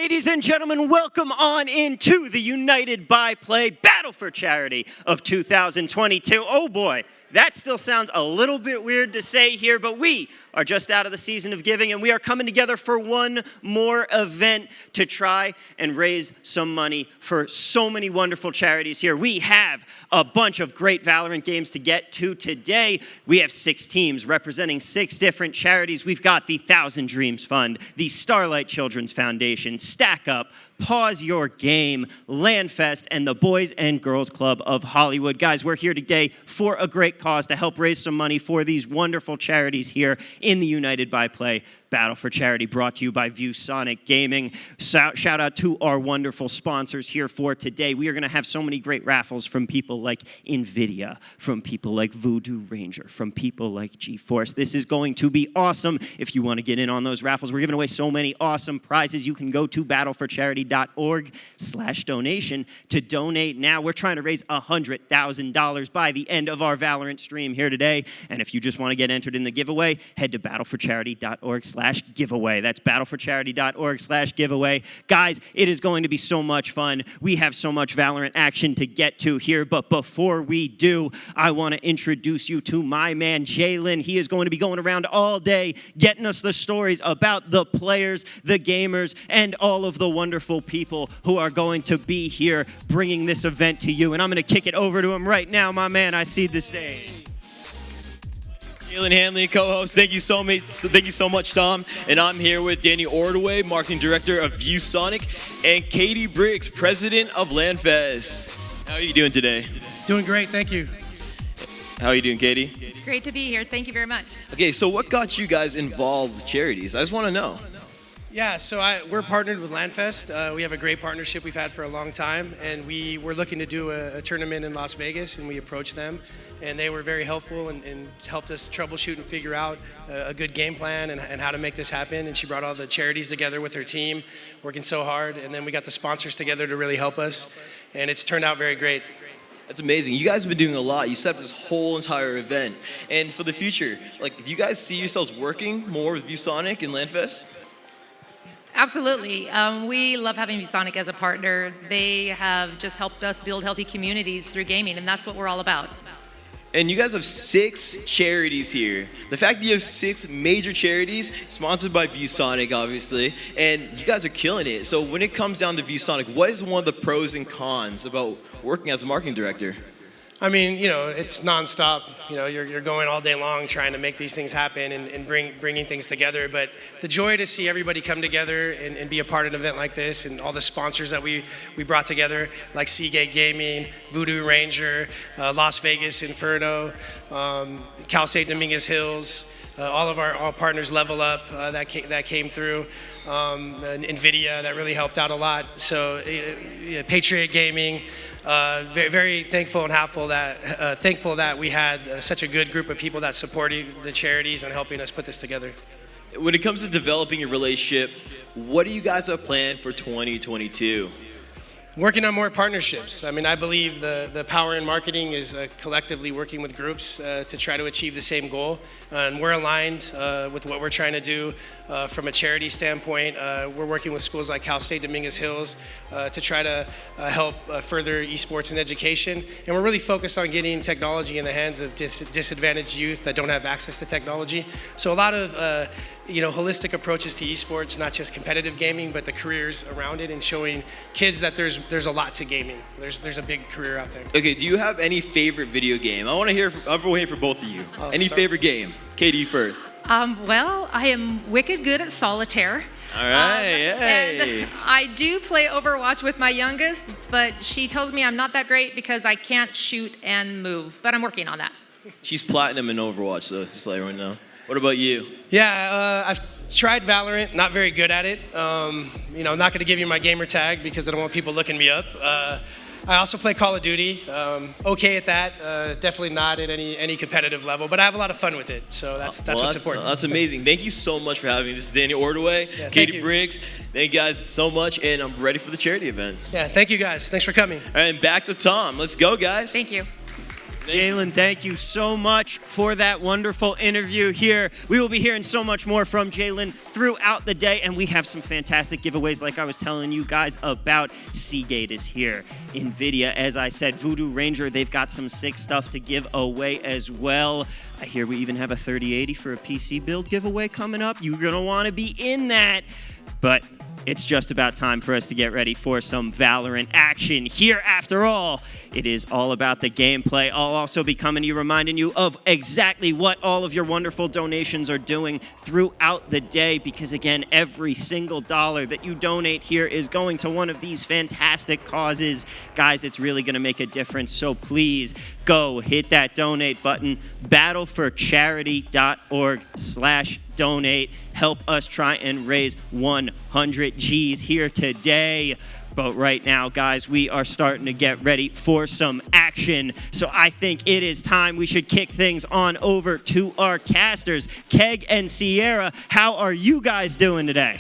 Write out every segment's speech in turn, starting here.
Ladies and gentlemen, welcome on into the United by Play Battle for Charity of 2022. Oh boy, that still sounds a little bit weird to say here, but we are just out of the season of giving, and we are coming together for one more event to try and raise some money for so many wonderful charities here. We have a bunch of great Valorant games to get to today. We have 6 teams representing 6 different charities. We've got the Thousand Dreams Fund, the Starlight Children's Foundation, Stack Up, Pause Your Game, Landfest, and the Boys and Girls Club of Hollywood. Guys, we're here today for a great cause to help raise some money for these wonderful charities here in the United by Play Battle for Charity, brought to you by ViewSonic Gaming. Shout out to our wonderful sponsors here for today. We are going to have so many great raffles from people like NVIDIA, from people like Voodoo Ranger, from people like GeForce. This is going to be awesome. If you want to get in on those raffles, we're giving away so many awesome prizes. You can go to battleforcharity.org/donation to donate now. We're trying to raise $100,000 by the end of our Valorant stream here today. And if you just want to get entered in the giveaway, head to battleforcharity.org/giveaway. That's battleforcharity.org/giveaway. Guys, it is going to be so much fun. We have so much Valorant action to get to here, but before we do, I want to introduce you to my man, Jalen. He is going to be going around all day getting us the stories about the players, the gamers, and all of the wonderful people who are going to be here bringing this event to you. And I'm going to kick it over to him right now, my man. I see the stage. Jalen Hanley, co-host. Thank you so much, Tom. And I'm here with Danny Ordway, marketing director of ViewSonic, and Katie Briggs, president of Landfest. How are you doing today? Doing great, thank you. How are you doing, Katie? It's great to be here. Thank you very much. Okay, so what got you guys involved with charities? I just want to know. Yeah, so we're partnered with Landfest. We have a great partnership we've had for a long time, and we were looking to do a tournament in Las Vegas, and we approached them, and they were very helpful and helped us troubleshoot and figure out a good game plan and how to make this happen. And she brought all the charities together with her team, working so hard, and then we got the sponsors together to really help us, and it's turned out very great. That's amazing. You guys have been doing a lot. You set up this whole entire event. And for the future, do you guys see yourselves working more with ViewSonic and Landfest? Absolutely. We love having ViewSonic as a partner. They have just helped us build healthy communities through gaming, and that's what we're all about. And you guys have 6 charities here. The fact that you have 6 major charities, sponsored by ViewSonic, obviously, and you guys are killing it. So when it comes down to ViewSonic, what is one of the pros and cons about working as a marketing director? I mean, it's nonstop. You're going all day long trying to make these things happen and bringing things together. But the joy to see everybody come together and be a part of an event like this, and all the sponsors that we brought together, like Seagate Gaming, Voodoo Ranger, Las Vegas Inferno, Cal State Dominguez Hills, all of our partners, Level Up, that came through, NVIDIA, that really helped out a lot. So Patriot Gaming. Very, very thankful and thankful that we had such a good group of people that supported the charities and helping us put this together. When it comes to developing a relationship, what do you guys have planned for 2022? Working on more partnerships. I mean, I believe the power in marketing is collectively working with groups to try to achieve the same goal. And we're aligned with what we're trying to do from a charity standpoint. We're working with schools like Cal State Dominguez Hills to try to help further esports and education. And we're really focused on getting technology in the hands of disadvantaged youth that don't have access to technology. So a lot of holistic approaches to esports, not just competitive gaming, but the careers around it, and showing kids that there's a lot to gaming. There's a big career out there. Okay, do you have any favorite video game? I'm waiting for both of you. Any favorite game? Katie first. Well, I am wicked good at solitaire. All right, yay. And I do play Overwatch with my youngest, but she tells me I'm not that great because I can't shoot and move, but I'm working on that. She's platinum in Overwatch, though, just to let everyone know. What about you? Yeah, I've tried Valorant, not very good at it. I'm not going to give you my gamer tag because I don't want people looking me up. I also play Call of Duty, okay at that, definitely not at any competitive level, but I have a lot of fun with it, so that's what's important. That's amazing. Thank you so much for having me. This is Danny Ordway, Katie Briggs. Thank you guys so much, and I'm ready for the charity event. Yeah, thank you guys. Thanks for coming. All right, and back to Tom. Let's go, guys. Thank you. Jalen, thank you so much for that wonderful interview here. We will be hearing so much more from Jalen throughout the day, and we have some fantastic giveaways like I was telling you guys about. Seagate is here. NVIDIA, as I said, Voodoo Ranger, they've got some sick stuff to give away as well. I hear we even have a 3080 for a PC build giveaway coming up. You're going to want to be in that. But it's just about time for us to get ready for some Valorant action here. After all, it is all about the gameplay. I'll also be coming to you, reminding you of exactly what all of your wonderful donations are doing throughout the day, because again, every single dollar that you donate here is going to one of these fantastic causes. Guys, it's really going to make a difference, so please go hit that donate button, battleforcharity.org/donate. Help us try and raise 100 G's here today. But right now, guys, we are starting to get ready for some action. So I think it is time we should kick things on over to our casters. Keg and Sierra, how are you guys doing today?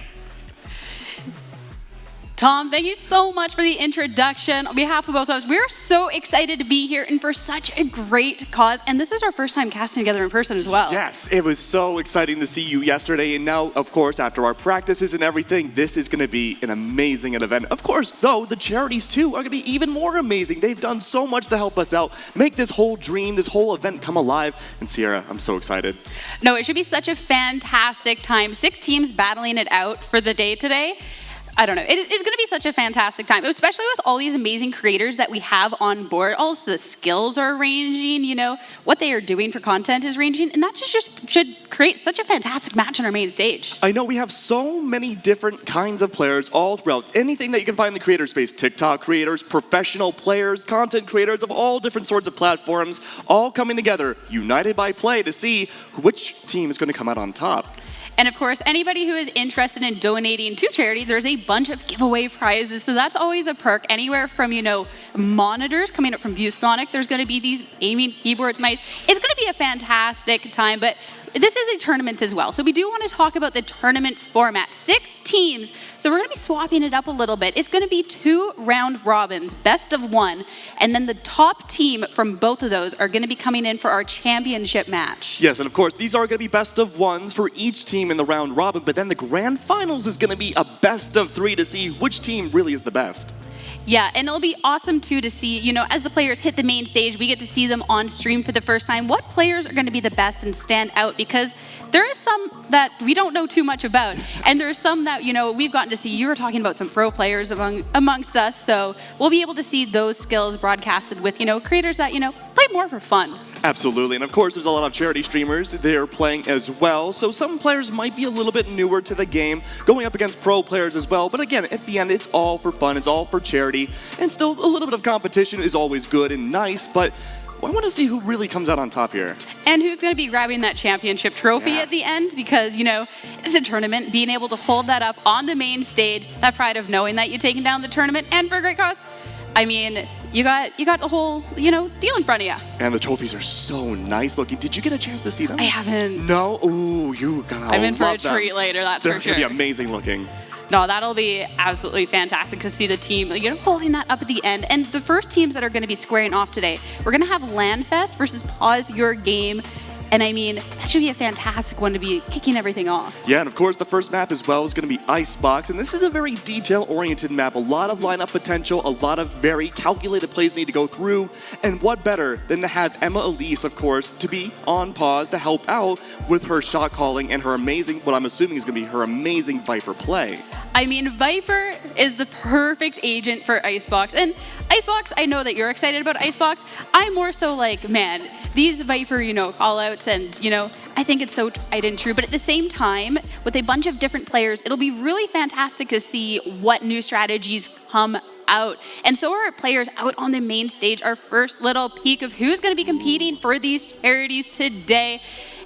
Tom, thank you so much for the introduction. On behalf of both of us, we're so excited to be here and for such a great cause. And this is our first time casting together in person as well. Yes, it was so exciting to see you yesterday. And now, of course, after our practices and everything, this is going to be an amazing event. Of course, though, the charities, too, are going to be even more amazing. They've done so much to help us out, make this whole dream, this whole event come alive. And Sierra, I'm so excited. No, it should be such a fantastic time. 6 teams battling it out for the day today. I don't know. It's going to be such a fantastic time, especially with all these amazing creators that we have on board. All the skills are ranging, you know, what they are doing for content is ranging, and that just should create such a fantastic match on our main stage. I know we have so many different kinds of players all throughout. Anything that you can find in the creator space, TikTok creators, professional players, content creators of all different sorts of platforms, all coming together, united by play to see which team is going to come out on top. And of course, anybody who is interested in donating to charity, there's a bunch of giveaway prizes. So that's always a perk. Anywhere from, you know, monitors coming up from ViewSonic. There's going to be these gaming keyboards, mice. It's going to be a fantastic time, but this is a tournament as well. So we do want to talk about the tournament format. 6 teams. So we're going to be swapping it up a little bit. It's going to be 2 round robins, best of 1. And then the top team from both of those are going to be coming in for our championship match. Yes, and of course, these are going to be best of 1s for each team in the round robin, but then the grand finals is going to be a best of 3 to see which team really is the best. Yeah, and it'll be awesome too to see, you know, as the players hit the main stage, we get to see them on stream for the first time, what players are going to be the best and stand out, because there is some that we don't know too much about, and there's some that, you know, we've gotten to see. You were talking about some pro players amongst us, so we'll be able to see those skills broadcasted with, you know, creators that, you know, play more for fun. Absolutely, and of course there's a lot of charity streamers they're playing as well, so some players might be a little bit newer to the game, going up against pro players as well, but again, at the end, it's all for fun, it's all for charity, and still a little bit of competition is always good and nice, but I want to see who really comes out on top here. And who's going to be grabbing that championship trophy at the end, because, you know, it's a tournament, being able to hold that up on the main stage, that pride of knowing that you're taking down the tournament, and for a great cause. I mean, you got the whole, you know, deal in front of you. And the trophies are so nice looking. Did you get a chance to see them? I haven't. No? Ooh, you're gonna I'm in for a love them. treat later, that's They're for sure. gonna be amazing looking. No, that'll be absolutely fantastic to see the team, you know, holding that up at the end. And the first teams that are going to be squaring off today, we're going to have Landfest versus Pause Your Game. And I mean, that should be a fantastic one to be kicking everything off. Yeah, and of course, the first map as well is going to be Icebox, and this is a very detail-oriented map. A lot of lineup potential, a lot of very calculated plays need to go through, and what better than to have Emma Elise, of course, to be on pause to help out with her shot calling and her amazing, what I'm assuming is going to be her amazing Viper play. I mean, Viper is the perfect agent for Icebox. And Icebox, I know that you're excited about Icebox. I'm more so like, man, these Viper, you know, call-outs and, you know, I think it's so tried and true. But at the same time, with a bunch of different players, it'll be really fantastic to see what new strategies come out. And so are our players out on the main stage, our first little peek of who's going to be competing for these charities today.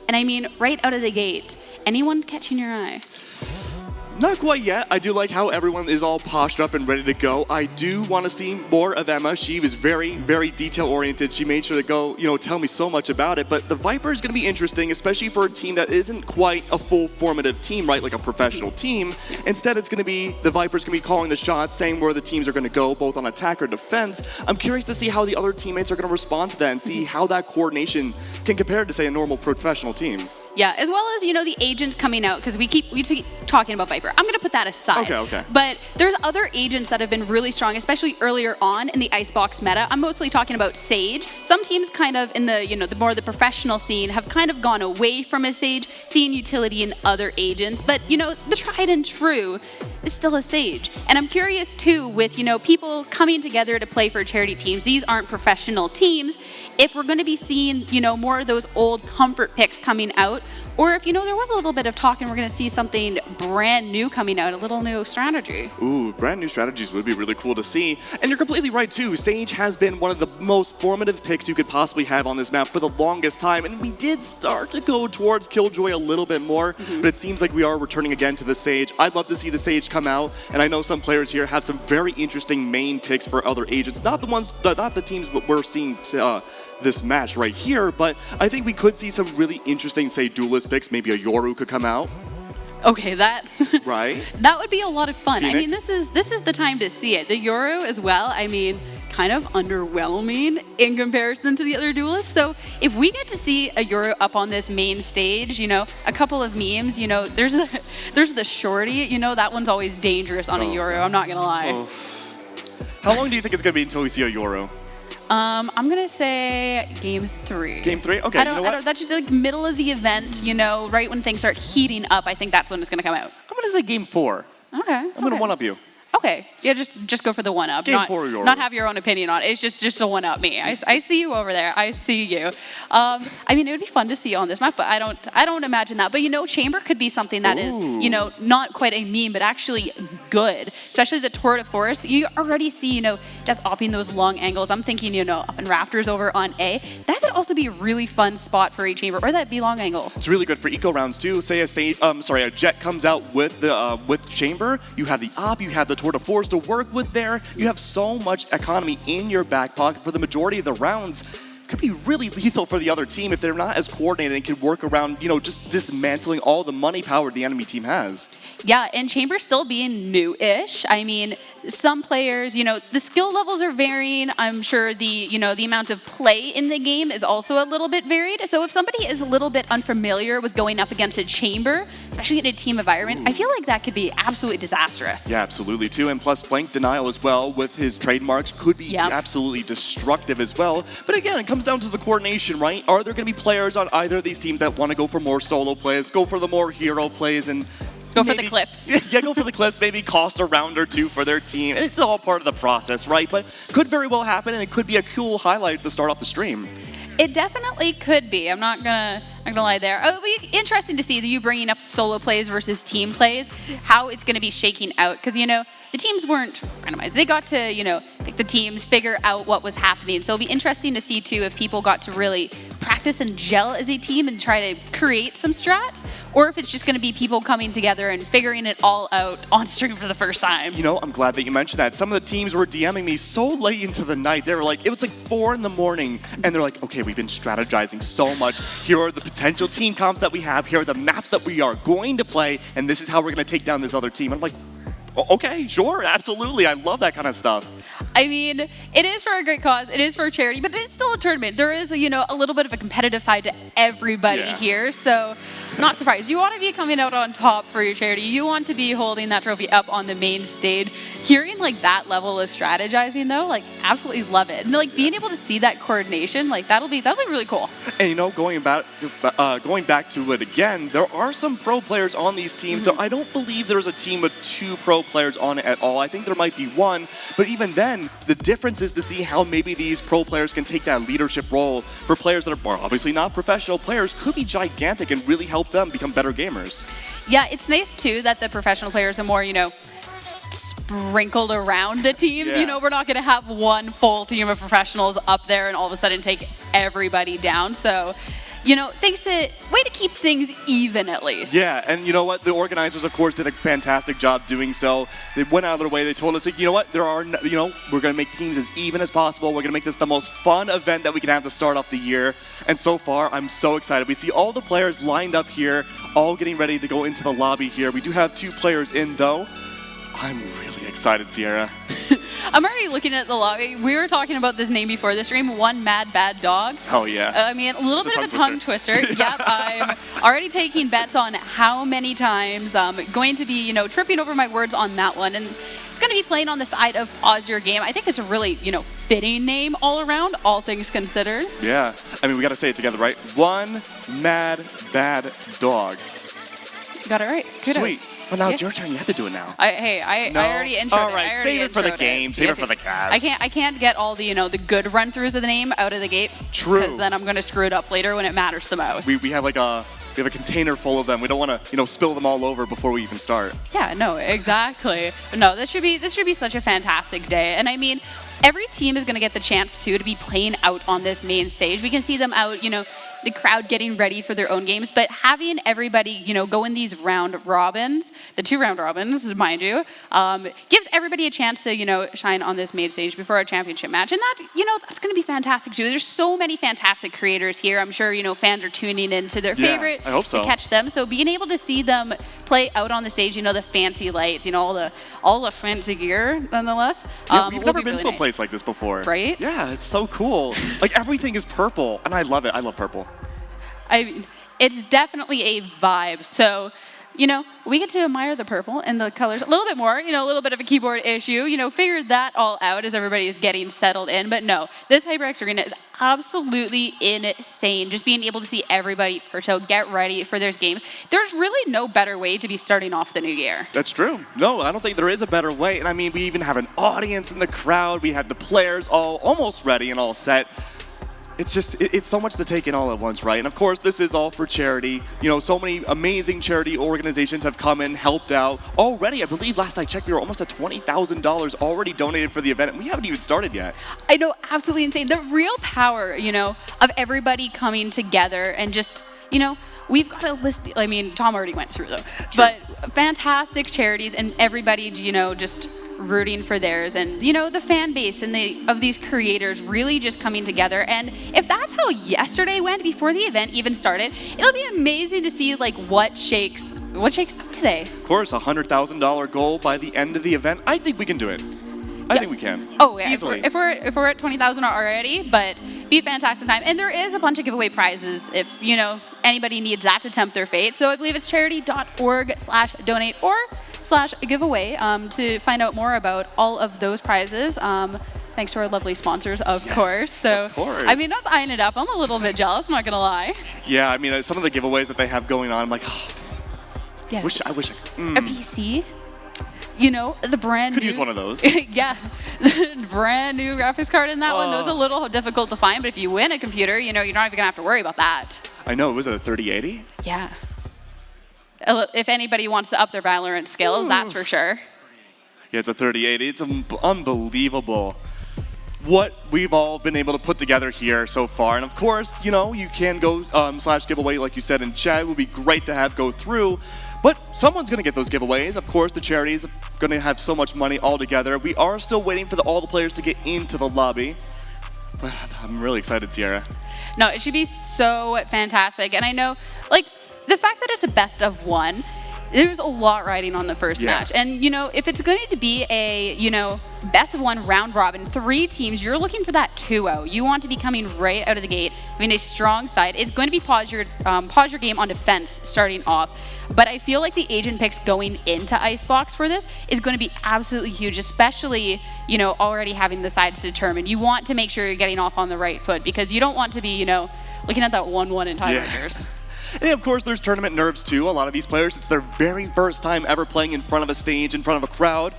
And I mean, right out of the gate, anyone catching your eye? Not quite yet. I do like how everyone is all poshed up and ready to go. I do want to see more of Emma. She was very, very detail-oriented. She made sure to go, tell me so much about it. But the Viper is going to be interesting, especially for a team that isn't quite a full formative team, right? Like a professional team. Instead, it's going to be the Viper's going to be calling the shots, saying where the teams are going to go, both on attack or defense. I'm curious to see how the other teammates are going to respond to that and see how that coordination can compare to, say, a normal professional team. Yeah, as well as, the agents coming out, because we keep talking about Viper. I'm going to put that aside. Okay. But there's other agents that have been really strong, especially earlier on in the Icebox meta. I'm mostly talking about Sage. Some teams kind of in the, the professional scene have kind of gone away from a Sage, seeing utility in other agents. But, the tried and true is still a Sage. And I'm curious, too, with, people coming together to play for charity teams. These aren't professional teams. If we're going to be seeing, more of those old comfort picks coming out, or if, there was a little bit of talk and we're going to see something brand new coming out, a little new strategy. Ooh, brand new strategies would be really cool to see. And you're completely right, too. Sage has been one of the most formative picks you could possibly have on this map for the longest time. And we did start to go towards Killjoy a little bit more, but it seems like we are returning again to the Sage. I'd love to see the Sage come out. And I know some players here have some very interesting main picks for other agents. Not the teams we're seeing this match right here, but I think we could see some really interesting, say, duelist picks. Maybe a Yoru could come out. Okay, that's right. That would be a lot of fun. Phoenix. I mean, this is the time to see it. The Yoru as well. I mean, kind of underwhelming in comparison to the other duelists. So if we get to see a Yoru up on this main stage, a couple of memes, there's the shorty, that one's always dangerous on a Yoru. I'm not gonna lie. Oh. How long do you think it's gonna be until we see a Yoru? I'm gonna say game 3. Game 3? Okay, I don't, that's just like middle of the event, right when things start heating up. I think that's when it's gonna come out. I'm gonna say game 4. Okay. I'm gonna one-up you. Okay, yeah, just go for the one-up. Game 4 Yoru. Not have your own opinion on it. It's just a one-up me. I see you over there. I see you. I mean, it would be fun to see on this map, but I don't imagine that. But Chamber could be something that is, not quite a meme, but actually good. Especially the Tour de Force. You already see, Death opping those long angles. I'm thinking, up in Rafters over on A. That could also be a really fun spot for a Chamber, or that B long angle. It's really good for eco rounds too. Say a Jet comes out with the with Chamber. You have the op. You have the Tour de Force to work with there. You have so much economy in your back pocket for the majority of the rounds. Could be really lethal for the other team if they're not as coordinated and can work around, just dismantling all the money power the enemy team has. Yeah, and Chamber still being new-ish. I mean, some players, the skill levels are varying. I'm sure the amount of play in the game is also a little bit varied. So if somebody is a little bit unfamiliar with going up against a Chamber, especially in a team environment, I feel like that could be absolutely disastrous. Yeah, absolutely too. And plus flank denial as well with his trademarks could be absolutely destructive as well. But again, it comes down to the coordination, right? Are there going to be players on either of these teams that want to go for more solo plays, go for the more hero plays, and go for the clips. Yeah, go for the clips, maybe cost a round or two for their team. And it's all part of the process, right? But could very well happen, and it could be a cool highlight to start off the stream. It definitely could be. I'm not gonna lie there. It'll be interesting to see you bringing up solo plays versus team plays, how it's gonna be shaking out. Because, the teams weren't randomized. They got to, pick the teams, figure out what was happening. So it'll be interesting to see, too, if people got to really practice and gel as a team and try to create some strats, or if it's just going to be people coming together and figuring it all out on stream for the first time. I'm glad that you mentioned that. Some of the teams were DMing me so late into the night. They were like, it was like 4 in the morning, and they're like, okay, we've been strategizing so much. Here are the potential team comps that we have. Here are the maps that we are going to play, and this is how we're going to take down this other team. I'm like, okay, sure, absolutely. I love that kind of stuff. I mean, it is for a great cause. It is for a charity, but it's still a tournament. There is, a little bit of a competitive side to everybody here. So, not surprised. You want to be coming out on top for your charity. You want to be holding that trophy up on the main stage. Hearing that level of strategizing though, absolutely love it. And being able to see that coordination, that'll be really cool. And going back to it again, there are some pro players on these teams. Though I don't believe there's a team with 2 pro players on it at all. I think there might be 1, but even then, the difference is to see how maybe these pro players can take that leadership role for players that are obviously not professional players, could be gigantic and really help them become better gamers. Yeah, it's nice too that the professional players are more, sprinkled around the teams. Yeah. We're not going to have one full team of professionals up there and all of a sudden take everybody down. So thanks to way to keep things even at least. Yeah, and you know what? The organizers, of course, did a fantastic job doing so. They went out of their way. They told us, like, you know what? We're going to make teams as even as possible. We're going to make this the most fun event that we can have to start off the year. And so far, I'm so excited. We see all the players lined up here, all getting ready to go into the lobby here. We do have 2 players in, though. I'm really excited, Sierra. I'm already looking at the lobby. We were talking about this name before the stream, One Mad Bad Dog. Oh, yeah. I mean, a little bit of a tongue twister. Yep, I'm already taking bets on how many times I'm going to be, tripping over my words on that one. And it's going to be playing on the side of Pause Your Game. I think it's a really, fitting name all around, all things considered. Yeah. I mean, we got to say it together, right? One Mad Bad Dog. You got it right. Kudos. Sweet. Well, now it's your turn. You have to do it now. I already introed All it. right, save it for the game. Save it for the cast. I can't get all the the good run-throughs of the name out of the gate. True. Because then I'm gonna screw it up later when it matters the most. We have a container full of them. We don't want to spill them all over before we even start. Yeah, no, exactly. But no, this should be such a fantastic day. And I mean, every team is gonna get the chance to be playing out on this main stage. We can see them out, the crowd getting ready for their own games, but having everybody, go in these round robins, the 2 round robins, mind you, gives everybody a chance to, shine on this main stage before our championship match. And that, that's going to be fantastic too. There's so many fantastic creators here. I'm sure, fans are tuning in to their favorite I hope so. to catch them. So being able to see them play out on the stage, the fancy lights, all the fancy gear, nonetheless. Yeah, we've never been really to a nice. place like this before. Right? Yeah, it's so cool. Like, everything is purple, and I love it. I love purple. It's definitely a vibe. So, we get to admire the purple and the colors a little bit more, a little bit of a keyboard issue, figured that all out as everybody is getting settled in. But no, this HyperX Arena is absolutely insane. Just being able to see everybody get ready for their games. There's really no better way to be starting off the new year. That's true. No, I don't think there is a better way. And I mean, we even have an audience in the crowd. We have the players all almost ready and all set. It's so much to take in all at once, right? And of course, this is all for charity. So many amazing charity organizations have come in, helped out. Already, I believe last I checked, we were almost at $20,000 already donated for the event, and we haven't even started yet. I know, absolutely insane. The real power, of everybody coming together and just, we've got a list. I mean, Tom already went through them, but fantastic charities and everybody, just rooting for theirs, and the fan base and of these creators really just coming together. And if that's how yesterday went before the event even started, it'll be amazing to see what shakes up today. Of course, $100,000 goal by the end of the event. I think we can do it. I think we can. Oh yeah, easily. If we're at 20,000 already, but be a fantastic time. And there is a bunch of giveaway prizes if anybody needs that to tempt their fate. So I believe it's charity.org/donate or /giveaway to find out more about all of those prizes. Thanks to our lovely sponsors, of course. So, of course. I mean, that's eyeing it up. I'm a little bit jealous, I'm not going to lie. Yeah, I mean, some of the giveaways that they have going on, I'm like, oh, Yeah. I wish I could. A PC. The brand Could new... use one of those. Yeah, the brand new graphics card in that one. Those are a little difficult to find, but if you win a computer, you're not even going to have to worry about that. I know, was it a 3080? Yeah. If anybody wants to up their Valorant skills, that's for sure. Yeah, it's a 3080. It's unbelievable what we've all been able to put together here so far. And of course, you can go /giveaway, like you said in chat. It would be great to have go through. But someone's going to get those giveaways. Of course, the charities are going to have so much money all together. We are still waiting for all the players to get into the lobby. But I'm really excited, Sierra. No, it should be so fantastic. And I know, the fact that it's a best of one, there's a lot riding on the first match. And, if it's going to be a, best of one round robin, 3 teams, you're looking for that 2-0. You want to be coming right out of the gate, having a strong side. It's going to be pause your game on defense starting off. But I feel like the agent picks going into Icebox for this is going to be absolutely huge, especially, already having the sides determined. You want to make sure you're getting off on the right foot because you don't want to be, looking at that 1-1 in tiebreakers. And of course, there's tournament nerves too. A lot of these players, it's their very first time ever playing in front of a stage, in front of a crowd.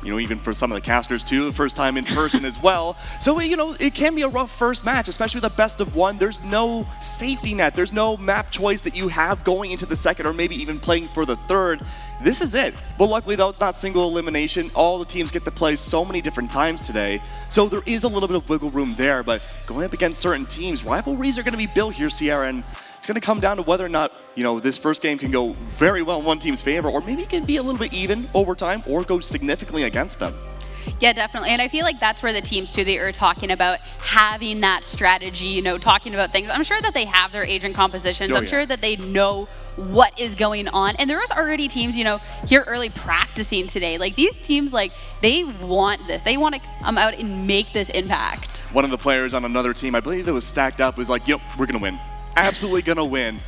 Even for some of the casters too, the first time in person as well. So, it can be a rough first match, especially with a best of one. There's no safety net. There's no map choice that you have going into the second or maybe even playing for the third. This is it. But luckily, though, it's not single elimination. All the teams get to play so many different times today. So there is a little bit of wiggle room there. But going up against certain teams, rivalries are going to be built here, Sierra. And it's going to come down to whether or not, this first game can go very well in one team's favor, or maybe it can be a little bit even over time or go significantly against them. Yeah, definitely. And I feel like that's where the teams too, they are talking about having that strategy, talking about things. I'm sure that they have their agent compositions. I'm sure that they know what is going on. And there was already teams, here early practicing today. Like these teams, they want this. They want to come out and make this impact. One of the players on another team, I believe that was stacked up, was like, yep, we're going to win. Absolutely going to win.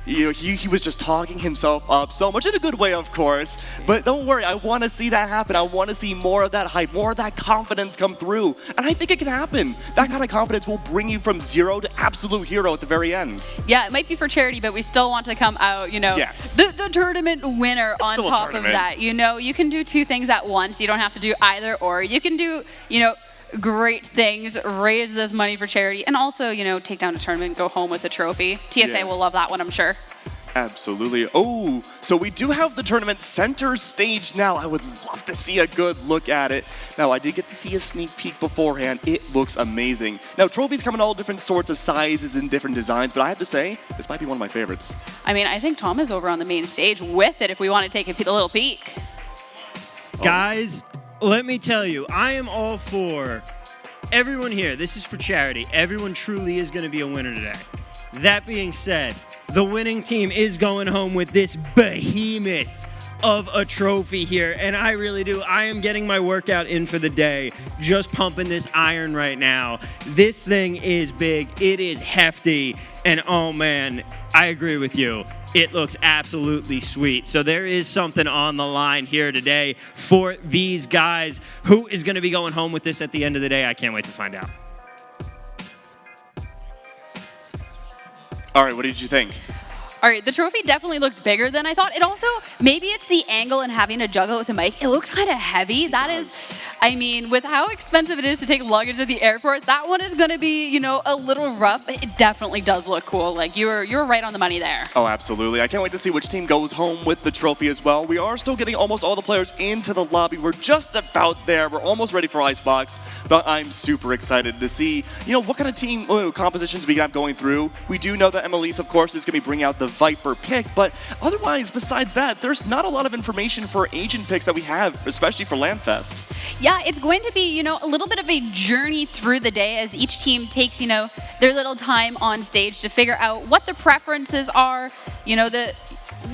He was just talking himself up so much, in a good way, of course. But don't worry, I want to see that happen. I want to see more of that hype, more of that confidence come through. And I think it can happen. That kind of confidence will bring you from zero to absolute hero at the very end. Yeah, it might be for charity, but we still want to come out, Yes. the tournament winner It's on still a top of tournament. that. You can do two things at once. You don't have to do either or. You can do, great things, raise this money for charity, and also, take down a tournament, go home with a trophy. TSA will love that one, I'm sure. Absolutely. Oh, so we do have the tournament center stage now. I would love to see a good look at it. Now, I did get to see a sneak peek beforehand. It looks amazing. Now, trophies come in all different sorts of sizes and different designs, but I have to say, this might be one of my favorites. I mean, I think Tom is over on the main stage with it if we want to take a little peek. Guys, let me tell you, I am all for everyone here. This is for charity. Everyone truly is going to be a winner today. That being said, the winning team is going home with this behemoth of a trophy here, and I really do. I am getting my workout in for the day, just pumping this iron right now. This thing is big, it is hefty, and oh man, I agree with you. It looks absolutely sweet. So there is something on the line here today for these guys. Who is going to be going home with this at the end of the day? I can't wait to find out. All right, what did you think? All right, the trophy definitely looks bigger than I thought. It also, maybe it's the angle and having to juggle it with a mic. It looks kind of heavy. That is, I mean, with how expensive it is to take luggage to the airport, that one is going to be, a little rough, but it definitely does look cool. Like, you're right on the money there. Oh, absolutely. I can't wait to see which team goes home with the trophy as well. We are still getting almost all the players into the lobby. We're just about there. We're almost ready for Icebox, but I'm super excited to see, what kind of team compositions we have going through. We do know that Emelise, of course, is going to be bringing out the Viper pick, but otherwise, besides that, there's not a lot of information for agent picks that we have, especially for LANFest. Yeah, it's going to be, a little bit of a journey through the day as each team takes, their little time on stage to figure out what the preferences are,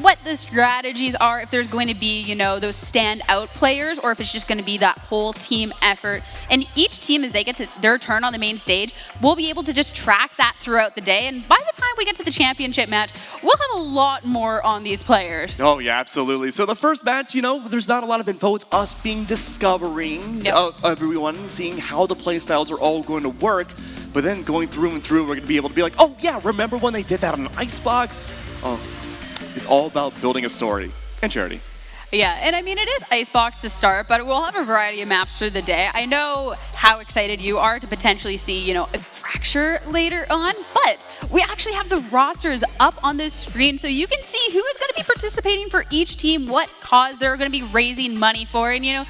what the strategies are, if there's going to be, those standout players, or if it's just going to be that whole team effort. And each team, as they get to their turn on the main stage, will be able to just track that throughout the day. And by the time we get to the championship match, we'll have a lot more on these players. Oh, yeah, absolutely. So the first match, there's not a lot of info. It's us discovering everyone, seeing how the play styles are all going to work. But then going through and through, we're going to be able to be like, oh, yeah, remember when they did that on Icebox? Oh. It's all about building a story and charity. Yeah, and I mean, it is Icebox to start, but we'll have a variety of maps through the day. I know how excited you are to potentially see, a fracture later on, but we actually have the rosters up on this screen so you can see who is going to be participating for each team, what cause they're going to be raising money for, and,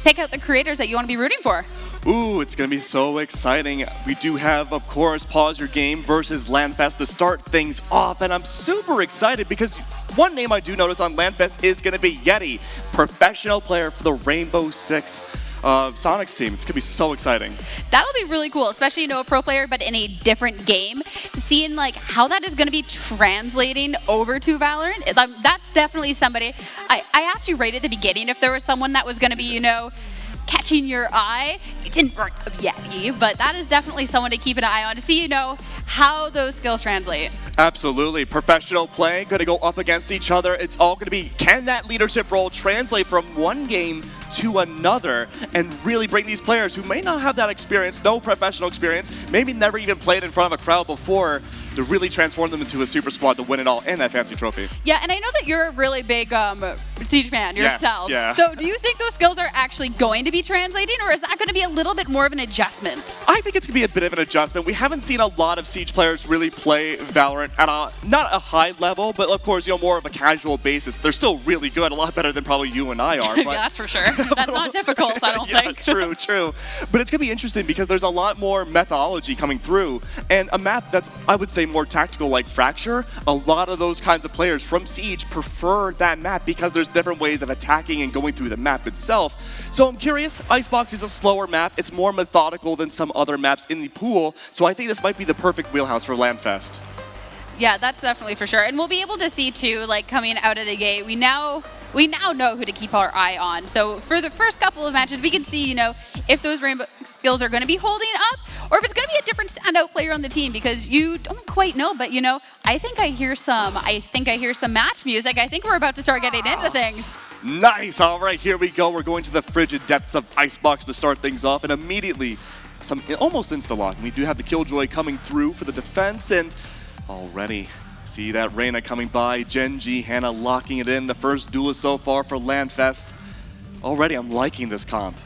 pick out the creators that you want to be rooting for. Ooh, it's going to be so exciting. We do have, of course, Pause Your Game versus LANFest to start things off, and I'm super excited because one name I do notice on LANFest is going to be Yeti, professional player for the Rainbow Six Sonics team. It's going to be so exciting. That'll be really cool, especially, a pro player, but in a different game. Seeing, how that is going to be translating over to Valorant, that's definitely somebody. I asked you right at the beginning if there was someone that was going to be, catching your eye. It didn't work yet, but that is definitely someone to keep an eye on to see, how those skills translate. Absolutely. Professional play, going to go up against each other. It's all going to be, can that leadership role translate from one game to another and really bring these players who may not have that experience, no professional experience, maybe never even played in front of a crowd before, to really transform them into a super squad to win it all and that fancy trophy. Yeah, and I know that you're a really big Siege fan Yes, yourself. yeah. So do you think those skills are actually going to be translating, or is that going to be a little bit more of an adjustment? I think it's going to be a bit of an adjustment. We haven't seen a lot of Siege players really play Valorant at not a high level, but of course, more of a casual basis. They're still really good, a lot better than probably you and I are. But Yeah, that's for sure. That's not difficult, I don't yeah, think. true. But it's going to be interesting because there's a lot more methodology coming through, and a map that's, I would say, more tactical like Fracture. A lot of those kinds of players from Siege prefer that map because there's different ways of attacking and going through the map itself. So I'm curious, Icebox is a slower map. It's more methodical than some other maps in the pool, so I think this might be the perfect wheelhouse for LANFest. Yeah, that's definitely for sure. And we'll be able to see too, like coming out of the gate, we now know who to keep our eye on. So for the first couple of matches, we can see, if those Rainbow skills are going to be holding up, or if it's going to be a different standout player on the team, because you don't quite know. But I think I hear some match music. I think we're about to start getting into things. Nice. All right, here we go. We're going to the frigid depths of Icebox to start things off, and immediately, some almost insta-lock. We do have the Killjoy coming through for the defense, and already see that Reyna coming by. Genji, Hannah locking it in. The first duelist so far for LANFest. Already, I'm liking this comp.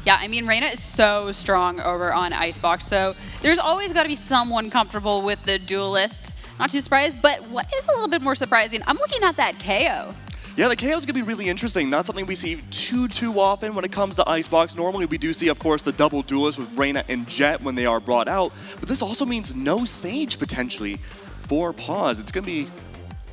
Yeah, I mean, Reyna is so strong over on Icebox, so there's always got to be someone comfortable with the duelist. Not too surprised, but what is a little bit more surprising, I'm looking at that KO. Yeah, the KO is going to be really interesting. Not something we see too often when it comes to Icebox. Normally, we do see, of course, the double duelist with Reyna and Jet when they are brought out. But this also means no Sage, potentially, for Pause. It's going to be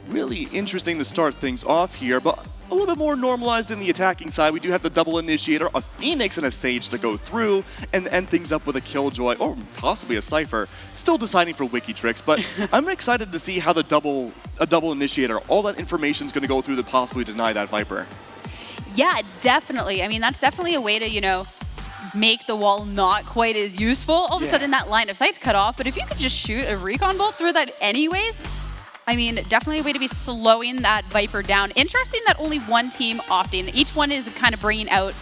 really interesting to start things off here, but a little bit more normalized in the attacking side. We do have the double initiator, a Phoenix and a Sage to go through, and end things up with a Killjoy, or possibly a Cypher. Still deciding for Wiki Tricks, but I'm excited to see how a double initiator, all that information is going to go through to possibly deny that Viper. Yeah, definitely. I mean, that's definitely a way to, make the wall not quite as useful. All of a sudden, that line of sight's cut off, but if you could just shoot a recon bolt through that anyways, I mean, definitely a way to be slowing that Viper down. Interesting that only one team opting. Each one is kind of bringing out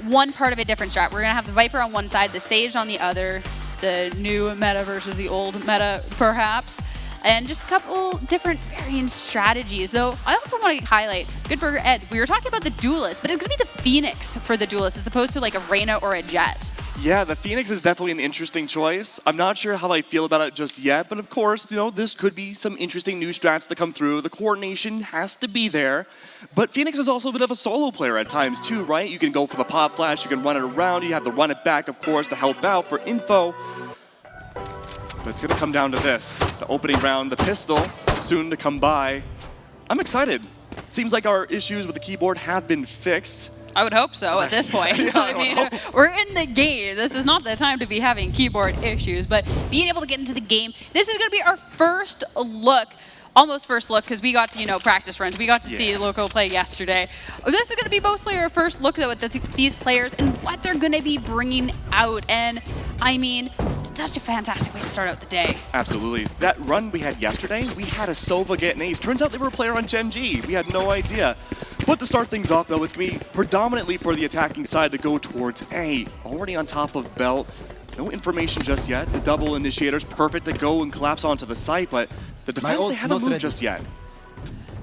one part of a different strat. We're going to have the Viper on one side, the Sage on the other, the new meta versus the old meta, perhaps. And just a couple different varying strategies. Though, I also want to highlight, Good Burger Ed, we were talking about the duelist, but it's going to be the Phoenix for the duelist as opposed to like a Reyna or a Jet. Yeah, the Phoenix is definitely an interesting choice. I'm not sure how I feel about it just yet, but of course, this could be some interesting new strats to come through. The coordination has to be there, but Phoenix is also a bit of a solo player at times too, right? You can go for the pop flash, you can run it around, you have to run it back, of course, to help out for info. But it's going to come down to this. The opening round, the pistol, soon to come by. I'm excited. Seems like our issues with the keyboard have been fixed. I would hope so at this point. I mean, we're in the game. This is not the time to be having keyboard issues, but being able to get into the game, this is going to be our first look, almost first look, because we got to, practice runs. We got to see Loco play yesterday. This is going to be mostly our first look, though, at these players and what they're going to be bringing out. And, I mean, it's such a fantastic way to start out the day. Absolutely. That run we had yesterday, we had a Sova get an ace. Turns out they were a player on Genji. We had no idea. But to start things off, though, it's going to be predominantly for the attacking side to go towards A. Already on top of Belt. No information just yet. The double initiator's perfect to go and collapse onto the site, but the defense, they haven't moved just yet.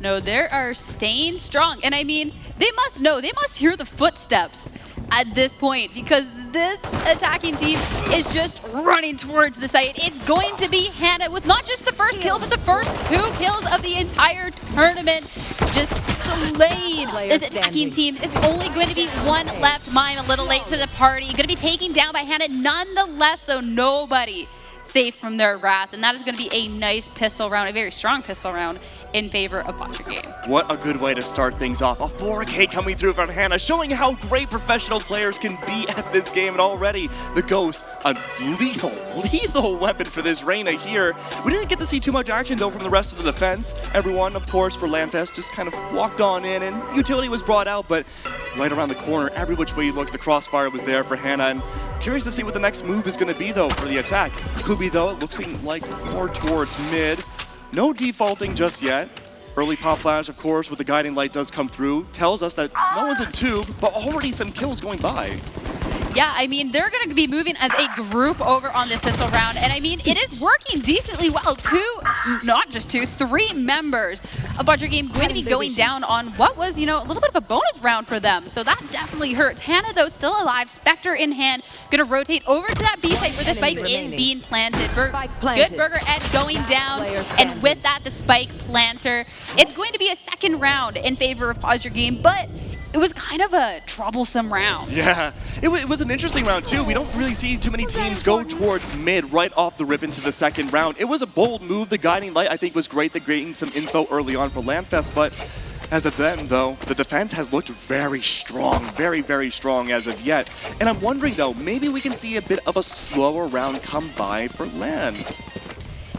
No, they are staying strong. And I mean, they must know, they must hear the footsteps at this point, because this attacking team is just running towards the site. It's going to be Hannah with not just the first kill, but the first 2 kills of the entire tournament. Just slaying this attacking team. It's only going to be one left. Mime a little late to the party. Going to be taken down by Hannah. Nonetheless, though, nobody safe from their wrath, and that is going to be a nice pistol round, a very strong pistol round in favor of Botcher Game. What a good way to start things off. A 4K coming through from Hannah, showing how great professional players can be at this game, and already the Ghost, a lethal weapon for this Reyna here. We didn't get to see too much action, though, from the rest of the defense. Everyone, of course, for LANFest just kind of walked on in, and utility was brought out, but right around the corner, every which way you looked, the crossfire was there for Hannah, and curious to see what the next move is going to be, though, for the attack. Could be, though, it looks like more towards mid. No defaulting just yet. Early pop flash, of course, with the guiding light does come through. Tells us that no one's in tube, but already some kills going by. Yeah, I mean, they're going to be moving as a group over on this pistol round. And I mean, it is working decently well. Not just two, 3 members of Roger Game going to be going down on what was, a little bit of a bonus round for them. So that definitely hurts. Hannah, though, still alive. Spectre in hand. Going to rotate over to that B site where the spike is being planted. Good Burger Ed going down. And with that, the spike planter. It's going to be a second round in favor of Roger Game, but it was kind of a troublesome round. Yeah, it was an interesting round too. We don't really see too many teams go towards mid right off the rip into the second round. It was a bold move. The Guiding Light, I think, was great. They're getting some info early on for Landfest, but as of then, though, the defense has looked very strong, very, very strong as of yet. And I'm wondering, though, maybe we can see a bit of a slower round come by for Land.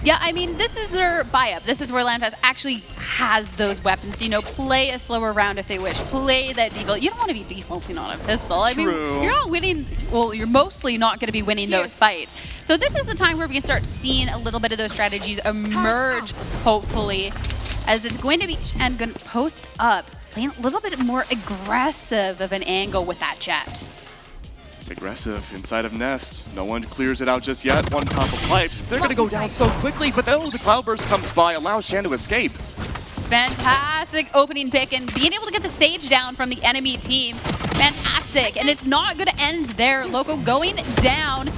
Yeah, I mean, this is their buy-up. This is where Landfest actually has those weapons. Play a slower round if they wish. Play that default. You don't want to be defaulting on a pistol. I mean, you're not winning. Well, you're mostly not going to be winning those fights. So this is the time where we can start seeing a little bit of those strategies emerge, hopefully, as it's going to be and going to post up, playing a little bit more aggressive of an angle with that jet. It's aggressive inside of Nest. No one clears it out just yet. One top of pipes. They're going to go down so quickly, but the Cloudburst comes by, allows Shan to escape. Fantastic opening pick and being able to get the Sage down from the enemy team. Fantastic. And it's not going to end there. Loco going down.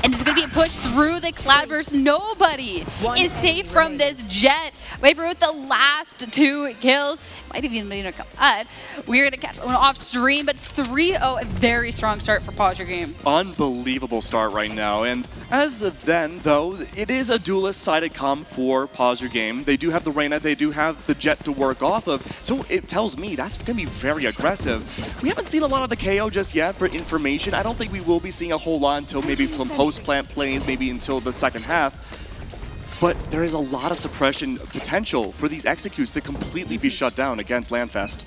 And it's going to be a push through the Cloudburst. Nobody is safe from this jet. Viper with the last 2 kills. Might have even been a cut. We're going to catch one off stream, but 3-0, a very strong start for Roger Game. Unbelievable start right now. And as of then, though, it is a duelist-sided comp for Roger Game. They do have the Reyna, they do have the jet to work off of. So it tells me that's going to be very aggressive. We haven't seen a lot of the KO just yet for information. I don't think we will be seeing a whole lot until maybe from post-plant plays, maybe until the second half. But there is a lot of suppression potential for these executes to completely be shut down against Landfest.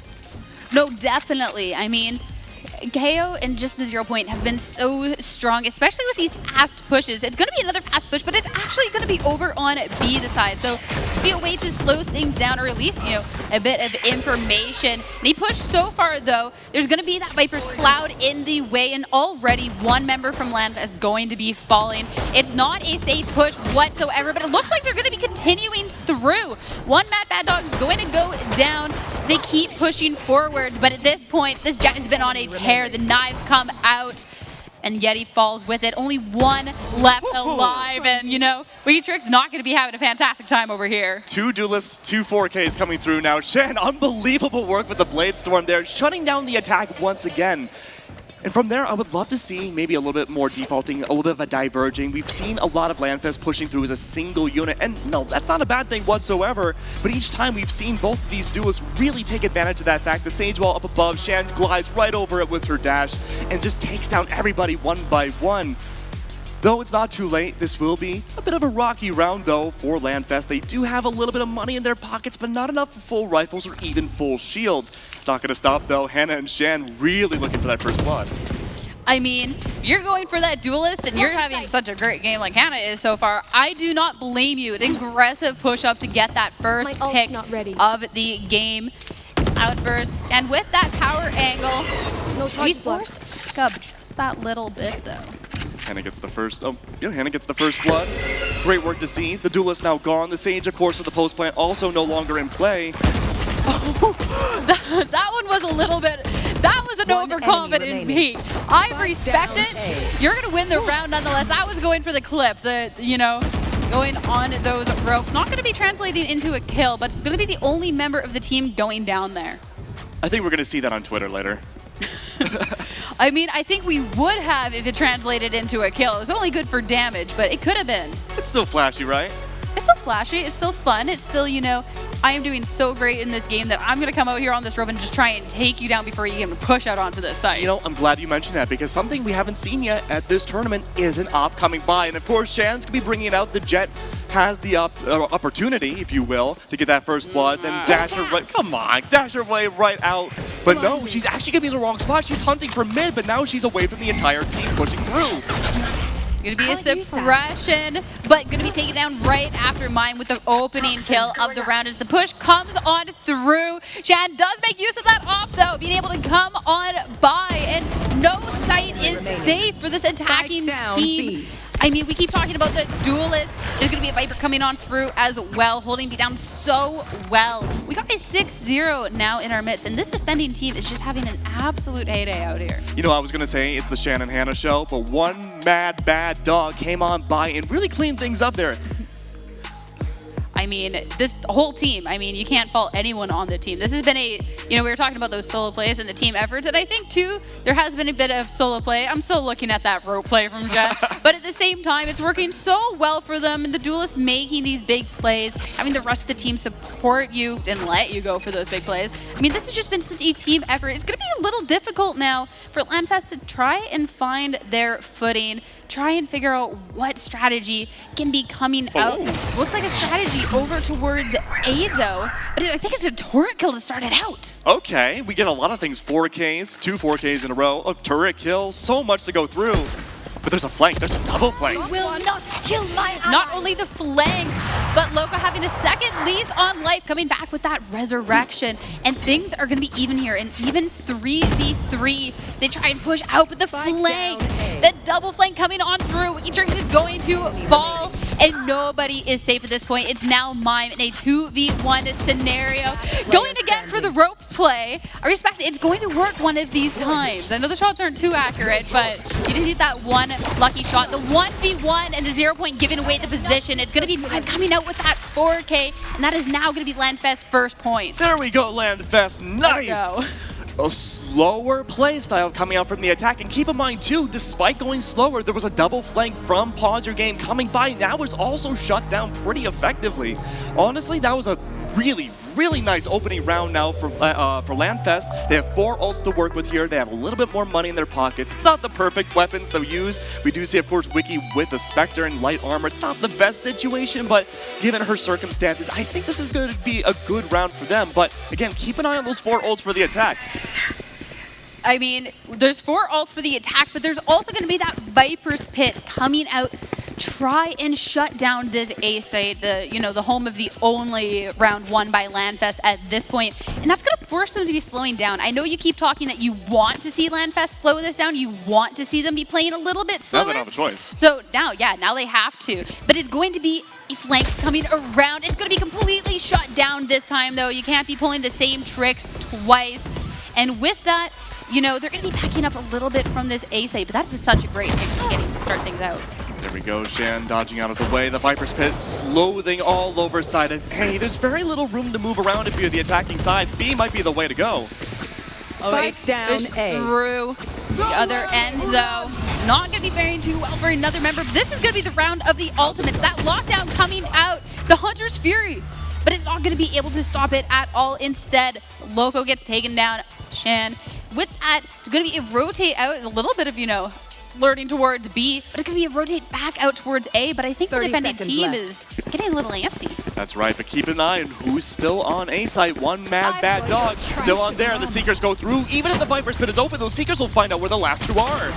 No, definitely. I mean, KO and just the 0 point have been so strong, especially with these fast pushes. It's going to be another fast push, but it's actually going to be over on B the side. So be a way to slow things down or at least, a bit of information. And he pushed so far, though. There's going to be that Viper's Cloud in the way, and already one member from Land is going to be falling. It's not a safe push whatsoever, but it looks like they're going to be continuing through. One Mad Bad Dog is going to go down. They keep pushing forward, but at this point, this jet has been on a tear. The knives come out, and Yeti falls with it. Only one left alive, and Weetrick's not going to be having a fantastic time over here. 2 duelists, 2 4Ks coming through now. Shan, unbelievable work with the Blade Storm there, shutting down the attack once again. And from there, I would love to see maybe a little bit more defaulting, a little bit of a diverging. We've seen a lot of Landfest pushing through as a single unit, and no, that's not a bad thing whatsoever. But each time we've seen both of these duos really take advantage of that fact. The Sage Wall up above, Shan glides right over it with her dash and just takes down everybody one by one. Though it's not too late, this will be a bit of a rocky round, though, for Landfest. They do have a little bit of money in their pockets, but not enough for full rifles or even full shields. It's not going to stop, though. Hannah and Shan really looking for that first blood. I mean, you're going for that duelist and you're having such a great game like Hannah is so far. I do not blame you. An aggressive push-up to get that first pick of the game. Outburst, and with that power angle, we forced back up just that little bit, though. Hannah gets the first, Hannah gets the first blood. Great work to see. The duelist now gone. The Sage, of course, for the post plant also no longer in play. That one was a little bit, that was an overconfident peak. I respect it. You're going to win the round nonetheless. That was going for the clip, going on those ropes. Not going to be translating into a kill, but going to be the only member of the team going down there. I think we're going to see that on Twitter later. I mean, I think we would have if it translated into a kill. It was only good for damage, but it could have been. It's still flashy, right? It's still flashy. It's still fun. It's still, I am doing so great in this game that I'm going to come out here on this rope and just try and take you down before you can push out onto this site. I'm glad you mentioned that because something we haven't seen yet at this tournament is an op coming by. And of course, Shan's going to be bringing it out. The Jet has the opportunity, if you will, to get that first blood, then dash her way right out. But no, she's actually going to be in the wrong spot. She's hunting for mid, but now she's away from the entire team pushing through. Going to be a suppression, but going to be taken down right after mine with the opening kill of the round as the push comes on through. Shan does make use of that off, though, being able to come on by, and no site is safe for this attacking team. I mean, we keep talking about the duelist. There's going to be a Viper coming on through as well, holding B down so well. We got a 6-0 now in our midst, and this defending team is just having an absolute heyday out here. You know, I was going to say it's the Shannon Hannah show, but one mad, bad dog came on by and really cleaned things up there. I mean, this whole team, I mean, you can't fault anyone on the team. This has been a, you know, we were talking about those solo plays and the team efforts, and I think, too, there has been a bit of solo play. I'm still looking at that rope play from Jen, but at the same time, it's working so well for them, and the duelists making these big plays, having the rest of the team support you and let you go for those big plays. I mean, this has just been such a team effort. It's going to be a little difficult now for LANFest to try and find their footing, try and figure out what strategy can be coming out. Looks like a strategy over towards A, though, but I think it's a turret kill to start it out. Okay, we get a lot of things. 4Ks, 2 4Ks in a row, a turret kill, so much to go through. But there's a flank, there's a double flank. Will not kill my ally. Not only the flanks, but Loco having a second lease on life, coming back with that resurrection. And things are going to be even here, an even 3v3. They try and push out, but the flank, the double flank coming on through. Drink is going to fall, and nobody is safe at this point. It's now Mime in a 2v1 scenario. Going again for the rope play. I respect it. It's going to work one of these times. I know the shots aren't too accurate, but you just need that one lucky shot. The 1v1 and the 0 point giving away the position. It's going to be Mime coming out with that 4K, and that is now going to be LANFest's first point. There we go, LANFest. Nice. Let's go. A slower play style coming out from the attack. And keep in mind, too, despite going slower, there was a double flank from Pause Your Game coming by. And that was also shut down pretty effectively. Honestly, that was a really, really nice opening round now for LANFest. They have 4 ults to work with here. They have a little bit more money in their pockets. It's not the perfect weapons to use. We do see, of course, Wiki with the Spectre and light armor. It's not the best situation, but given her circumstances, I think this is going to be a good round for them. But again, keep an eye on those 4 ults for the attack. I mean, there's 4 ults for the attack, but there's also going to be that Viper's Pit coming out. Try and shut down this A site, the home of the only round won by LANFest at this point, and that's going to force them to be slowing down. I know you keep talking that you want to see LANFest slow this down, you want to see them be playing a little bit slower. Now they don't have a choice. So now they have to, but it's going to be a flank coming around. It's going to be completely shut down this time, though. You can't be pulling the same tricks twice, and with that, they're going to be backing up a little bit from this A site, but that's such a great pick for getting to start things out. There we go, Shan dodging out of the way. The Viper's Pit slothing all over side. And hey, there's very little room to move around if you're the attacking side. B might be the way to go. Spike down A. Through the other end, though. Not going to be faring too well for another member. This is going to be the round of the ultimates. That lockdown coming out. The Hunter's Fury. But it's not going to be able to stop it at all. Instead, Loco gets taken down. Shan. With that, it's going to be a rotate out. A little bit of, flirting towards B, but it's going to be a rotate back out towards A, but I think the defending team is getting a little antsy. That's right, but keep an eye on who's still on A side. One mad bad dog still on there. The Seekers go through. Even if the Viper's Pit is open, those Seekers will find out where the last 2 are.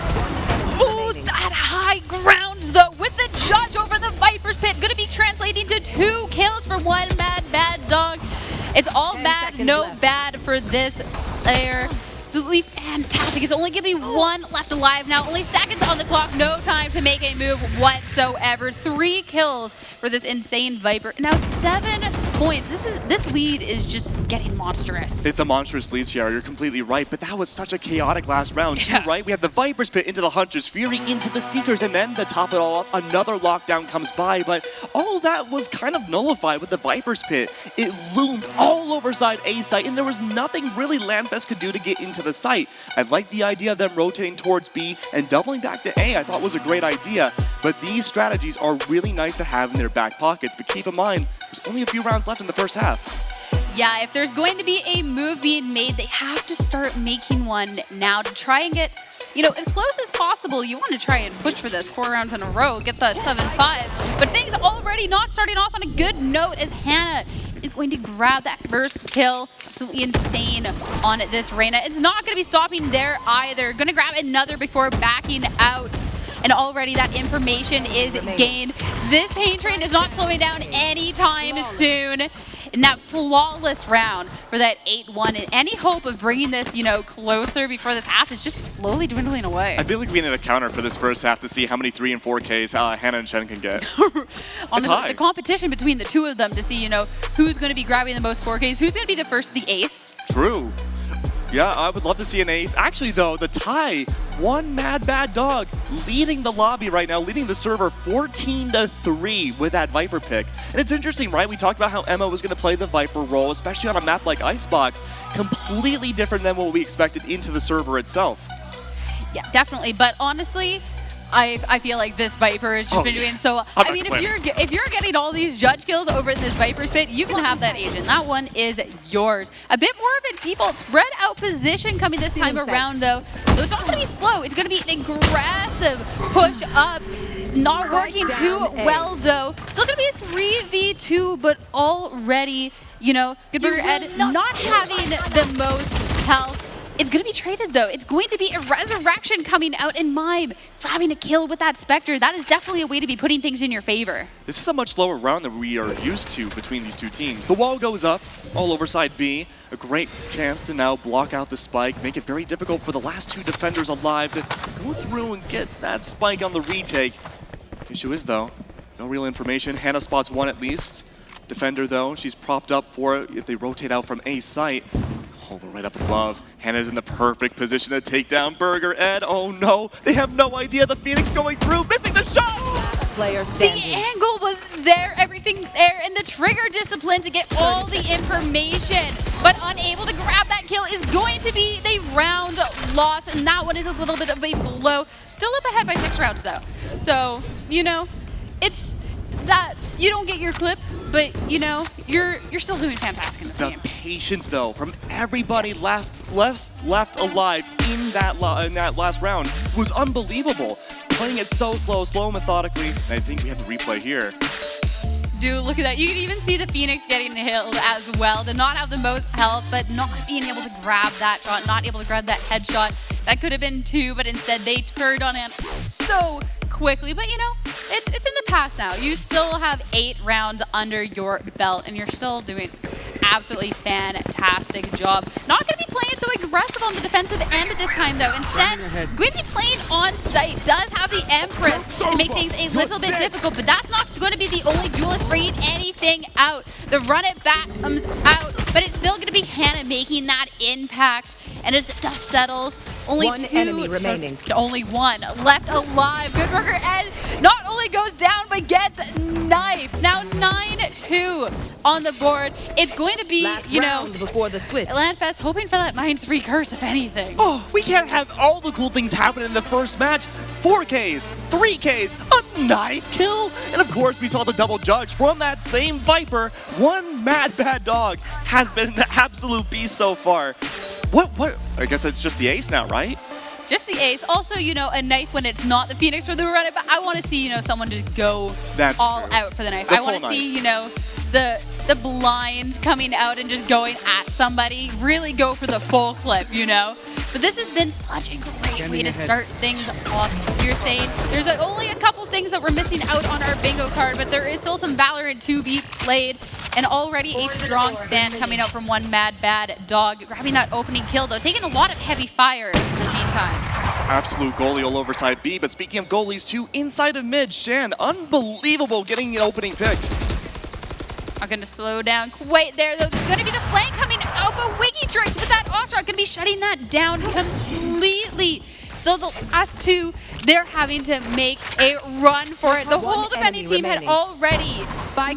Oh, that high ground, though, with the judge over the Viper's Pit, going to be translating to 2 kills for one mad bad dog. It's all bad, no bad for this player. Absolutely fantastic. It's only going to be 1 left alive now. Only seconds on the clock. No time to make a move whatsoever. 3 kills for this insane Viper. Now 7 points. This lead is just getting monstrous. It's a monstrous lead, Sierra. You're completely right. But that was such a chaotic last round, too, right? We had the Viper's Pit into the Hunter's Fury, into the Seekers, and then to top it all up, another lockdown comes by. But all that was kind of nullified with the Viper's Pit. It loomed all over side A site, and there was nothing really LANFest could do to get into the site. I like the idea of them rotating towards B and doubling back to A. I thought was a great idea, but these strategies are really nice to have in their back pockets. But keep in mind, there's only a few rounds left in the first half. Yeah, if there's going to be a move being made, they have to start making one now to try and get, as close as possible. You want to try and push for this 4 rounds in a row, get the 7-5. But things already not starting off on a good note as Hannah is going to grab that first kill. Absolutely insane on this Reyna. It's not going to be stopping there either. Going to grab another before backing out. and already that information is gained. This pain train is not slowing down anytime soon. In that flawless round for that 8-1, and any hope of bringing this, closer before this half is just slowly dwindling away. I feel like we need a counter for this first half to see how many 3 and 4Ks Hannah and Shen can get. The competition between the two of them to see, who's going to be grabbing the most 4Ks, who's going to be the first to the ace. True. Yeah, I would love to see an ace. Actually, though, the tie, one Mad Bad Dog leading the lobby right now, leading the server 14-3 with that Viper pick. And it's interesting, right? We talked about how Emma was going to play the Viper role, especially on a map like Icebox. Completely different than what we expected into the server itself. Yeah, definitely. But honestly, I feel like this Viper has just been doing so. I mean, if you're getting all these judge kills over in this Viper's pit, you can have that agent. That one is yours. A bit more of a default spread out position coming this time around, though. So it's not going to be slow. It's going to be an aggressive push up. Not working too well, though. Still going to be a 3v2, but already, Good Burger Ed not having the most health. It's going to be traded, though. It's going to be a resurrection coming out in Mime, grabbing a kill with that Spectre. That is definitely a way to be putting things in your favor. This is a much slower round than we are used to between these two teams. The wall goes up all over side B. A great chance to now block out the spike, make it very difficult for the last two defenders alive to go through and get that spike on the retake. Issue is, though, no real information. Hannah spots one at least. Defender, though, she's propped up for it if they rotate out from A site. Oh, we're right up above. Hannah's in the perfect position to take down Burger Ed. Oh no, they have no idea. The Phoenix going through, missing the shot! Player standing. The angle was there, everything there, and the trigger discipline to get all the information, but unable to grab that kill is going to be the round loss, and that one is a little bit of a blow. Still up ahead by 6 rounds, though. So, it's that you don't get your clip, but you're still doing fantastic in this game. The patience, though, from everybody left alive in that last round was unbelievable. Playing it so slow, methodically. And I think we have the replay here. Dude, look at that. You can even see the Phoenix getting hit as well. To not have the most health, but not being able to grab that shot, not able to grab that headshot. That could have been 2, but instead they turned on it so quickly. But it's in the past now. You still have 8 rounds under your belt, and you're still doing absolutely fantastic job. Not going to be playing so aggressive on the defensive end at this time, though. Instead, going to be playing on site. Does have the Empress to make things a little bit difficult, but that's not going to be the only duelist bringing anything out. The run it back comes out, but it's still going to be Hannah making that impact. And as the dust settles, only one enemy remaining. Only one left alive. Good Burger Ed not only goes down, but gets knifed. Now 9-2 on the board. It's going to be, Last round before the switch. Landfest hoping for that 9-3 curse, if anything. Oh, we can't have all the cool things happen in the first match. 4Ks, 3Ks, a knife kill, and of course we saw the double judge from that same Viper. One Mad Bad Dog has been an absolute beast so far. What? I guess it's just the ace now, right? Just the ace. Also, a knife when it's not the Phoenix or the run it, but I want to see, someone just go all out for the knife. I want to see, the blind coming out and just going at somebody. Really go for the full clip, But this has been such a great way to start things off. You're saying there's only a couple things that we're missing out on our bingo card, but there is still some Valorant to be played. And already a strong stand coming out from one Mad Bad Dog. Grabbing that opening kill, though. Taking a lot of heavy fire in the meantime. Absolute goalie all over side B. But speaking of goalies, too, inside of mid, Shan, unbelievable getting an opening pick. Not going to slow down quite there, though. There's going to be the flank coming out, but Wikitrix with that off shot going to be shutting that down completely. Still the last two, they're having to make a run for it. The whole defending team had already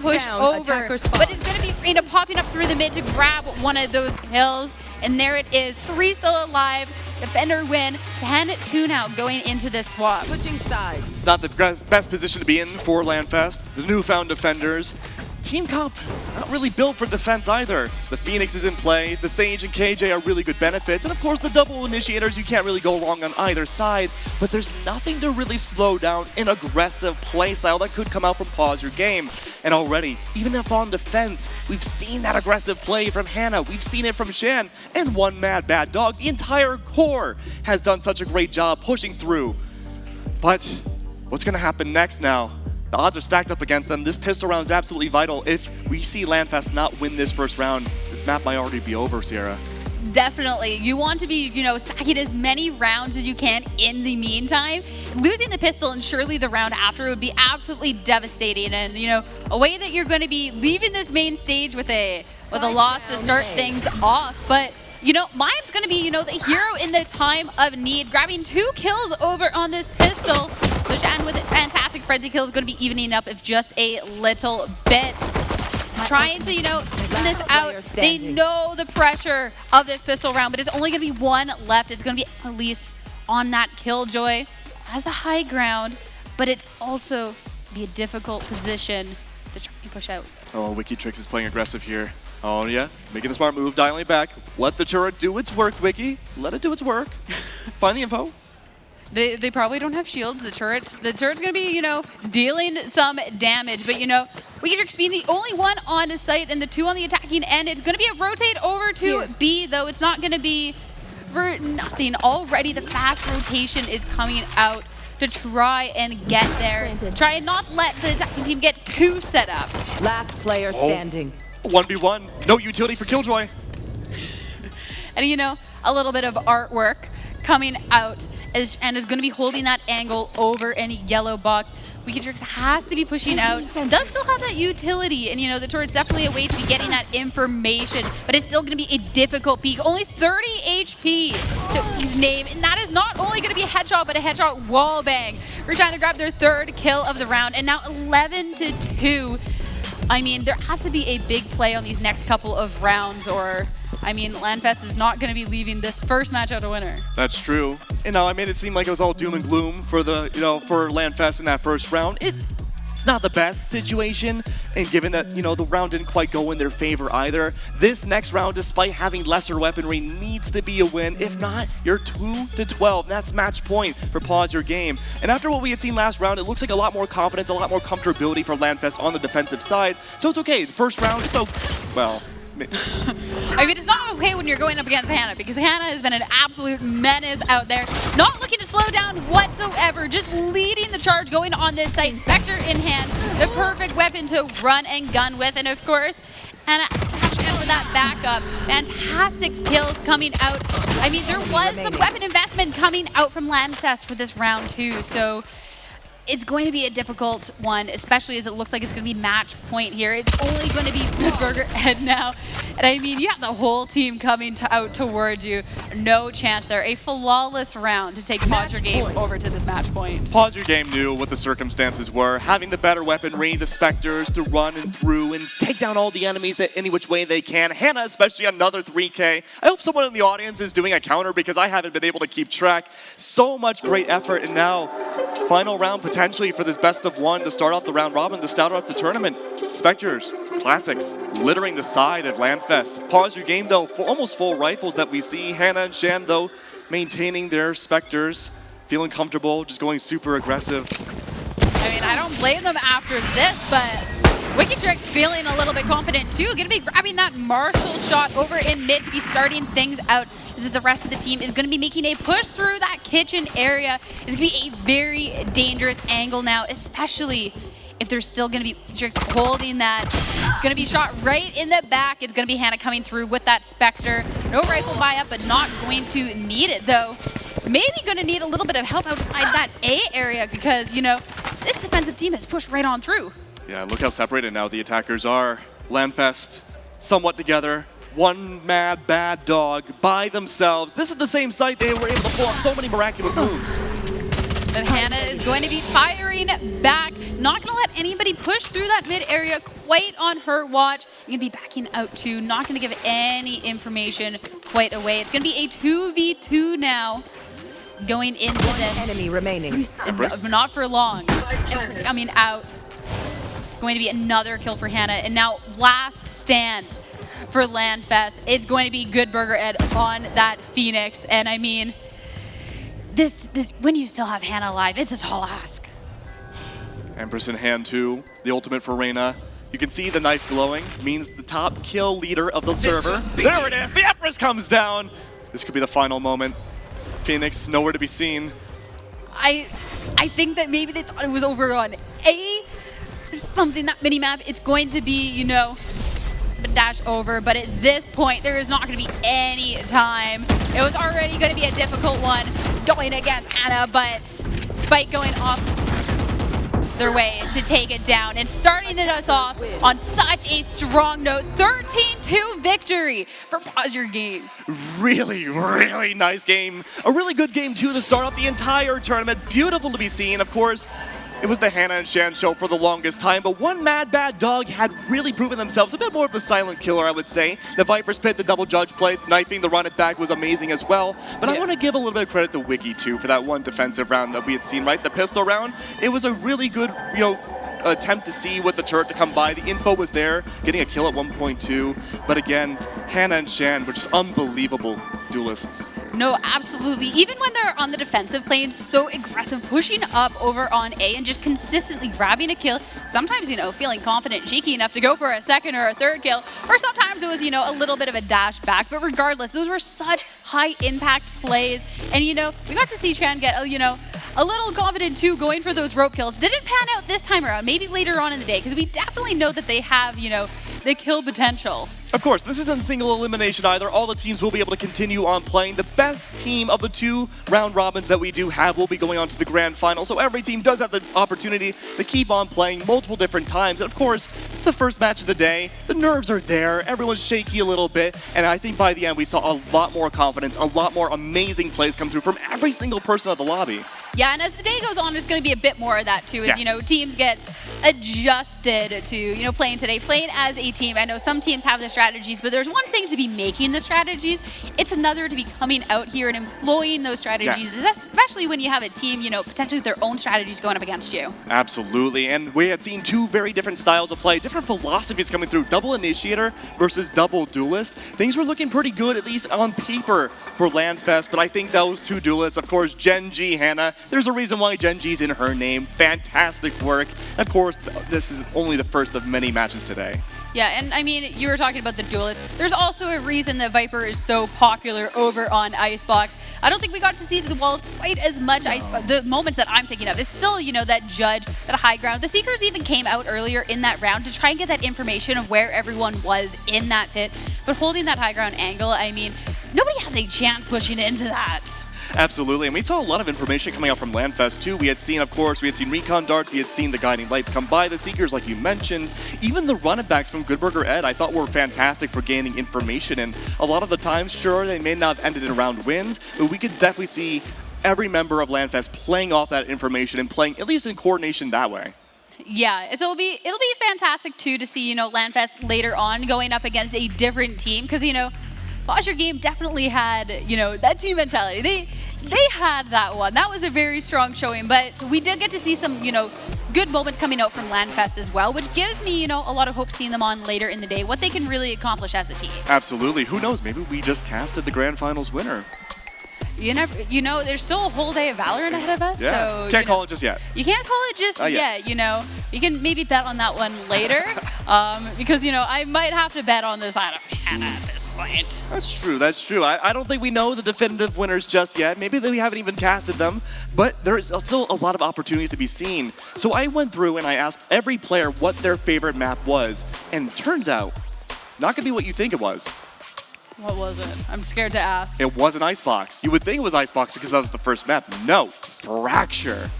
pushed over, but it's going to be popping up through the mid to grab one of those kills. And there it is, 3 still alive. Defender win, 10-2 now going into this swap. Switching sides. It's not the best position to be in for Landfest. The newfound defenders. Team Comp, not really built for defense either. The Phoenix is in play, the Sage and KJ are really good benefits, and of course the double initiators, you can't really go wrong on either side, but there's nothing to really slow down an aggressive playstyle that could come out from Pause Your Game. And already, even if on defense, we've seen that aggressive play from Hannah, we've seen it from Shan, and one Mad Bad Dog. The entire core has done such a great job pushing through. But what's going to happen next now? The odds are stacked up against them. This pistol round is absolutely vital. If we see Landfast not win this first round, this map might already be over, Sierra. Definitely. You want to be, stacking as many rounds as you can in the meantime. Losing the pistol and surely the round after would be absolutely devastating. And, a way that you're going to be leaving this main stage with a loss to start things off. But, Mime's going to be, the hero in the time of need, grabbing 2 kills over on this pistol. Lushan with a fantastic frenzy kill is going to be evening up if just a little bit. Trying to, win this out. They know the pressure of this pistol round, but it's only going to be 1 left. It's going to be Elise on that Killjoy as the high ground, but it's also be a difficult position to try and push out. Oh, WikiTrix is playing aggressive here. Oh yeah, making the smart move, dialing back. Let the turret do its work, Wiki. Let it do its work. Find the info. They probably don't have shields. The turret's gonna be, dealing some damage. But WikiTrix being the only one on site and the 2 on the attacking end. It's gonna be a rotate over to B, though. It's not gonna be for nothing. Already the fast rotation is coming out to try and get there. Try and not let the attacking team get too set up. Last player standing. 1v1, no utility for Killjoy. And a little bit of artwork coming out and is going to be holding that angle over any yellow box. WikiTrix has to be pushing out. Does still have that utility, and the turret's definitely a way to be getting that information, but it's still going to be a difficult peek. Only 30 HP to his name, and that is not only going to be a headshot, but a headshot wall bang. We're trying to grab their 3rd kill of the round, and now 11-2. I mean, there has to be a big play on these next couple of rounds, or Landfest is not going to be leaving this first match out a winner. That's true. And now I made it seem like it was all doom and gloom for the, for Landfest in that first round. It's not the best situation, and given that, the round didn't quite go in their favor either, this next round, despite having lesser weaponry, needs to be a win. If not, you're 2-12. That's match point for Pause Your Game. And after what we had seen last round, it looks like a lot more confidence, a lot more comfortability for Landfest on the defensive side. So it's okay. The first round, it's okay. Well, it's not okay when you're going up against Hannah, because Hannah has been an absolute menace out there. Not looking to slow down whatsoever, just leading the charge, going on this site, Spectre in hand, the perfect weapon to run and gun with. And of course, Hannah for that backup. Fantastic kills coming out. There was some weapon investment coming out from Landfest for this round too, so it's going to be a difficult one, especially as it looks like it's going to be match point here. It's only going to be Burger Ed now. And you have the whole team coming out towards you. No chance there. A flawless round to take Pause Your Game over to this match point. Pause Your Game knew what the circumstances were. Having the better weaponry, the Spectres to run and through and take down all the enemies that any which way they can. Hannah, especially another 3K. I hope someone in the audience is doing a counter because I haven't been able to keep track. So much great effort, and now final round potentially for this best of 1 to start off the round robin, to start off the tournament. Spectres, classics, littering the side of Landfest. Pause Your Game, though, for almost full rifles that we see. Hannah and Shan, though, maintaining their Spectres, feeling comfortable, just going super aggressive. I don't blame them after this, but WikiTrix feeling a little bit confident too. Going to be grabbing that Marshall shot over in mid to be starting things out. This is the rest of the team is going to be making a push through that kitchen area. It's going to be a very dangerous angle now, especially if they're still going to be holding that. It's going to be shot right in the back. It's going to be Hannah coming through with that Spectre. No rifle buy-up, but not going to need it, though. Maybe going to need a little bit of help outside that A area because, this defensive team has pushed right on through. Yeah, look how separated now the attackers are. Landfest, somewhat together. One mad, bad dog by themselves. This is the same site they were able to pull off so many miraculous moves. But Hannah is going to be firing back. Not going to let anybody push through that mid area quite on her watch. You're going to be backing out too. Not going to give any information quite away. It's going to be a 2v2 now going into this. Enemy remaining. Not for long. It's coming out. It's going to be another kill for Hannah. And now last stand for Landfest. It's going to be Good Burger Ed on that Phoenix. And this when you still have Hannah alive, it's a tall ask. Empress in hand too, the ultimate for Reyna. You can see the knife glowing, means the top kill leader of the server. There it is, the Empress comes down. This could be the final moment. Phoenix nowhere to be seen. I think that maybe they thought it was over on A. There's something, that mini-map, it's going to be, you know, a dash over, but at this point, there is not going to be any time. It was already going to be a difficult one going against Anna, but Spike going off their way to take it down and starting us off on such a strong note. 13-2 victory for Pause Your Game. Really, really nice game. A really good game, too, to start off the entire tournament. Beautiful to be seen, of course. It was the Hannah and Shan show for the longest time, but one Mad Bad Dog had really proven themselves a bit more of the silent killer, I would say. The Viper's Pit, the double judge play, knifing the run it back was amazing as well. But I want to give a little bit of credit to Wiki, too, for that one defensive round that we had seen, right? The pistol round. It was a really good, you know, attempt to see with the turret to come by. The info was there, getting a kill at 1.2. But again, Hannah and Shan were just unbelievable duelists. No, absolutely. Even when they're on the defensive playing so aggressive, pushing up over on A and just consistently grabbing a kill. Sometimes, you know, feeling confident, cheeky enough to go for a second or a third kill. Or sometimes it was, you know, a little bit of a dash back. But regardless, those were such high impact plays. And, you know, we got to see Shan get, you know, a little confident too going for those rope kills. Didn't pan out this time around, maybe later on in the day, because we definitely know that they have, you know, the kill potential. Of course, this isn't single elimination either. All the teams will be able to continue on playing. The best team of the 2 round robins that we do have will be going on to the grand final. So every team does have the opportunity to keep on playing multiple different times. And of course, it's the first match of the day. The nerves are there. Everyone's shaky a little bit. And I think by the end, we saw a lot more confidence, a lot more amazing plays come through from every single person at the lobby. Yeah, and as the day goes on, there's going to be a bit more of that too, as, Yes. you know, teams get adjusted to, you know, playing today, playing as a team. I know some teams have the strategies, but there's one thing to be making the strategies. It's another to be coming out here and employing those strategies, Yes. especially when you have a team, you know, potentially with their own strategies going up against you. Absolutely, and we had seen 2 very different styles of play, different philosophies coming through. Double Initiator versus Double Duelist. Things were looking pretty good, at least on paper, for LANFest, but I think those 2 duelists, of course, Gen G, Hannah, there's a reason why Gen G's in her name. Fantastic work. Of course, this is only the first of many matches today. Yeah, and I mean, you were talking about the duelists. There's also a reason that Viper is so popular over on Icebox. I don't think we got to see the walls quite as much. The moment that I'm thinking of is still, you know, that judge, that high ground. The Seekers even came out earlier in that round to try and get that information of where everyone was in that pit. But holding that high ground angle, I mean, nobody has a chance pushing into that. Absolutely, and we saw a lot of information coming out from LANFest too. We had seen, of course, recon darts, we had seen the guiding lights come by, the Seekers like you mentioned. Even the run-it-backs from Goodburger Ed I thought were fantastic for gaining information, and a lot of the times, sure, they may not have ended in round wins, but we could definitely see every member of LANFest playing off that information and playing at least in coordination that way. Yeah, so it'll be fantastic too to see, you know, LANFest later on going up against a different team, because, you know, Pause Your Game definitely had, you know, that team mentality. They had that one. That was a very strong showing, but we did get to see some, you know, good moments coming out from LANFest as well, which gives me, you know, a lot of hope seeing them on later in the day, what they can really accomplish as a team. Absolutely. Who knows? Maybe we just casted the grand finals winner. You know, there's still a whole day of Valorant ahead of us, Yeah. so Can't call it just yet. You can't call it just yet. yet, you know. You can maybe bet on that one later, because, you know, I might have to bet on this side of Hannah at this point. That's true, that's true. I don't think we know the definitive winners just yet. Maybe we haven't even casted them, but there is still a lot of opportunities to be seen. So I went through and I asked every player what their favorite map was, and turns out, not gonna be what you think it was. What was it? I'm scared to ask. It wasn't Icebox. You would think it was Icebox because that was the first map. No, Fracture.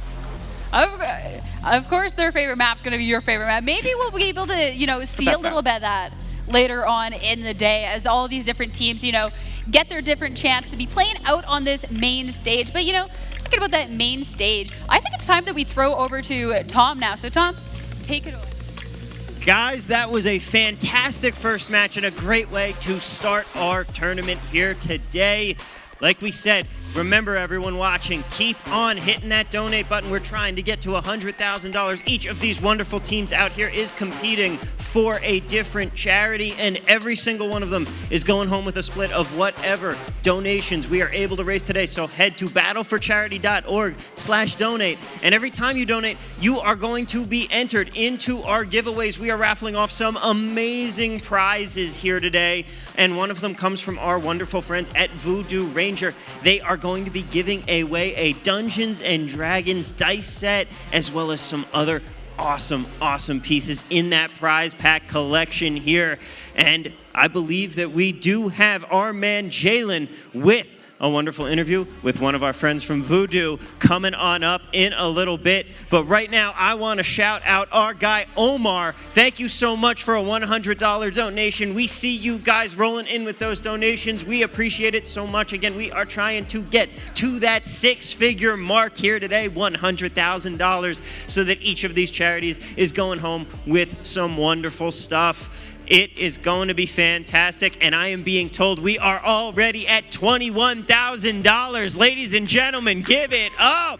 Of course, their favorite map's going to be your favorite map. Maybe we'll be able to, you know, see a little bit of that later on in the day as all of these different teams, you know, get their different chance to be playing out on this main stage. But, you know, thinking about that main stage, I think it's time that we throw over to Tom now. So, Tom, take it over. Guys, that was a fantastic first match and a great way to start our tournament here today. Like we said, remember everyone watching, keep on hitting that donate button. We're trying to get to $100,000. Each of these wonderful teams out here is competing for a different charity, and every single one of them is going home with a split of whatever donations we are able to raise today. So head to battleforcharity.org/donate, and every time you donate, you are going to be entered into our giveaways. We are raffling off some amazing prizes here today, and one of them comes from our wonderful friends at Voodoo Rain. Ranger, they are going to be giving away a Dungeons and Dragons dice set, as well as some other awesome pieces in that prize pack collection here. And I believe that we do have our man Jalen with a wonderful interview with one of our friends from Voodoo coming on up in a little bit. But right now, I want to shout out our guy Omar. Thank you so much for a $100 donation. We see you guys rolling in with those donations. We appreciate it so much. Again, we are trying to get to that six-figure mark here today, $100,000, so that each of these charities is going home with some wonderful stuff. It is going to be fantastic, and I am being told we are already at $21,000. Ladies and gentlemen, give it up.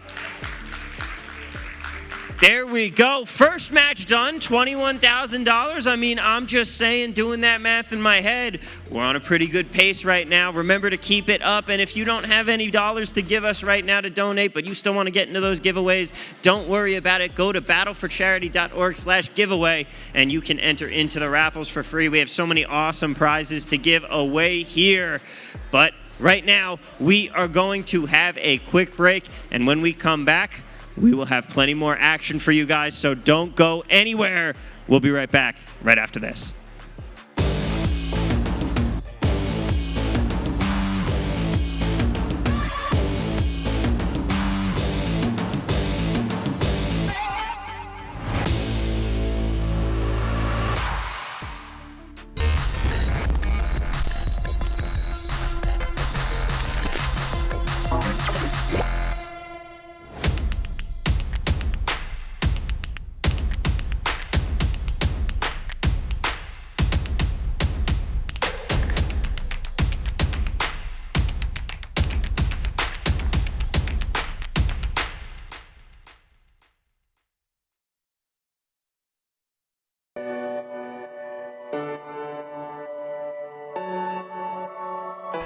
There we go. First match done, $21,000. I mean, I'm just saying, doing that math in my head, we're on a pretty good pace right now. Remember to keep it up, and if you don't have any dollars to give us right now to donate, but you still want to get into those giveaways, don't worry about it. Go to battleforcharity.org/giveaway, and you can enter into the raffles for free. We have so many awesome prizes to give away here. But right now, we are going to have a quick break, and when we come back, we will have plenty more action for you guys, so don't go anywhere. We'll be right back right after this.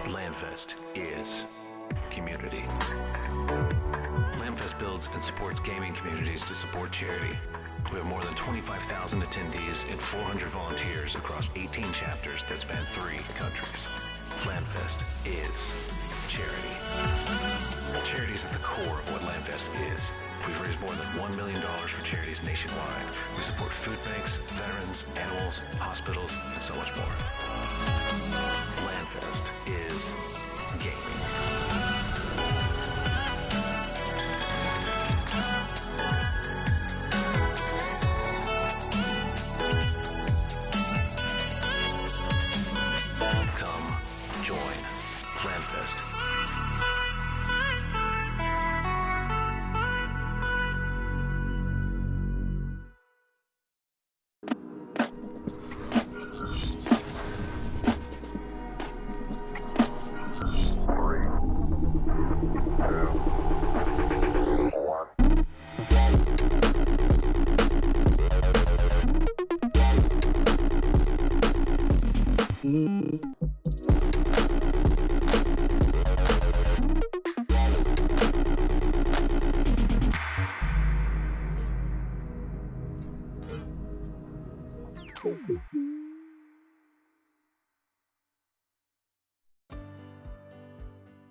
LANFest is community. LANFest builds and supports gaming communities to support charity. We have more than 25,000 attendees and 400 volunteers across 18 chapters that span 3 countries. LANFest is charity. Charity is at the core of what LANFest is. We've raised more than $1 million for charities nationwide. We support food banks, veterans, animals, hospitals, and so much more. LANFest is gaming. Come join LANFest.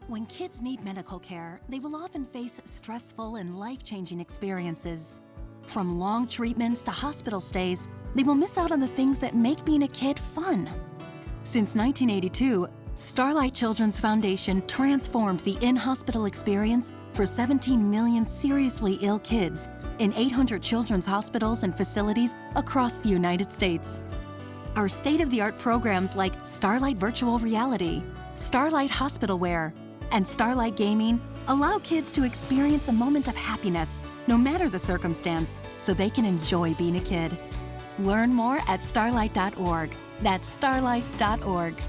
When kids need medical care, they will often face stressful and life-changing experiences. From long treatments to hospital stays, they will miss out on the things that make being a kid fun. Since 1982, Starlight Children's Foundation transformed the in-hospital experience for 17 million seriously ill kids in 800 children's hospitals and facilities across the United States. Our state-of-the-art programs like Starlight Virtual Reality, Starlight Hospital Wear, and Starlight Gaming allow kids to experience a moment of happiness, no matter the circumstance, so they can enjoy being a kid. Learn more at starlight.org. That's starlight.org.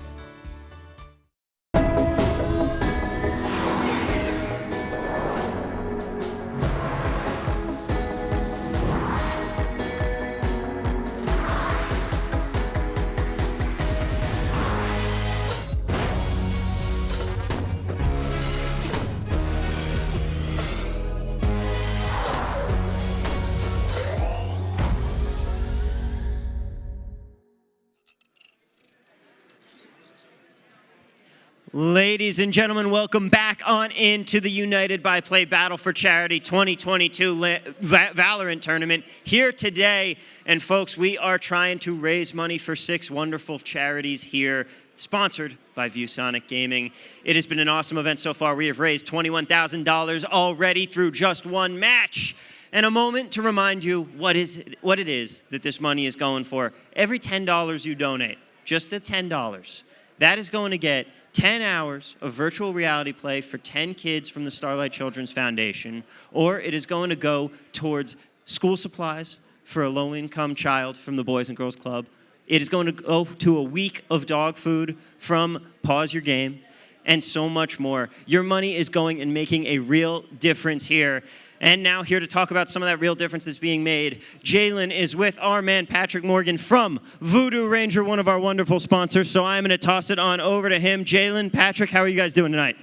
Ladies and gentlemen, welcome back on into the United by Play Battle for Charity 2022 Valorant tournament here today. And folks, we are trying to raise money for 6 wonderful charities here, sponsored by ViewSonic Gaming. It has been an awesome event so far. We have raised $21,000 already through just one match. And a moment to remind you what it is that this money is going for. Every $10 you donate, just the $10, that is going to get 10 hours of virtual reality play for 10 kids from the Starlight Children's Foundation, or it is going to go towards school supplies for a low-income child from the Boys and Girls Club. It is going to go to a week of dog food from Pause Your Game, and so much more. Your money is going and making a real difference here. And now here to talk about some of that real difference that's being made, Jalen is with our man Patrick Morgan from Voodoo Ranger, one of our wonderful sponsors. So I'm going to toss it on over to him. Jalen, Patrick, how are you guys doing tonight?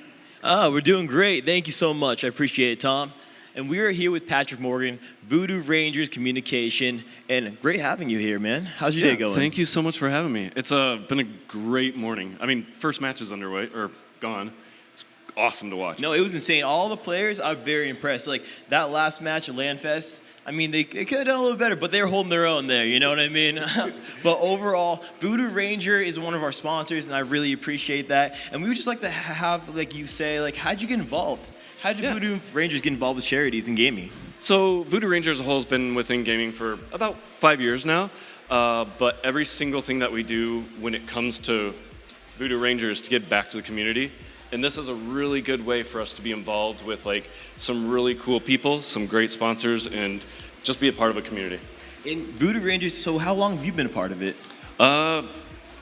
We're doing great. Thank you so much. I appreciate it, Tom. And we are here with Patrick Morgan, Voodoo Rangers Communication, and great having you here, man. How's your day going? Thank you so much for having me. It's been a great morning. I mean, first match is underway, or gone. It's awesome to watch. No, it was insane. All the players, I'm very impressed. Like, that last match at LandFest, I mean, they could have done a little better, but they're holding their own there, you know what I mean? But overall, Voodoo Ranger is one of our sponsors, and I really appreciate that. And we would just like to have, like you say, like, how'd you get involved? How did Voodoo Rangers get involved with charities and gaming? So Voodoo Ranger as a whole has been within gaming for about 5 years now. But every single thing that we do when it comes to Voodoo Ranger is to give back to the community. And this is a really good way for us to be involved with like some really cool people, some great sponsors, and just be a part of a community. In Voodoo Rangers, so how long have you been a part of it?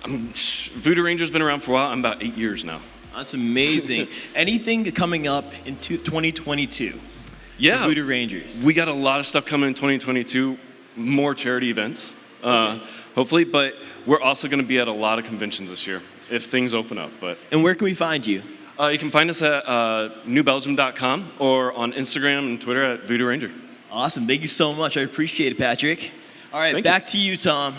Voodoo Ranger's been around for a while. I'm about 8 years now. That's amazing. Anything coming up in 2022? Yeah. Voodoo Rangers. We got a lot of stuff coming in 2022, more charity events, hopefully, but we're also going to be at a lot of conventions this year if things open up. And where can we find you? You can find us at newbelgium.com or on Instagram and Twitter at Voodoo Ranger. Awesome. Thank you so much. I appreciate it, Patrick. All right, back to you, Tom.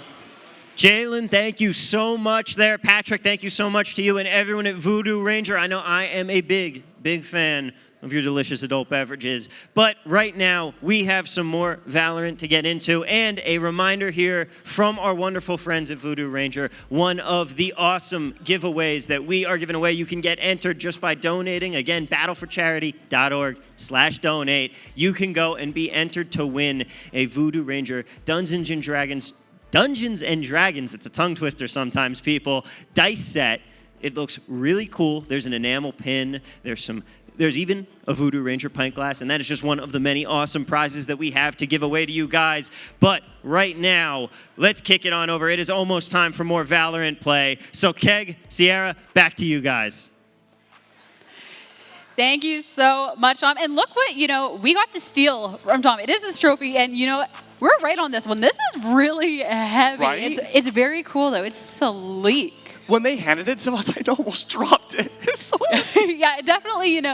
Jalen, thank you so much there. Patrick, thank you so much to you and everyone at Voodoo Ranger. I know I am a big fan of your delicious adult beverages. But right now, we have some more Valorant to get into. And a reminder here from our wonderful friends at Voodoo Ranger, one of the awesome giveaways that we are giving away. You can get entered just by donating. Again, battleforcharity.org/donate. You can go and be entered to win a Voodoo Ranger Dungeons and Dragons, it's a tongue twister sometimes, people, dice set. It looks really cool. There's an enamel pin. There's even a Voodoo Ranger pint glass, and that is just one of the many awesome prizes that we have to give away to you guys. But right now, let's kick it on over. It is almost time for more Valorant play. So Keg, Sierra, back to you guys. Thank you so much, Tom. And look what, we got to steal from Tom. It is this trophy, and, we're right on this one. This is really heavy. Right? It's very cool, though. It's sleek. When they handed it to us, I almost dropped it. It was so heavy. Yeah, definitely, it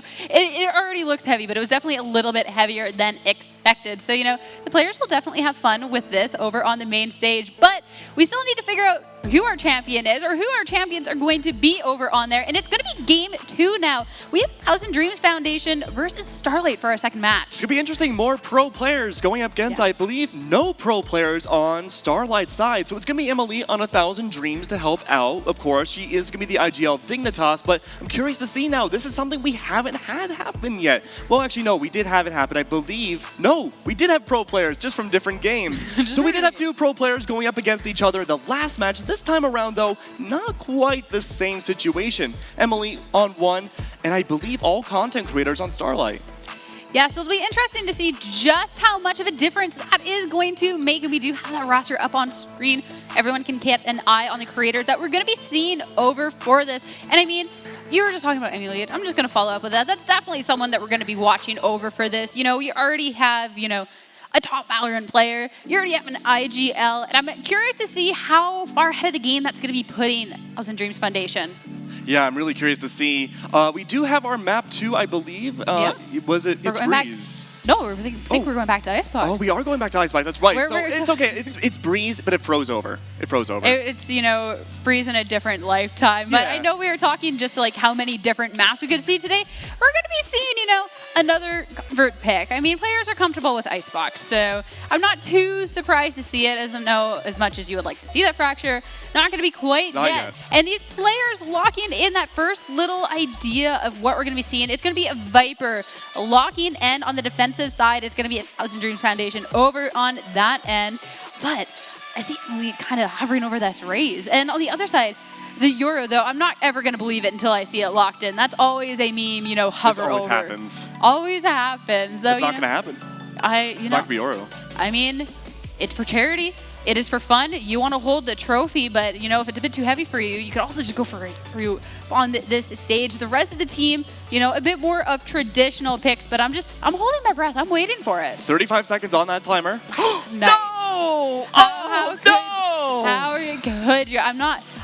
already looks heavy, but it was definitely a little bit heavier than expected. So, the players will definitely have fun with this over on the main stage. But we still need to figure out who our champion is or who our champions are going to be over on there. And it's going to be game 2 now. We have Thousand Dreams Foundation versus Starlight for our second match. It's going to be interesting. More pro players going up against, I believe, no pro players on Starlight's side. So it's going to be Emily on 1,000 Dreams to help out. Of course, she is going to be the IGL Dignitas, but I'm curious to see now. This is something we haven't had happen yet. Well, actually, no, we did have it happen, I believe. No, we did have pro players, just from different games. So we did have 2 pro players going up against each other the last match. This time around, though, not quite the same situation. Emily on 1, and I believe all content creators on Starlight. Yeah, so it'll be interesting to see just how much of a difference that is going to make. And we do have that roster up on screen. Everyone can get an eye on the creators that we're going to be seeing over for this. And I mean, you were just talking about Emily. I'm just going to follow up with that. That's definitely someone that we're going to be watching over for this. You already have, a top Valorant player. You already have an IGL. And I'm curious to see how far ahead of the game that's going to be putting Thousand Dreams Foundation. Yeah, I'm really curious to see. We do have our map 2, I believe. Was it? It's Breeze. No, I think we're going back to Icebox. Oh, we are going back to Icebox. That's right. We're- So we're- it's okay. It's Breeze, but it froze over. It froze over. It's, Breeze in a different lifetime. But Yeah. I know we were talking just like how many different maps we could see today. We're going to be seeing, another convert pick. I mean, players are comfortable with Icebox, so I'm not too surprised to see it. As much as you would like to see that fracture, not going to be quite Not yet. yet. And these players locking in that first little idea of what we're going to be seeing. It's going to be a Viper locking in on the defensive side. It's going to be a Thousand Dreams Foundation over on that end. But I see Emily kind of hovering over this Raze. And on the other side, the Euro, though, I'm not ever going to believe it until I see it locked in. That's always a meme, hover This always over. happens. Always happens. Though, It's not going to happen. It's not going to be Oro. I mean, it's for charity. It is for fun. You want to hold the trophy, but if it's a bit too heavy for you, you could also just go for it on this stage. The rest of the team, a bit more of traditional picks, but I'm holding my breath. I'm waiting for it. 35 seconds on that timer. Nice. No! How could you?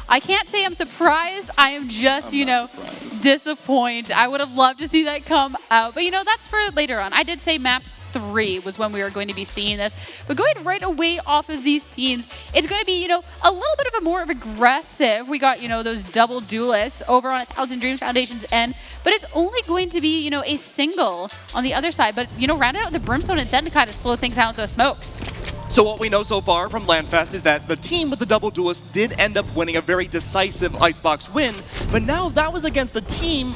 I can't say I'm surprised. I am just, disappointed. I would have loved to see that come out. But, that's for later on. I did say map 3 was when we were going to be seeing this. But going right away off of these teams, it's going to be, a little bit of a more of aggressive. We got, those double duelists over on Thousand Dreams Foundation's end. But it's only going to be, a single on the other side. But, round out with the Brimstone instead to kind of slow things down with those smokes. So what we know so far from Landfest is that the team with the double duelist did end up winning a very decisive Icebox win, but now that was against a team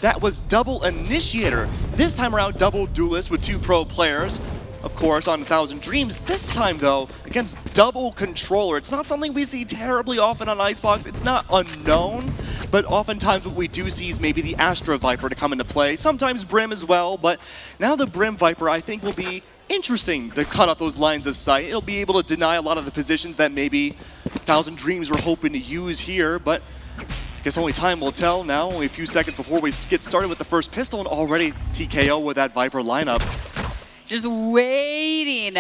that was double initiator. This time around, double duelist with 2 pro players, of course, on 1,000 Dreams. This time, though, against double controller. It's not something we see terribly often on Icebox. It's not unknown, but oftentimes what we do see is maybe the Astra Viper to come into play, sometimes Brim as well, but now the Brim Viper, I think, will be interesting to cut off those lines of sight. It'll be able to deny a lot of the positions that maybe 1,000 Dreams were hoping to use here, but I guess only time will tell now. Only a few seconds before we get started with the first pistol, and already TKO with that Viper lineup. Just waiting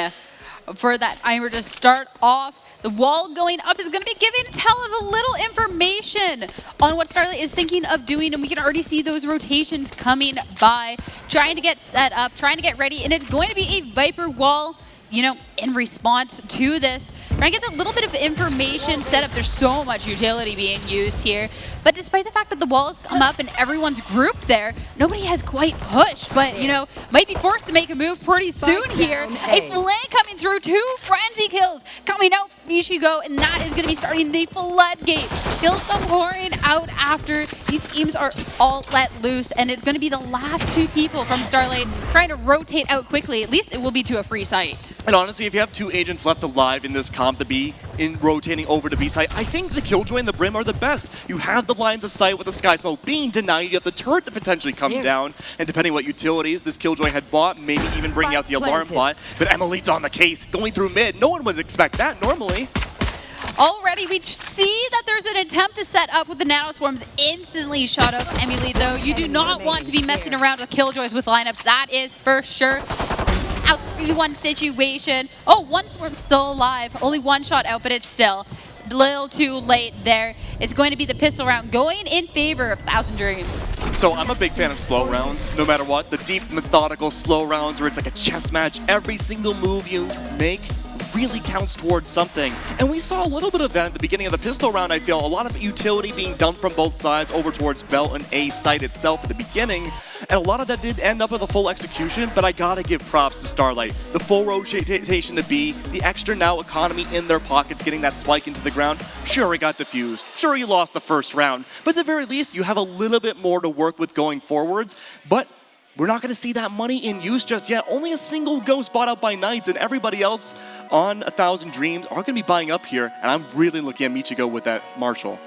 for that timer to start off. The wall going up is going to be giving Tell of a little information on what Starlight is thinking of doing, and we can already see those rotations coming by, trying to get set up, trying to get ready, and it's going to be a Viper wall, in response to this. Trying to get that little bit of information set up. There's so much utility being used here, but despite the fact that the walls come up and everyone's grouped there, nobody has quite pushed, but, might be forced to make a move pretty soon here. A flank coming through, 2 frenzy kills coming out from Ichigo, and that is going to be starting the floodgate. Kills come pouring out after these teams are all let loose, and it's going to be the last 2 people from Starlight trying to rotate out quickly. At least it will be to a free site. And honestly, if you have 2 agents left alive in this comp to be in rotating over to B site, I think the Killjoy and the Brim are the best. You have the lines of sight with the Sky Smoke being denied. You have the turret to potentially come down, and depending what utilities this Killjoy had bought, maybe even bringing out the alarm bot. But Emily's on the case, going through mid. No one would expect that normally. Already, we see that there's an attempt to set up with the nanoswarms instantly shot up Emily, though. You do not want to be messing around with Killjoys with lineups. That is for sure. Out 3-1 situation. Oh, 1 swarm still alive. Only 1 shot out, but it's still a little too late there. It's going to be the pistol round going in favor of 1,000 Dreams. So I'm a big fan of slow rounds, no matter what. The deep, methodical slow rounds where it's like a chess match. Every single move you make really counts towards something. And we saw a little bit of that at the beginning of the pistol round, I feel. A lot of utility being dumped from both sides over towards Belt and A site itself at the beginning. And a lot of that did end up with a full execution, but I gotta give props to Starlight. The full rotation to B, the extra now economy in their pockets, getting that spike into the ground. Sure, it got diffused. Sure, you lost the first round. But at the very least, you have a little bit more to work with going forwards. But we're not going to see that money in use just yet. Only a single ghost bought out by Knights, and everybody else on 1,000 Dreams are going to be buying up here. And I'm really looking at Michigo with that Marshall.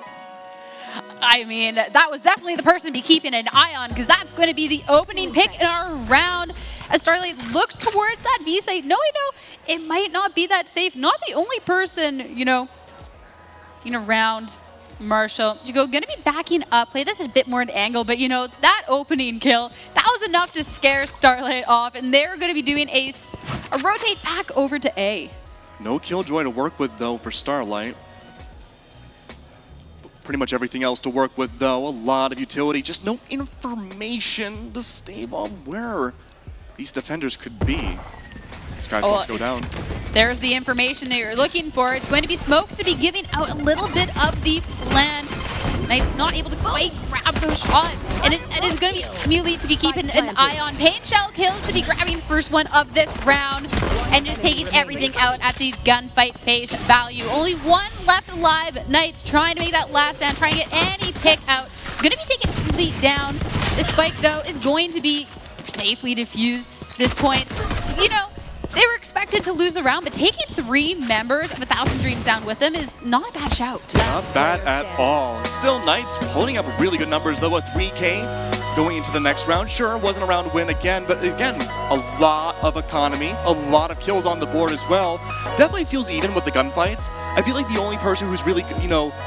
I mean, that was definitely the person to be keeping an eye on, because that's going to be the opening pick in our round. As Starlight looks towards that B site, no, it might not be that safe. Not the only person, around Marshall. Jigo going to be backing up. Play this is a bit more an angle, but that opening kill, that was enough to scare Starlight off, and they're going to be doing a rotate back over to A. No Killjoy to work with, though, for Starlight. Pretty much everything else to work with, though. A lot of utility, just no information to stave off where these defenders could be. This guy's about to go down. There's the information that you're looking for. It's going to be Smokes to be giving out a little bit of the plan. Knight's not able to quite grab those shots. And it's going to be Melee to be keeping an eye on. Pain Shell Kills to be grabbing the first one of this round. And just taking everything out at the gunfight face value. Only one left alive. Knights trying to make that last stand, trying to get any pick out. Going to be taking Elite down. The spike, though, is going to be safely defused at this point. You know, they were expected to lose the round, but taking 3 members of 1,000 Dreams down with them is not a bad shout. Not bad at all. Still, Knights holding up really good numbers, though, a 3K going into the next round. Sure, wasn't a round win again, but again, a lot of economy, a lot of kills on the board as well. Definitely feels even with the gunfights. I feel like the only person who's really,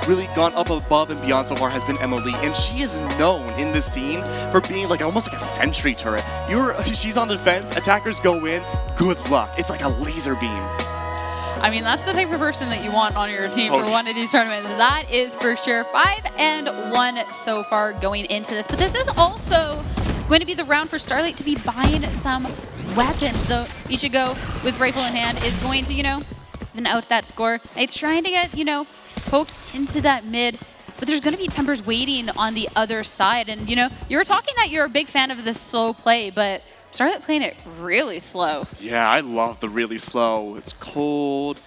really gone up above and beyond so far has been Emily, and she is known in this scene for being like almost like a sentry turret. She's on defense, attackers go in, good luck. It's like a laser beam. I mean, that's the type of person that you want on your team for one of these tournaments. That is for sure. 5-1 so far going into this. But this is also going to be the round for Starlight to be buying some weapons. Though Ichigo with rifle in hand is going to, even out that score. It's trying to get, poke into that mid. But there's going to be members waiting on the other side. And, you were talking that you're a big fan of this slow play, but Starlight playing it really slow. Yeah, I love the really slow. It's cold.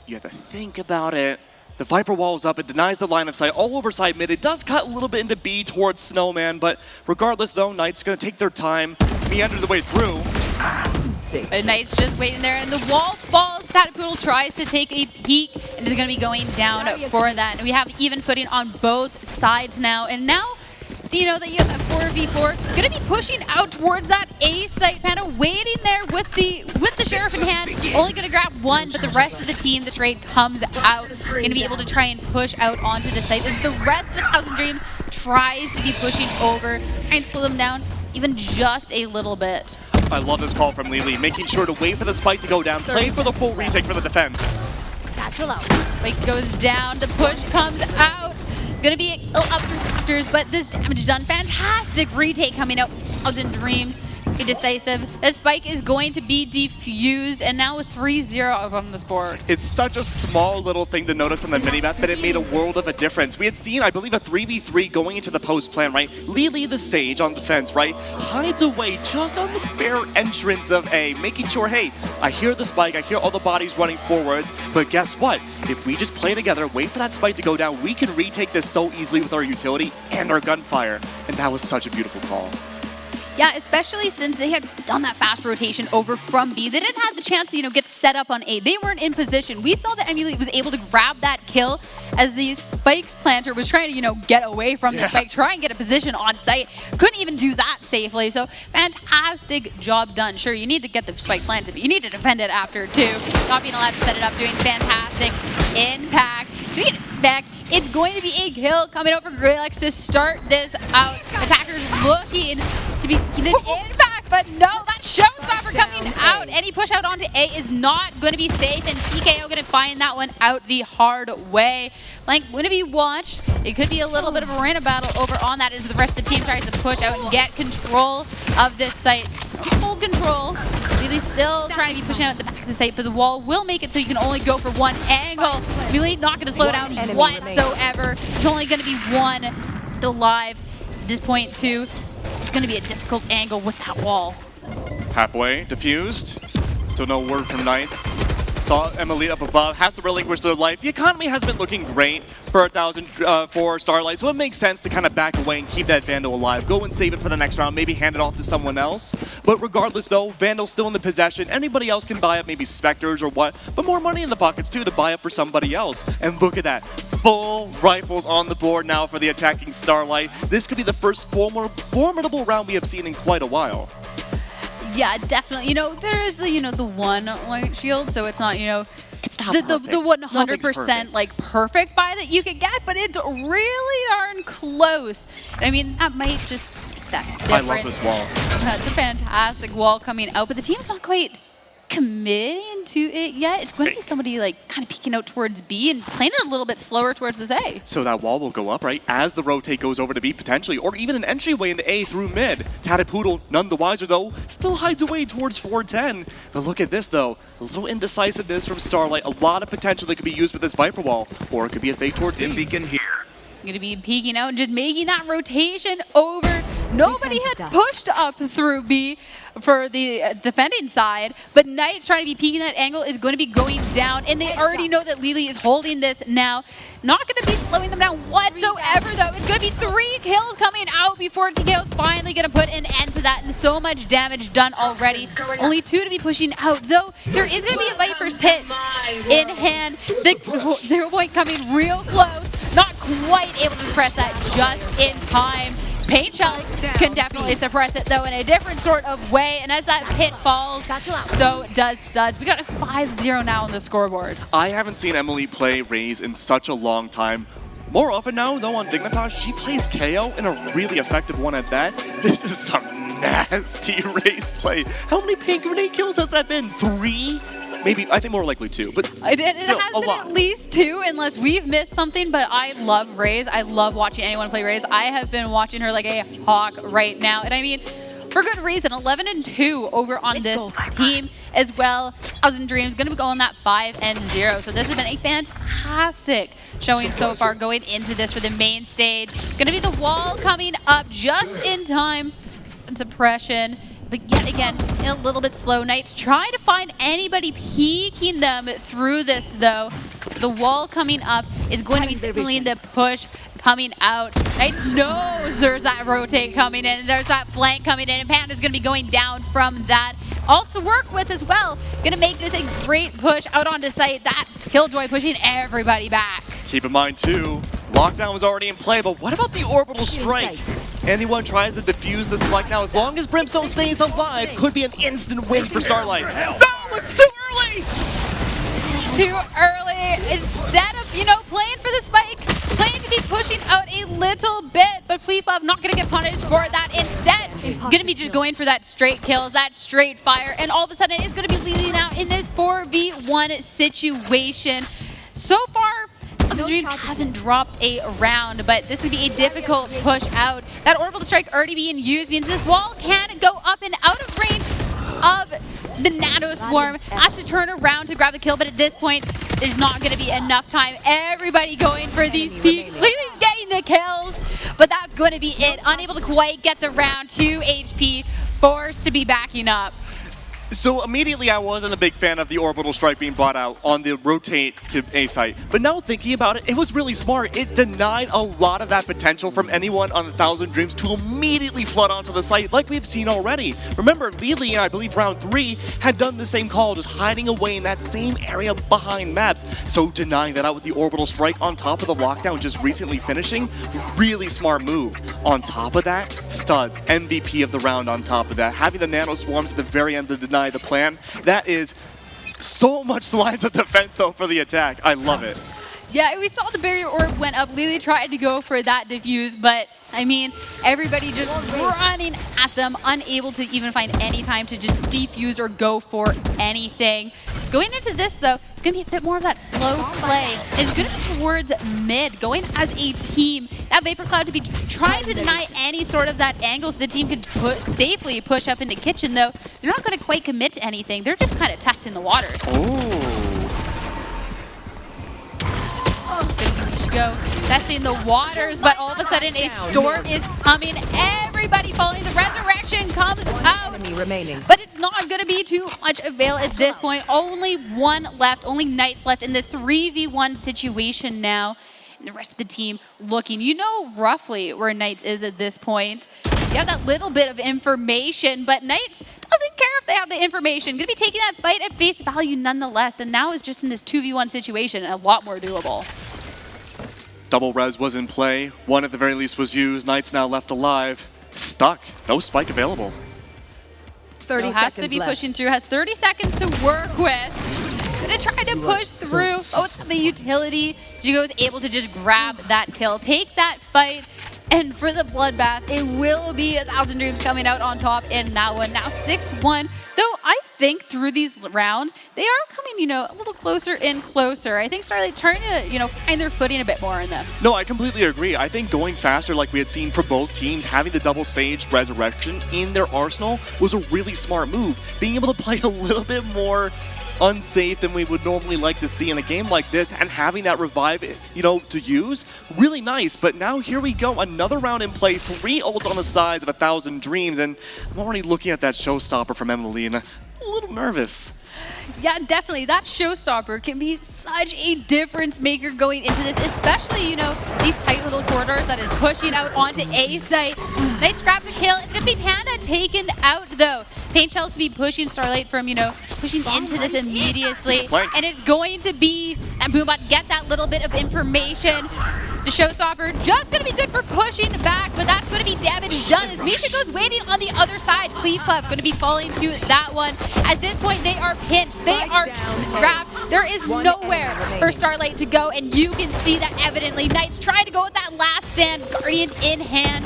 You have to think about it. The Viper wall is up. It denies the line of sight all over side mid. It does cut a little bit into B towards Snowman, but regardless, though, Knight's going to take their time, meander the way through. But Knight's just waiting there, and the wall falls. Tatapoodle tries to take a peek, and is going to be going down for that. And we have even footing on both sides now, and now that you have a 4v4, gonna be pushing out towards that A site. Panda waiting there with the sheriff in hand, only gonna grab one, but the rest of the team, the trade comes out, gonna be able to try and push out onto the site. As the rest of 1,000 Dreams tries to be pushing over and slow them down even just a little bit. I love this call from Lily, making sure to wait for the spike to go down, play for the full retake for the defense. Spike goes down, the push comes out. Gonna be up through rafters, but this damage done. Fantastic retake coming out. 1,000 Dreams. Decisive. The spike is going to be defused, and now with 3-0 on the score. It's such a small little thing to notice on the minimap, but it made a world of a difference. We had seen, I believe, a 3v3 going into the post plan, right? Lily the Sage on defense, right? Hides away just on the bare entrance of A, making sure, hey, I hear the spike, I hear all the bodies running forwards, but guess what? If we just play together, wait for that spike to go down, we can retake this so easily with our utility and our gunfire. And that was such a beautiful call. Yeah, especially since they had done that fast rotation over from B. They didn't have the chance to, get set up on A. They weren't in position. We saw that Emily was able to grab that kill as the Spikes planter was trying to, get away from the spike, try and get a position on site. Couldn't even do that safely. So fantastic job done. Sure, you need to get the spike planted, but you need to defend it after too. Not being allowed to set it up, doing fantastic impact. Speaking of back, it's going to be a kill coming out for Greylex to start this out. Attackers looking to be this impact, but no, that showstopper coming out. Any push out onto A is not going to be safe, and TKO going to find that one out the hard way. Like, when it be watched, it could be a little bit of a random battle over on that as the rest of the team tries to push out and get control of this site. Full control. Melee still trying to be pushing out the back of the site, but the wall will make it so you can only go for one angle. Melee not going to slow down whatsoever. It's only going to be one alive at this point too. It's going to be a difficult angle with that wall. Halfway, diffused. Still no word from Knights. Saw Emily up above, has to relinquish their life. The economy has been looking great for 1,000 for Starlight, so it makes sense to kind of back away and keep that Vandal alive. Go and save it for the next round, maybe hand it off to someone else. But regardless though, Vandal's still in the possession. Anybody else can buy up maybe Spectres or what, but more money in the pockets too to buy up for somebody else. And look at that, full rifles on the board now for the attacking Starlight. This could be the first formidable round we have seen in quite a while. Yeah, definitely. There is the one light shield, so it's not, it's not the 100% like perfect buy that you could get, but it's really darn close. I mean, that might just make that difference. I love this wall. That's a fantastic wall coming out, but the team's not quite committing to it yet. It's going to be somebody like kind of peeking out towards B and playing it a little bit slower towards this A. So that wall will go up, right, as the rotate goes over to B potentially, or even an entryway into A through mid. Tatapoodle, none the wiser though, still hides away towards 410. But look at this though, a little indecisiveness from Starlight, a lot of potential that could be used with this Viper wall, or it could be a fake towards B. Beacon here. Going to be peeking out and just making that rotation over. Nobody had pushed up through B for the defending side, but Knight's trying to be peeking that angle is going to be going down, and they already know that Lily is holding this now. Not going to be slowing them down whatsoever, though. It's going to be 3 kills coming out before TKO's finally going to put an end to that, and so much damage done already. Only 2 to be pushing out, though. There is going to be a Viper's hit in hand. The 0 point coming real close. Not quite able to suppress that just in time. Paint shells can definitely suppress it, though, in a different sort of way. And as that hit falls, so does Studs. We got a 5-0 now on the scoreboard. I haven't seen Emily play Raze in such a long time. More often now, though, on Dignitas, she plays KO and a really effective one at that. This is some nasty Raze play. How many paint grenade kills has that been? 3? Maybe, I think more likely 2, but it still has a been lot. at least 2, unless we've missed something, but I love Raze. I love watching anyone play Raze. I have been watching her like a hawk right now, and I mean, for good reason. 11-2 over on this team as well. Thousand Dreams going to be going that 5-0. So this has been a fantastic showing so far going into this for the main stage. Going to be the wall coming up just in time. Suppression. But yet again, a little bit slow. Knights trying to find anybody peeking them through this, though. The wall coming up is going to be signaling the push coming out. Knights knows there's that rotate coming in, and there's that flank coming in, and Panda's going to be going down from that. Also work with as well. Going to make this a great push out onto site. That Killjoy pushing everybody back. Keep in mind, too, lockdown was already in play, but what about the orbital strike? Anyone tries to defuse the spike now, as long as Brimstone stays alive, could be an instant win for Starlight. No, it's too early! It's too early. Instead of, playing for the spike, playing to be pushing out a little bit, but Pleafov not going to get punished for that. Instead, going to be just going for that straight kills, that straight fire, and all of a sudden it's going to be leading out in this 4v1 situation. So far, the Dreams haven't dropped a round, but this would be a difficult push out. That orbital strike already being used means this wall can go up and out of range of the Nano Swarm. Has to turn around to grab the kill, but at this point, there's not going to be enough time. Everybody going for these peaks. Lily's getting the kills, but that's going to be it. Unable to quite get the round. 2 HP, forced to be backing up. So immediately I wasn't a big fan of the orbital strike being brought out on the rotate to A site. But now thinking about it, it was really smart. It denied a lot of that potential from anyone on 1,000 Dreams to immediately flood onto the site like we've seen already. Remember, Lily, I believe round 3, had done the same call, just hiding away in that same area behind maps. So denying that out with the orbital strike on top of the lockdown just recently finishing, really smart move. On top of that, Studs, MVP of the round on top of that. Having the nano swarms at the very end to deny the plan, that is so much lines of defense though for the attack. I love it. Yeah, we saw the barrier orb went up. Lily tried to go for that diffuse, but I mean, everybody just running at them, unable to even find any time to just defuse or go for anything. Going into this though, it's going to be a bit more of that slow play. It's going to be towards mid, going as a team. That Vapor Cloud to be trying to deny any sort of that angle so the team can safely push up into kitchen, though. They're not going to quite commit to anything. They're just kind of testing the waters. Go testing the waters, but all of a sudden a storm is coming. Everybody falling. The resurrection comes out, but it's not going to be too much avail at this point. Only one left, only Knights left in this 3v1 situation now. And the rest of the team looking, roughly where Knights is at this point. You have that little bit of information, but Knights doesn't care if they have the information. Going to be taking that fight at face value nonetheless, and now is just in this 2v1 situation, a lot more doable. Double res was in play. One at the very least was used. Knights now left alive. Stuck. No spike available. 30 has to be pushing through. Has 30 seconds to work with. Gonna try to push through. Oh, it's the utility. Jigo is able to just grab that kill. Take that fight. And for the bloodbath, it will be 1,000 Dreams coming out on top in that one. Now 6-1, though I think through these rounds, they are coming, a little closer and closer. I think Starlight's trying to, find their footing a bit more in this. No, I completely agree. I think going faster like we had seen for both teams, having the double Sage Resurrection in their arsenal was a really smart move. Being able to play a little bit more unsafe than we would normally like to see in a game like this, and having that revive, to use, really nice. But now here we go, another round in play, 3 ults on the sides of 1,000 Dreams, and I'm already looking at that showstopper from Emily and a little nervous. Yeah, definitely. That showstopper can be such a difference maker going into this, especially, these tight little corridors that is pushing out onto A site. Knights grabs a kill. It's going to be Panda taken out, though. Pain Shells to be pushing Starlight from, pushing into this immediately. And it's going to be, and Boombot get that little bit of information. The showstopper just going to be good for pushing back, but that's going to be damage done as Misha goes waiting on the other side. Clevepuff going to be falling to that one. At this point, they are pinched. They are trapped. There is nowhere for Starlight to go, and you can see that evidently. Knights trying to go with that last stand, Guardian in hand.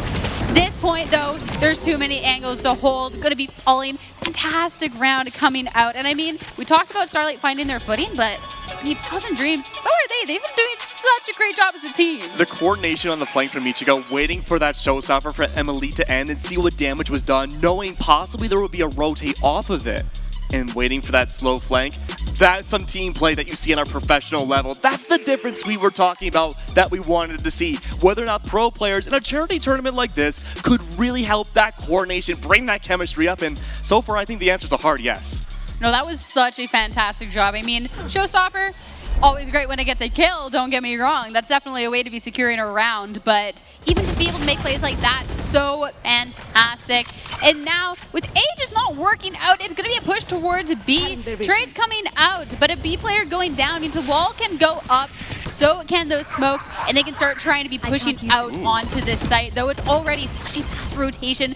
This point, though, there's too many angles to hold. Going to be falling. Fantastic round coming out. And I mean, we talked about Starlight finding their footing, but 1,000 Dreams, so are they. They've been doing such a great job as a team. The coordination on the flank from Ichigo, waiting for that showstopper for Emily to end and see what damage was done, knowing possibly there would be a rotate off of it, and waiting for that slow flank. That's some team play that you see on our professional level. That's the difference we were talking about that we wanted to see. Whether or not pro players in a charity tournament like this could really help that coordination, bring that chemistry up, and so far I think the answer is a hard yes. No, that was such a fantastic job. I mean, showstopper, always great when it gets a kill, don't get me wrong. That's definitely a way to be securing a round, but even to be able to make plays like that, so fantastic. And now, with A just not working out, it's going to be a push towards B. Trade's coming out, but a B player going down means the wall can go up, so can those smokes, and they can start trying to be pushing out onto this site, though it's already such a fast rotation.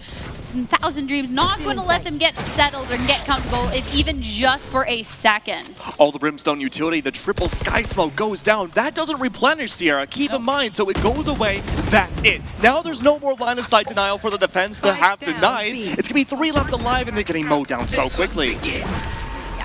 1,000 Dreams not going to let them get settled or get comfortable, if even just for a second. All the Brimstone utility, the triple Sky Smoke goes down. That doesn't replenish, Sierra. Keep in mind, so it goes away. That's it. Now there's no more line of sight denial for the defense to have denied. It's going to be 3 left alive, and they're getting mowed down so quickly.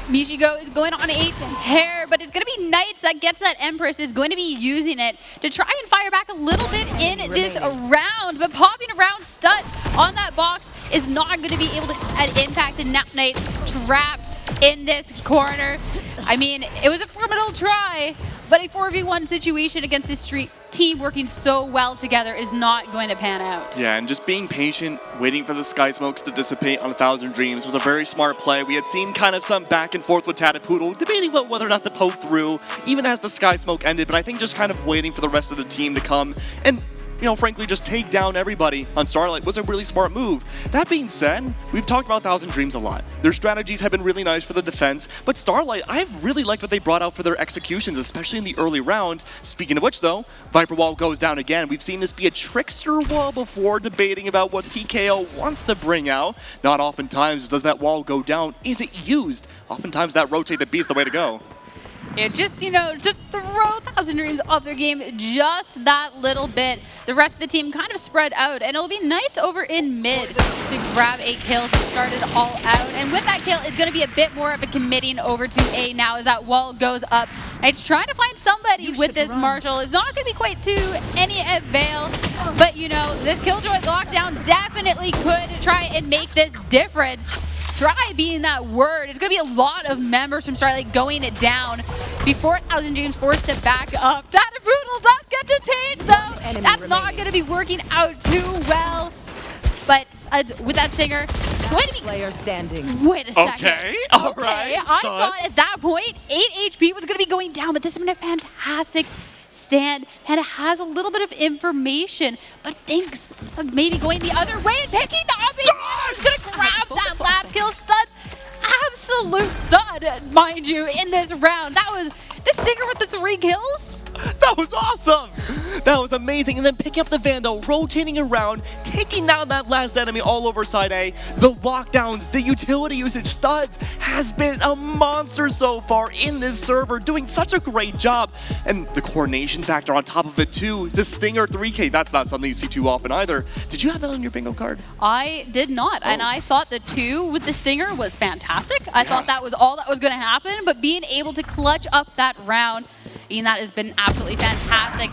Michigo is going on a tear, but it's going to be Knights that gets that Empress, is going to be using it to try and fire back a little bit in this round, but popping around studs on that box is not going to be able to add impact, and now Knights trapped in this corner. I mean, it was a formidable try, but a 4v1 situation against this team working so well together is not going to pan out. Yeah, and just being patient, waiting for the Sky Smokes to dissipate on 1,000 Dreams was a very smart play. We had seen kind of some back and forth with Tatapoodle, debating about whether or not to poke through, even as the Sky Smoke ended, but I think just kind of waiting for the rest of the team to come and frankly, just take down everybody on Starlight was a really smart move. That being said, we've talked about 1,000 Dreams a lot. Their strategies have been really nice for the defense, but Starlight, I really liked what they brought out for their executions, especially in the early round. Speaking of which, though, Viper Wall goes down again. We've seen this be a trickster wall before, debating about what TKO wants to bring out. Not oftentimes does that wall go down. Is it used? Oftentimes that rotate the B is the way to go. Yeah, just, to throw 1,000 Dreams off their game just that little bit. The rest of the team kind of spread out, and it'll be Knights over in mid to grab a kill to start it all out. And with that kill, it's going to be a bit more of a committing over to A now as that wall goes up. Knights trying to find somebody with this Marshall. It's not going to be quite to any avail, but, this Killjoy lockdown definitely could try and make this difference. Try being that word. It's going to be a lot of members from Starlight going it down before 1,000 Dreams forced to back up. Tatapoodle does get detained, though. That's not going to be working out too well. But with that Singer, going to be player standing. Wait a second. Okay, all right. I thought at that point 8 HP was going to be going down, but this has been a fantastic stand, and it has a little bit of information, but thinks maybe going the other way and picking up. He's going to grab that last kill. Studs, absolute stud, mind you, in this round. That was the Stinger with the 3 kills. That was awesome. That was amazing. And then picking up the Vandal, rotating around, taking down that last enemy all over side A. The lockdowns, the utility usage, Studs has been a monster so far in this server, doing such a great job. And the coordination factor on top of it too. The Stinger 3K, that's not something you see too often either. Did you have that on your bingo card? I did not, and I thought the 2 with the Stinger was fantastic. I thought that was all that was going to happen, but being able to clutch up that round, that has been absolutely fantastic.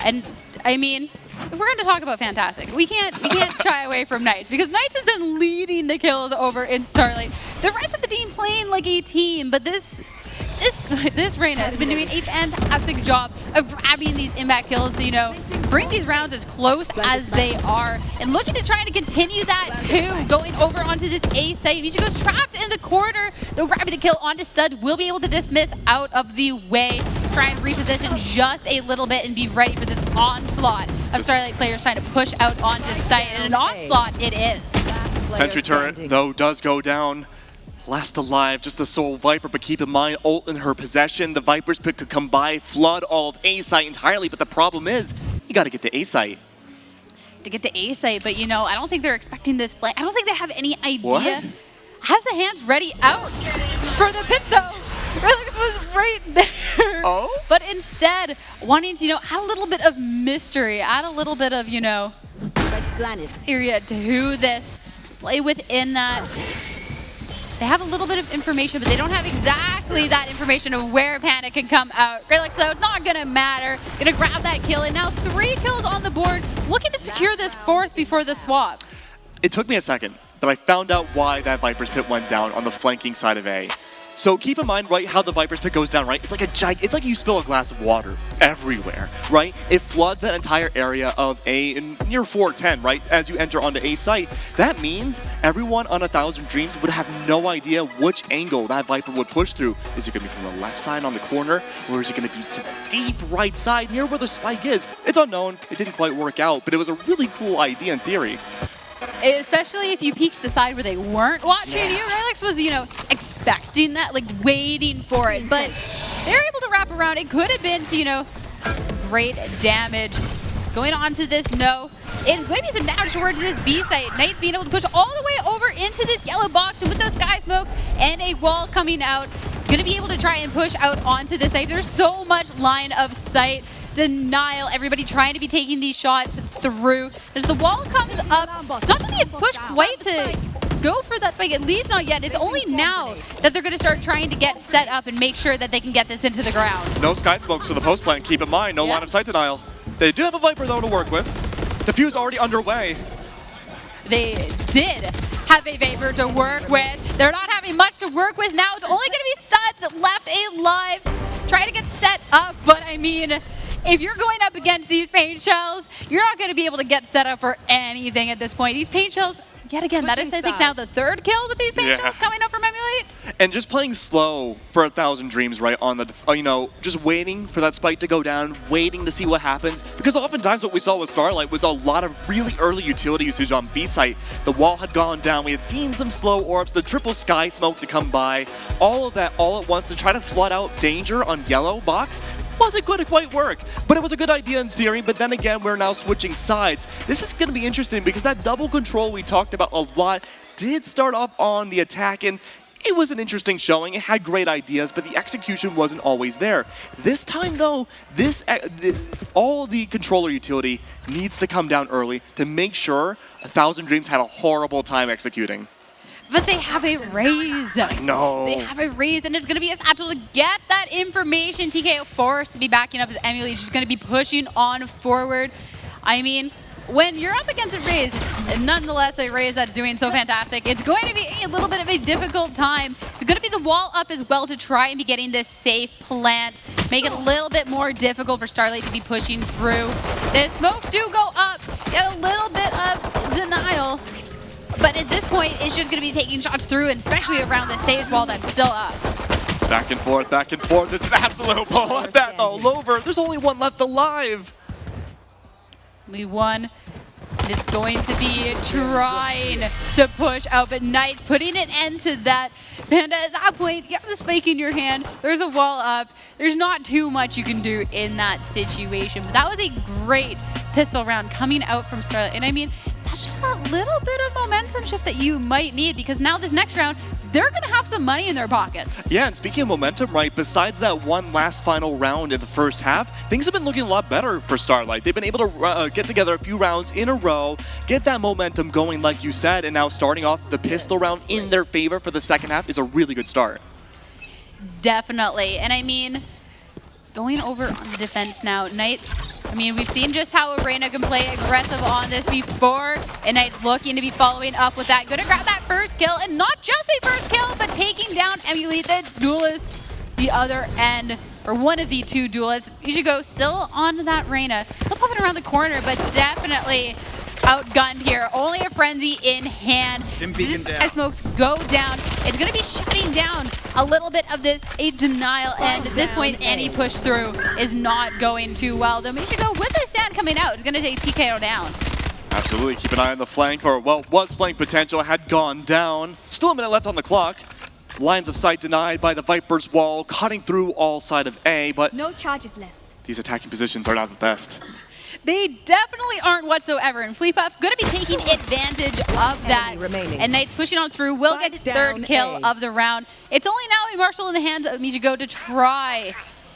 And I mean, if we're going to talk about fantastic, we can't shy away from Knights, because Knights has been leading the kills over in Starlight. The rest of the team playing like a team, but this Reyna has been doing a fantastic job of grabbing these impact kills to, bring these rounds as close as they are, and looking to try to continue that too, going over onto this A site. Misha goes trapped in the corner, though grabbing the kill onto Stud will be able to dismiss out of the way, try and reposition just a little bit and be ready for this onslaught of Starlight players trying to push out onto site, and an onslaught it is. Sentry turret, though, does go down. Last alive, just a sole Viper, but keep in mind, ult in her possession. The Viper's pick could come by, flood all of A site entirely, but the problem is, you gotta get to A site. To get to A site, but I don't think they're expecting this play. I don't think they have any idea. What? Has the hands ready out for the pit though. Relix was right there. Oh? But instead, wanting to, add a little bit of mystery, add a little bit of, area to this, play within that. They have a little bit of information, but they don't have exactly that information of where Panic can come out. Greylex, though, not gonna matter. Gonna grab that kill, and now 3 kills on the board, looking to secure this 4th before the swap. It took me a second, but I found out why that Viper's pit went down on the flanking side of A. So keep in mind, right, how the Viper's pit goes down, right? It's like you spill a glass of water everywhere, right? It floods that entire area of A in near 410, right? As you enter onto A site. That means everyone on 1,000 Dreams would have no idea which angle that Viper would push through. Is it going to be from the left side on the corner, or is it going to be to the deep right side near where the spike is? It's unknown. It didn't quite work out, but it was a really cool idea in theory. Especially if you peeked the side where they weren't watching you. Relix was, expecting that, waiting for it. But they're able to wrap around. It could have been to, great damage. Going on to this, no. It's going to be some damage towards this B site. Knights being able to push all the way over into this yellow box. And with those sky smokes and a wall coming out, going to be able to try and push out onto this site. There's so much line of sight. Denial, everybody trying to be taking these shots through. As the wall comes up, it's not going to be a push quite to go for that spike, at least not yet. It's only now that they're going to start trying to get set up and make sure that they can get this into the ground. No sky smokes for the post plan, keep in mind, no line of sight denial. They do have a Viper though to work with. Defuse already underway. They did have a Viper to work with. They're not having much to work with now. It's only going to be Studs left alive. Trying to get set up, but I mean, if you're going up against these paint shells, you're not going to be able to get set up for anything at this point. These paint shells, yet again, that is, I think, now the 3rd kill with these paint shells coming up from Emulate. And just playing slow for 1,000 Dreams, right, on the, just waiting for that spike to go down, waiting to see what happens. Because oftentimes what we saw with Starlight was a lot of really early utility usage on B site. The wall had gone down, we had seen some slow orbs, the triple sky smoke to come by, all of that all at once to try to flood out danger on yellow box. Wasn't going to quite work, but it was a good idea in theory. But then again, we're now switching sides. This is going to be interesting because that double control we talked about a lot did start off on the attack, and it was an interesting showing. It had great ideas, but the execution wasn't always there. This time, though, all the controller utility needs to come down early to make sure 1,000 Dreams have a horrible time executing. But they have a raise. No. They have a raise, and it's going to be a satchel to get that information. TKO forced to be backing up as Emily. She's going to be pushing on forward. I mean, when you're up against a raise, nonetheless a raise that's doing so fantastic, it's going to be a little bit of a difficult time. It's going to be the wall up as well to try and be getting this safe plant, make it a little bit more difficult for Starlight to be pushing through. The smokes do go up. You have a little bit of denial. But at this point, it's just going to be taking shots through, and especially around the sage wall that's still up. Back and forth, back and forth. It's an absolute bloodbath all over. There's only one left alive. Only one. is going to be trying to push out, but Knights putting an end to that. Panda, at that point, you have the spike in your hand. There's a wall up. There's not too much you can do in that situation. But that was a great pistol round coming out from Starlight. And I mean, that's just that little bit of momentum shift that you might need, because now this next round, they're going to have some money in their pockets. Yeah, and speaking of momentum, right, besides that one last final round in the first half, things have been looking a lot better for Starlight. They've been able to get together a few rounds in a row, get that momentum going like you said, and now starting off the pistol round in their favor for the second half is a really good start. Definitely. And I mean, going over on the defense now, Knights, I mean, we've seen just how Arena can play aggressive on this before, and Knights looking to be following up with that. Gonna grab that first kill, and not just a first kill, but taking down Emulate, the duelist, the other end, or one of the two duelists. Ichigo still on that Reyna, still popping around the corner, but definitely outgunned here. Only a frenzy in hand. This as smokes go down. It's going to be shutting down a little bit of this a denial, and at this point, any push through is not going too well. Though Ichigo with the stand coming out is going to take TKO down. Absolutely, keep an eye on the flank, or well, was flank potential, had gone down. Still a minute left on the clock. Lines of sight denied by the Viper's wall, cutting through all side of A, but No charges left. these attacking positions are not the best. They definitely aren't whatsoever, and Fleepuff going to be taking advantage of that. And Knights pushing on through, will get third kill of the round. It's only now a Marshall in the hands of Ichigo to try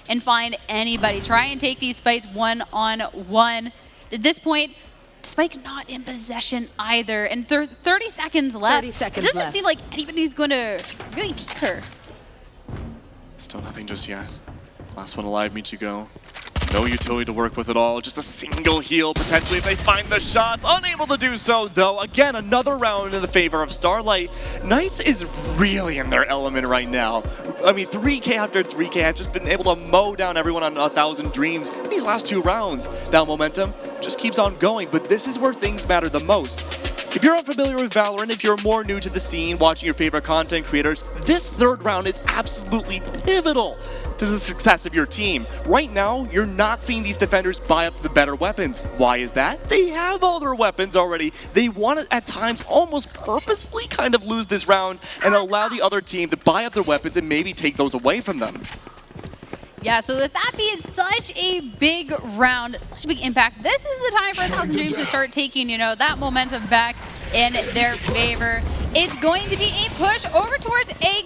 and find anybody, try and take these fights one-on-one. At this point, Spike not in possession either, and 30 seconds left. 30 seconds it doesn't left. seem like anybody's going to really peek her. Still nothing just yet. Last one alive, Michigo. No utility to work with at all, just a single heal potentially if they find the shots. Unable to do so though. Again, another round in the favor of Starlight. Knights is really in their element right now. I mean, 3K after 3K has just been able to mow down everyone on 1,000 Dreams in these last two rounds. That momentum just keeps on going, but this is where things matter the most. If you're unfamiliar with Valorant, if you're more new to the scene, watching your favorite content creators, this third round is absolutely pivotal to the success of your team. Right now, you're not seeing these defenders buy up the better weapons. Why is that? They have all their weapons already. They want to, at times, almost purposely kind of lose this round and allow the other team to buy up their weapons and maybe take those away from them. Yeah, so with that being such a big round, such a big impact, this is the time for 1,000 Dreams to start taking, you know, that momentum back in their favor. It's going to be a push over towards A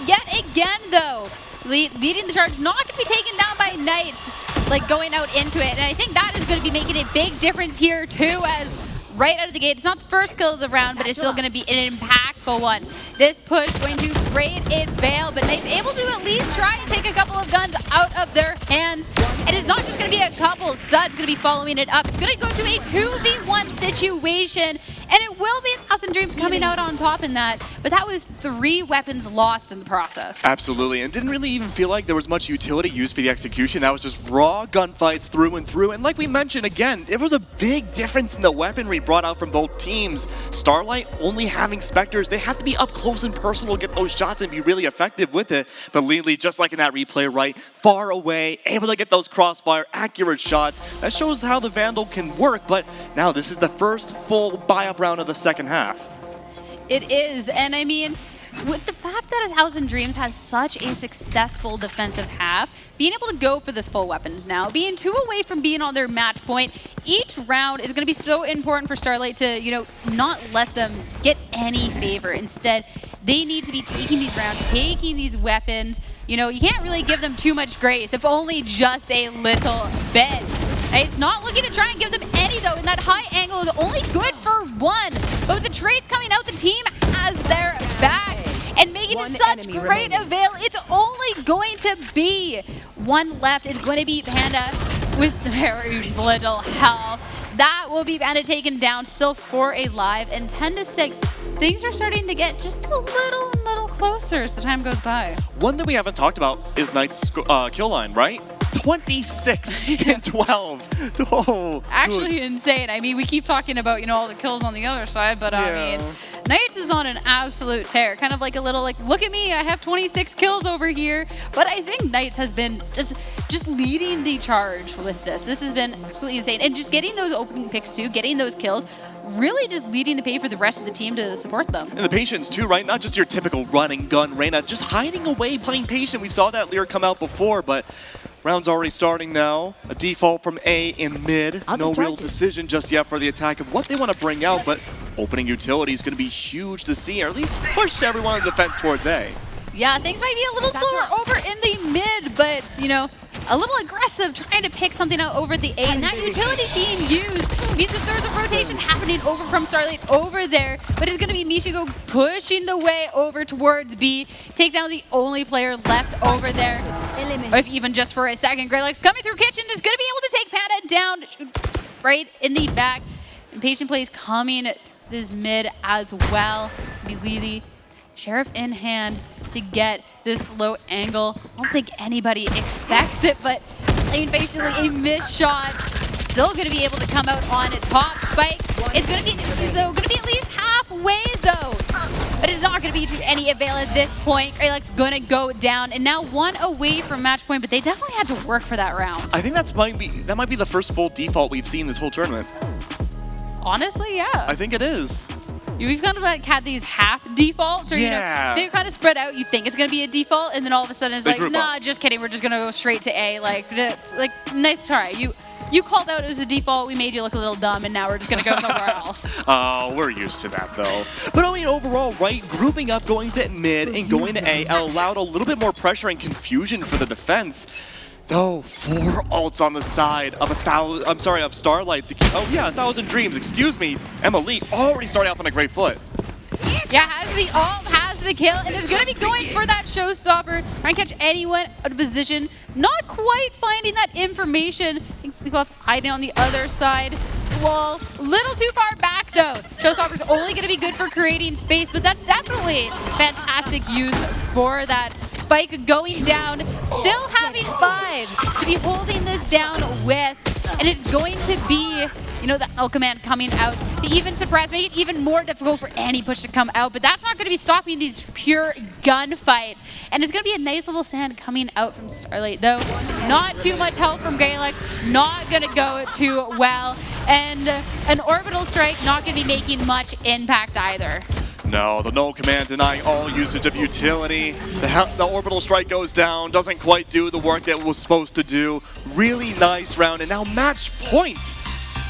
yet again, though. Leading the charge, not going to be taken down by Knights, like going out into it. And I think that is going to be making a big difference here, too, as right out of the gate, it's not the first kill of the round, but it's still going to be an impactful one. This push going to create it Veil, but Knight's able to at least try and take a couple of guns out of their hands. And it's not just going to be a couple, Stud's going to be following it up. It's going to go to a 2v1 situation, and it will be 1,000 Dreams coming out on top in that, but that was 3 weapons lost in the process. Absolutely, and didn't really even feel like there was much utility used for the execution. That was just raw gunfights through and through, and like we mentioned, again, it was a big difference in the weaponry brought out from both teams. Starlight only having Spectres, they have to be up close and personal, get those shots and be really effective with it, but Lily, just like in that replay, right, far away, able to get those crossfire, accurate shots. That shows how the Vandal can work, but now this is the first full buy-up round of the second half. It is, and I mean, with the fact that 1,000 Dreams has such a successful defensive half, being able to go for this full weapons now, being 2 away from being on their match point, each round is going to be so important for Starlight to, you know, not let them get any favor. Instead, they need to be taking these rounds, taking these weapons. You know, you can't really give them too much grace, if only just a little bit. It's not looking to try and give them any, though, and that high angle is only good for 1. But with the trades coming out, the team has their back. And making such great avail, it's only going to be 1 left. It's going to be Panda with very little health. That will be Panda taken down, still 4 alive, and 10-6. Things are starting to get just a little closer as the time goes by. One that we haven't talked about is Knight's kill line, right? It's 26 and 12. Oh, actually insane. I mean, we keep talking about, you know, all the kills on the other side, but I mean, Knights is on an absolute tear. Kind of like a little like, look at me, I have 26 kills over here. But I think Knights has been just leading the charge with this. This has been absolutely insane. And just getting those opening picks too, getting those kills. really just leading the pace for the rest of the team to support them. And the patience too, right? Not just your typical run and gun Reyna, just hiding away, playing patient. We saw that Lear come out before, but round's already starting now. A default from A in mid. No real decision just yet for the attack of what they want to bring out, but opening utility is going to be huge to see, or at least push everyone in defense towards A. Yeah, things might be a little slower over in the mid, but, you know, a little aggressive, trying to pick something out over the A. And that utility being used means that there's a rotation happening over from Starlight over there, but it's going to be Michigo pushing the way over towards B. Take down the only player left over there. Or if even just for a second, Greylex coming through Kitchen is going to be able to take Panda down right in the back. Impatient plays coming through this mid as well. Lili, Sheriff in hand to get this low angle. I don't think anybody expects it, but playing patiently a missed shot. Still going to be able to come out on top. Spike is going to be at least halfway though, but it's not going to be to any avail at this point. Greylex going to go down, and now one away from match point, but they definitely had to work for that round. I think that might be the first full default we've seen this whole tournament. Honestly, yeah. I think it is. We've kind of like had these half defaults, or you know, they're kind of spread out. You think it's gonna be a default, and then all of a sudden it's like, nah, just kidding. We're just gonna go straight to A. Like nice try. You called out it was a default. We made you look a little dumb, and now we're just gonna go somewhere else. Oh, we're used to that though. But I mean, overall, right, grouping up, going to mid and going to A allowed a little bit more pressure and confusion for the defense. Though 4 ults on the side of of Starlight. Oh yeah, 1,000 Dreams. Excuse me, Emily already starting off on a great foot. Yeah, has the ult, has the kill, and is gonna be going for that showstopper. Trying to catch anyone out of position. Not quite finding that information. I think Sleepoff hiding on the other side. Wall, little too far back though. Showstopper's only gonna be good for creating space, but that's definitely fantastic use for that. Spike going down, still having 5 to be holding this down with, and it's going to be, you know, the L command coming out to even suppress, make it even more difficult for any push to come out, but that's not going to be stopping these pure gunfights, and it's going to be a nice little stand coming out from Starlight, though not too much help from Greylex, not going to go too well, and an orbital strike not going to be making much impact either. No, the null command denying all usage of utility. The orbital strike goes down, doesn't quite do the work that it was supposed to do. Really nice round, and now match points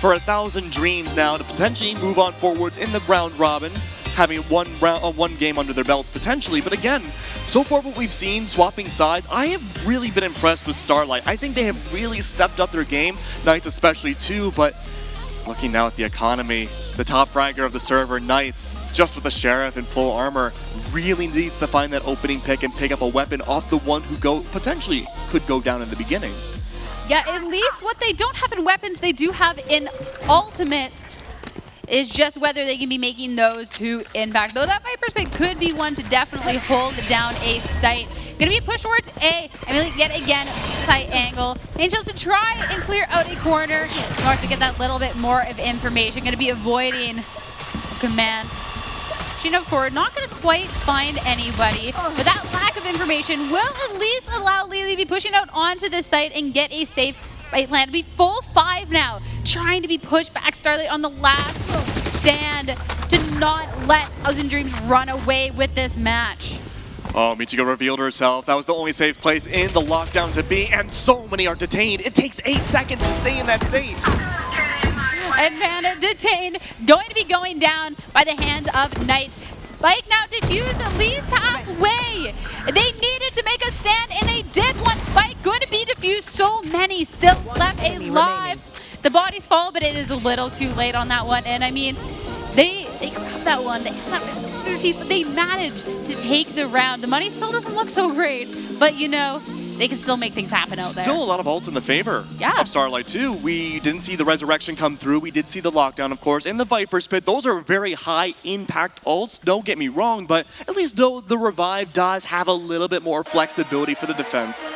for 1,000 Dreams now to potentially move on forwards in the round robin, having one game under their belts potentially. But again, so far what we've seen, swapping sides, I have really been impressed with Starlight. I think they have really stepped up their game, Knights especially too, but looking now at the economy, the top fragger of the server, Knights, just with the Sheriff in full armor, really needs to find that opening pick and pick up a weapon off the one who potentially could go down in the beginning. Yeah, at least what they don't have in weapons, they do have in ultimates. Is just whether they can be making those to impact. Though that Viper's pick could be one to definitely hold down a site. Gonna be pushed towards A. I mean, yet again, tight angle. Angels to try and clear out a corner in order to get that little bit more of information. Gonna be avoiding command. Of forward, not going to quite find anybody, but that lack of information will at least allow Lili to be pushing out onto this site and get a safe right plan. To be full 5 now, trying to be pushed back. Starlight on the last stand to not let 1,000 Dreams run away with this match. Oh, Michigo revealed herself. That was the only safe place in the lockdown to be, and so many are detained. It takes 8 seconds to stay in that stage. And Panda detained, going to be going down by the hands of Knights. Spike now defused at least halfway. They needed to make a stand, and they did. One Spike going to be defused. So many still left alive. The bodies fall, but it is a little too late on that one. And I mean, they grabbed that one. They had that their teeth, but they managed to take the round. The money still doesn't look so great, but you know, they can still make things happen out there. Still a lot of ults in the favor of Starlight too. We didn't see the Resurrection come through. We did see the lockdown, of course, and the Viper's Pit. Those are very high impact ults, don't get me wrong, but at least though the Revive does have a little bit more flexibility for the defense.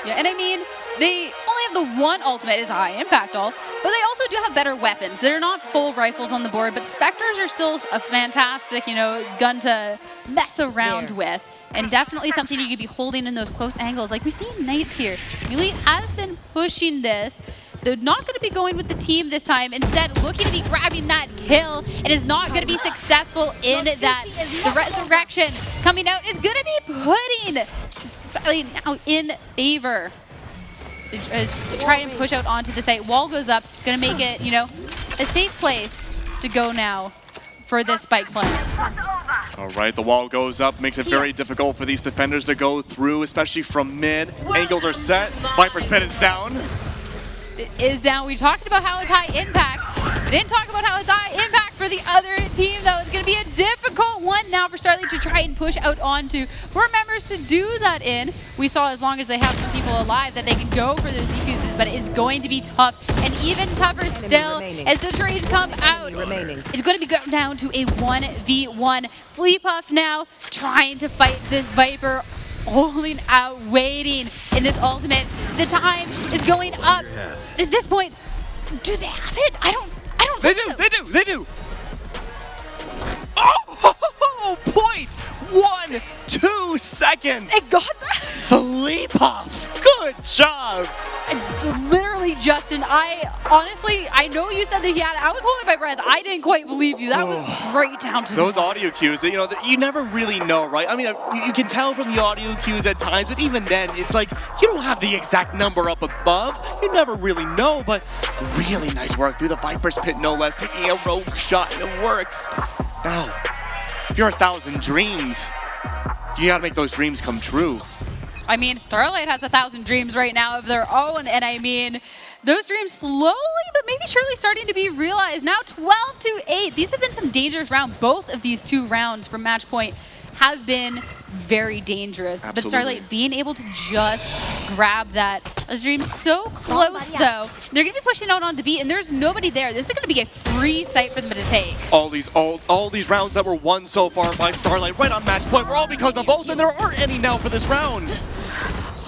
Yeah, and I mean, they only have the one ultimate is a high impact ult, but they also do have better weapons. They're not full rifles on the board, but Spectres are still a fantastic, you know, gun to mess around with. And definitely something you could be holding in those close angles. Like we see Knights here. Elite has been pushing this. they're not going to be going with the team this time. Instead, looking to be grabbing that kill. It is not going to be successful in that. The resurrection coming out is going to be putting Starlight now in favor. To try and push out onto the site. Wall goes up, going to make it, you know, a safe place to go now for this spike plant. All right, the wall goes up, makes it very difficult for these defenders to go through, especially from mid. Angles are set. Viper's pit is down. It is down. We talked about how it's high impact. We didn't talk about how it's high impact for the other team, though. It's going to be a difficult one now for Starlight to try and push out onto. For members to do that in, we saw as long as they have some people alive that they can go for those defuses, but it's going to be tough, and even tougher still as the trades come out. It's going to be going down to a 1v1. Fleepuff now trying to fight this Viper, holding out, waiting in this ultimate. The time is going up. At this point, do they have it? I don't They think do, so. they do. Oh, 0.12 seconds. They got that. Fleepuff, good job. Literally, Justin, I know you said that he had it. I was holding my breath. I didn't quite believe you. That was right down to Those audio cues, you know, you never really know, right? I mean, you can tell from the audio cues at times, but even then, it's like you don't have the exact number up above. You never really know, but really nice work through the Viper's pit, no less, taking a rogue shot, and it works. Now, if you're 1,000 dreams, you gotta make those dreams come true. I mean, Starlight has 1,000 dreams right now of their own, and I mean, those dreams slowly but maybe surely starting to be realized. Now 12-8. These have been some dangerous rounds. Both of these two rounds from match point have been very dangerous. Absolutely. But Starlight being able to just grab that. Those dreams so close, though. They're going to be pushing out onto B, and there's nobody there. This is going to be a free site for them to take. All these rounds that were won so far by Starlight right on match point were all because of ults, and there aren't any now for this round.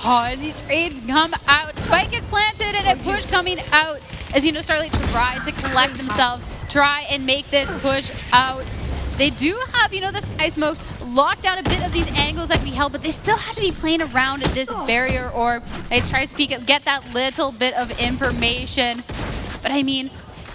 Oh, these trades come out. Spike is planted and a push coming out. As you know, Starlight tries to collect themselves, try and make this push out. They do have, you know, this Sky Smokes lock down a bit of these angles that we held, but they still have to be playing around this barrier orb. They try to get that little bit of information. But I mean,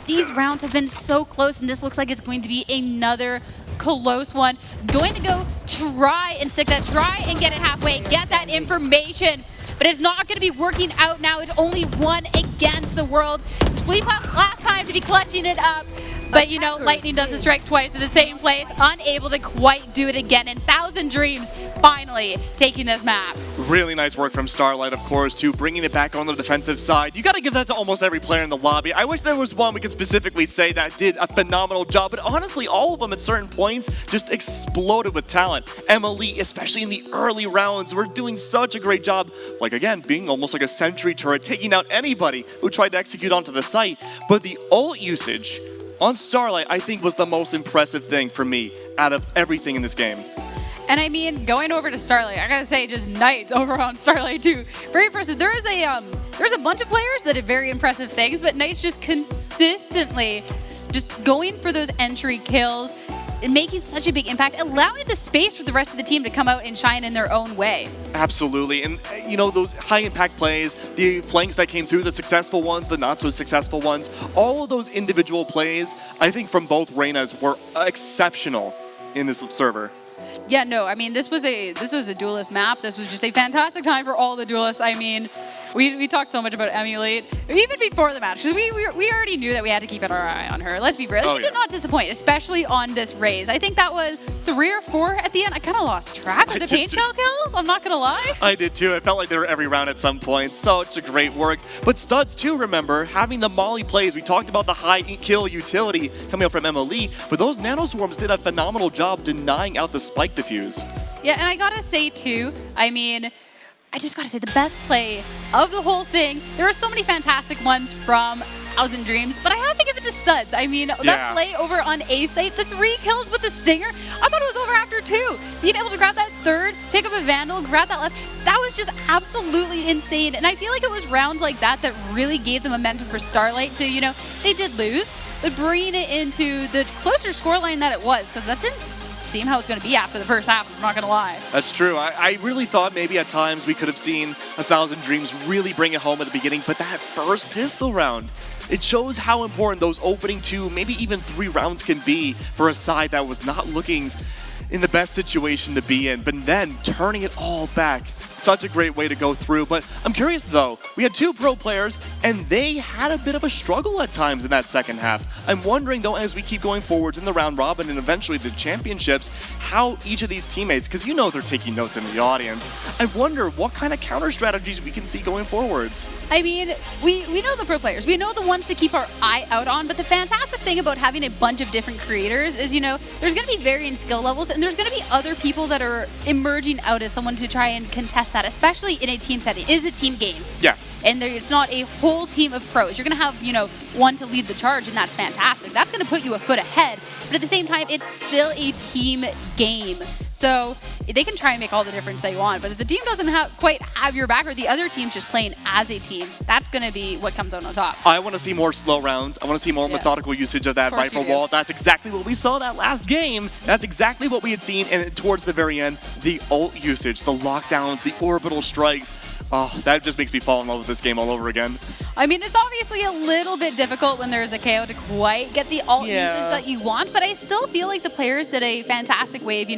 these rounds have been so close, and this looks like it's going to be another close one. Going to go try and stick that, try and get it halfway, get that information. But it's not going to be working out now. It's only one against the world. Fleepuff last time to be clutching it up. But, you know, Lightning doesn't strike twice in the same place, unable to quite do it again. And 1,000 Dreams finally taking this map. Really nice work from Starlight, of course, too, bringing it back on the defensive side. You got to give that to almost every player in the lobby. I wish there was one we could specifically say that did a phenomenal job, but honestly, all of them at certain points just exploded with talent. Emily, especially in the early rounds, were doing such a great job, like, again, being almost like a sentry turret, taking out anybody who tried to execute onto the site. But the ult usage on Starlight, I think, was the most impressive thing for me out of everything in this game. And I mean, going over to Starlight, I gotta say, just Knights over on Starlight too. Very impressive. There's a bunch of players that did very impressive things, but Knights just consistently just going for those entry kills and making such a big impact, allowing the space for the rest of the team to come out and shine in their own way. Absolutely, and you know, those high impact plays, the flanks that came through, the successful ones, the not so successful ones, all of those individual plays, I think from both Reynas were exceptional in this server. Yeah, no, I mean, this was a duelist map. This was just a fantastic time for all the duelists. I mean, we talked so much about Emulate, even before the match, because we already knew that we had to keep our eye on her. Let's be real. She did not disappoint, especially on this raise. I think that was 3 or 4 at the end. I kind of lost track of the paint shell kills, I'm not going to lie. I did too. It felt like they were every round at some point. Such a great work. But Studs too, remember, having the Molly plays. We talked about the high kill utility coming up from Emily, but those Nanoswarms did a phenomenal job denying out the spike diffuse. Yeah, and I gotta say too, I mean, I just gotta say the best play of the whole thing. There are so many fantastic ones from 1,000 Dreams, but I have to give it to Studs. I mean, that play over on A site, the 3 kills with the Stinger, I thought it was over after 2. Being able to grab that 3rd, pick up a Vandal, grab that last, that was just absolutely insane. And I feel like it was rounds like that that really gave the momentum for Starlight to, you know, they did lose, but bringing it into the closer scoreline that it was, because that didn't seem how it's going to be after the first half, I'm not going to lie. That's true. I really thought maybe at times we could have seen 1,000 Dreams really bring it home at the beginning, but that first pistol round, it shows how important those opening 2, maybe even 3 rounds can be for a side that was not looking in the best situation to be in, but then turning it all back. Such a great way to go through. But I'm curious though, we had 2 pro players and they had a bit of a struggle at times in that second half. I'm wondering though, as we keep going forwards in the round robin and eventually the championships, how each of these teammates, because you know they're taking notes in the audience, I wonder what kind of counter strategies we can see going forwards. I mean, we know the pro players. We know the ones to keep our eye out on, but the fantastic thing about having a bunch of different creators is, there's going to be varying skill levels and there's going to be other people that are emerging out as someone to try and contest that, especially in a team setting. It is a team game. Yes. And it's not a whole team of pros. You're going to have, one to lead the charge, and that's fantastic. That's going to put you a foot ahead. But at the same time, it's still a team game. So they can try and make all the difference they want, but if the team doesn't quite have your back, or the other team's just playing as a team, that's going to be what comes out on top. I want to see more slow rounds. I want to see more methodical usage of that rifle wall. That's exactly what we saw that last game. That's exactly what we had seen, and towards the very end, the ult usage, the lockdowns, the orbital strikes. Oh, that just makes me fall in love with this game all over again. I mean, it's obviously a little bit difficult when there's a KO to quite get the ult usage that you want, but I still feel like the players did a fantastic way of,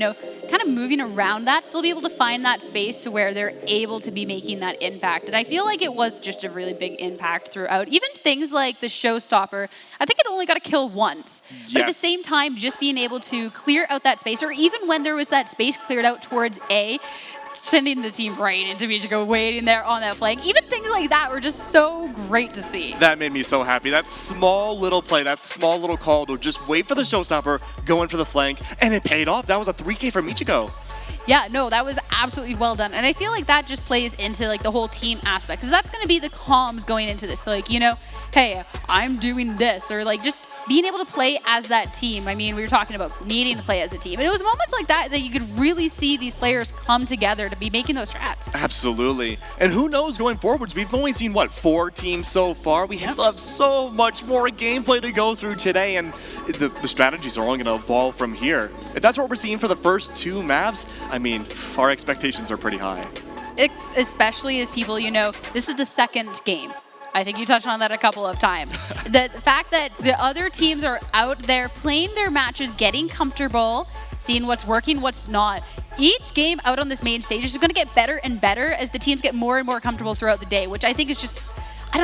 kind of moving around that, still be able to find that space to where they're able to be making that impact. And I feel like it was just a really big impact throughout. Even things like the showstopper, I think it only got a kill once. Yes. But at the same time, just being able to clear out that space, or even when there was that space cleared out towards A, sending the team right into Michiko, waiting there on that flank. Even things like that were just so great to see. That made me so happy. That small little play, that small little call to just wait for the showstopper, go in for the flank, and it paid off. That was a 3K for Michiko. Yeah, no, that was absolutely well done. And I feel like that just plays into the whole team aspect, because that's going to be the comms going into this. Hey, I'm doing this, or just being able to play as that team. I mean, we were talking about needing to play as a team. And it was moments like that that you could really see these players come together to be making those strats. Absolutely. And who knows going forwards? We've only seen, 4 teams so far? We still have so much more gameplay to go through today, and the strategies are only going to evolve from here. If that's what we're seeing for the first 2 maps, I mean, our expectations are pretty high. Especially as people, this is the second game. I think you touched on that a couple of times. The fact that the other teams are out there playing their matches, getting comfortable, seeing what's working, what's not. Each game out on this main stage is going to get better and better as the teams get more and more comfortable throughout the day, which I think is just,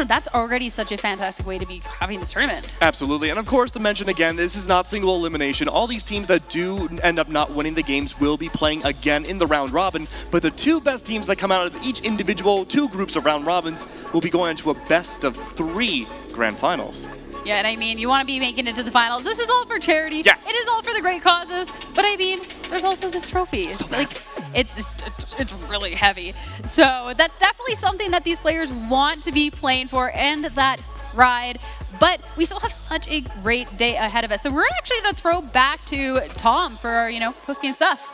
that's already such a fantastic way to be having this tournament. Absolutely. And of course, to mention again, this is not single elimination. All these teams that do end up not winning the games will be playing again in the round robin, but the 2 best teams that come out of each individual 2 groups of round robins will be going into a best of 3 grand finals. Yeah, and I mean, you want to be making it to the finals. This is all for charity. Yes. It is all for the great causes. But I mean, there's also this trophy. It's really heavy. So that's definitely something that these players want to be playing for, and that ride. But we still have such a great day ahead of us. So we're actually going to throw back to Tom for our, post-game stuff.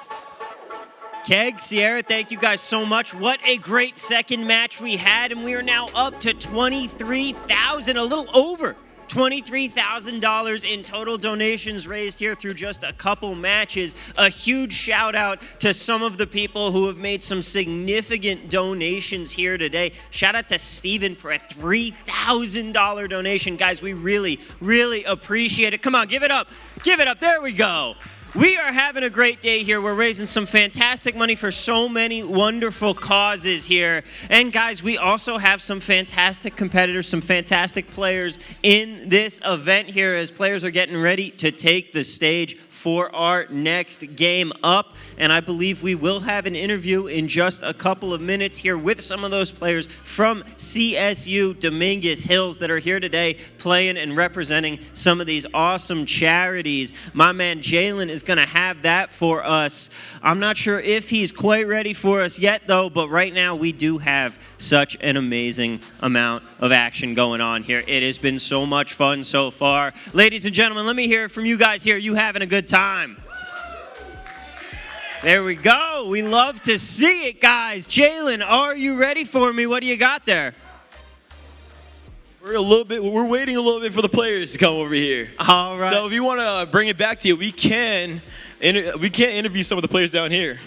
Keg, Sierra, thank you guys so much. What a great second match we had, and we are now up to $23,000, a little over $23,000 in total donations raised here through just a couple matches. A huge shout out to some of the people who have made some significant donations here today. Shout out to Steven for a $3,000 donation. Guys, we really, really appreciate it. Come on, give it up. Give it up. There we go. We are having a great day here. We're raising some fantastic money for so many wonderful causes here. And guys, we also have some fantastic competitors, some fantastic players in this event here as players are getting ready to take the stage for our next game up. And I believe we will have an interview in just a couple of minutes here with some of those players from CSU Dominguez Hills that are here today playing and representing some of these awesome charities. My man Jalen is going to have that for us. I'm not sure if he's quite ready for us yet though, but right now we do have such an amazing amount of action going on here. It has been so much fun so far. Ladies and gentlemen, let me hear it from you guys here. You having a good time? There we go. We love to see it, guys. Jalen, are you ready for me? What do you got there? We're waiting a little bit for the players to come over here. All right. So if you want to bring it back to you, we can. We can't interview some of the players down here.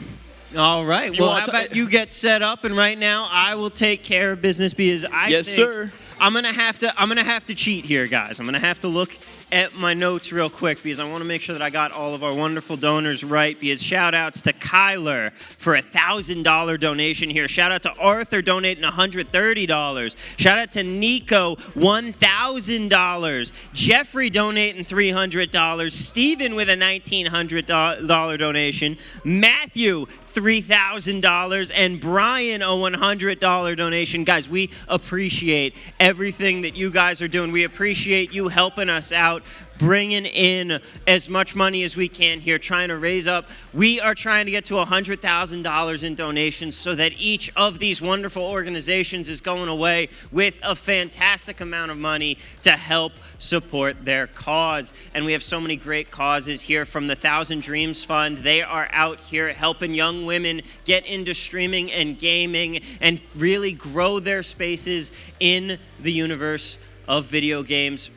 All right. You Well, want how to- about you get set up, and right now I will take care of business because I Yes, think sir. I'm gonna have to cheat here, guys. I'm gonna have to look at my notes real quick because I want to make sure that I got all of our wonderful donors right. Because shout outs to Kyler for a $1,000 donation here. Shout out to Arthur donating $130. Shout out to Nico $1,000. Jeffrey donating $300. Steven with a $1,900 donation. Matthew $3,000 and Brian a $100 donation. Guys, we appreciate everything that you guys are doing. We appreciate you helping us out, bringing in as much money as we can here, trying to raise up. We are trying to get to $100,000 in donations so that each of these wonderful organizations is going away with a fantastic amount of money to help support their cause. And we have so many great causes here from the Thousand Dreams Fund. They are out here helping young women get into streaming and gaming and really grow their spaces in the universe of video games.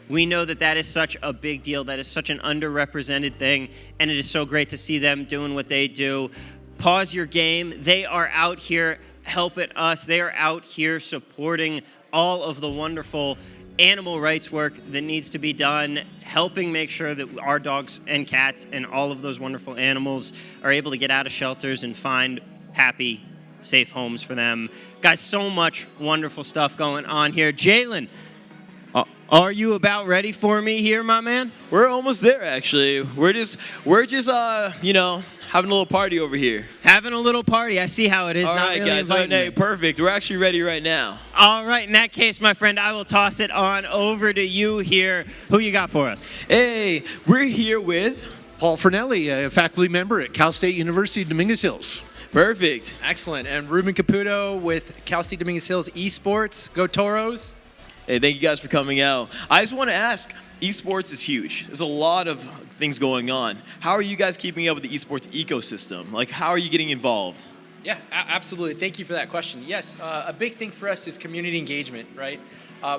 We know that that is such a big deal. That is such an underrepresented thing, and it is so great to see them doing what they do. Pause Your Game. They are out here helping us. They are out here supporting all of the wonderful animal rights work that needs to be done, helping make sure that our dogs and cats and all of those wonderful animals are able to get out of shelters and find happy, safe homes for them. Guys, so much wonderful stuff going on here. Jalen, are you about ready for me here, my man? We're almost there, actually. We're just having a little party over here. Having a little party. I see how it is. All Not right, really guys. inviting Hey, me. perfect. We're actually ready right now. All right. In that case, my friend, I will toss it on over to you here. Who you got for us? Hey, we're here with Paul Fernelli, a faculty member at Cal State University, Dominguez Hills. Perfect. Excellent. And Ruben Caputo with Cal State Dominguez Hills Esports. Go Toros. Hey, thank you guys for coming out. I just want to ask, esports is huge. There's a lot of things going on. How are you guys keeping up with the esports ecosystem? Like, how are you getting involved? Yeah, absolutely. Thank you for that question. Yes, a big thing for us is community engagement, right?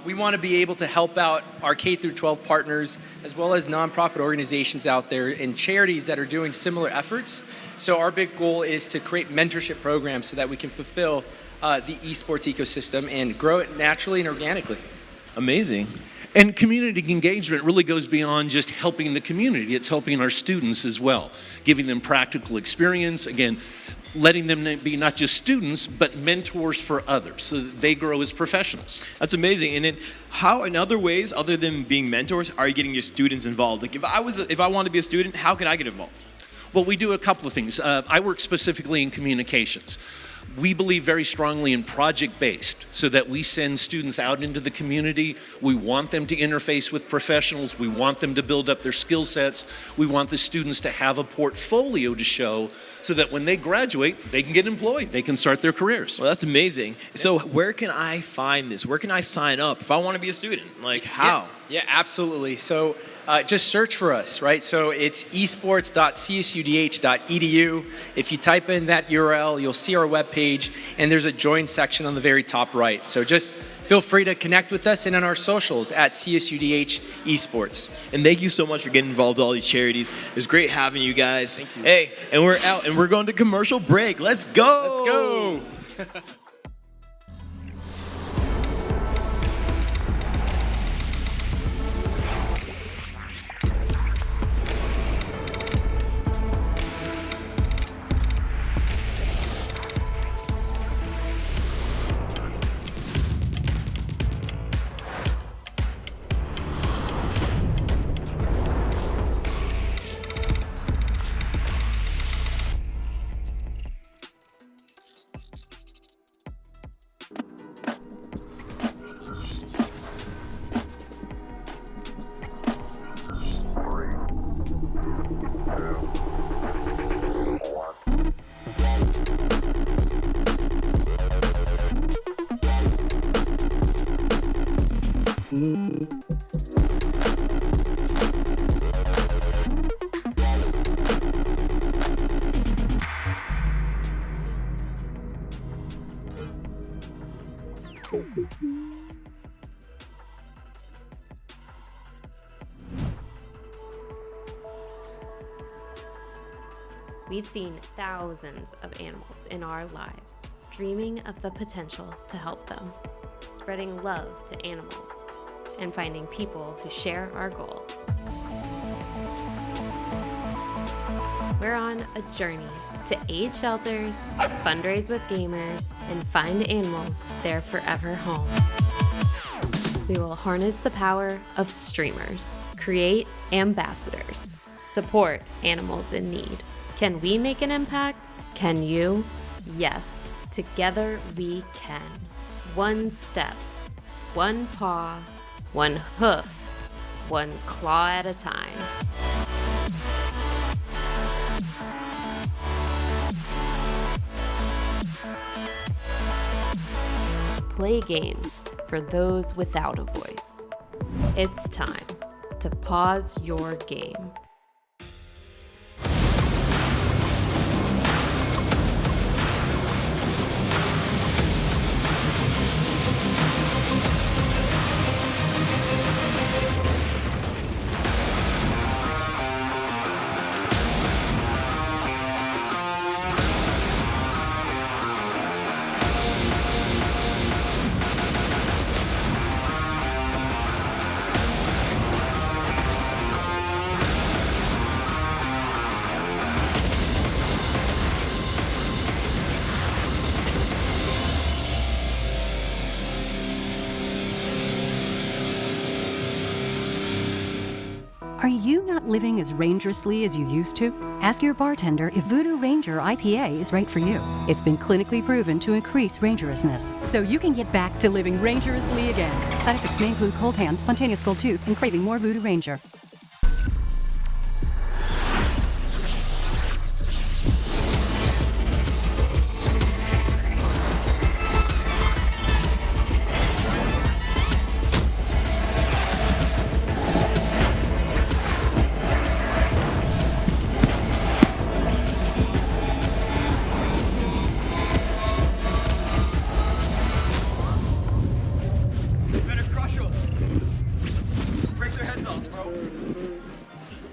We want to be able to help out our K through 12 partners as well as nonprofit organizations out there and charities that are doing similar efforts. So our big goal is to create mentorship programs so that we can fulfill the esports ecosystem and grow it naturally and organically. Amazing. And community engagement really goes beyond just helping the community. It's helping our students as well, giving them practical experience, again, letting them be not just students, but mentors for others so that they grow as professionals. That's amazing. And then how, in other ways, other than being mentors, are you getting your students involved? Like, if I want to be a student, how can I get involved? Well, we do a couple of things. I work specifically in communications. We believe very strongly in project-based, so that we send students out into the community. We want them to interface with professionals. We want them to build up their skill sets. We want the students to have a portfolio to show so that when they graduate, they can get employed. They can start their careers. Well, that's amazing. So where can I find this? Where can I sign up if I want to be a student? Like, how? Yeah, absolutely. So just search for us, right? So it's esports.csudh.edu. If you type in that URL, you'll see our webpage, and there's a join section on the very top right. So just feel free to connect with us and on our socials at CSUDH Esports. And thank you so much for getting involved with all these charities. It was great having you guys. Thank you. Hey, and we're out, and we're going to commercial break. Let's go. Let's go. We've seen thousands of animals in our lives, dreaming of the potential to help them, spreading love to animals, and finding people who share our goal. We're on a journey to aid shelters, fundraise with gamers, and find animals their forever home. We will harness the power of streamers, create ambassadors, support animals in need. Can we make an impact? Can you? Yes, together we can. One step, one paw, one hoof, one claw at a time. Play games for those without a voice. It's time to pause your game. Are you not living as rangerously as you used to? Ask your bartender if Voodoo Ranger IPA is right for you. It's been clinically proven to increase rangerousness, so you can get back to living rangerously again. Side effects may include cold hand, spontaneous cold tooth, and craving more Voodoo Ranger.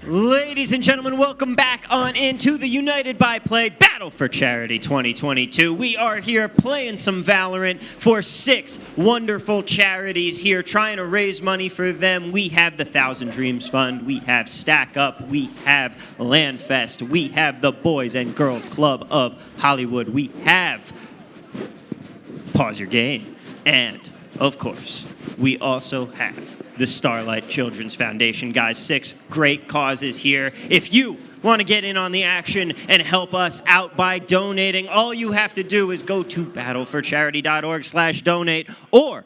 Ladies and gentlemen, welcome back on into the United by Play Battle for Charity 2022. We are here playing some Valorant for 6 wonderful charities here, trying to raise money for them. We have the Thousand Dreams Fund, we have Stack Up, we have Landfest, we have the Boys and Girls Club of Hollywood, we have Pause Your Game, and, of course, we also have the Starlight Children's Foundation. Guys, 6 great causes here. If you want to get in on the action and help us out by donating, all you have to do is go to battleforcharity.org/donate, or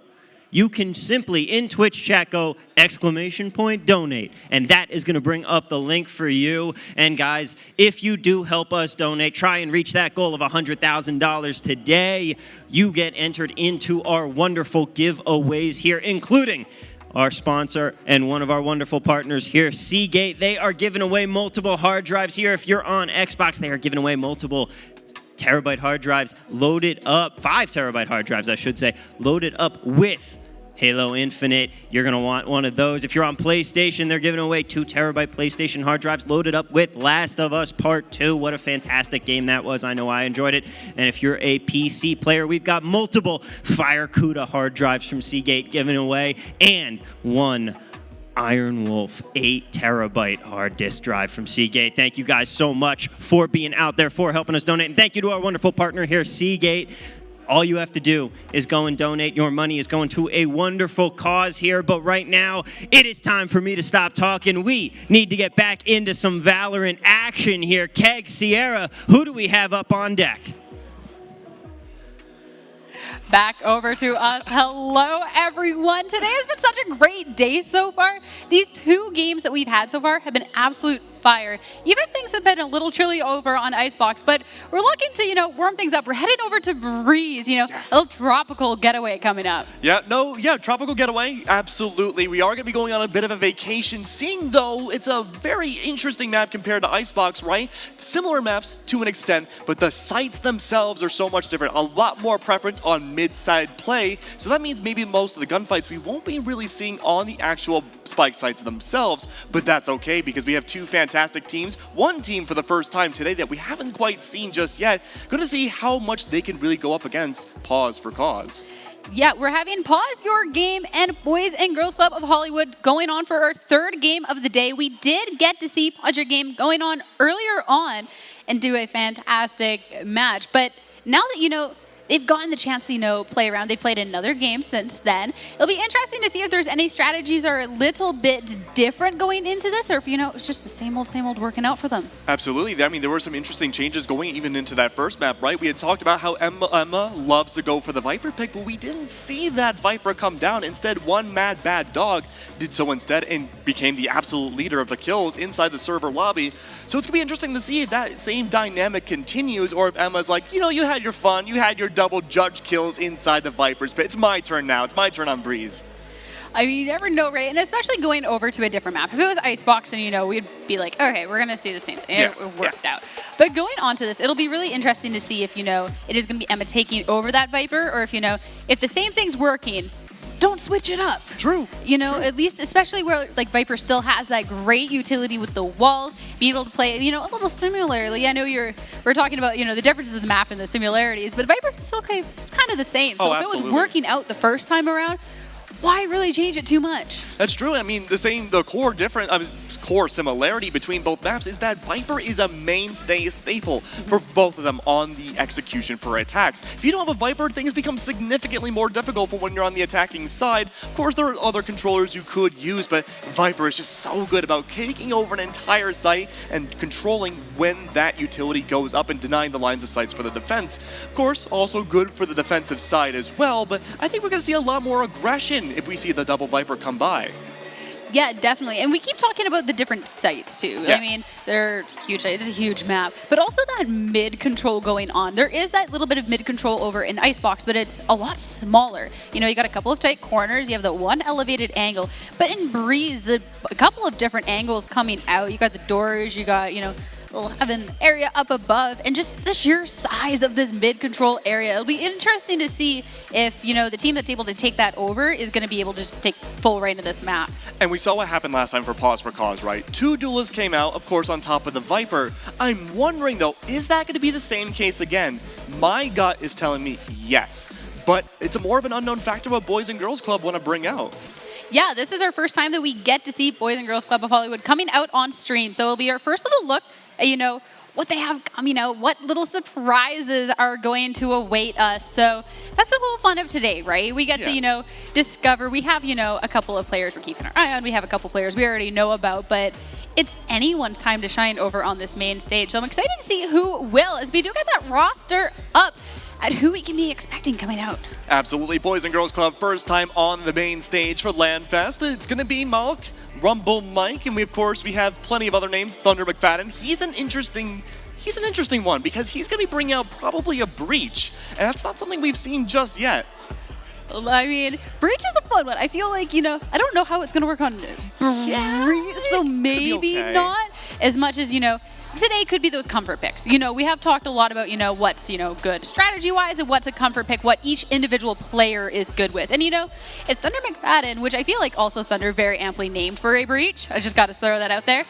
you can simply in Twitch chat go !donate, and that is going to bring up the link for you. And guys, if you do help us donate, try and reach that goal of $100,000 today, you get entered into our wonderful giveaways here, including our sponsor and one of our wonderful partners here, Seagate. They are giving away multiple hard drives here. If you're on Xbox, they are giving away multiple terabyte hard drives loaded up, 5 terabyte hard drives, I should say, loaded up with Halo Infinite. You're going to want one of those. If you're on PlayStation, they're giving away 2 terabyte PlayStation hard drives loaded up with Last of Us Part 2. What a fantastic game that was. I know I enjoyed it. And if you're a PC player, we've got multiple Fire CUDA hard drives from Seagate given away, and 1 Iron Wolf 8 terabyte hard disk drive from Seagate. Thank you guys so much for being out there, for helping us donate. And thank you to our wonderful partner here, Seagate. All you have to do is go and donate. Your money is going to a wonderful cause here. But right now, it is time for me to stop talking. We need to get back into some Valorant action here. Keg, Sierra, who do we have up on deck? Back over to us. Hello, everyone. Today has been such a great day so far. These 2 games that we've had so far have been absolute fire. Even if things have been a little chilly over on Icebox, but we're looking to, warm things up. We're heading over to Breeze, Yes. a little tropical getaway coming up. Tropical getaway, absolutely. We are going to be going on a bit of a vacation, seeing though it's a very interesting map compared to Icebox, right? Similar maps to an extent, but the sites themselves are so much different. A lot more preference on mid-side play, so that means maybe most of the gunfights we won't be really seeing on the actual spike sites themselves, but that's okay because we have 2 fantastic fantastic teams. One team for the first time today that we haven't quite seen just yet. Going to see how much they can really go up against Pause for Cause. Yeah, we're having Pause Your Game and Boys and Girls Club of Hollywood going on for our third game of the day. We did get to see Pause Your Game going on earlier on and do a fantastic match. But now that, they've gotten the chance to, play around. They've played another game since then. It'll be interesting to see if there's any strategies are a little bit different going into this, or if, it's just the same old working out for them. Absolutely. I mean, there were some interesting changes going even into that first map, right? We had talked about how Emma loves to go for the Viper pick, but we didn't see that Viper come down. Instead, one mad bad dog did so instead and became the absolute leader of the kills inside the server lobby. So it's going to be interesting to see if that same dynamic continues, or if Emma's like, you had your fun, you had your double judge kills inside the Vipers, but it's my turn now. It's my turn on Breeze. I mean, you never know, right? And especially going over to a different map. If it was Icebox, and we'd be like, okay, we're going to see the same thing. Yeah. It worked out. But going on to this, it'll be really interesting to see if, it is going to be Emma taking over that Viper, or if the same thing's working, don't switch it up. True. True. At least, especially where Viper still has that great utility with the walls, being able to play, a little similarly. I know we're talking about, the differences of the map and the similarities, but Viper can still kind of the same. So if it was working out the first time around, why really change it too much? That's true. I mean, the core similarity between both maps is that Viper is a mainstay staple for both of them on the execution for attacks. If you don't have a Viper, things become significantly more difficult for when you're on the attacking side. Of course, there are other controllers you could use, but Viper is just so good about taking over an entire site and controlling when that utility goes up and denying the lines of sights for the defense. Of course, also good for the defensive side as well, but I think we're going to see a lot more aggression if we see the double Viper come by. Yeah, definitely. And we keep talking about the different sites, too. Yes. I mean, they're huge. It's a huge map. But also that mid-control going on. There is that little bit of mid-control over in Icebox, but it's a lot smaller. You got a couple of tight corners. You have the one elevated angle. But in Breeze, a couple of different angles coming out. You got the doors. You got, have an area up above, and just the sheer size of this mid-control area. It'll be interesting to see if, the team that's able to take that over is going to be able to take full reign of this map. And we saw what happened last time for Pause for Cause, right? 2 duelists came out, of course, on top of the Viper. I'm wondering, though, is that going to be the same case again? My gut is telling me yes, but it's more of an unknown factor what Boys and Girls Club want to bring out. Yeah, this is our first time that we get to see Boys and Girls Club of Hollywood coming out on stream. So it'll be our first little look at, what they have coming out, what little surprises are going to await us. So that's the whole fun of today, right? We get to, discover. We have, a couple of players we're keeping our eye on. We have a couple players we already know about, but it's anyone's time to shine over on this main stage. So I'm excited to see who will, as we do get that roster up at who we can be expecting coming out. Absolutely. Boys and Girls Club, first time on the main stage for LANFest. It's going to be Malk, Rumble Mike, and we have plenty of other names. Thunder McFadden. He's an interesting one because he's going to be bringing out probably a Breach, and that's not something we've seen just yet. I mean, Breach is a fun one. I feel like, I don't know how it's going to work on Breach, so maybe not as much as, today could be those comfort picks. We have talked a lot about, what's, good strategy-wise and what's a comfort pick, what each individual player is good with. And, if Thunder McFadden, which I feel like also Thunder very amply named for a Breach, I just got to throw that out there,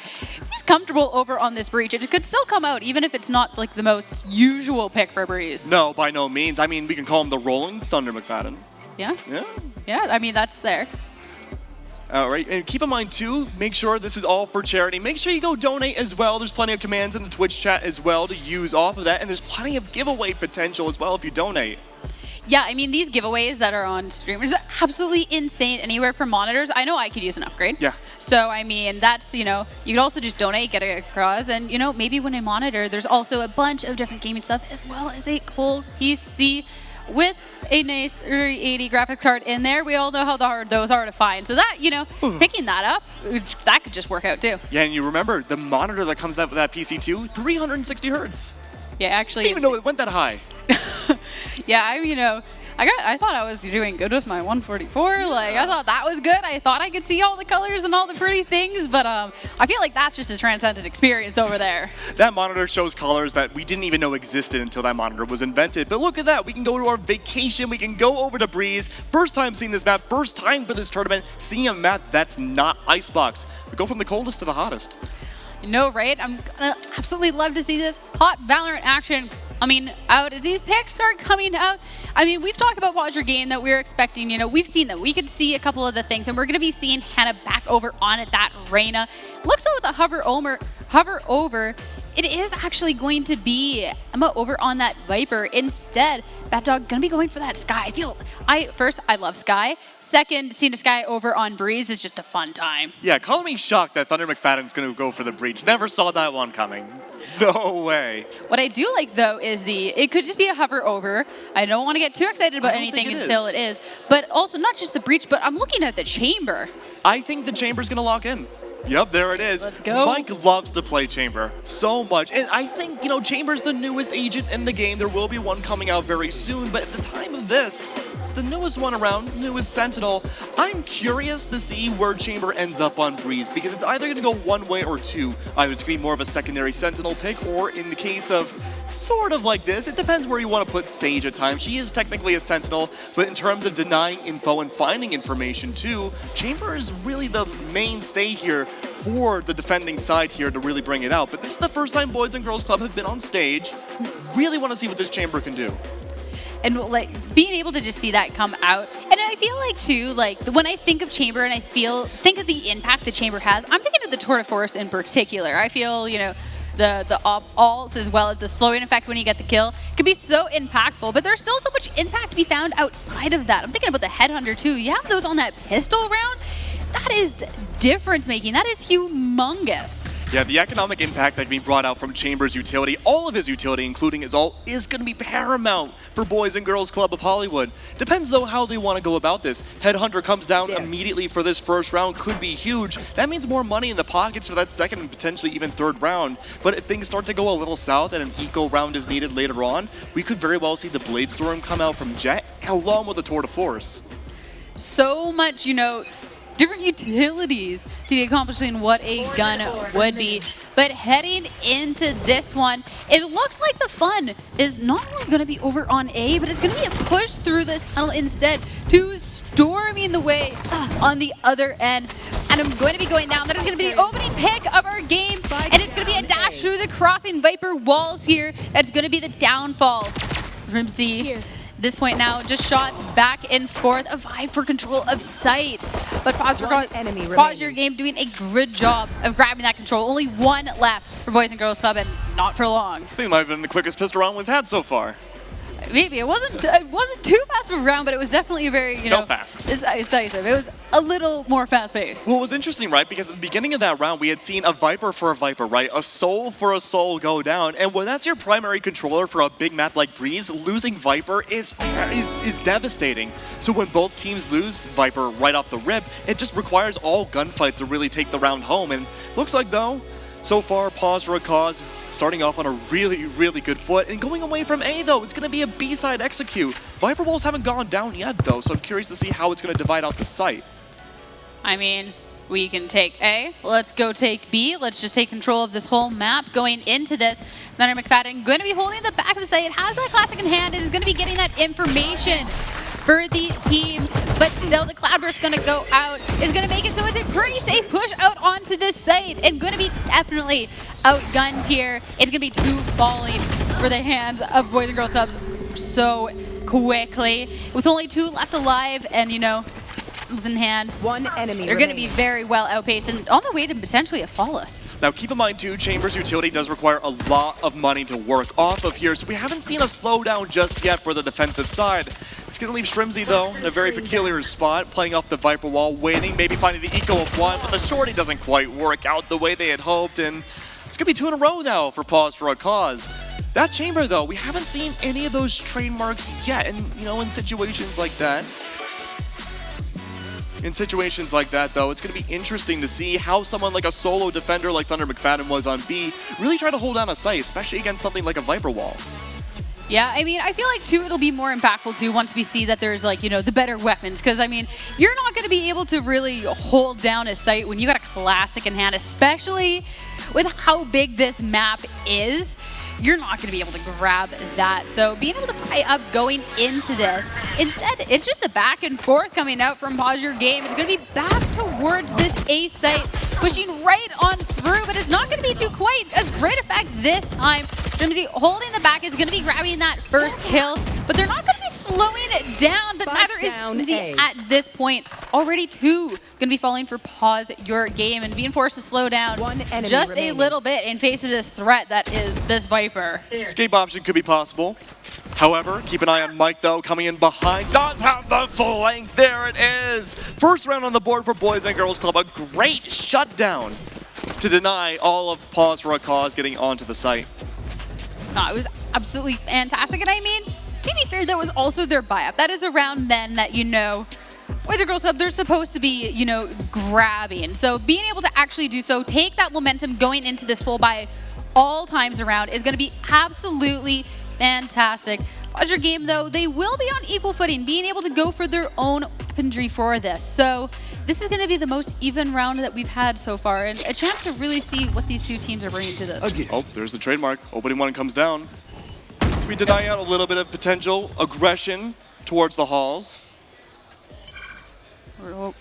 he's comfortable over on this Breach. It could still come out, even if it's not, the most usual pick for Breeze. No, by no means. I mean, we can call him the Rolling Thunder McFadden. Yeah? Yeah. Yeah, I mean, that's there. All right, and keep in mind, too, make sure this is all for charity. Make sure you go donate as well. There's plenty of commands in the Twitch chat as well to use off of that, and there's plenty of giveaway potential as well if you donate. Yeah, I mean, these giveaways that are on streamers are absolutely insane. Anywhere from monitors. I know I could use an upgrade. Yeah. So, I mean, that's, you could also just donate, get a cross, and, maybe win a monitor. There's also a bunch of different gaming stuff, as well as a cool PC with a nice 3080 graphics card in there. We all know how hard those are to find. So that, picking that up, that could just work out too. Yeah, and you remember, the monitor that comes out with that PC too, 360 hertz. Yeah, actually. I didn't even know it went that high. Yeah, I thought I was doing good with my 144. I thought that was good. I thought I could see all the colors and all the pretty things, but I feel like that's just a transcendent experience over there. That monitor shows colors that we didn't even know existed until that monitor was invented. But look at that. We can go to our vacation. We can go over to Breeze. First time seeing this map. First time for this tournament seeing a map that's not Icebox. We go from the coldest to the hottest. No, right? I'm gonna absolutely love to see this hot Valorant action coming out as these picks start coming out. I mean, we've talked about Watch Your Game that we're expecting, we've seen that we could see a couple of the things, and we're going to be seeing Hannah back over on it, that Reyna. Looks like with a hover over, it is actually going to be Emma over on that Viper instead. Bad Dog gonna be going for that Sky. First, I love Sky. Second, seeing a Sky over on Breeze is just a fun time. Yeah, calling me shocked that Thunder McFadden's going to go for the breach. Never saw that one coming. No way. What I do like though is it could just be a hover over. I don't want to get too excited about anything until it is. But also not just the breach, but I'm looking at the chamber. I think the chamber's going to lock in. Yep, there it is. Let's go. Mike loves to play Chamber so much. And I think, Chamber's the newest agent in the game. There will be one coming out very soon, but at the time of this, it's the newest one around, newest Sentinel. I'm curious to see where Chamber ends up on Breeze, because it's either going to go one way or two. Either it's going to be more of a secondary Sentinel pick, or in the case of sort of like this, it depends where you want to put Sage at times. She is technically a Sentinel, but in terms of denying info and finding information too, Chamber is really the mainstay here for the defending side here to really bring it out. But this is the first time Boys and Girls Club have been on stage. Really want to see what this Chamber can do. And being able to just see that come out, and I feel like too, when I think of Chamber and think of the impact the Chamber has, I'm thinking of the Tour de Force in particular. I feel the alt as well as the slowing effect when you get the kill can be so impactful, but there's still so much impact to be found outside of that. I'm thinking about the Headhunter too. You have those on that pistol round. That is difference making. That is humongous. Yeah, the economic impact that can be brought out from Chamber's utility, all of his utility, including his ult, is going to be paramount for Boys and Girls Club of Hollywood. Depends, though, how they want to go about this. Headhunter comes down immediately for this first round, could be huge. That means more money in the pockets for that second and potentially even third round. But if things start to go a little south and an eco round is needed later on, we could very well see the Blade Storm come out from Jet, along with the Tour de Force. So much, different utilities to be accomplishing what a gun would be. But heading into this one, it looks like the fun is not only going to be over on A, but it's going to be a push through this tunnel instead to storming the way on the other end. And I'm going to be going down. That is going to be the opening pick of our game. And it's going to be a dash through the crossing Viper walls here. That's going to be the downfall. Rimsey. This point now, just shots back and forth, a vibe for control of sight. But Pause Your Game doing a good job of grabbing that control. Only one left for Boys and Girls Club, and not for long. I think it might have been the quickest pistol round we've had so far. Maybe it wasn't too fast of a round, but it was definitely a very fast. Decisive. It was a little more fast paced. Well, it was interesting, right? Because at the beginning of that round, we had seen a Viper for a Viper, right? A soul for a soul go down, and when that's your primary controller for a big map like Breeze, losing Viper is devastating. So when both teams lose Viper right off the rip, it just requires all gunfights to really take the round home. And looks like though, so far, Pause for a Cause starting off on a really, really good foot. And going away from A, though, it's going to be a B-side execute. Viper Walls haven't gone down yet, though, so I'm curious to see how it's going to divide out the site. I mean, we can take A. Let's go take B. Let's just take control of this whole map going into this. Thunder McFadden going to be holding the back of the site. It has that classic in hand. It is going to be getting that information for the team, but still the Cloudburst going to go out, is going to make it so it's a pretty safe push out onto this site, and going to be definitely outgunned here. It's going to be two falling for the hands of Boys and Girls Clubs so quickly. With only two left alive and, in hand. One enemy They're going to be very well outpaced and on the way to potentially a flawless. Now keep in mind too, Chamber's utility does require a lot of money to work off of here, so we haven't seen a slowdown just yet for the defensive side. It's going to leave Shrimsy though in a very peculiar spot, playing off the Viper wall, waiting, maybe finding the eco of one, but the shorty doesn't quite work out the way they had hoped, and it's going to be two in a row now for Pause for a Cause. That Chamber though, we haven't seen any of those trademarks yet, and in situations like that, though, it's going to be interesting to see how someone like a solo defender like Thunder McFadden was on B really try to hold down a site, especially against something like a Viper wall. Yeah, I mean, I feel like, too, it'll be more impactful, too, once we see that there's, the better weapons. Because, I mean, you're not going to be able to really hold down a site when you got a classic in hand, especially with how big this map is. You're not going to be able to grab that. So being able to pie up going into this, instead, it's just a back and forth coming out from Pause Your Game. It's going to be back towards this A site. pushing right on through, but it's not going to be too quite as great effect this time. Jimsy holding the back is going to be grabbing that first kill, but they're not going to be slowing it down, but neither is Jimsy at this point. Already 2 going to be falling for pause your game and being forced to slow down just a little bit and face this threat that is this Viper. Escape option could be possible. However, keep an eye on Mike, though, coming in behind. Does have the flank. There it is. First round on the board for Boys and Girls Club. A great shutdown to deny all of Pause for a Cause getting onto the site. No, it was absolutely fantastic. And I mean, to be fair, that was also their buy-up. That is around then that, you know, Boys and Girls Club, they're supposed to be, you know, grabbing. So being able to actually do so, take that momentum going into this full buy all times around is going to be absolutely fantastic. Roger game, though, they will be on equal footing, being able to go for their own weaponry for this. So this is going to be the most even round that we've had so far, and a chance to really see what these two teams are bringing to this. Oh, there's the trademark. Opening one comes down. We deny out a little bit of potential aggression towards the halls.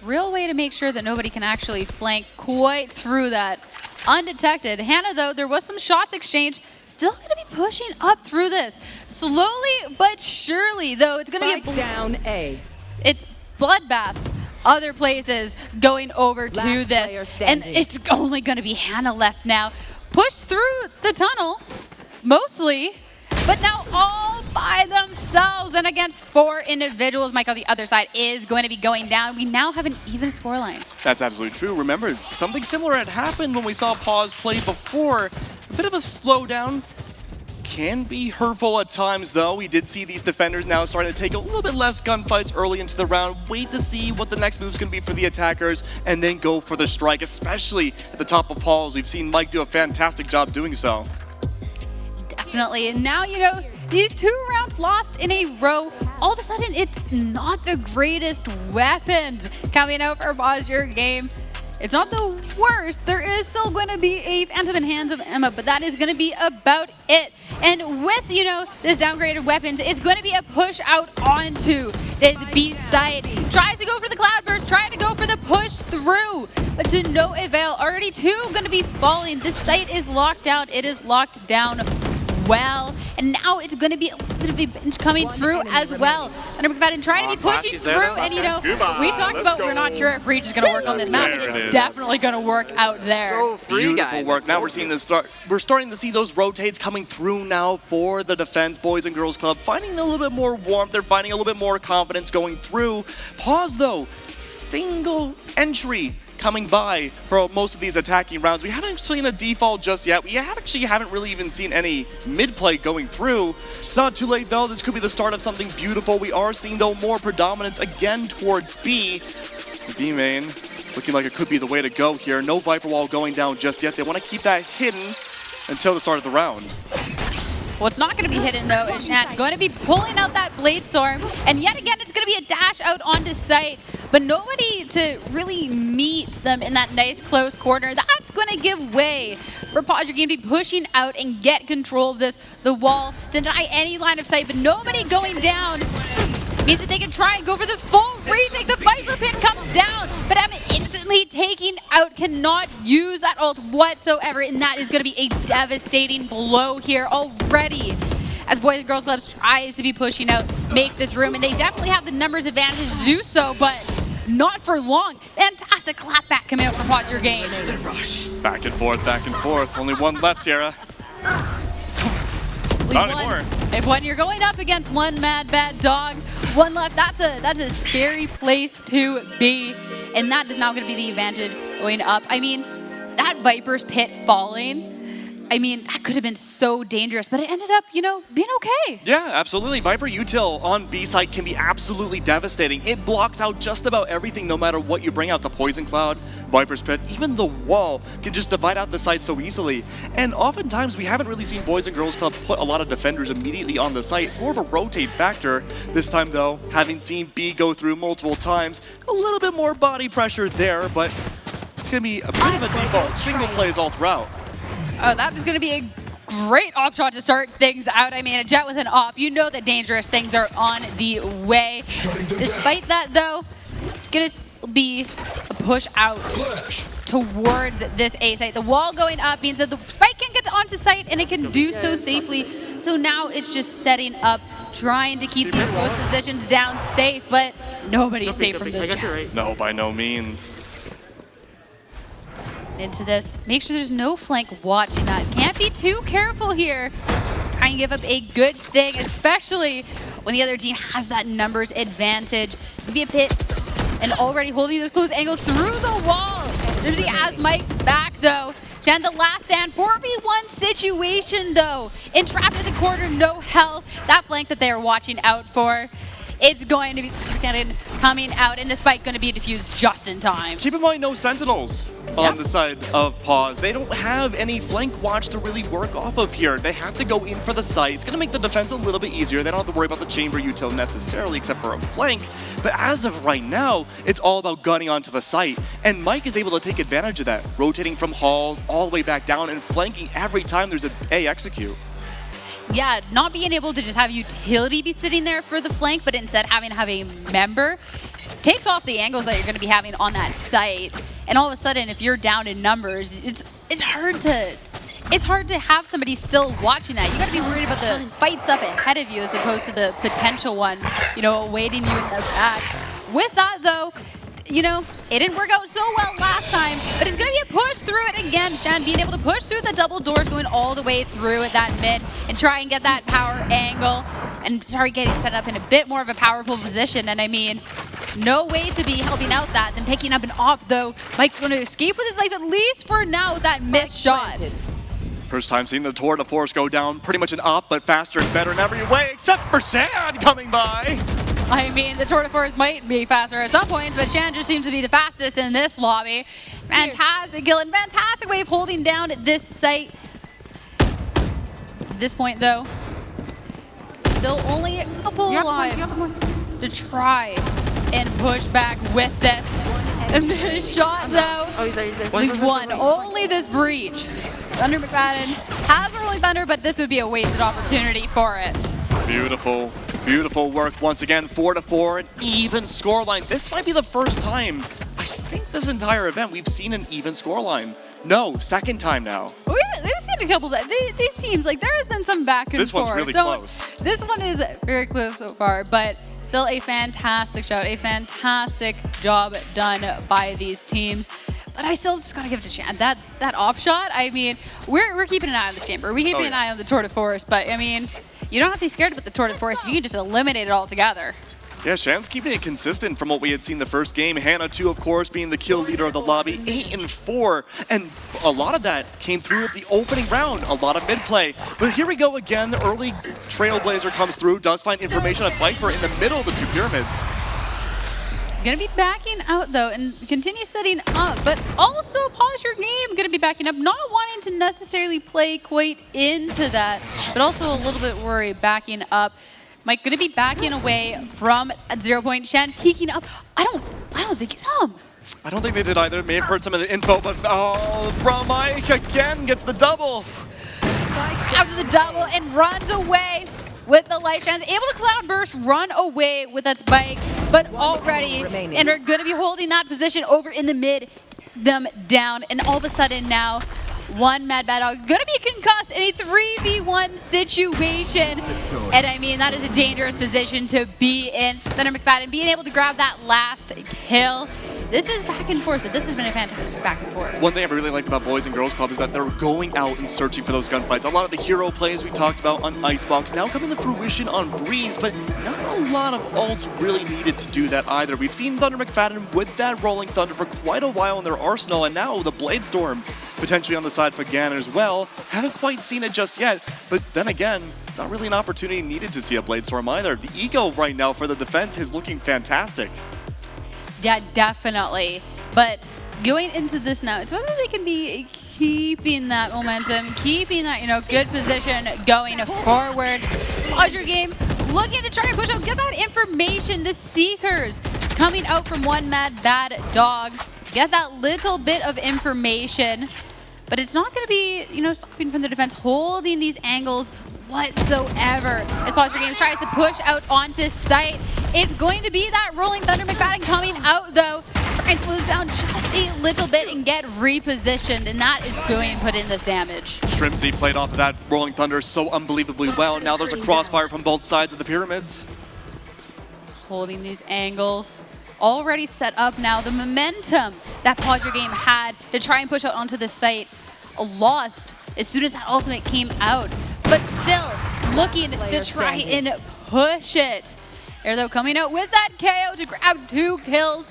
Real way to make sure that nobody can actually flank quite through that undetected. Hannah, though, there was some shots exchanged. Still going to be pushing up through this. Slowly but surely, though, it's going to be down A. It's bloodbaths. Other places going over to this. And it's only going to be Hannah left now. Pushed through the tunnel, mostly, but now all by themselves and against 4 individuals. Mike on the other side is going to be going down. We now have an even scoreline. That's absolutely true. Remember, something similar had happened when we saw Pause play before. A bit of a slowdown. Can be hurtful at times, though. We did see these defenders now starting to take a little bit less gunfights early into the round. Wait to see what the next move's going to be for the attackers, and then go for the strike, especially at the top of halls. We've seen Mike do a fantastic job doing so. Definitely. And now, you know, these 2 rounds lost in a row, all of a sudden it's not the greatest weapons coming out for Pause Your Game. It's not the worst. There is still going to be a Phantom in Hands of Emma, but that is going to be about it. And with, you know, this downgraded weapons, it's going to be a push out onto this B side. Tries to go for the Cloudburst, trying to go for the push through, but to no avail. Already 2 going to be falling. This site is locked out. It is locked down well, and now it's going to be a little bit of a bench coming through as well. Thunder McFadden trying to be pushing through, and you know, we talked about we're not sure if Breach is going to work on this map, but it's definitely going to work out there. So free, beautiful work. Now we're seeing this start. We're starting to see those rotates coming through now for the defense Boys and Girls Club, finding a little bit more warmth. They're finding a little bit more confidence going through. Pause though, single entry coming by for most of these attacking rounds. We haven't seen a default just yet. We haven't really even seen any mid-play going through. It's not too late though. This could be the start of something beautiful. We are seeing though more predominance again towards B. B main looking like it could be the way to go here. No Viper Wall going down just yet. They want to keep that hidden until the start of the round. What's not going to be hidden, though, is Nat going to be pulling out that Blade Storm, and yet again, it's going to be a dash out onto site, but nobody to really meet them in that nice close corner. That's going to give way for Pause Your Game to be pushing out and get control of this. The wall to deny any line of sight, but nobody going down. Means that they can try and go for this full retake. The Viper Pit comes down, but Emma instantly taking out, cannot use that ult whatsoever, and that is going to be a devastating blow here already. As Boys and Girls Club tries to be pushing out, make this room, and they definitely have the numbers advantage to do so, but not for long. Fantastic clapback coming out from Pause Your Game. Back and forth, back and forth. Only one left, Sierra. Not anymore. If when you're going up against one mad bad dog, one left, that's a scary place to be. And that is now going to be the advantage going up. I mean, that Viper's Pit falling, I mean, that could have been so dangerous, but it ended up, you know, being okay. Yeah, absolutely. Viper Util on B site can be absolutely devastating. It blocks out just about everything, no matter what you bring out. The Poison Cloud, Viper's Pit, even the wall can just divide out the site so easily. And oftentimes, we haven't really seen Boys and Girls Club put a lot of defenders immediately on the site. It's more of a rotate factor. This time, though, having seen B go through multiple times, a little bit more body pressure there, but it's going to be a bit of a default. Single plays all throughout. Oh, that is going to be a great op shot to start things out. I mean, a jet with an op, you know that dangerous things are on the way. Despite that, though, it's going to be a push out towards this A site. The wall going up means that the spike can get onto site and it can do so safely. So now it's just setting up, trying to keep these both positions down safe, but nobody's safe from this jab. No, by no means. Into this, make sure there's no flank watching that. Can't be too careful here. Try and give up a good thing, especially when the other team has that numbers advantage. Maybe a pit, and already holding those close angles through the wall. Jersey has Mike back though. Jen, the last stand, 4v1 situation though. Entrapped in the corner, no health. That flank that they are watching out for. It's going to be coming out, and the spike going to be defused just in time. Keep in mind, no sentinels on the side of Pause. They don't have any flank watch to really work off of here. They have to go in for the site. It's going to make the defense a little bit easier. They don't have to worry about the chamber util necessarily, except for a flank. But as of right now, it's all about gunning onto the site. And Mike is able to take advantage of that, rotating from halls all the way back down and flanking every time there's a execute. Yeah, not being able to just have utility be sitting there for the flank, but instead having to have a member takes off the angles that you're going to be having on that site. And all of a sudden, if you're down in numbers, it's hard to have somebody still watching that. You got to be worried about the fights up ahead of you as opposed to the potential one, awaiting you in the back. With that though, it didn't work out so well last time, but it's going to be a push through it again. Shan being able to push through the double doors, going all the way through at that mid and try and get that power angle and start getting set up in a bit more of a powerful position. And I mean, no way to be helping out that than picking up an op though. Mike's going to escape with his life, at least for now, with that missed shot. First time seeing the Tour de Force go down. Pretty much an op, but faster and better in every way, except for Shan coming by. I mean, the Tour de Force might be faster at some points, but Shan just seems to be the fastest in this lobby. Fantastic kill and fantastic way of holding down this site. At this point, though, still only a couple alive to try and push back with this. And this shot, though, we've won only this breach. Thunder McFadden has a Rolling Thunder, but this would be a wasted opportunity for it. Beautiful. Beautiful work once again, 4-4, an even scoreline. This might be the first time, I think this entire event, we've seen an even scoreline. No, second time now. We've seen a couple of these teams, like there has been some back and forth. This one's really close. This one is very close so far, but still a fantastic shot, a fantastic job done by these teams. But I still just gotta give it to Chan. That off shot, I mean, we're keeping an eye on this chamber. We're keeping an eye on the Tour de Force, but I mean, you don't have to be scared about the Tour de Force. You can just eliminate it altogether. Yeah, Shan's keeping it consistent from what we had seen the first game. Hannah, too, of course, being the kill leader of the lobby, 8-4. And a lot of that came through at the opening round, a lot of mid-play. But here we go again. The early Trailblazer comes through, does find information on Viper in the middle of the two pyramids. Gonna be backing out though and continue setting up, but also pause your game. Gonna be backing up, not wanting to necessarily play quite into that, but also a little bit worried backing up. Mike gonna be backing away from at 0 point. Shan peeking up. I don't think he saw him. I don't think they did either. May have heard some of the info, but bro, Mike again gets the double. After the double and runs away with the life chance, able to cloud burst, run away with that spike, but already, and are going to be holding that position over in the mid, them down, and all of a sudden now, one Mad Bad Dog going to be concussed in a 3v1 situation, and I mean, that is a dangerous position to be in. Thunder McFadden being able to grab that last kill. This is back and forth, but this has been a fantastic back and forth. One thing I really liked about Boys and Girls Club is that they're going out and searching for those gunfights. A lot of the hero plays we talked about on Icebox now coming to fruition on Breeze, but not a lot of ults really needed to do that either. We've seen Thunder McFadden with that Rolling Thunder for quite a while in their arsenal, and now the Blade Storm potentially on the side for Gannon as well. Haven't quite seen it just yet, but then again, not really an opportunity needed to see a Blade Storm either. The eco right now for the defense is looking fantastic. Yeah, definitely. But going into this now, it's whether they can be keeping that momentum, keeping that, good position going forward. Pause your game, looking to try and push out, get that information. The Seekers coming out from one Mad Bad Dog. Get that little bit of information. But it's not going to be, stopping from the defense, holding these angles whatsoever. As Posture Games tries to push out onto site, it's going to be that Rolling Thunder. McFadden coming out though, Try and slow this down just a little bit and get repositioned, and that is going to put in this damage. Shrimzy played off of that Rolling Thunder so unbelievably well. Now there's a crossfire from both sides of the pyramids. Holding these angles. Already set up now. The momentum that Podger Game had to try and push out onto the site lost as soon as that ultimate came out. But still looking to try and push it. They're though coming out with that KO to grab 2 kills.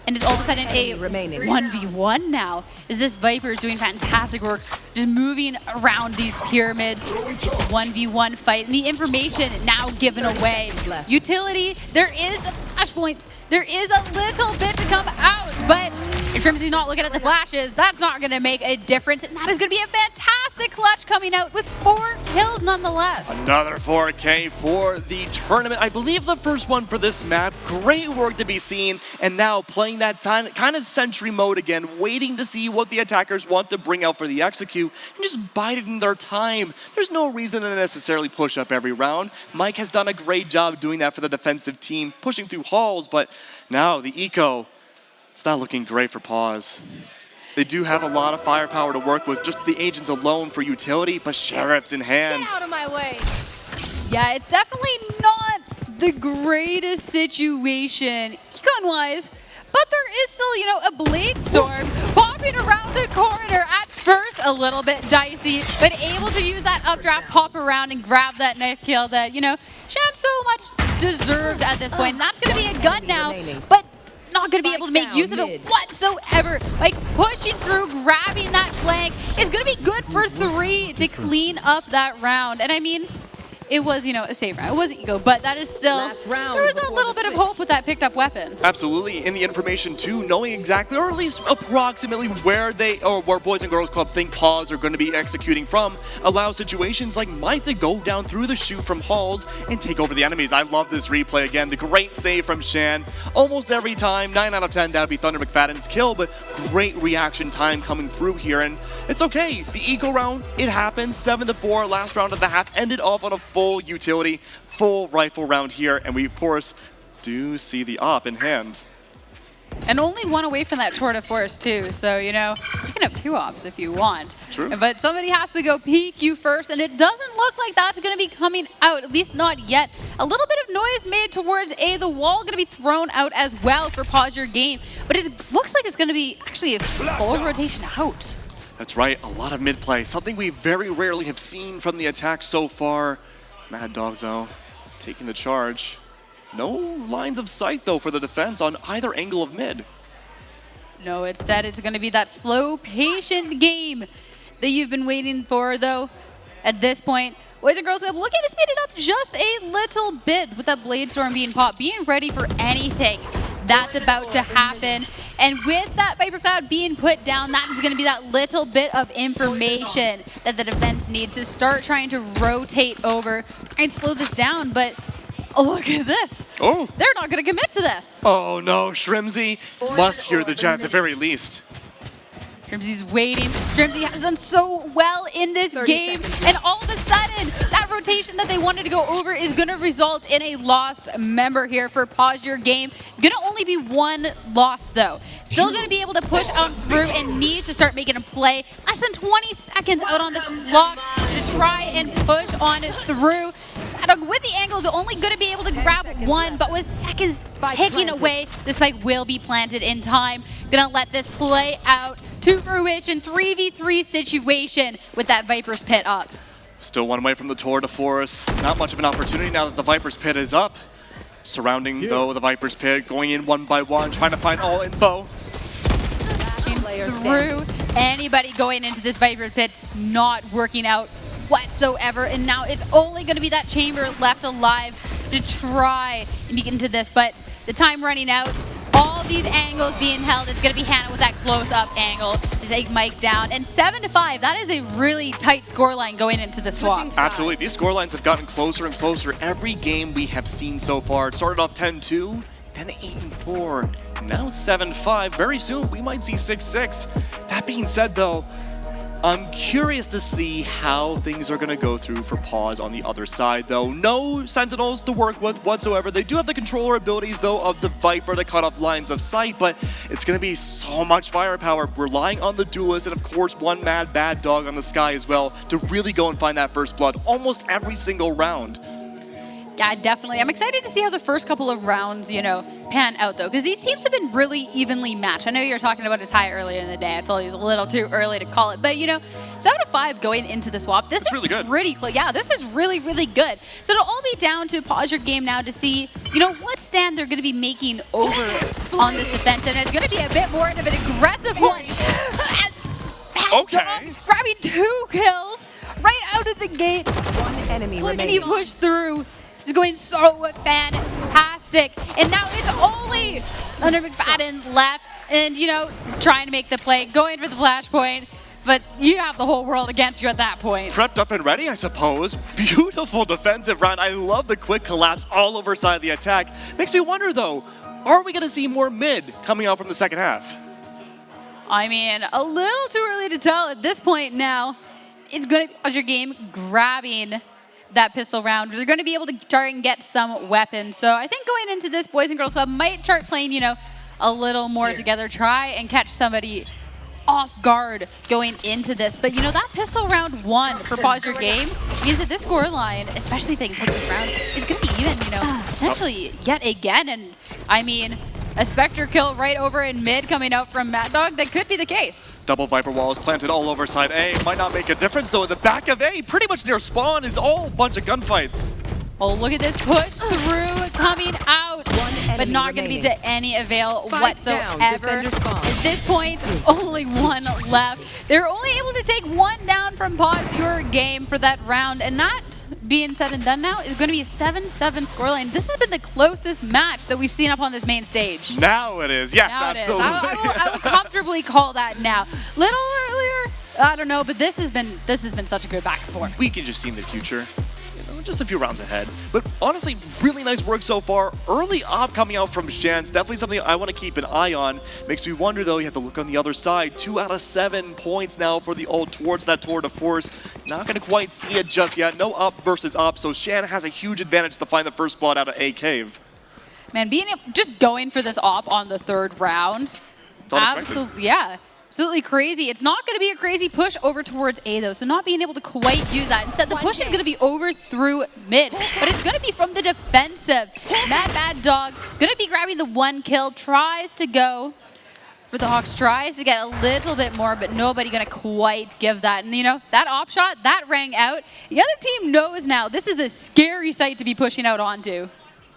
And it's all of a sudden a 1v1 now, as this Viper is doing fantastic work, just moving around these pyramids. 1v1 fight, and the information now given away. Utility, there is the flashpoints. There is a little bit to come out, but if Shrimzy's not looking at the flashes, that's not going to make a difference, and that is going to be a fantastic clutch coming out with 4 kills nonetheless. Another 4K for the tournament. I believe the first one for this map. Great work to be seen, and now playing that kind of sentry mode again, waiting to see what the attackers want to bring out for the execute, and just biding their time. There's no reason to necessarily push up every round. Mike has done a great job doing that for the defensive team, pushing through halls, but now the eco, it's not looking great for Paws. They do have a lot of firepower to work with, just the agents alone for utility, but Sheriff's in hand. Get out of my way. Yeah, it's definitely not the greatest situation econ-wise, but there is still, a Blade Storm popping around the corner. At first, a little bit dicey, but able to use that updraft, pop around, and grab that knife kill that, Shan so much deserved at this point. And that's going to be a gun now, but not going to be able to make use of it whatsoever. Like, pushing through, grabbing that flank is going to be good for 3 to clean up that round. And I mean, it was, a save round. It was ego, but that is still, there was a little bit of hope with that picked up weapon. Absolutely, in the information too, knowing exactly, or at least approximately where where Boys and Girls Club think Paws are going to be executing from, allows situations like Mike to go down through the chute from halls and take over the enemies. I love this replay again. The great save from Shan. Almost every time, 9 out of 10, that would be Thunder McFadden's kill, but great reaction time coming through here, and it's okay. The eco round, it happens. 7-4, last round of the half ended off on a full utility, full rifle round here, and we of course do see the op in hand. And only 1 away from that tour de force too, so you can have 2 ops if you want. True. But somebody has to go peek you first, and it doesn't look like that's going to be coming out, at least not yet. A little bit of noise made towards A, the wall going to be thrown out as well for Pause Your Game, but it looks like it's going to be actually a full rotation out. That's right, a lot of mid play, something we very rarely have seen from the attack so far. Mad Dog, though, taking the charge. No lines of sight, though, for the defense on either angle of mid. No, instead it's going to be that slow, patient game that you've been waiting for, though. At this point, Boys and Girls Club looking to speed it up just a little bit with that Blade Storm being popped, being ready for anything that's about to happen. And with that Viper Cloud being put down, that is going to be that little bit of information that the defense needs to start trying to rotate over and slow this down. But look at this. Oh. They're not going to commit to this. Oh no, Shrimzy must hear the jet at the very least. Shrimzy's waiting. Shrimzy has done so well in this game, and all of a sudden, that rotation that they wanted to go over is going to result in a lost member here for Pause Your Game. Going to only be 1 loss, though. Still going to be able to push on through and needs to start making a play. Less than 20 seconds out on the clock to try and push on through. With the angles, only going to be able to grab 1, but with seconds ticking away, the spike will be planted in time. Gonna let this play out to fruition. 3v3 situation with that Viper's Pit up. Still 1 away from the Tour de Force. Not much of an opportunity now that the Viper's Pit is up. Surrounding, though, the Viper's Pit, going in 1 by 1, trying to find all info. Through anybody going into this Viper's Pit, not working out whatsoever, and now it's only going to be that chamber left alive to try and get into this, but the time running out, all these angles being held, it's going to be Hannah with that close-up angle to take Mike down, and 7-5, that is a really tight scoreline going into the swap. Absolutely, these scorelines have gotten closer and closer every game we have seen so far. It started off 10-2, then 8-4, now 7-5. Very soon, we might see 6-6. That being said, though, I'm curious to see how things are going to go through for Pause on the other side, though. No Sentinels to work with whatsoever. They do have the controller abilities, though, of the Viper to cut off lines of sight, but it's going to be so much firepower, relying on the Duelist and, of course, one mad bad dog on the sky as well to really go and find that first blood almost every single round. Yeah, definitely. I'm excited to see how the first couple of rounds, pan out, though, because these teams have been really evenly matched. I know you were talking about a tie earlier in the day. I told you it was a little too early to call it, but, 7-5 going into the swap. This is really good. Pretty close. Yeah, this is really, really good. So it'll all be down to pause your game now to see, what stand they're going to be making over on this defense, and it's going to be a bit more of an aggressive one. Okay. Grabbing 2 kills right out of the gate. One enemy And he remaining. pushed through. It's going so fantastic. And now it's only under McFadden's left and, trying to make the play, going for the flashpoint. But you have the whole world against you at that point. Prepped up and ready, I suppose. Beautiful defensive round. I love the quick collapse all over side of the attack. Makes me wonder, though, are we going to see more mid coming out from the second half? I mean, a little too early to tell at this point now. It's going to be your game grabbing that pistol round. They're going to be able to try and get some weapons. So I think going into this, Boys and Girls Club might start playing, a little more together. Try and catch somebody off guard going into this. But, that pistol round 1 for Pause Your Game means that this score line, especially if they can take this round, is going to be even, potentially yet again. And, I mean, a Spectre kill right over in mid coming out from Mad Dog, that could be the case. Double Viper walls planted all over side A. Might not make a difference, though. At the back of A, pretty much near spawn, is all a bunch of gunfights. Oh, look at this push through coming out, but not going to be to any avail whatsoever. At this point, only 1 left. They're only able to take 1 down from Pause Your Game for that round, and that being said and done now is going to be a 7-7 scoreline. This has been the closest match that we've seen up on this main stage. Now it is, yes, Now absolutely. It is. I will comfortably call that now. Little earlier, I don't know, but this has been such a good back and forth. We can just see in the future. Just a few rounds ahead. But honestly, really nice work so far. Early op coming out from Shans, definitely something I want to keep an eye on. Makes me wonder, though, you have to look on the other side. 2 out of 7 points now for the old towards that tour de force. Not going to quite see it just yet. No up versus up, so Shan has a huge advantage to find the first blood out of A cave. Man, just going for this op on the 3rd round. It's unexpected. Absolutely, yeah. Absolutely crazy. It's not going to be a crazy push over towards A, though, so not being able to quite use that. Instead, the push is going to be over through mid, but it's going to be from the defensive. Mad Bad Dog going to be grabbing the 1 kill, tries to go for the Hawks, tries to get a little bit more, but nobody going to quite give that. And, that op shot, that rang out. The other team knows now this is a scary site to be pushing out onto.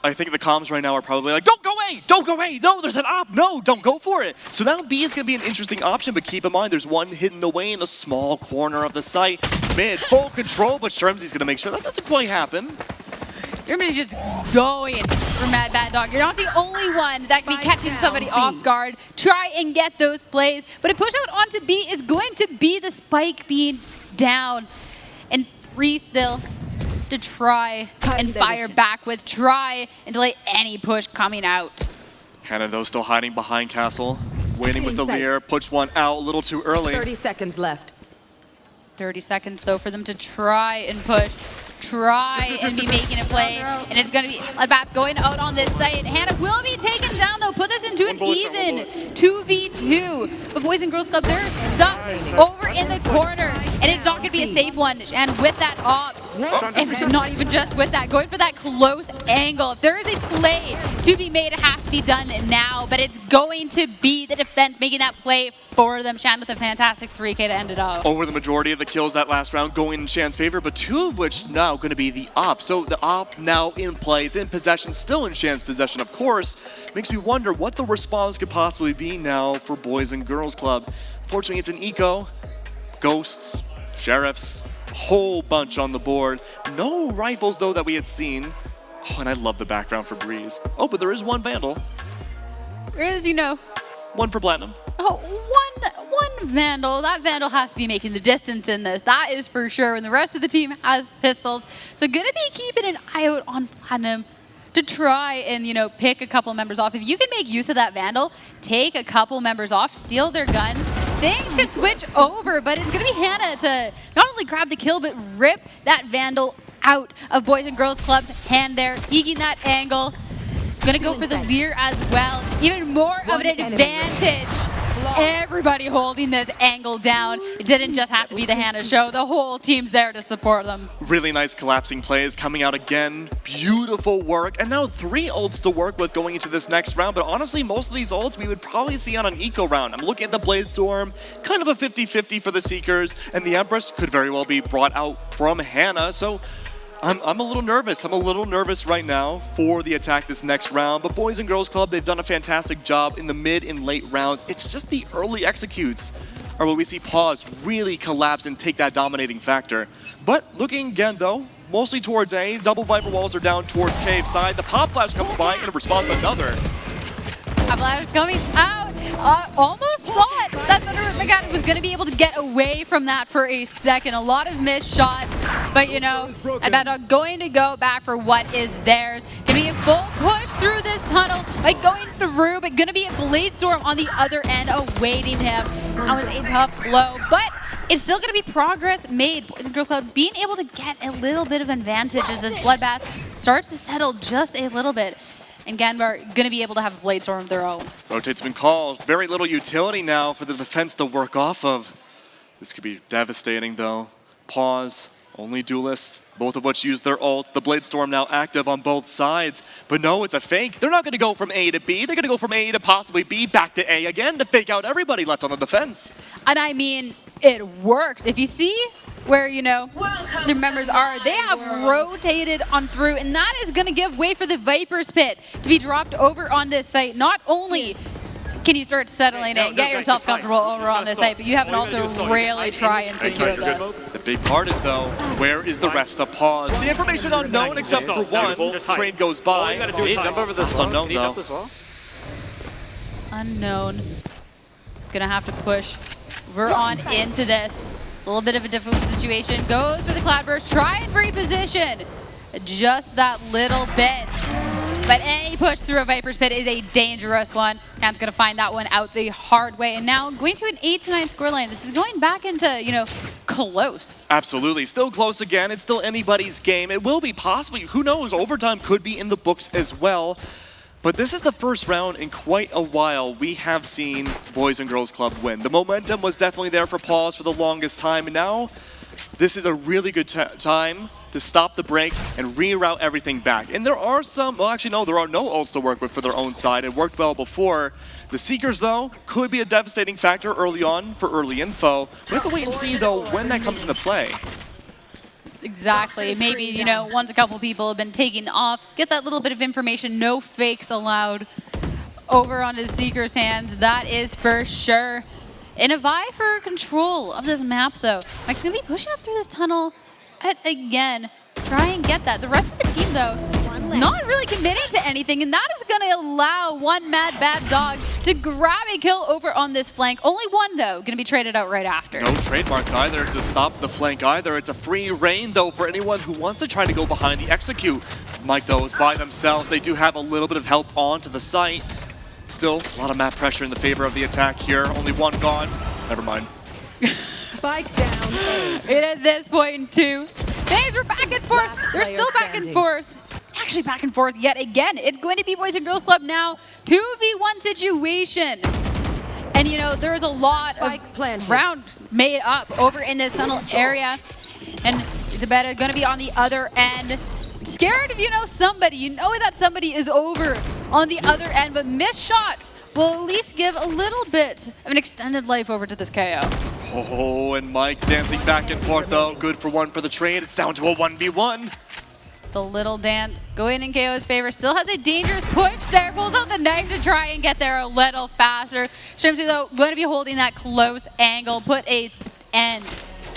I think the comms right now are probably like, don't go away, don't go away, no, there's an op, no, don't go for it. So now B is going to be an interesting option, but keep in mind there's one hidden away in a small corner of the site. Mid, full control, but Shermsy's going to make sure that doesn't quite happen. You're just going for Mad Bad Dog. You're not the only one that can be catching somebody off guard. Try and get those plays, but a push out onto B is going to be the spike being down. And 3 still to try and fire back with, try and delay any push coming out. Hannah, though, still hiding behind Castle. Waiting with the Lear, push one out a little too early. 30 seconds left. 30 seconds, though, for them to try and push. Try and be making a play, and it's going to be Adbath going out on this site. Hannah will be taken down, though. Put this into an even 2v2. But Boys and Girls Club, they're stuck over in the corner, and it's not going to be a safe one. And with that op, and not even just with that, going for that close angle. If there is a play to be made, it has to be done now, but it's going to be the defense making that play for them. Shan with a fantastic 3K to end it off. Over the majority of the kills that last round going in Shan's favor, but 2 of which now going to be the op. So the op now in play. It's in possession, still in Shan's possession, of course. Makes me wonder what the response could possibly be now for Boys and Girls Club. Fortunately, it's an eco, ghosts, sheriffs, a whole bunch on the board. No rifles, though, that we had seen. Oh, and I love the background for Breeze. Oh, but there is one Vandal. There is, One for Platinum. Oh, one Vandal. That Vandal has to be making the distance in this. That is for sure. And the rest of the team has pistols. So going to be keeping an eye out on Platinum to try and, pick a couple members off. If you can make use of that Vandal, take a couple members off, steal their guns, things could switch over, but it's going to be Hannah to not only grab the kill, but rip that Vandal out of Boys and Girls Club's hand there, eking that angle. Gonna go for the Leer as well. Even more of an advantage. Everybody holding this angle down. It didn't just have to be the Hannah show. The whole team's there to support them. Really nice collapsing plays coming out again. Beautiful work. And now 3 ults to work with going into this next round. But honestly, most of these ults we would probably see on an eco round. I'm looking at the Blade Storm, kind of a 50-50 for the Seekers. And the Empress could very well be brought out from Hannah. So I'm a little nervous. I'm a little nervous right now for the attack this next round. But Boys and Girls Club, they've done a fantastic job in the mid and late rounds. It's just the early executes are where we see Pause really collapse and take that dominating factor. But looking again though, mostly towards A, double Viper walls are down towards Cave side. The Pop Flash comes by in response another. Pop Flash coming out. Almost thought that Thunder Magad was going to be able to get away from that for a second. A lot of missed shots, but you know, Bad Dog going to go back for what is theirs. Going to be a full push through this tunnel by going through, but going to be a Blade Storm on the other end awaiting him. That was a tough blow, but it's still going to be progress made. Boys and Girls Club being able to get a little bit of advantage as this Bloodbath starts to settle just a little bit. And Ganbar going to be able to have a Blade Storm of their own. Rotate's been called. Very little utility now for the defense to work off of. This could be devastating though. Pause, only duelists, both of which use their ult. The Blade Storm now active on both sides. But no, it's a fake. They're not going to go from A to B. They're going to go from A to possibly B, back to A again to fake out everybody left on the defense. And I mean, it worked. If you see where, you know, the members are, they have rotated on through, and that is going to give way for the Viper's Pit to be dropped over on this site. Not only can you start settling and get yourself comfortable over on this site, but you have an ult to really try and secure this. The big part is though, where is the rest of Pause? The information unknown except for one. Train goes by. Jump over this. That's unknown though. It's unknown. Gonna have to push. We're on into this. A little bit of a difficult situation. Goes for the Cloudburst. Try and reposition. Just that little bit. But any push through a Viper's Pit is a dangerous one. Can's going to find that one out the hard way. And now going to an 8-9 scoreline. This is going back into, you know, close. Absolutely. Still close again. It's still anybody's game. It will be possibly, who knows, overtime could be in the books as well. But this is the first round in quite a while we have seen Boys and Girls Club win. The momentum was definitely there for Pause for the longest time, and now this is a really good time to stop the breaks and reroute everything back. And there are some, well actually no, there are no ults to work with for their own side. It worked well before. The Seekers though, could be a devastating factor early on for early info. We have to wait and see though when that comes into play. Exactly. Maybe, you know, once a couple people have been taken off, get that little bit of information, no fakes allowed over on his Seeker's hands. That is for sure. In a vie for control of this map, though, Mike's going to be pushing up through this tunnel again. Try and get that. The rest of the team, though, not really committing to anything, and that is going to allow one Mad Bad Dog to grab a kill over on this flank. Only one, though, going to be traded out right after. No trademarks either to stop the flank either. It's a free reign, though, for anyone who wants to try to go behind the execute. Mike, though, is by themselves. They do have a little bit of help onto the site. Still, a lot of map pressure in the favor of the attack here. Only one gone. Never mind. Spike down. And at this point, too, things are back and forth. They're still back and forth. Actually back and forth yet again. It's going to be Boys and Girls Club now. 2v1 situation. And you know, there's a lot of rounds made up over in this tunnel area. And Isabella going to be on the other end. Scared of, you know, somebody. You know that somebody is over on the other end, but missed shots will at least give a little bit of an extended life over to this KO. Oh, and Mike dancing back and forth though. Good for one for the trade. It's down to a 1v1. The little Dan going in KO's favor. Still has a dangerous push there. Pulls out the knife to try and get there a little faster. Shrimsy, though, going to be holding that close angle. Put a end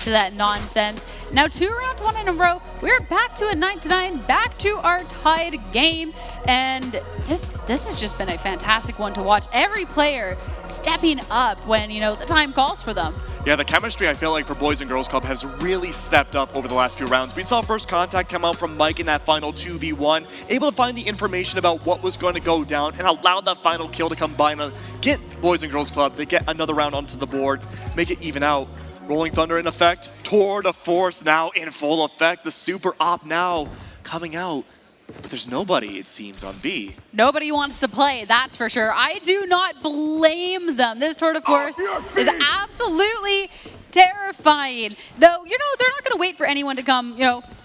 to that nonsense. Now 2 rounds won in a row. We're back to a 9-9, back to our tied game. And this has just been a fantastic one to watch. Every player stepping up when, the time calls for them. Yeah, the chemistry, I feel like, for Boys and Girls Club has really stepped up over the last few rounds. We saw first contact come out from Mike in that final 2v1, able to find the information about what was going to go down and allowed that final kill to come by and get Boys and Girls Club to get another round onto the board, make it even out. Rolling Thunder in effect, Tour de Force now in full effect, the Super Op now coming out. But there's nobody, it seems, on B. Nobody wants to play, that's for sure. I do not blame them. This Tour de Force is absolutely terrifying. Though, they're not going to wait for anyone to come,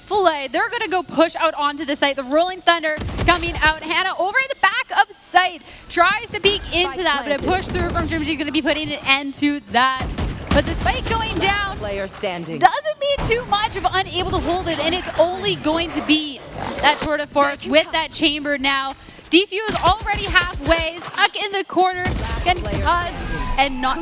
play. They're going to go push out onto the site. The Rolling Thunder coming out. Hannah over in the back of site tries to peek into that, but a push through from Trimsy going to be putting an end to that. But the spike going down Player standing. doesn't mean too much of unable to hold it, and it's only going to be that Tour de Force with that chamber now. Defuse already halfway, stuck in the corner, getting cussed, and not...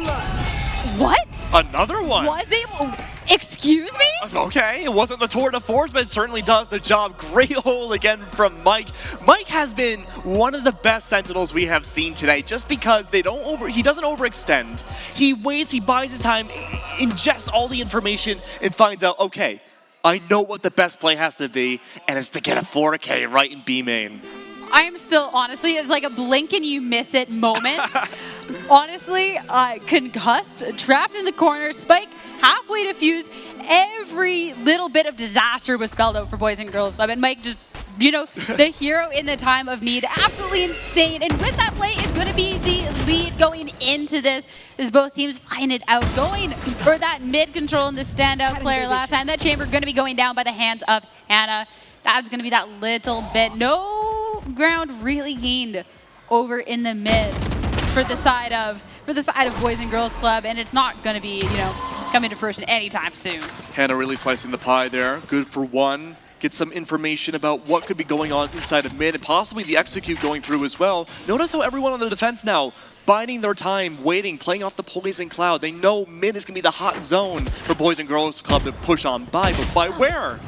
What? Another one? Was able... Excuse me? Okay, it wasn't the Tour de Force, but it certainly does the job. Great hole again from Mike. Mike has been one of the best Sentinels we have seen today, just because he doesn't overextend. He waits, he buys his time, ingests all the information, and finds out, okay, I know what the best play has to be, and it's to get a 4K right in B main. I'm still, honestly, it's like a blink and you miss it moment. Honestly, concussed, trapped in the corner, Spike halfway defused. Every little bit of disaster was spelled out for Boys and Girls Club. And Mike just, the hero in the time of need. Absolutely insane. And with that play, it's going to be the lead going into this as both teams find it out. Going for that mid control and the standout player last time. That chamber going to be going down by the hands of Hannah. That's going to be that little bit. No ground really gained over in the mid for the side of Boys and Girls Club, and it's not going to be, coming to fruition anytime soon. Hannah really slicing the pie there. Good for one. Get some information about what could be going on inside of mid, and possibly the execute going through as well. Notice how everyone on the defense now, biding their time, waiting, playing off the poison cloud. They know mid is going to be the hot zone for Boys and Girls Club to push on by, but by where?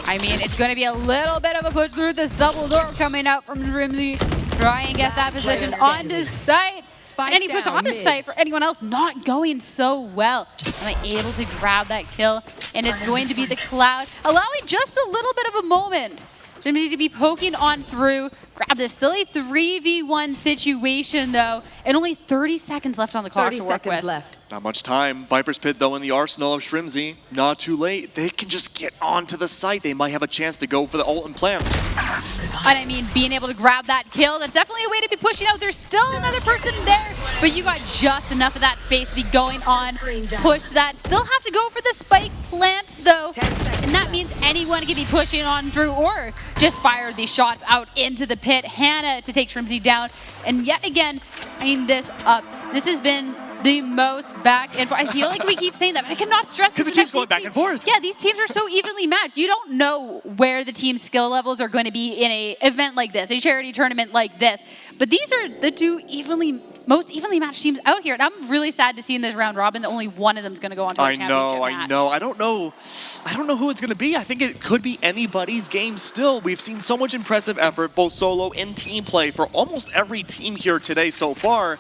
I mean, it's going to be a little bit of a push through this double door coming out from Rimsey. Try and get that position onto site. And any push onto site for anyone else not going so well. Am I able to grab that kill? And it's going to be the Cloud, allowing just a little bit of a moment. Rimsey to be poking on through. Grab this. Still a 3v1 situation, though. And only 30 seconds left on the clock to work with. 30 seconds left. Not much time. Viper's Pit, though, in the arsenal of Shrimsy. Not too late. They can just get onto the site. They might have a chance to go for the ult and plant. And I mean, being able to grab that kill, that's definitely a way to be pushing out. There's still another person there, but you got just enough of that space to be going on. Push that. Still have to go for the spike plant, though. And that means anyone can be pushing on through or just fire these shots out into the pit. Hannah to take Shrimsy down. And yet again, eyeing this up. This has been the most back and forth. I feel like we keep saying that, but I cannot stress this. Because it keeps going back and forth. Yeah, these teams are so evenly matched. You don't know where the team's skill levels are going to be in a event like this, a charity tournament like this. But these are the two most evenly matched teams out here. And I'm really sad to see in this round robin that only one of them is going to go on to a championship match. I know. I don't know who it's going to be. I think it could be anybody's game still. We've seen so much impressive effort, both solo and team play, for almost every team here today so far.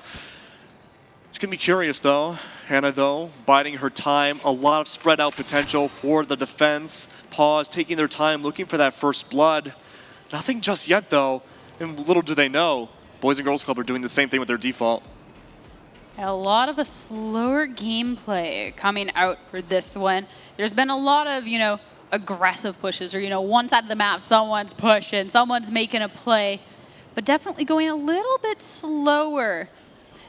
It's going to be curious, though. Hannah, though, biding her time. A lot of spread out potential for the defense. Pause, taking their time, looking for that first blood. Nothing just yet, though. And little do they know, Boys and Girls Club are doing the same thing with their default. A lot of a slower gameplay coming out for this one. There's been a lot of, aggressive pushes, or, one side of the map, someone's pushing, someone's making a play, but definitely going a little bit slower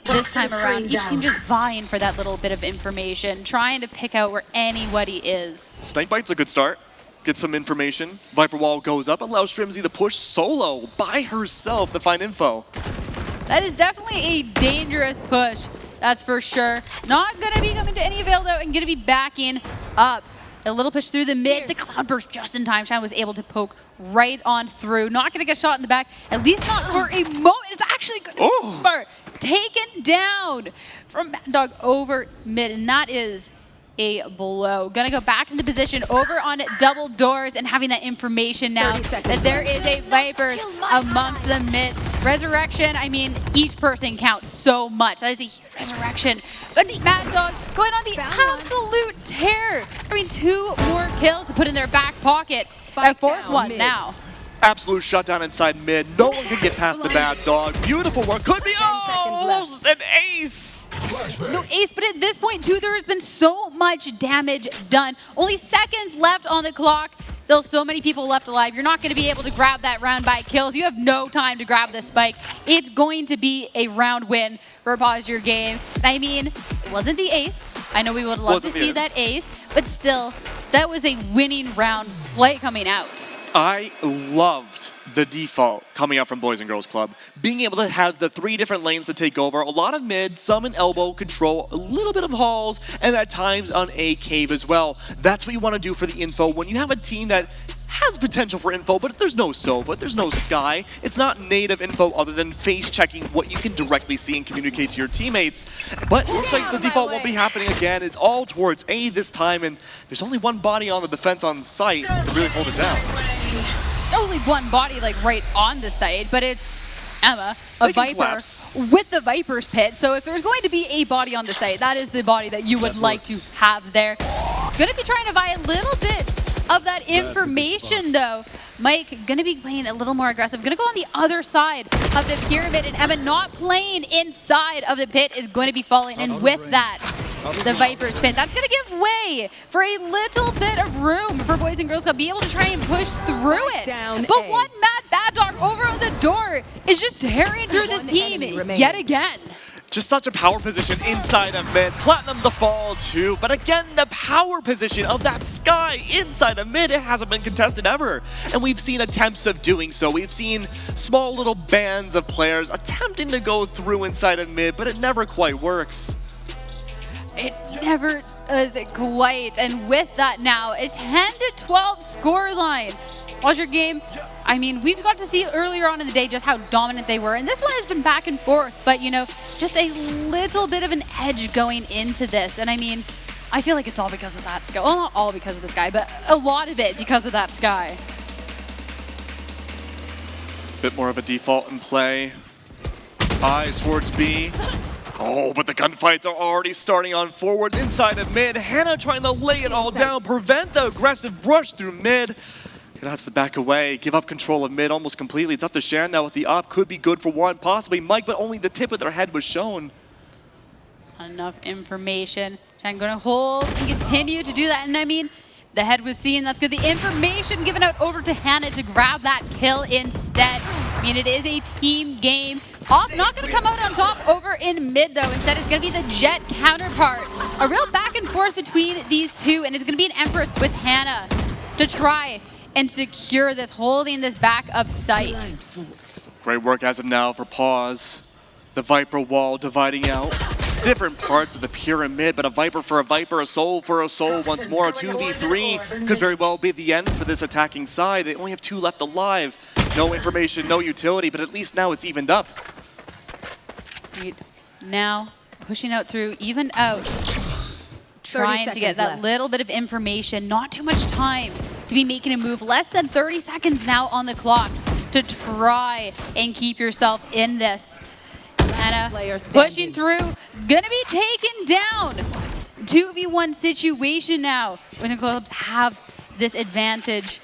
this time around. Each team just vying for that little bit of information, trying to pick out where anybody is. Snakebite's a good start. Get some information. Viper Wall goes up, allows Shrimsy to push solo by herself to find info. That is definitely a dangerous push, that's for sure. Not going to be coming to any avail, though, and going to be backing up. A little push through the mid. The Cloudburst just in time. Shan was able to poke right on through. Not going to get shot in the back, at least not for a moment. It's actually going to be taken down from Mad Dog over mid, and that is a blow. Gonna go back into position over on double doors and having that information now that there is a Vipers amongst the midst. Resurrection, I mean, each person counts so much. That is a huge resurrection. But Mad Dog going on the absolute tear. I mean, 2 more kills to put in their back pocket. A 4th one now. Absolute shutdown inside mid. No one can get past the Mad Dog. Beautiful work. Could be almost an ace. No ace, but at this point too, there has been so much damage done. Only seconds left on the clock. Still so many people left alive. You're not going to be able to grab that round by kills. You have no time to grab the spike. It's going to be a round win for Pause Your Game. I mean, it wasn't the ace. I know we would love to see that ace, but still, that was a winning round play coming out. I loved the default coming out from Boys and Girls Club. Being able to have the 3 different lanes to take over, a lot of mid, some in elbow, control, a little bit of halls, and at times on a cave as well. That's what you want to do for the info. When you have a team that has potential for info, but there's no Sova, there's no Sky. It's not native info other than face checking what you can directly see and communicate to your teammates. But it looks like the default won't be happening again. It's all towards A this time, and there's only one body on the defense on site to really hold it down. Only one body like right on the site, but it's Emma, a Viper with the Viper's pit. So if there's going to be a body on the site, that is the body that you would like to have there. Gonna be trying to buy a little bit of that information though. Mike gonna be playing a little more aggressive. Gonna go on the other side of the pyramid, and Emma not playing inside of the pit is going to be falling. And with that, the Viper's pit, that's gonna give way for a little bit of room for Boys and Girls Club be able to try and push through it. But one Bad Dog over on the door is just tearing through this team yet again. Just such a power position inside of mid. Platinum the fall too, but again, the power position of that Sky inside of mid, it hasn't been contested ever. And we've seen attempts of doing so. We've seen small little bands of players attempting to go through inside of mid, but it never quite works. It never does quite. And with that now, a 10-12 scoreline. Pause Your Game. I mean, we've got to see earlier on in the day just how dominant they were. And this one has been back and forth, but you know, just a little bit of an edge going into this. And I mean, I feel like it's all because of that Sky. Well, not all because of this guy, but a lot of it because of that Sky. Bit more of a default in play. Eyes towards B. Oh, but the gunfights are already starting on forwards inside of mid. Hannah trying to lay it all down, prevent the aggressive rush through mid. Gonna have to back away, give up control of mid almost completely. It's up to Shan now with the up. Could be good for one, possibly Mike, but only the tip of their head was shown. Enough information. Shan gonna hold and continue to do that. And I mean, the head was seen. That's good. The information given out over to Hannah to grab that kill instead. I mean, it is a team game. Off not going to come out on top over in mid, though. Instead, it's going to be the Jet counterpart. A real back and forth between these two, and it's going to be an Empress with Hannah to try and secure this, holding this back of sight. Great work as of now for Pause. The Viper wall dividing out different parts of the pyramid, but a Viper for a Viper, a Soul for a Soul once more. A 2v3 could very well be the end for this attacking side. They only have 2 left alive. No information, no utility, but at least now it's evened up. Now, pushing out through, even out. Trying to get that little bit of information, not too much time to be making a move. Less than 30 seconds now on the clock to try and keep yourself in this. Hannah pushing through, gonna be taken down. 2v1 situation now. Boys and Clubs have this advantage.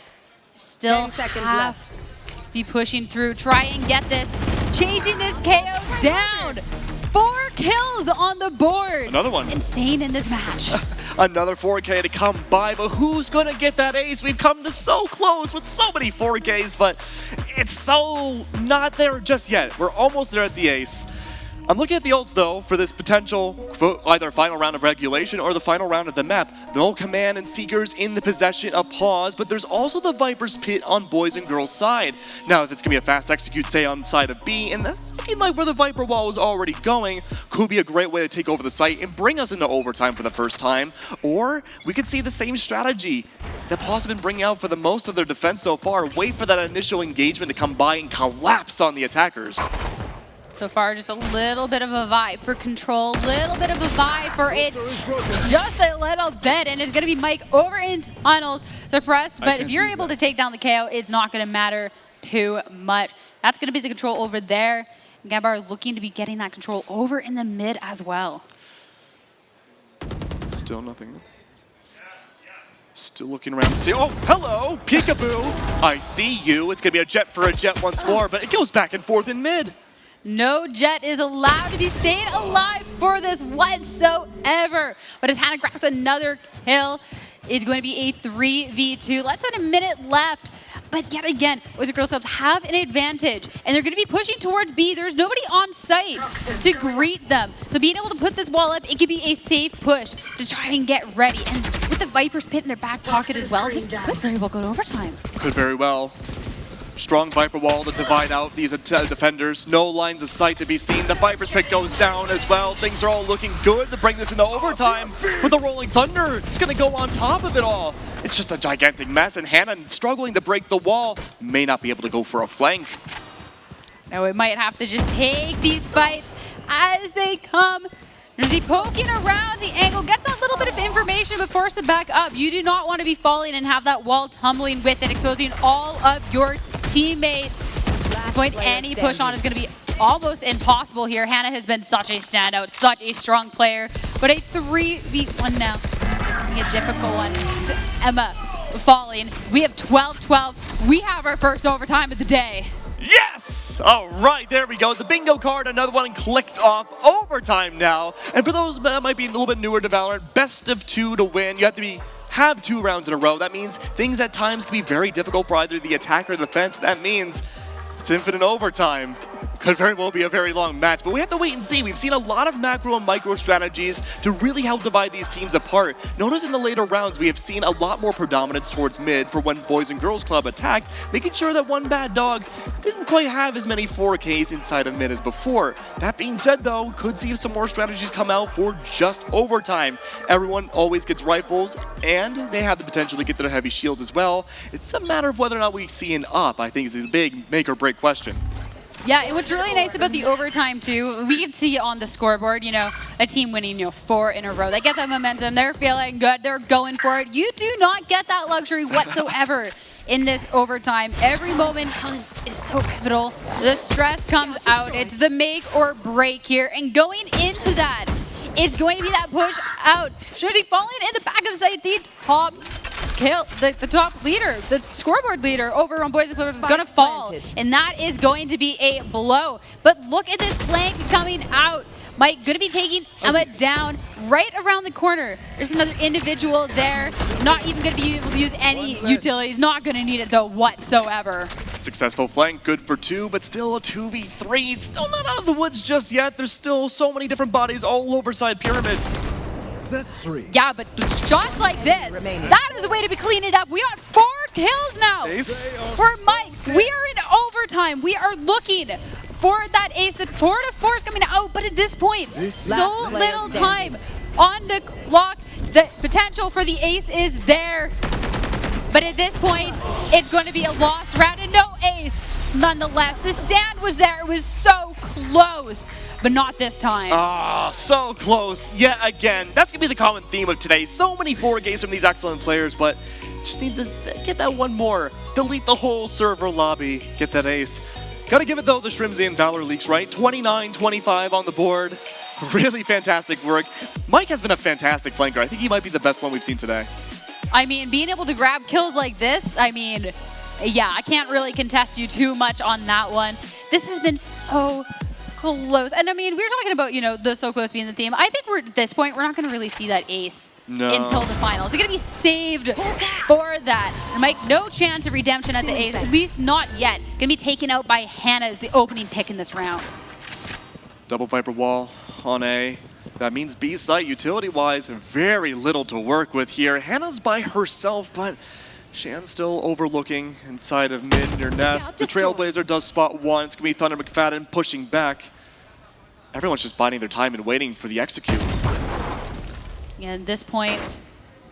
Still have to be pushing through, try and get this. Chasing this KO down. 4 kills on the board. Another one. Insane in this match. Another 4K to come by, but who's going to get that ace? We've come to so close with so many 4Ks, but it's so not there just yet. We're almost there at the ace. I'm looking at the ults, though, for this potential either final round of regulation or the final round of the map. No Command and Seekers in the possession of Pause, but there's also the Viper's Pit on Boys and Girls side. Now, if it's going to be a fast execute, say, on the side of B, and that's looking like where the Viper wall is already going, could be a great way to take over the site and bring us into overtime for the first time. Or we could see the same strategy that Pause have been bringing out for the most of their defense so far. Wait for that initial engagement to come by and collapse on the attackers. So far, just a little bit of a vibe for control, little bit of a vibe for it, just a little bit, and it's going to be Mike over in tunnels, suppressed, but if you're able to take down the KO, it's not going to matter too much. That's going to be the control over there. Gambar looking to be getting that control over in the mid as well. Still nothing. Still looking around to see, oh, hello, peekaboo. I see you. It's going to be a jet for a jet once more, but it goes back and forth in mid. No jet is allowed to be staying alive for this whatsoever. But as Hannah grabs another kill, it's going to be a 3v2. Less than a minute left. But yet again, Wizard Girls Clubs have an advantage, and they're going to be pushing towards B. There's nobody on site to greet them. So being able to put this wall up, it could be a safe push to try and get ready. And with the Viper's Pit in their back pocket as well, this could very well go to overtime. Could very well. Strong Viper wall to divide out these defenders. No lines of sight to be seen. The Viper's Pit goes down as well. Things are all looking good to bring this into overtime. But the Rolling Thunder is going to go on top of it all. It's just a gigantic mess, and Hannah struggling to break the wall. May not be able to go for a flank. No, it might have to just take these fights as they come. There's he poking around the angle, gets that little bit of information, but forced to back up. You do not want to be falling and have that wall tumbling with it, exposing all of your teammates. At this point, any push on is going to be almost impossible here. Hannah has been such a standout, such a strong player, but a 3v1 now. A difficult one. Emma falling. We have 12-12. We have our first overtime of the day. Yes! All right, there we go. The bingo card, another one clicked off. Overtime now. And for those that might be a little bit newer to Valorant, best of 2 to win. You have to have 2 rounds in a row. That means things at times can be very difficult for either the attack or the defense. That means it's infinite overtime. Could very well be a very long match, but we have to wait and see. We've seen a lot of macro and micro strategies to really help divide these teams apart. Notice in the later rounds, we have seen a lot more predominance towards mid for when Boys and Girls Club attacked, making sure that one bad dog didn't quite have as many 4Ks inside of mid as before. That being said though, could see some more strategies come out for just overtime. Everyone always gets rifles, and they have the potential to get their heavy shields as well. It's a matter of whether or not we see an up, I think is the big make or break question. Yeah, and what's really nice about the overtime too, we can see on the scoreboard, a team winning, 4 in a row. They get that momentum, they're feeling good, they're going for it. You do not get that luxury whatsoever in this overtime. Every moment is so pivotal. The stress comes out. It's the make or break here. And going into that, it's going to be that push out. Should he falling in the back of sight, the top kill, the top leader, the scoreboard leader over on Boys and Girls is going to fall. And that is going to be a blow. But look at this flank coming out. Mike going to be taking Emma down right around the corner. There's another individual there. Not even going to be able to use any utilities. Not going to need it though whatsoever. Successful flank, good for 2, but still a 2v3. Still not out of the woods just yet. There's still so many different bodies all over side pyramids. That's 3. Yeah, but shots like this, that is a way to be cleaning it up. We got 4 kills now for Mike. We are in overtime. We are looking for that ace. The 4 to 4 is coming out, but at this point, so little time on the clock. The potential for the ace is there. But at this point, it's going to be a lost round and no ace. Nonetheless, the stand was there. It was so close, but not this time. Ah, so close yet again. That's going to be the common theme of today. So many 4Ks from these excellent players, but just need to get that one more. Delete the whole server lobby. Get that ace. Gotta give it though, the Shrimsy and Valor leaks, right? 29-25 on the board. Really fantastic work. Mike has been a fantastic flanker. I think he might be the best one we've seen today. I mean, being able to grab kills like this, yeah, I can't really contest you too much on that one. This has been so close. And we were talking about, the so close being the theme. I think at this point, we're not going to really see that ace until the finals. It's going to be saved for that. And Mike, no chance of redemption at the ace, at least not yet. Going to be taken out by Hannah as the opening pick in this round. Double Viper wall on A. That means B site, utility-wise, very little to work with here. Hannah's by herself, but Shan's still overlooking inside of mid near nest. The Trailblazer does spot 1. It's going to be Thunder McFadden pushing back. Everyone's just biding their time and waiting for the execute. Yeah, at this point,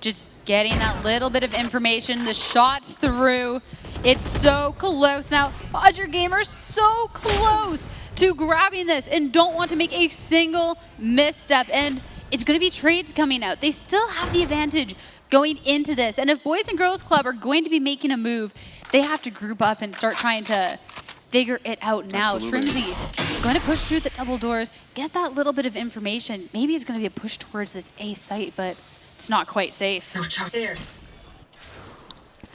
just getting that little bit of information. The shot's through. It's so close now. Odger Gamer so close to grabbing this and don't want to make a single misstep. And it's going to be trades coming out. They still have the advantage going into this. And if Boys and Girls Club are going to be making a move, they have to group up and start trying to figure it out now. Shrimzy going to push through the double doors, get that little bit of information. Maybe it's going to be a push towards this A site, but it's not quite safe.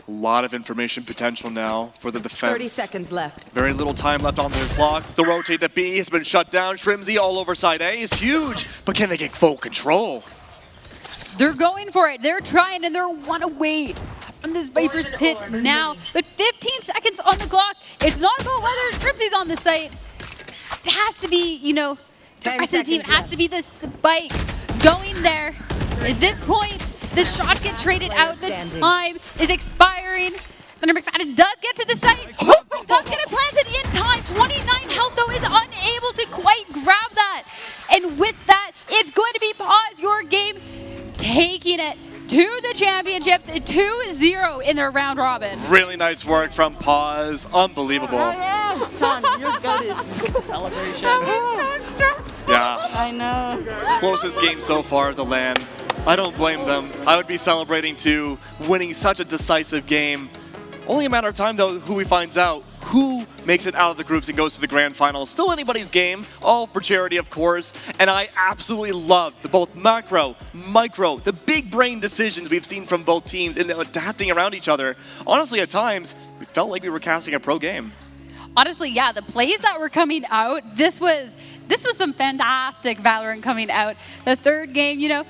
A lot of information potential now for the defense. 30 seconds left. Very little time left on their clock. The rotate to B has been shut down. Shrimzy all over side A is huge, but can they get full control? They're going for it. They're trying, and they're one away from this Viper's pit now. But 15 seconds on the clock. It's not about whether Shrimzy's on the site. It has to be, you know, the rest of the team. It has to be the spike going there. At this point, the shot gets traded out. The time is expiring. Thunder McFadden does get to the site. Does get it planted in time. 29 health, though, is unable to quite grab that. And with that, it's going to be Pause Your Game taking it to the championships, 2-0 in their round robin. Really nice work from Pause. Unbelievable. Sean, you're gutted. Celebration. Yeah. I know. Closest game so far, the LAN. I don't blame them. I would be celebrating too, winning such a decisive game. Only a matter of time, though, who we finds out. Who makes it out of the groups and goes to the grand finals. Still anybody's game, all for charity, of course. And I absolutely love the both macro, micro, the big brain decisions we've seen from both teams in adapting around each other. Honestly, at times, we felt like we were casting a pro game. Honestly, yeah, the plays that were coming out, this was some fantastic Valorant coming out. The third game, you know,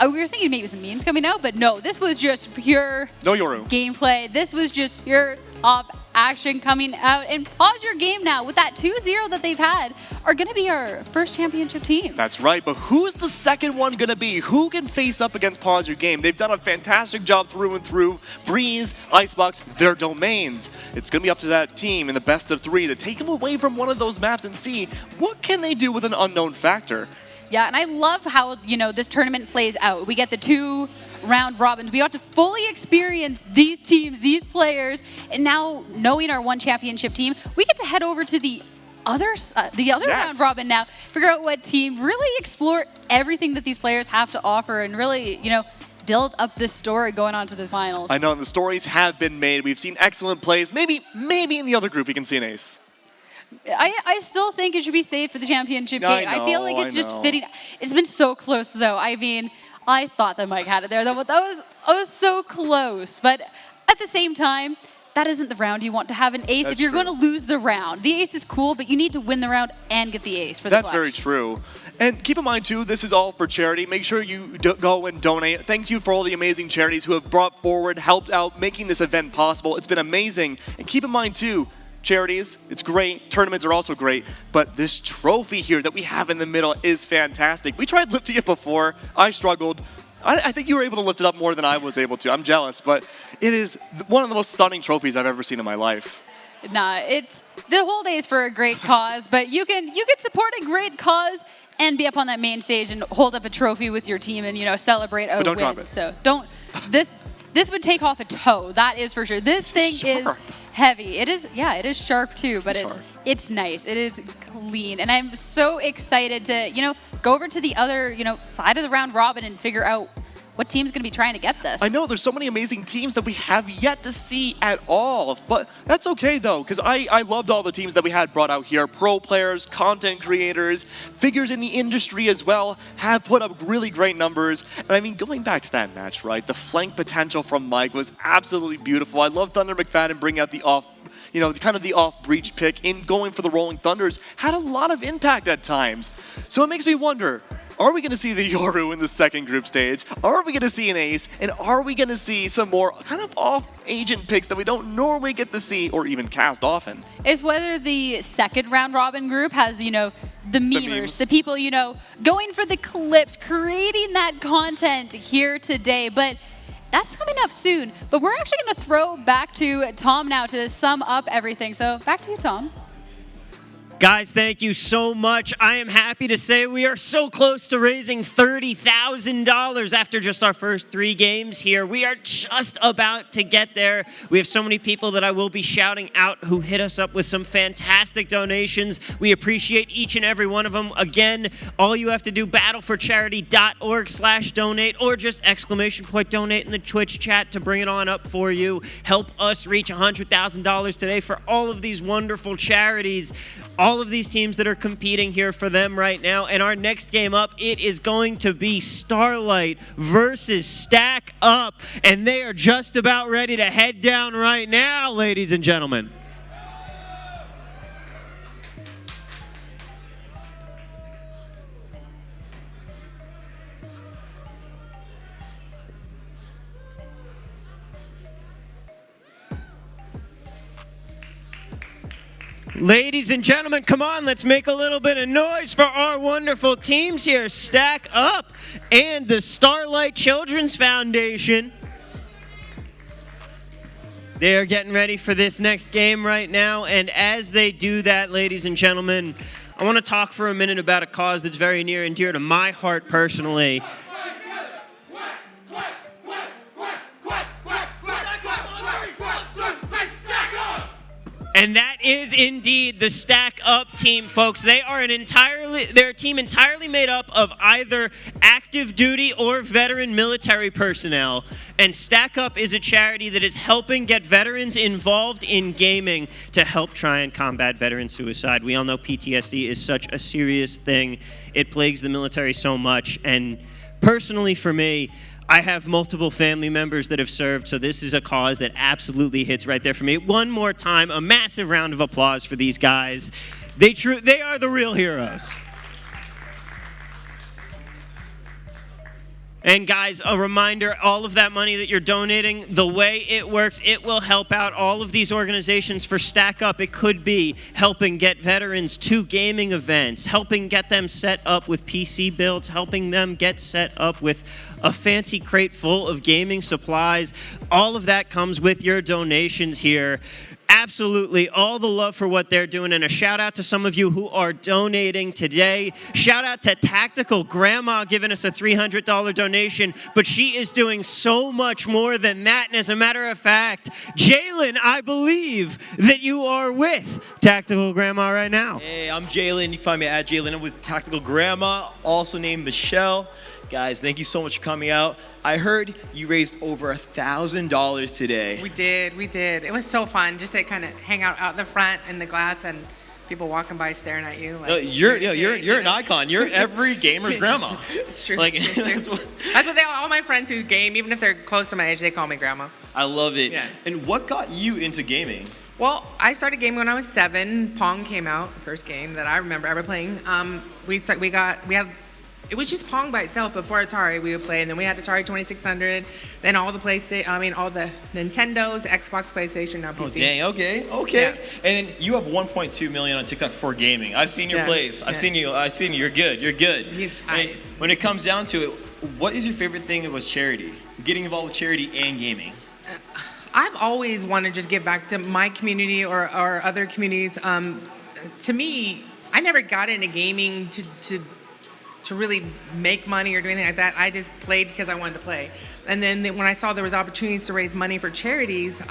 we were thinking maybe some memes coming out, but no, this was just pure gameplay. This was just pure top action coming out. And Pause Your Game now, with that 2-0 that they've had, are going to be our first championship team. That's right, but who's the second one going to be? Who can face up against Pause Your Game? They've done a fantastic job through and through. Breeze, Icebox, their domains. It's going to be up to that team in the best of three to take them away from one of those maps and see what can they do with an unknown factor. Yeah, and I love how, you know, this tournament plays out. We get the 2 round robins. We got to fully experience these teams, these players, and now knowing our one championship team, we get to head over to the other round robin now, figure out what team, really explore everything that these players have to offer, and really, you know, build up this story going on to the finals. I know, and the stories have been made. We've seen excellent plays. Maybe in the other group we can see an ace. I still think it should be saved for the championship game. I feel like it's just fitting. It's been so close, though. I mean, I thought that Mike had it there, though. But that was so close. But at the same time, that isn't the round you want to have an ace. If you're going to lose the round, the ace is cool, but you need to win the round and get the ace for the clutch. That's very true. And keep in mind, too, this is all for charity. Make sure you go and donate. Thank you for all the amazing charities who have brought forward, helped out, making this event possible. It's been amazing. And keep in mind, too, charities, it's great. Tournaments are also great. But this trophy here that we have in the middle is fantastic. We tried lifting it before. I struggled. I think you were able to lift it up more than I was able to. I'm jealous, but it is one of the most stunning trophies I've ever seen in my life. Nah, it's the whole day is for a great cause, but you can support a great cause and be up on that main stage and hold up a trophy with your team and, you know, celebrate a But don't win. drop it. So don't this would take off a toe. That is for sure. This thing is heavy. It is, yeah, it is sharp too, but it's nice. It is clean. And I'm so excited to, you know, go over to the other, you know, side of the round robin and figure out what team's going to be trying to get this. I know, there's so many amazing teams that we have yet to see at all, but that's okay though, because I loved all the teams that we had brought out here. Pro players, content creators, figures in the industry as well have put up really great numbers. And I mean, going back to that match, right, the flank potential from Mike was absolutely beautiful. I love Thunder McFadden bringing out the kind of the off-breach pick in going for the Rolling Thunders. Had a lot of impact at times. So it makes me wonder, are we going to see the Yoru in the second group stage? Are we going to see an ace? And are we going to see some more kind of off-agent picks that we don't normally get to see or even cast often? It's whether the second round robin group has, you know, the memers, the people, you know, going for the clips, creating that content here today. But that's coming up soon. But we're actually going to throw back to Tom now to sum up everything. So back to you, Tom. Guys, thank you so much. I am happy to say we are so close to raising $30,000 after just our first 3 games here. We are just about to get there. We have so many people that I will be shouting out who hit us up with some fantastic donations. We appreciate each and every one of them. Again, all you have to do, battleforcharity.org/donate, or just !donate in the Twitch chat to bring it on up for you. Help us reach $100,000 today for all of these wonderful charities. All of these teams that are competing here for them right now. And our next game up, it is going to be Starlight versus Stack Up. And they are just about ready to head down right now, ladies and gentlemen. Ladies and gentlemen, come on, let's make a little bit of noise for our wonderful teams here. Stack Up and the Starlight Children's Foundation. They are getting ready for this next game right now, and as they do that, ladies and gentlemen, I want to talk for a minute about a cause that's very near and dear to my heart personally. And that is indeed the Stack Up team, folks. They are they're a team entirely made up of either active duty or veteran military personnel. And Stack Up is a charity that is helping get veterans involved in gaming to help try and combat veteran suicide. We all know PTSD is such a serious thing. It plagues the military so much. And personally for me, I have multiple family members that have served, so this is a cause that absolutely hits right there for me. One more time, a massive round of applause for these guys. They are the real heroes. And guys, a reminder, all of that money that you're donating, the way it works, it will help out all of these organizations for Stack Up. It could be helping get veterans to gaming events, helping get them set up with PC builds, helping them get set up with a fancy crate full of gaming supplies. All of that comes with your donations here. Absolutely, all the love for what they're doing, and a shout out to some of you who are donating today. Shout out to Tactical Grandma giving us a $300 donation, but she is doing so much more than that. And as a matter of fact, Jalen, I believe that you are with Tactical Grandma right now. Hey, I'm Jalen. You can find me at Jalen. I'm with Tactical Grandma, also named Michelle. Guys, thank you so much for coming out. I heard you raised over $1,000 today. We did. It was so fun just to kind of hang out the front in the glass and people walking by staring at you. Like, you're an icon. You're every gamer's grandma. It's true. Like, That's what all my friends who game, even if they're close to my age, they call me grandma. I love it. Yeah. And what got you into gaming? Well, I started gaming when I was 7. Pong came out, first game that I remember ever playing. It was just Pong by itself before Atari we would play, and then we had Atari 2600, then all the Nintendos, Xbox, PlayStation, now PC. Oh, dang, okay. Yeah. And then you have 1.2 million on TikTok for gaming. I've seen your plays. I've seen you. You're good. When it comes down to it, what is your favorite thing about charity? Getting involved with charity and gaming? I've always wanted to just give back to my community or other communities. To me, I never got into gaming to really make money or do anything like that. I just played because I wanted to play. And then when I saw there was opportunities to raise money for charities,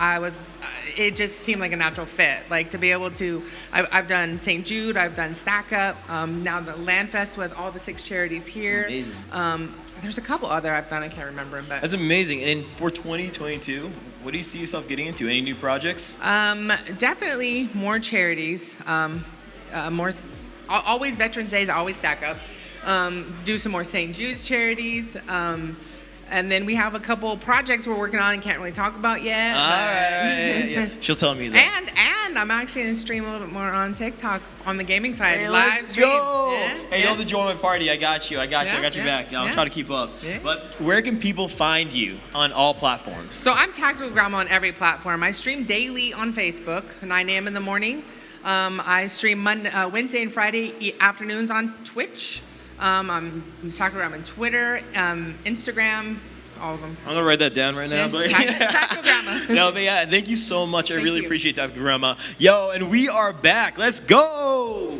it just seemed like a natural fit. Like to be able to, I've done St. Jude, I've done Stack Up, now the Land Fest with all the 6 charities here. That's amazing. There's a couple other I've done, I can't remember them. But that's amazing. And for 2022, what do you see yourself getting into? Any new projects? Definitely more charities. Always Veterans Days, I always Stack Up. Do some more St. Jude's charities. And then we have a couple projects we're working on and can't really talk about yet. All right. Yeah. She'll tell me that. And I'm actually going to stream a little bit more on TikTok on the gaming side. Hey, live let's stream. go. Yeah. Hey, you'll have to join my party. I got you. I got your back. I'll try to keep up. Yeah. But where can people find you on all platforms? So I'm Tactical Grandma on every platform. I stream daily on Facebook, 9 a.m. in the morning. I stream Wednesday and Friday afternoons on Twitch. I'm Tactical Grandma on Twitter, Instagram, all of them. I'm gonna write that down right now. Tactical Grandma. No, but yeah, thank you so much. I really appreciate Tactical Grandma. Yo, and we are back. Let's go.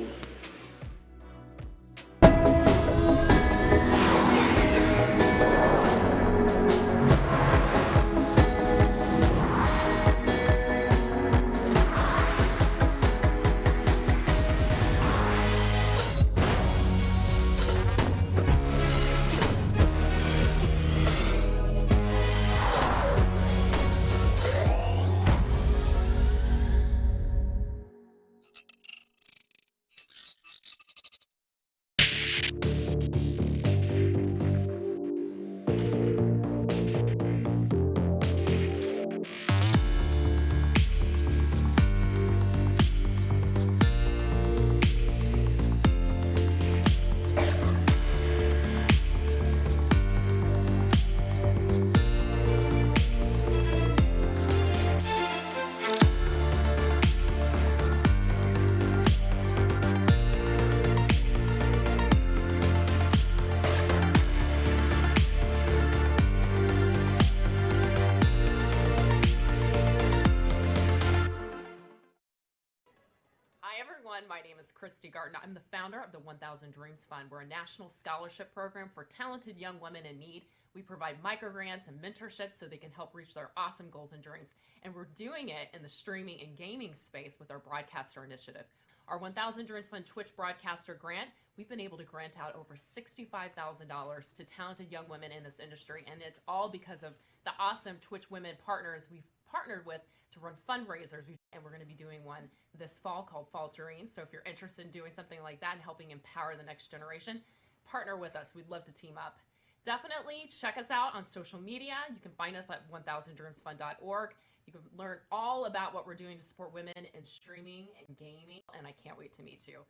Hi everyone, my name is Christy Gardner. I'm the founder of the 1000 Dreams Fund. We're a national scholarship program for talented young women in need. We provide microgrants and mentorship so they can help reach their awesome goals and dreams. And we're doing it in the streaming and gaming space with our broadcaster initiative. Our 1000 Dreams Fund Twitch broadcaster grant, we've been able to grant out over $65,000 to talented young women in this industry. And it's all because of the awesome Twitch women partners we've partnered with to run fundraisers, and we're going to be doing one this fall called Fall Dreams. So if you're interested in doing something like that and helping empower the next generation, partner with us. We'd love to team up. Definitely check us out on social media. You can find us at 1000dreamsfund.org. You can learn all about what we're doing to support women in streaming and gaming, and I can't wait to meet you.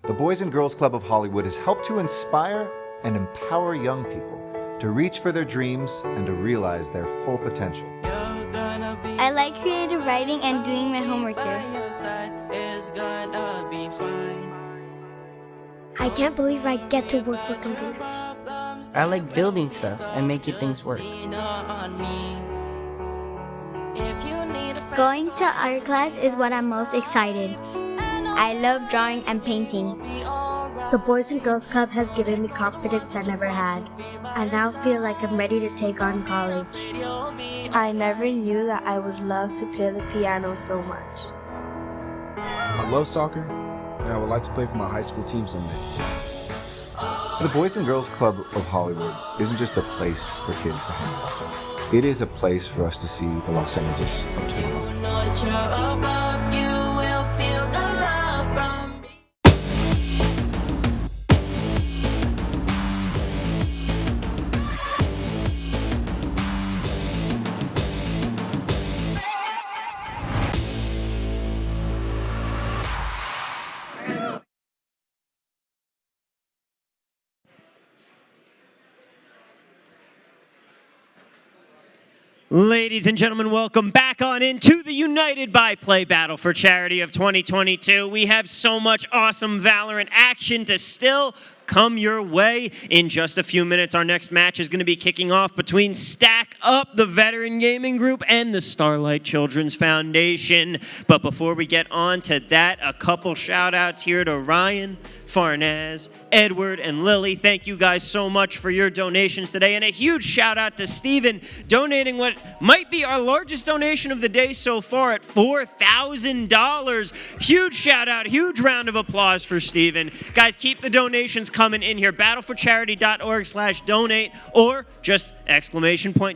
The Boys and Girls Club of Hollywood has helped to inspire and empower young people to reach for their dreams and to realize their full potential. I like creative writing and doing my homework here. I can't believe I get to work with computers. I like building stuff and making things work. Going to art class is what I'm most excited. I love drawing and painting. The Boys and Girls Club has given me confidence I never had. I now feel like I'm ready to take on college. I never knew that I would love to play the piano so much. I love soccer, and I would like to play for my high school team someday. The Boys and Girls Club of Hollywood isn't just a place for kids to hang out. It is a place for us to see the Los Angeles of tomorrow. Ladies and gentlemen, welcome back on into the United by Play Battle for Charity of 2022. We have so much awesome Valorant action to still come your way. In just a few minutes, our next match is going to be kicking off between Stack Up, the veteran gaming group, and the Starlight Children's Foundation. But before we get on to that, a couple shout outs here to Ryan, Farnaz, Edward, and Lily. Thank you guys so much for your donations today. And a huge shout out to Steven donating what might be our largest donation of the day so far at $4,000. Huge shout out, huge round of applause for Steven. Guys, keep the donations coming in here. battleforcharity.org/donate or just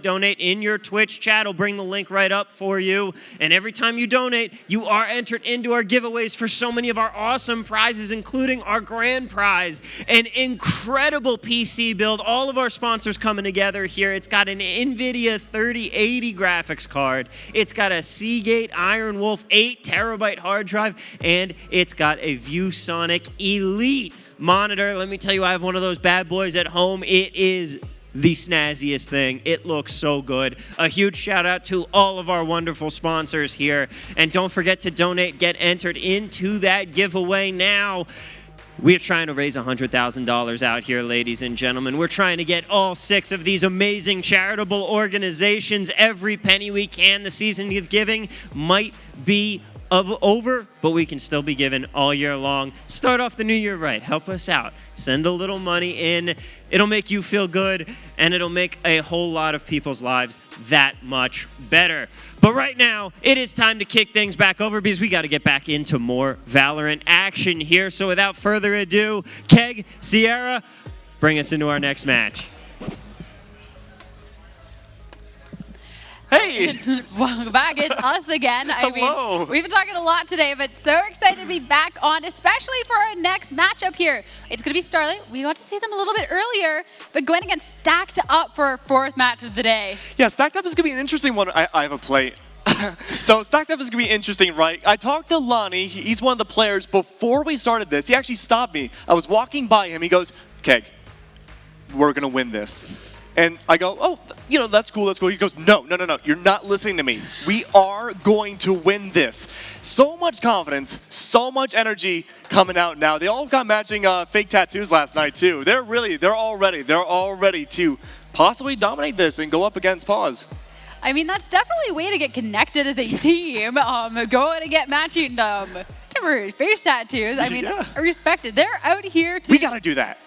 !donate in your Twitch chat. I'll bring the link right up for you. And every time you donate, you are entered into our giveaways for so many of our awesome prizes, including our grand prize, an incredible PC build. All of our sponsors coming together here. It's got an NVIDIA 3080 graphics card. It's got a Seagate Iron Wolf 8 terabyte hard drive, and it's got a ViewSonic Elite monitor. Let me tell you, I have one of those bad boys at home. It is the snazziest thing. It looks so good. A huge shout out to all of our wonderful sponsors here. And don't forget to donate, get entered into that giveaway now. We're trying to raise $100,000 out here, ladies and gentlemen. We're trying to get all 6 of these amazing charitable organizations every penny we can. The season of giving might be over, but we can still be giving all year long. Start off the new year right. Help us out. Send a little money in. It'll make you feel good, and it'll make a whole lot of people's lives that much better. But right now, it is time to kick things back over because we got to get back into more Valorant action here. So without further ado, Keg, Sierra, bring us into our next match. Hey! Welcome back. It's us again. Hello. I mean, we've been talking a lot today, but so excited to be back on, especially for our next matchup here. It's going to be Starlight. We got to see them a little bit earlier, but going against Stacked Up for our 4th match of the day. Yeah, Stacked Up is going to be an interesting one. I have a play. So Stacked Up is going to be interesting, right? I talked to Lonnie. He's one of the players. Before we started this, he actually stopped me. I was walking by him. He goes, Keg, we're going to win this. And I go, oh, you know, that's cool, that's cool. He goes, no, you're not listening to me. We are going to win this. So much confidence, so much energy coming out now. They all got matching fake tattoos last night, too. They're all ready to possibly dominate this and go up against Pause. I mean, that's definitely a way to get connected as a team. Going to get matching temporary face tattoos. I mean, Yeah. I respect it. They're out here to... We got to do that.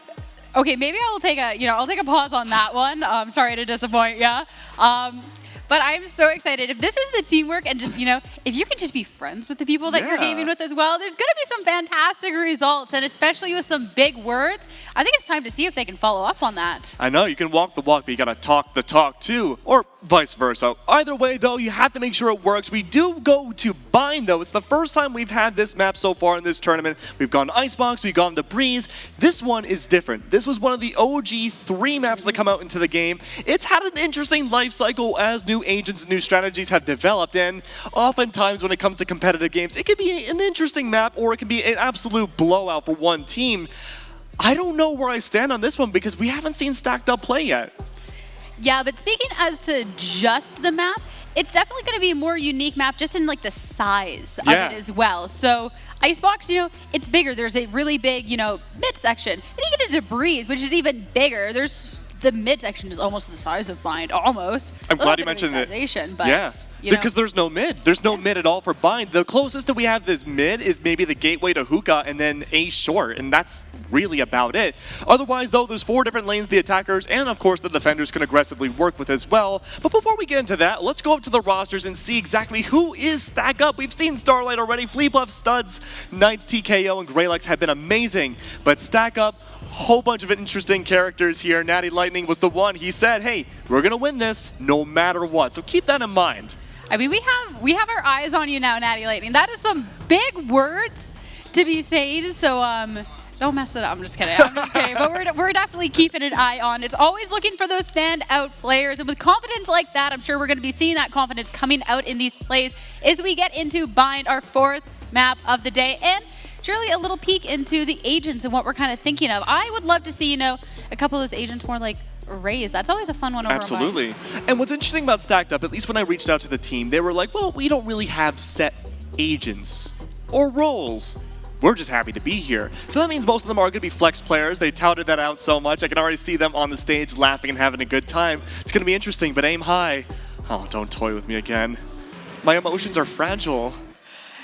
Okay, maybe I'll take a pause on that one. Sorry to disappoint ya. But I'm so excited. If this is the teamwork and just, if you can just be friends with the people that you're gaming with as well, there's going to be some fantastic results, and especially with some big words. I think it's time to see if they can follow up on that. I know, you can walk the walk, but you got to talk the talk too, or vice versa. Either way, though, you have to make sure it works. We do go to Bind, though. It's the first time we've had this map so far in this tournament. We've gone Icebox, we've gone to Breeze. This one is different. This was one of the OG 3 maps that come out into the game. It's had an interesting life cycle as new agents and new strategies have developed, and oftentimes when it comes to competitive games, it can be an interesting map or it can be an absolute blowout for one team. I don't know where I stand on this one because we haven't seen Stacked Up play yet. Yeah, but speaking as to just the map, it's definitely going to be a more unique map just in like the size of it as well. So Icebox, it's bigger. There's a really big, mid section. And you get into Breeze, which is even bigger. The mid section is almost the size of Bind, almost. I'm glad you mentioned that. But, yeah, because there's no mid. There's no mid at all for Bind. The closest that we have this mid is maybe the gateway to Hookah and then A short, and that's really about it. Otherwise, though, there's 4 different lanes the attackers and, of course, the defenders can aggressively work with as well. But before we get into that, let's go up to the rosters and see exactly who is Stack Up. We've seen Starlight already. Fleabluff, Studs, Knights, TKO, and Greylex have been amazing. But Stack Up, whole bunch of interesting characters here. Natty Lightning was the one. He said, hey, we're going to win this no matter what. So keep that in mind. I mean, we have our eyes on you now, Natty Lightning. That is some big words to be saying. So, don't mess it up. I'm just kidding. But we're definitely keeping an eye on. It's always looking for those standout players. And with confidence like that, I'm sure we're going to be seeing that confidence coming out in these plays as we get into Bind, our 4th map of the day. And surely a little peek into the agents and what we're kind of thinking of. I would love to see, a couple of those agents more like Raze. That's always a fun one over Absolutely. And what's interesting about Stacked Up, at least when I reached out to the team, they were like, well, we don't really have set agents or roles. We're just happy to be here. So that means most of them are going to be flex players. They touted that out so much. I can already see them on the stage laughing and having a good time. It's going to be interesting, but aim high. Oh, don't toy with me again. My emotions are fragile.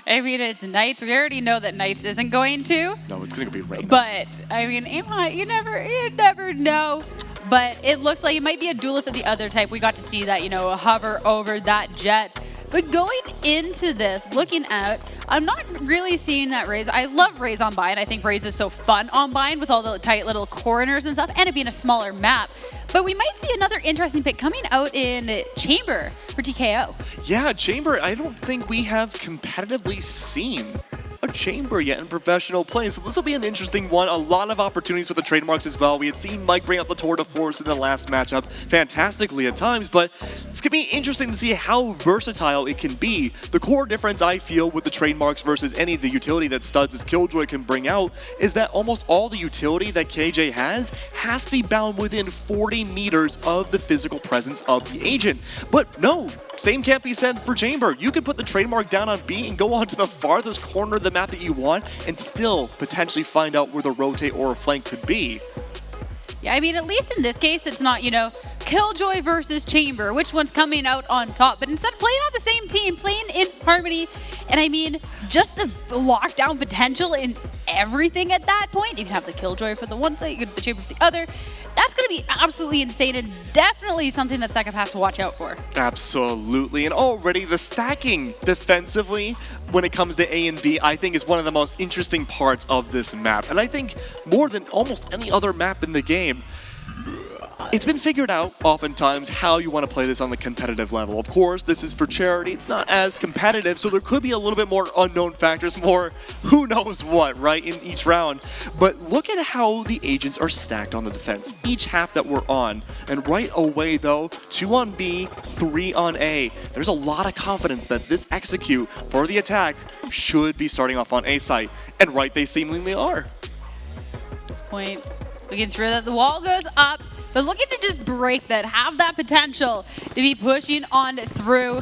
I mean, it's Knights. We already know that Knights isn't going to. No, it's going to be Rain. But, I mean, aim high. You never know. But it looks like it might be a duelist of the other type. We got to see that, hover over that jet. But going into this, looking out, I'm not really seeing that Raze. I love Raze on Bind. I think Raze is so fun on Bind with all the tight little corners and stuff, and it being a smaller map. But we might see another interesting pick coming out in Chamber for TKO. Yeah, Chamber, I don't think we have competitively seen a Chamber yet in professional play, so this will be an interesting one. A lot of opportunities with the trademarks as well. We had seen Mike bring out the tour de force in the last matchup fantastically at times, but it's going to be interesting to see how versatile it can be. The core difference I feel with the trademarks versus any of the utility that Studs' Killjoy can bring out is that almost all the utility that KJ has to be bound within 40 meters of the physical presence of the agent. But no, same can't be said for Chamber. You can put the trademark down on B and go on to the farthest corner of the map map that you want and still potentially find out where the rotate or a flank could be. Yeah, I mean, at least in this case, it's not, Killjoy versus Chamber, which one's coming out on top, but instead playing on the same team, playing in harmony, and I mean, just the lockdown potential in everything at that point. You can have the Killjoy for the one side, you can have the Chamber for the other. That's going to be absolutely insane and definitely something that Second has to watch out for. Absolutely, and already the stacking defensively when it comes to A and B, I think is one of the most interesting parts of this map. And I think more than almost any other map in the game, it's been figured out oftentimes how you want to play this on the competitive level. Of course, this is for charity. It's not as competitive, so there could be a little bit more unknown factors, more who knows what, right, in each round. But look at how the agents are stacked on the defense, each half that we're on. And right away, though, 2 on B, 3 on A. There's a lot of confidence that this execute for the attack should be starting off on A site. And right, they seemingly are. At this point, we can throw that the wall goes up. But looking to just break that, have that potential to be pushing on through.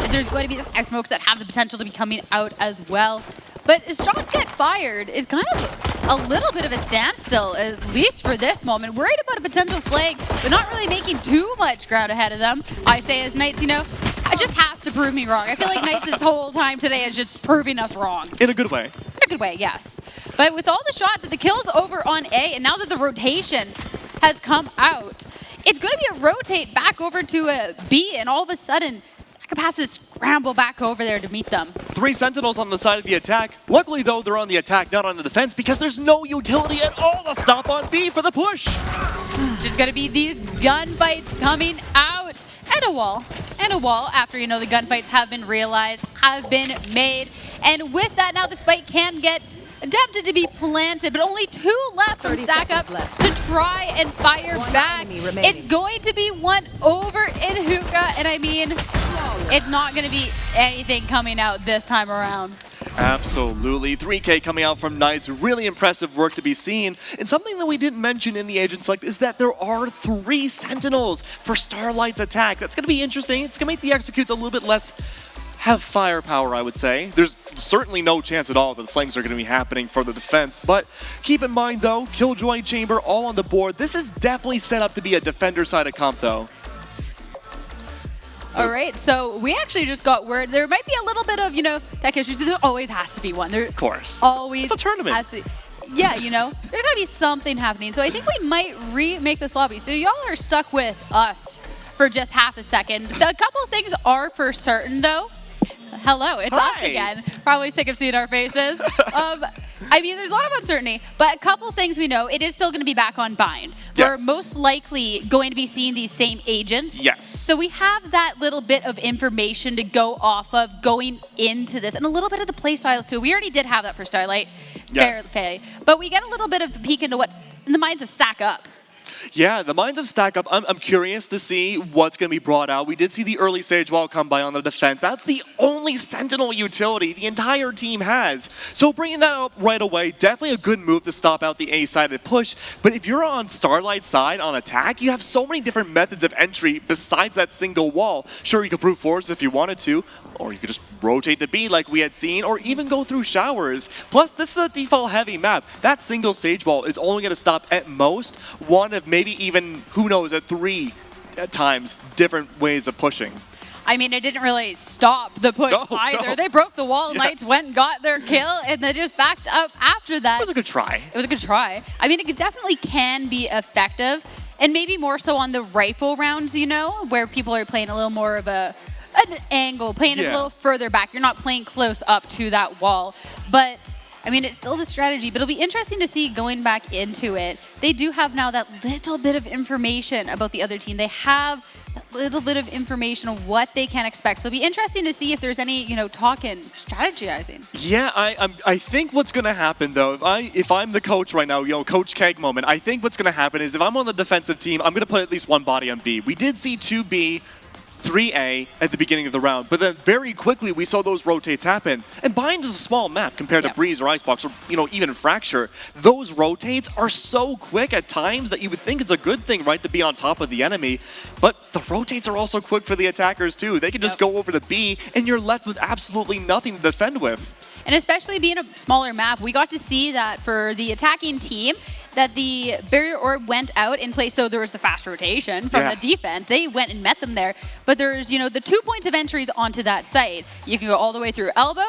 There's going to be the smokes that have the potential to be coming out as well. But as shots get fired, it's kind of a little bit of a standstill, at least for this moment. Worried about a potential flank, but not really making too much ground ahead of them. I say as Knights, it just has to prove me wrong. I feel like Knights this whole time today is just proving us wrong. In a good way. In a good way, yes. But with all the shots that the kills over on A, and now that the rotation has come out, it's going to be a rotate back over to a B, and all of a sudden, Second has to scramble back over there to meet them. 3 Sentinels on the side of the attack. Luckily, though, they're on the attack, not on the defense, because there's no utility at all to stop on B for the push. Just going to be these gunfights coming out, and a wall. And a wall after, the gunfights have been realized, have been made. And with that, now the spike can get attempted to be planted, but only 2 left from Stack Up to try and fire back. It's going to be one over in Hookah, and I mean, it's not going to be anything coming out this time around. Absolutely. 3K coming out from Knights. Really impressive work to be seen. And something that we didn't mention in the Agent Select is that there are 3 Sentinels for Starlight's attack. That's going to be interesting. It's going to make the executes a little bit less have firepower, I would say. There's certainly no chance at all that the flanks are going to be happening for the defense. But keep in mind, though, Killjoy, Chamber, all on the board. This is definitely set up to be a defender side of comp, though. All right, so we actually just got word there might be a little bit of, tech issues. There always has to be one. There of course. Always. It's a tournament. Yeah, there's going to be something happening. So I think we might remake this lobby. So y'all are stuck with us for just half a second. A couple of things are for certain, though. Hello, it's us again. Probably sick of seeing our faces. I mean, there's a lot of uncertainty, but a couple things we know. It is still going to be back on Bind. Yes. We're most likely going to be seeing these same agents. Yes. So we have that little bit of information to go off of going into this, and a little bit of the play styles too. We already did have that for Starlight. Yes. Fairly, but we get a little bit of a peek into what's in the minds of Stack Up. Yeah, the minds of Stack Up, I'm curious to see what's going to be brought out. We did see the early Sage Wall come by on the defense. That's the only Sentinel utility the entire team has. So bringing that up right away, definitely a good move to stop out the A-sided push. But if you're on Starlight's side on attack, you have so many different methods of entry besides that single wall. Sure, you could brute force if you wanted to, or you could just rotate the B like we had seen, or even go through showers. Plus, this is a default heavy map. That single Sage Wall is only going to stop at most one of maybe even, who knows, at 3 at times different ways of pushing. I mean, it didn't really stop the push either. No. They broke the wall. Yeah. Knights went and got their kill, and they just backed up after that. It was a good try. It was a good try. I mean, it definitely can be effective, and maybe more so on the rifle rounds, where people are playing a little more of an angle, playing it a little further back. You're not playing close up to that wall. But I mean, it's still the strategy, but it'll be interesting to see going back into it. They do have now that little bit of information about the other team. They have that little bit of information of what they can expect. So it'll be interesting to see if there's any, talk and strategizing. Yeah, I think what's going to happen, though, if I'm the coach right now, Coach Keg moment, I think what's going to happen is if I'm on the defensive team, I'm going to put at least one body on B. We did see 2B, 3A at the beginning of the round, but then very quickly we saw those rotates happen. And Bind is a small map compared to Breeze or Icebox or even Fracture. Those rotates are so quick at times that you would think it's a good thing, right, to be on top of the enemy. But the rotates are also quick for the attackers too. They can just go over to B and you're left with absolutely nothing to defend with. And especially being a smaller map, we got to see that for the attacking team, that the barrier orb went out in place, so there was the fast rotation from the defense. They went and met them there, but there's, you know, the 2 points of entries onto that site. You can go all the way through elbow,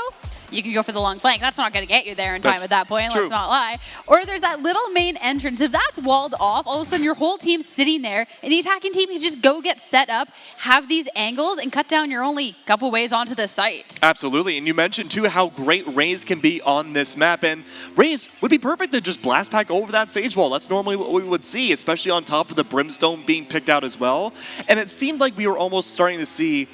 you can go for the long flank. That's not going to get you there in time at that point, let's not lie. Or there's that little main entrance. If that's walled off, all of a sudden your whole team's sitting there, and the attacking team can just go get set up, have these angles, and cut down your only couple ways onto the site. Absolutely, and you mentioned too how great Raze can be on this map, and Raze would be perfect to just blast back over that sage wall. That's normally what we would see, especially on top of the brimstone being picked out as well. And it seemed like we were almost starting to see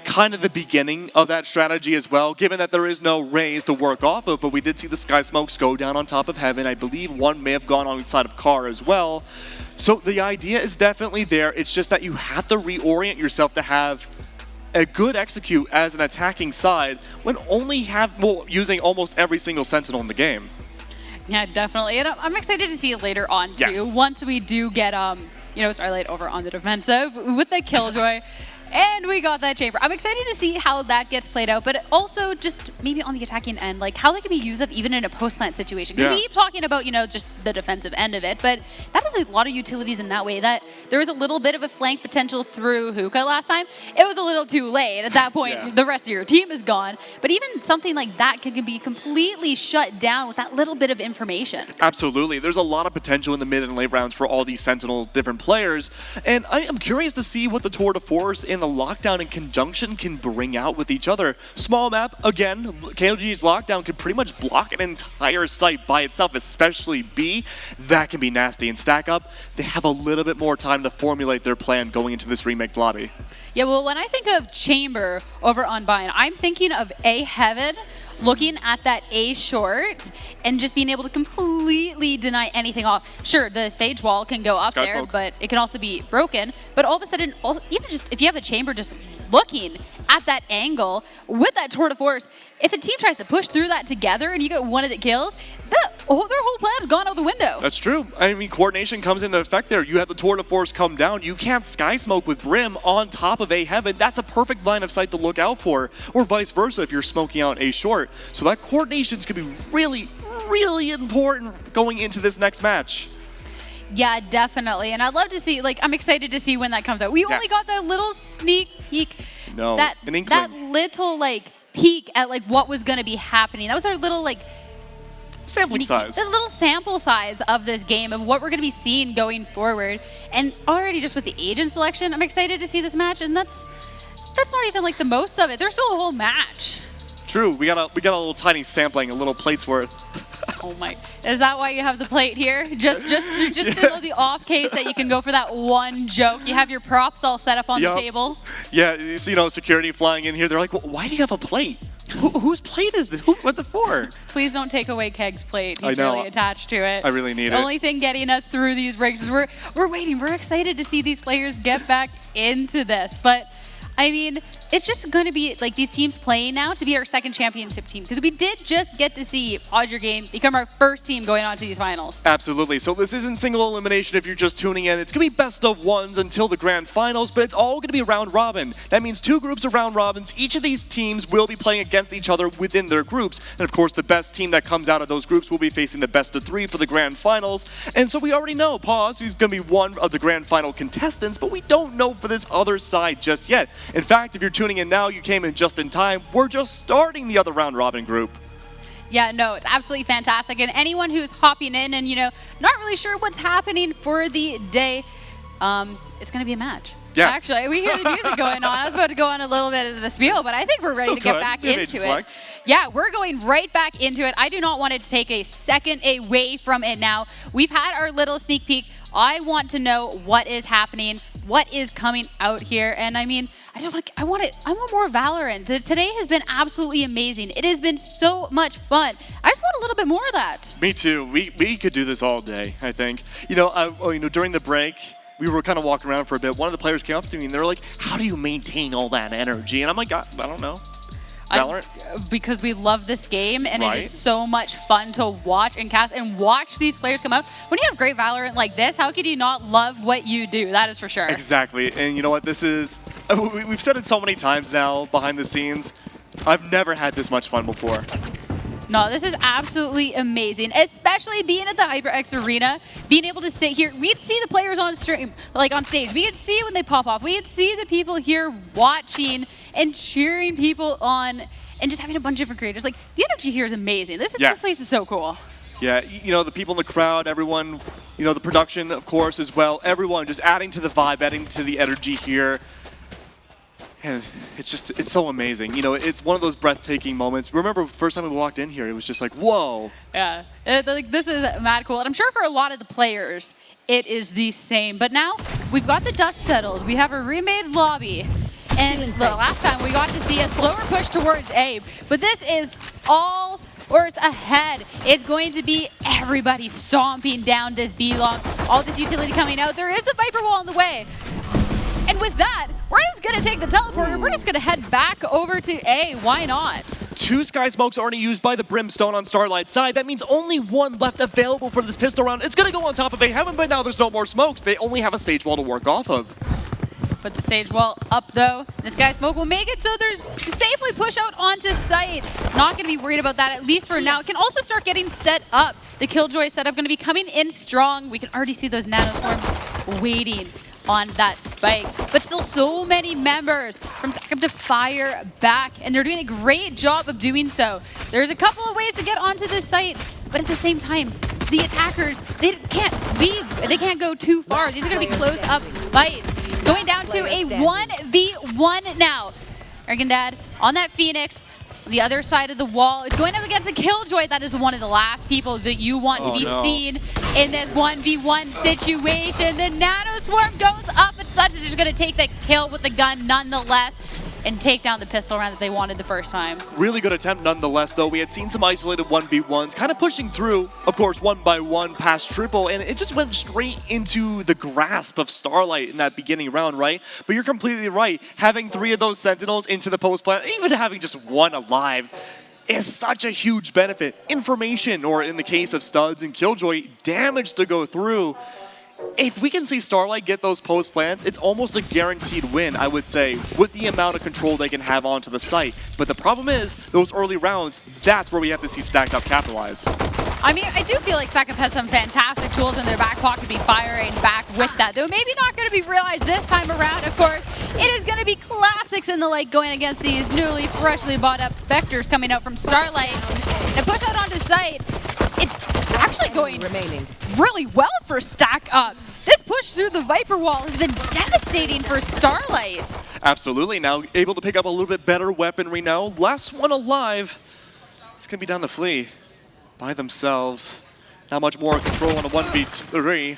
kind of the beginning of that strategy as well, given that there is no Raze to work off of, but we did see the Sky Smokes go down on top of Heaven. I believe one may have gone on the side of Car as well. So the idea is definitely there. It's just that you have to reorient yourself to have a good execute as an attacking side when using almost every single Sentinel in the game. Yeah, definitely. And I'm excited to see it later on too. Once we do get Starlight over on the defensive with the Killjoy. And we got that chamber. I'm excited to see how that gets played out, but also just maybe on the attacking end, like how they can be used up even in a post-plant situation. Because we keep talking about, just the defensive end of it, but that has a lot of utilities in that way. That there was a little bit of a flank potential through Hookah last time. It was a little too late. At that point, the rest of your team is gone. But even something like that can be completely shut down with that little bit of information. Absolutely. There's a lot of potential in the mid and late rounds for all these Sentinel different players. And I am curious to see what the Tour de Force and the lockdown in conjunction can bring out with each other. Small map, again, KOG's lockdown can pretty much block an entire site by itself, especially B. That can be nasty. And Stack Up, they have a little bit more time to formulate their plan going into this remake lobby. Yeah, well, when I think of Chamber over on Bind, I'm thinking of A Heaven looking at that A short and just being able to completely deny anything off. Sure, the Sage Wall can go up there, but it can also be broken. But all of a sudden, even just if you have a Chamber just looking at that angle with that Tour de Force, if a team tries to push through that together and you get one of the kills, their whole plan's gone out the window. That's true. I mean, coordination comes into effect there. You have the Tour de Force come down. You can't Sky Smoke with Brim on top of A Heaven. That's a perfect line of sight to look out for. Or vice versa if you're smoking out A Short. So that coordination's going to be really, really important going into this next match. Yeah, definitely. And I'd love to see, I'm excited to see when that comes out. We only got that little sneak peek. No, that little, peek at, what was going to be happening. That was our little, sampling size. The little sample size of this game of what we're going to be seeing going forward. And already just with the agent selection, I'm excited to see this match. And that's not even, the most of it. There's still a whole match. True. We got a little tiny sampling, a little plate's worth. Oh my! Is that why you have the plate here? Just the off case that you can go for that one joke. You have your props all set up on the table. Yeah, you see, security flying in here. They're like, well, "Why do you have a plate? Whose plate is this? What's it for?" Please don't take away Keg's plate. He's I know. really attached to it. I really need it. The only thing getting us through these breaks is we're waiting. We're excited to see these players get back into this, but. I mean, it's just going to be these teams playing now to be our second championship team because we did just get to see Podger Game become our first team going on to these finals. Absolutely. So this isn't single elimination if you're just tuning in. It's going to be best of ones until the grand finals, but it's all going to be round robin. That means 2 groups of round robins. Each of these teams will be playing against each other within their groups. And of course, the best team that comes out of those groups will be facing the best of 3 for the grand finals. And so we already know Paz, who's going to be one of the grand final contestants, but we don't know for this other side just yet. In fact, if you're tuning in now, you came in just in time. We're just starting the other round robin group. Yeah, no, it's absolutely fantastic. And anyone who's hopping in and, not really sure what's happening for the day, it's going to be a match. Yes. Actually, we hear the music going on. I was about to go on a little bit of a spiel, but I think we're ready to get back into it. Yeah, we're going right back into it. I do not want to take a second away from it now. We've had our little sneak peek. I want to know what is happening, what is coming out here, and I mean, I want more Valorant. Today has been absolutely amazing. It has been so much fun. I just want a little bit more of that. Me too. We could do this all day, I think. During the break, we were kind of walking around for a bit. One of the players came up to me and they were like, "How do you maintain all that energy?" And I'm like, I don't know. Valorant? Because we love this game and it is so much fun to watch and cast and watch these players come out. When you have great Valorant like this, how could you not love what you do? That is for sure. Exactly. And you know what? We've said it so many times now behind the scenes. I've never had this much fun before. No, this is absolutely amazing, especially being at the HyperX Arena, being able to sit here. We can see the players on stream, like on stage. We can see when they pop off. We can see the people here watching and cheering people on and just having a bunch of different creators. Like, the energy here is amazing. This place is so cool. Yeah, you know, the people in the crowd, everyone, you know, the production, of course, as well. Everyone just adding to the vibe, adding to the energy here. And it's so amazing. You know, it's one of those breathtaking moments. Remember, the first time we walked in here, it was just like, whoa. Yeah, like this is mad cool. And I'm sure for a lot of the players, it is the same. But now we've got the dust settled. We have a remade lobby. And the last time we got to see a slower push towards A. But this is all Whereas ahead is going to be everybody stomping down this B-Long. All this utility coming out. There is the Viper Wall in the way. And with that, we're just going to take the teleporter. We're just going to head back over to A. Why not? 2 Sky Smokes already used by the Brimstone on Starlight's side. That means only 1 left available for this pistol round. It's going to go on top of A Heaven, but now there's no more smokes. They only have a Sage Wall to work off of. Put the Sage Wall up, though. This Sky Smoke will make it so there's safely push out onto site. Not going to be worried about that, at least for now. It can also start getting set up. The Killjoy setup going to be coming in strong. We can already see those nanoswarms waiting on that spike. But still so many members from Sackup to fire back, and they're doing a great job of doing so. There's a couple of ways to get onto this site, but at the same time, the attackers, they can't leave. They can't go too far. These are going to be close-up fights. Going down to a 1v1 now. Ergendad on that Phoenix. The other side of the wall is going up against a Killjoy. That is one of the last people that you want to be seen in this 1v1 situation. The Nano Swarm goes up, but Suds is just going to take the kill with the gun nonetheless and take down the pistol round that they wanted the first time. Really good attempt nonetheless, though. We had seen some isolated 1v1s, kind of pushing through, of course, 1 by 1 past triple, and it just went straight into the grasp of Starlight in that beginning round, right? But you're completely right. Having 3 of those Sentinels into the post plant, even having just 1 alive, is such a huge benefit. Information, or in the case of Studs and Killjoy, damage to go through. If we can see Starlight get those post plants, it's almost a guaranteed win, I would say, with the amount of control they can have onto the site. But the problem is, those early rounds, that's where we have to see Stack Up capitalize. I mean, I do feel like Sackup has some fantastic tools in their back pocket to be firing back with that, though maybe not going to be realized this time around, of course. It is going to be classics in the lake going against these newly, freshly bought up Spectres coming out from Starlight. And push out onto site, it's actually going really well for Stack Up. This push through the Viper Wall has been devastating for Starlight. Absolutely. Now able to pick up a little bit better weaponry now. Last one alive. It's going to be down to Flea by themselves. Not much more control on a 1v3.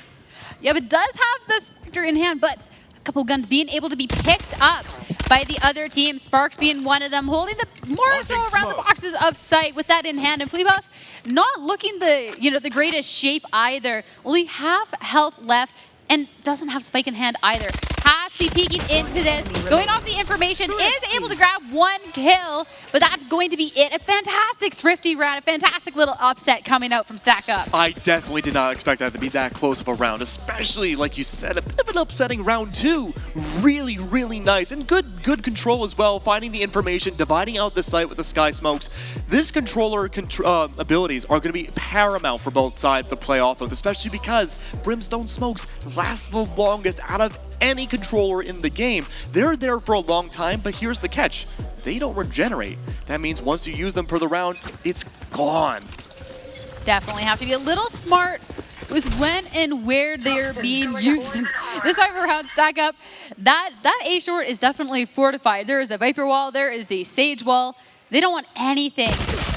Yeah, but does have the Spectre in hand, but a couple guns being able to be picked up by the other team. Sparks being one of them, holding the more so around the boxes of sight with that in hand. And Fleabuff not looking the greatest shape either. Only half health left and doesn't have Spike in hand either. Has to be peeking into this. Going off the information, is able to grab 1 kill, but that's going to be it. A fantastic thrifty round, a fantastic little upset coming out from Stack Up. I definitely did not expect that to be that close of a round, especially, like you said, a bit of an upsetting round 2. Really, really nice, and good control as well, finding the information, dividing out the site with the Sky Smokes. This controller abilities are going to be paramount for both sides to play off of, especially because Brimstone Smokes last the longest out of any controller in the game. They're there for a long time, but here's the catch. They don't regenerate. That means once you use them per the round, it's gone. Definitely have to be a little smart with when and where they're being used. This time around, Stack Up, that A short is definitely fortified. There is the Viper Wall, there is the Sage Wall. They don't want anything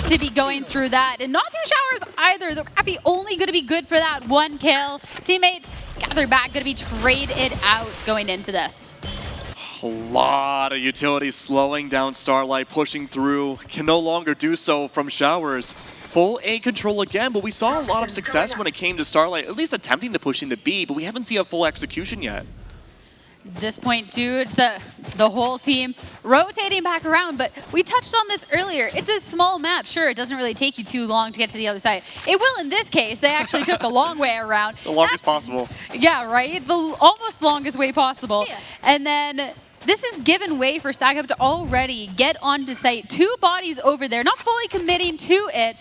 to be going through that. And not through showers either. They're Graffy only going to be good for that 1 kill. Teammates gather back, going to be traded out going into this. A lot of utilities slowing down Starlight, pushing through. Can no longer do so from showers. Full A control again, but we saw a lot of success when it came to Starlight, at least attempting to push into B, but we haven't seen a full execution yet. This point, too, it's the whole team rotating back around, but we touched on this earlier. It's a small map. Sure, it doesn't really take you too long to get to the other side. It will in this case. They actually took the long way around. The longest possible. Yeah, right? The almost longest way possible. Yeah. And then this is given way for Stack Up to already get onto site. 2 bodies over there, not fully committing to it,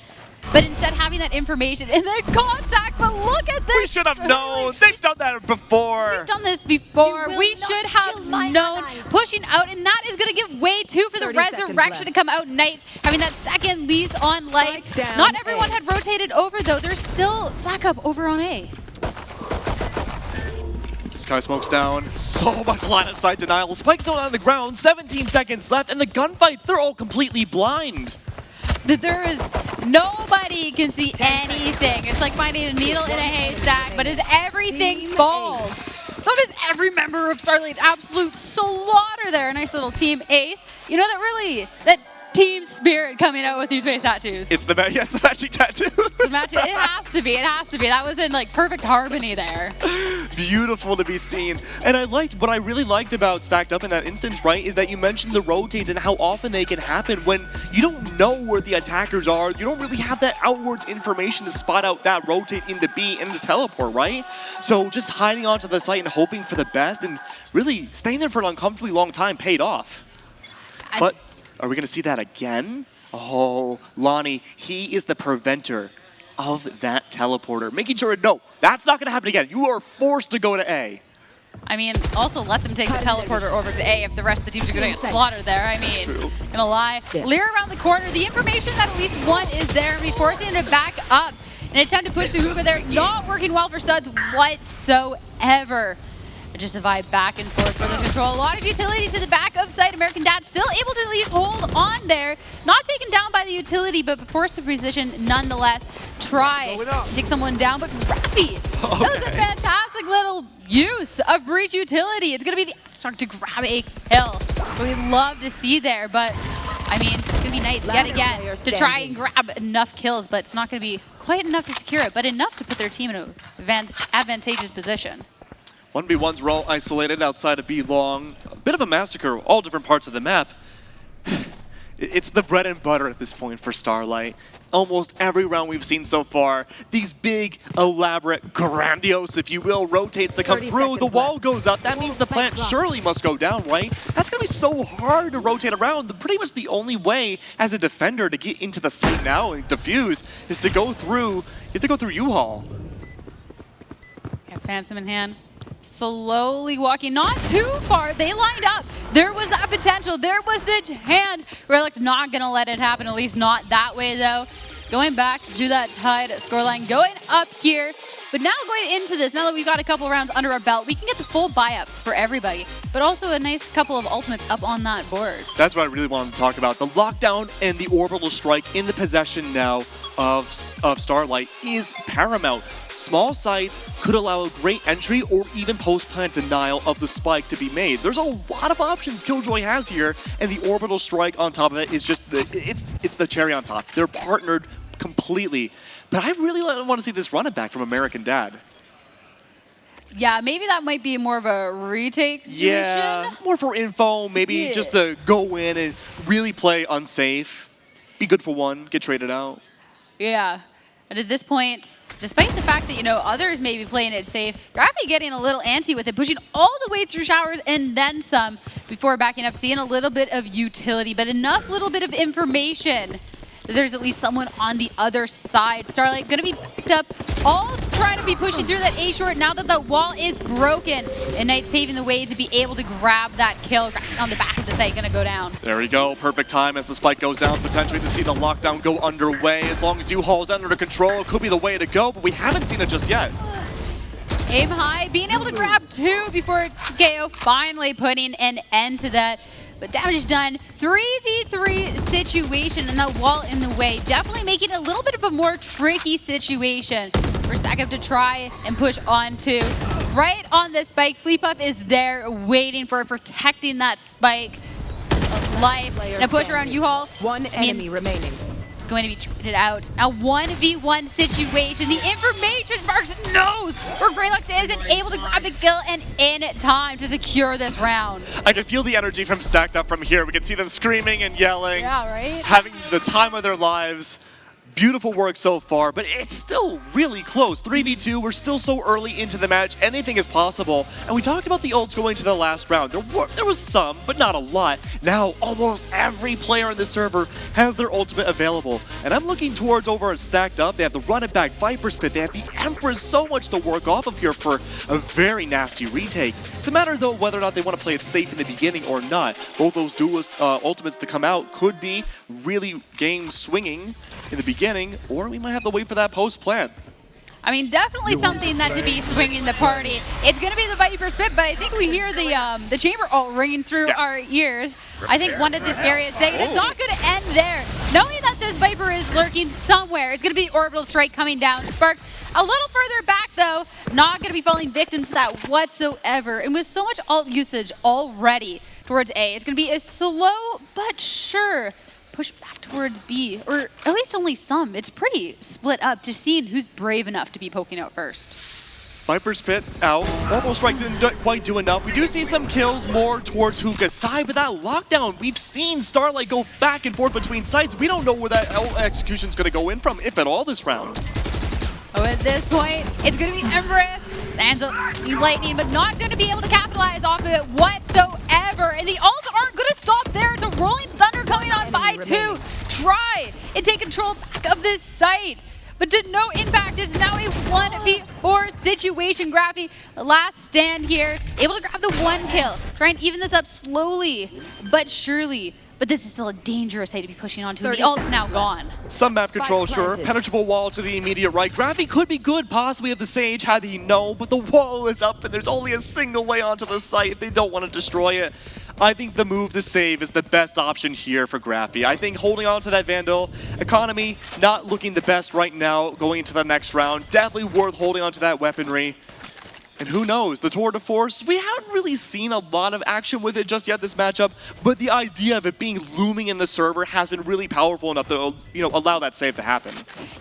but instead having that information and then contact. But look at this. We should have known. They've done that before. We've done this before. We should have known. Pushing out, and that is going to give way too for the resurrection to come out. Knights having that second lease on life. Not everyone had rotated over though. There's still Stack Up over on A. Sky smokes down. So much line of sight denial. Spike's still on the ground. 17 seconds left, and the gunfights, they're all completely blind. There is nobody can see anything. It's like finding a needle in a haystack, but as everything falls, so does every member of Starlight. Absolute slaughter there. A nice little team ace. You know that team spirit coming out with these face tattoos. It's the matching tattoo. It has to be. It has to be. That was in like perfect harmony there. Beautiful to be seen. And what I really liked about Stacked Up in that instance, right, is that you mentioned the rotates and how often they can happen when you don't know where the attackers are. You don't really have that outwards information to spot out that rotate into B and the teleport, right? So just hiding onto the site and hoping for the best and really staying there for an uncomfortably long time paid off. But are we going to see that again? Oh, Lonnie, he is the preventer of that teleporter, making sure, no, that's not going to happen again. You are forced to go to A. I mean, also let them take the teleporter over to A if the rest of the teams are going to get slaughtered there. I mean, gonna lie. Lear around the corner. The information that at least one is there and be forcing him to back up. An attempt to push the hookah there, not working well for Studs whatsoever. Just a vibe back and forth for this control. A lot of utility to the back of site. American Dad still able to at least hold on there. Not taken down by the utility, but forced to position nonetheless. Try to take someone down, but Rafi, that was a fantastic little use of breach utility. It's going to be the shot to grab a kill. We love to see there, but I mean, it's going to be Knights yet again to try and grab enough kills, but it's not going to be quite enough to secure it, but enough to put their team in an advantageous position. 1v1s were all isolated outside of B long. A bit of a massacre, all different parts of the map. It's the bread and butter at this point for Starlight. Almost every round we've seen so far, these big, elaborate, grandiose, if you will, rotates that come through. The wall goes up. That means the plant surely must go down, right? That's going to be so hard to rotate around. Pretty much the only way as a defender to get into the site now and defuse is to go through, you have to go through U-Haul. Yeah, Phantom in hand. Slowly walking, not too far. They lined up. There was that potential. There was the hand. Relic's not going to let it happen, at least not that way, though. Going back to that tied scoreline, going up here. But now going into this, now that we've got a couple rounds under our belt, we can get the full buy-ups for everybody, but also a nice couple of ultimates up on that board. That's what I really wanted to talk about. The lockdown and the orbital strike in the possession now of Starlight is paramount. Small sites could allow a great entry or even post-plant denial of the spike to be made. There's a lot of options Killjoy has here, and the orbital strike on top of it is just it's the cherry on top. They're partnered completely. But I really want to see this run it back from American Dad. Yeah, maybe that might be more of a retake situation. Yeah, more for info, maybe just to go in and really play unsafe. Be good for one, get traded out. Yeah, and at this point, despite the fact that, you know, others may be playing it safe, Graphy getting a little antsy with it, pushing all the way through showers and then some before backing up, seeing a little bit of utility, but enough little bit of information that there's at least someone on the other side. Starlight gonna be picked up, all trying to be pushing through that A short now that the wall is broken. And Knights paving the way to be able to grab that kill. On the back of the site, gonna go down. There we go, perfect time as the spike goes down, potentially to see the lockdown go underway. As long as U-Haul is under control, it could be the way to go, but we haven't seen it just yet. Aim high, being able to grab two before KO finally putting an end to that. But damage done, 3v3 situation and that wall in the way. Definitely making it a little bit of a more tricky situation for Stack Up to try and push onto. Right on the spike, Fleepuff is there waiting for it, protecting that spike of life. And a push around U-Haul. One enemy remaining. It's going to be traded out. Now 1v1 situation. The information Sparks knows where Greylux isn't able to grab the kill and in time to secure this round. I can feel the energy from Stacked Up from here. We can see them screaming and yelling. Yeah, right? Having the time of their lives. Beautiful work so far, but it's still really close. 3v2, we're still so early into the match, anything is possible. And we talked about the ults going to the last round. There was some, but not a lot. Now, almost every player on the server has their ultimate available. And I'm looking towards over at Stacked Up. They have the Run It Back Viper Spit. They have the Empress, so much to work off of here for a very nasty retake. It's a matter, though, whether or not they want to play it safe in the beginning or not. Both those duelist ultimates to come out could be really game swinging in the beginning, or we might have to wait for that post plan. I mean, definitely something that to be swinging the party. It's going to be the Viper Spit, but I think we hear the Chamber ult ringing through our ears. I think one of the scariest things. It's not going to end there. Knowing that this Viper is lurking somewhere, it's going to be the Orbital Strike coming down. Spark a little further back, though, not going to be falling victim to that whatsoever. And with so much ult usage already towards A, it's going to be a slow but sure push back towards B, or at least only some. It's pretty split up, just seeing who's brave enough to be poking out first. Viper Spit out. Orbital Strike didn't quite do enough. We do see some kills more towards Hookah's side, but that lockdown, we've seen Starlight go back and forth between sites. We don't know where that execution's going to go in from, if at all, this round. Oh, at this point, it's going to be Empress. Lands lightning, but not going to be able to capitalize off of it whatsoever. And the ults aren't going to stop there. It's a Rolling Thunder coming on by 2. Try and take control back of this site. But to no impact, it's now a 1v4 situation. Graphy, last stand here, able to grab the 1 kill. Try and even this up slowly, but surely. But this is still a dangerous site to be pushing onto. The ult's now gone. Some map control, sure. Penetrable wall to the immediate right. Graphy could be good, possibly, if the Sage had he known, but the wall is up and there's only a single way onto the site if they don't want to destroy it. I think the move to save is the best option here for Graphy. I think holding on to that Vandal, economy not looking the best right now going into the next round. Definitely worth holding on to that weaponry. And who knows, the Tour de Force, we haven't really seen a lot of action with it just yet this matchup, but the idea of it being looming in the server has been really powerful enough to, allow that save to happen.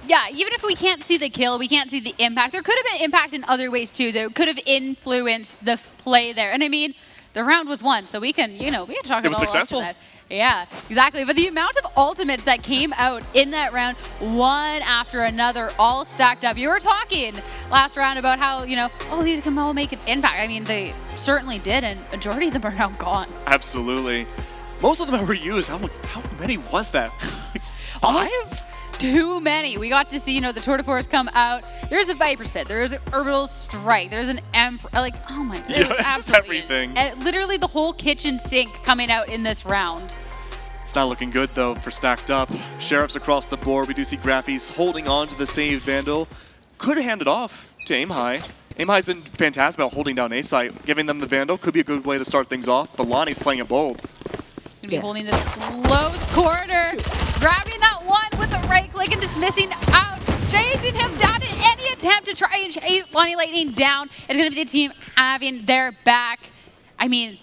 Yeah, even if we can't see the kill, we can't see the impact. There could have been impact in other ways too, that could have influenced the play there. And I mean, the round was won, so we can, we can talk about it was successful. That. Yeah, exactly. But the amount of ultimates that came out in that round, one after another, all stacked up. You were talking last round about how, these can all make an impact. I mean, they certainly did, and majority of them are now gone. Absolutely. Most of them were used. How many was that? Almost too many. We got to see, the Tour de Force come out. There's a Viper Spit. There's an Orbital Strike. There's an Emperor. Like, oh my God. It was absolutely just everything. Literally the whole kitchen sink coming out in this round. It's not looking good, though, for Stacked Up. Sheriffs across the board. We do see Graphy's holding on to the saved Vandal. Could have handed off to Aim High. Aim High's been fantastic about holding down A site. Giving them the Vandal could be a good way to start things off, but Lonnie's playing it bold. Gonna be holding this close quarter. Grabbing that one with the right click and just missing out. Chasing him down in any attempt to try and chase Lonnie Lightning down. It's going to be the team having their back. I mean,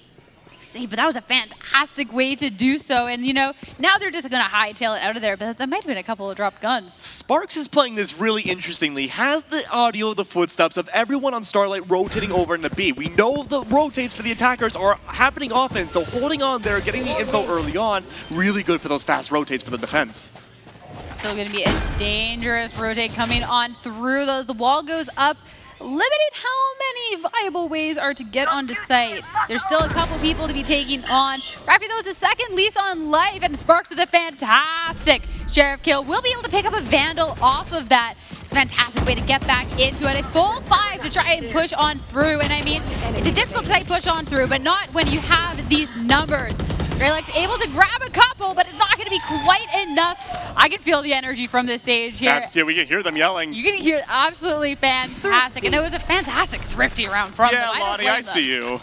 but that was a fantastic way to do so. And, now they're just going to hightail it out of there. But that might have been a couple of dropped guns. Sparks is playing this really interestingly. Has the audio of the footsteps of everyone on Starlight rotating over into B. We know the rotates for the attackers are happening often. So holding on there, getting the info early on, really good for those fast rotates for the defense. Still going to be a dangerous rotate coming on through. The wall goes up. Limited how many viable ways are to get onto site. There's still a couple people to be taking on. Graphy, though, with the second lease on life, and Sparks with a fantastic Sheriff kill. Will be able to pick up a Vandal off of that. It's a fantastic way to get back into it. A full 5 to try and push on through. And I mean, it's a difficult site push on through, but not when you have these numbers. Greylock's able to grab a couple, but it's not going to be quite enough. I can feel the energy from this stage here. Yeah, we can hear them yelling. You can hear absolutely fantastic. And it was a fantastic thrifty round from them. Yeah, Lonnie, I see you.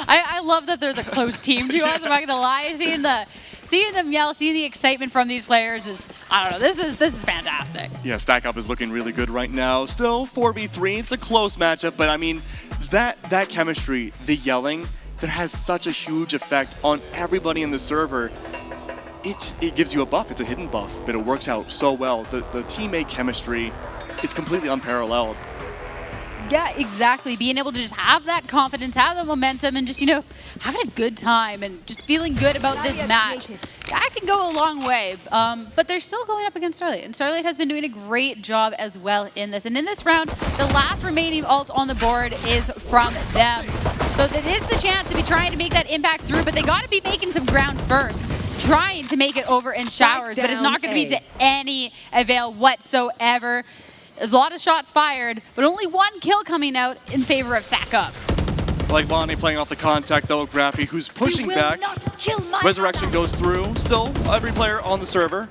I love that they're the close team to us. I'm not going to lie. Seeing them yell, seeing the excitement from these players is, I don't know, this is fantastic. Yeah, Stack Up is looking really good right now. Still 4v3, it's a close matchup, but I mean, that chemistry, the yelling, that has such a huge effect on everybody in the server. It gives you a buff, it's a hidden buff, but it works out so well. The teammate chemistry, it's completely unparalleled. Yeah, exactly. Being able to just have that confidence, have the momentum, and just, having a good time and just feeling good about this match. That can go a long way. But they're still going up against Starlight. And Starlight has been doing a great job as well in this. And in this round, the last remaining ult on the board is from them. So that is the chance to be trying to make that impact through, but they got to be making some ground first. Trying to make it over in showers, but it's not going to be to any avail whatsoever. A lot of shots fired, but only one kill coming out in favor of Sack Up. Like Lonnie playing off the contact though, Graffy, who's pushing back. Resurrection goes through. Still, every player on the server.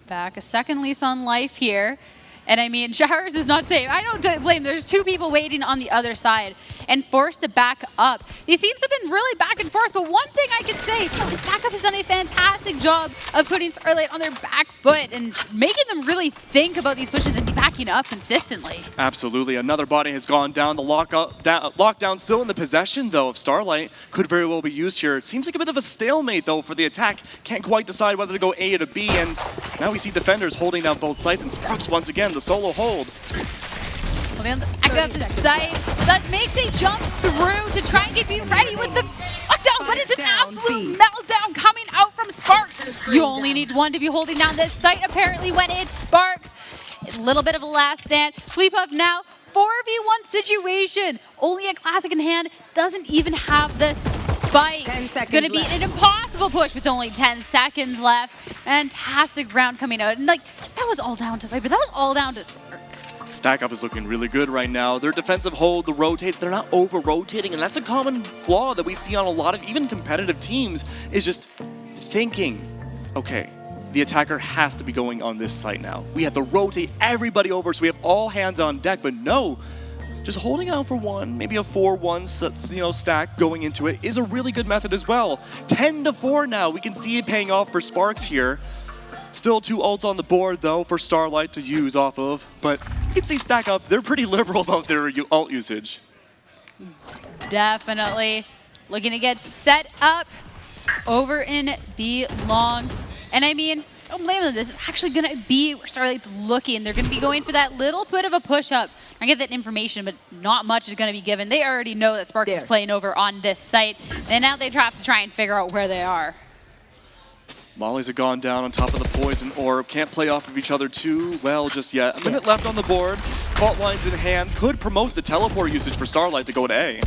Back a second lease on life here. And I mean, Showers is not safe. I don't blame. There's two people waiting on the other side and forced to back up. These teams have been really back and forth, but one thing I can say is Stack Up has done a fantastic job of putting Starlight on their back foot and making them really think about these pushes and be backing up consistently. Absolutely. Another body has gone down. The lockdown still in the possession, though, of Starlight. Could very well be used here. It seems like a bit of a stalemate, though, for the attack. Can't quite decide whether to go A or to B, and now we see defenders holding down both sides, and Sparks once again the solo hold. Well, they back up the site. That makes a jump through to try and get you ready with the lockdown, but it's an absolute meltdown coming out from Sparks. You only need one to be holding down this site, apparently, when it's Sparks. A little bit of a last stand. Fleep up now. 4v1 situation. Only a classic in hand. Doesn't even have the spike. It's going to be an impossible push with only 10 seconds left. Fantastic round coming out. And that was all down to Viper. That was all down to Spark. Stack Up is looking really good right now. Their defensive hold, the rotates, they're not over-rotating, and that's a common flaw that we see on a lot of even competitive teams, is just thinking, okay, the attacker has to be going on this site now. We have to rotate everybody over so we have all hands on deck, but no, just holding out for one, maybe a 4-1 stack going into it is a really good method as well. 10-4 now, we can see it paying off for Sparks here. Still 2 ults on the board, though, for Starlight to use off of. But you can see Stack Up, they're pretty liberal about their ult usage. Definitely. Looking to get set up over in B long. And I mean, don't blame them. This is actually going to be where Starlight's looking. They're going to be going for that little bit of a push-up. I get that information, but not much is going to be given. They already know that Sparks is playing over on this site. And now they have to try and figure out where they are. Mollies have gone down on top of the poison orb. Can't play off of each other too well just yet. A minute left on the board. Fault lines in hand. Could promote the teleport usage for Starlight to go to A.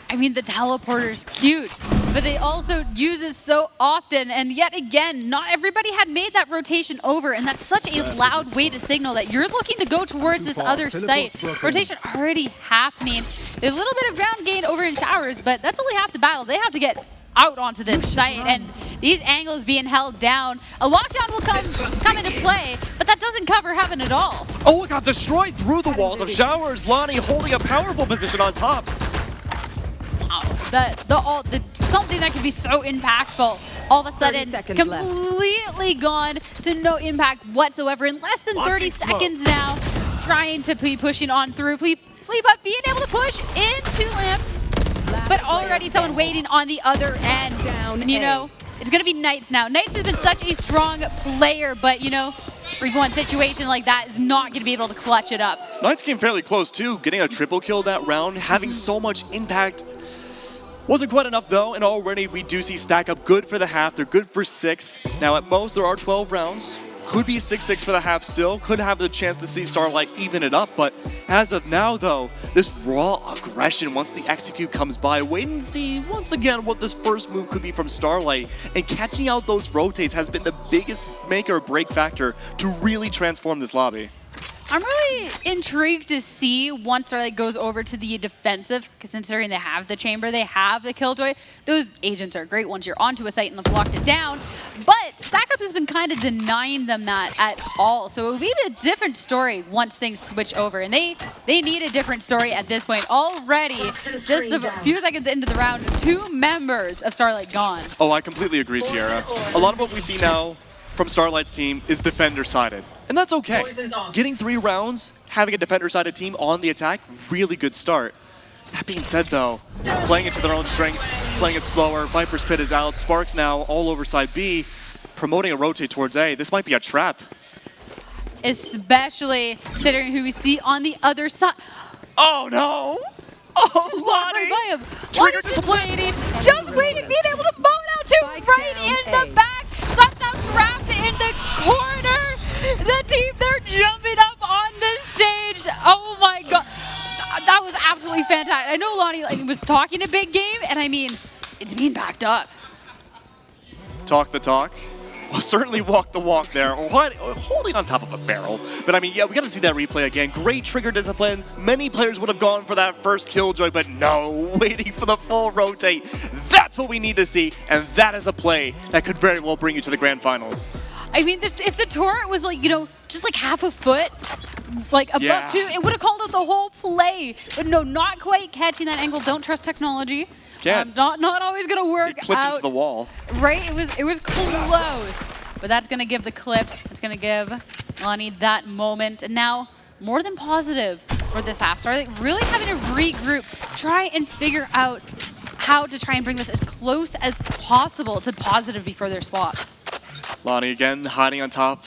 I mean, the teleporter's cute, but they also use it so often. And yet again, not everybody had made that rotation over. And that's such a loud way to signal that you're looking to go towards this other site. Rotation already happening. There's a little bit of ground gain over in Showers, but that's only half the battle. They have to get out onto this site, and these angles being held down. A lockdown will come into play, but that doesn't cover heaven at all. Oh, it got destroyed through the walls of Showers. Lonnie holding a powerful position on top. Wow, something that could be so impactful, all of a sudden completely gone to no impact whatsoever in less than 30 seconds now. Trying to be pushing on through. Fleep Up being able to push into Lamps. But already someone waiting on the other end. And it's going to be Knights now. Knights has been such a strong player, but 3v1 situation like that is not going to be able to clutch it up. Knights came fairly close too, getting a triple kill that round, having so much impact. Wasn't quite enough though, and already we do see Stack Up good for the half. They're good for 6. Now at most there are 12 rounds. Could be 6-6 for the half still. Could have the chance to see Starlight even it up. But as of now, though, this raw aggression once the execute comes by. Wait and see once again what this first move could be from Starlight. And catching out those rotates has been the biggest make or break factor to really transform this lobby. I'm really intrigued to see once Starlight goes over to the defensive, because considering they have the chamber, they have the killjoy. Those agents are great once you're onto a site and they've locked it down. But Stack Up has been kind of denying them that at all. So it will be a different story once things switch over. And they need a different story at this point. Already, just a few seconds into the round, 2 members of Starlight gone. Oh, I completely agree, Sierra. A lot of what we see now from Starlight's team is defender-sided. And that's okay. Getting 3 rounds, having a defender-sided team on the attack, really good start. That being said, though, playing it to their own strengths, playing it slower, Viper's Pit is out, Sparks now all over side B, promoting a rotate towards A. This might be a trap. especially considering who we see on the other side. Oh no! Oh, Just walk right by him. Trigger Lonnie's just waiting, being able to bone out to right in the back. Somehow trapped in the corner. The team, they're jumping up on the stage. Oh my god. That was absolutely fantastic. I know Lonnie was talking a big game, and I mean, it's being backed up. Talk the talk. Well, certainly walk the walk there. What? Holding on top of a barrel. But I mean, yeah, we got to see that replay again. Great trigger discipline. Many players would have gone for that first killjoy, but no, waiting for the full rotate. That's what we need to see, and that is a play that could very well bring you to the grand finals. I mean, if the turret was like, you know, just like half a foot, like above 2, it would have called out the whole play. But no, not quite catching that angle. Don't trust technology. Not always gonna work He clipped out. into the wall. Right? It was close. But that's gonna give the clips. It's gonna give Lonnie that moment. And now, more than positive for this half. Starlight really having to regroup, try and figure out how to try and bring this as close as possible to positive before their swap. Lonnie again hiding on top.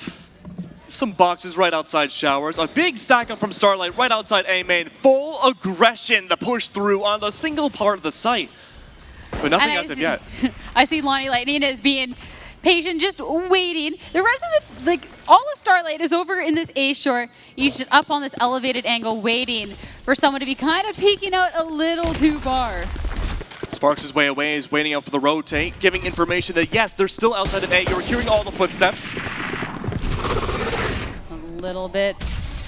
Some boxes right outside showers. A big stack up from Starlight right outside A main. Full aggression to push through on a single part of the site. But nothing as of yet. I see Lonnie Lightning as being patient, just waiting. The rest of the, all of Starlight is over in this A short, each up on this elevated angle, waiting for someone to be kind of peeking out a little too far. Sparks' way away is waiting out for the rotate, giving information that yes, they're still outside of A. You're hearing all the footsteps. A little bit,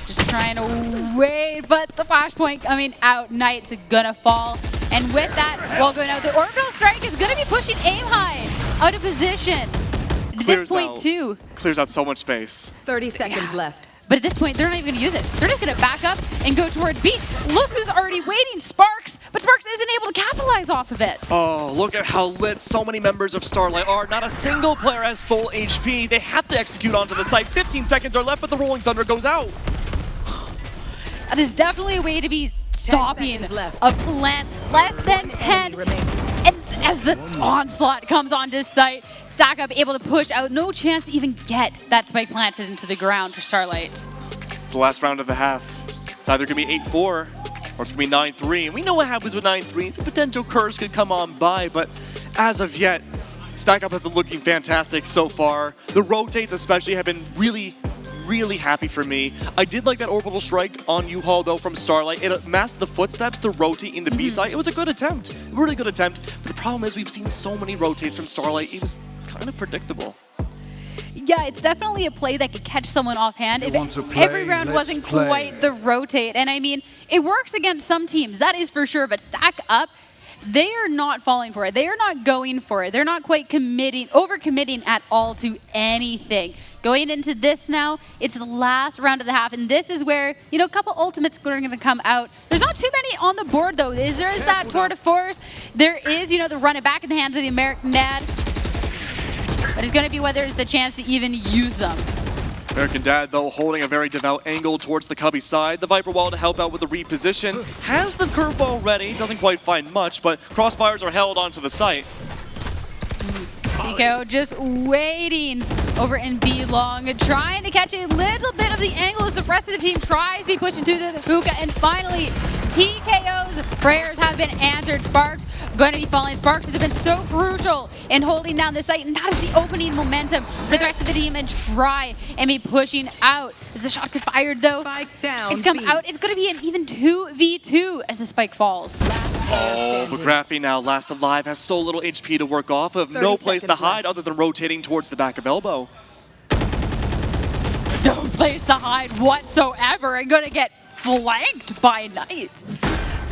just trying to wait, but the flashpoint coming out, Knight's gonna fall. And with that, while going out, the orbital strike is gonna be pushing Aim High out of position. At this point too. Clears out so much space. 30 seconds left. But at this point, they're not even gonna use it. They're just gonna back up and go towards B. Look who's already waiting, Sparks, but Sparks isn't able to capitalize off of it. Oh, look at how lit so many members of Starlight are. Not a single player has full HP. They have to execute onto the site. 15 seconds are left, but the Rolling Thunder goes out. That is definitely a way to be stopping a plan. Less than 10. And as the onslaught comes onto site, Stack Up able to push out. No chance to even get that spike planted into the ground for Starlight. The last round of the half. It's either going to be 8-4 or it's going to be 9-3. And we know what happens with 9-3. The potential curse could come on by, but as of yet, Stack Up have been looking fantastic so far. The rotates especially have been really happy for me. I did like that orbital strike on U-Haul though from Starlight. It masked the footsteps to rotate in the B side. It was a good attempt, a really good attempt. But the problem is we've seen so many rotates from Starlight. It was kind of predictable. Yeah, it's definitely a play that could catch someone offhand if every round wasn't quite the rotate. And I mean, it works against some teams, that is for sure, but Stack Up, they are not falling for it. They are not going for it. They're not quite over-committing at all to anything. Going into this now, it's the last round of the half, and this is where, you know, a couple ultimates are going to come out. There's not too many on the board, though. There is that tour de force. There is, you know, the run it back in the hands of the American Dad. But it's going to be whether there's the chance to even use them. American Dad, though, holding a very devout angle towards the Cubby side. The Viper Wall to help out with the reposition. Has the curveball ready. Doesn't quite find much, but crossfires are held onto the site. Tico just waiting over in B long, trying to catch a little bit of the angle as the rest of the team tries to be pushing through the hookah, and finally TKO's prayers have been answered. Sparks going to be falling. Sparks has been so crucial in holding down the site, and that is the opening momentum for the rest of the team and try and be pushing out. As the shots get fired though, it's come out. It's going to be an even 2v2 as the spike falls. Oh, McGraffy now last alive, has so little HP to work off of. No place to hide other than rotating towards the back of elbow. No place to hide whatsoever, and going to get flanked by Knight.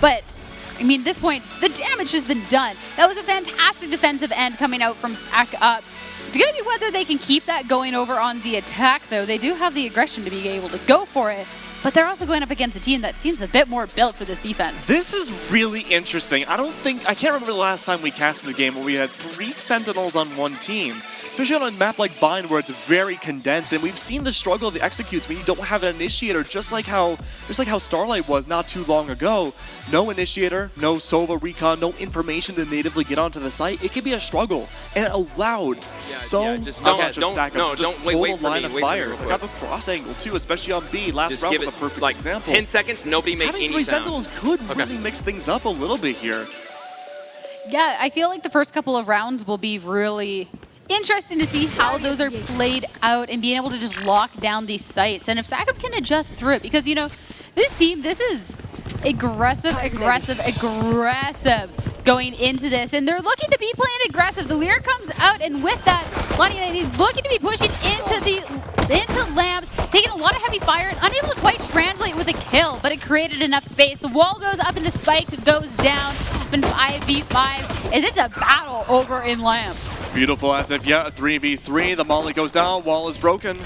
But, I mean, at this point, the damage has been done. That was a fantastic defensive end coming out from Stack Up. It's going to be whether they can keep that going over on the attack, though. They do have the aggression to be able to go for it. but they're also going up against a team that seems a bit more built for this defense. This is really interesting. I can't remember the last time we casted a game where we had 3 Sentinels on one team. Especially on a map like Bind where it's very condensed, and we've seen the struggle of the executes when you don't have an initiator, just like how Starlight was not too long ago. No initiator, no Sova recon, no information to natively get onto the site. It can be a struggle, and it allowed just much don't, of stack no, up. Just don't wait, hold wait a for line me, of wait for me fire. real They quick. got the cross angle too, especially on B. Last Just round give was it a perfect like example. 10 seconds, nobody make Having any 3 sound. Sentinels could really mix things up a little bit here. Yeah, I feel like the first couple of rounds will be really interesting to see how those are played out and being able to just lock down these sites. And if Sackup can adjust through it, because, you know, this team, this is aggressive going into this. And they're looking to be playing aggressive. The Lear comes out, and with that, Lonnie is looking to be pushing into Lamps, taking a lot of heavy fire and unable to quite translate with a kill, but it created enough space. The wall goes up and the spike goes down. And 5v5 as it's a battle over in Lamps. Beautiful as if, yeah, a 3v3. The molly goes down, wall is broken.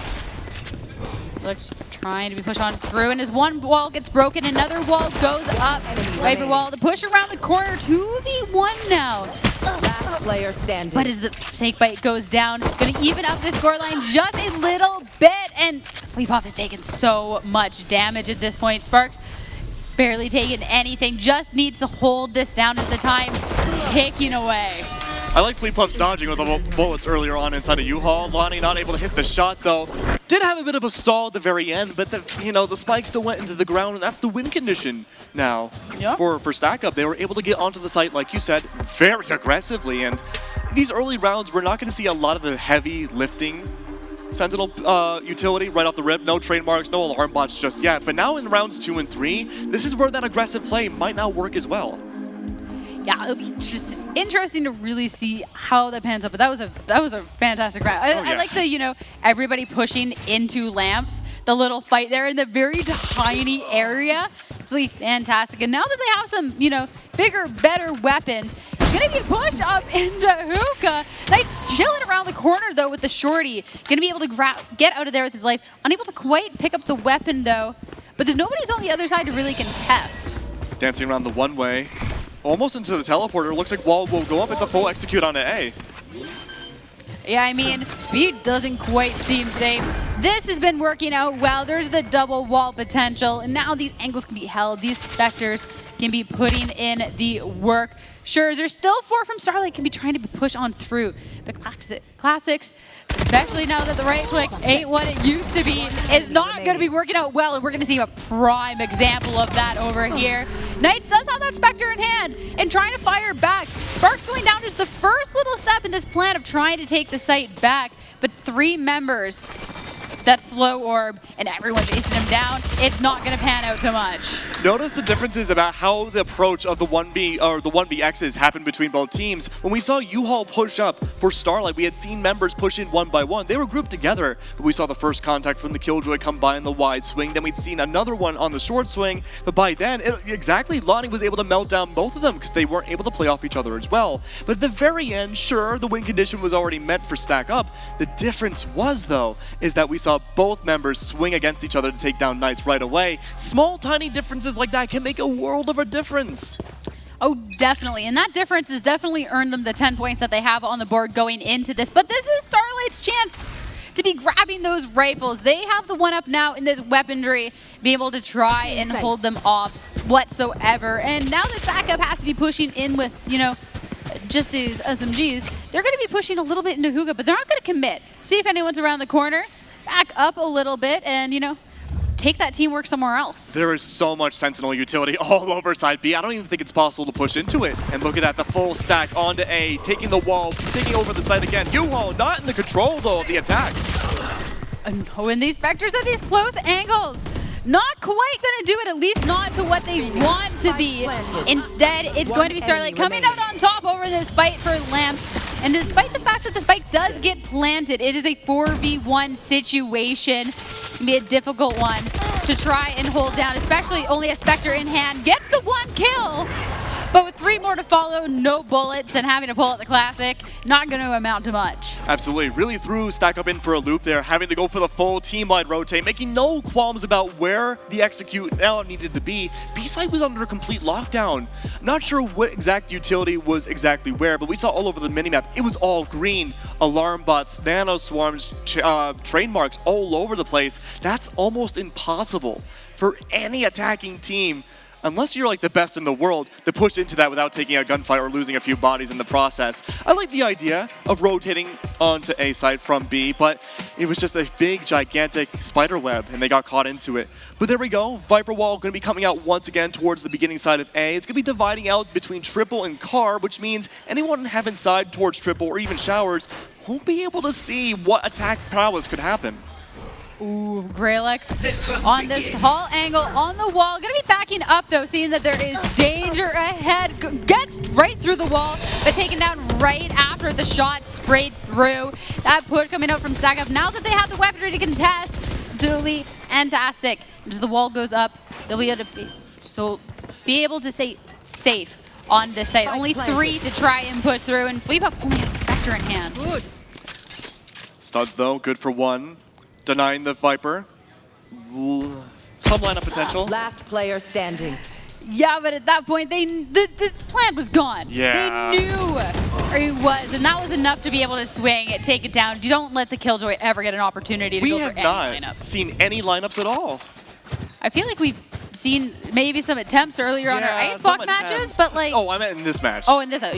Looks trying to be pushed on through, and as one wall gets broken, another wall goes up. Viper wall, the push around the corner, 2v1 now. Last player standing. But as the snake bite goes down, gonna even up the scoreline just a little bit, and Fleepoff has taken so much damage at this point. Sparks barely taking anything, just needs to hold this down as the time ticking away. I like Fleepuff's dodging with the bullets earlier on inside of U-Haul. Lonnie not able to hit the shot though. Did have a bit of a stall at the very end, but the spike still went into the ground, and that's the win condition now for Stack Up. They were able to get onto the site, like you said, very aggressively. And these early rounds, we're not going to see a lot of the heavy lifting Sentinel utility right off the rip. No trademarks, no alarm bots just yet. But now in rounds 2 and 3, this is where that aggressive play might not work as well. Yeah, it'll be just interesting to really see how that pans out. But that was a fantastic round. I like the everybody pushing into Lamps, the little fight there in the very tiny area. It's really fantastic. And now that they have some bigger, better weapons, it's gonna be a push up into Hookah. Nice chilling around the corner though with the shorty. Gonna be able to get out of there with his life. Unable to quite pick up the weapon though. But there's nobody's on the other side to really contest. Dancing around the one way. Almost into the teleporter. Looks like wall will go up. It's a full execute on an A. Yeah, I mean, B doesn't quite seem safe. This has been working out well. There's the double wall potential, and now these angles can be held. These Spectres can be putting in the work. Sure, there's still 4 from Starlight can be trying to push on through. But Classics, especially now that the right click ain't what it used to be, is not going to be working out well, and we're going to see a prime example of that over here. Knights does have that Spectre in hand and trying to fire back. Sparks going down is the first little step in this plan of trying to take the site back, but 3 members, that slow orb, and everyone chasing him down, it's not going to pan out too much. Notice the differences about how the approach of the 1B or the 1BXs happened between both teams. When we saw U-Haul push up for Starlight, we had seen members push in one by one. They were grouped together, but we saw the first contact from the Killjoy come by in the wide swing. Then we'd seen another one on the short swing, but by then, Lonnie was able to melt down both of them because they weren't able to play off each other as well. But at the very end, sure, the win condition was already met for Stack Up. The difference was, though, is that we saw both members swing against each other to take down Knights right away. Small, tiny differences like that can make a world of a difference. Oh, definitely. And that difference has definitely earned them the 10 points that they have on the board going into this. But this is Starlight's chance to be grabbing those rifles. They have the one up now in this weaponry, be able to try and hold them off whatsoever. And now the Sackup has to be pushing in with, just these SMGs. They're going to be pushing a little bit into Hookah, but they're not going to commit. See if anyone's around the corner. Back up a little bit and, take that teamwork somewhere else. There is so much Sentinel utility all over side B. I don't even think it's possible to push into it. And look at that, the full stack onto A, taking the wall, taking over the site again. U-Haul not in the control, though, of the attack. And these Spectres at these close angles, not quite going to do it, at least not to what they want to be. Instead, it's going to be Starlight coming out on top over this fight for Lamps. And despite the fact that the spike does get planted, it is a 4v1 situation. It can be a difficult one to try and hold down, especially only a Spectre in hand. Gets the 1 kill, But with 3 more to follow, no bullets, and having to pull out the classic, not going to amount to much. Absolutely. Really threw Stack Up in for a loop there, having to go for the full team-wide rotate, making no qualms about where the execute now needed to be. B-side was under complete lockdown. Not sure what exact utility was exactly where, but we saw all over the minimap, it was all green. Alarm bots, nano swarms, train marks all over the place. That's almost impossible for any attacking team, unless you're like the best in the world, to push into that without taking a gunfight or losing a few bodies in the process. I like the idea of rotating onto A side from B, but it was just a big, gigantic spider web, and they got caught into it. But there we go. Viper Wall going to be coming out once again towards the beginning side of A. It's going to be dividing out between Triple and Car, which means anyone having side towards Triple or even Showers won't be able to see what attack prowess could happen. Ooh, Greylex on this tall angle on the wall. Gonna be backing up though, seeing that there is danger ahead. Gets right through the wall, but taken down right after the shot sprayed through. That push coming out from Stack Up. Now that they have the weaponry to contest, absolutely fantastic. As the wall goes up, they'll be able to be able to stay safe on this site. Only 3 to try and push through, and Fleapuff only has a Spectre in hand. Good. Studs though, good for 1. Denying the Viper. Some lineup potential. Last player standing. Yeah, but at that point, the plan was gone. Yeah. They knew where he was, and that was enough to be able to swing it, take it down. You don't let the Killjoy ever get an opportunity to go for any lineup. We have not seen any lineups at all. I feel like we've seen maybe some attempts earlier on our Icebox matches, but like... Oh, I meant in this match. Oh, in this, this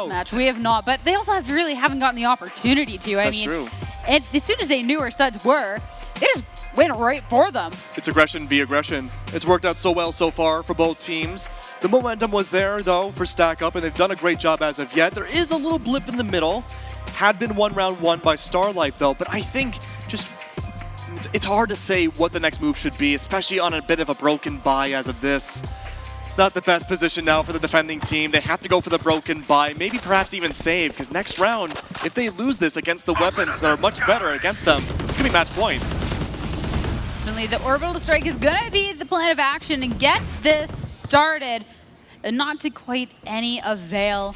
match. We have not, but they also really haven't gotten the opportunity to. That's true. And as soon as they knew where studs were, they just went right for them. It's aggression v aggression. It's worked out so well so far for both teams. The momentum was there, though, for Stack Up, and they've done a great job as of yet. There is a little blip in the middle. Had been one round won by Starlight, though, but I think just it's hard to say what the next move should be, especially on a bit of a broken buy as of this. It's not the best position now for the defending team. They have to go for the broken buy, maybe perhaps even save, because next round, if they lose this against the weapons that are much better against them, it's going to be match point. The orbital strike is going to be the plan of action and get this started. Not to quite any avail.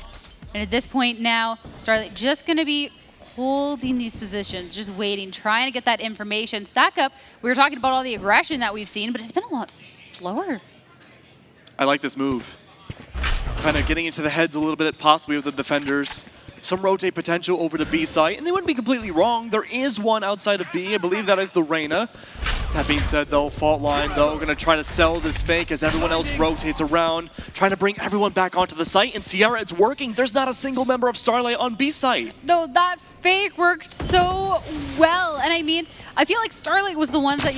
And at this point now, Starlight just going to be holding these positions, just waiting, trying to get that information. Stack Up, we were talking about all the aggression that we've seen, but it's been a lot slower. I like this move. Kind of getting into the heads a little bit, possibly with the defenders. Some rotate potential over to B site, and they wouldn't be completely wrong. There is one outside of B. I believe that is the Reyna. That being said, though, Fault Line, though, going to try to sell this fake as everyone else rotates around, trying to bring everyone back onto the site. And Sierra, it's working. There's not a single member of Starlight on B site. No, that fake worked so well. And I mean, I feel like Starlight was the ones that,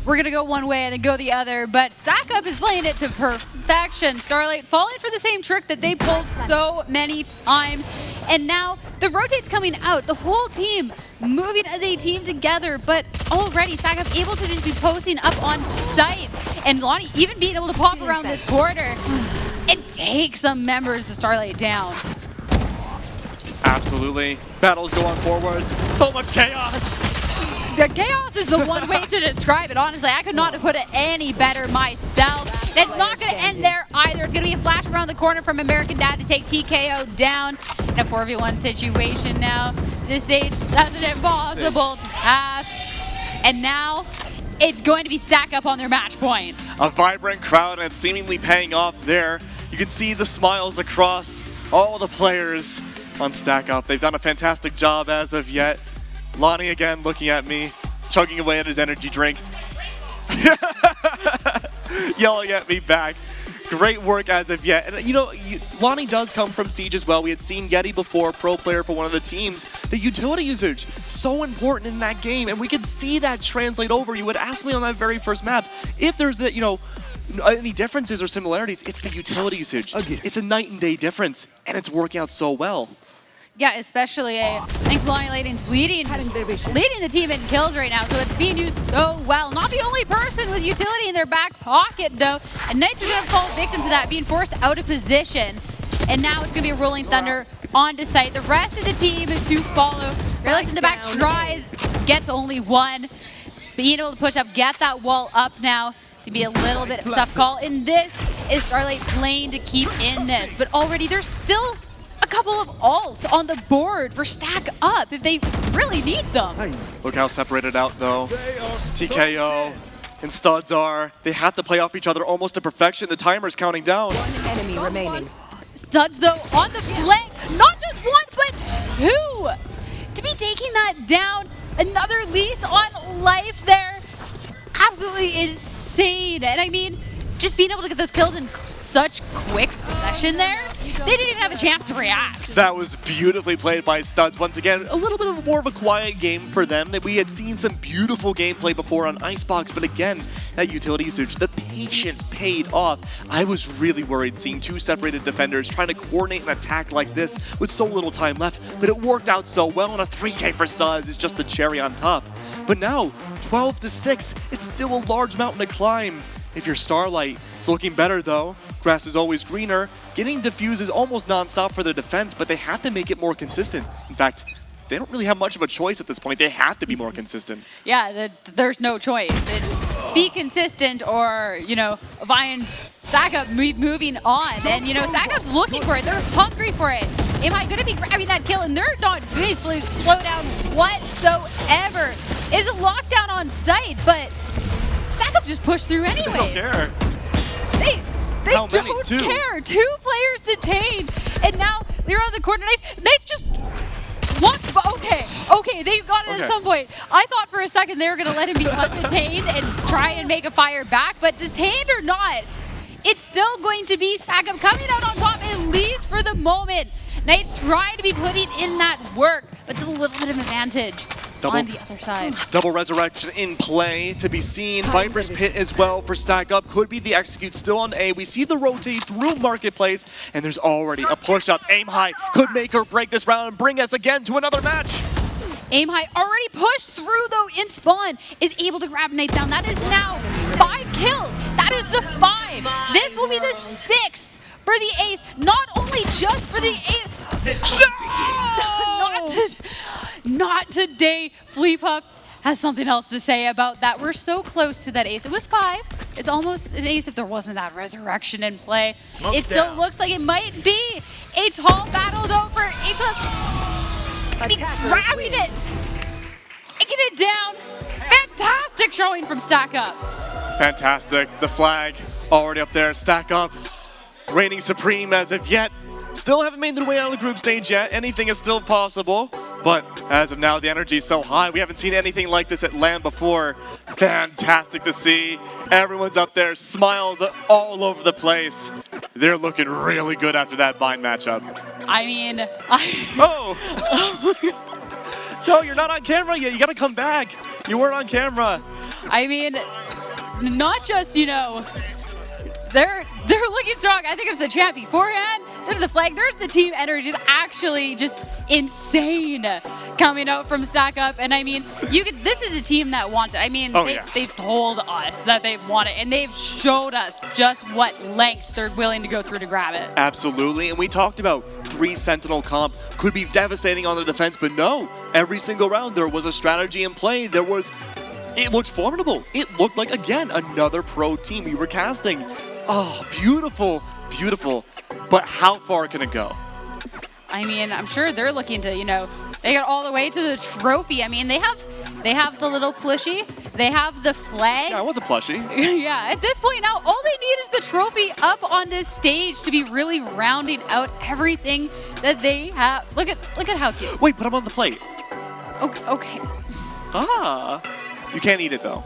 we're going to go one way and then go the other. But Stack Up is playing it to perfection. Starlight falling for the same trick that they pulled so many times. And now the rotate's coming out. The whole team moving as a team together. But already Stack Up able to just be posting up on site. And Lonnie even being able to pop around this corner and take some members of Starlight down. Absolutely. Battles go on forwards. So much chaos. The chaos is the one way to describe it, honestly. I could not have put it any better myself. It's not going to end there either. It's going to be a flash around the corner from American Dad to take TKO down in a 4v1 situation now. This stage, that's an impossible task. And now, it's going to be Stack Up on their match point. A vibrant crowd, and it's seemingly paying off there. You can see the smiles across all the players on Stack Up. They've done a fantastic job as of yet. Lonnie again looking at me, chugging away at his energy drink. Yelling at me back. Great work as of yet. And Lonnie does come from Siege as well. We had seen Getty before, pro player for one of the teams. The utility usage, so important in that game, and we could see that translate over. You had asked me on that very first map if there's any differences or similarities. It's the utility usage. It's a night and day difference, and it's working out so well. Yeah, especially I think Lonnie Layton's leading the team in kills right now, so it's being used so well. Not the only person with utility in their back pocket, though. And Knights are going to fall victim to that, being forced out of position. And now it's going to be a Rolling Thunder onto site. The rest of the team to follow. Greylex in the back tries, gets only one. Being able to push up, get that wall up now to be a little bit of a tough call in this is Starlight playing to keep in this? But already there's still a couple of ults on the board for Stack Up if they really need them. Look how separated out though. TKO and Studs are. They have to play off each other almost to perfection. The timer's counting down. One enemy remaining. Studs though on the flank, not just one but two. To be taking that down, another lease on life there. Absolutely insane. And I mean, just being able to get those kills in such quick succession there, they didn't even have a chance to react. That was beautifully played by Studs. Once again, a little bit of more of a quiet game for them. That we had seen some beautiful gameplay before on Icebox, but again, that utility usage, the patience paid off. I was really worried seeing two separated defenders trying to coordinate an attack like this with so little time left, but it worked out so well, and a 3K for Studs is just the cherry on top. But now, 12-6, it's still a large mountain to climb. If you're Starlight, it's looking better though. Grass is always greener. Getting defuse is almost non-stop for their defense, but they have to make it more consistent. In fact, they don't really have much of a choice at this point. They have to be more consistent. Yeah, there's no choice. It's be consistent or, you know, find Stack Up moving on. And, you know, Stack Up's looking for it. They're hungry for it. Am I going to be grabbing that kill? And they're not going to slow down whatsoever. It's a lockdown on site, but Stack Up just pushed through anyways. They don't care. They don't care. Two players detained, and now they're on the corner. Nate's just what? Okay, they got it at some point. I thought for a second they were going to let him be undetained and try and make a fire back, but detained or not, it's still going to be Stack Up coming out on top, at least for the moment. Nate's trying to be putting in that work, but it's a little bit of advantage on the other side. Double resurrection in play to be seen. Viper's Pit as well for Stack Up. Could be the execute still on A. We see the rotate through Marketplace, and there's already a push up. Aim High could make or break this round and bring us again to another match. Aim High already pushed through though in spawn, is able to grab Nate down. That is now 5 kills. That is the 5. This will be the 6th for the ace, not only just for the ace. Not today. Fleepuff has something else to say about that. We're so close to that ace. It was 5. It's almost an ace if there wasn't that resurrection in play. It still looks like it might be a tall battle though for grabbing it, taking it down. Fantastic showing from Stack Up. Fantastic. The flag already up there. Stack Up reigning supreme as of yet. Still haven't made their way out of the group stage yet. Anything is still possible. But as of now, the energy is so high. We haven't seen anything like this at LAN before. Fantastic to see. Everyone's up there. Smiles all over the place. They're looking really good after that bind matchup. I mean, Oh! No, you're not on camera yet. You got to come back. You weren't on camera. I mean, not just, you know, they're looking strong. I think it was the champ beforehand. There's the flag. There's the team energy. It's actually just insane coming out from Stack Up. And I mean, this is a team that wants it. I mean, they've told us that they want it, and they've showed us just what lengths they're willing to go through to grab it. Absolutely. And we talked about 3 Sentinel comp could be devastating on the defense, but no. Every single round there was a strategy in play. It looked formidable. It looked like, again, another pro team we were casting. Oh, beautiful, beautiful. But how far can it go? I mean, I'm sure they're looking to, you know, they got all the way to the trophy. I mean, they have the little plushie. They have the flag. Yeah, I want the plushie. Yeah, at this point now, all they need is the trophy up on this stage to be really rounding out everything that they have. Look at how cute. Wait, put them on the plate. Okay. Ah, you can't eat it though.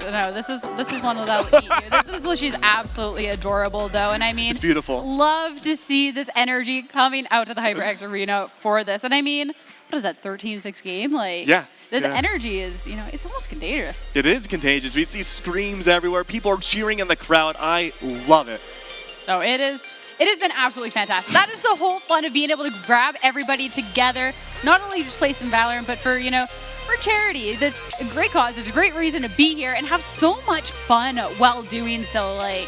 No, this is one that will eat you. This plushie is absolutely adorable, though, and I mean, it's beautiful. Love to see this energy coming out to the HyperX Arena for this, and I mean, what is that 13-6 game? Like, yeah, this energy is, you know, it's almost contagious. It is contagious. We see screams everywhere. People are cheering in the crowd. I love it. Oh, it is. It has been absolutely fantastic. That is the whole fun of being able to grab everybody together, not only just play some Valorant, but for, you know, for charity. That's a great cause. It's a great reason to be here and have so much fun while doing so. Like,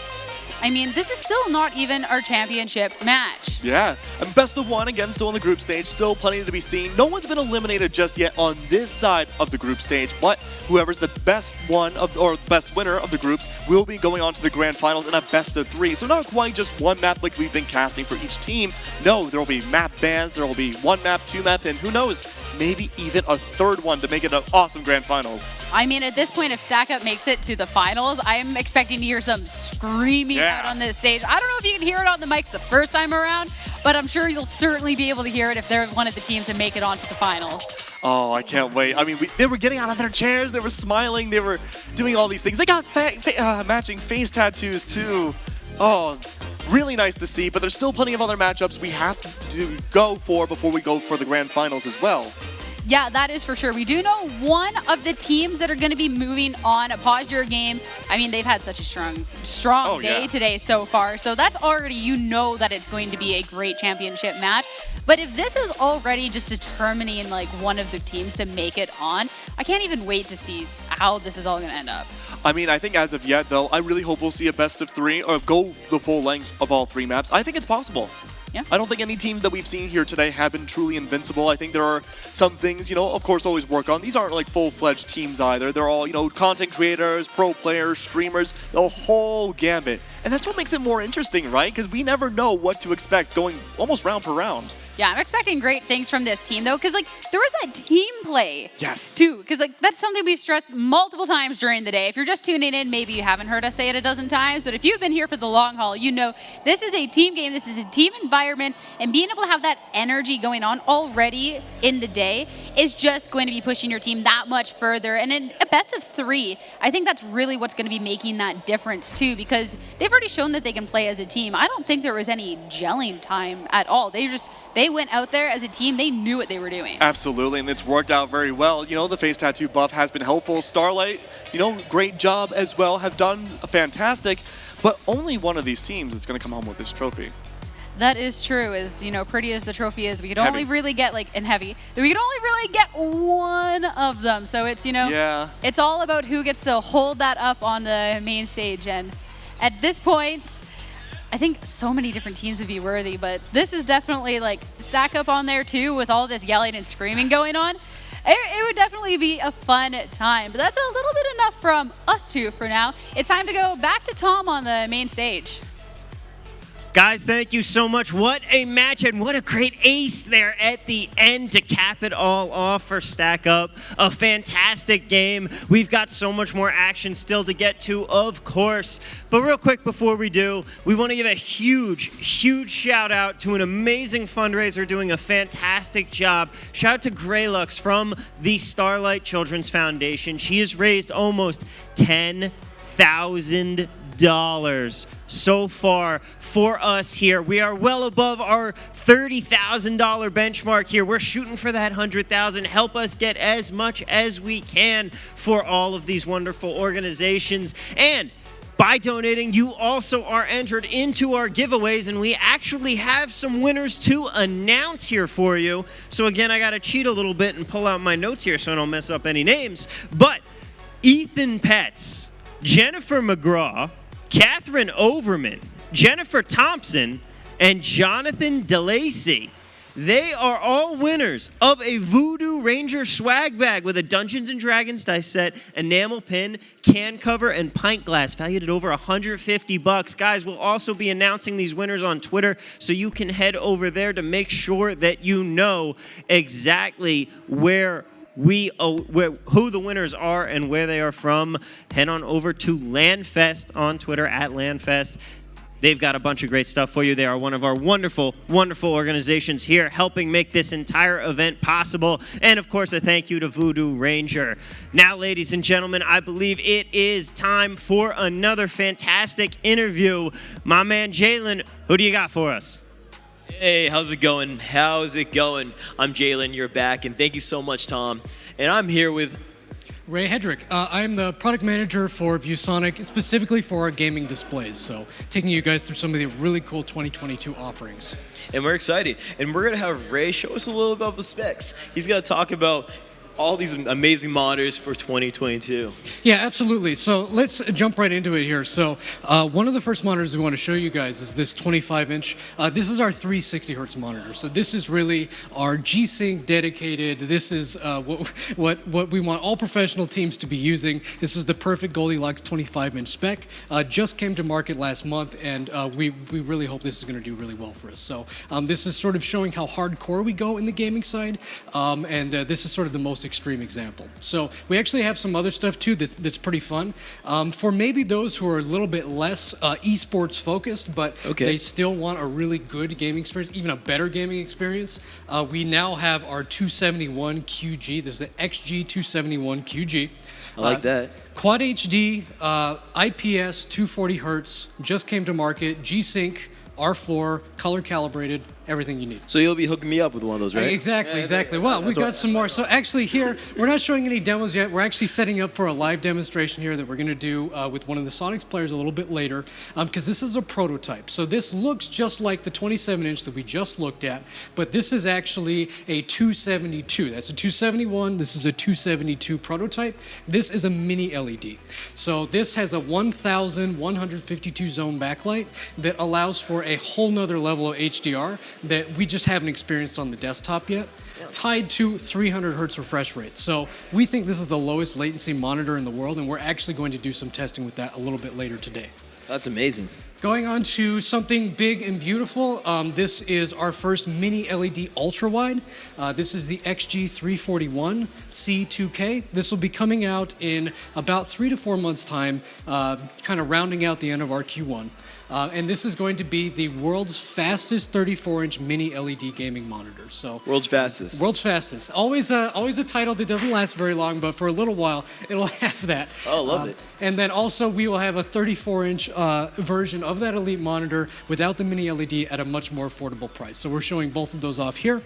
I mean, this is still not even our championship match. Yeah, and best of one again, still on the group stage, still plenty to be seen. No one's been eliminated just yet on this side of the group stage, but whoever's the best one of, or best winner of the groups will be going on to the grand finals in a best of 3. So not quite just one map like we've been casting for each team. No, there will be map bans, there will be 1 map, 2 map, and who knows, maybe even a 3rd one to make it an awesome grand finals. I mean, at this point, if Stack Up makes it to the finals, I'm expecting to hear some screaming out on this stage. I don't know if you can hear it on the mics the first time around, but I'm sure you'll certainly be able to hear it if they're one of the teams to make it onto the finals. Oh, I can't wait. I mean, they were getting out of their chairs, they were smiling, they were doing all these things. They got matching face tattoos too. Oh, really nice to see, but there's still plenty of other matchups we have to go for before we go for the grand finals as well. Yeah, that is for sure. We do know one of the teams that are going to be moving on. Pause your game. I mean, they've had such a strong day today so far. So that's already, you know that it's going to be a great championship match. But if this is already just determining like one of the teams to make it on, I can't even wait to see how this is all going to end up. I mean, I think as of yet, though, I really hope we'll see a best of 3 or go the full length of all 3 maps. I think it's possible. Yeah. I don't think any team that we've seen here today have been truly invincible. I think there are some things, you know, of course, always work on. These aren't like full-fledged teams either. They're all, you know, content creators, pro players, streamers, the whole gambit. And that's what makes it more interesting, right? Because we never know what to expect going almost round per round. Yeah, I'm expecting great things from this team, though, because, like, there was that team play, yes, too, because, like, that's something we've stressed multiple times during the day. If you're just tuning in, maybe you haven't heard us say it a dozen times, but if you've been here for the long haul, you know this is a team game, this is a team environment, and being able to have that energy going on already in the day is just going to be pushing your team that much further. And in a best of 3, I think that's really what's going to be making that difference, too, because they've already shown that they can play as a team. I don't think there was any gelling time at all. They went out there as a team. They knew what they were doing. Absolutely, and it's worked out very well. You know, the face tattoo buff has been helpful. Starlight, you know, great job as well, have done fantastic, but only one of these teams is going to come home with this trophy. That is true. As, you know, pretty as the trophy is, we could only really get, like, and heavy, we could only really get one of them. So it's, you know, it's all about who gets to hold that up on the main stage. And at this point, I think so many different teams would be worthy, but this is definitely like Stack Up on there too with all this yelling and screaming going on. It would definitely be a fun time, but that's a little bit enough from us two for now. It's time to go back to Tom on the main stage. Guys, thank you so much. What a match and what a great ace there at the end to cap it all off for Stack Up. A fantastic game. We've got so much more action still to get to, of course. But real quick before we do, we want to give a huge, huge shout out to an amazing fundraiser doing a fantastic job. Shout out to Graylux from the Starlight Children's Foundation. She has raised almost $10,000 so far for us here. We are well above our $30,000 benchmark here. We're shooting for that $100,000. Help us get as much as we can for all of these wonderful organizations. And by donating, you also are entered into our giveaways, and we actually have some winners to announce here for you. So again, I got to cheat a little bit and pull out my notes here so I don't mess up any names. But Ethan Petts, Jennifer McGraw, Catherine Overman, Jennifer Thompson, and Jonathan DeLacy. They are all winners of a Voodoo Ranger swag bag with a Dungeons & Dragons dice set, enamel pin, can cover, and pint glass, valued at over $150. Guys, we'll also be announcing these winners on Twitter, so you can head over there to make sure that you know exactly who the winners are and where they are from. Head on over to LandFest on Twitter at LandFest. They've got a bunch of great stuff for you. They are one of our wonderful, wonderful organizations here helping make this entire event possible. And of course, a thank you to Voodoo Ranger. Now, ladies and gentlemen, I believe it is time for another fantastic interview. My man Jalen, who do you got for us? Hey, how's it going? How's it going? I'm Jalen, you're back, and thank you so much, Tom. And I'm here with Ray Hedrick. I'm the product manager for ViewSonic, specifically for our gaming displays. So taking you guys through some of the really cool 2022 offerings. And we're excited. And we're going to have Ray show us a little about the specs. He's going to talk about all these amazing monitors for 2022. Yeah, absolutely. So let's jump right into it here. So one of the first monitors we want to show you guys is this 25-inch. This is our 360 hertz monitor. So this is really our G-Sync dedicated. This is what we want all professional teams to be using. This is the perfect Goldilocks 25-inch spec. Just came to market last month, and we really hope this is going to do really well for us. So this is sort of showing how hardcore we go in the gaming side, and this is sort of the most extreme example. So we actually have some other stuff too that's pretty fun. For maybe those who are a little bit less esports focused, but they still want a really good gaming experience, even a better gaming experience, we now have our 271 QG. This is the XG 271 QG. I like that. Quad HD, IPS, 240 hertz, just came to market, G-Sync, R4, color calibrated, everything you need. So you'll be hooking me up with one of those, right? Exactly. Well, we've got some more. So actually here, we're not showing any demos yet. We're actually setting up for a live demonstration here that we're going to do with one of the Sonics players a little bit later, because this is a prototype. So this looks just like the 27-inch that we just looked at, but this is actually a 272. That's a 271. This is a 272 prototype. This is a mini LED. So this has a 1,152 zone backlight that allows for a whole nother level of HDR that we just haven't experienced on the desktop yet, tied to 300 hertz refresh rate. So we think this is the lowest latency monitor in the world, and we're actually going to do some testing with that a little bit later today. That's amazing. Going on to something big and beautiful, this is our first mini LED ultra wide. This is the XG341 C2K. This will be coming out in about 3 to 4 months' time, kind of rounding out the end of our Q1. And this is going to be the world's fastest 34-inch mini LED gaming monitor. So world's fastest. World's fastest. Always a title that doesn't last very long, but for a little while it'll have that. Oh, love it. And then also we will have a 34-inch version of that Elite monitor without the mini LED at a much more affordable price. So we're showing both of those off here.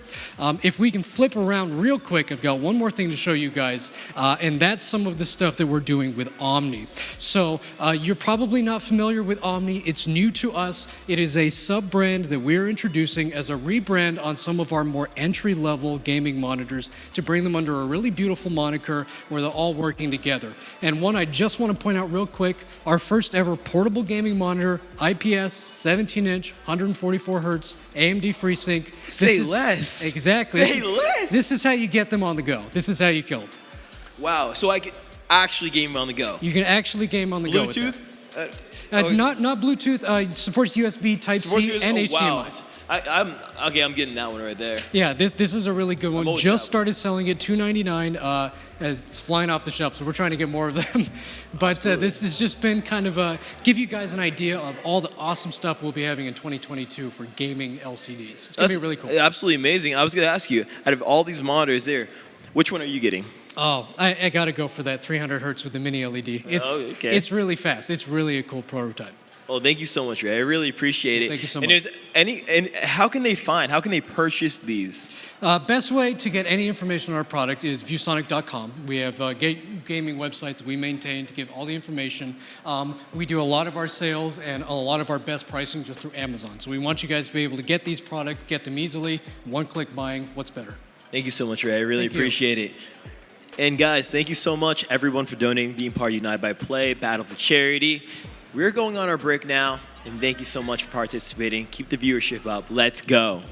If we can flip around real quick, I've got one more thing to show you guys, and that's some of the stuff that we're doing with Omni. So you're probably not familiar with Omni. It's new to us. It is a sub-brand that we're introducing as a rebrand on some of our more entry-level gaming monitors to bring them under a really beautiful moniker where they're all working together. And one I just want to point out real quick, our first ever portable gaming monitor, IPS, 17-inch, 144 hertz, AMD FreeSync. Say less. Exactly. Say less. This is how you get them on the go. This is how you kill them. Wow. So I can actually game on the go. You can actually game on the go with that. Bluetooth? Not Bluetooth. Supports USB Type-C and HDMI. Wow. I'm getting that one right there. Yeah, this is a really good one. Just started selling it $299 as it's flying off the shelf. So we're trying to get more of them. But this has just been kind of give you guys an idea of all the awesome stuff we'll be having in 2022 for gaming LCDs. It's gonna be really cool. Absolutely amazing. I was gonna ask you, out of all these monitors there, which one are you getting? Oh, I got to go for that 300 hertz with the mini LED. It's really fast. It's really a cool prototype. Well, thank you so much, Ray. I really appreciate it. Thank you so much. And how can they purchase these? Best way to get any information on our product is viewsonic.com. We have gaming websites we maintain to give all the information. We do a lot of our sales and a lot of our best pricing just through Amazon. So we want you guys to be able to get these products, get them easily, one-click buying. What's better? Thank you so much, Ray. I really appreciate it. And guys, thank you so much, everyone, for donating, being part of United by Play, Battle for Charity. We're going on our break now, and thank you so much for participating. Keep the viewership up. Let's go.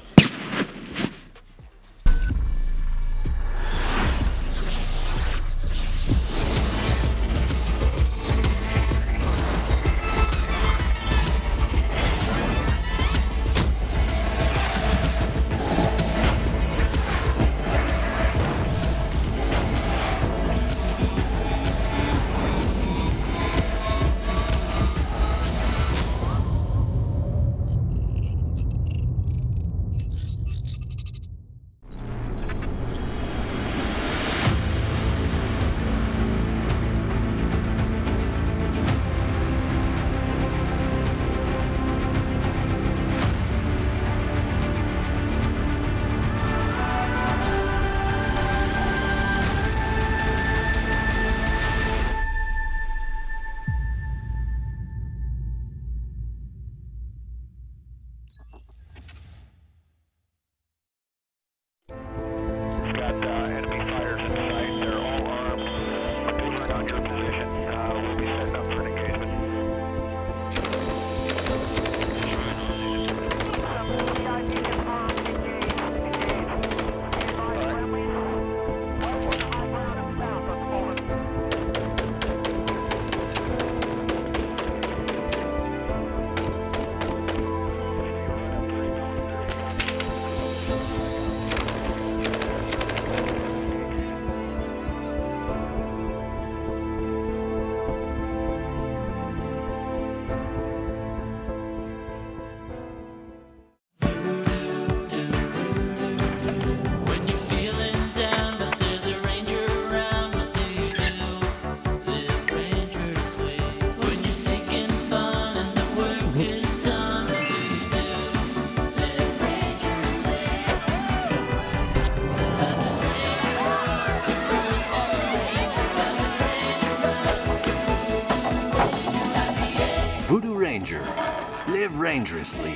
dangerously.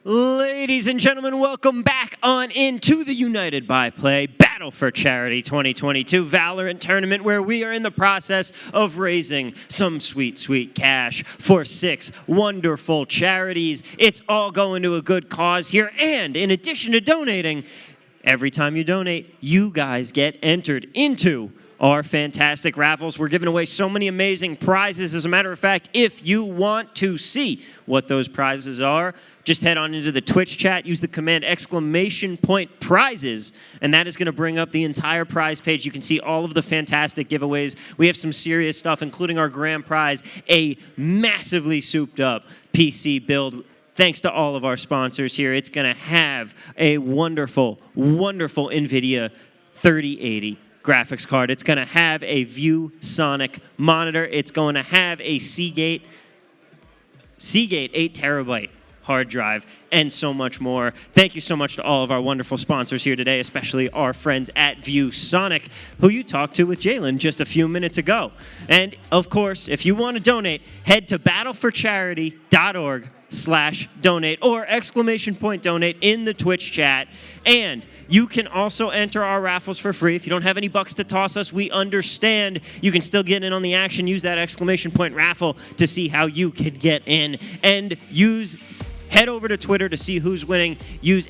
Ladies and gentlemen, welcome back on into the United by Play Battle for Charity 2022 Valorant tournament, where we are in the process of raising some sweet, sweet cash for 6 wonderful charities. It's all going to a good cause here, and in addition to donating, every time you donate, you guys get entered into our fantastic raffles. We're giving away so many amazing prizes. As a matter of fact, if you want to see what those prizes are, just head on into the Twitch chat, use the command !prizes, and that is going to bring up the entire prize page. You can see all of the fantastic giveaways. We have some serious stuff, including our grand prize, a massively souped up PC build. Thanks to all of our sponsors here. It's going to have a wonderful, wonderful NVIDIA 3080 graphics card. It's going to have a ViewSonic monitor. It's going to have a Seagate 8 terabyte hard drive, and so much more. Thank you so much to all of our wonderful sponsors here today, especially our friends at ViewSonic, who you talked to with Jalen just a few minutes ago. And of course, if you want to donate, head to battleforcharity.org/donate or !donate in the Twitch chat. And you can also enter our raffles for free. If you don't have any bucks to toss us, we understand. You can still get in on the action. Use that !raffle to see how you could get in. And head over to Twitter to see who's winning. Use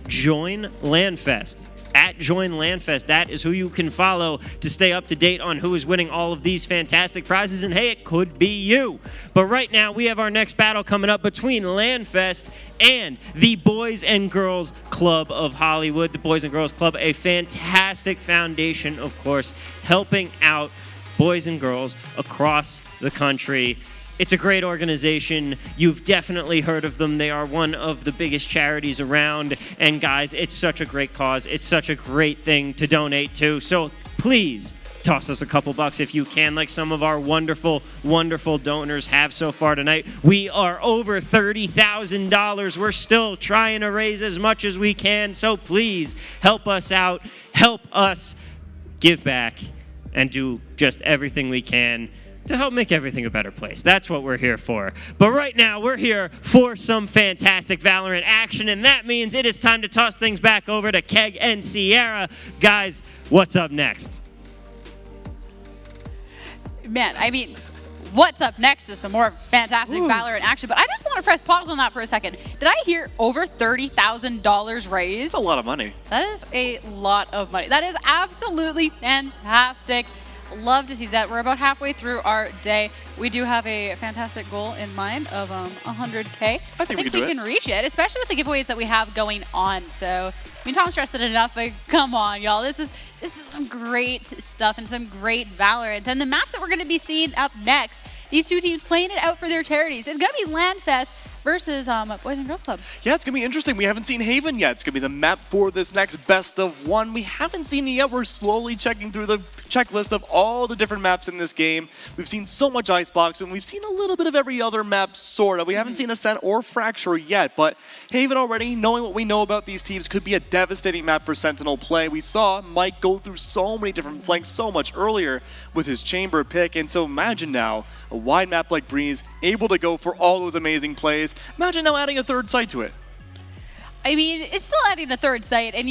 @JoinLandFest. @JoinLandFest. That is who you can follow to stay up to date on who is winning all of these fantastic prizes. And hey, it could be you. But right now, we have our next battle coming up between LandFest and the Boys and Girls Club of Hollywood. The Boys and Girls Club, a fantastic foundation, of course, helping out boys and girls across the country. It's a great organization. You've definitely heard of them. They are one of the biggest charities around. And guys, it's such a great cause. It's such a great thing to donate to. So please toss us a couple bucks if you can, like some of our wonderful, wonderful donors have so far tonight. We are over $30,000. We're still trying to raise as much as we can. So please help us out. Help us give back and do just everything we can to help make everything a better place. That's what we're here for. But right now, we're here for some fantastic Valorant action, and that means it is time to toss things back over to Keg and Sierra. Guys, what's up next? Man, I mean, what's up next is some more fantastic Valorant action, but I just want to press pause on that for a second. Did I hear over $30,000 raised? That's a lot of money. That is a lot of money. That is absolutely fantastic. Love to see that. We're about halfway through our day. We do have a fantastic goal in mind of 100K. I think we can reach it, especially with the giveaways that we have going on. So, I mean, Tom stressed it enough, but come on, y'all. This is some great stuff and some great Valorant. And the match that we're going to be seeing up next, these two teams playing it out for their charities, is going to be LandFest versus Boys and Girls Club. Yeah, it's going to be interesting. We haven't seen Haven yet. It's going to be the map for this next best of one. We haven't seen it yet. We're slowly checking through the checklist of all the different maps in this game. We've seen so much Icebox, and we've seen a little bit of every other map, sort of. We haven't seen Ascent or Fracture yet, but Haven already, knowing what we know about these teams, could be a devastating map for Sentinel play. We saw Mike go through so many different flanks so much earlier with his chamber pick, and so imagine now a wide map like Breeze, able to go for all those amazing plays. Imagine now adding a third site to it. I mean, it's still adding a third site, and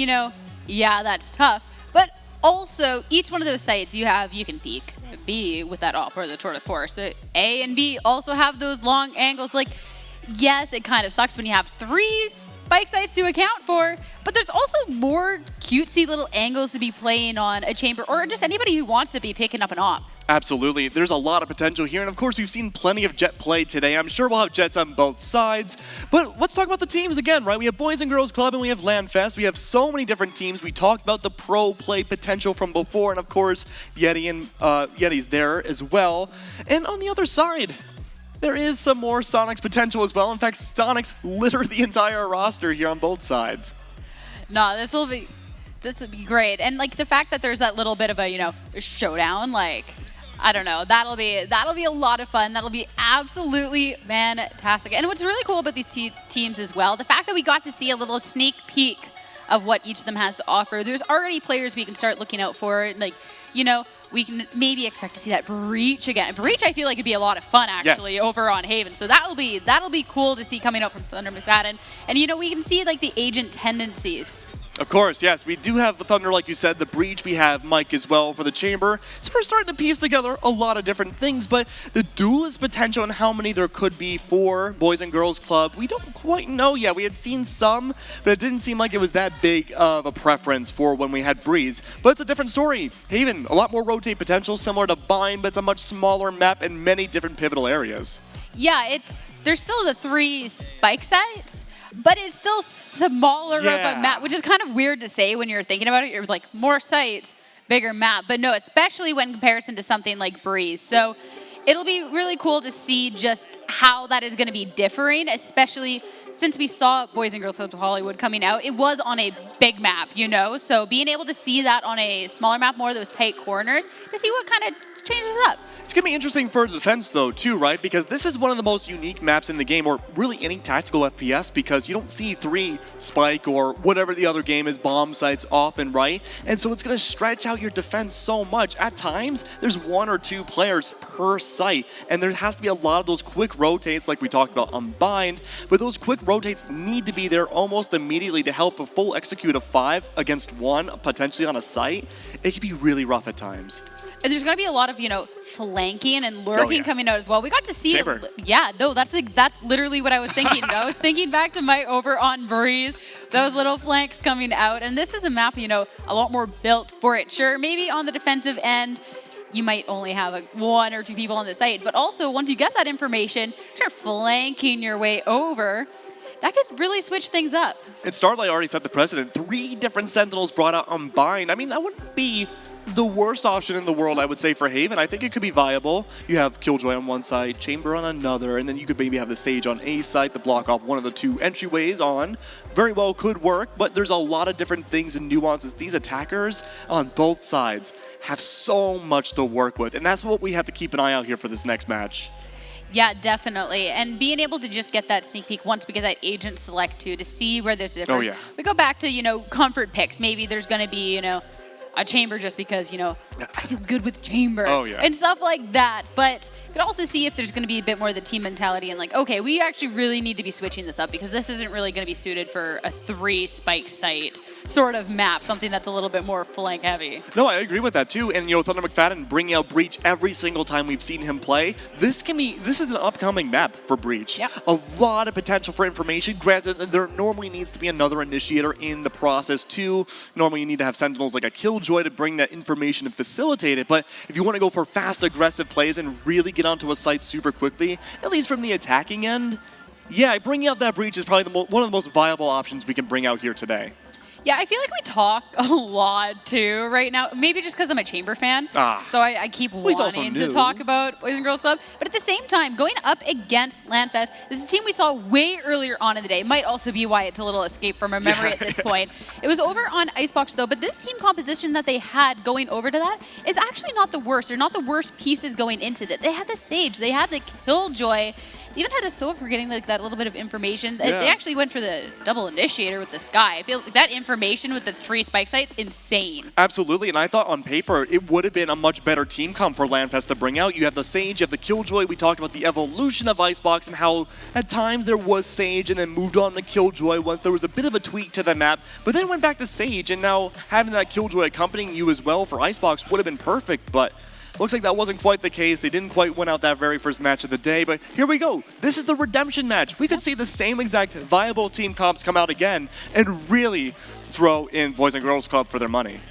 yeah, that's tough, but also, each one of those sites you can peek. B with that op or the tour de force. The A and B also have those long angles. Like, yes, it kind of sucks when you have 3 spike sites to account for, but there's also more cutesy little angles to be playing on a chamber, or just anybody who wants to be picking up an op. Absolutely. There's a lot of potential here, and of course we've seen plenty of Jet play today. I'm sure we'll have Jets on both sides, but let's talk about the teams again, right? We have Boys and Girls Club and we have LandFest. We have so many different teams. We talked about the pro play potential from before, and of course Yeti's there as well. And on the other side, there is some more Sonic's potential as well. In fact, Sonic's litter the entire roster here on both sides. No, this will be great. And like the fact that there's that little bit of a, showdown, like, I don't know, that'll be a lot of fun. That'll be absolutely fantastic. And what's really cool about these teams as well, the fact that we got to see a little sneak peek of what each of them has to offer. There's already players we can start looking out for, like, we can maybe expect to see that Breach again. Breach, I feel like, would be a lot of fun, actually, over on Haven. So that'll be cool to see coming out from Thunder McFadden. And, we can see, like, the agent tendencies. Of course, yes. We do have the Thunder, like you said, the Breach. We have Mike as well for the Chamber. So we're starting to piece together a lot of different things, but the duelist potential and how many there could be for Boys and Girls Club, we don't quite know yet. We had seen some, but it didn't seem like it was that big of a preference for when we had Breeze. But it's a different story. Haven, a lot more rotate potential, similar to Bind, but it's a much smaller map and many different pivotal areas. Yeah, there's still the 3 spike sites, but it's still smaller of a map, which is kind of weird to say when you're thinking about it. You're like, more sites, bigger map. But no, especially when comparison to something like Breeze. So it'll be really cool to see just how that is going to be differing, especially since we saw Boys and Girls Club of Hollywood coming out. It was on a big map, So being able to see that on a smaller map, more of those tight corners, to see what kind of changes up. It's going to be interesting for defense, though, too, right? Because this is one of the most unique maps in the game, or really any tactical FPS, because you don't see 3 spike or whatever the other game is, bomb sites often, right? And so it's going to stretch out your defense so much. At times, there's 1 or 2 players per site, and there has to be a lot of those quick rotates like we talked about on Bind, but those quick rotates need to be there almost immediately to help a full execute of 5 against 1, potentially on a site. It can be really rough at times. And there's going to be a lot of, flanking and lurking coming out as well. We got to see Chamber. That's literally what I was thinking. I was thinking back to my over on Breeze, those little flanks coming out. And this is a map, a lot more built for it. Sure, maybe on the defensive end, you might only have 1 or 2 people on the site. But also, once you get that information, start flanking your way over. That could really switch things up. And Starlight already set the precedent. 3 different Sentinels brought out on Bind. I mean, that wouldn't be the worst option in the world, I would say, for Haven. I think it could be viable. You have Killjoy on one side, Chamber on another, and then you could maybe have the Sage on a side to block off one of the 2 entryways on. Very well could work, but there's a lot of different things and nuances. These attackers on both sides have so much to work with, and that's what we have to keep an eye out here for this next match. Yeah, definitely. And being able to just get that sneak peek once we get that agent select too, to see where there's a difference. Oh, yeah. We go back to, comfort picks. Maybe there's going to be, a Chamber just because, I feel good with Chamber. Oh, yeah. And stuff like that. But you could also see if there's going to be a bit more of the team mentality and like, okay, we actually really need to be switching this up because this isn't really going to be suited for a 3 spike site sort of map, something that's a little bit more flank heavy. No, I agree with that too. And, Thunder McFadden bringing out Breach every single time we've seen him play. This is an upcoming map for Breach. Yep. A lot of potential for information. Granted, there normally needs to be another initiator in the process too. Normally you need to have Sentinels like a Killjoy to bring that information and facilitate it. But if you want to go for fast, aggressive plays and really get onto a site super quickly, at least from the attacking end, yeah, bringing out that Breach is probably one of the most viable options we can bring out here today. Yeah, I feel like we talk a lot too right now. Maybe just because I'm a Chamber fan. So I keep wanting to talk about Boys and Girls Club. But at the same time, going up against Landfest, this is a team we saw way earlier on in the day. Might also be why it's a little escape from our memory at this point. It was over on Icebox though, but this team composition that they had going over to that is actually not the worst. They're not the worst pieces going into that. They had the Sage, they had the Killjoy. They even had a Sova for getting like that little bit of information. Yeah. They actually went for the double initiator with the Sky. I feel like that information with the 3 spike sites, insane. Absolutely, and I thought on paper it would have been a much better team comp for Landfest to bring out. You have the Sage, you have the Killjoy. We talked about the evolution of Icebox and how at times there was Sage and then moved on to Killjoy once there was a bit of a tweak to the map, but then went back to Sage, and now having that Killjoy accompanying you as well for Icebox would have been perfect, but looks like that wasn't quite the case. They didn't quite win out that very first match of the day, but here we go. This is the redemption match. We could see the same exact viable team comps come out again and really throw in Boys and Girls Club for their money.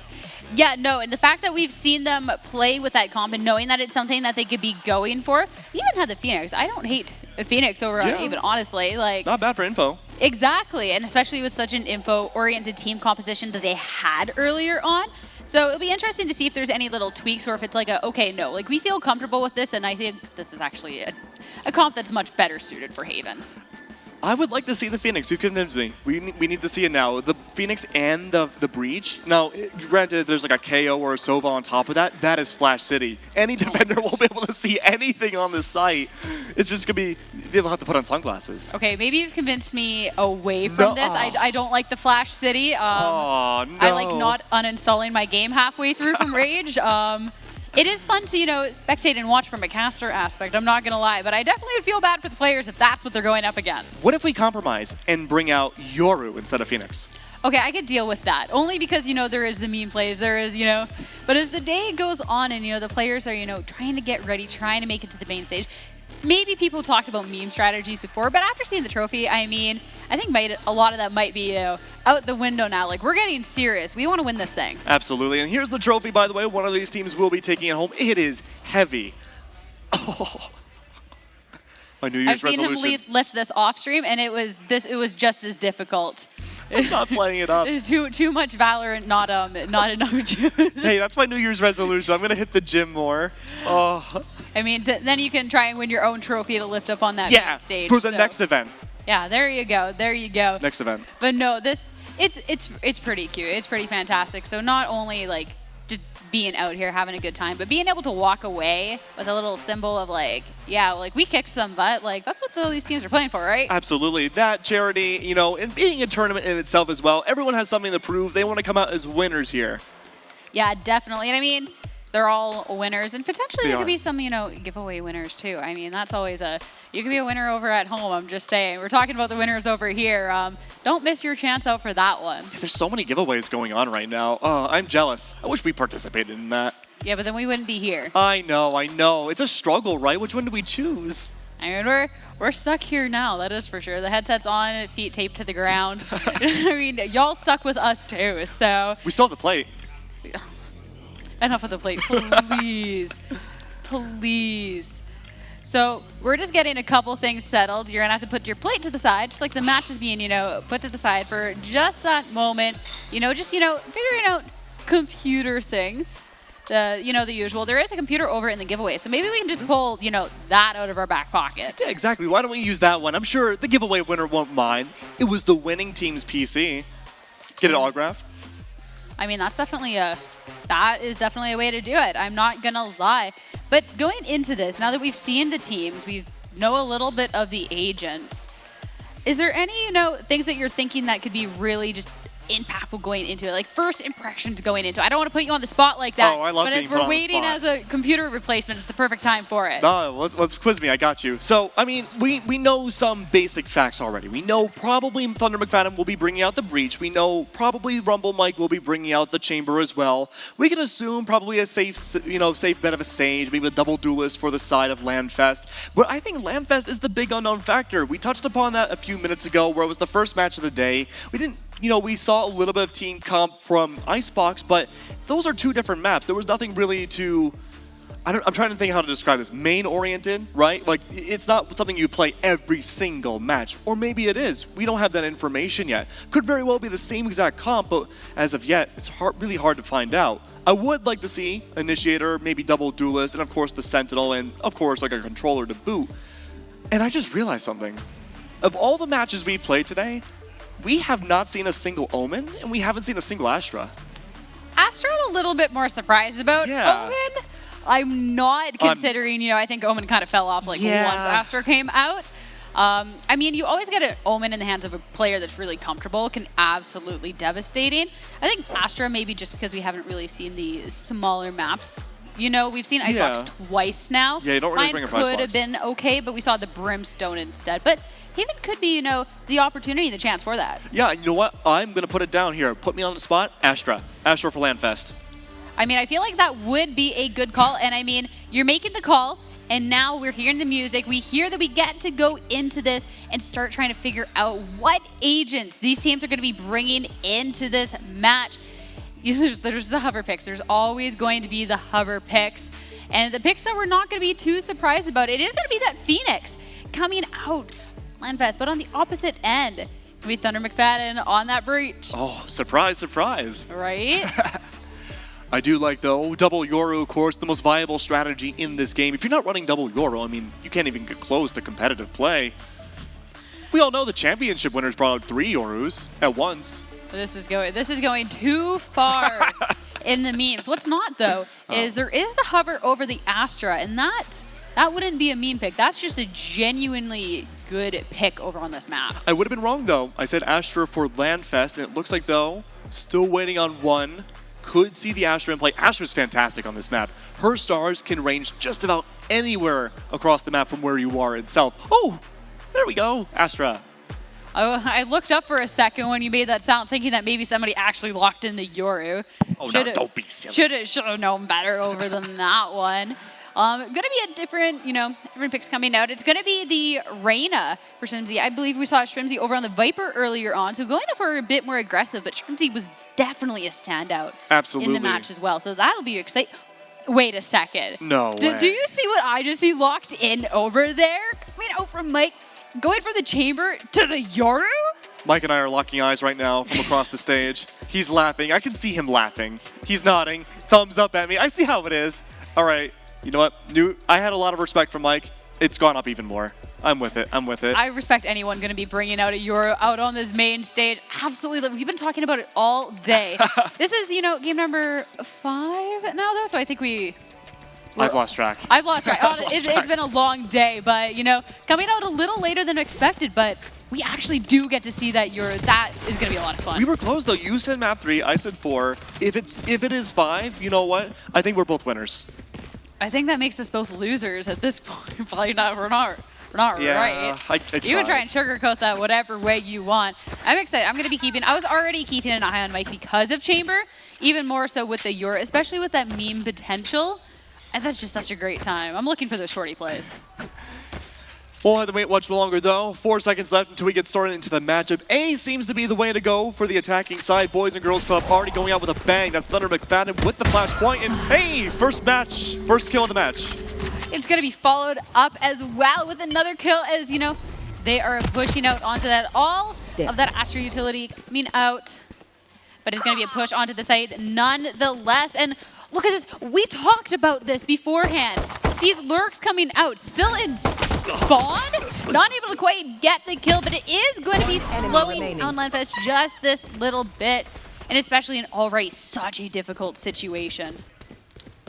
Yeah, no, and the fact that we've seen them play with that comp and knowing that it's something that they could be going for, we even had the Phoenix. I don't hate Phoenix over on Haven, honestly. Like, not bad for info. Exactly, and especially with such an info-oriented team composition that they had earlier on. So it'll be interesting to see if there's any little tweaks or if it's like okay, no, like we feel comfortable with this, and I think this is actually a comp that's much better suited for Haven. I would like to see the Phoenix. You convinced me. We need to see it now. The Phoenix and the Breach. Now, granted, there's like a KO or a Sova on top of that. That is Flash City. Any defender won't be able to see anything on this site. It's just going to be, they'll have to put on sunglasses. Okay, maybe you've convinced me away from this. I don't like the Flash City. Oh, no. I like not uninstalling my game halfway through from Rage. It is fun to, spectate and watch from a caster aspect, I'm not going to lie, but I definitely would feel bad for the players if that's what they're going up against. What if we compromise and bring out Yoru instead of Phoenix? Okay, I could deal with that, only because, there is the meme plays, there is, but as the day goes on and, the players are, trying to get ready, trying to make it to the main stage, maybe people talked about meme strategies before, but after seeing the trophy, I think a lot of that might be, out the window now. Like, we're getting serious. We want to win this thing. Absolutely. And here's the trophy, by the way. One of these teams will be taking it home. It is heavy. Oh. My New Year's resolution. I've seen him lift this off stream, and it was just as difficult. I'm not playing it up. Too much Valorant, not enough juice. Hey, that's my New Year's resolution. I'm going to hit the gym more. Oh. Then you can try and win your own trophy to lift up on that main stage. For the next event. Yeah, there you go. There you go. Next event. But no, it's pretty cute. It's pretty fantastic. So not only like just being out here having a good time, but being able to walk away with a little symbol of we kicked some butt. Like that's what all these teams are playing for, right? Absolutely. That charity, and being a tournament in itself as well. Everyone has something to prove. They want to come out as winners here. Yeah, definitely. And they're all winners, and potentially there could be some, giveaway winners too. That's always you can be a winner over at home. I'm just saying. We're talking about the winners over here. Don't miss your chance out for that one. There's so many giveaways going on right now. Oh, I'm jealous. I wish we participated in that. Yeah, but then we wouldn't be here. I know. It's a struggle, right? Which one do we choose? We're stuck here now, that is for sure. The headset's on, feet taped to the ground. Y'all stuck with us too, so. We still have the plate. Enough of the plate, please. Please. So we're just getting a couple things settled. You're going to have to put your plate to the side, just like the match is being, put to the side for just that moment. Figuring out computer things. The usual. There is a computer over in the giveaway, so maybe we can just pull, that out of our back pocket. Yeah, exactly. Why don't we use that one? I'm sure the giveaway winner won't mind. It was the winning team's PC. Get it autographed. That is definitely a way to do it. I'm not gonna lie. But going into this, now that we've seen the teams, we know a little bit of the agents. Is there any, things that you're thinking that could be really just impactful going into it? Like first impressions going into it. I don't want to put you on the spot like that. Oh, I love being put on the spot. But as we're waiting as a computer replacement, it's the perfect time for it. Oh, let's quiz me. I got you. So, we know some basic facts already. We know probably Thunder McFadden will be bringing out the Breach. We know probably Rumble Mike will be bringing out the Chamber as well. We can assume probably a safe bet of a Sage, maybe a double duelist for the side of Landfest. But I think Landfest is the big unknown factor. We touched upon that a few minutes ago where it was the first match of the day. We saw a little bit of team comp from Icebox, but those are two different maps. There was nothing really to, I'm trying to think how to describe this, main-oriented, right? Like, it's not something you play every single match. Or maybe it is. We don't have that information yet. Could very well be the same exact comp, but as of yet, it's really hard to find out. I would like to see Initiator, maybe double duelist, and of course the Sentinel, and of course like a controller to boot. And I just realized something. Of all the matches we've played today, we have not seen a single Omen, and we haven't seen a single Astra. Astra I'm a little bit more surprised about. Yeah. Omen, I'm not considering, I think Omen kind of fell off once Astra came out. You always get an Omen in the hands of a player that's really comfortable, can absolutely devastating. I think Astra maybe just because we haven't really seen the smaller maps. We've seen Icebox twice now. Yeah, you don't really bring up Icebox. Could have been okay, but we saw the Brimstone instead. But Haven could be, the opportunity, the chance for that. Yeah, you know what? I'm going to put it down here. Put me on the spot. Astra. Astra for Landfest. I feel like that would be a good call. And you're making the call, and now we're hearing the music. We hear that we get to go into this and start trying to figure out what agents these teams are going to be bringing into this match. There's the hover picks. There's always going to be the hover picks. And the picks that we're not going to be too surprised about, it is going to be that Phoenix coming out Landfest. But on the opposite end, gonna be Thunder McFadden on that breach. Oh, surprise, surprise. Right? I do like, though, double Yoru, of course, the most viable strategy in this game. If you're not running double Yoru, I mean, you can't even get close to competitive play. We all know the championship winners brought out 3 Yorus at once. This is going too far in the memes. What's not, though, is there is the hover over the Astra, and that wouldn't be a meme pick. That's just a genuinely good pick over on this map. I would have been wrong, though. I said Astra for Landfest, and it looks like, though, still waiting on one. Could see the Astra in play. Astra's fantastic on this map. Her stars can range just about anywhere across the map from where you are itself. Oh, there we go, Astra. I looked up for a second when you made that sound, thinking that maybe somebody actually locked in the Yoru. Oh, no, don't be silly. Should have known better over than that one. Gonna be a different picks coming out. It's gonna be the Reyna for Shrimzy. I believe we saw Shrimzy over on the Viper earlier on, so going for a bit more aggressive, but Shrimzy was definitely a standout Absolutely. in the match as well. So that'll be exciting. Wait a second. No way. Do you see what I just see locked in over there? Coming out from Mike, going from the chamber to the Yoru? Mike and I are locking eyes right now from across the stage. He's laughing. I can see him laughing. He's nodding. Thumbs up at me. I see how it is. All right. You know what? I had a lot of respect for Mike. It's gone up even more. I'm with it. I respect anyone going to be bringing out a Euro out on this main stage. Absolutely. We've been talking about it all day. This is, game number 5 now, though, so I think I've lost track. It's been a long day, but, coming out a little later than expected, but we actually do get to see that that is going to be a lot of fun. We were close, though. You said map 3, I said 4. If it is 5, you know what? I think we're both winners. I think that makes us both losers at this point. Probably not. We're not yeah, right. You can try and sugarcoat that whatever way you want. I'm excited. I'm going to be I was already keeping an eye on Mike because of Chamber, even more so with the Euro, especially with that meme potential. And that's just such a great time. I'm looking for those shorty plays. We'll have to wait much longer, though. 4 seconds left until we get started into the matchup. A seems to be the way to go for the attacking side. Boys and Girls Club already going out with a bang. That's Thunder McFadden with the flash point. And hey, first kill of the match. It's going to be followed up as well with another kill as, they are pushing out onto that. All of that Astra utility coming out. But it's going to be a push onto the side nonetheless. And look at this. We talked about this beforehand. These lurks coming out, still in spawn, not able to quite get the kill, but it is going to be slowing down Landfest just this little bit, and especially in already such a difficult situation.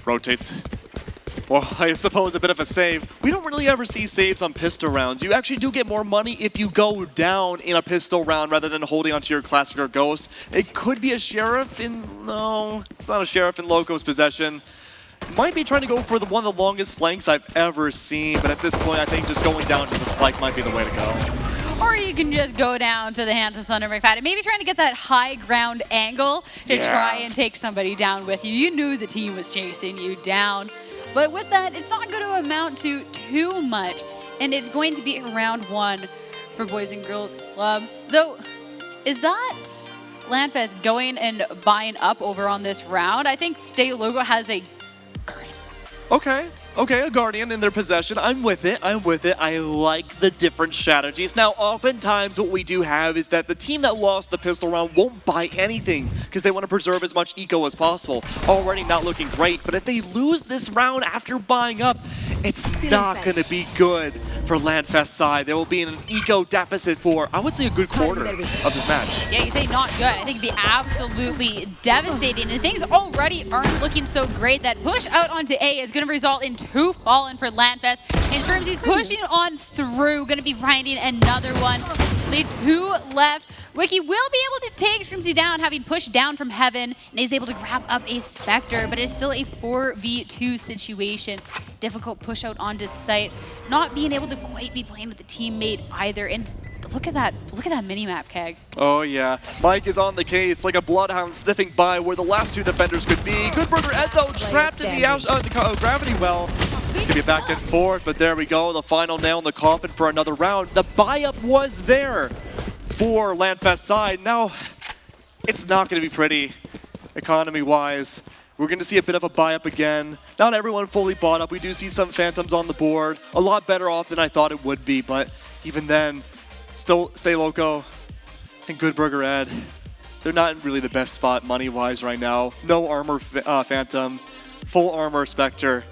Rotates. Well, I suppose a bit of a save. We don't really ever see saves on pistol rounds. You actually do get more money if you go down in a pistol round rather than holding onto your classic or ghost. It could be a sheriff no, it's not a sheriff in Loco's possession. Might be trying to go for one of the longest flanks I've ever seen, but at this point, I think just going down to the spike might be the way to go. Or you can just go down to the hands of Thunder McFadden. Maybe trying to get that high ground angle to try and take somebody down with you. You knew the team was chasing you down. But with that, it's not going to amount to too much. And it's going to be round 1 for Boys and Girls Club. Though, is that Landfest going and buying up over on this round? I think State Logo has a Okay, a Guardian in their possession. I'm with it. I like the different strategies. Now, oftentimes what we do have is that the team that lost the pistol round won't buy anything because they want to preserve as much eco as possible. Already not looking great, but if they lose this round after buying up, it's not going to be good for Landfest side. There will be an eco deficit for, I would say, a good quarter of this match. Yeah, you say not good. I think it'd be absolutely devastating. And things already aren't looking so great. That push out onto A is going to result in 2 fallen for Landfest. And Shrimzy's pushing on through, going to be grinding another one. Only 2 left. Wiki will be able to take Shrimzy down, having pushed down from heaven, and is able to grab up a Spectre, but it's still a 4v2 situation. Difficult push out onto site. Not being able to quite be playing with the teammate either. And look at that mini-map, Keg. Oh yeah, Mike is on the case like a bloodhound sniffing by where the last 2 defenders could be. Good Burger Ed though, trapped in the gravity well. It's gonna be back and forth, but there we go. The final nail in the coffin for another round. The buy-up was there for Landfest side. Now, it's not gonna be pretty economy-wise. We're going to see a bit of a buy-up again. Not everyone fully bought up. We do see some Phantoms on the board. A lot better off than I thought it would be, but even then, still Stay Loco and Good Burger Ed, they're not in really the best spot money-wise right now. No armor Phantom, full armor Spectre.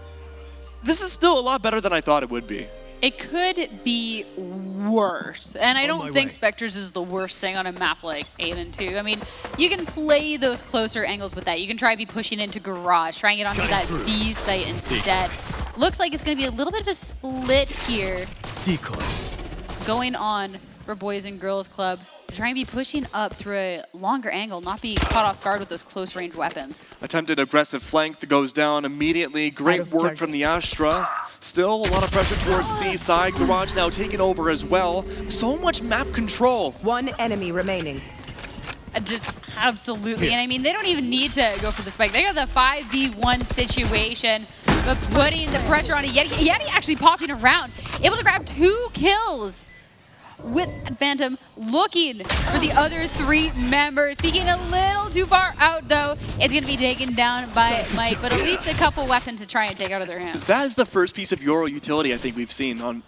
This is still a lot better than I thought it would be. It could be worse. And I don't think Spectres is the worst thing on a map like Aiden 2. I mean, you can play those closer angles with that. You can try to be pushing into Garage, try and get onto that B site instead. Looks like it's going to be a little bit of a split here. Decoy. Going on for Boys and Girls Club. Trying to be pushing up through a longer angle, not be caught off guard with those close range weapons. Attempted aggressive flank that goes down immediately. Great work from the Astra. Still a lot of pressure towards C side. Garage now taking over as well. So much map control. One enemy remaining. Just absolutely. And I mean, they don't even need to go for the spike. They got the 5v1 situation, but putting the pressure on a Yeti. Yeti actually popping around, able to grab 2 kills. With Phantom looking for the other 3 members. Speaking a little too far out, though. It's going to be taken down by Mike, but at least a couple weapons to try and take out of their hands. That is the first piece of Euro utility I think we've seen on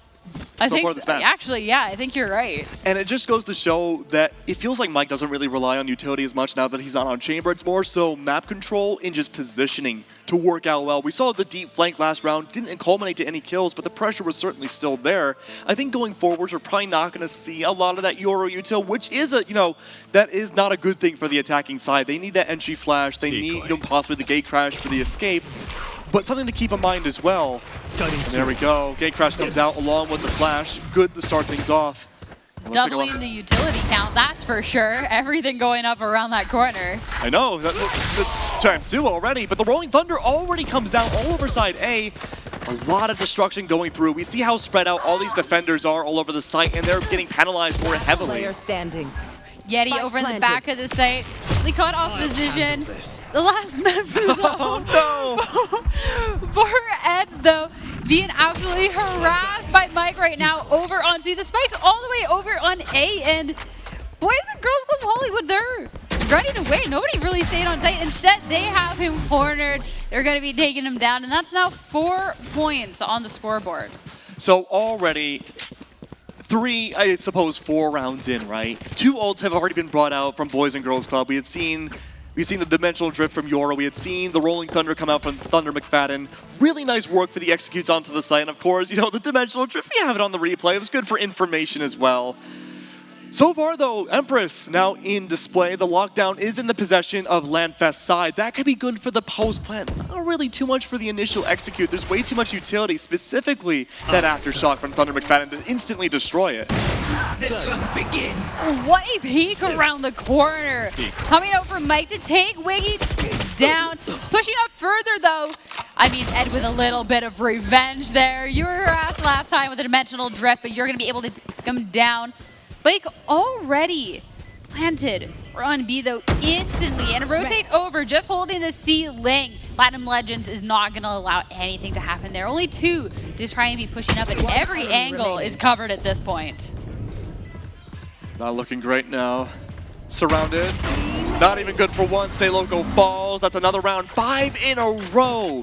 I so think far this map. actually, yeah, I think you're right. And it just goes to show that it feels like Mike doesn't really rely on utility as much now that he's not on Chamber. It's more so map control and just positioning to work out well. We saw the deep flank last round, didn't culminate to any kills, but the pressure was certainly still there. I think going forwards, we're probably not going to see a lot of that Euro util, which is that is not a good thing for the attacking side. They need that entry flash. They need possibly the gate crash for the escape. But something to keep in mind as well. And there we go. Gate crash comes out along with the flash. Good to start things off. Doubling the utility count, that's for sure. Everything going up around that corner. I know, that's times 2 already, but the Rolling Thunder already comes down all over side A. A lot of destruction going through. We see how spread out all these defenders are all over the site, and they're getting penalized for it heavily. Player standing. Yeti over in the back of the site. They caught off position. The last member, though. For Ed, though, being absolutely harassed by Mike right now over on C. The spike's all the way over on A, and Boys and Girls Club Hollywood, they're running away. Nobody really stayed on site. Instead, they have him cornered. They're going to be taking him down, and that's now 4 points on the scoreboard. So already 3, I suppose 4 rounds in, right? 2 ults have already been brought out from Boys and Girls Club. We've seen the Dimensional Drift from Yoro. We had seen the Rolling Thunder come out from Thunder McFadden. Really nice work for the executes onto the site. And of course, the Dimensional Drift, we have it on the replay. It was good for information as well. So far, though, Empress now in display. The lockdown is in the possession of Landfest side. That could be good for the post-plant. Not really too much for the initial execute. There's way too much utility, specifically that aftershock from Thunder McFadden to instantly destroy it. The hunt begins. What a peek around the corner. Coming out for Mike to take Wiggy down. Pushing up further, though. I mean, Ed with a little bit of revenge there. You were harassed last time with a Dimensional Drift, but you're going to be able to come down. Blake already planted on B, though, instantly, and rotate over, just holding the C-Ling. Platinum Legends is not going to allow anything to happen there. Only 2 to try and be pushing up, and every angle is covered at this point. Not looking great now. Surrounded. Not even good for 1. Stay Loco falls. That's another round. 5 in a row.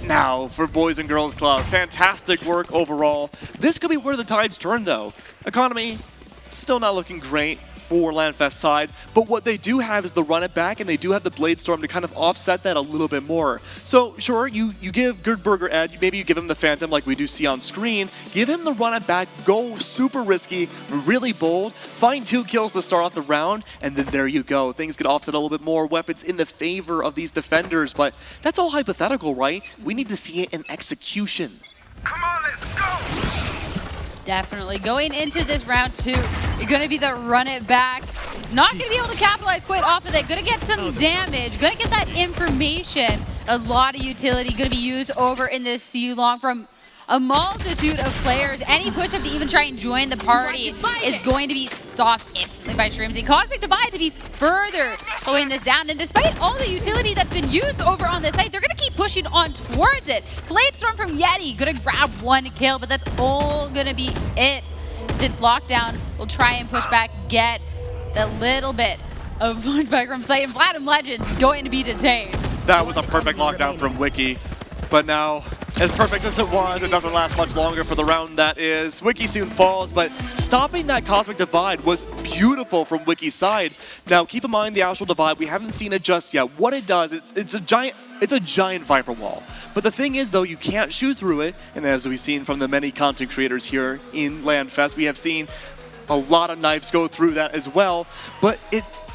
Now for Boys and Girls Club. Fantastic work overall. This could be where the tides turn, though. Economy still not looking great for Landfest side, but what they do have is the run it back, and they do have the Blade Storm to kind of offset that a little bit more. So sure, you give Good Burger Ed, maybe you give him the Phantom like we do see on screen, give him the run it back, go super risky, really bold, find 2 kills to start off the round, and then there you go. Things get offset a little bit more, weapons in the favor of these defenders, but that's all hypothetical, right? We need to see it in execution. Come on, let's go! Definitely. Going into this round 2, you're going to be the run it back. Not going to be able to capitalize quite off of it. Going to get some damage. Going to get that information. A lot of utility going to be used over in this C-Long from a multitude of players. Any push-up to even try and join the party is going to be stopped instantly by Shrimsy. Cosmic Divide to be further slowing this down. And despite all the utility that's been used over on this site, they're going to keep pushing on towards it. Blade Storm from Yeti, going to grab 1 kill, but that's all going to be it. The lockdown will try and push back, get the little bit of pushback from site, and Platinum Legends going to be detained. That was a perfect lockdown from Wiki, but now As perfect as it was, it doesn't last much longer for the round that is. Wiki soon falls, but stopping that Cosmic Divide was beautiful from Wiki's side. Now, keep in mind the Astral Divide, we haven't seen it just yet. What it does, it's a giant Viper wall. But the thing is, though, you can't shoot through it, and as we've seen from the many content creators here in LANFest, we have seen a lot of knives go through that as well, but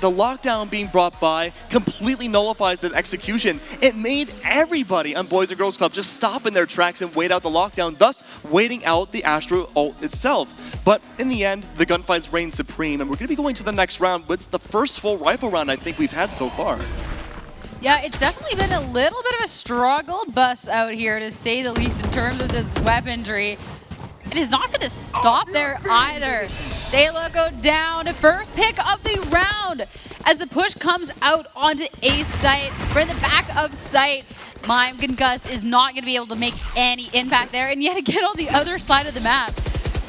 the lockdown being brought by completely nullifies the execution. It made everybody on Boys and Girls Club just stop in their tracks and wait out the lockdown, thus waiting out the Astro ult itself. But in the end, the gunfights reign supreme, and we're going to be going to the next round, but it's the first full rifle round I think we've had so far. Yeah, it's definitely been a little bit of a struggle bus out here, to say the least, in terms of this weaponry. It is not going to stop there either. Stay Loco down, first pick of the round as the push comes out onto A site. We're in the back of site. Mime Concussed is not going to be able to make any impact there, and yet again on the other side of the map,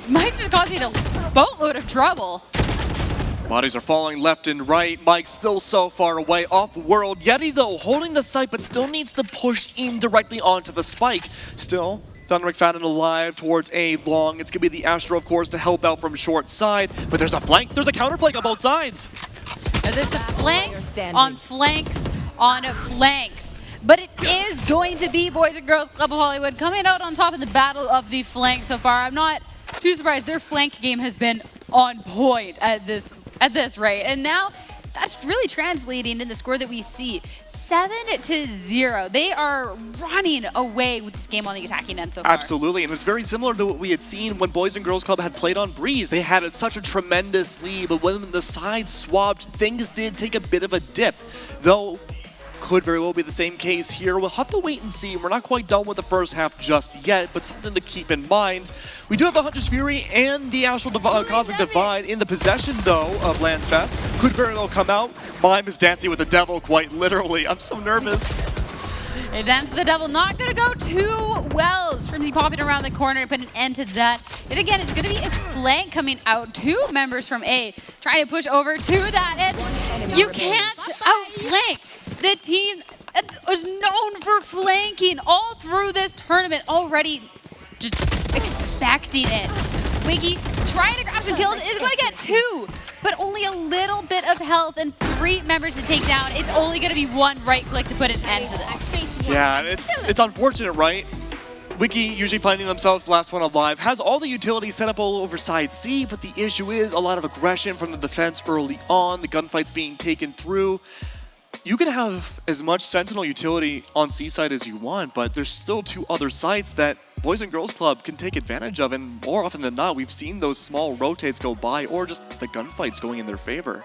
Mike just causing a boatload of trouble. Bodies are falling left and right. Mike's still so far away off world. Yeti, though, holding the site, but still needs to push in directly onto the spike. Still, Thunder McFadden alive towards A long. It's going to be the Astro, of course, to help out from short side. But there's a flank. There's a counter flank on both sides. And there's a flanks on flanks on flanks. But it is going to be Boys and Girls Club of Hollywood coming out on top in the battle of the flank so far. I'm not too surprised. Their flank game has been on point at this rate. And now that's really translating in the score that we see. 7-0. They are running away with this game on the attacking end so far. Absolutely, and it's very similar to what we had seen when Boys and Girls Club had played on Breeze. They had such a tremendous lead, but when the sides swapped, things did take a bit of a dip. Though, could very well be the same case here. We'll have to wait and see. We're not quite done with the first half just yet, but something to keep in mind. We do have the Hunter's Fury and the Astral Cosmic Divide in the possession, though, of LANFest. Could very well come out. Mime is dancing with the devil, quite literally. I'm so nervous. A dance with the devil not going to go too well. Strimsy popping around the corner to put an end to that. And again, it's going to be a flank coming out. Two members from A trying to push over to that. And you can't outflank the team is known for flanking all through this tournament, already just expecting it. Wiggy trying to grab some kills, is going to get two, but only a little bit of health and three members to take down. It's only going to be one right click to put an end to this. Yeah, it's unfortunate, right? Wiki, usually finding themselves last one alive, has all the utilities set up all over side C, but the issue is a lot of aggression from the defense early on, the gunfights being taken through. You can have as much Sentinel utility on C-side as you want, but there's still two other sites that Boys and Girls Club can take advantage of, and more often than not, we've seen those small rotates go by, or just the gunfights going in their favor.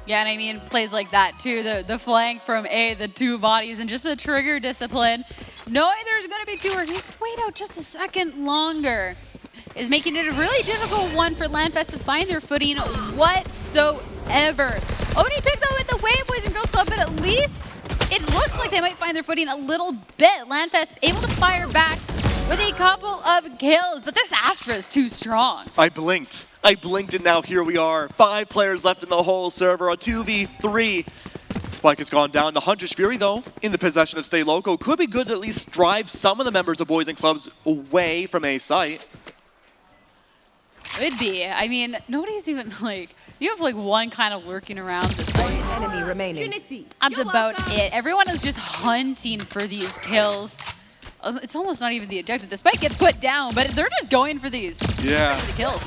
Yeah, and I mean, plays like that too, the flank from A, the two bodies, and just the trigger discipline, knowing there's going to be two, or just wait out just a second longer, is making it a really difficult one for LANFest to find their footing whatsoever. Oni pick though in the way, Boys and Girls Club, but at least it looks like they might find their footing a little bit. LANFest able to fire back with a couple of kills, but this Astra is too strong. I blinked and now here we are. 5 players left in the whole server, a 2v3. Spike has gone down. The Hunter's Fury, though, in the possession of Stay Loco, could be good to at least drive some of the members of Boys and Clubs away from A site. Could be. I mean, nobody's even like, you have like one kind of lurking around this way. Enemy remaining. That's about it. Everyone is just hunting for these kills. It's almost not even the objective. The spike gets put down, but they're just going for these. Yeah. For the kills.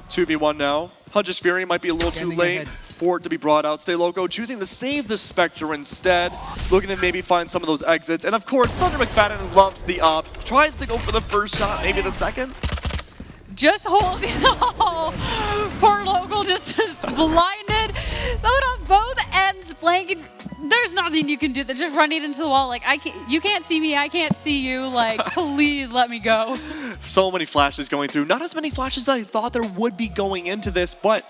2v1 now. Hunter's Fury might be a little too late for it to be brought out. Stay Loco choosing to save the Spectre instead, looking to maybe find some of those exits. And of course, Thunder McFadden loves the op, tries to go for the first shot, maybe the second. Just holding, oh, poor Local just blinded. Someone on both ends flanking. There's nothing you can do. They're just running into the wall like, you can't see me, I can't see you. Like, please let me go. So many flashes going through. Not as many flashes as I thought there would be going into this, but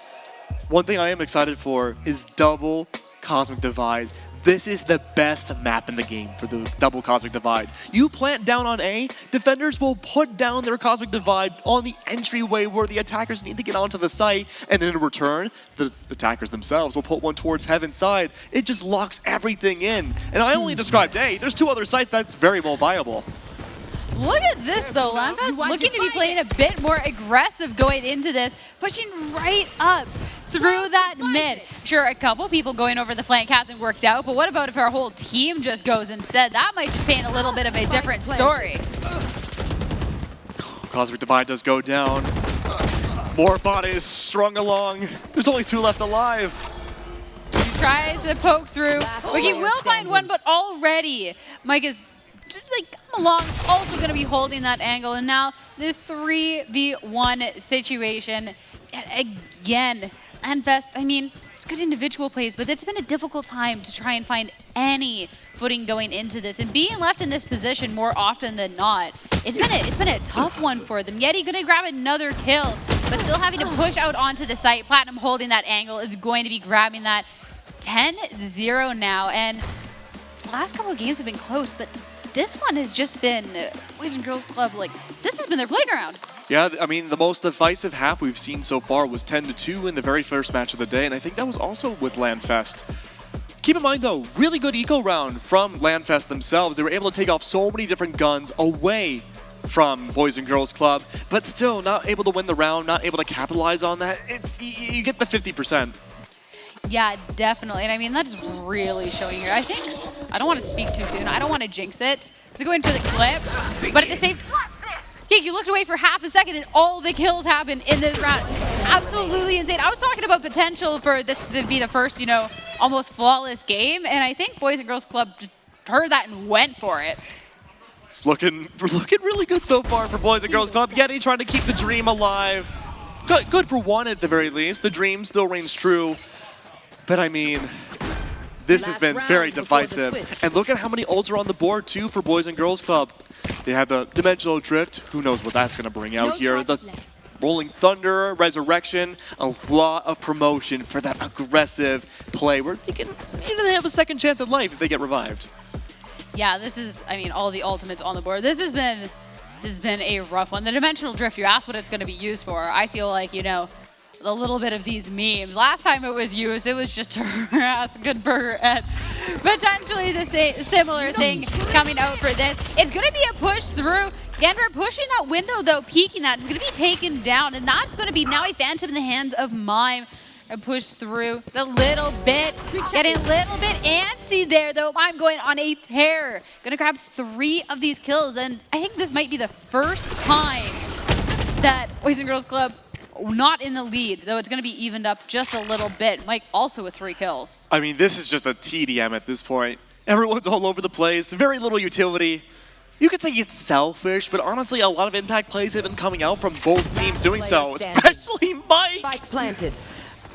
one thing I am excited for is double Cosmic Divide. this is the best map in the game for the double Cosmic Divide. You plant down on A, defenders will put down their Cosmic Divide on the entryway where the attackers need to get onto the site, and then in return, the attackers themselves will put one towards Heaven's side. It just locks everything in. And I only described A. There's 2 other sites that's very well viable. Look at this, though. Landfast looking to be playing a bit more aggressive going into this, pushing right up through that mid. Sure, a couple people going over the flank hasn't worked out, but what about if our whole team just goes instead? That might just paint a little bit of a different story. Cosmic Divide does go down. More bodies strung along. There's only 2 left alive. He tries to poke through, but he will find one, but already Mike is just like come along, also going to be holding that angle, and now this 3v1 situation. And again, Landfast, I mean, it's good individual plays, but it's been a difficult time to try and find any footing going into this, and being left in this position more often than not, it's been a tough one for them. Yeti going to grab another kill, but still having to push out onto the site. Platinum holding that angle is going to be grabbing that 10-0 now, and the last couple of games have been close, but this one has just been Boys and Girls Club, like, this has been their playground. Yeah, I mean, the most divisive half we've seen so far was 10-2 in the very first match of the day, and I think that was also with Landfest. Keep in mind, though, really good eco round from Landfest themselves. They were able to take off so many different guns away from Boys and Girls Club, but still not able to win the round, not able to capitalize on that. You get the 50%. Yeah, definitely. And I mean, that's really showing here. I think, I don't want to speak too soon. I don't want to jinx it. So going for the clip, but at the same yeah, you looked away for half a second and all the kills happened in this round. Absolutely insane. I was talking about potential for this to be the first, you know, almost flawless game, and I think Boys and Girls Club just heard that and went for it. It's looking really good so far for Boys and Girls Club. Yeti trying to keep the dream alive. Good for one at the very least. The dream still reigns true. But I mean, this has been very divisive. And look at how many ults are on the board too for Boys and Girls Club. They have the Dimensional Drift. Who knows what that's going to bring out here. The Rolling Thunder, Resurrection, a lot of promotion for that aggressive play where they can even have a second chance at life if they get revived. Yeah, this is, I mean, all the ultimates on the board. This has been a rough one. The Dimensional Drift, you asked what it's going to be used for. I feel like, you know, a little bit of these memes. Last time it was used, it was just to harass Good Burger, and potentially the similar thing coming out for this. It's going to be a push through. Denver pushing that window, though, peeking that. It's going to be taken down, and that's going to be now a Phantom in the hands of Mime. A push through the little bit, getting a little bit antsy there, though. Mime going on a tear. Going to grab 3 of these kills, and I think this might be the first time that Boys and Girls Club not in the lead, though it's going to be evened up just a little bit. Mike also with 3 kills. I mean, this is just a TDM at this point. Everyone's all over the place, very little utility. You could say it's selfish, but honestly, a lot of impact plays have been coming out from both teams doing so, especially Mike. Spike planted.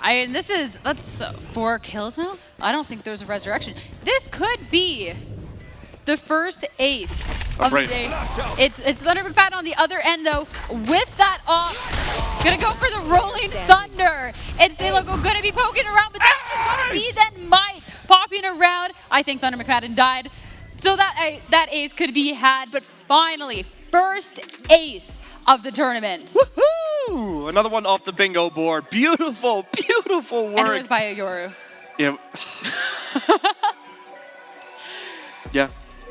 That's 4 kills now? I don't think there's a resurrection. This could be the first ace of the day. It's Thunder McFadden on the other end, though, with that off. Gonna go for the Rolling Thunder. It's Loco gonna be poking around, but that is gonna be then Mike popping around. I think Thunder McFadden died. So that ace could be had, but finally, first ace of the tournament. Woohoo! Another one off the bingo board. Beautiful, beautiful work. And it was by a Yoru. Yeah.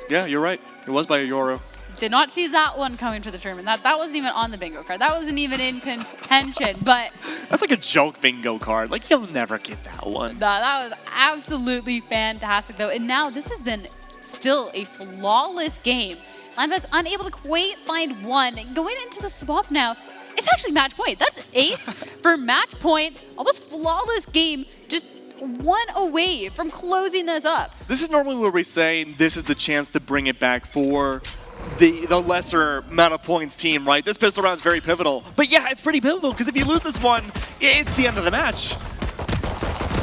Yeah, you're right. It was by a Yoru. Did not see that one coming for the tournament. That wasn't even on the bingo card. That wasn't even in contention, but... That's like a joke bingo card. Like, you'll never get that one. That was absolutely fantastic, though. And now this has been still a flawless game. Landfast unable to quite find one. Going into the swap now, it's actually match point. That's ace for match point. Almost flawless game. Just 1 away from closing this up. This is normally where we say this is the chance to bring it back for the lesser amount of points team, right? This pistol round is very pivotal. But yeah, it's pretty pivotal because if you lose this one, it's the end of the match.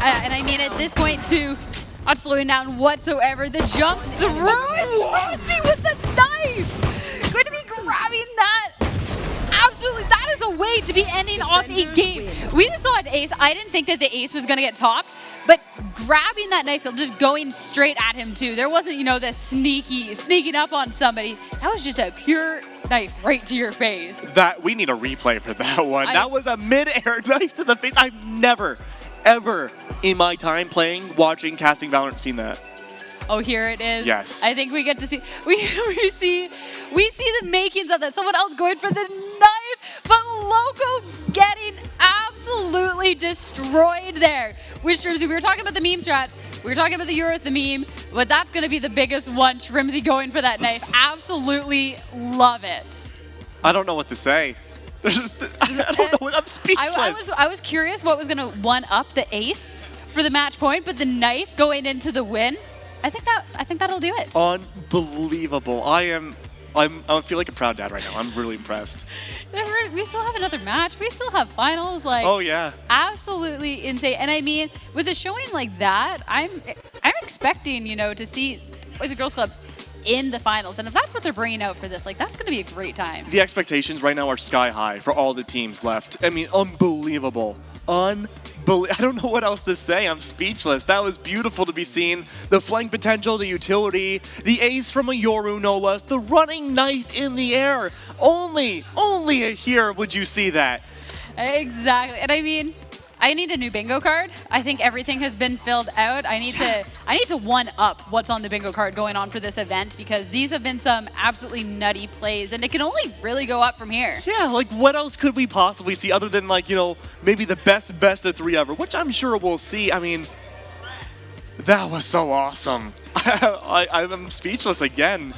And I mean, at this point, too, not slowing down whatsoever. The jumps through Chansey with the knife. Going to be grabbing that. Absolutely, that is a way to be ending off a game. We just saw an ace. I didn't think that the ace was going to get topped, but grabbing that knife, just going straight at him too. There wasn't, this sneaking up on somebody. That was just a pure knife right to your face. That we need a replay for that one. That was a mid-air knife to the face. I've never, ever in my time watching, casting Valorant seen that. Oh, here it is. Yes. I think we get to see we see the makings of that. Someone else going for the knife, but Loco getting absolutely destroyed there. Which Shrimsy, we were talking about the meme strats. We were talking about the Euro with the meme, but that's going to be the biggest one. Shrimsy going for that knife. Absolutely love it. I don't know what to say. I don't know. I'm speechless. I was curious what was going to one up the ace for the match point, but the knife going into the win. I think that'll do it. Unbelievable. I feel like a proud dad right now. I'm really impressed. We still have another match. We still have finals. Oh yeah. Absolutely insane. And I mean, with a showing like that, I'm expecting, to see Boys and Girls Club in the finals. And if that's what they're bringing out for this, that's going to be a great time. The expectations right now are sky high for all the teams left. I mean, unbelievable. I don't know what else to say. I'm speechless. That was beautiful to be seen. The flank potential, the utility, the ace from a Yoru, no less, the running knife in the air. Only here would you see that. Exactly. And I mean, I need a new bingo card. I think everything has been filled out. I need to one up what's on the bingo card going on for this event, because these have been some absolutely nutty plays, and it can only really go up from here. Yeah, what else could we possibly see other than maybe the best of 3 ever, which I'm sure we'll see. I mean, that was so awesome. I'm speechless again.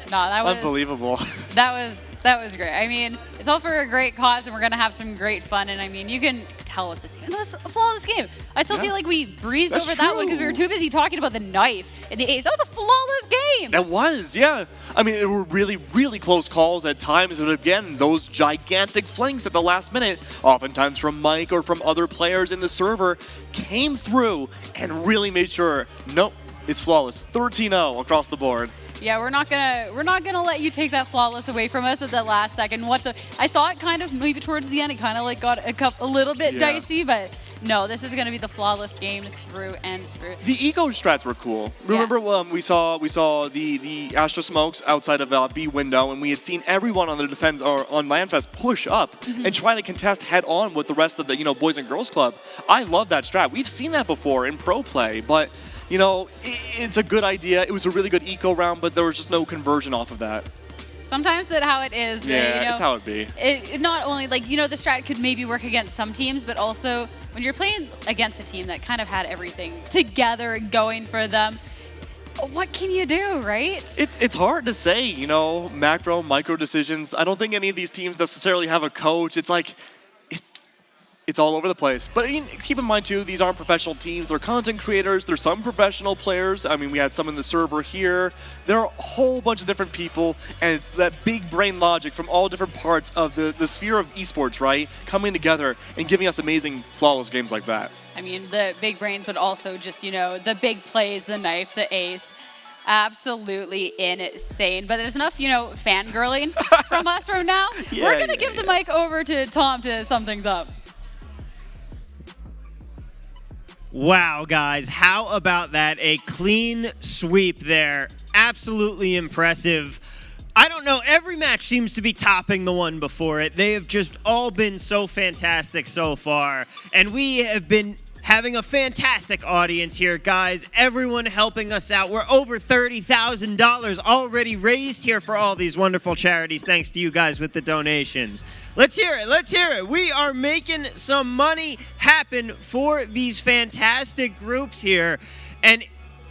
No, that was unbelievable. That was great. I mean, it's all for a great cause, and we're going to have some great fun. And I mean, you can tell with this game. It was a flawless game. I still feel like we breezed over that one because we were too busy talking about the knife and the ace. That was a flawless game. It was, yeah. I mean, it were really, really close calls at times. And again, those gigantic flanks at the last minute, oftentimes from Mike or from other players in the server, came through and really made sure, nope, it's flawless. 13-0 across the board. Yeah, we're not gonna let you take that flawless away from us at the last second. I thought kind of maybe towards the end it kind of got a little bit dicey, but no, this is gonna be the flawless game through and through. The eco strats were cool. Remember we saw the Astra Smokes outside of B window, and we had seen everyone on the defense or on LANFest push up and try to contest head on with the rest of the Boys and Girls Club. I love that strat. We've seen that before in pro play, but it's a good idea. It was a really good eco round, but there was just no conversion off of that. Sometimes that's how it is. Yeah, it's how it be. It not only the strat could maybe work against some teams, but also when you're playing against a team that kind of had everything together going for them, what can you do, right? It's hard to say, macro, micro decisions. I don't think any of these teams necessarily have a coach. It's all over the place. But keep in mind, too, these aren't professional teams. They're content creators. There's some professional players. I mean, we had some in the server here. There are a whole bunch of different people, and it's that big brain logic from all different parts of the sphere of esports, right? Coming together and giving us amazing, flawless games like that. I mean, the big brains, but also just, the big plays, the knife, the ace. Absolutely insane. But there's enough, fangirling from us from now. We're going to give the mic over to Tom to sum things up. Wow, guys, how about that? A clean sweep there. Absolutely impressive. I don't know, every match seems to be topping the one before it. They have just all been so fantastic so far. And we have been having a fantastic audience here, guys. Everyone helping us out. We're over $30,000 already raised here for all these wonderful charities, thanks to you guys with the donations. Let's hear it. Let's hear it. We are making some money happen for these fantastic groups here. And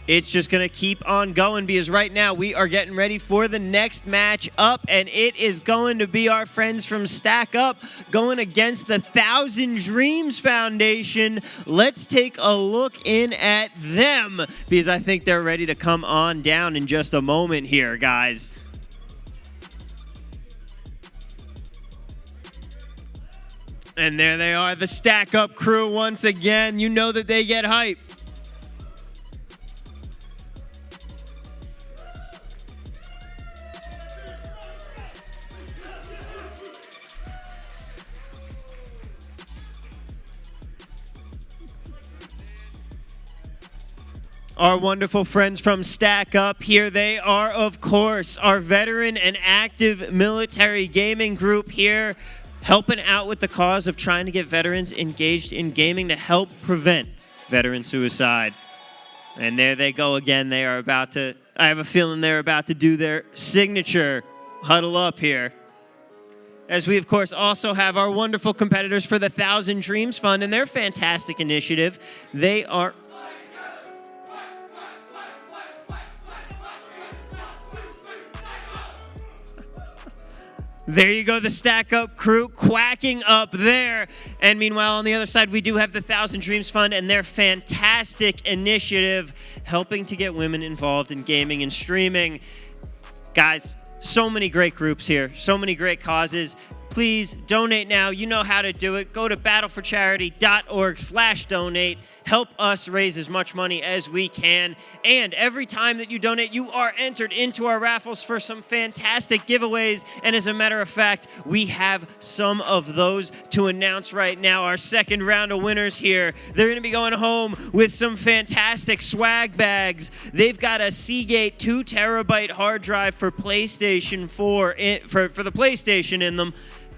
it's just going to keep on going because right now we are getting ready for the next match up, and it is going to be our friends from Stack Up going against the Thousand Dreams Foundation. Let's take a look in at them because I think they're ready to come on down in just a moment here, guys. And there they are, the Stack Up crew once again. You know that they get hype. our wonderful friends from Stack Up. Here they are, of course, our veteran and active military gaming group here, helping out with the cause of trying to get veterans engaged in gaming to help prevent veteran suicide. And there they go again. They are about to, I have a feeling they're about to do their signature huddle up here. As we, of course, also have our wonderful competitors for the 1,000 Dreams Fund and their fantastic initiative. They are... There you go, the Stack Up crew quacking up there. And meanwhile, on the other side, we do have the 1,000 Dreams Fund and their fantastic initiative helping to get women involved in gaming and streaming. Guys, so many great groups here, so many great causes. Please donate now. You know how to do it. Go to battleforcharity.org/donate. Help us raise as much money as we can. And every time that you donate, you are entered into our raffles for some fantastic giveaways. And as a matter of fact, we have some of those to announce right now. Our second round of winners here. They're going to be going home with some fantastic swag bags. They've got a Seagate 2 terabyte hard drive for PlayStation 4, for the PlayStation in them.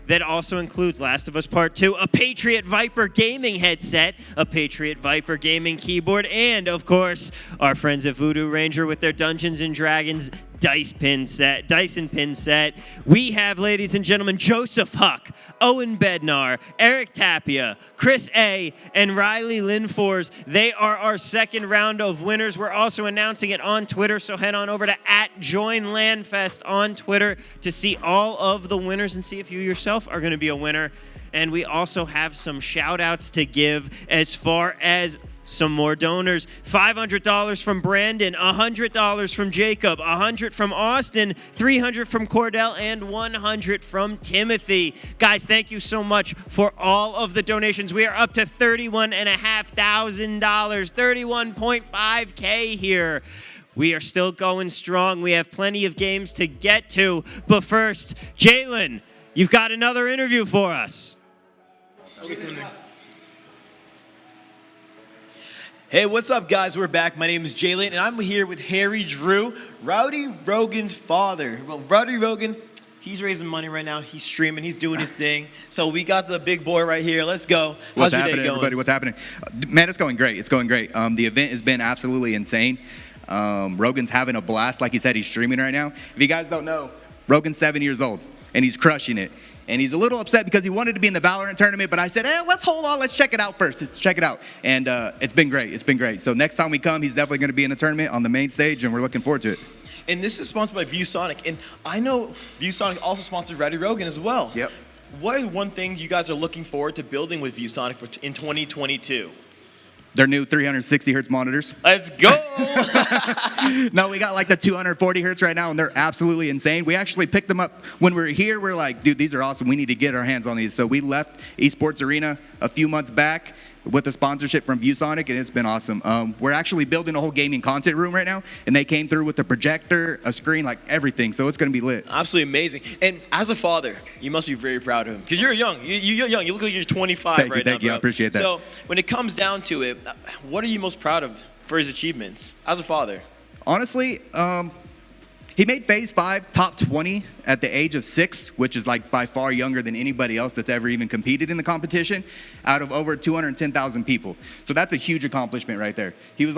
That also includes Last of Us Part 2, a Patriot Viper gaming headset, a Patriot Viper gaming keyboard, and, of course, our friends at Voodoo Ranger with their Dungeons & Dragons Dyson pin set. We have, ladies and gentlemen, Joseph Huck, Owen Bednar, Eric Tapia, Chris A., and Riley Linfors. They are our second round of winners. We're also announcing it on Twitter, so head on over to @JoinLandFest on Twitter to see all of the winners and see if you yourself are going to be a winner. And we also have some shout-outs to give as far as some more donors. $500 from Brandon, $100 from Jacob, $100 from Austin, $300 from Cordell, and $100 from Timothy. Guys, thank you so much for all of the donations. We are up to $31,500, $31.5K here. We are still going strong. We have plenty of games to get to. But first, Jalen, you've got another interview for us. Hey, what's up, guys? We're back. My name is Jalen, and I'm here with Harry Drew, Rowdy Rogan's father. Well, Rowdy Rogan, he's raising money right now. He's streaming. He's doing his thing. So we got the big boy right here. Let's go. What's happening, everybody? What's happening? Man, it's going great. It's going great. The event has been absolutely insane. Rogan's having a blast. Like he said, he's streaming right now. If you guys don't know, Rogan's 7 years old, and he's crushing it. And he's a little upset because he wanted to be in the Valorant tournament, but I said, let's hold on, let's check it out first. Let's check it out. And it's been great. It's been great. So next time we come, he's definitely going to be in the tournament on the main stage, and we're looking forward to it. And this is sponsored by ViewSonic. And I know ViewSonic also sponsored Rowdy Rogan as well. Yep. What is one thing you guys are looking forward to building with ViewSonic in 2022? Their new 360 hertz monitors. Let's go! No, we got like the 240 hertz right now, and they're absolutely insane. We actually picked them up when we were here. We're like, dude, these are awesome. We need to get our hands on these. So we left Esports Arena a few months back with a sponsorship from ViewSonic, and it's been awesome. We're actually building a whole gaming content room right now, and they came through with a projector, a screen, like everything. So it's going to be lit. Absolutely amazing. And as a father, you must be very proud of him because you're young. You're young. You look like you're 25 right now. Thank you. I appreciate that. So when it comes down to it, what are you most proud of for his achievements as a father? Honestly, he made Phase 5 top 20 at the age of 6, which is like by far younger than anybody else that's ever even competed in the competition, out of over 210,000 people. So that's a huge accomplishment right there. He was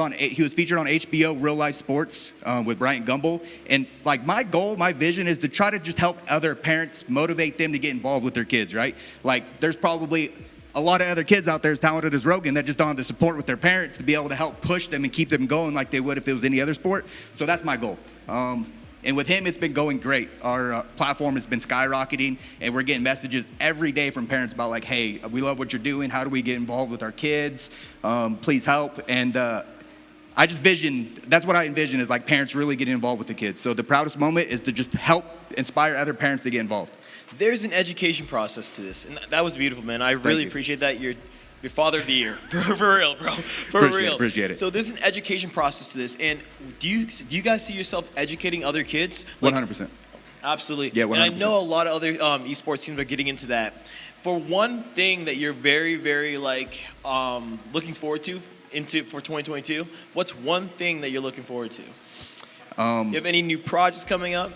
featured on HBO Real Life Sports with Bryant Gumbel. And like my goal, my vision is to try to just help other parents, motivate them to get involved with their kids, right? Like there's probably a lot of other kids out there as talented as Rogan that just don't have the support with their parents to be able to help push them and keep them going like they would if it was any other sport. So that's my goal. And with him, it's been going great. Our platform has been skyrocketing, and we're getting messages every day from parents about like, hey, we love what you're doing. How do we get involved with our kids? Please help. And that's what I envision is like parents really getting involved with the kids. So the proudest moment is to just help inspire other parents to get involved. There's an education process to this, and that was beautiful, man. I really appreciate that. You're father of the year, for real, bro. Appreciate it. So there's an education process to this, and do you guys see yourself educating other kids? 100%. Absolutely. Yeah, 100%. And I know a lot of other esports teams are getting into that. For one thing that you're very, very looking forward to for 2022, what's one thing that you're looking forward to? You have any new projects coming up?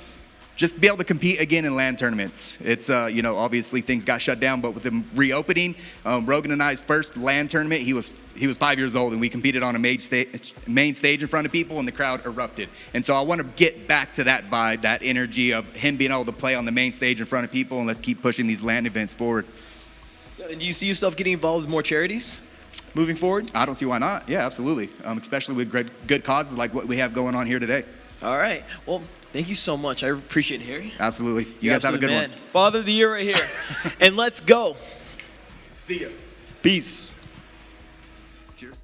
Just be able to compete again in LAN tournaments. It's, obviously things got shut down, but with them reopening, Rogan and I's first LAN tournament, he was 5 years old, and we competed on a main stage in front of people, and the crowd erupted. And so I want to get back to that vibe, that energy of him being able to play on the main stage in front of people, and let's keep pushing these LAN events forward. And do you see yourself getting involved with more charities moving forward? I don't see why not. Yeah, absolutely. Especially with good causes like what we have going on here today. All right. Well, thank you so much. I appreciate it, Harry. Absolutely. You guys have a good one. Father of the Year right here. And let's go. See ya. Peace. Cheers.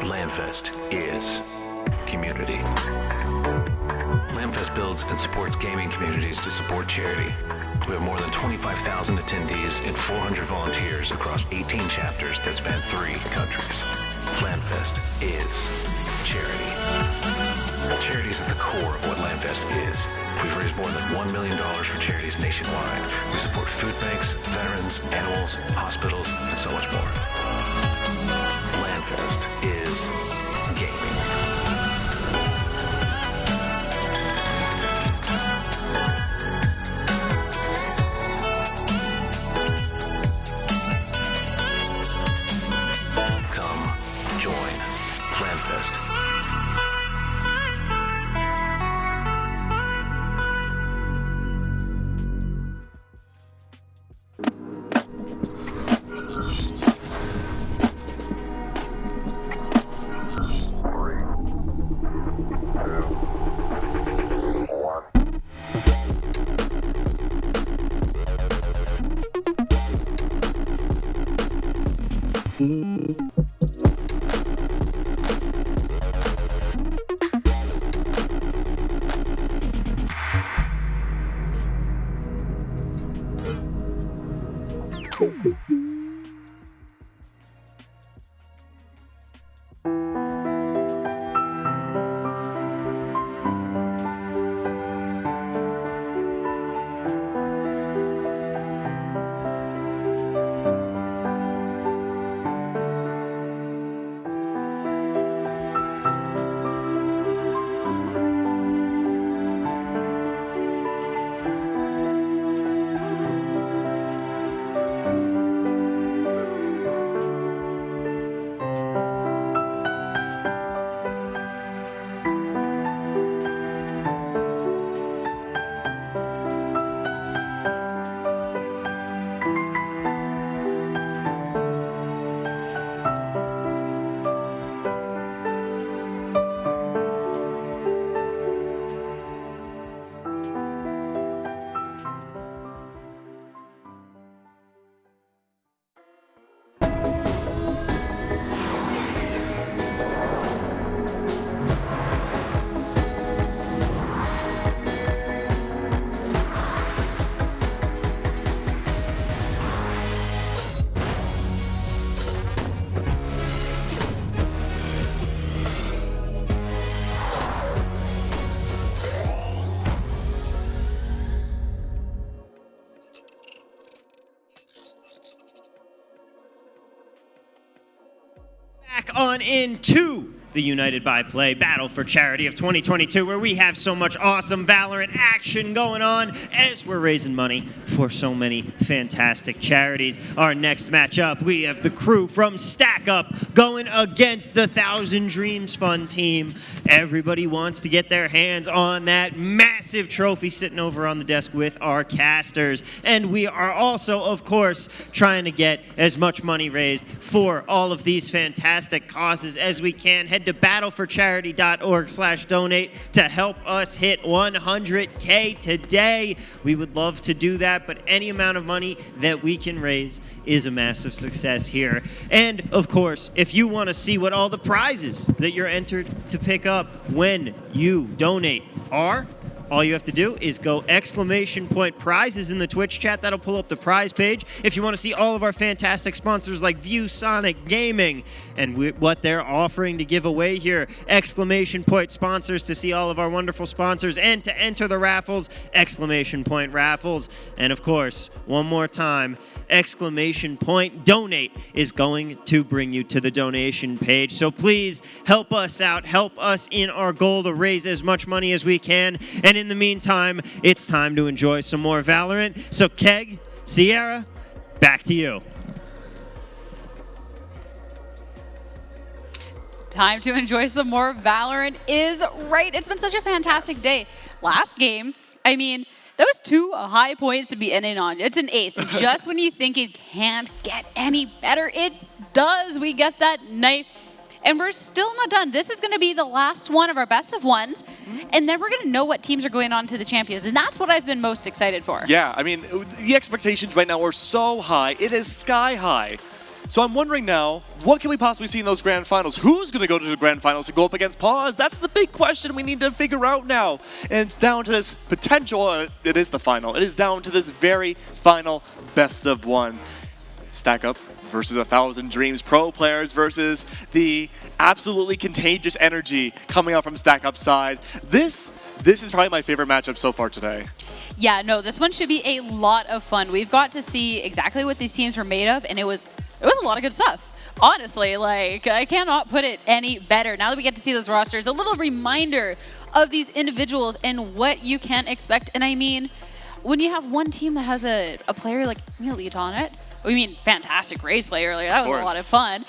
LANFest is community. LANFest builds and supports gaming communities to support charity. We have more than 25,000 attendees and 400 volunteers across 18 chapters that span 3 countries. LANFest is charity. Charity is at the core of what LANFest is. We've raised more than $1 million for charities nationwide. We support food banks, veterans, animals, hospitals, and so much more. LANFest is gaming. Come join LANFest. Back on into the United by Play Battle for Charity of 2022, where we have so much awesome Valorant action going on as we're raising money for so many fantastic charities. Our next matchup, we have the crew from Stack Up going against the Thousand Dreams Fund team. Everybody wants to get their hands on that massive trophy sitting over on the desk with our casters. And we are also, of course, trying to get as much money raised for all of these fantastic causes as we can. Head to battleforcharity.org/donate to help us hit 100K today. We would love to do that, but any amount of money that we can raise is a massive success here. And of course, if you want to see what all the prizes that you're entered to pick up when you donate are, all you have to do is go !prizes in the Twitch chat. That'll pull up the prize page. If you want to see all of our fantastic sponsors like ViewSonic Gaming and what they're offering to give away here, !sponsors to see all of our wonderful sponsors and to enter the raffles, !raffles. And of course, one more time, !donate is going to bring you to the donation page. So please help us out, help us in our goal to raise as much money as we can. And in the meantime, it's time to enjoy some more Valorant. So Keg, Sierra, back to you. Time to enjoy some more Valorant is right. It's been such a fantastic day. Last game, I mean, that was 2 high points to be ending on. It's an ace. And just when you think it can't get any better, it does. We get that knife. And we're still not done. This is going to be the last one of our best of ones. And then we're going to know what teams are going on to the champions. And that's what I've been most excited for. Yeah, I mean, the expectations right now are so high. It is sky high. So I'm wondering now, what can we possibly see in those grand finals? Who's going to go to the grand finals to go up against Pause? That's the big question we need to figure out now. And it's down to this potential, it is the final. It is down to this very final best of one. Stack Up versus 1,000 Dreams pro players versus the absolutely contagious energy coming out from Stack Up's side. This is probably my favorite matchup so far today. Yeah, no, this one should be a lot of fun. We've got to see exactly what these teams were made of, and it was a lot of good stuff. Honestly, like, I cannot put it any better. Now that we get to see those rosters, a little reminder of these individuals and what you can expect. And I mean, when you have one team that has a player like Elite on it, we mean fantastic Raze play earlier. That was a lot of fun.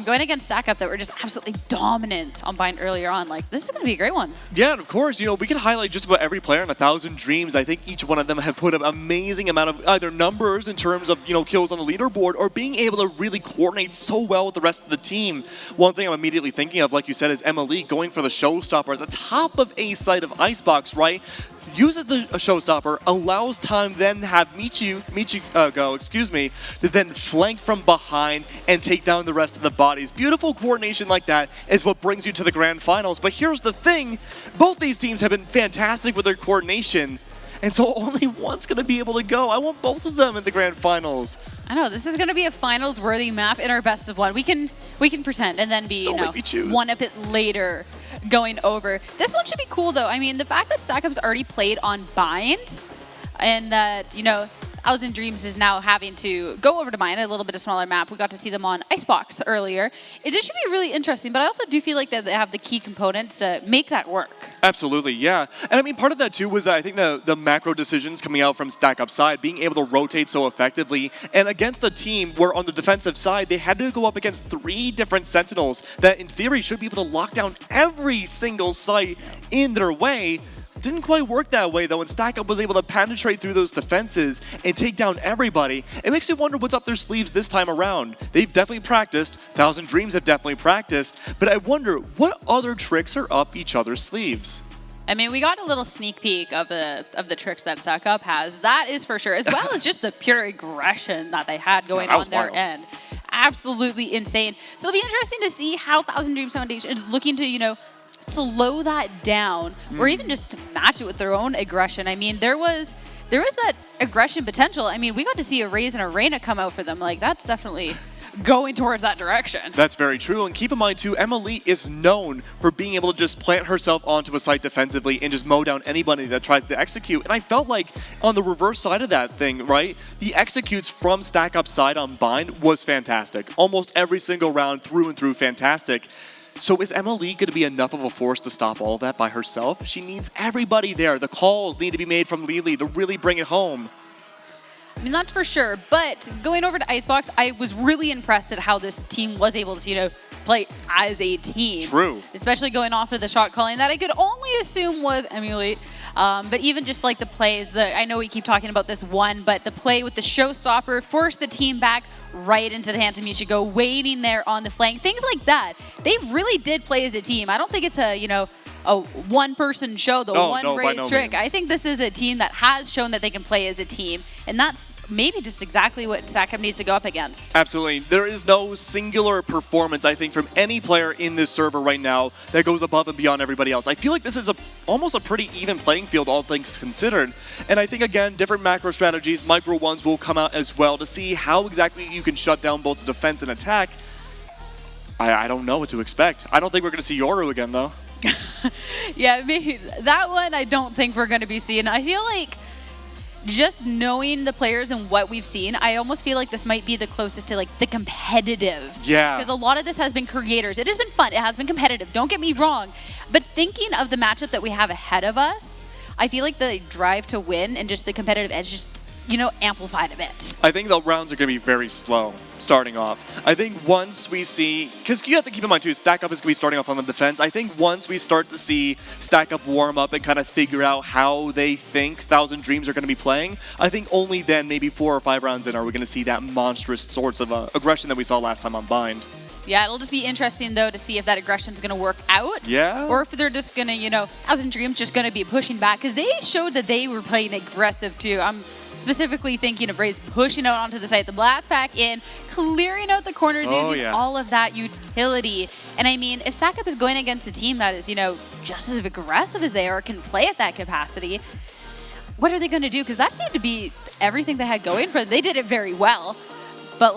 Going against Stack Up that were just absolutely dominant on Bind earlier on. Like, this is going to be a great one. Yeah, and of course, you know, we can highlight just about every player in 1,000 Dreams. I think each one of them have put an amazing amount of either numbers in terms of, you know, kills on the leaderboard or being able to really coordinate so well with the rest of the team. One thing I'm immediately thinking of, like you said, is Emily going for the showstopper at the top of A side of Icebox, right? Uses the showstopper, allows time then have Michi go, to then flank from behind and take down the rest of the bodies. Beautiful coordination like that is what brings you to the grand finals. But here's the thing, both these teams have been fantastic with their coordination, and so only one's going to be able to go. I want both of them in the grand finals. I know, this is going to be a finals-worthy map in our best of one. We can pretend and then be, one up it later going over. This one should be cool, though. I mean, the fact that Stack Up's already played on Bind and that, 1,000 Dreams is now having to go over to Bind, a little bit of smaller map. We got to see them on Icebox earlier. It just should be really interesting, but I also do feel like that they have the key components to make that work. Absolutely, yeah. And I mean, part of that, too, was that I think the macro decisions coming out from Stack Up's side, being able to rotate so effectively, and against the team where on the defensive side, they had to go up against 3 different Sentinels that, in theory, should be able to lock down every single site in their way. Didn't quite work that way, though, and Stack Up was able to penetrate through those defenses and take down everybody. It makes me wonder what's up their sleeves this time around. They've definitely practiced, 1,000 Dreams have definitely practiced, but I wonder what other tricks are up each other's sleeves. I mean, we got a little sneak peek of the tricks that Stack Up has, that is for sure, as well as just the pure aggression that they had going on their end. Absolutely insane. So it'll be interesting to see how 1,000 Dreams Foundation is looking to, slow that down or even just to match it with their own aggression. I mean, there was that aggression potential. I mean, we got to see a Raze and Arena come out for them. Like, that's definitely going towards that direction. That's very true. And keep in mind, too, Emily is known for being able to just plant herself onto a site defensively and just mow down anybody that tries to execute. And I felt like on the reverse side of that thing, right, the executes from Stack Up side on Bind was fantastic. Almost every single round through and through fantastic. So is Emily going to be enough of a force to stop all of that by herself? She needs everybody there. The calls need to be made from Lily to really bring it home. I mean, that's for sure. But going over to Icebox, I was really impressed at how this team was able to, play as a team. True. Especially going off of the shot calling that I could only assume was Emulate. But even just like the plays, I know we keep talking about this one, but the play with the showstopper forced the team back right into the hands of Michigo, waiting there on the flank. Things like that. They really did play as a team. I don't think it's a one-person show, one race trick. I think this is a team that has shown that they can play as a team, and that's maybe just exactly what Stack Up needs to go up against. Absolutely. There is no singular performance, I think, from any player in this server right now that goes above and beyond everybody else. I feel like this is almost a pretty even playing field, all things considered. And I think, again, different macro strategies, micro ones will come out as well to see how exactly you can shut down both the defense and attack. I don't know what to expect. I don't think we're going to see Yoru again, though. Yeah, maybe that one I don't think we're going to be seeing. I feel like just knowing the players and what we've seen, I almost feel like this might be the closest to the competitive. Yeah. Because a lot of this has been creators. It has been fun. It has been competitive. Don't get me wrong. But thinking of the matchup that we have ahead of us, I feel like the drive to win and just the competitive edge just, amplified a bit. I think the rounds are going to be very slow starting off. I think once we see, because you have to keep in mind too, Stack Up is going to be starting off on the defense. I think once we start to see Stack Up warm up and kind of figure out how they think Thousand Dreams are going to be playing, I think only then, maybe 4 or 5 rounds in, are we going to see that monstrous sorts of aggression that we saw last time on Bind. Yeah, it'll just be interesting, though, to see if that aggression's going to work out. Yeah. Or if they're just going to, Thousand Dreams just going to be pushing back, because they showed that they were playing aggressive, too. I'm specifically thinking of Raze pushing out onto the site, the blast pack in, clearing out the corners, using all of that utility. And I mean, if Stack Up is going against a team that is, just as aggressive as they are, can play at that capacity, what are they going to do? Because that seemed to be everything they had going for them. They did it very well. But,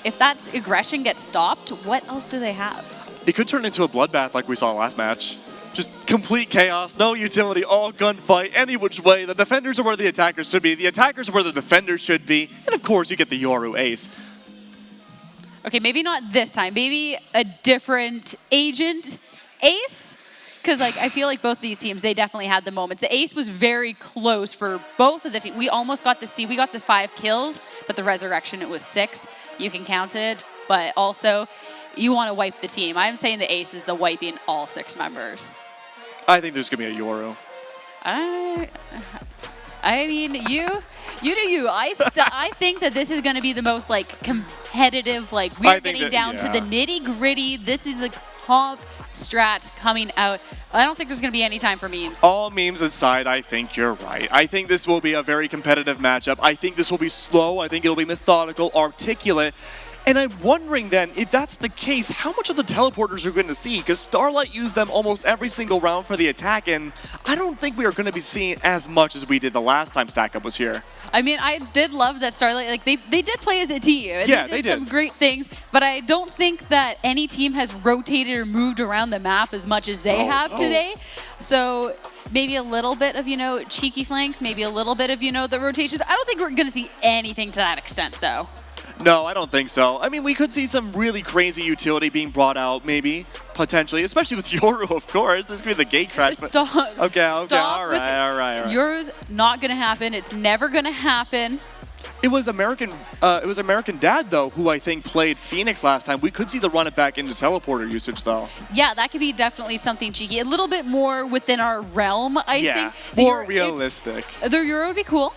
if that aggression gets stopped, what else do they have? It could turn into a bloodbath like we saw last match. Just complete chaos, no utility, all gunfight, any which way. The defenders are where the attackers should be. The attackers are where the defenders should be. And of course, you get the Yoru ace. Okay, maybe not this time. Maybe a different agent ace? Because, I feel like both of these teams, they definitely had the moments. The ace was very close for both of the teams. We almost got the C. We got the 5 kills, but the resurrection, it was 6. You can count it. But also, you want to wipe the team. I'm saying the ace is the wiping all 6 members. I think there's going to be a Yoru. I mean, you do you. I think that this is going to be the most, competitive, we're getting down to the nitty-gritty. This is the comp strats coming out. I don't think there's going to be any time for memes. All memes aside, I think you're right. I think this will be a very competitive matchup. I think this will be slow. I think it'll be methodical, articulate. And I'm wondering then, if that's the case, how much of the teleporters are going to see? Because Starlight used them almost every single round for the attack, and I don't think we are going to be seeing as much as we did the last time Stack Up was here. I mean, I did love that Starlight, they did play as a team. And yeah, they did some great things, but I don't think that any team has rotated or moved around the map as much as they have today. So maybe a little bit of, cheeky flanks, maybe a little bit of, the rotations. I don't think we're going to see anything to that extent, though. No, I don't think so. I mean, we could see some really crazy utility being brought out, maybe, potentially, especially with Yoru, of course. There's going to be the gate crash. Stop. Okay, all right. Yoru's not going to happen. It's never going to happen. It was American Dad, though, who I think played Phoenix last time. We could see the run it back into teleporter usage, though. Yeah, that could be definitely something cheeky. A little bit more within our realm, I think. More realistic. The Yoru would be cool.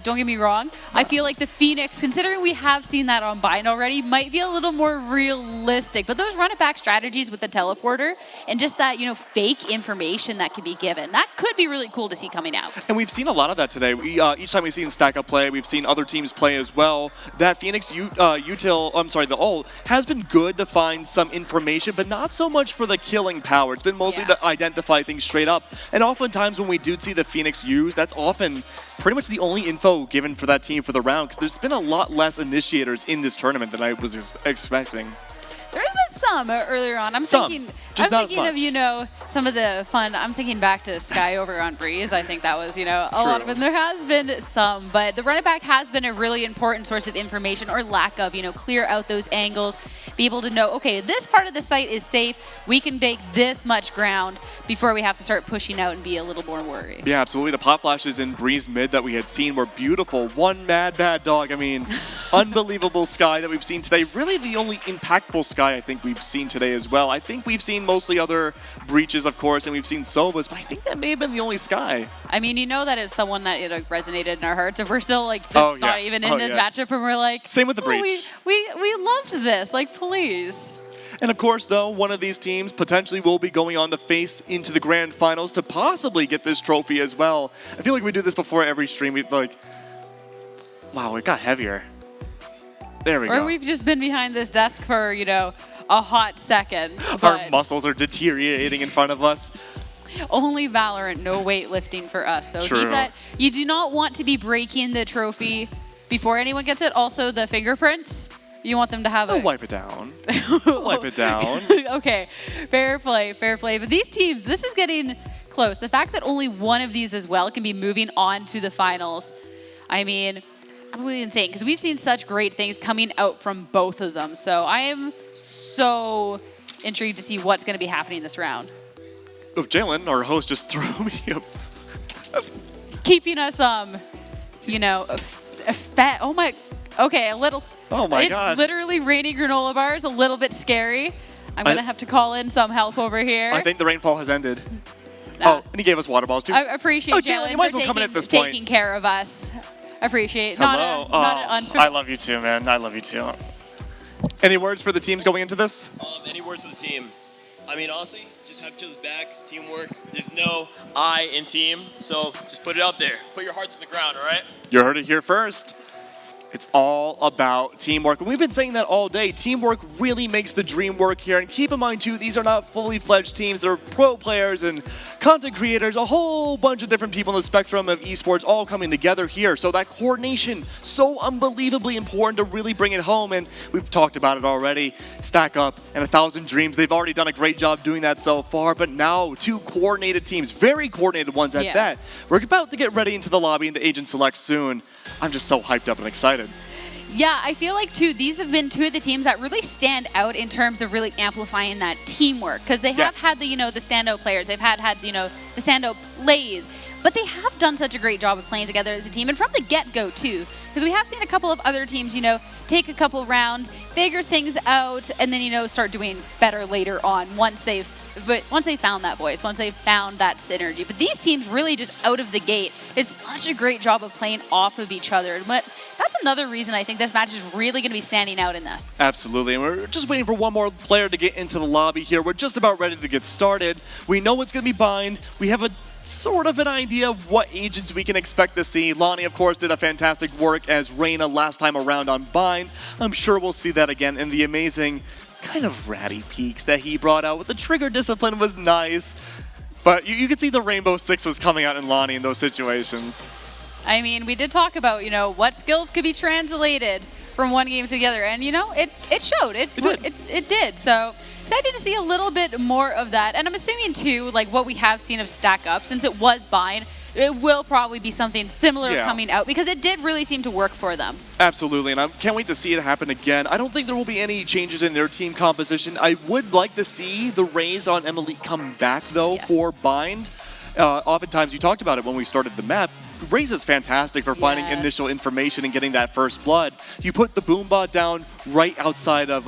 Don't get me wrong. I feel like the Phoenix, considering we have seen that on Bind already, might be a little more realistic. But those run-it-back strategies with the teleporter and just that, fake information that can be given, that could be really cool to see coming out. And we've seen a lot of that today. Each time we've seen Stack Up play, we've seen other teams play as well. That Phoenix the ult has been good to find some information, but not so much for the killing power. It's been mostly to identify things straight up. And oftentimes when we do see the Phoenix used, that's often pretty much the only info given for that team for the round, because there's been a lot less initiators in this tournament than I was expecting. There's been some earlier on. I'm Some, thinking, just I'm not as thinking of, much. you know, some of the fun. I'm thinking back to Sky over on Breeze. I think that was, you know, a lot of it. There has been some, but the run it back has been a really important source of information, or lack of, you know, clear out those angles, be able to know, okay, this part of the site is safe. We can make this much ground before we have to start pushing out and be a little more worried. Yeah, absolutely. The pop flashes in Breeze mid that we had seen were beautiful. One mad bad dog. I mean, unbelievable Sky that we've seen today. Really the only impactful Sky I think we've seen today as well. I think we've seen mostly other breaches, of course, and we've seen Sovas, but I think that may have been the only Sky. I mean, you know that it's someone that, you know, resonated in our hearts. If we're still like not even in this matchup, and we're like, same with the breach. We loved this. Like, please. And of course, though, one of these teams potentially will be going on to face into the grand finals to possibly get this trophy as well. I feel like we do this before every stream. We've like, wow, it got heavier. There we go. Or we've just been behind this desk for, you know, a hot second. Our muscles are deteriorating in front of us. Only Valorant, no weightlifting for us. So True. keep that. You do not want to be breaking the trophy before anyone gets it. Also, the fingerprints. You want them to have Wipe it down. Wipe it down. Okay, fair play, fair play. But these teams, this is getting close. The fact that only one of these as well can be moving on to the finals, I mean, it's absolutely insane because we've seen such great things coming out from both of them. So I am so intrigued to see what's going to be happening this round. Oh, Jalen, our host, just threw me up. Keeping us, you know, oh my, okay, a little. Oh my it's God. It's literally raining granola bars, a little bit scary. I'm going to have to call in some help over here. I think the rainfall has ended. Oh, and he gave us water balls too. I appreciate Jalen, you Jalen might as for well come in at this point. taking care of us. Appreciate. Hello. Not an unfair. I love you too, man. I love you too. Any words for the teams going into this? Any words for the team? I mean, honestly, just have each other's back, teamwork. There's no I in team, so just put it out there. Put your hearts in the ground, all right? You heard it here first. It's all about teamwork. And we've been saying that all day. Teamwork really makes the dream work here. And keep in mind, too, these are not fully fledged teams. They're pro players and content creators, a whole bunch of different people in the spectrum of esports all coming together here. So that coordination, so unbelievably important to really bring it home. And we've talked about it already. Stack Up and 1,000 Dreams. They've already done a great job doing that so far. But now, two coordinated teams, very coordinated ones at that. We're about to get ready into the lobby, into Agent Select soon. I'm just so hyped up and excited. Yeah, I feel like, too, these have been two of the teams that really stand out in terms of really amplifying that teamwork. Because they have had the, you know, the standout players. They've had, you know, the standout plays. But they have done such a great job of playing together as a team. And from the get-go, too. Because we have seen a couple of other teams, you know, take a couple rounds, figure things out, and then, you know, start doing better later on once they've found that voice, once they've found that synergy. But these teams really just out of the gate did such a great job of playing off of each other. But that's another reason I think this match is really going to be standing out in this. Absolutely, and we're just waiting for one more player to get into the lobby here. We're just about ready to get started. We know it's going to be Bind. We have a sort of an idea of what agents we can expect to see. Lonnie, of course, did a fantastic work as Reyna last time around on Bind. I'm sure we'll see that again in the amazing kind of ratty peaks that he brought out with the trigger discipline was nice. But you could see the Rainbow Six was coming out in Lonnie in those situations. I mean, we did talk about, you know, what skills could be translated from one game to the other. And, you know, it showed. It did. So excited to see a little bit more of that. And I'm assuming, too, like what we have seen of Stack Up, since it was Bind, it will probably be something similar coming out because it did really seem to work for them. Absolutely, and I can't wait to see it happen again. I don't think there will be any changes in their team composition. I would like to see the Rays on Emily come back, though, for Bind. Oftentimes, you talked about it when we started the map. Raze is fantastic for finding initial information and getting that first blood. You put the Boombot down right outside of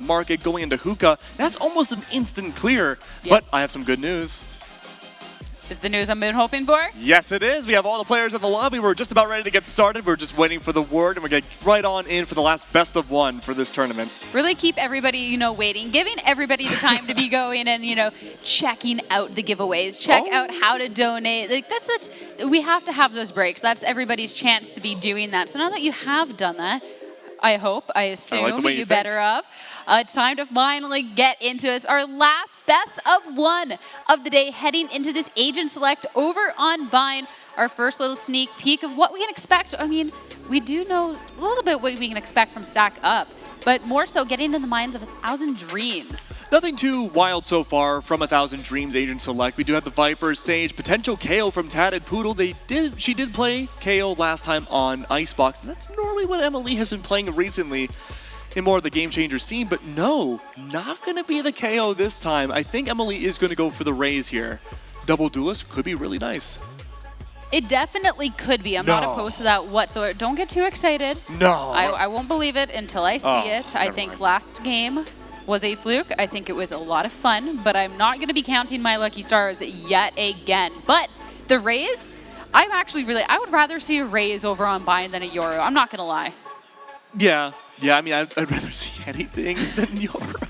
Market, going into Hookah. That's almost an instant clear. But I have some good news. Is the news I've been hoping for? Yes, it is. We have all the players in the lobby. We're just about ready to get started. We're just waiting for the word, and we're getting right on in for the last best of one for this tournament. Really keep everybody, you know, waiting, giving everybody the time to be going and, you know, checking out the giveaways, check out how to donate. Like we have to have those breaks. That's everybody's chance to be doing that. So now that you have done that, I assume you better have. It's time to finally get into this. Our last best of one of the day, heading into this Agent Select over on Vine. our first little sneak peek of what we can expect. I mean, we do know a little bit what we can expect from Stack Up, but more so getting in the minds of 1,000 Dreams. Nothing too wild so far from 1,000 Dreams Agent Select. We do have the Viper, Sage, potential KO from Tatted Poodle. She did play KO last time on Icebox, and that's normally what Emily has been playing recently in more of the game changer scene, but no, not going to be the KO this time. I think Emily is going to go for the Raze here. Double Duelist could be really nice. It definitely could be. I'm not opposed to that whatsoever. Don't get too excited. No. I won't believe it until I see it. I think last game was a fluke. I think it was a lot of fun, but I'm not going to be counting my lucky stars yet again. But the Raze, I would rather see a Raze over on Bind than a Yoru. I'm not going to lie. Yeah, I mean, I'd rather see anything than Yoru.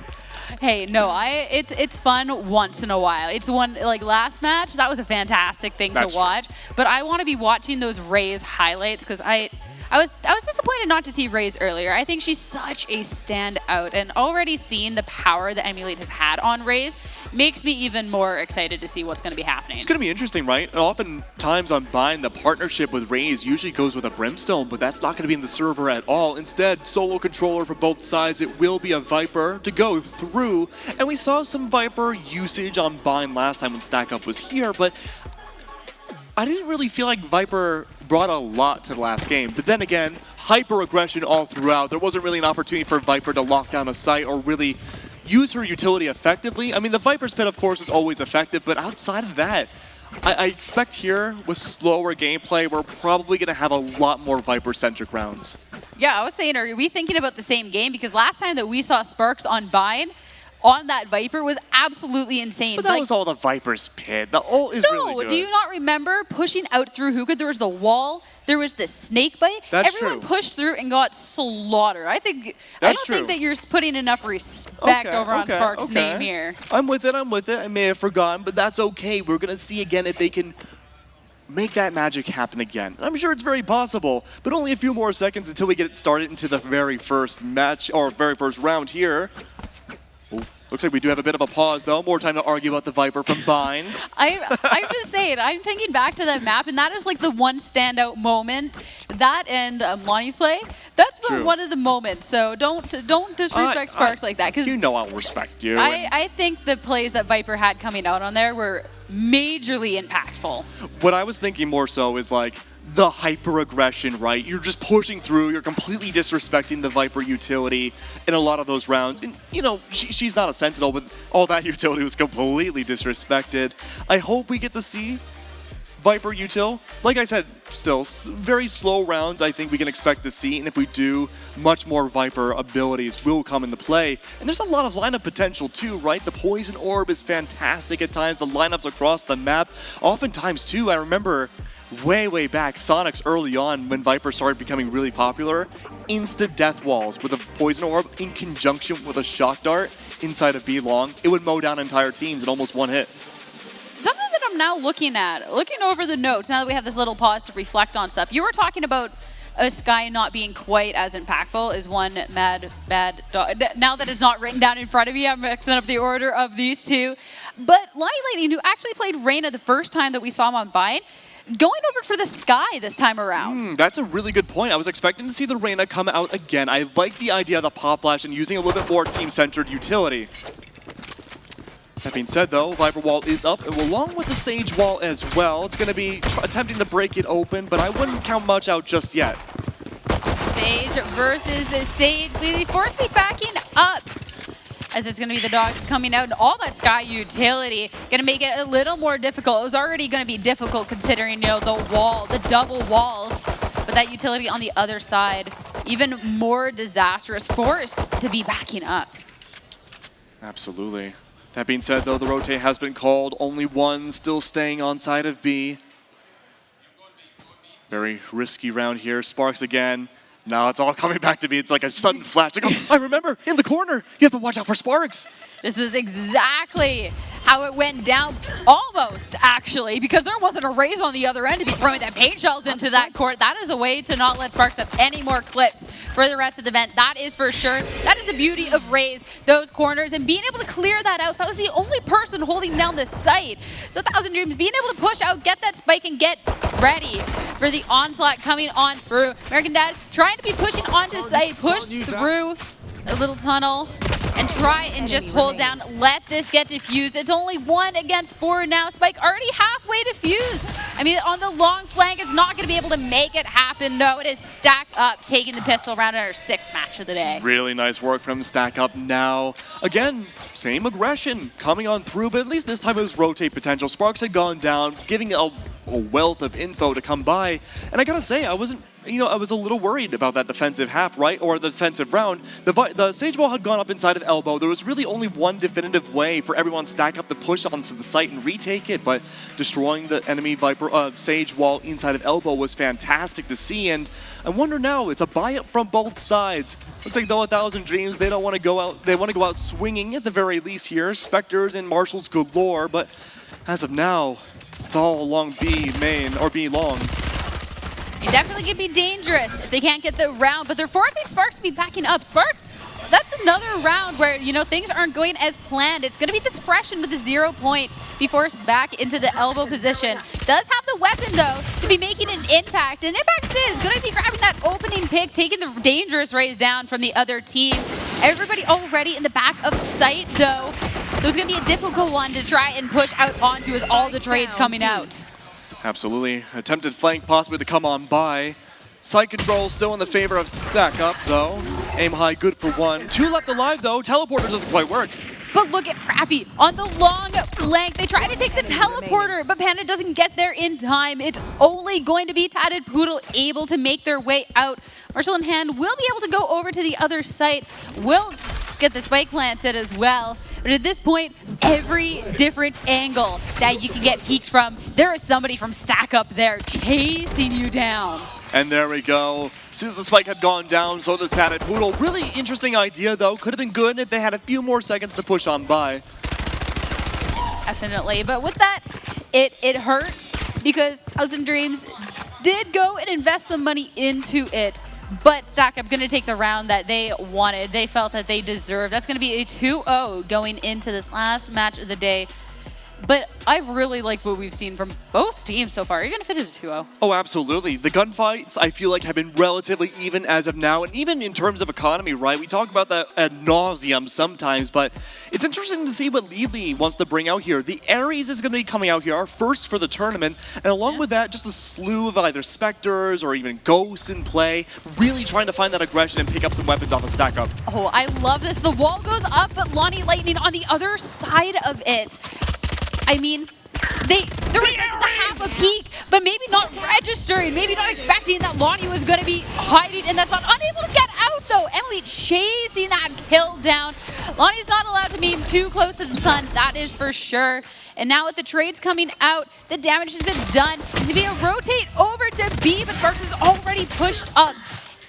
Hey, no, it's fun once in a while. It's one, like last match, that was a fantastic thing to watch. But I want to be watching those Raze highlights because I was disappointed not to see Raze earlier. I think she's such a standout, and already seeing the power that Emulate has had on Raze makes me even more excited to see what's going to be happening. It's going to be interesting, right? And oftentimes on Bind, the partnership with Raze usually goes with a Brimstone, but that's not going to be in the server at all. Instead, solo controller for both sides. It will be a Viper to go through, and we saw some Viper usage on Bind last time when Stack Up was here, but I didn't really feel like Viper brought a lot to the last game. But then again, hyper-aggression all throughout. There wasn't really an opportunity for Viper to lock down a site or really use her utility effectively. I mean, the Viper spin, of course, is always effective, but outside of that, I expect here with slower gameplay, we're probably going to have a lot more Viper-centric rounds. Yeah, I was saying, are we thinking about the same game? Because last time that we saw Sparks on Bind, on that Viper was absolutely insane. But that was all the Viper's pit. The ult is really good. No, do you not remember pushing out through hookah? There was the wall, there was the snake bite. Everyone pushed through and got slaughtered. I don't think that you're putting enough respect over on Sparks' name here. I'm with it. I may have forgotten, but that's okay. We're going to see again if they can make that magic happen again. I'm sure it's very possible, but only a few more seconds until we get started into the very first match, or very first round here. Looks like we do have a bit of a pause, though. More time to argue about the Viper from Bind. I'm just saying, I'm thinking back to that map, and that is like the one standout moment. That and Lonnie's play, that's one of the moments. So don't disrespect Sparks like that. You know I'll respect you. I think the plays that Viper had coming out on there were majorly impactful. What I was thinking more so is like, the hyper-aggression, right? You're just pushing through. You're completely disrespecting the Viper utility in a lot of those rounds. And, you know, she's not a Sentinel, but all that utility was completely disrespected. I hope we get to see Viper util. Like I said, still, very slow rounds I think we can expect to see. And if we do, much more Viper abilities will come into play. And there's a lot of lineup potential too, right? The Poison Orb is fantastic at times. The lineups across the map. Oftentimes too, I remember way back, Sonic's early on when Viper started becoming really popular, instant death walls with a Poison Orb in conjunction with a Shock Dart inside of B long. It would mow down entire teams in almost one hit. Something that I'm now looking over the notes, now that we have this little pause to reflect on stuff. You were talking about a Sky not being quite as impactful as one bad dog. Now that it's not written down in front of me, I'm mixing up the order of these two. But Lonnie Lightning, who actually played Reyna the first time that we saw him on Bind, going over for the Sky this time around. That's a really good point. I was expecting to see the Reyna come out again. I like the idea of the Pop Flash and using a little bit more team-centered utility. That being said, though, Viper Wall is up, along with the Sage Wall as well. It's going to be attempting to break it open, but I wouldn't count much out just yet. Sage versus Sage. The Force Speed backing up, as it's going to be the dog coming out, and all that Sky utility going to make it a little more difficult. It was already going to be difficult considering, you know, the double walls, but that utility on the other side, even more disastrous, forced to be backing up. Absolutely. That being said, though, the rotate has been called. Only one still staying on side of B. Very risky round here. Sparks again. Now it's all coming back to me. It's like a sudden flash. Like, oh, I remember, in the corner. You have to watch out for Sparks. This is exactly how it went down, almost actually, because there wasn't a raise on the other end to be throwing that paint shells into that court. That is a way to not let Sparks have any more clips for the rest of the event. That is for sure. That is the beauty of Raze, those corners, and being able to clear that out. That was the only person holding down the site. So 1,000 Dreams being able to push out, get that spike, and get ready for the onslaught coming on through. American Dad trying to be pushing onto site, push through a little tunnel, and try and just hold down. Let this get diffused. It's only 1 against 4 now. Spike already halfway diffused. I mean, on the long flank, it's not going to be able to make it happen, though. It is Stack Up taking the pistol round in our 6th match of the day. Really nice work from Stack Up now. Again, same aggression coming on through, but at least this time it was rotate potential. Sparks had gone down, giving a wealth of info to come by. And I gotta say, I was a little worried about that defensive half, right? Or the defensive round. The Sage Wall had gone up inside of Elbow. There was really only one definitive way for everyone Stack Up to push onto the site and retake it, but destroying the enemy Viper Sage Wall inside of Elbow was fantastic to see. And I wonder now, it's a buy-up from both sides. Looks like though 1,000 Dreams, they don't want to go out. They want to go out swinging at the very least here. Spectres and Marshals galore, but as of now, it's all along B main, or B long. It definitely could be dangerous if they can't get the round, but they're forcing Sparks to be backing up. Sparks, that's another round where, things aren't going as planned. It's going to be the suppression with the 0 point, be forced back into the elbow position. Does have the weapon, though, to be making an impact. And impact is going to be grabbing that opening pick, taking the dangerous raise down from the other team. Everybody already in the back of sight, though. So it's going to be a difficult one to try and push out onto as all the trades coming out. Absolutely. Attempted flank possibly to come on by. Side control still in the favor of Stack Up, though. Aim high, good for 1. 2 left alive, though. Teleporter doesn't quite work. But look at Raffy on the long flank. They try to take the teleporter, but Panda doesn't get there in time. It's only going to be Tatted Poodle able to make their way out. Marshall in hand will be able to go over to the other site. Will get the spike planted as well. But at this point, every different angle that you can get peeked from, there is somebody from Stack Up there chasing you down. And there we go. As soon as the spike had gone down, so does Tatted Poodle. Really interesting idea, though. Could have been good if they had a few more seconds to push on by. Definitely. But with that, it hurts because 1,000 Dreams did go and invest some money into it. But Stack Up going to take the round that they wanted. They felt that they deserved. That's going to be a 2-0 going into this last match of the day. But I really like what we've seen from both teams so far, even if it is a 2-0. Oh, absolutely. The gunfights, I feel like, have been relatively even as of now. And even in terms of economy, right? We talk about that ad nauseum sometimes, but it's interesting to see what Lili wants to bring out here. The Ares is going to be coming out here, our first for the tournament. And along with that, just a slew of either Spectres or even Ghosts in play, really trying to find that aggression and pick up some weapons off a Stack Up. Oh, I love this. The wall goes up, but Lonnie Lightning on the other side of it. I mean, they're like the half a peak, but maybe not registering, maybe not expecting that Lonnie was going to be hiding in that spot. Unable to get out, though. Emily chasing that kill down. Lonnie's not allowed to be too close to the sun, that is for sure. And now with the trades coming out, the damage has been done. It's be a rotate over to B, but Sparks is already pushed up.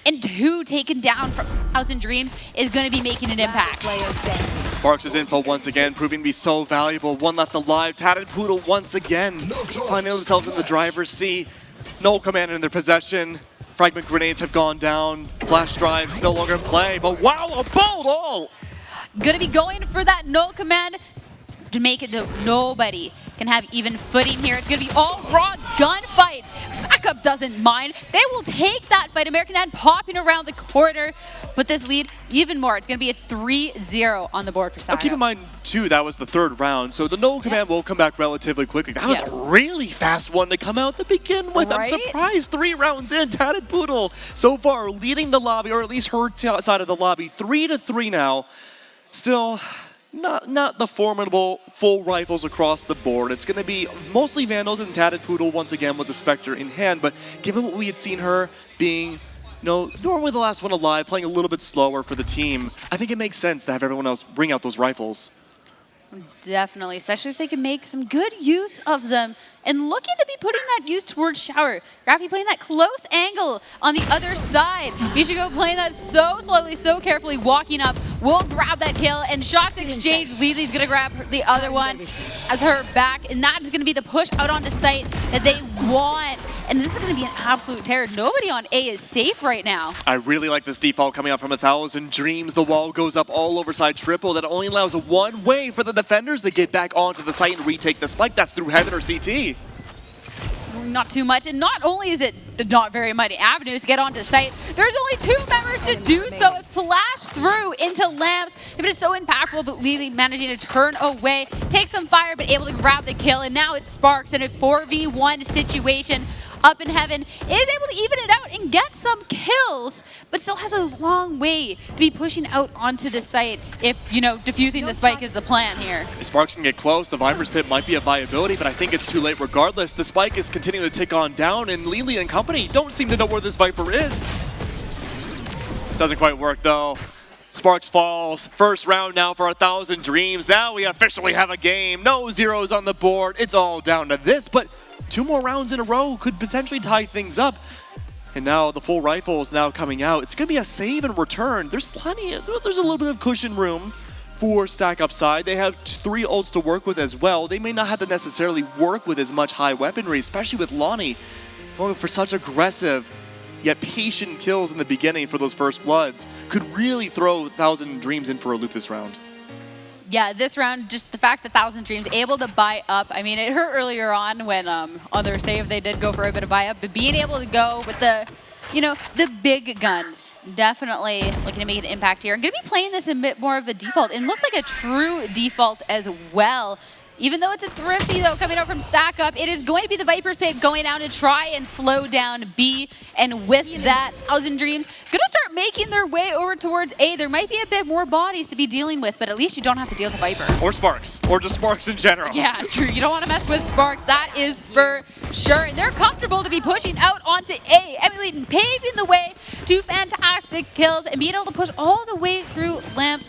And 2 taken down from 1,000 Dreams is going to be making an impact. Sparks' info once again proving to be so valuable. 1 left alive. Tatted Poodle once again finding themselves in the driver's seat. No command in their possession. Fragment grenades have gone down. Flash drives no longer in play. But wow, a bold all! Gonna be going for that null command to make it to nobody can have even footing here. It's going to be all raw gunfight. Stack Up doesn't mind. They will take that fight. American Dad popping around the corner. Put this lead even more. It's going to be a 3-0 on the board for Stack Up. Keep in mind, too, that was the 3rd round, so the null command will come back relatively quickly. That was a really fast one to come out to begin with. Right? I'm surprised. 3 rounds in, Tatted Poodle so far leading the lobby, or at least her side of the lobby, 3-3 now. Still, not the formidable full rifles across the board. It's going to be mostly Vandals and Tatted Poodle once again with the Spectre in hand, but given what we had seen her being, normally the last one alive, playing a little bit slower for the team, I think it makes sense to have everyone else bring out those rifles. Definitely, especially if they can make some good use of them and looking to be putting that use towards Shower. Graphy playing that close angle on the other side. Michigo playing that so slowly, so carefully, walking up, will grab that kill, and shots exchange. Lily's gonna grab the other one as her back, and that is gonna be the push out onto site that they want. And this is gonna be an absolute terror. Nobody on A is safe right now. I really like this default coming up from 1,000 Dreams. The wall goes up all over side triple. That only allows one way for the defenders to get back onto the site and retake the spike. That's through Heaven or CT. Not too much, and not only is it the not very many avenues to get onto site, there's only 2 members to do so. It flashed through into Lamps. It is so impactful, but Lily managing to turn away, take some fire, but able to grab the kill, and now it's Sparks in a 4v1 situation. Up in Heaven is able to even it out and get some kills, but still has a long way to be pushing out onto the site if, you know, defusing the spike is the plan here. Sparks can get close. The Viper's Pit might be a viability, but I think it's too late regardless. The spike is continuing to tick on down, and Lily and company don't seem to know where this Viper is. Doesn't quite work, though. Sparks falls. First round now for 1,000 Dreams. Now we officially have a game. No zeros on the board. It's all down to this, but 2 more rounds in a row could potentially tie things up. And now the full rifle is now coming out. It's going to be a save and return. There's a little bit of cushion room for Stack Upside. They have 3 ults to work with as well. They may not have to necessarily work with as much high weaponry, especially with Lonnie going for such aggressive yet patient kills in the beginning for those first bloods. Could really throw 1,000 Dreams in for a loop this round. Yeah, this round, just the fact that 1,000 Dreams able to buy up. I mean, it hurt earlier on when on their save they did go for a bit of buy up, but being able to go with the, you know, the big guns, definitely looking to make an impact here. I'm going to be playing this a bit more of a default, and looks like a true default as well. Even though it's a thrifty, though, coming out from Stack Up, it is going to be the Viper's Pit going out to try and slow down B. And with that, 1,000 Dreams going to start making their way over towards A. There might be a bit more bodies to be dealing with, but at least you don't have to deal with the Viper. Or Sparks, or just Sparks in general. Yeah, true. You don't want to mess with Sparks. That is for sure. And they're comfortable to be pushing out onto A. Emily paving the way to fantastic kills and being able to push all the way through Lamps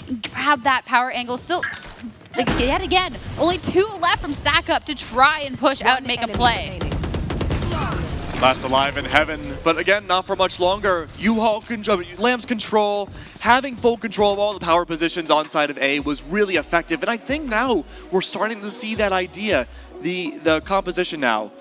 and grab that power angle. Still, like, yet again, only 2 left from Stack Up to try and push out and make a play. Last alive in Heaven, but again, not for much longer. Lamb's control, having full control of all the power positions on side of A was really effective, and I think now we're starting to see that idea, the composition now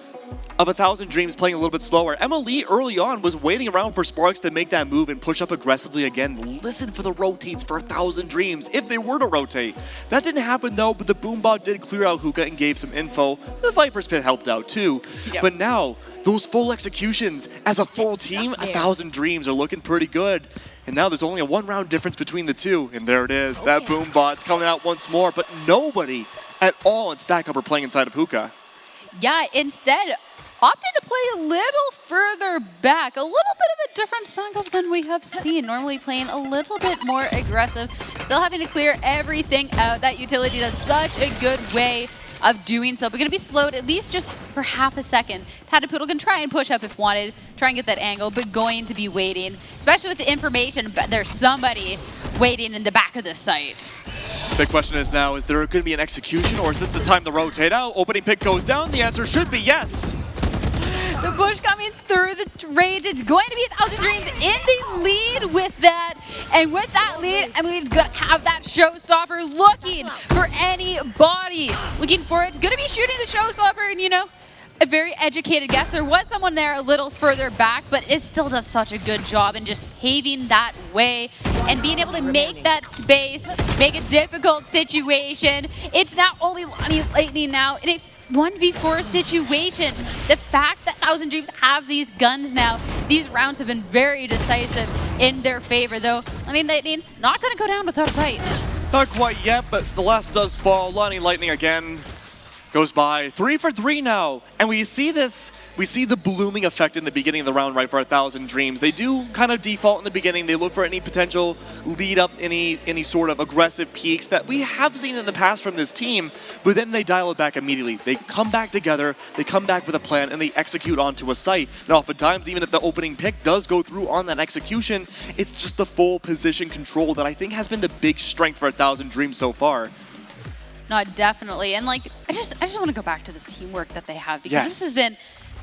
of 1,000 Dreams playing a little bit slower. Emily early on was waiting around for Sparks to make that move and push up aggressively again. Listen for the rotates for 1,000 Dreams if they were to rotate. That didn't happen though, but the Boombot did clear out Hookah and gave some info. The Viper's Pit helped out too. Yep. But now, those full executions as a full team, 1,000 Dreams are looking pretty good. And now there's only a 1-round difference between the two. And there it is. That Boombot's coming out once more, but nobody at all in Stack Up are playing inside of Hookah. Yeah, instead, opting to play a little further back, a little bit of a different Stack Up than we have seen. Normally playing a little bit more aggressive, still having to clear everything out. That utility does such a good way of doing so. We're going to be slowed at least just for half a second. Tatapoodle can try and push up if wanted, try and get that angle, but going to be waiting, especially with the information, but there's somebody waiting in the back of the site. Big question is now, is there going to be an execution, or is this the time to rotate out? Opening pick goes down. The answer should be yes. The push coming through the raids. It's going to be 1,000 Dreams in the lead with that. And with that lead, Emily's going to have that showstopper looking for anybody. Looking for it. It's going to be shooting the showstopper, and, you know, a very educated guess. There was someone there a little further back, but it still does such a good job in just paving that way and being able to make that space, make a difficult situation. It's not only Lonnie Lightning now in a 1v4 situation. The fact that 1,000 Dreams have these guns now, these rounds have been very decisive in their favor, though. Lonnie Lightning not going to go down without a fight. Not quite yet, but the last does fall. Lonnie Lightning again goes by. 3 for 3 now. And we see this, we see the blooming effect in the beginning of the round right for 1,000 Dreams. They do kind of default in the beginning. They look for any potential lead up, any sort of aggressive peaks that we have seen in the past from this team, but then they dial it back immediately. They come back together, they come back with a plan, and they execute onto a site. And oftentimes, even if the opening pick does go through on that execution, it's just the full position control that I think has been the big strength for 1,000 Dreams so far. not definitely. And like, I just want to go back to this teamwork that they have, because this has been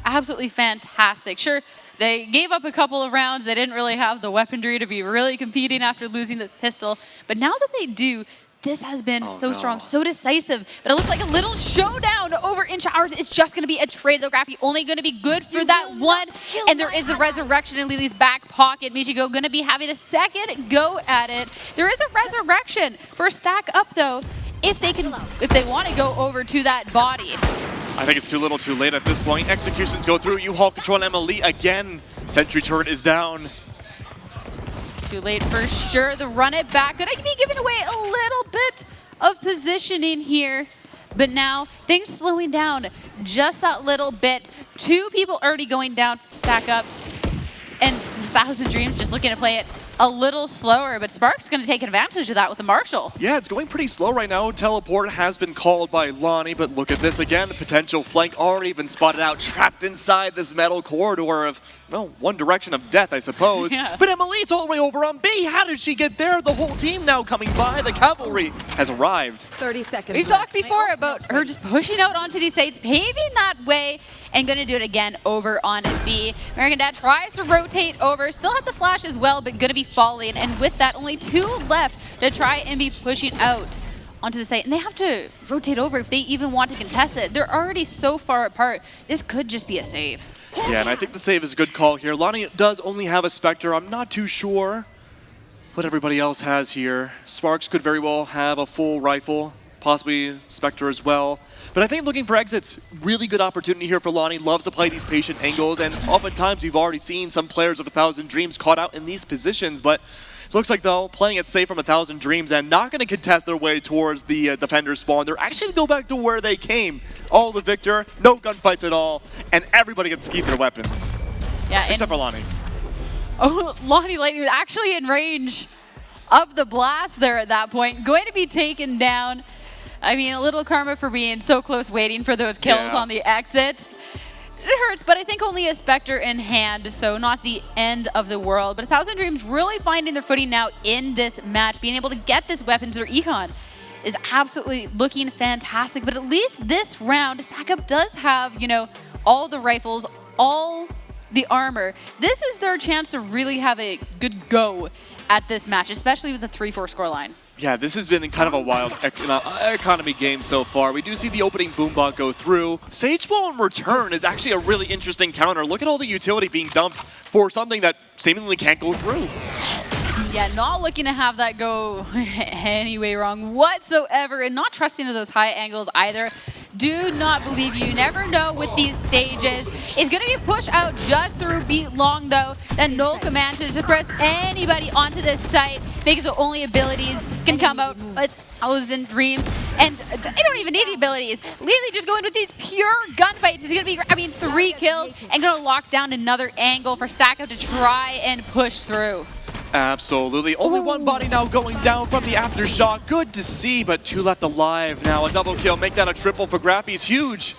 absolutely fantastic. Sure, they gave up a couple of rounds. They didn't really have the weaponry to be really competing after losing the pistol. But now that they do, this has been so strong, so decisive. But it looks like a little showdown over in showers. It's just going to be a trade, though. Graphy only going to be good for that one. And there is the resurrection in Lily's back pocket. Michigo going to be having a second go at it. There is a resurrection for Stack Up, though, if they want to go over to that body. I think it's too little too late at this point. Executions go through. U-Haul control Emily again. Sentry turret is down. Too late for sure. The run it back. Gonna be giving away a little bit of positioning here. But now things slowing down just that little bit. 2 people already going down, Stack Up. And 1,000 Dreams just looking to play it a little slower, but Spark's going to take advantage of that with the Marshall. Yeah, it's going pretty slow right now. Teleport has been called by Lonnie, but look at this again. The potential flank already been spotted out, trapped inside this metal corridor of, well, one direction of death, I suppose. But Emily's all the way over on B. How did she get there? The whole team now coming by. The cavalry has arrived. 30 seconds. We've talked before about her just pushing out onto these sites, paving that way, and going to do it again over on B. American Dad tries to rotate over, still had the flash as well, but going to be falling. And with that, only 2 left to try and be pushing out onto the site. And they have to rotate over if they even want to contest it. They're already so far apart. This could just be a save. Yeah, and I think the save is a good call here. Lonnie does only have a Spectre. I'm not too sure what everybody else has here. Sparks could very well have a full rifle, possibly Spectre as well. But I think looking for exits, really good opportunity here for Lonnie. Loves to play these patient angles, and oftentimes we've already seen some players of 1,000 Dreams caught out in these positions, but looks like, though, playing it safe from 1,000 Dreams and not going to contest their way towards the defender spawn. They're actually going to go back to where they came. All the victor, no gunfights at all, and everybody gets to keep their weapons. Yeah, except for Lonnie. Oh, Lonnie Lightning was actually in range of the blast there at that point. Going to be taken down. I mean, a little karma for being so close waiting for those kills on the exits. It hurts, but I think only a Spectre in hand, so not the end of the world. But 1,000 Dreams really finding their footing now in this match, being able to get this weapon to their econ is absolutely looking fantastic. But at least this round, Stack Up does have, you know, all the rifles, all the armor. This is their chance to really have a good go at this match, especially with a 3-4 scoreline. Yeah, this has been kind of a wild economy game so far. We do see the opening boombot go through. Sageball in return is actually a really interesting counter. Look at all the utility being dumped for something that seemingly can't go through. Yeah, not looking to have that go any way wrong whatsoever, and not trusting to those high angles either. Do not believe you. Never know with these stages. It's going to be pushed out just through beat long, though. That null command to suppress anybody onto this site, making so only abilities can come out. 1,000 Dreams, and they don't even need the abilities. Lily just going with these pure gunfights. He's going to be grabbing 3 kills and going to lock down another angle for Stack Up to try and push through. Absolutely. Only one body now going down from the aftershock. Good to see, but 2 left alive now. A double kill, make that a triple for Graphy's huge.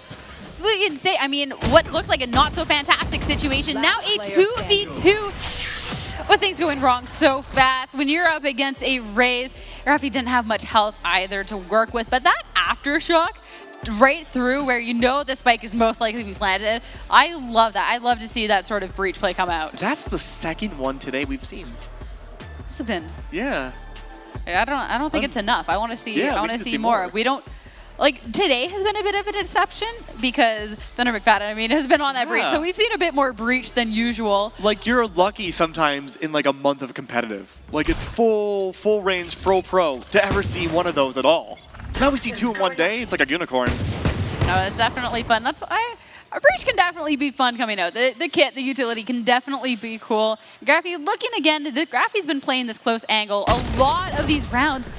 So you can say, I mean, what looked like a not so fantastic situation, now a 2v2. But things going wrong so fast. When you're up against a Raze, Graphy didn't have much health either to work with, but that aftershock right through where you know the spike is most likely to be planted. I love that. I love to see that sort of breach play come out. That's the second one today we've seen. Spin. Yeah. I don't think it's enough. I want to see. Yeah, I want to see more. We don't. Like, today has been a bit of a deception because Thunder McFadden, I mean, has been on that breach. So we've seen a bit more breach than usual. Like, you're lucky sometimes in like a month of competitive. Like, it's full range pro to ever see one of those at all. Now we see 2 in one day. It's like a unicorn. No, it's definitely fun. A breach can definitely be fun coming out. The kit, the utility can definitely be cool. Graphy looking again. Graphy's been playing this close angle a lot of these rounds.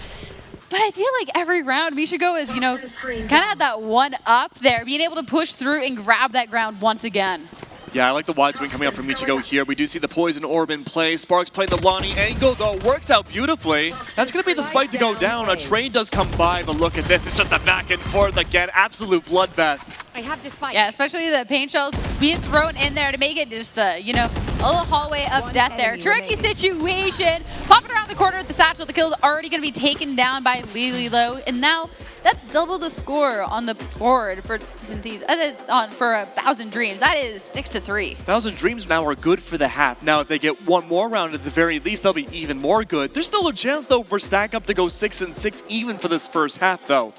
But I feel like every round Michigo is, you know, kind of had that one up there, being able to push through and grab that ground once again. Yeah, I like the wide swing coming up from Michigo here. We do see the Poison Orb in play. Sparks playing the Lonnie angle, though. Works out beautifully. That's going to be the spike to go down. A trade does come by, but look at this. It's just a back and forth again. Absolute bloodbath. I have this spike. Yeah, especially the paint shells being thrown in there to make it just, you know, A little hallway of death there. Tricky situation. Popping around the corner with the satchel. The kill's already going to be taken down by Lily though. And now that's double the score on the board for for 1,000 Dreams. That is 6-3. 1,000 Dreams now are good for the half. Now, if they get one more round at the very least, they'll be even more good. There's still a chance, though, for Stack Up to go 6-6 even for this first half, though.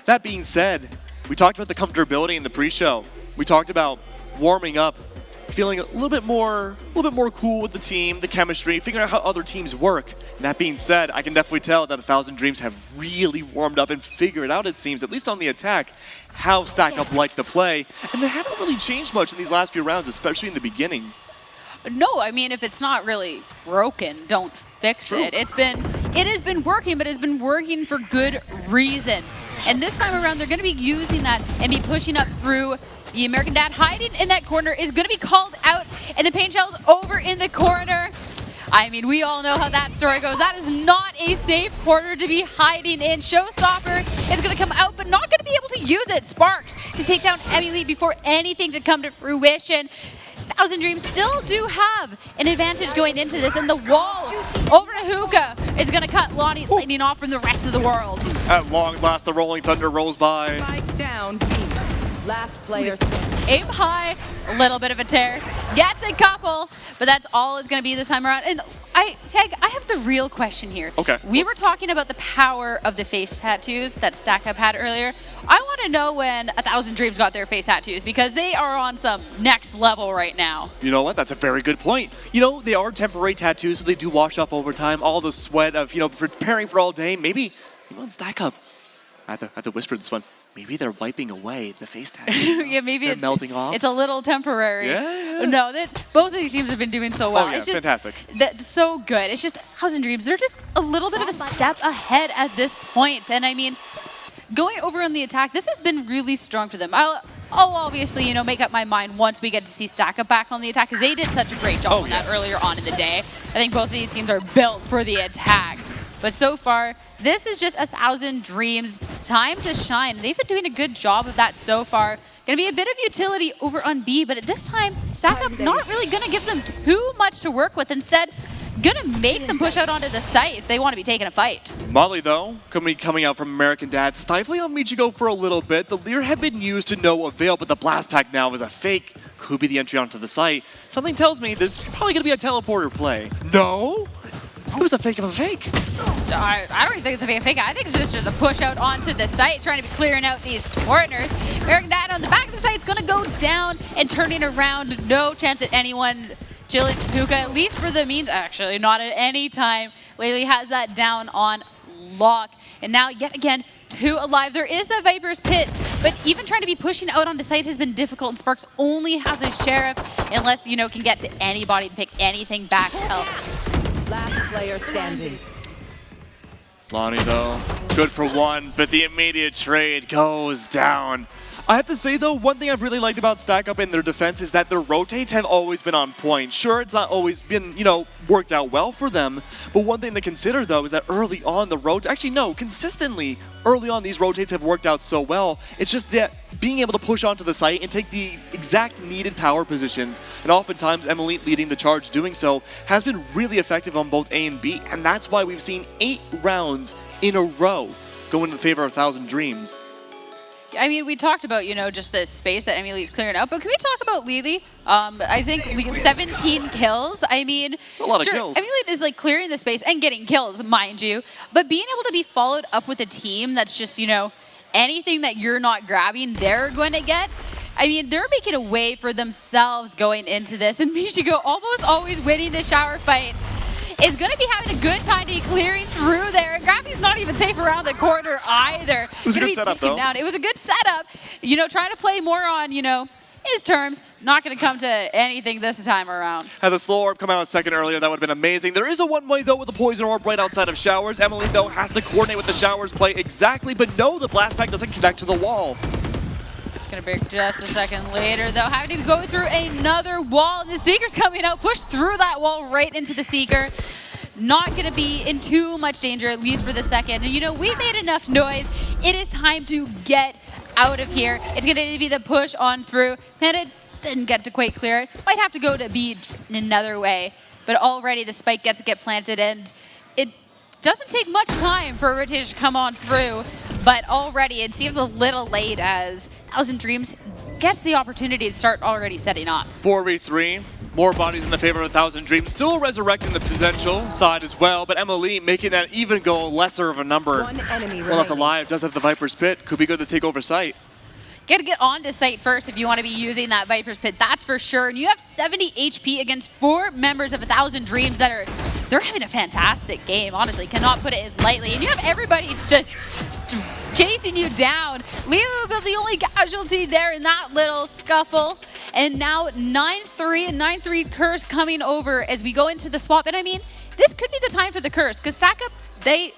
That being said, we talked about the comfortability in the pre-show. We talked about warming up, feeling a little bit more cool with the team, the chemistry, figuring out how other teams work. And that being said, I can definitely tell that 1,000 Dreams have really warmed up and figured out, it seems, at least on the attack, how Stack Up like to play. And they haven't really changed much in these last few rounds, especially in the beginning. No, I mean, if it's not really broken, don't fix it. It has been working, but it's been working for good reason. And this time around, they're going to be using that and be pushing up through. The American Dad hiding in that corner is going to be called out, and the pain shell's over in the corner. I mean, we all know how that story goes. That is not a safe corner to be hiding in. Showstopper is going to come out, but not going to be able to use it. Sparks to take down Emily before anything could come to fruition. 1,000 Dreams still do have an advantage going into this, and the wall over to Hookah is going to cut Lonnie Lightning off from the rest of the world. At long last, the Rolling Thunder rolls by. Spike down, B. Last player standing. Aim high, a little bit of a tear. Gets a couple, but that's all it's going to be this time around. And I have the real question here. Okay. We were talking about the power of the face tattoos that Stack Up had earlier. I want to know when 1,000 Dreams got their face tattoos, because they are on some next level right now. You know what? That's a very good point. You know, they are temporary tattoos, so they do wash off over time. All the sweat of, preparing for all day. Maybe on Stack Up. I have to whisper this one. Maybe they're wiping away the face tattoo. Yeah, maybe it's melting off. It's a little temporary. Yeah. No, both of these teams have been doing so well. Oh, yeah, it's just fantastic. That's so good. It's just 1,000 Dreams. They're just a little bit of a step ahead at this point. And I mean, going over on the attack, this has been really strong for them. I'll obviously, make up my mind once we get to see Stack Up back on the attack, because they did such a great job on that earlier on in the day. I think both of these teams are built for the attack. But so far, this is just 1,000 Dreams' time to shine. They've been doing a good job of that so far. Going to be a bit of utility over on B, but at this time, Stack Up not really going to give them too much to work with. Instead, going to make them push out onto the site if they want to be taking a fight. Molly, though, coming out from American Dad, stifling on Michigo for a little bit. The Leer had been used to no avail, but the Blast Pack now is a fake. Could be the entry onto the site. Something tells me there's probably going to be a teleporter play. No? It was a fake of a fake. I don't even think it's a fake. I think it's just a push out onto the site, trying to be clearing out these corners. American Dad on the back of the site is going to go down and turning around. No chance at anyone chilling Hookah, at least for the means. Actually, not at any time. Laylee has that down on lock. And now, yet again, 2 alive. There is the Viper's Pit, but even trying to be pushing out onto site has been difficult, and Sparks only has a Sheriff unless, can get to anybody and pick anything back up. Last player standing. Lonnie, though, good for one, but the immediate trade goes down. I have to say, though, one thing I've really liked about Stack Up in their defense is that their rotates have always been on point. Sure, it's not always been, worked out well for them, but one thing to consider, though, is that early on the consistently early on these rotates have worked out so well. It's just that being able to push onto the site and take the exact needed power positions, and oftentimes Emily leading the charge doing so, has been really effective on both A and B, and that's why we've seen 8 rounds in a row go in the favor of 1,000 Dreams. I mean, we talked about, just the space that Emily's clearing out, but can we talk about Lily? I think 17 kills. I mean, a lot of kills. Emily is clearing the space and getting kills, mind you, but being able to be followed up with a team that's just, anything that you're not grabbing, they're going to get. I mean, they're making a way for themselves going into this, and Michigo almost always winning the shower fight. Is going to be having a good time to be clearing through there. Grappy's not even safe around the corner either. It was a good setup, though. Down. It was a good setup. Trying to play more on, his terms. Not going to come to anything this time around. Had the slow orb come out a second earlier, that would have been amazing. There is a one-way, though, with the poison orb right outside of Showers. Emily, though, has to coordinate with the Showers play exactly, but no, the Blast Pack doesn't connect to the wall. It's going to break just a second later, though. Having to go through another wall. The Seeker's coming out, pushed through that wall right into the Seeker. Not going to be in too much danger, at least for the second. And, we made enough noise. It is time to get out of here. It's going to be the push on through. Panda didn't get to quite clear it. Might have to go to B in another way. But already the spike gets to get planted, and it doesn't take much time for a rotation to come on through. But already it seems a little late as Thousand Dreams gets the opportunity to start already setting up. 4v3, more bodies in the favor of 1,000 Dreams. Still resurrecting the potential side as well, but Emily making that even go lesser of a number. One enemy Well, left remaining. alive, does have the Viper's Pit. Could be good to take over site. Got to get onto site first if you want to be using that Viper's Pit, that's for sure. And you have 70 HP against 4 members of 1,000 Dreams that they're having a fantastic game, honestly. Cannot put it in lightly. And you have everybody just chasing you down. Lulu was the only casualty there in that little scuffle. And now 9-3 and 9-3 Curse coming over as we go into the swap. And I mean, this could be the time for the Curse, because Stack Up, they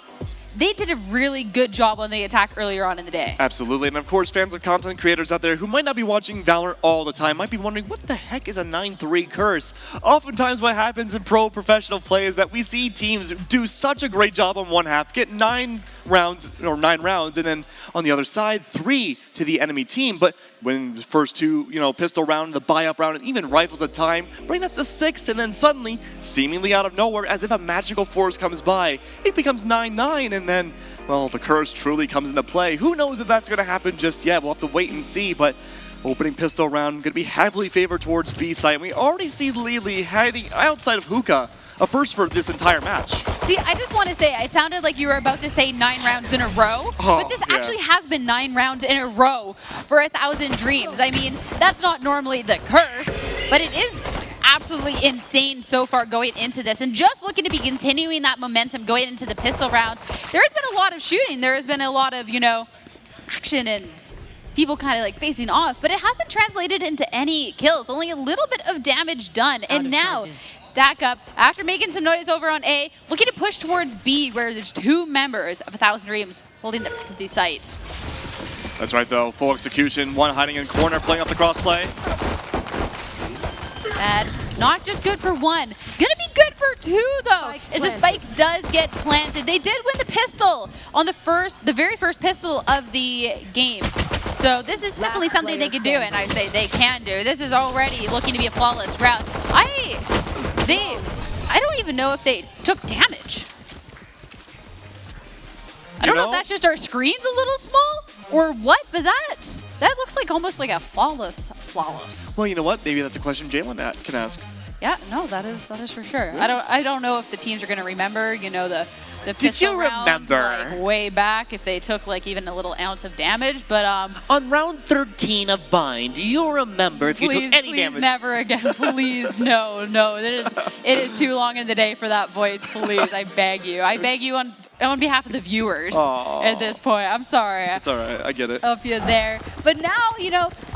did a really good job on the attack earlier on in the day. Absolutely, and of course, fans of content creators out there who might not be watching Valorant all the time might be wondering, what the heck is a 9-3 curse? Oftentimes what happens in professional play is that we see teams do such a great job on one half, get 9 rounds, and then on the other side, 3 to the enemy team. But when the first 2, pistol round, the buy-up round, and even rifles at time, bring that to 6, and then suddenly, seemingly out of nowhere, as if a magical force comes by, it becomes 9-9, and then, well, the curse truly comes into play. Who knows if that's going to happen just yet? We'll have to wait and see, but opening pistol round going to be heavily favored towards B side. And we already see Lily hiding outside of Hookah, a first for this entire match. See, I just want to say, it sounded like you were about to say 9 rounds in a row, but this actually has been 9 rounds in a row for 1,000 Dreams. I mean, that's not normally the curse, but it is absolutely insane so far going into this. And just looking to be continuing that momentum going into the pistol rounds, there has been a lot of shooting. There has been a lot of, action and people kind of like facing off, but it hasn't translated into any kills. Only a little bit of damage done. And now, Stack Up, after making some noise over on A, looking to push towards B, where there's 2 members of 1,000 Dreams holding the site. That's right, though. Full execution. One hiding in corner, playing up the crossplay. Bad. Not just good for 1. Gonna be good for 2, though, as the spike does get planted. They did win the pistol on the very first pistol of the game. So this is definitely something they can do, and I say they can do. This is already looking to be a flawless round. I don't even know if they took damage. I don't know if that's just our screen's a little small or what, but that looks like almost like a flawless. Well, you know what? Maybe that's a question Jalen can ask. Yeah, no, that is for sure. Really? I don't know if the teams are going to remember, the pistol Did you remember? rounds, like, way back, if they took like even a little ounce of damage, but on round 13 of Bind, do you remember if you took any damage? Please never again, please, no, it is too long in the day for that voice, please, I beg you on behalf of the viewers. Aww. At this point, I'm sorry. It's all right, I get it. Up you there, but now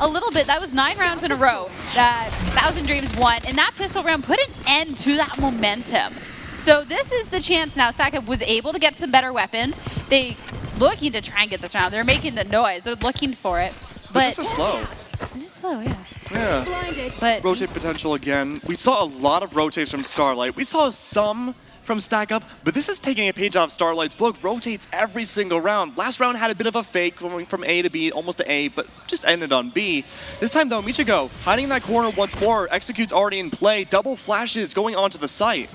a little bit. That was 9 rounds in a row that 1,000 Dreams won, and that pistol round put an end to that momentum. So this is the chance now. Stack Up was able to get some better weapons. They looking to try and get this round. They're making the noise. They're looking for it. But this is slow. This is slow, yeah. Yeah. Blinded. But rotate potential again. We saw a lot of rotates from Starlight. We saw some from Stack Up, but this is taking a page off Starlight's book. Rotates every single round. Last round had a bit of a fake going from A to B, almost to A, but just ended on B. This time though, Michigo hiding in that corner once more. Execute's already in play. Double flashes going onto the site.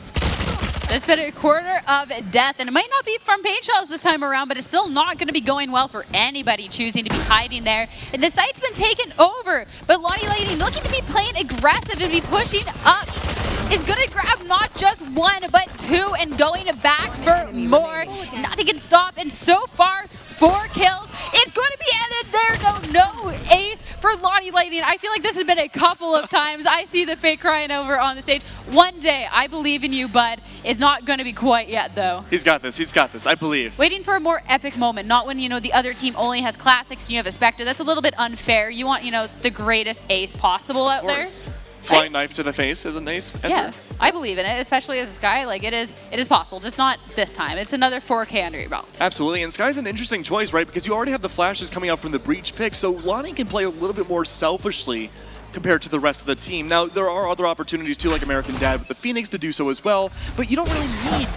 It's been a quarter of death, and it might not be from paint shells this time around, but it's still not going to be going well for anybody choosing to be hiding there. And the site's been taken over, but Lottie Lady looking to be playing aggressive and be pushing up. Is going to grab not just 1, but 2, and going back for more. Nothing can stop, and so far, 4 kills. It's going to be ended there. No ace for Lottie Lightning. I feel like this has been a couple of times. I see the fake crying over on the stage. One day, I believe in you, bud. It's not going to be quite yet, though. He's got this, I believe. Waiting for a more epic moment, not when, the other team only has classics and you have a Spectre. That's a little bit unfair. You want, the greatest ace possible out there. Flying knife to the face is an ace. Yeah, I believe in it, especially as Sky. Like, it is possible, just not this time. It's another 4K under your belt. Absolutely, and Sky's an interesting choice, right? Because you already have the flashes coming out from the Breach pick, so Lonnie can play a little bit more selfishly compared to the rest of the team. Now, there are other opportunities too, like American Dad with the Phoenix to do so as well, but you don't really need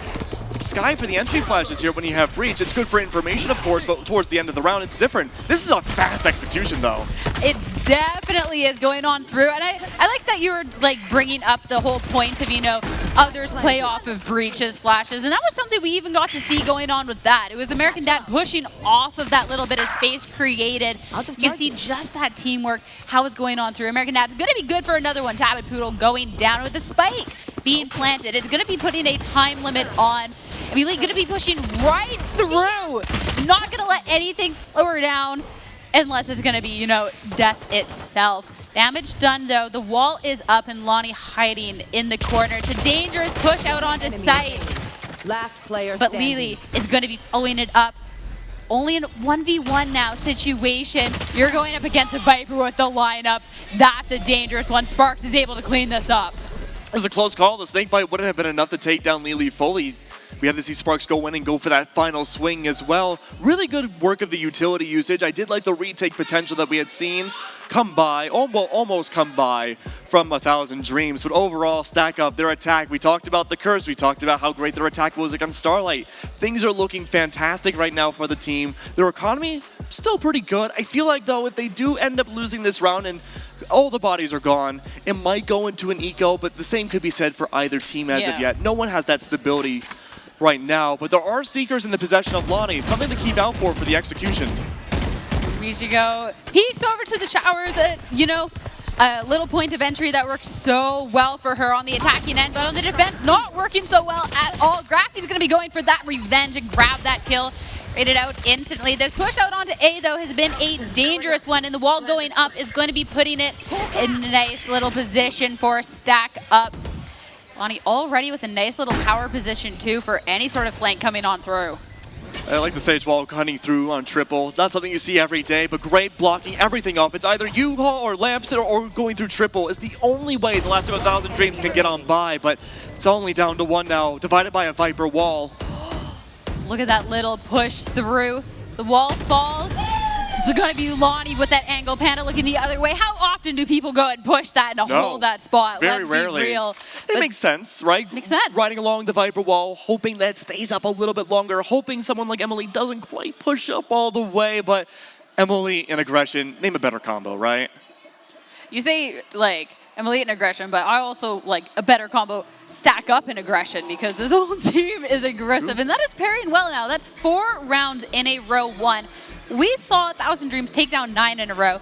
Sky for the entry flashes here when you have Breach. It's good for information, of course, but towards the end of the round, it's different. This is a fast execution, though. It definitely is going on through. And I like that you were like bringing up the whole point of, others play off of breaches, flashes. And that was something we even got to see going on with that. It was the American Dad pushing off of that little bit of space created. You can see just that teamwork, how it's going on through. American Dad's going to be good for another one. Tablet Poodle going down with the spike being planted. It's going to be putting a time limit on. Amelie going to be pushing right through. Not going to let anything slow her down unless it's going to be, death itself. Damage done, though. The wall is up, and Lonnie hiding in the corner. It's a dangerous push out onto site. Last player But standing. Lily is going to be following it up. Only in 1v1 now situation. You're going up against a Viper with the lineups. That's a dangerous one. Sparks is able to clean this up. It was a close call. The snake bite wouldn't have been enough to take down Lily fully. We had to see Sparks go in and go for that final swing as well. Really good work of the utility usage. I did like the retake potential that we had seen come by, almost come by from 1,000 Dreams. But overall, stack up their attack. We talked about the curse. We talked about how great their attack was against Starlight. Things are looking fantastic right now for the team. Their economy, still pretty good. I feel like, though, if they do end up losing this round and all the bodies are gone, it might go into an eco, but the same could be said for either team as of yet. No one has that stability right now, but there are Seekers in the possession of Lonnie. Something to keep out for the execution. Michigo peeks over to the showers at, a little point of entry that worked so well for her on the attacking end, but on the defense, not working so well at all. Grafty's going to be going for that revenge and grab that kill. Rated out instantly. The push out onto A, though, has been a dangerous one, and the wall going up is going to be putting it in a nice little position for a stack up. Lonnie already with a nice little power position, too, for any sort of flank coming on through. I like the Sage Wall cutting through on triple. Not something you see every day, but great blocking everything up. It's either U-Haul or Lamps or going through triple is the only way the last of 1,000 Dreams can get on by, but it's only down to one now, divided by a Viper wall. Look at that little push through. The wall falls. It's going to be Lonnie with that angle. Panda looking the other way. How often do people go and push that and hold that spot? Very Let's rarely. Be real. It makes sense, right? Makes sense. Riding along the Viper wall, hoping that stays up a little bit longer, hoping someone like Emily doesn't quite push up all the way, but Emily and Aggression, name a better combo, right? You say, Emily and Aggression, but I also like a better combo, Stack Up in Aggression, because this whole team is aggressive, and that is pairing well now. That's 4 rounds in a row won. We saw 1,000 Dreams take down 9 in a row.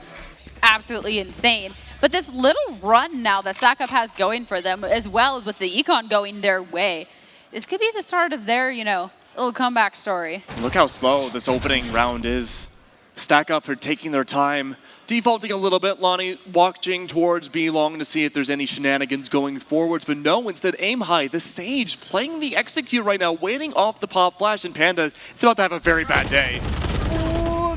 Absolutely insane. But this little run now that Stack Up has going for them, as well with the Econ going their way, this could be the start of their, little comeback story. Look how slow this opening round is. Stack Up are taking their time, defaulting a little bit. Lonnie watching towards B long to see if there's any shenanigans going forwards, but no, instead aim high. The Sage playing the execute right now, waiting off the pop flash, and Panda is about to have a very bad day.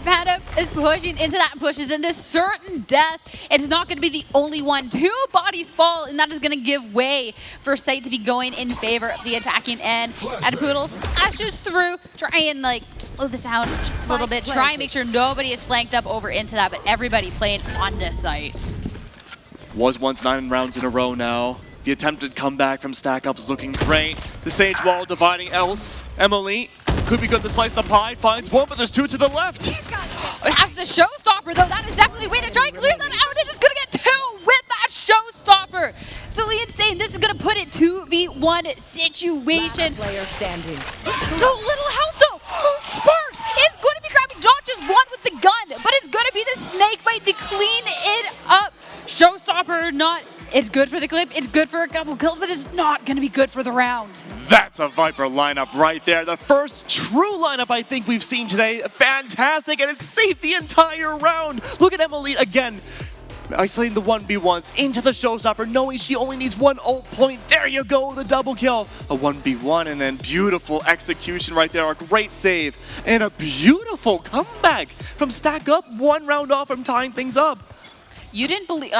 Panda is pushing into that and pushes into certain death. It's not going to be the only one. 2 bodies fall, and that is going to give way for Sight to be going in favor of the attacking end. Adapoodle flashes through, try and slow this down just a little bit. Try and make sure nobody is flanked up over into that, but everybody playing on this site. Was once 9 rounds in a row now. The attempted comeback from Stack Up is looking great. The Sage Wall dividing else. Emily could be good to slice the pie. Finds one, but there's 2 to the left. As the showstopper, though, that is definitely a way to try and clear that out. It is going to get 2 with that showstopper. Absolutely insane. This is going to put it 2v1 situation. Player standing. It's so little health, though. Sparks is going to be grabbing not just one with the gun, but it's going to be the snake bite to clean it up. Showstopper or not, it's good for the clip, it's good for a couple kills, but it's not going to be good for the round. That's a Viper lineup right there. The first true lineup I think we've seen today. Fantastic, and it's saved the entire round. Look at Emily again, isolating the 1v1s into the showstopper, knowing she only needs 1 ult point. There you go, the double kill. A 1v1, and then beautiful execution right there. A great save, and a beautiful comeback from Stack Up. 1 round off from tying things up. You didn't believe,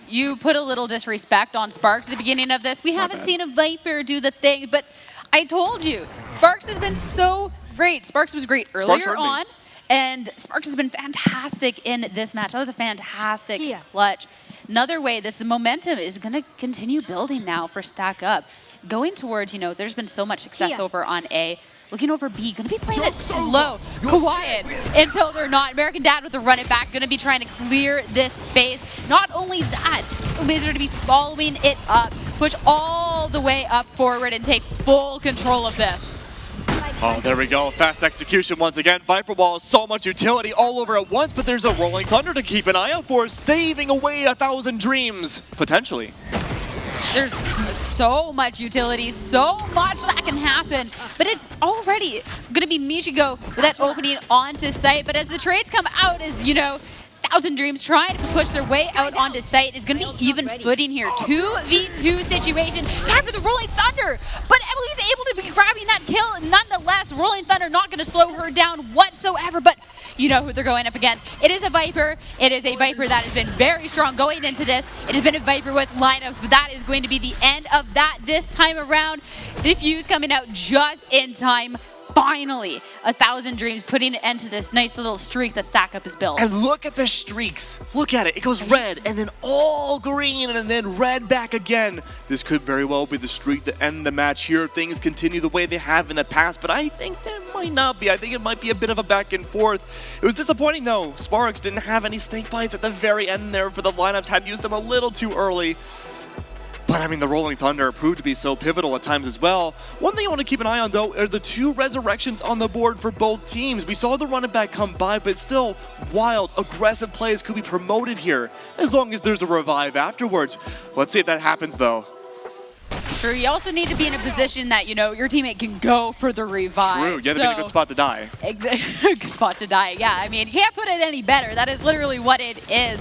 you put a little disrespect on Sparks at the beginning of this. We haven't seen a Viper do the thing, but I told you, Sparks has been so great. Sparks was great earlier on, and Sparks has been fantastic in this match. That was a fantastic clutch. Another way, this momentum is going to continue building now for Stack Up. Going towards, there's been so much success over on A. looking over B, gonna be playing it slow, quiet, until they're not. American Dad with the run it back, gonna be trying to clear this space. Not only that, the Wizards are to be following it up, push all the way up forward and take full control of this. Oh, there we go. Fast execution once again. Viper Wall, so much utility all over at once, but there's a Rolling Thunder to keep an eye out for, staving away 1,000 dreams, potentially. There's so much utility, so much that can happen, but it's already going to be Michigo with that opening onto site. But as the trades come out, as you know, 1,000 Dreams trying to push their way out onto site. It's going to be even footing here. 2v2 situation. Time for the Rolling Thunder. But Emily's able to be grabbing that kill nonetheless. Rolling Thunder not going to slow her down whatsoever, but you know who they're going up against. It is a Viper. It is a Viper that has been very strong going into this. It has been a Viper with lineups, but that is going to be the end of that this time around. Diffuse coming out just in time. Finally, 1,000 Dreams putting an end to this nice little streak that Stack Up has built. And look at the streaks. Look at it. It goes red and then all green and then red back again. This could very well be the streak that end the match here. Things continue the way they have in the past, but I think that might not be. I think it might be a bit of a back and forth. It was disappointing though. Sparks didn't have any snake bites at the very end there for the lineups. Had used them a little too early. But I mean, the Rolling Thunder proved to be so pivotal at times as well. One thing I want to keep an eye on, though, are the 2 resurrections on the board for both teams. We saw the running back come by, but still, wild, aggressive plays could be promoted here, as long as there's a revive afterwards. Let's see if that happens, though. True, you also need to be in a position that, you know, your teammate can go for the revive. True, you have to be in a good spot to die. Good spot to die, yeah. I mean, you can't put it any better. That is literally what it is.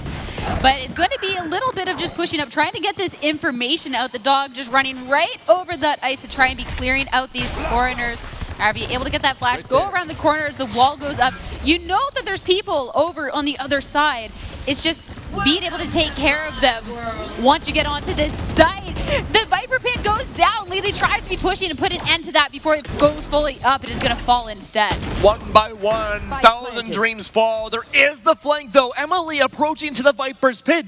But it's going to be a little bit of just pushing up, trying to get this information out. The dog just running right over that ice to try and be clearing out these corners. Are you able to get that flash? Go around the corner as the wall goes up. You know that there's people over on the other side. It's just being able to take care of them. Once you get onto this site, the Viper Pit goes down. Lily tries to be pushing and put an end to that before it goes fully up. It is going to fall instead. 1 by 1, 1,000 Dreams fall. There is the flank, though. Emily approaching to the Viper's Pit.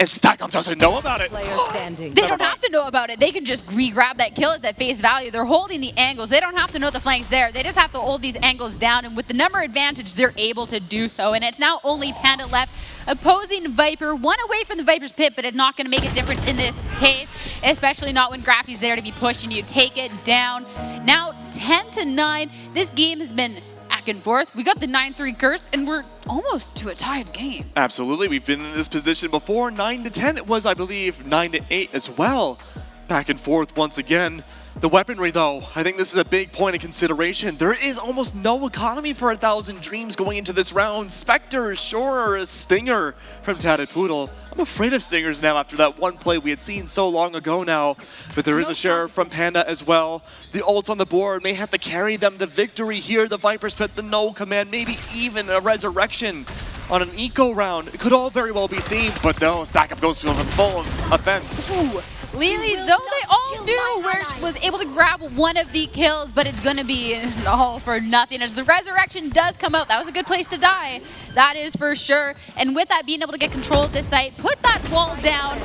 And Stack Up doesn't know about it. They don't have to know about it. They can just re-grab that kill at that face value. They're holding the angles. They don't have to know the flank's there. They just have to hold these angles down. And with the number advantage, they're able to do so. And it's now only Panda left. Opposing Viper, 1 away from the Viper's Pit, but it's not going to make a difference in this case, especially not when Graffy's there to be pushing you. Take it down. Now 10-9. This game has been back and forth. We got the 9-3 curse, and we're almost to a tied game. Absolutely. We've been in this position before. 9-10. It was, I believe, 9-8 as well. Back and forth once again. The weaponry, though, I think this is a big point of consideration. There is almost no economy for 1,000 Dreams going into this round. Spectre, sure, a Stinger from Tatted Poodle. I'm afraid of Stingers now after that one play we had seen so long ago now. But there is a Sheriff from Panda as well. The ults on the board may have to carry them to victory here. The Viper's Pit, the no command, maybe even a resurrection on an eco round. It could all very well be seen, but no, Stack Up goes to full offense. Ooh. Lily, though they all knew where she was able to grab one of the kills, but it's going to be all for nothing as the resurrection does come out. That was a good place to die. That is for sure. And with that, being able to get control of this site, put that wall down.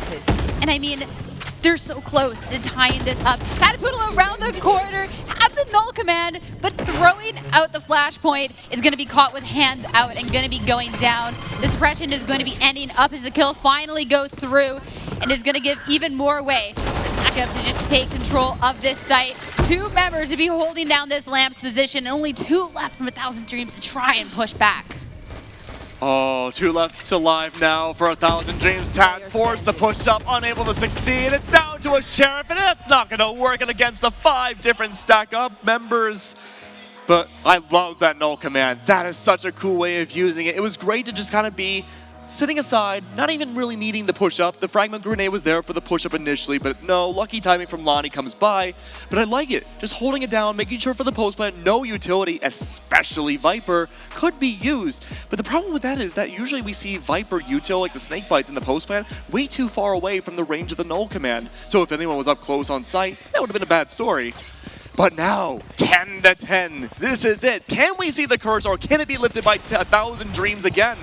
And I mean, they're so close to tying this up. Catapoodle around the corner, have the null command, but throwing out the flashpoint is going to be caught with hands out and going to be going down. The suppression is going to be ending up as the kill finally goes through and is going to give even more way for Stack Up to just take control of this site. 2 members to be holding down this Lamps position, and only 2 left from 1,000 Dreams to try and push back. Oh, 2 left alive now for 1,000 Dreams. Tad forced the push up, unable to succeed. It's down to a Sheriff, and that's not going to work against the 5 different Stack Up members. But I love that null command. That is such a cool way of using it. It was great to just kind of be sitting aside, not even really needing the push-up. The fragment grenade was there for the push-up initially, but no, lucky timing from Lonnie comes by. But I like it. Just holding it down, making sure for the post-plant, no utility, especially Viper, could be used. But the problem with that is that usually we see Viper util, like the snake bites in the post-plant, way too far away from the range of the null command. So if anyone was up close on site, that would have been a bad story. But now, 10-10. This is it. Can we see the curse, or can it be lifted by 1,000 Dreams again?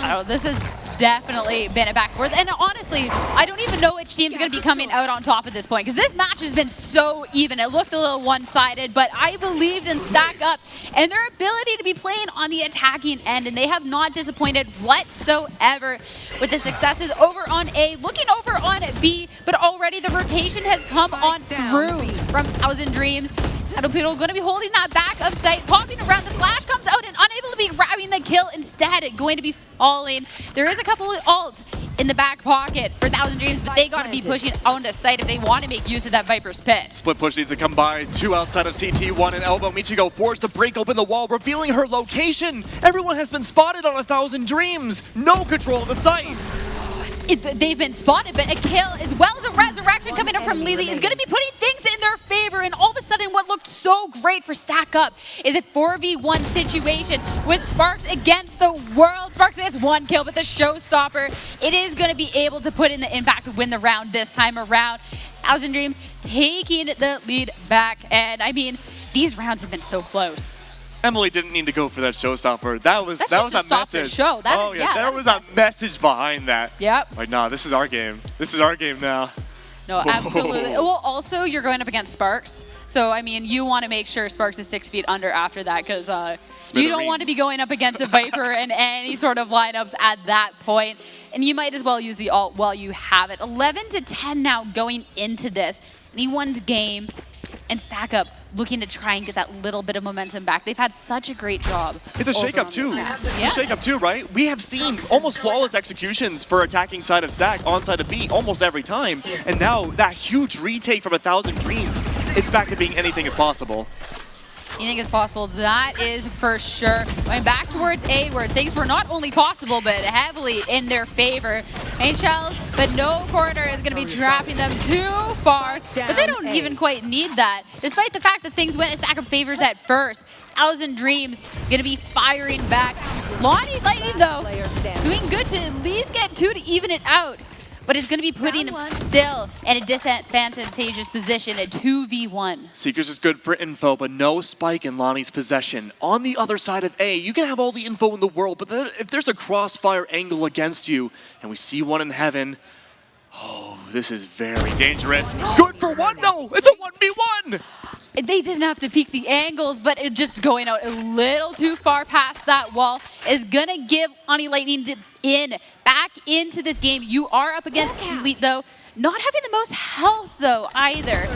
Oh, this is definitely been a back and forth. And honestly, I don't even know which team's going to be coming out on top at this point, because this match has been so even. It looked a little one-sided, but I believed in Stack Up and their ability to be playing on the attacking end, and they have not disappointed whatsoever with the successes over on A, looking over on B, but already the rotation has come on through from Thousand Dreams. Adopito going to be holding that back of sight, popping around. The flash comes out and unable to be grabbing the kill. Instead, going to be falling. There is a couple of ults in the back pocket for Thousand Dreams, but they got to be pushing onto sight if they want to make use of that Viper's Pit. Split push needs to come by. 2 outside of CT, 1 in elbow. Michigo forced to break open the wall, revealing her location. Everyone has been spotted on 1,000 Dreams. No control of the site. They've been spotted, but a kill as well as a resurrection coming up from Lily is going to be putting things in their favor. And all of a sudden, what looked so great for Stack Up is a 4v1 situation with Sparks against the world. Sparks gets 1 kill, but the showstopper, it is going to be able to put in the impact to win the round this time around. Thousand Dreams taking the lead back. And I mean, these rounds have been so close. Emily didn't need to go for that showstopper. That was That's that just was to a stop message. the show. That is- yeah, there that was is a message behind that. Yep. Like, nah, this is our game. This is our game now. No, absolutely. Well, also, you're going up against Sparks. So, I mean, you want to make sure Sparks is 6 feet under after that, because you don't want to be going up against a Viper in any sort of lineups at that point. And you might as well use the ult while you have it. 11-10 now going into this. Anyone's game, and Stack Up looking to try and get that little bit of momentum back. They've had such a great job. It's a shakeup too. It's a shakeup too, right? We have seen almost flawless executions for attacking side of Stack, on side of B, almost every time. And now that huge retake from 1,000 Dreams, it's back to being anything is possible. Anything is possible, that is for sure. Going back towards A, where things were not only possible, but heavily in their favor. Main shells, but no corner is going to be trapping them too far. But they don't even quite need that, despite the fact that things went in Stack Up favors at first. 1,000 Dreams going to be firing back. Lonnie Lightning, though, doing good to at least get 2 to even it out. But it's going to be putting him still in a disadvantageous position at 2v1. Seekers is good for info, but no spike in Lonnie's possession. On the other side of A, you can have all the info in the world, but if there's a crossfire angle against you, and we see one in heaven, oh, this is very dangerous. Good for 1, though! It's a 1v1! They didn't have to peek the angles, but it just going out a little too far past that wall is going to give Lonnie Lightning the back into this game. You are up against Elite, though. Not having the most health, though, either.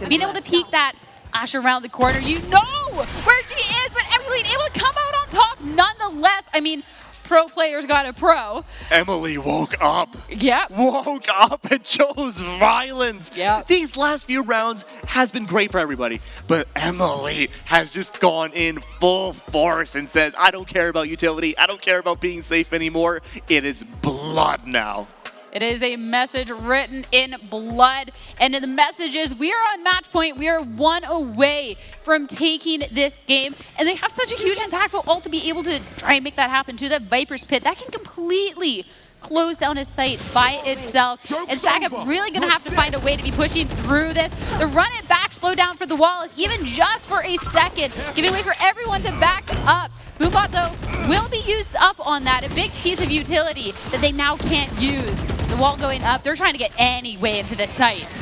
Being able to peek that Ash around the corner, you know where she is, but Elite able to come out on top nonetheless. I mean, pro players got a pro. Emily woke up. Yep. Woke up and chose violence. Yep. These last few rounds has been great for everybody, but Emily has just gone in full force and says, I don't care about utility. I don't care about being safe anymore. It is blood now. It is a message written in blood. And the message is, we are on match point. We are 1 away from taking this game. And they have such a huge impactful ult to be able to try and make that happen to that Viper's Pit. That can completely close down his sight by itself. And Stack Up really going to have to find a way to be pushing through this. The run it back, slow down for the wall, even just for a second, giving way for everyone to back up. Boombot, though, will be used up on that. A big piece of utility that they now can't use. The wall going up, they're trying to get any way into the site.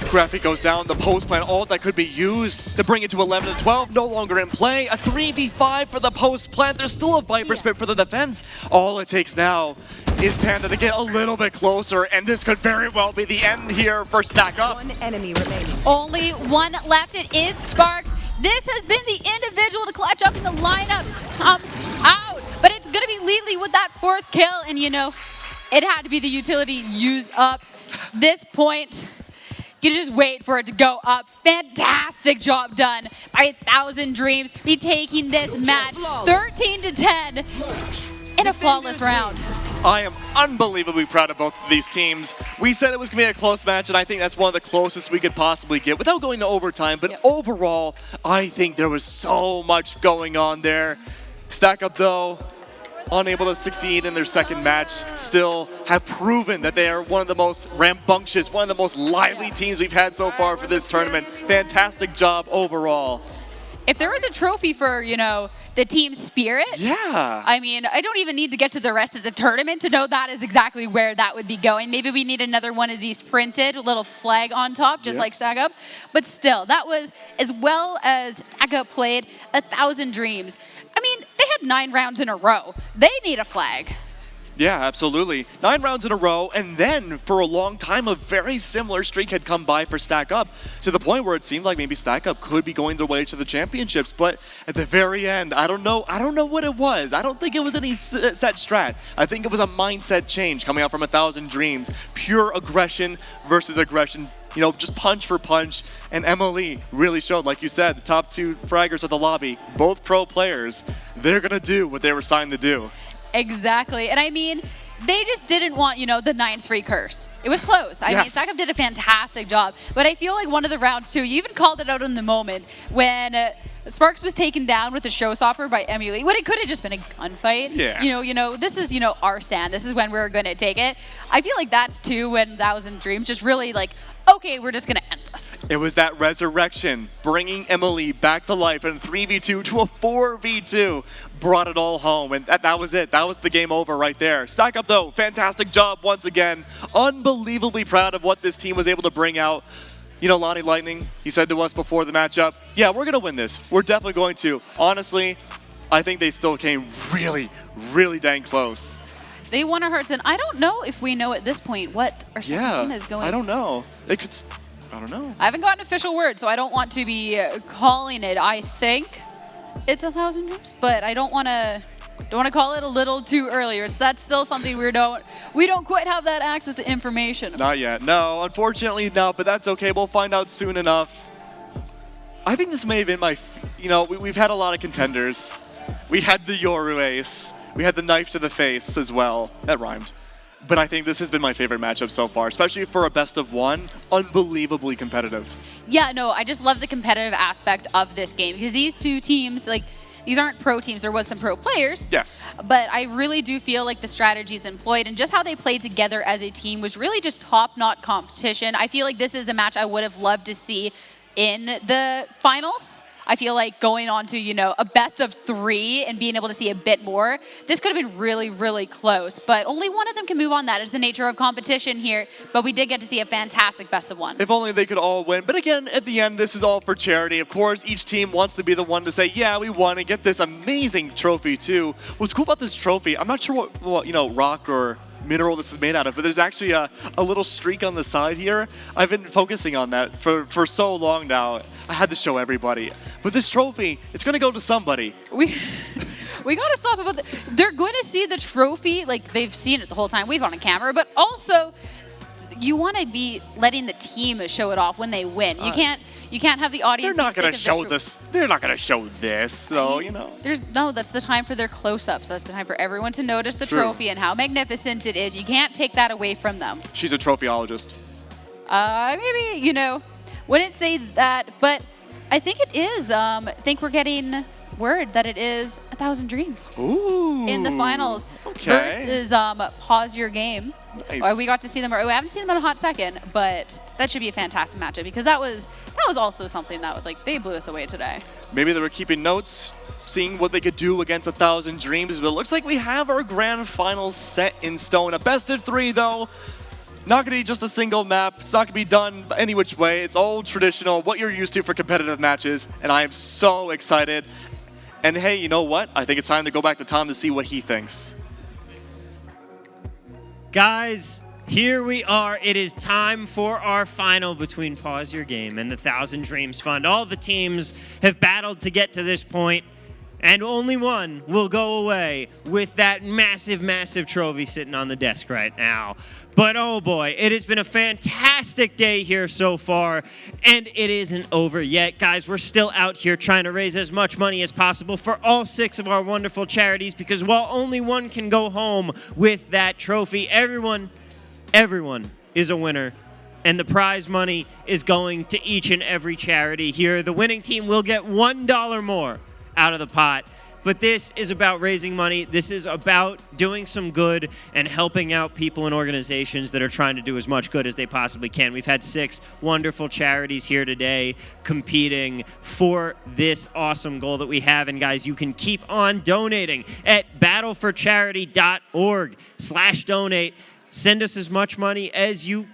Graphic goes down, the post plant ult that could be used to bring it to 11 to 12, no longer in play. A 3v5 for the post plant. There's still a Viper Spit for the defense. All it takes now is Panda to get a little bit closer, and this could very well be the end here for Stack Up. 1 enemy remaining. Only 1 left. It is Sparks. This has been the individual to clutch up in the lineups. Out. But it's going to be Lily with that 4th kill, and you know, it had to be the utility used up. This point, you just wait for it to go up. Fantastic job done by 1,000 Dreams. Be taking this match 13-10 in a flawless round. I am unbelievably proud of both of these teams. We said it was going to be a close match, and I think that's one of the closest we could possibly get without going to overtime. But overall, I think there was so much going on there. Stack Up, though, unable to succeed in their second match, still have proven that they are one of the most rambunctious, one of the most lively teams we've had so far for this tournament. Fantastic job overall. If there was a trophy for, you know, the team spirit, Yeah. I mean, I don't even need to get to the rest of the tournament to know that is exactly where that would be going. Maybe we need another one of these printed, a little flag on top, just like Stack Up. But still, that was, as well as Stack Up played, 1,000 Dreams. I mean, they had 9 rounds in a row. They need a flag. Yeah, absolutely. 9 rounds in a row, and then for a long time, a very similar streak had come by for Stack Up, to the point where it seemed like maybe Stack Up could be going their way to the championships. But at the very end, I don't know what it was. I don't think it was any set strat. I think it was a mindset change coming out from 1,000 Dreams. Pure aggression versus aggression. You know, just punch for punch. And Emily really showed, like you said, the top 2 fraggers of the lobby, both pro players. They're going to do what they were signed to do. Exactly. And I mean, they just didn't want, you know, the 9-3 curse. It was close. I mean, Stack Up did a fantastic job. But I feel like one of the rounds, too, you even called it out in the moment when Sparks was taken down with a showstopper by Emily, when it could have just been a gunfight. Yeah. You know, this is, you know, our stand. This is when we're going to take it. I feel like that's, too, when 1,000 Dreams just really, like, okay, we're just going to end this. It was that resurrection, bringing Emily back to life in 3v2 to a 4v2. Brought it all home, and that was it. That was the game over right there. Stack Up, though, fantastic job once again. Unbelievably proud of what this team was able to bring out. You know, Lonnie Lightning, he said to us before the matchup, yeah, we're going to win this. We're definitely going to. Honestly, I think they still came really, really dang close. They won our hearts, and I don't know if we know at this point what our second team is going. I don't know. They could, I don't know. I haven't gotten an official word, so I don't want to be calling it. I think it's 1,000 Dreams, but I don't want to call it a little too early. So that's still something we don't quite have that access to information. Not yet. No, unfortunately, no. But that's okay. We'll find out soon enough. I think this may have been my. You know, we've had a lot of contenders. We had the Yoru Ace. We had the knife to the face as well. That rhymed. But I think this has been my favorite matchup so far, especially for a best of one. Unbelievably competitive. Yeah, no, I just love the competitive aspect of this game because these two teams, like, these aren't pro teams. There was some pro players. Yes. But I really do feel like the strategies employed and just how they played together as a team was really just top-notch competition. I feel like this is a match I would have loved to see in the finals. I feel like going on to, you know, a best of 3 and being able to see a bit more, this could have been really, really close. But only one of them can move on. That is the nature of competition here. But we did get to see a fantastic best of 1. If only they could all win. But again, at the end, this is all for charity. Of course, each team wants to be the one to say, yeah, we won and get this amazing trophy too. What's cool about this trophy, I'm not sure what you know, rock or mineral this is made out of, but there's actually a little streak on the side here. I've been focusing on that for so long now. I had to show everybody. But this trophy, it's going to go to somebody. We got to stop about they're going to see the trophy, like they've seen it the whole time. We've on a camera, but also you want to be letting the team show it off when they win. You can't have the audience. They're not going to show this. They're not going to show this, though. You know. That's the time for their close-ups. That's the time for everyone to notice the True. trophy and how magnificent it is. You can't take that away from them. She's a trophyologist. Maybe, you know, wouldn't say that, but I think it is. I think we're getting word that it is 1,000 Dreams. Ooh. In the finals. Okay. Versus Pause Your Game. Nice. We got to see them. We haven't seen them in a hot second, but that should be a fantastic matchup because that was also something that they blew us away today. Maybe they were keeping notes, seeing what they could do against 1,000 Dreams, but it looks like we have our grand finals set in stone. A best of 3, though. Not going to be just a single map. It's not going to be done any which way. It's all traditional, what you're used to for competitive matches, and I am so excited. And hey, you know what? I think it's time to go back to Tom to see what he thinks. Guys, here we are. It is time for our final between Pause Your Game and the 1,000 Dreams Fund. All the teams have battled to get to this point, and only one will go away with that massive, massive trophy sitting on the desk right now. But oh boy, it has been a fantastic day here so far, and it isn't over yet. Guys, we're still out here trying to raise as much money as possible for all 6 of our wonderful charities, because while only one can go home with that trophy, everyone is a winner. And the prize money is going to each and every charity here. The winning team will get $1 more out of the pot. but this is about raising money. This is about doing some good and helping out people and organizations that are trying to do as much good as they possibly can. We've had 6 wonderful charities here today competing for this awesome goal that we have. And guys, you can keep on donating at battleforcharity.org/donate. Send us as much money as you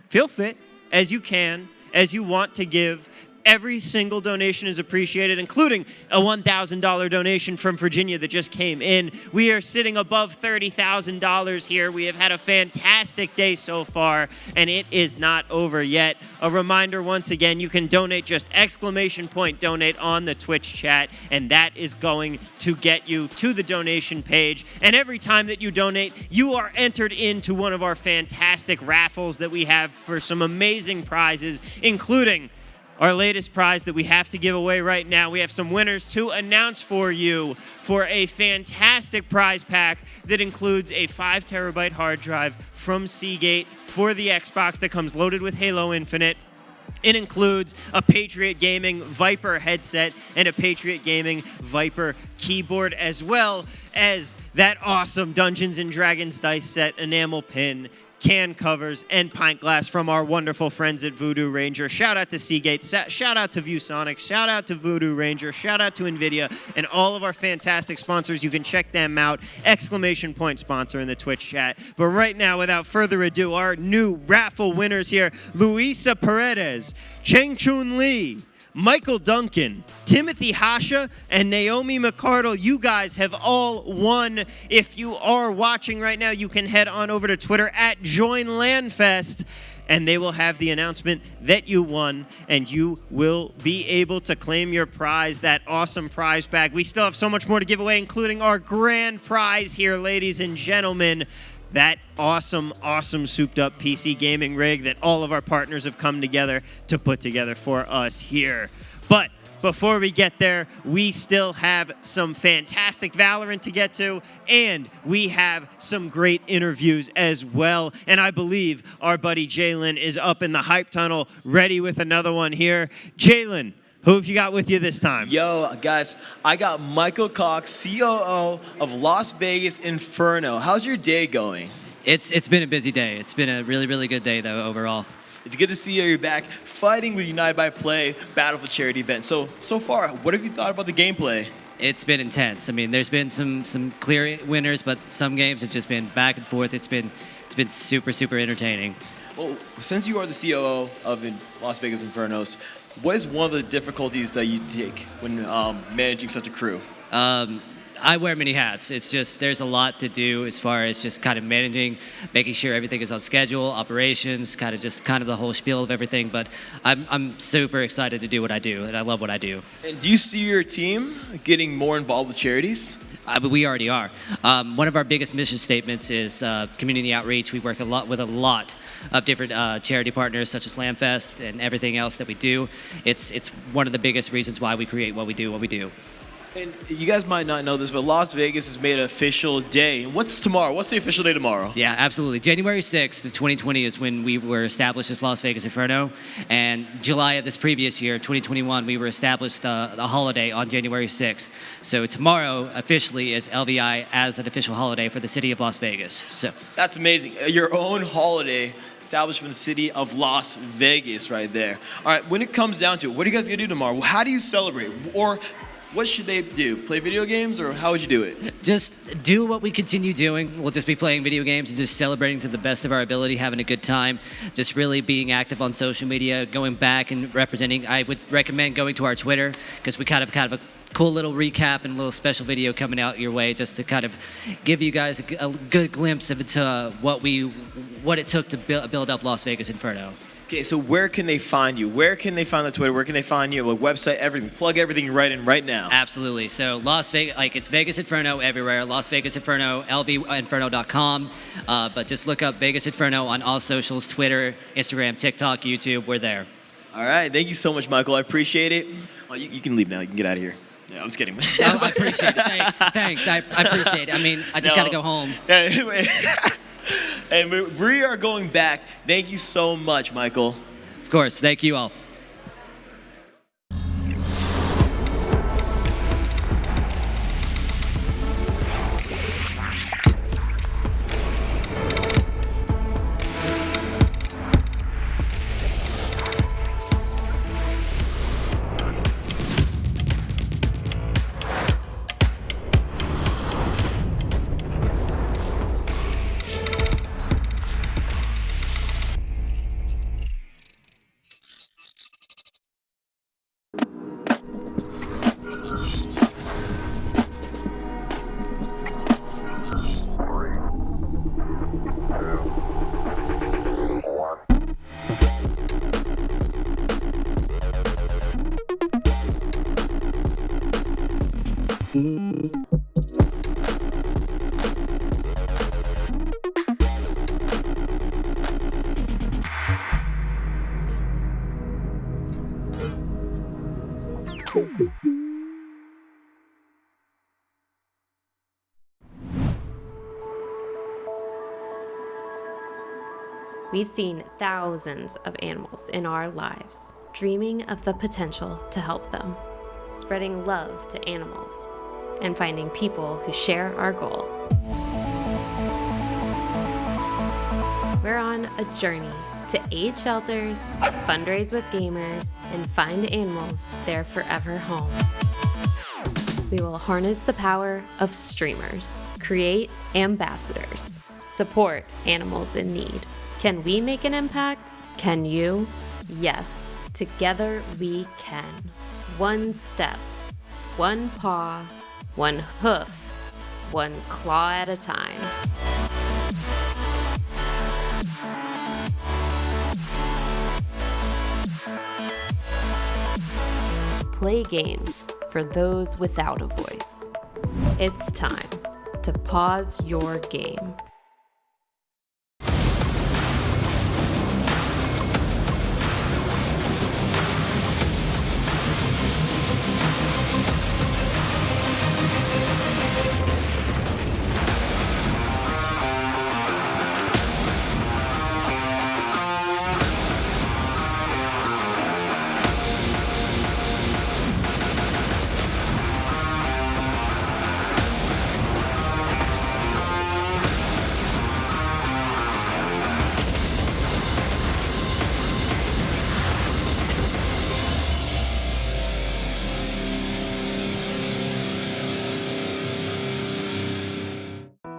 feel fit, as you can, as you want to give. Every single donation is appreciated, including a $1,000 donation from Virginia that just came in. We are sitting above $30,000 here. We have had a fantastic day so far, and it is not over yet. A reminder, once again, you can donate, just !donate on the Twitch chat, and that is going to get you to the donation page. And every time that you donate, you are entered into one of our fantastic raffles that we have for some amazing prizes, including our latest prize that we have to give away right now. We have some winners to announce for you for a fantastic prize pack that includes a 5 terabyte hard drive from Seagate for the Xbox that comes loaded with Halo Infinite. It includes a Patriot Gaming Viper headset and a Patriot Gaming Viper keyboard, as well as that awesome Dungeons & Dragons dice set, enamel pin, can covers, and pint glass from our wonderful friends at Voodoo Ranger. Shout out to Seagate, shout out to ViewSonic, shout out to Voodoo Ranger, shout out to NVIDIA, and all of our fantastic sponsors. You can check them out, ! Sponsor in the Twitch chat. But right now, without further ado, our new raffle winners here: Luisa Paredes, Cheng Chun Lee, Michael Duncan, Timothy Hasha, and Naomi McCardle. You guys have all won. If you are watching right now, you can head on over to Twitter at JoinLandFest, and they will have the announcement that you won, and you will be able to claim your prize, that awesome prize bag. We still have so much more to give away, including our grand prize here, ladies and gentlemen. That awesome souped up PC gaming rig that all of our partners have come together to put together for us here. But before we get there, we still have some fantastic Valorant to get to, and we have some great interviews as well. And I believe our buddy Jalen is up in the hype tunnel, ready with another one here. Jalen, who have you got with you this time? Yo, guys, I got Michael Cox, COO of Las Vegas Inferno. How's your day going? It's been a busy day. It's been a really, really good day, though, overall. It's good to see you're back fighting with United by Play Battle for Charity event. So far, what have you thought about the gameplay? It's been intense. I mean, there's been some clear winners, but some games have just been back and forth. It's been super, super entertaining. Well, since you are the COO of the Las Vegas Infernos, what is one of the difficulties that you take when managing such a crew? I wear many hats. It's just there's a lot to do as far as just kind of managing, making sure everything is on schedule, operations, kind of the whole spiel of everything. But I'm super excited to do what I do, and I love what I do. And do you see your team getting more involved with charities? But we already are. One of our biggest mission statements is community outreach. We work a lot with a lot of different charity partners, such as LandFest and everything else that we do. It's one of the biggest reasons why we create what we do. And you guys might not know this, but Las Vegas has made an official day. And what's tomorrow? What's the official day tomorrow? Yeah, absolutely. January 6th of 2020 is when we were established as Las Vegas Inferno. And July of this previous year, 2021, we were established a holiday on January 6th. So tomorrow officially is LVI as an official holiday for the city of Las Vegas. So that's amazing. Your own holiday established for the city of Las Vegas right there. All right, when it comes down to it, what are you guys going to do tomorrow? How do you celebrate? Or what should they do? Play video games, or how would you do it? Just do what we continue doing. We'll just be playing video games and just celebrating to the best of our ability, having a good time, just really being active on social media, going back and representing. I would recommend going to our Twitter, because we kind of a cool little recap and a little special video coming out your way, just to kind of give you guys a good glimpse into what it took to build up Las Vegas Inferno. Okay, so where can they find you? Where can they find the Twitter? Where can they find you? A website, everything. Plug everything right in right now. Absolutely. So Las Vegas, it's Vegas Inferno everywhere. Las Vegas Inferno, lvinferno.com. But just look up Vegas Inferno on all socials: Twitter, Instagram, TikTok, YouTube. We're there. All right. Thank you so much, Michael. I appreciate it. Oh, you can leave now. You can get out of here. Yeah, I'm just kidding. Oh, I appreciate it. Thanks. I appreciate it. I mean, I just got to go home. Anyway. And we are going back. Thank you so much, Michael. Of course. Thank you all. We've seen thousands of animals in our lives, dreaming of the potential to help them, spreading love to animals, and finding people who share our goal. We're on a journey to aid shelters, fundraise with gamers, and find animals their forever home. We will harness the power of streamers, create ambassadors, support animals in need. Can we make an impact? Can you? Yes, together we can. One step, one paw, one hoof, one claw at a time. Play games for those without a voice. It's time to pause your game.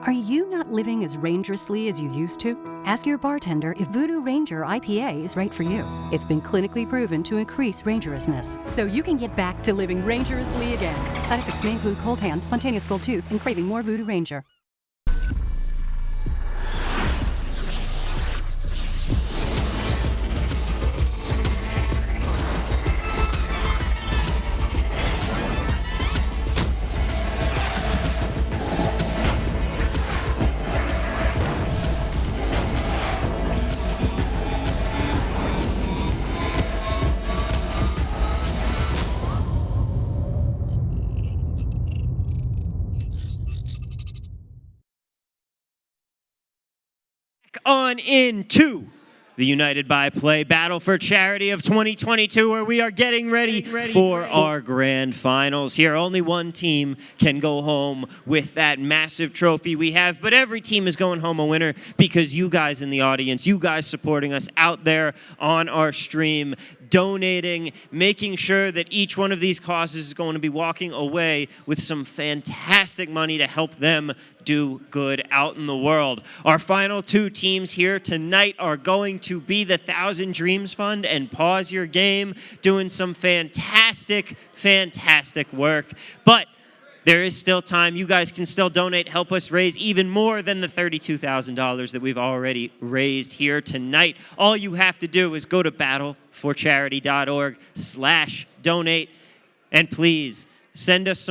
Are you not living as rangerously as you used to? Ask your bartender if Voodoo Ranger IPA is right for you. It's been clinically proven to increase rangerousness, so you can get back to living rangerously again. Side effects may include cold hand, spontaneous cold tooth, and craving more Voodoo Ranger. On into the United by Play Battle for Charity of 2022, where we are getting ready for our grand finals here. Only one team can go home with that massive trophy we have, but every team is going home a winner because you guys in the audience, you guys supporting us out there on our stream, donating, making sure that each one of these causes is going to be walking away with some fantastic money to help them do good out in the world. Our final two teams here tonight are going to be the 1,000 Dreams Fund and Pause Your Game, doing some fantastic, fantastic work. But there is still time. You guys can still donate, help us raise even more than the $32,000 that we've already raised here tonight. All you have to do is go to battleforcharity.org/donate, and please send us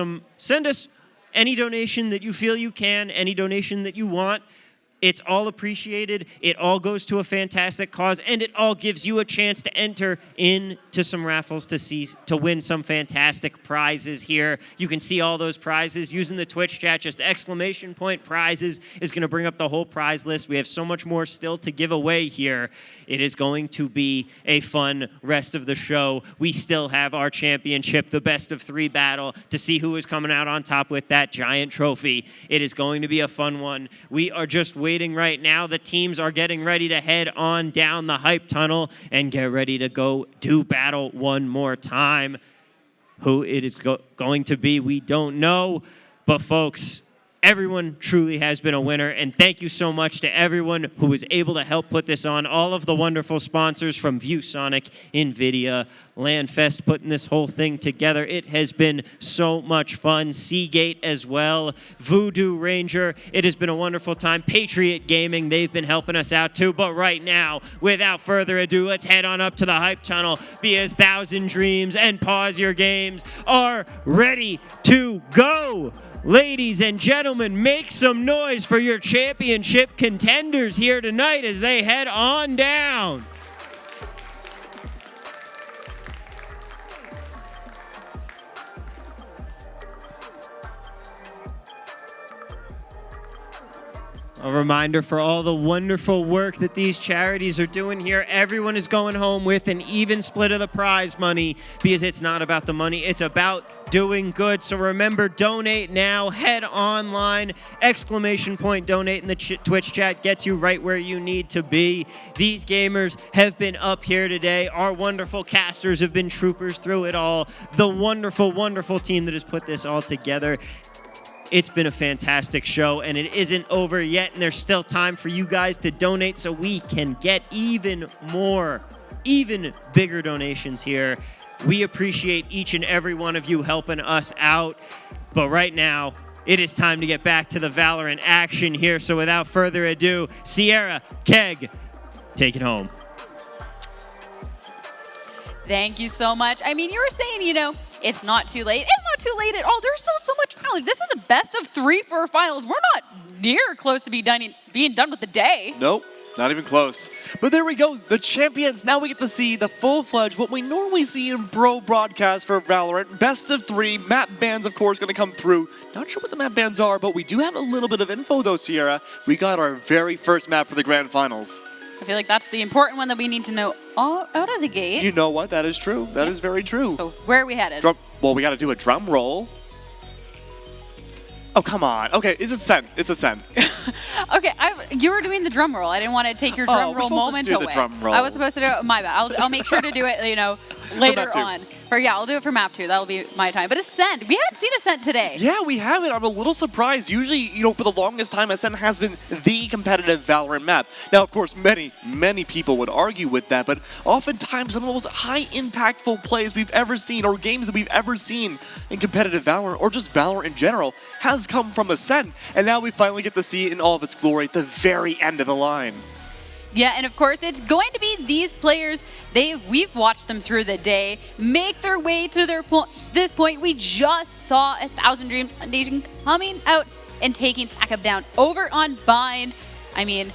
any donation that you feel you can, any donation that you want. It's all appreciated. It all goes to a fantastic cause, and it all gives you a chance to enter into some raffles to win some fantastic prizes here. You can see all those prizes using the Twitch chat. Just !prizes is going to bring up the whole prize list. We have so much more still to give away here. It is going to be a fun rest of the show. We still have our championship, the best of 3 battle, to see who is coming out on top with that giant trophy. It is going to be a fun one. We are just waiting right now. The teams are getting ready to head on down the hype tunnel and get ready to go do battle one more time. Who it is going to be, we don't know. But folks, everyone truly has been a winner, and thank you so much to everyone who was able to help put this on. All of the wonderful sponsors from ViewSonic, NVIDIA, LandFest putting this whole thing together. It has been so much fun. Seagate as well, Voodoo Ranger. It has been a wonderful time. Patriot Gaming, they've been helping us out too. But right now, without further ado, let's head on up to the hype tunnel because 1,000 Dreams and Pause Your Games are ready to go. Ladies and gentlemen, make some noise for your championship contenders here tonight as they head on down. A reminder for all the wonderful work that these charities are doing here. Everyone is going home with an even split of the prize money because it's not about the money, it's about doing good. So remember, donate now, head online, ! Donate in the Twitch chat gets you right where you need to be. These gamers have been up here today. Our wonderful casters have been troopers through it all. The wonderful, wonderful team that has put this all together. It's been a fantastic show, and it isn't over yet, and there's still time for you guys to donate so we can get even more, even bigger donations here. We appreciate each and every one of you helping us out, but right now, it is time to get back to the Valorant action here, so without further ado, Sierra, Keg, take it home. Thank you so much. I mean, you were saying, you know, it's not too late. It's not too late at all. There's still so much Valorant. This is a best of 3 for our finals. We're not near close to being done with the day. Nope, not even close. But there we go, the champions. Now we get to see the full-fledged, what we normally see in Bro broadcast for Valorant. Best of 3, map bans, of course, going to come through. Not sure what the map bans are, but we do have a little bit of info, though, Sierra. We got our very first map for the grand finals. I feel like that's the important one that we need to know all out of the gate. You know what? That is true. That is very true. So where are we headed? Well, we got to do a drum roll. Oh, come on. Okay, it's a send. It's a send. Okay, you were doing the drum roll. I didn't want to take your drum roll moment away. I was supposed to do it. My bad. I'll make sure to do it, you know, later on. I'll do it for map 2. That'll be my time. But Ascent, we haven't seen Ascent today. Yeah, we haven't. I'm a little surprised. Usually, you know, for the longest time, Ascent has been the competitive Valorant map. Now, of course, many people would argue with that, but oftentimes some of the most high impactful plays we've ever seen, or games that we've ever seen in competitive Valorant, or just Valorant in general, has come from Ascent. And now we finally get to see it in all of its glory at the very end of the line. Yeah, and of course, it's going to be these players. We've watched them through the day make their way to this point. We just saw 1,000 Dreams Nation coming out and taking Sackup down over on Bind. I mean,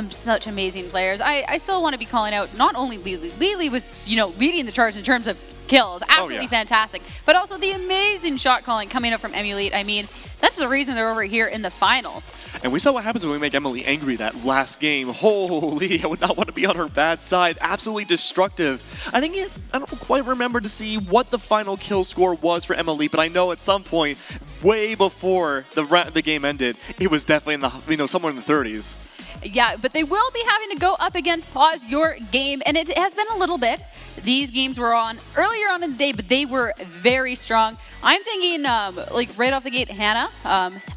such amazing players. I still want to be calling out not only Lily. Lily was, you know, leading the charge in terms of kills. Absolutely fantastic. But also the amazing shot calling coming up from Emulate. I mean, that's the reason they're over here in the finals. And we saw what happens when we make Emily angry that last game. Holy, I would not want to be on her bad side. Absolutely destructive. I don't quite remember to see what the final kill score was for Emily, but I know at some point, way before the game ended, it was definitely in the, you know, somewhere in the 30s. Yeah, but they will be having to go up against Pause Your Game, and it has been a little bit. These games were on earlier on in the day, but they were very strong. I'm thinking, like, right off the gate, Hannah,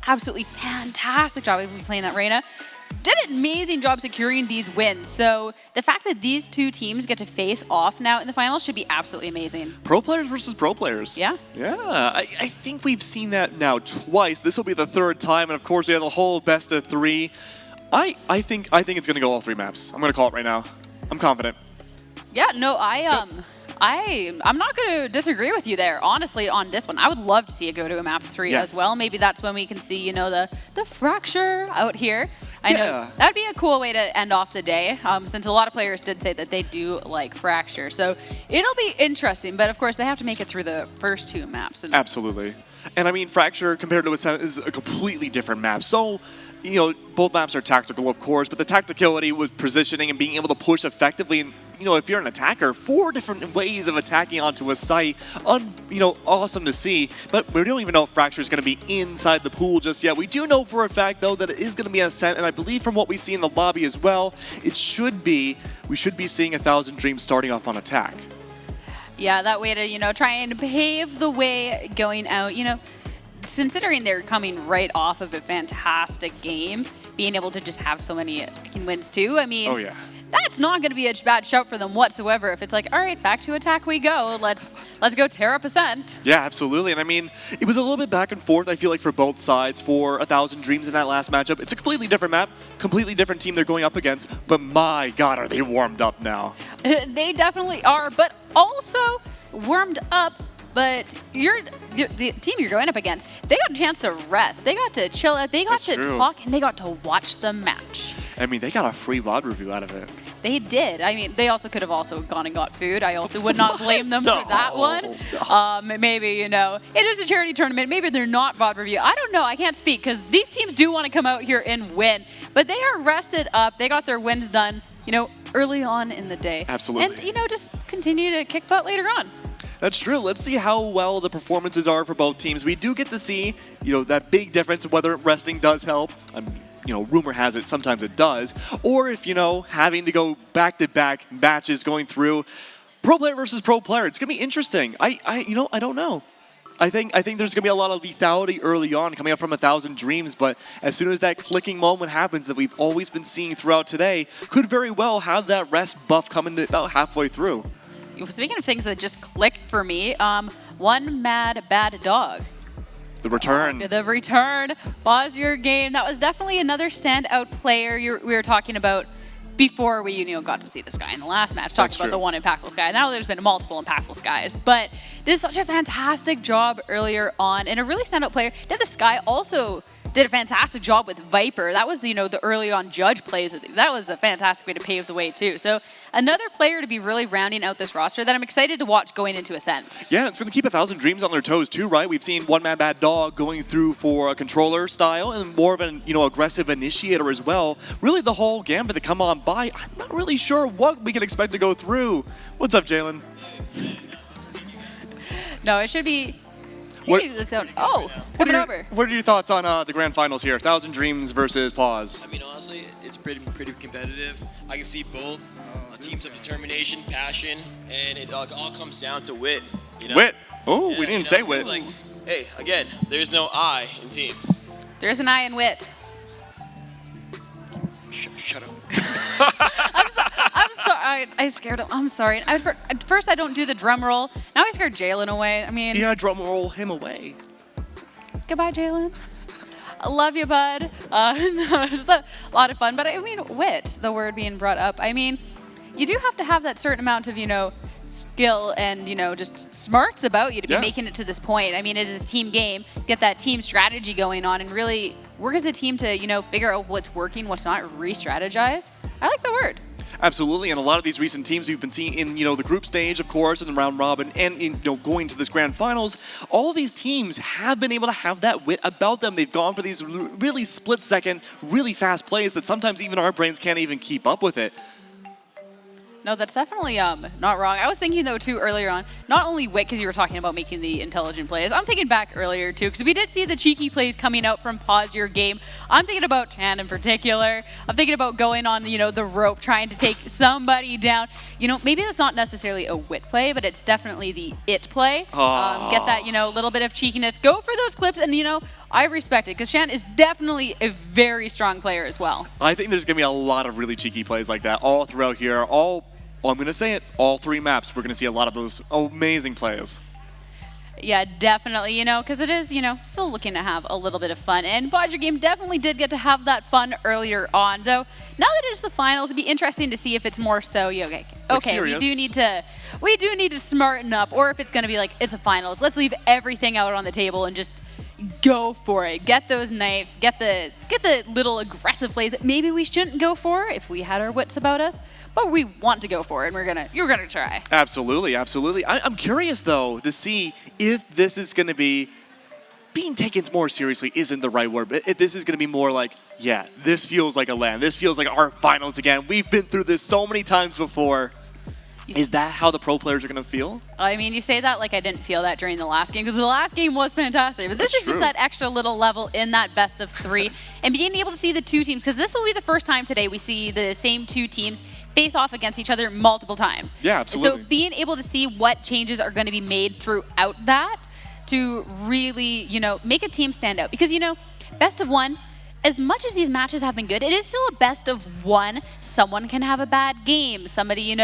absolutely fantastic job of playing that Reyna. Did an amazing job securing these wins. So the fact that these two teams get to face off now in the finals should be absolutely amazing. Pro players versus pro players. Yeah. Yeah, I think we've seen that now twice. This will be the 3rd time, and of course we have the whole best of 3. I think it's going to go all 3 maps. I'm going to call it right now. I'm confident. Yeah, no, I'm not going to disagree with you there, honestly, on this one. I would love to see it go to a map 3 as well. Maybe that's when we can see, you know, the fracture out here. I know that'd be a cool way to end off the day, since a lot of players did say that they do like fracture. So it'll be interesting, but of course they have to make it through the first 2 maps. Absolutely. And I mean, fracture compared to Ascent is a completely different map. So, you know, both maps are tactical, of course, but the tacticality with positioning and being able to push effectively, and, you know, if you're an attacker, 4 different ways of attacking onto a site, you know, awesome to see. But we don't even know if Fracture is going to be inside the pool just yet. We do know for a fact, though, that it is going to be an Ascent, and I believe from what we see in the lobby as well, we should be seeing 1,000 Dreams starting off on attack. Yeah, that way to, you know, try and pave the way going out, you know, considering they're coming right off of a fantastic game, being able to just have so many wins too. I mean, that's not going to be a bad shout for them whatsoever. If it's like, all right, back to attack we go. Let's go tear up Ascent. Yeah, absolutely. And I mean, it was a little bit back and forth, I feel like, for both sides for 1,000 Dreams in that last matchup. It's a completely different map, completely different team they're going up against, but my God, are they warmed up now. They definitely are, but also warmed up. But the team you're going up against, they got a chance to rest. They got to chill out. They got to talk, and they got to watch the match. I mean, they got a free VOD review out of it. They did. I mean, they also could have also gone and got food. I also would not blame them for that one. Maybe, you know, it is a charity tournament. Maybe they're not VOD review. I don't know. I can't speak because these teams do want to come out here and win. but they are rested up. They got their wins done, early on in the day. Absolutely. And, just continue to kick butt later on. That's true. Let's see how well the performances are for both teams. We do get to see, that big difference of whether resting does help. Rumor has it sometimes it does. Or if, having to go back-to-back matches going through pro player versus pro player. It's going to be interesting. I don't know. I think there's going to be a lot of lethality early on coming up from 1,000 Dreams, but as soon as that clicking moment happens that we've always been seeing throughout today, could very well have that rest buff coming about halfway through. Speaking of things that just clicked for me, one mad bad dog. The return. The return. Pause your game. That was definitely another standout player we were talking about before we got to see this guy in the last match. Talked about the one impactful Sky. Now there's been multiple impactful Skies. But did such a fantastic job earlier on. And a really standout player. Then the Sky also did a fantastic job with Viper. That was, the early on judge plays. That was a fantastic way to pave the way, too. So another player to be really rounding out this roster that I'm excited to watch going into Ascent. Yeah, it's going to keep 1,000 Dreams on their toes, too, right? We've seen One Man Bad Dog going through for a controller style and more of an, aggressive initiator as well. Really the whole gambit to come on by. I'm not really sure what we can expect to go through. What's up, Jalen? No, it should be... it's coming over. What are your thoughts on the grand finals here? 1,000 Dreams versus Pause. I mean, honestly, it's pretty competitive. I can see both teams have determination, passion, and it all comes down to wit. Wit? Oh, we didn't say wit. It's like, hey, again, there's no I in team. There's an I in wit. Shut up. I'm sorry. I scared him. I'm sorry. At first, I don't do the drum roll. Now I scared Jalen away. I mean... Yeah, drum roll him away. Goodbye, Jalen. I love you, bud. No, it's a lot of fun. But I mean, wit, the word being brought up. I mean, you do have to have that certain amount of, skill and, just smarts about you to be making it to this point. I mean, it is a team game. Get that team strategy going on and really work as a team to, figure out what's working, what's not, re-strategize. I like the word. Absolutely, and a lot of these recent teams we've been seeing in, the group stage, of course, and the round robin, and in, going to this grand finals, all of these teams have been able to have that wit about them. They've gone for these really split-second, really fast plays that sometimes even our brains can't even keep up with it. No, that's definitely not wrong. I was thinking, though, too, earlier on, not only wit, because you were talking about making the intelligent plays. I'm thinking back earlier, too, because we did see the cheeky plays coming out from Pause Your Game. I'm thinking about Chan in particular. I'm thinking about going on, the rope, trying to take somebody down. Maybe that's not necessarily a wit play, but it's definitely the it play. Get that, little bit of cheekiness. Go for those clips, and, I respect it, because Shan is definitely a very strong player as well. I think there's going to be a lot of really cheeky plays like that all throughout here. I'm going to say it, all three maps, we're going to see a lot of those amazing plays. Yeah, definitely, because it is, still looking to have a little bit of fun. And Bodger Game definitely did get to have that fun earlier on, though. Now that it's the finals, it'd be interesting to see if it's more so, okay, we do need to smarten up, or if it's going to be like, it's a finals, let's leave everything out on the table and just go for it. Get those knives, get the little aggressive plays that maybe we shouldn't go for if we had our wits about us. But we want to go for it, and you're gonna try. Absolutely, absolutely. I'm curious though to see if this is gonna be being taken more seriously. Isn't the right word, but if this is gonna be more like, yeah, this feels like a LAN. This feels like our finals again. We've been through this so many times before. Is that how the pro players are gonna feel? I mean, you say that like I didn't feel that during the last game, because the last game was fantastic. But this is just that extra little level in that best of three, and being able to see the two teams, because this will be the first time today we see the same two teams face off against each other multiple times. Yeah, absolutely. So being able to see what changes are going to be made throughout that to really, make a team stand out. Because, best of one, as much as these matches have been good, it is still a best of one. Someone can have a bad game. Somebody,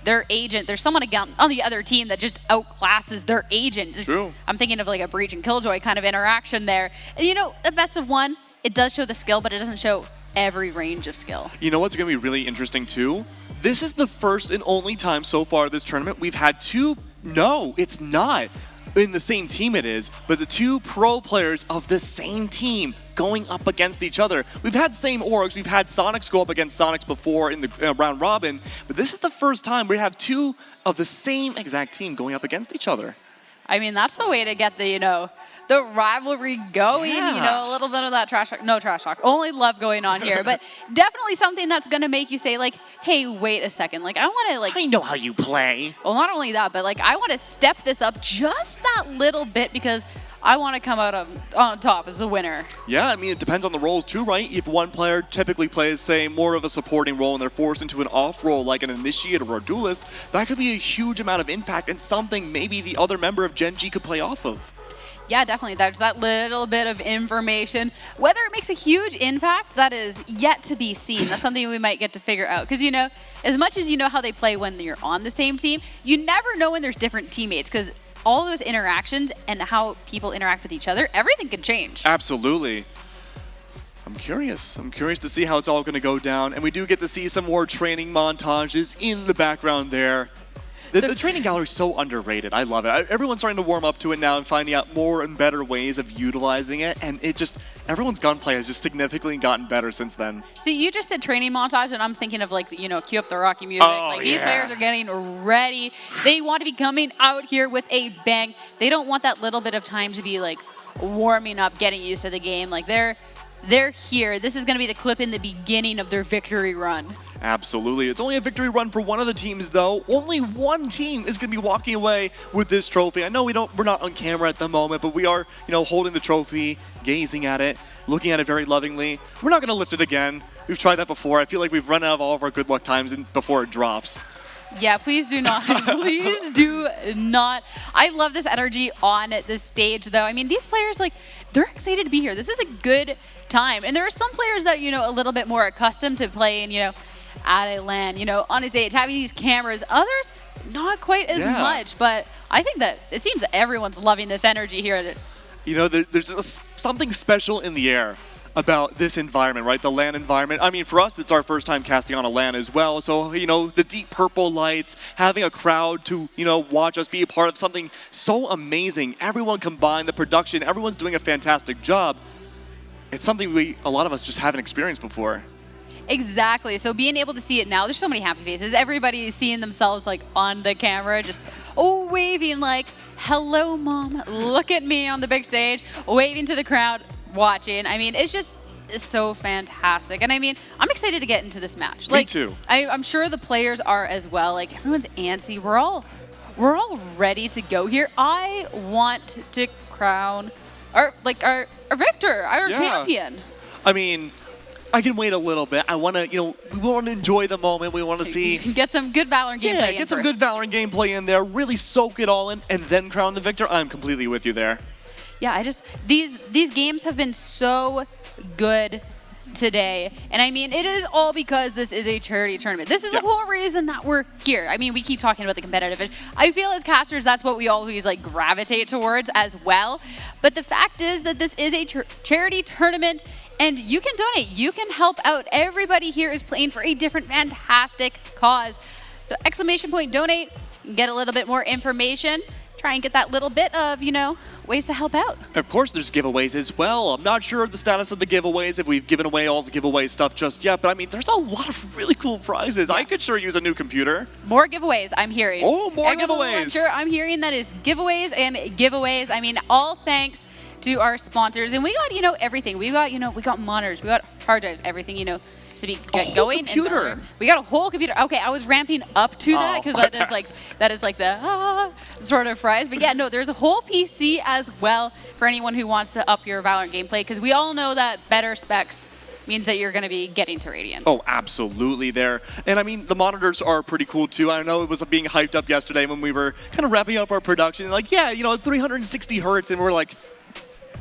their agent, there's someone on the other team that just outclasses their agent. True. I'm thinking of like a Breach and Killjoy kind of interaction there. And, the best of one, it does show the skill, but it doesn't show every range of skill. You know what's going to be really interesting too? This is the first and only time so far this tournament we've had no, it's not. In the same team it is, but the two pro players of the same team going up against each other. We've had same orgs, we've had Sonics go up against Sonics before in the round robin, but this is the first time we have two of the same exact team going up against each other. I mean, that's the way to get the, the rivalry going. You know, a little bit of that trash talk. No trash talk. Only love going on here. But definitely something that's going to make you say, like, hey, wait a second. Like, I want to, like... I know how you play. Well, not only that, but, like, I want to step this up just that little bit because I want to come out on top as a winner. Yeah, I mean, it depends on the roles too, right? If one player typically plays, say, more of a supporting role and they're forced into an off role like an initiator or a duelist, that could be a huge amount of impact and something maybe the other member of Gen G could play off of. Yeah, definitely. There's that little bit of information. Whether it makes a huge impact, that is yet to be seen. That's something we might get to figure out. Because, you know, as much as you know how they play when you're on the same team, you never know when there's different teammates. Because all those interactions and how people interact with each other, everything can change. Absolutely. I'm curious. I'm curious to see how it's all going to go down. And we do get to see some more training montages in the background there. The training gallery is so underrated. I love it. Everyone's starting to warm up to it now and finding out more and better ways of utilizing it. And it just, everyone's gunplay has just significantly gotten better since then. See, you just said training montage, and I'm thinking of, like, you know, cue up the Rocky music. These players are getting ready. They want to be coming out here with a bang. They don't want that little bit of time to be, like, warming up, getting used to the game. Like, they're here. This is going to be the clip in the beginning of their victory run. Absolutely. It's only a victory run for one of the teams, though. Only one team is going to be walking away with this trophy. I know we're not on camera at the moment, but we are, you know, holding the trophy, gazing at it, looking at it very lovingly. We're not going to lift it again. We've tried that before. I feel like we've run out of all of our good luck times before it drops. Yeah, please do not. Please do not. I love this energy on this stage, though. I mean, these players, like, they're excited to be here. This is a good time. And there are some players that, you know, a little bit more accustomed to playing, you know, at a LAN, you know, on a date, having these cameras. Others, not quite as much. But I think that it seems that everyone's loving this energy here. You know, there's something special in the air about this environment, right? The LAN environment. I mean, for us, it's our first time casting on a LAN as well. So, you know, the deep purple lights, having a crowd to, you know, watch us be a part of something so amazing. Everyone combined, the production, everyone's doing a fantastic job. It's something a lot of us just haven't experienced before. Exactly. So being able to see it now, there's so many happy faces. Everybody is seeing themselves, like, on the camera, just waving like, hello, mom, look at me on the big stage, waving to the crowd, watching. I mean, it's just so fantastic. And I mean, I'm excited to get into this match. Me too. I'm sure the players are as well. Like, everyone's antsy. We're all ready to go here. I want to crown our victor, our champion. I mean, I can wait a little bit. I want to, you know, we want to enjoy the moment. We want to see. Get some good Valorant gameplay in get some good Valorant gameplay in there. Really soak it all in and then crown the victor. I'm completely with you there. Yeah, these games have been so good today. And I mean, it is all because this is a charity tournament. This is the whole reason that we're here. I mean, we keep talking about the competitive edge. I feel as casters, that's what we always, like, gravitate towards as well. But the fact is that this is a charity tournament, and you can donate. You can help out. Everybody here is playing for a different fantastic cause. So !donate, get a little bit more information, try and get that little bit of, you know, ways to help out. Of course, there's giveaways as well. I'm not sure of the status of the giveaways, if we've given away all the giveaway stuff just yet, but I mean, there's a lot of really cool prizes. I could sure use a new computer. More giveaways, I'm hearing. Oh, more giveaways. Sure, I'm hearing that is giveaways and giveaways. I mean, all thanks to our sponsors. And we got, you know, everything. We got monitors, we got hard drives, everything, you know, to get going. Computer. We got a whole computer. Okay, I was ramping up to that because that is like the sort of fries. But yeah, no, there's a whole PC as well for anyone who wants to up your Valorant gameplay, because we all know that better specs means that you're going to be getting to Radiant. Oh, absolutely there. And I mean, the monitors are pretty cool too. I know it was being hyped up yesterday when we were kind of wrapping up our production. Like, yeah, you know, 360 hertz, and we're like,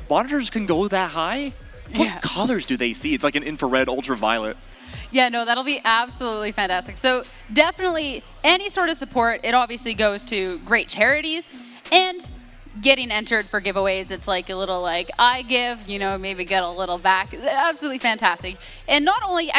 monitors can go that high? What colors do they see? It's like an infrared, ultraviolet. Yeah, no, that'll be absolutely fantastic. So definitely any sort of support, it obviously goes to great charities, and getting entered for giveaways, it's like a little like, I give, you know, maybe get a little back. Absolutely fantastic. And not only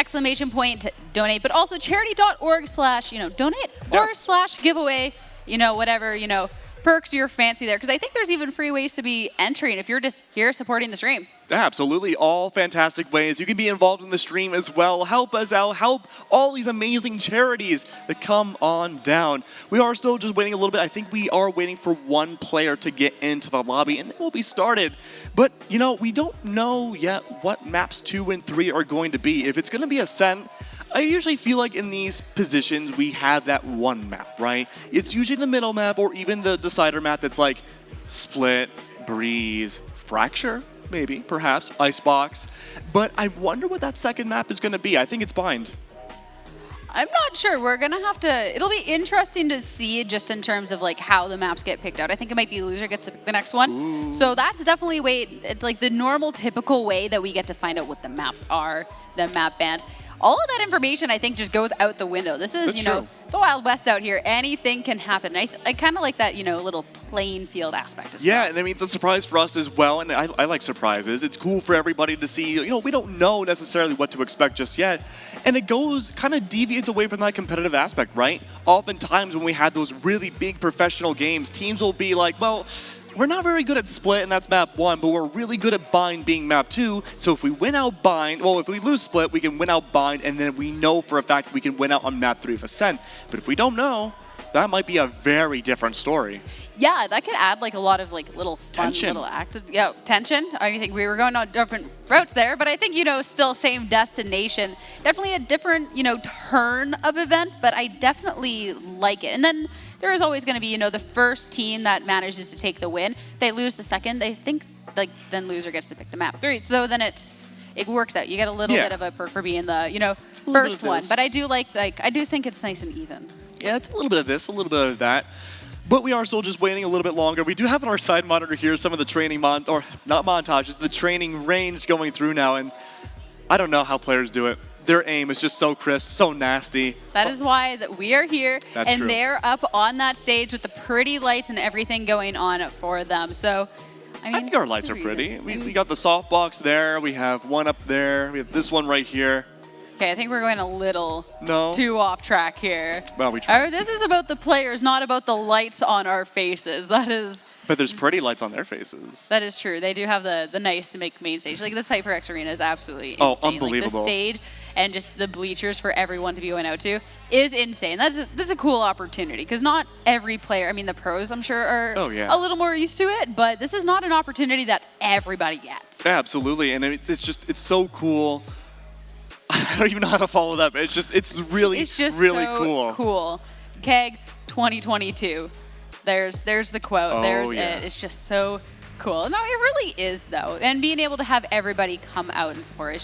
!donate, but also charity.org/, you know, donate or /giveaway, you know, whatever, you know, perks your fancy there? Because I think there's even free ways to be entering if you're just here supporting the stream. Absolutely, all fantastic ways. You can be involved in the stream as well. Help us out, help all these amazing charities that come on down. We are still just waiting a little bit. I think we are waiting for one player to get into the lobby and then we'll be started. But, you know, we don't know yet what maps 2 and 3 are going to be. If it's going to be Ascent, I usually feel like in these positions we have that one map, right? It's usually the middle map or even the decider map that's like Split, Breeze, Fracture, maybe, perhaps, Icebox. But I wonder what that second map is going to be. I think it's Bind. I'm not sure. We're going to have to... It'll be interesting to see just in terms of like how the maps get picked out. I think it might be loser gets to pick the next one. Ooh. So that's definitely like the normal, typical way that we get to find out what the maps are, the map bands. All of that information, I think, just goes out the window. This is, That's you know, true. the Wild West out here. Anything can happen. I kind of like that, you know, little playing field aspect as well. Yeah, and I mean, it's a surprise for us as well, and I like surprises. It's cool for everybody to see, you know, we don't know necessarily what to expect just yet, and it goes, kind of deviates away from that competitive aspect, right? Oftentimes when we had those really big professional games, teams will be like, well, we're not very good at Split, and that's map 1, but we're really good at Bind being map 2, so if we win out Bind, well, if we lose Split, we can win out Bind, and then we know for a fact we can win out on map 3 of Ascent. But if we don't know, that might be a very different story. Yeah, that could add like a lot of like little fun, Tension. little active, tension. I think we were going on different routes there, but I think, you know, still same destination. Definitely a different, you know, turn of events, but I definitely like it. And then there is always going to be, you know, the first team that manages to take the win. They lose the second. They think like then loser gets to pick the map 3. So then it works out. You get a little bit of a perk for being the, you know, first one. But I do I do think it's nice and even. Yeah, it's a little bit of this, a little bit of that. But we are still just waiting a little bit longer. We do have on our side monitor here some of the training not montages, the training range going through now, and I don't know how players do it. Their aim is just so crisp, so nasty. That is why that we are here, That's and true. they're up on that stage with the pretty lights and everything going on for them. So, I think our lights are pretty. We got the softbox there, we have one up there, we have this one right here. Okay, I think we're going a little No. too off track here. Well, we tried. This is about the players, not about the lights on our faces. That is But there's pretty lights on their faces. That is true. They do have the nice to make main stage. Like this HyperX Arena is absolutely insane. Oh, Like unbelievable. the stage and just the bleachers for everyone to be going out to is insane. That's a cool opportunity because not every player, I mean the pros I'm sure are a little more used to it, but this is not an opportunity that everybody gets. Absolutely, and it's so cool. I don't even know how to follow that, but it's really really so cool. Keg 2022. There's the quote. Oh, There's yeah. it. It's just so cool. No, it really is though. And being able to have everybody come out and support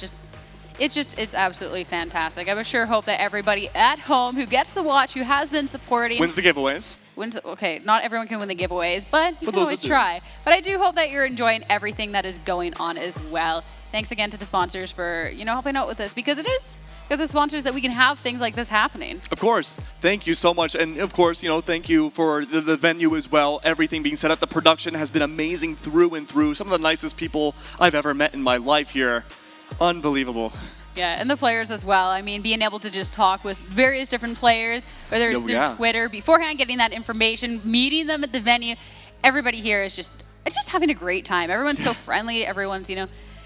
it's absolutely fantastic. I would sure hope that everybody at home who gets to watch, who has been supporting, Wins the giveaways. Okay, not everyone can win the giveaways, but you But can those always that do. try. But I do hope that you're enjoying everything that is going on as well. Thanks again to the sponsors for, helping out with this because it is because of sponsors that we can have things like this happening. Of course, thank you so much, and of course, thank you for the venue as well. Everything being set up, the production has been amazing through and through. Some of the nicest people I've ever met in my life here. Unbelievable. Yeah, and the players as well. I mean, being able to just talk with various different players, whether it's Oh, through yeah. Twitter, beforehand getting that information, meeting them at the venue. Everybody here is just having a great time. Everyone's so friendly. Everyone's,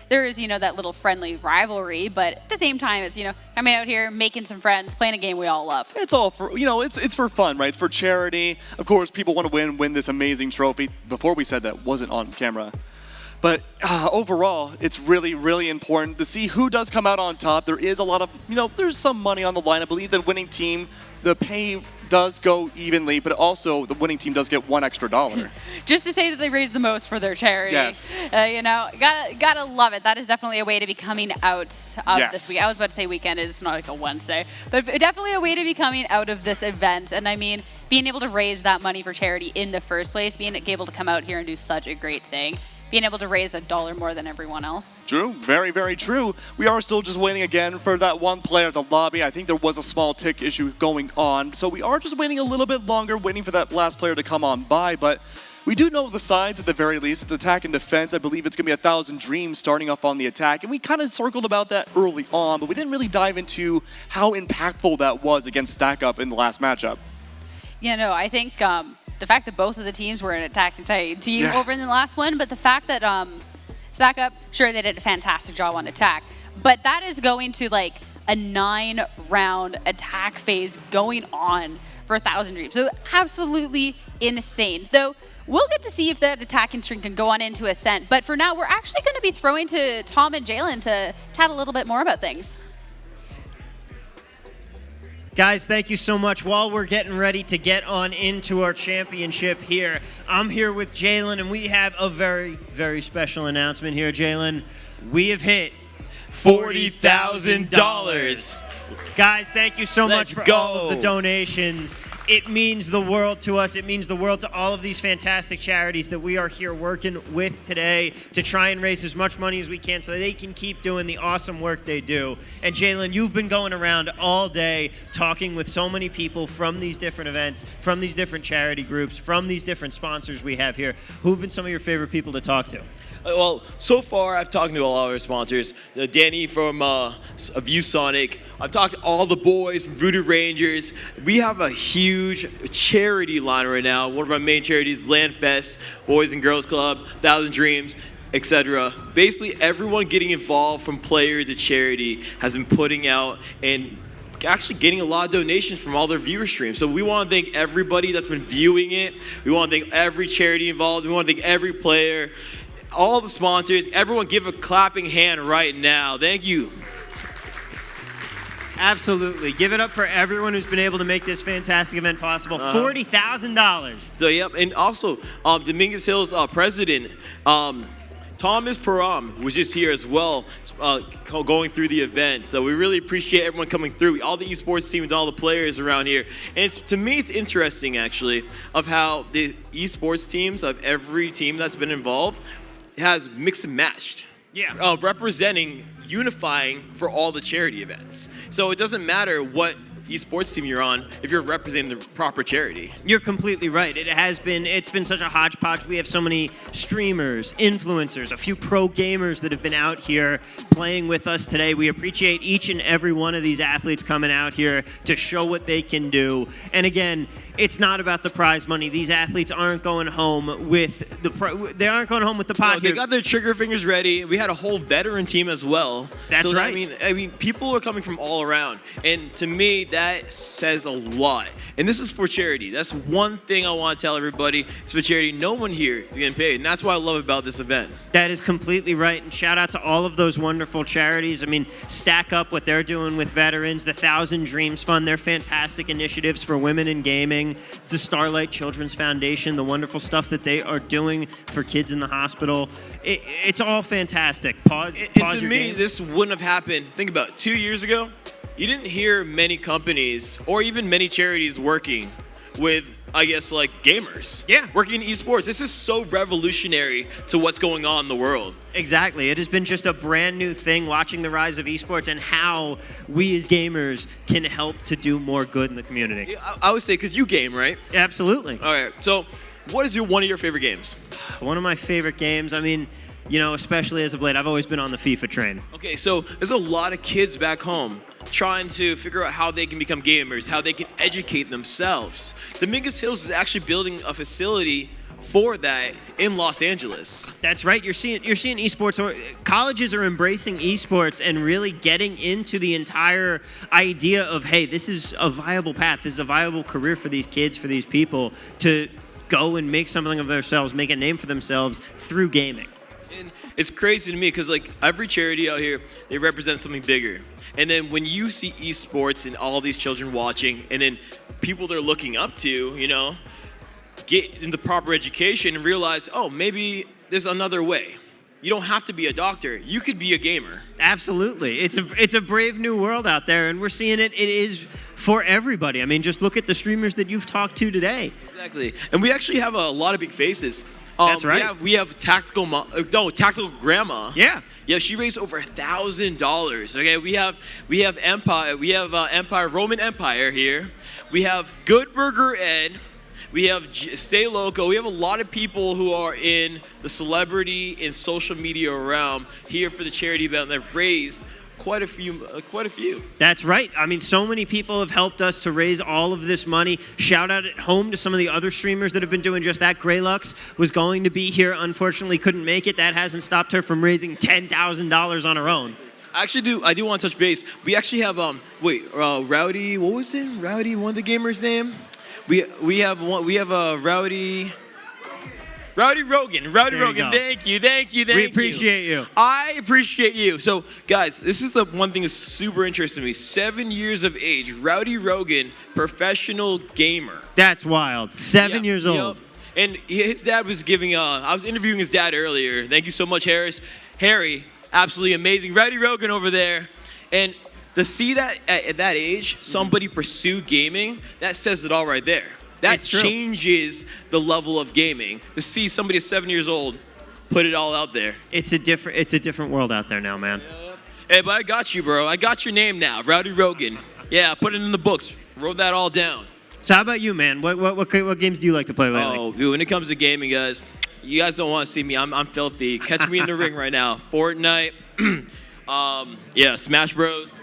there is, that little friendly rivalry, but at the same time, it's, coming out here, making some friends, playing a game we all love. It's all for, it's for fun, right? It's for charity. Of course, people want to win this amazing trophy. Before we said that wasn't on camera. But overall, it's really, really important to see who does come out on top. There is a lot of, there's some money on the line. I believe the winning team, the pay does go evenly, but also the winning team does get $1 extra. Just to say that they raised the most for their charity. Yes. Gotta love it. That is definitely a way to be coming out of Yes. this week. I was about to say weekend. It's not like a Wednesday. But definitely a way to be coming out of this event. And I mean, being able to raise that money for charity in the first place, being able to come out here and do such a great thing. Being able to raise $1 more than everyone else. True, very, very true. We are still just waiting again for that one player at the lobby. I think there was a small tick issue going on, so we are just waiting a little bit longer, waiting for that last player to come on by, but we do know the sides at the very least. It's attack and defense. I believe it's going to be 1,000 Dreams starting off on the attack, and we kind of circled about that early on, but we didn't really dive into how impactful that was against Stack Up in the last matchup. Yeah, no, I think the fact that both of the teams were an attacking side team Yeah. over in the last one, but the fact that Stack Up, sure, they did a fantastic job on attack, but that is going to like a 9-round attack phase going on for 1,000 Dreams. So absolutely insane. Though we'll get to see if that attacking string can go on into Ascent, but for now, we're actually going to be throwing to Tom and Jalen to chat a little bit more about things. Guys, thank you so much. While we're getting ready to get on into our championship here, I'm here with Jalen, and we have a very, very special announcement here, Jalen. We have hit $40,000. Guys, thank you so Let's much for go. all of the donations. It means the world to us. It means the world to all of these fantastic charities that we are here working with today to try and raise as much money as we can so they can keep doing the awesome work they do. And Jalen, you've been going around all day talking with so many people from these different events, from these different charity groups, from these different sponsors we have here. Who have been some of your favorite people to talk to? Well, so far I've talked to all of our sponsors. Danny from ViewSonic. I've talked to all the boys from Voodoo Rangers. We have a huge charity line right now. One of our main charities, LandFest, Boys and Girls Club, 1,000 Dreams, etc. Basically, everyone getting involved from players to charity has been putting out and actually getting a lot of donations from all their viewer streams. So we want to thank everybody that's been viewing it. We want to thank every charity involved. We want to thank every player. All the sponsors, everyone give a clapping hand right now. Thank you. Absolutely. Give it up for everyone who's been able to make this fantastic event possible. $40,000. So, yep, and also Dominguez Hill's president, Thomas Param, was just here as well, going through the event. So we really appreciate everyone coming through, all the esports teams, all the players around here. And to me, it's interesting, actually, of how the esports teams of every team that's been involved has mixed and matched. Yeah. Representing, unifying for all the charity events. So it doesn't matter what esports team you're on if you're representing the proper charity. You're completely right. It's been such a hodgepodge. We have so many streamers, influencers, a few pro gamers that have been out here playing with us today. We appreciate each and every one of these athletes coming out here to show what they can do. And again, it's not about the prize money. These athletes aren't going home with the pot. They got their trigger fingers ready. We had a whole veteran team as well. That's so right. I mean, people are coming from all around, and to me, that says a lot. And this is for charity. That's one thing I want to tell everybody. It's for charity. No one here is getting paid, and that's what I love about this event. That is completely right. And shout out to all of those wonderful charities. I mean, Stack Up, what they're doing with veterans, the 1,000 Dreams Fund, they're fantastic initiatives for women in gaming. The Starlight Children's Foundation, the wonderful stuff that they are doing for kids in the hospital. It's all fantastic. Pause And to your me, game. this wouldn't have happened. Think about it. 2 years ago, you didn't hear many companies or even many charities working with, I guess, like gamers. Yeah. Working in esports. This is so revolutionary to what's going on in the world. Exactly. It has been just a brand new thing watching the rise of esports and how we as gamers can help to do more good in the community. I would say, because you game, right? Absolutely. All right. So what is one of your favorite games? One of my favorite games, I mean, especially as of late, I've always been on the FIFA train. Okay, so there's a lot of kids back home trying to figure out how they can become gamers, how they can educate themselves. Dominguez Hills is actually building a facility for that in Los Angeles. That's right. You're seeing esports. Colleges are embracing esports and really getting into the entire idea of, hey, this is a viable path. This is a viable career for these kids, for these people to go and make something of themselves, make a name for themselves through gaming. And it's crazy to me because like every charity out here, they represent something bigger. And then when you see esports and all these children watching, and then people they're looking up to, get in the proper education and realize, oh, maybe there's another way. You don't have to be a doctor. You could be a gamer. Absolutely. It's a brave new world out there, and we're seeing it. It is for everybody. I mean, just look at the streamers that you've talked to today. Exactly. And we actually have a lot of big faces. That's right. We have Tactical Grandma. Yeah. Yeah, she raised over $1,000. Okay, we have Empire. We have Empire, Roman Empire here. We have Good Burger Ed. We have Stay Loco. We have a lot of people who are in the celebrity and social media realm here for the charity event that raised quite a few. That's right. I mean, so many people have helped us to raise all of this money. Shout out at home to some of the other streamers that have been doing just that. Graylux was going to be here, unfortunately couldn't make it. That hasn't stopped her from raising $10,000 on her own. I do want to touch base. We actually have Rowdy. What was it? Rowdy. One of the gamers' name. We have Rowdy. Rowdy Rogan. Rowdy Rogan. Thank you. We appreciate you. I appreciate you. So, guys, this is the one thing that's super interesting to me. 7 years of age. Rowdy Rogan, professional gamer. That's wild. 7 years old. Yep. And his dad was giving. I was interviewing his dad earlier. Thank you so much, Harry, absolutely amazing. Rowdy Rogan over there, and to see that at that age, somebody pursue gaming, that says it all right there. That changes the level of gaming. To see somebody at 7 years old put it all out there. It's a different world out there now, man. Hey, but I got you, bro. I got your name now, Rowdy Rogan. Yeah, put it in the books. Wrote that all down. So how about you, man? What games do you like to play lately? Oh, dude, when it comes to gaming, guys, you guys don't want to see me. I'm filthy. Catch me in the ring right now. Fortnite. Smash Bros.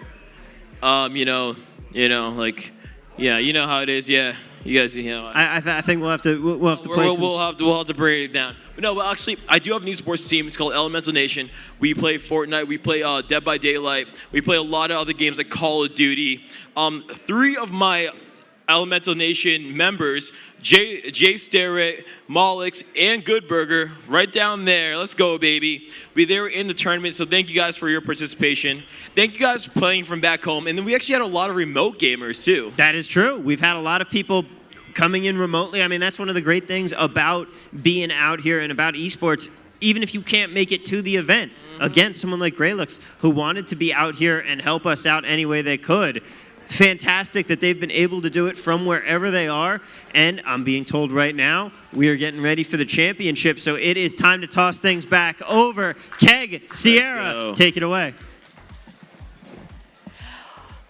You know how it is. Yeah. You guys, I think we'll have to play. We'll have to break it down. But no, well, actually, I do have an esports team. It's called Elemental Nation. We play Fortnite. We play Dead by Daylight. We play a lot of other games like Call of Duty. 3 of my Elemental Nation members, Jay Sterrett, Mollix, and Goodburger, right down there. Let's go, baby. They were in the tournament, so thank you guys for your participation. Thank you guys for playing from back home. And then we actually had a lot of remote gamers, too. That is true. We've had a lot of people coming in remotely. I mean, that's one of the great things about being out here and about esports. Even if you can't make it to the event, again, someone like Graylux, who wanted to be out here and help us out any way they could. Fantastic that they've been able to do it from wherever they are. And I'm being told right now, we are getting ready for the championship. So it is time to toss things back over. Keg, Sierra, take it away.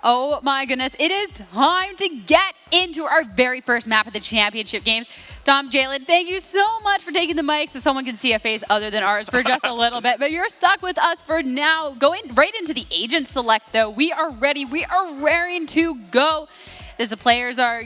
Oh my goodness, it is time to get into our very first map of the championship games. Tom, Jalen, thank you so much for taking the mic so someone can see a face other than ours for just a little bit. But you're stuck with us for now. Going right into the agent select, though. We are ready. We are raring to go. As the players are,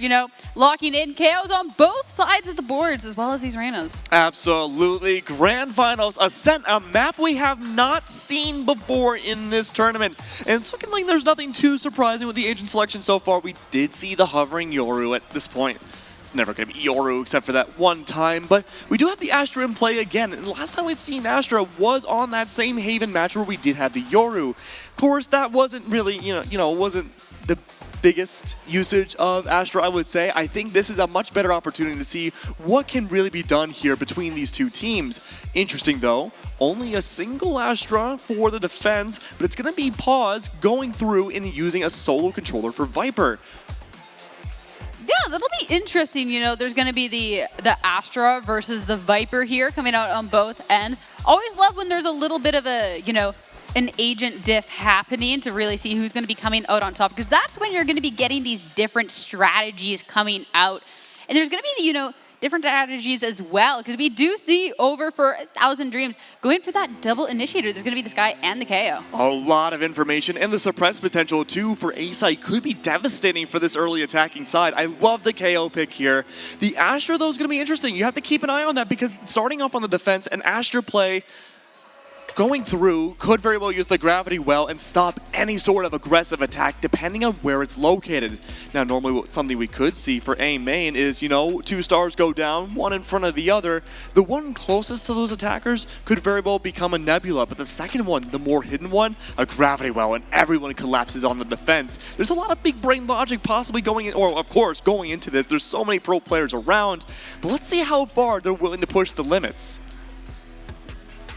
locking in KOs on both sides of the boards, as well as these Reynas. Absolutely. Grand Finals, Ascent, a map we have not seen before in this tournament. And it's looking like there's nothing too surprising with the agent selection so far. We did see the hovering Yoru at this point. It's never going to be Yoru except for that one time, but we do have the Astra in play again. And the last time we'd seen Astra was on that same Haven match where we did have the Yoru. Of course, that wasn't really, wasn't the biggest usage of Astra, I would say. I think this is a much better opportunity to see what can really be done here between these two teams. Interesting though, only a single Astra for the defense, but it's going to be Pause going through and using a solo controller for Viper. Yeah, that'll be interesting. There's going to be the Astra versus the Viper here coming out on both ends. Always love when there's a little bit of a, an agent diff happening to really see who's going to be coming out on top, because that's when you're going to be getting these different strategies coming out. And there's going to be, different strategies as well, because we do see over for 1,000 Dreams going for that double initiator. There's going to be the Sky and the KO. A lot of information, and the suppress potential too for A-Site could be devastating for this early attacking side. I love the KO pick here. The Astra though is going to be interesting. You have to keep an eye on that, because starting off on the defense, an Astra play going through could very well use the gravity well and stop any sort of aggressive attack depending on where it's located. Now, normally something we could see for A main is, 2 stars go down, one in front of the other. The one closest to those attackers could very well become a Nebula, but the second one, the more hidden one, a gravity well, and everyone collapses on the defense. There's a lot of big brain logic possibly going in, or of course going into this. There's so many pro players around, but let's see how far they're willing to push the limits.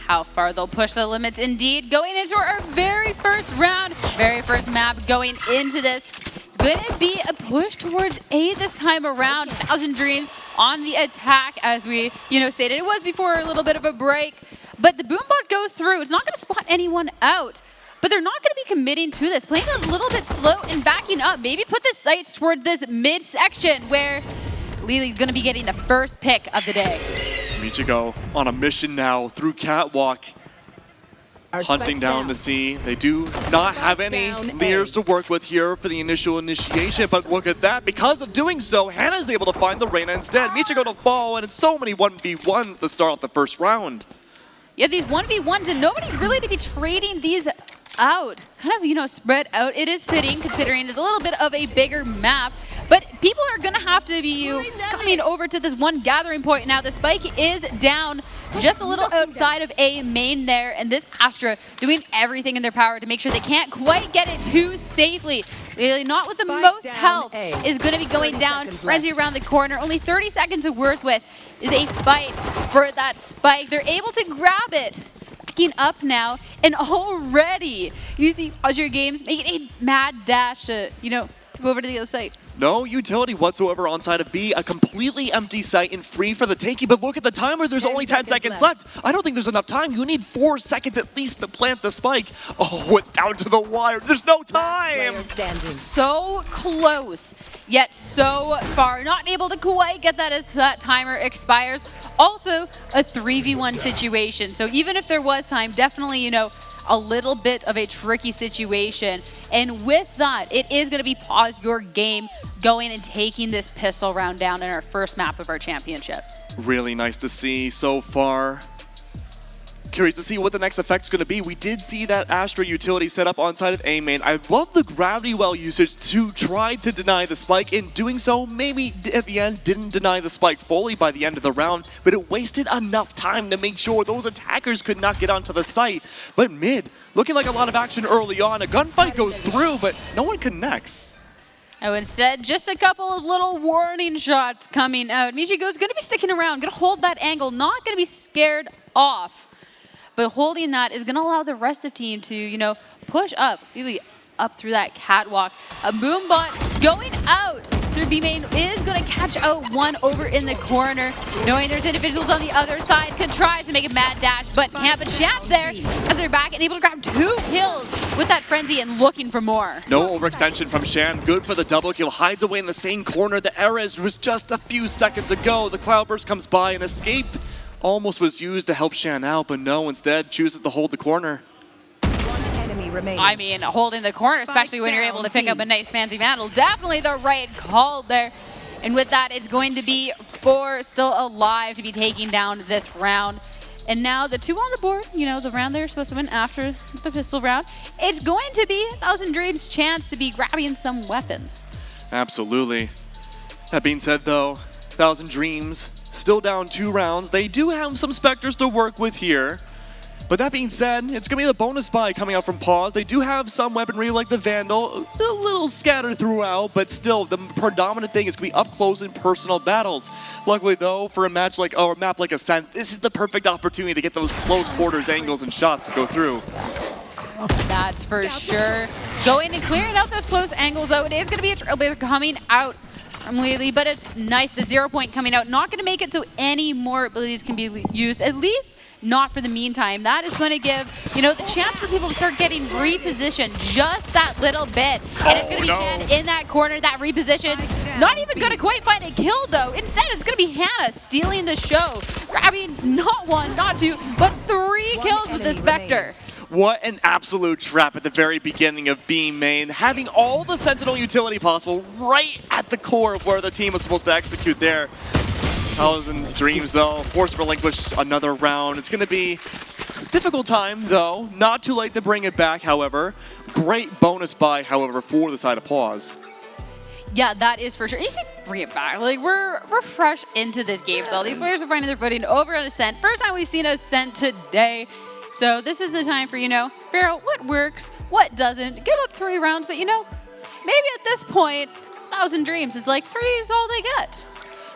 How far they'll push the limits indeed. Going into our very first round, very first map going into this. It's going to be a push towards A this time around. 1,000 Dreams on the attack, as we, stated. It was before a little bit of a break, but the Boombot goes through. It's not going to spot anyone out, but they're not going to be committing to this. Playing a little bit slow and backing up. Maybe put the sights toward this midsection where Lily's going to be getting the first pick of the day. Michiko on a mission now through Catwalk. hunting down to see. They do not have any leers to work with here for the initial initiation, but look at that. Because of doing so, Hannah's able to find the Reyna instead. Michigo to fall, and it's so many 1v1s to start off the first round. Yeah, these 1v1s, and nobody really to be trading these out. Kind of, you know, spread out. It is fitting considering it's a little bit of a bigger map. But people are going to have to be coming over to this one gathering point now. The spike is down just a little outside of A main there. And this Astra doing everything in their power to make sure they can't quite get it too safely. Not with the most health is going to be going down. Frenzy around the corner. Only 30 seconds of worth with is a fight for that spike. They're able to grab it. Backing up now. And already you see Azure Games making a mad dash to, you know, go over to the other side. No utility whatsoever on side of B. A completely empty site and free for the taking. But look at the timer. There's only 10 seconds left. I don't think there's enough time. You need 4 seconds at least to plant the spike. Oh, it's down to the wire. There's no time. So close, yet so far. Not able to quite get that as that timer expires. Also, a 3v1 situation. So even if there was time, definitely, you know, a little bit of a tricky situation. And with that, it is going to be pause your game going and taking this pistol round down in our first map of our championships. Really nice to see so far. Curious to see what the next effect's going to be. We did see that Astra utility set up on side of A main. I love the gravity well usage to try to deny the spike. In doing so, maybe at the end didn't deny the spike fully by the end of the round, but it wasted enough time to make sure those attackers could not get onto the site. But mid, looking like a lot of action early on. A gunfight goes through, but no one connects. Oh, instead, just a couple of little warning shots coming out. Michigo's going to be sticking around, going to hold that angle, not going to be scared off. But holding that is going to allow the rest of the team to, you know, push up, really up through that catwalk. A Boombot going out through B main is going to catch out one over in the corner. Knowing there's individuals on the other side, contrives to make a mad dash, but can't. But Shan's there as they're back and able to grab 2 kills with that frenzy and looking for more. No overextension from Shan. Good for the double kill. Hides away in the same corner. The Erez was just a few seconds ago. The Cloudburst comes by and escape. Almost was used to help Shan out, but no, instead chooses to hold the corner. I mean, holding the corner, especially when you're able to pick up a nice fancy vandal, definitely the right call there. And with that, it's going to be 4 still alive to be taking down this round. And now the 2 on the board, you know, the round they're supposed to win after the pistol round. It's going to be 1,000 Dreams' chance to be grabbing some weapons. Absolutely. That being said, though, 1,000 Dreams still down 2 rounds. They do have some Spectres to work with here. But that being said, it's going to be the bonus buy coming out from Pause. They do have some weaponry like the Vandal, a little scattered throughout, but still the predominant thing is going to be up close and personal battles. Luckily though, for a match like, or a map like Ascent, this is the perfect opportunity to get those close quarters angles and shots to go through. That's for sure. Going and clearing out those close angles though, it is going to be a Trailblazer coming out from Lily, but it's Knife, the 0 point coming out. Not going to make it so any more abilities can be used, at least not for the meantime. That is going to give, you know, the chance for people to start getting repositioned just that little bit. And it's going to be Shan in that corner, that reposition. Not even going to quite find a kill though. Instead, it's going to be Hannah stealing the show, grabbing not 1, not 2, but 3 kills with the Spectre. What an absolute trap at the very beginning of B main, having all the Sentinel utility possible right at the core of where the team was supposed to execute there. 1,000 Dreams though, forced to relinquish another round. It's going to be a difficult time though, not too late to bring it back however. Great bonus buy however for the side of Pause. Yeah, that is for sure. You see, bring it back. Like, we're fresh into this game, so all these players are finding their footing over on Ascent. First time we've seen Ascent today. So this is the time for, you know, figure out what works, what doesn't. Give up 3 rounds, but, you know, maybe at this point, 1,000 Dreams, it's like 3 is all they get.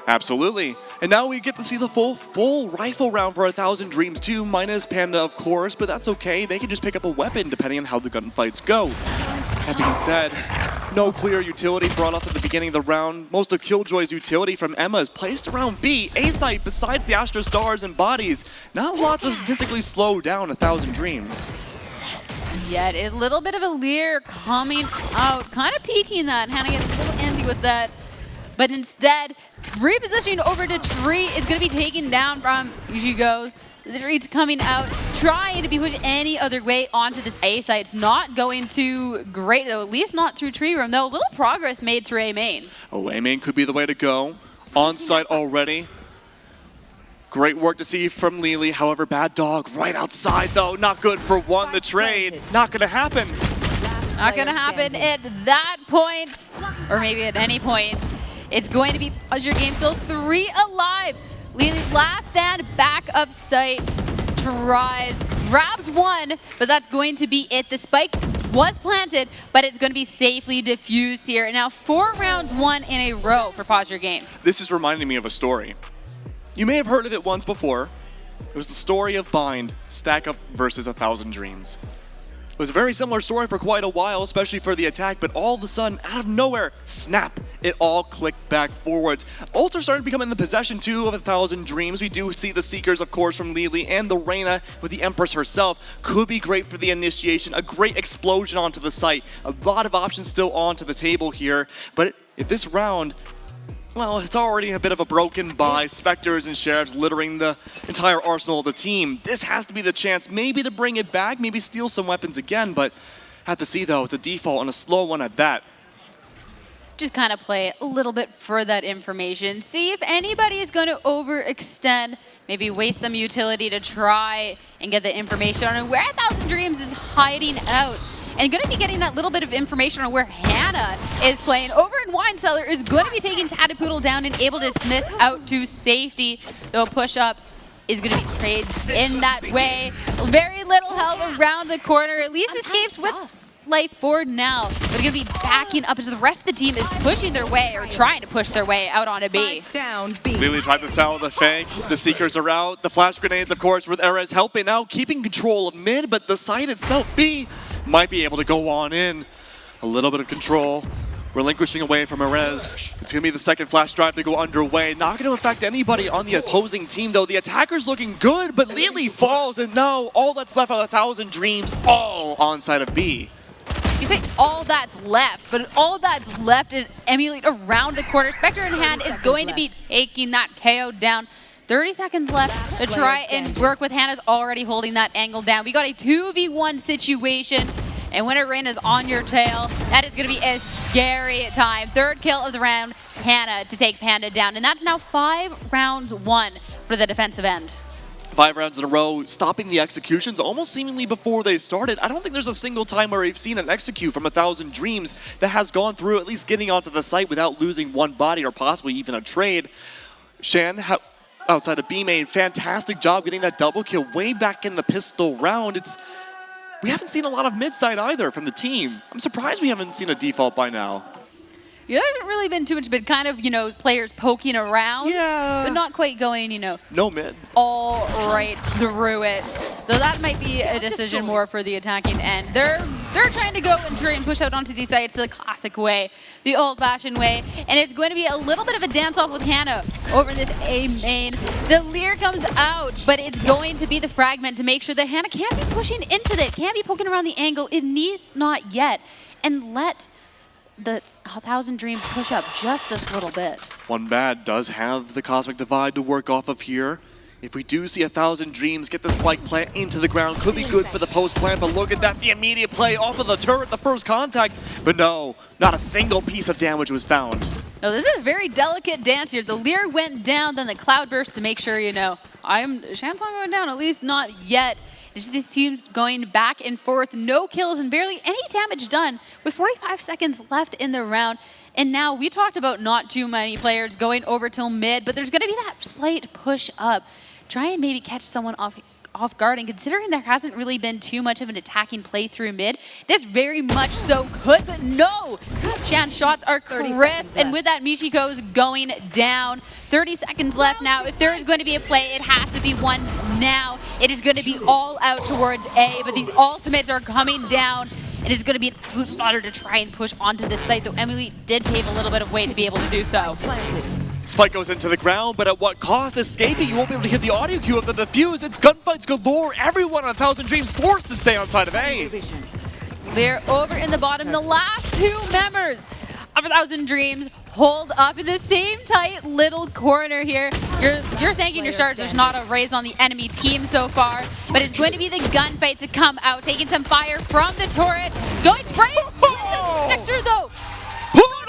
Absolutely. And now we get to see the full rifle round for 1,000 Dreams too, minus Panda of course, but that's okay. They can just pick up a weapon depending on how the gunfights go. That being said, no clear utility brought up at the beginning of the round. Most of Killjoy's utility from Emma is placed around B. A site, besides the Astra Stars and bodies, not a lot to physically slow down 1,000 Dreams. Yet a little bit of a leer coming out, kind of peeking that. Hannah gets a little antsy with that. but instead, repositioning over to Tree is going to be taken down from Ichigo. The Tree's coming out, trying to be pushed any other way onto this A site. It's not going too great, though, at least not through Tree Room, though. A little progress made through A main. Oh, A main could be the way to go. On site already. Great work to see from Lily. However, Bad Dog right outside, though. Not good for one. The trade. Not going to happen. Not going to happen at that point, or maybe at any point. It's going to be Azure Game still 3 alive. Lily last stand, back of sight, tries, grabs one, but that's going to be it. The spike was planted, but it's going to be safely diffused here. And now 4 rounds won in a row for Azure Game. This is reminding me of a story. You may have heard of it once before. It was the story of Bind, Stack Up versus 1,000 Dreams. It was a very similar story for quite a while, especially for the attack, but all of a sudden, out of nowhere, snap, it all clicked back forwards. Ults are starting to become in the possession, too, of 1,000 Dreams. We do see the Seekers, of course, from Lily, and the Reyna with the Empress herself. Could be great for the initiation, a great explosion onto the site. A lot of options still onto the table here, but if this round, well, it's already a bit of a broken by Spectres and Sheriffs littering the entire arsenal of the team. This has to be the chance maybe to bring it back, maybe steal some weapons again, but have to see, though, it's a default and a slow one at that. Just kind of play a little bit for that information. See if anybody is going to overextend, maybe waste some utility to try and get the information on where 1,000 Dreams is hiding out. And going to be getting that little bit of information on where Hannah is playing. Over in Wine Cellar is going to be taking Tatapoodle down and able to dismiss out to safety. Though push up is going to be praised in that way. Very little health around the corner. At least escapes with life forward now. But going to be backing up as the rest of the team is pushing their way or trying to push their way out onto B. Lily tried to sell the fake. The Seekers are out. The flash grenades, of course, with Erez helping out, keeping control of mid, but the site itself, B, might be able to go on in. A little bit of control. Relinquishing away from Erez. It's going to be the second flash drive to go underway. Not going to affect anybody on the opposing team, though. The attacker's looking good, but Lily falls, and now all that's left are 1,000 Dreams, all on side of B. You say all that's left, but all that's left is Emulate around the corner. Spectre in hand is going to be taking that KO down. 30 seconds left to try and work with Hannah's already holding that angle down. We got a 2v1 situation, and when Arena's on your tail, that is going to be a scary time. 3rd kill of the round, Hannah to take Panda down, and that's now 5 rounds won for the defensive end. 5 rounds in a row, stopping the executions almost seemingly before they started. I don't think there's a single time where we've seen an execute from 1,000 Dreams that has gone through at least getting onto the site without losing one body or possibly even a trade. Shan, outside of B main, fantastic job getting that double kill way back in the pistol round. We haven't seen a lot of mid side either from the team. I'm surprised we haven't seen a default by now. There hasn't really been too much, but kind of, players poking around, but not quite going, no mid. All right through it. Though that might be a decision more for the attacking end. They're trying to go and try and push out onto these sites the classic way, the old-fashioned way, and it's going to be a little bit of a dance-off with Hannah over this A main. The Leer comes out, but it's going to be the fragment to make sure that Hannah can't be pushing into that, can't be poking around the angle. It needs not yet, and let the 1,000 Dreams push up just this little bit. One bad does have the Cosmic Divide to work off of here. If we do see 1,000 Dreams get the spike plant into the ground, could be good for the post plant, but look at that, the immediate play off of the turret, the first contact. But no, not a single piece of damage was found. No, this is a very delicate dance here. The Leer went down, then the Cloudburst to make sure, Shan's not going down, at least not yet. This team's going back and forth, no kills and barely any damage done with 45 seconds left in the round. And now we talked about not too many players going over till mid, but there's going to be that slight push up. Try and maybe catch someone off guard, and considering there hasn't really been too much of an attacking play through mid, this very much so could, but no! Shan's shots are crisp, and with that, Michiko's going down. 30 seconds left now. If there is going to be a play, it has to be one now. It is going to be all out towards A, but these ultimates are coming down, and it's going to be an absolute slaughter to try and push onto this site, though Emily did pave a little bit of way to be able to do so. Spike goes into the ground, but at what cost? Escaping, you won't be able to hit the audio cue of the defuse. It's gunfights galore. Everyone on 1,000 Dreams forced to stay on side of A. We're over in the bottom. The last 2 members of 1,000 Dreams hold up in the same tight little corner here. You're thanking your stars there's not a raise on the enemy team so far, but it's going to be the gunfight to come out, taking some fire from the turret. Going spray with the Spectre though.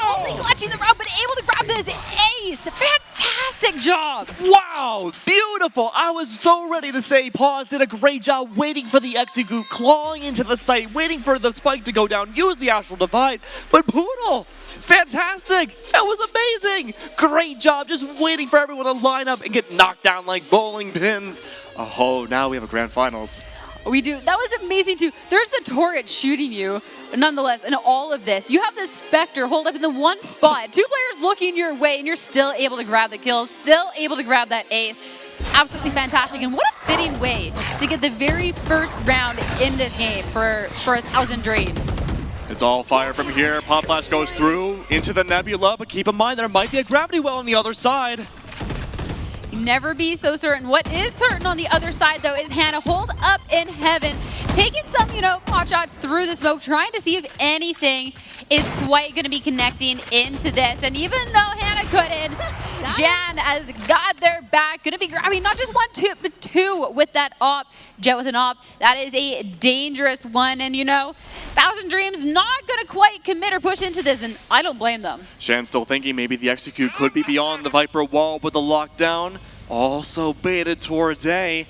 Only clutching the round, but able to grab this ace. Fantastic job. Wow, beautiful. I was so ready to say Pause did a great job waiting for the execute, clawing into the site, waiting for the spike to go down, use the Astral Divide, but Poodle, fantastic. That was amazing. Great job just waiting for everyone to line up and get knocked down like bowling pins. Oh, now we have a grand finals. We do. That was amazing too. There's the turret shooting you. Nonetheless, in all of this, you have the Spectre hold up in the one spot. Two players looking your way, and you're still able to grab the kills, still able to grab that ace. Absolutely fantastic, and what a fitting way to get the very first round in this game for 1,000 Dreams. It's all fire from here. Pop Flash goes through into the Nebula, but keep in mind there might be a gravity well on the other side. Never be so certain. What is certain on the other side, though, is Hannah hold up in heaven, taking some, pot shots through the smoke, trying to see if anything is quite going to be connecting into this. And even though Hannah couldn't, Jan has got their back. Going to be grabbing not just one, but two with that op. Jet with an op. That is a dangerous one. And, 1,000 Dreams not going to quite commit or push into this, and I don't blame them. Shan's still thinking maybe the execute could be beyond the Viper wall with the lockdown. Also baited towards A.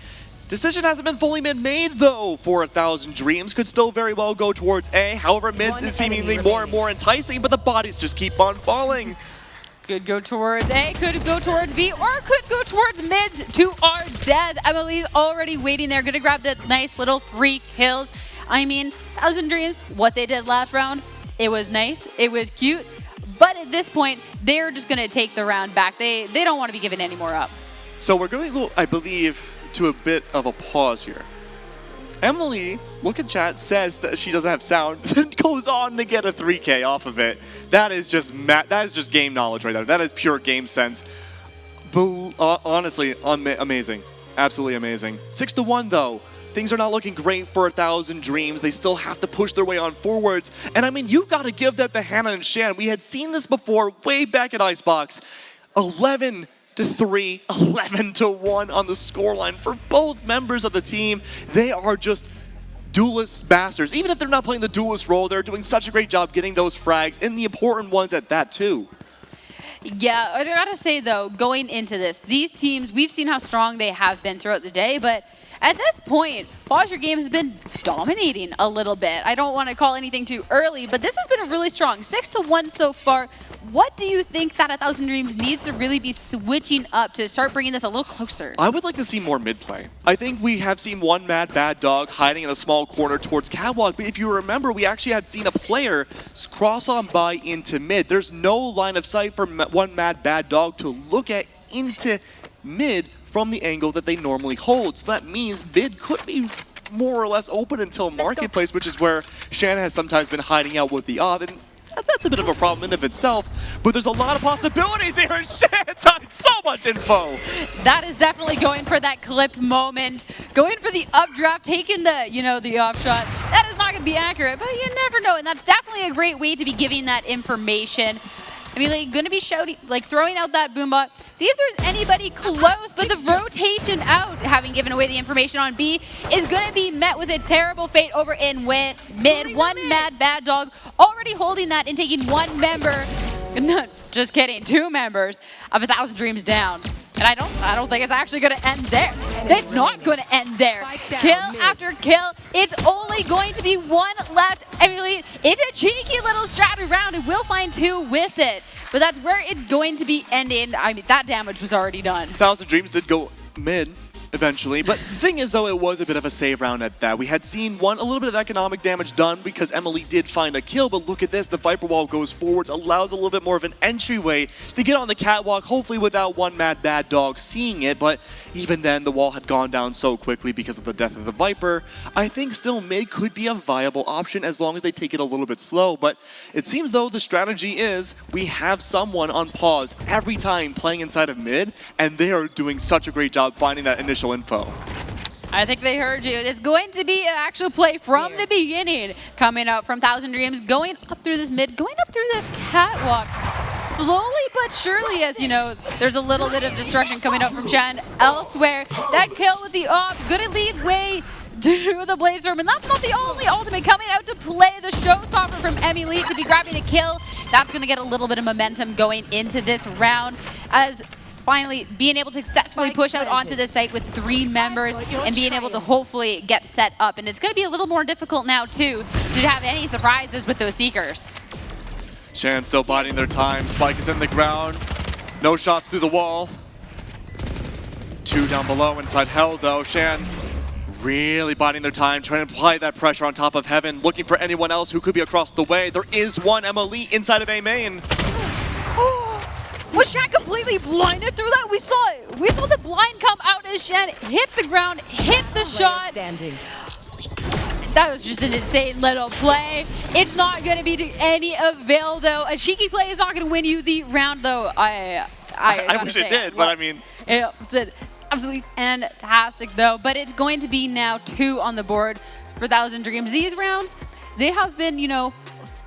Decision hasn't been fully made though for 1,000 Dreams. Could still very well go towards A. However, mid is seemingly more and more enticing, but the bodies just keep on falling. Could go towards A, could go towards B, or could go towards mid to our death. Emily's already waiting there, gonna grab that nice little 3 kills. I mean, 1,000 Dreams, what they did last round, it was nice, it was cute, but at this point, they're just gonna take the round back. They don't want to be giving any more up. So we're going to go, I believe, to a bit of a pause here. Emily, look at chat, says that she doesn't have sound, then goes on to get a 3K off of it. That is just game knowledge right there. That is pure game sense. Honestly, amazing. Absolutely amazing. 6-1 though. Things are not looking great for 1,000 Dreams. They still have to push their way on forwards. And I mean, you've got to give that to Hannah and Shan. We had seen this before way back at Icebox. 11-3, 11-1 on the scoreline for both members of the team. They are just duelist masters. Even if they're not playing the duelist role, they're doing such a great job getting those frags, and the important ones at that too. Yeah, I gotta say though, going into this, these teams, we've seen how strong they have been throughout the day, but at this point, Foster Game has been dominating a little bit. I don't want to call anything too early, but this has been really strong. 6-1 so far. What do you think that 1,000 Dreams needs to really be switching up to start bringing this a little closer? I would like to see more mid play. I think we have seen one mad bad dog hiding in a small corner towards Catwalk, but if you remember, we actually had seen a player cross on by into mid. There's no line of sight for one mad bad dog to look at into mid from the angle that they normally hold. So that means mid could be more or less open until Marketplace, which is where Shannon has sometimes been hiding out with the op. And that's a bit of a problem in of itself, but there's a lot of possibilities here, and Shannon found so much info. That is definitely going for that clip moment, going for the updraft, taking the, the off shot. That is not going to be accurate, but you never know, and that's definitely a great way to be giving that information. I mean, going to be shouting, throwing out that boombot. See if there's anybody close, but the rotation out, having given away the information on B, is going to be met with a terrible fate over in mid. One mad bad dog already holding that and taking one member, just kidding, 2 members of 1,000 Dreams down. And I don't think it's actually going to end there. It's not going to end there. Kill after kill. It's only going to be one left. Emily, it's a cheeky little strat round, and we'll find 2 with it. But that's where it's going to be ending. I mean, that damage was already done. 1,000 Dreams did go mid eventually, but the thing is though, it was a bit of a save round at that. We had seen a little bit of economic damage done because Emily did find a kill, but look at this, the Viper Wall goes forwards, allows a little bit more of an entryway to get on the catwalk, hopefully without one mad bad dog seeing it, but even then the wall had gone down so quickly because of the death of the Viper. I think still mid could be a viable option as long as they take it a little bit slow, but it seems though the strategy is we have someone on pause every time playing inside of mid, and they are doing such a great job finding that initial info. I think they heard you. It's going to be an actual play from the beginning. Coming out from 1,000 Dreams, going up through this mid, going up through this catwalk. slowly but surely, as you know, there's a little bit of destruction coming up from Shan elsewhere. That kill with the op, gonna lead way to the Blazestorm, and that's not the only ultimate coming out to play. The showstopper from Emily to be grabbing a kill. That's gonna get a little bit of momentum going into this round, as finally being able to successfully push out onto the site with 3 members and being able to hopefully get set up. And it's going to be a little more difficult now, too, to have any surprises with those Seekers. Shan still biding their time. Spike is in the ground. No shots through the wall. 2 down below inside Hell, though. Shan really biding their time, trying to apply that pressure on top of Heaven, looking for anyone else who could be across the way. There is one Emily inside of A main. Was Shan completely blinded through that? We saw it. We saw the blind come out as Shan hit the ground, hit the shot. That was just an insane little play. It's not going to be to any avail, though. A cheeky play is not going to win you the round, though. I wish it did, but I mean... It was absolutely fantastic, though. But it's going to be now 2 on the board for 1,000 Dreams. These rounds, they have been, you know,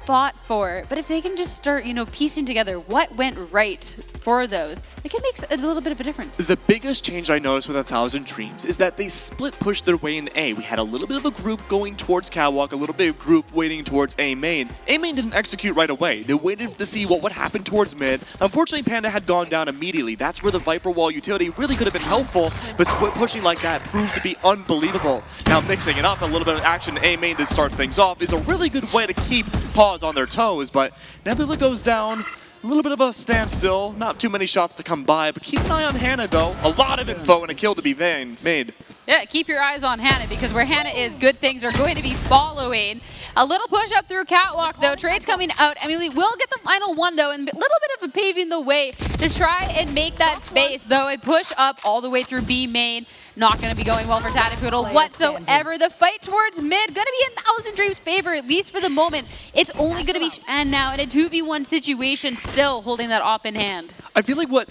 fought for, but if they can just start, you know, piecing together what went right for those, it can make a little bit of a difference. The biggest change I noticed with 1,000 Dreams is that they split pushed their way in A. We had a little bit of a group going towards Catwalk, a little bit of group waiting towards A main. A main didn't execute right away. They waited to see what would happen towards mid. Unfortunately, Panda had gone down immediately. That's where the Viper Wall utility really could have been helpful, but split pushing like that proved to be unbelievable. Now mixing it up, a little bit of action A main to start things off is a really good way to keep Paws on their toes, but Nebula goes down. A little bit of a standstill, not too many shots to come by, but keep an eye on Hannah though. A lot of info and a kill to be made. Yeah, keep your eyes on Hannah, because where Hannah is, good things are going to be following. A little push up through Catwalk, though. Trades coming out. Emily will get the final one, though, and a little bit of a paving the way to try and make that space, though. A push up all the way through B main. Not going to be going well for Tatapoodle whatsoever. The fight towards mid, going to be in 1,000 Dreams' favor, at least for the moment. It's only going to be Shan now in a 2v1 situation, still holding that op in hand. I feel like what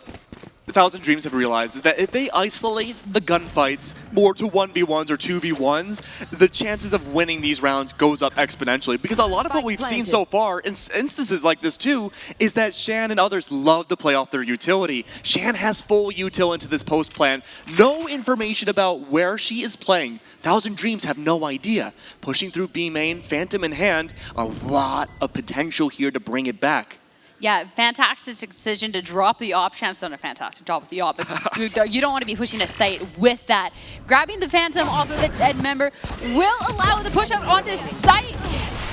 1,000 Dreams have realized is that if they isolate the gunfights more to 1v1s or 2v1s, the chances of winning these rounds goes up exponentially. Because a lot of what we've seen so far, in instances like this too, is that Shan and others love to play off their utility. Shan has full util into this post plan. No information about where she is playing. 1,000 Dreams have no idea. Pushing through B main, Phantom in hand, a lot of potential here to bring it back. Yeah, fantastic decision to drop the op. Shan's done a fantastic job with the op, but you don't want to be pushing a site with that. Grabbing the Phantom off of the dead member will allow the push out onto site.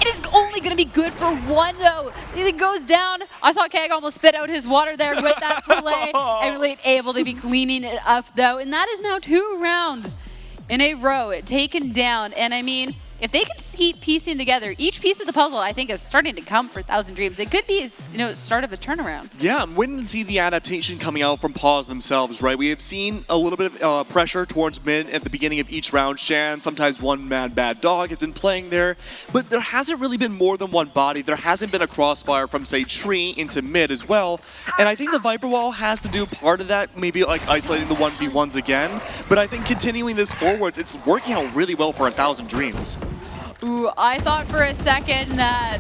It is only going to be good for 1, though. It goes down. I saw Keg almost spit out his water there with that play. Emily able to be cleaning it up, though. And that is now 2 rounds in a row taken down. And I mean, if they can keep piecing together, each piece of the puzzle, I think, is starting to come for 1,000 Dreams. It could be, you know, start of a turnaround. Yeah, I'm waiting to see the adaptation coming out from Paws themselves, right? We have seen a little bit of pressure towards mid at the beginning of each round. Shan, sometimes one mad bad dog has been playing there, but there hasn't really been more than one body. There hasn't been a crossfire from, say, tree into mid as well. And I think the Viper Wall has to do part of that, maybe like isolating the 1v1s again. But I think continuing this forwards, it's working out really well for 1,000 Dreams. Ooh, I thought for a second that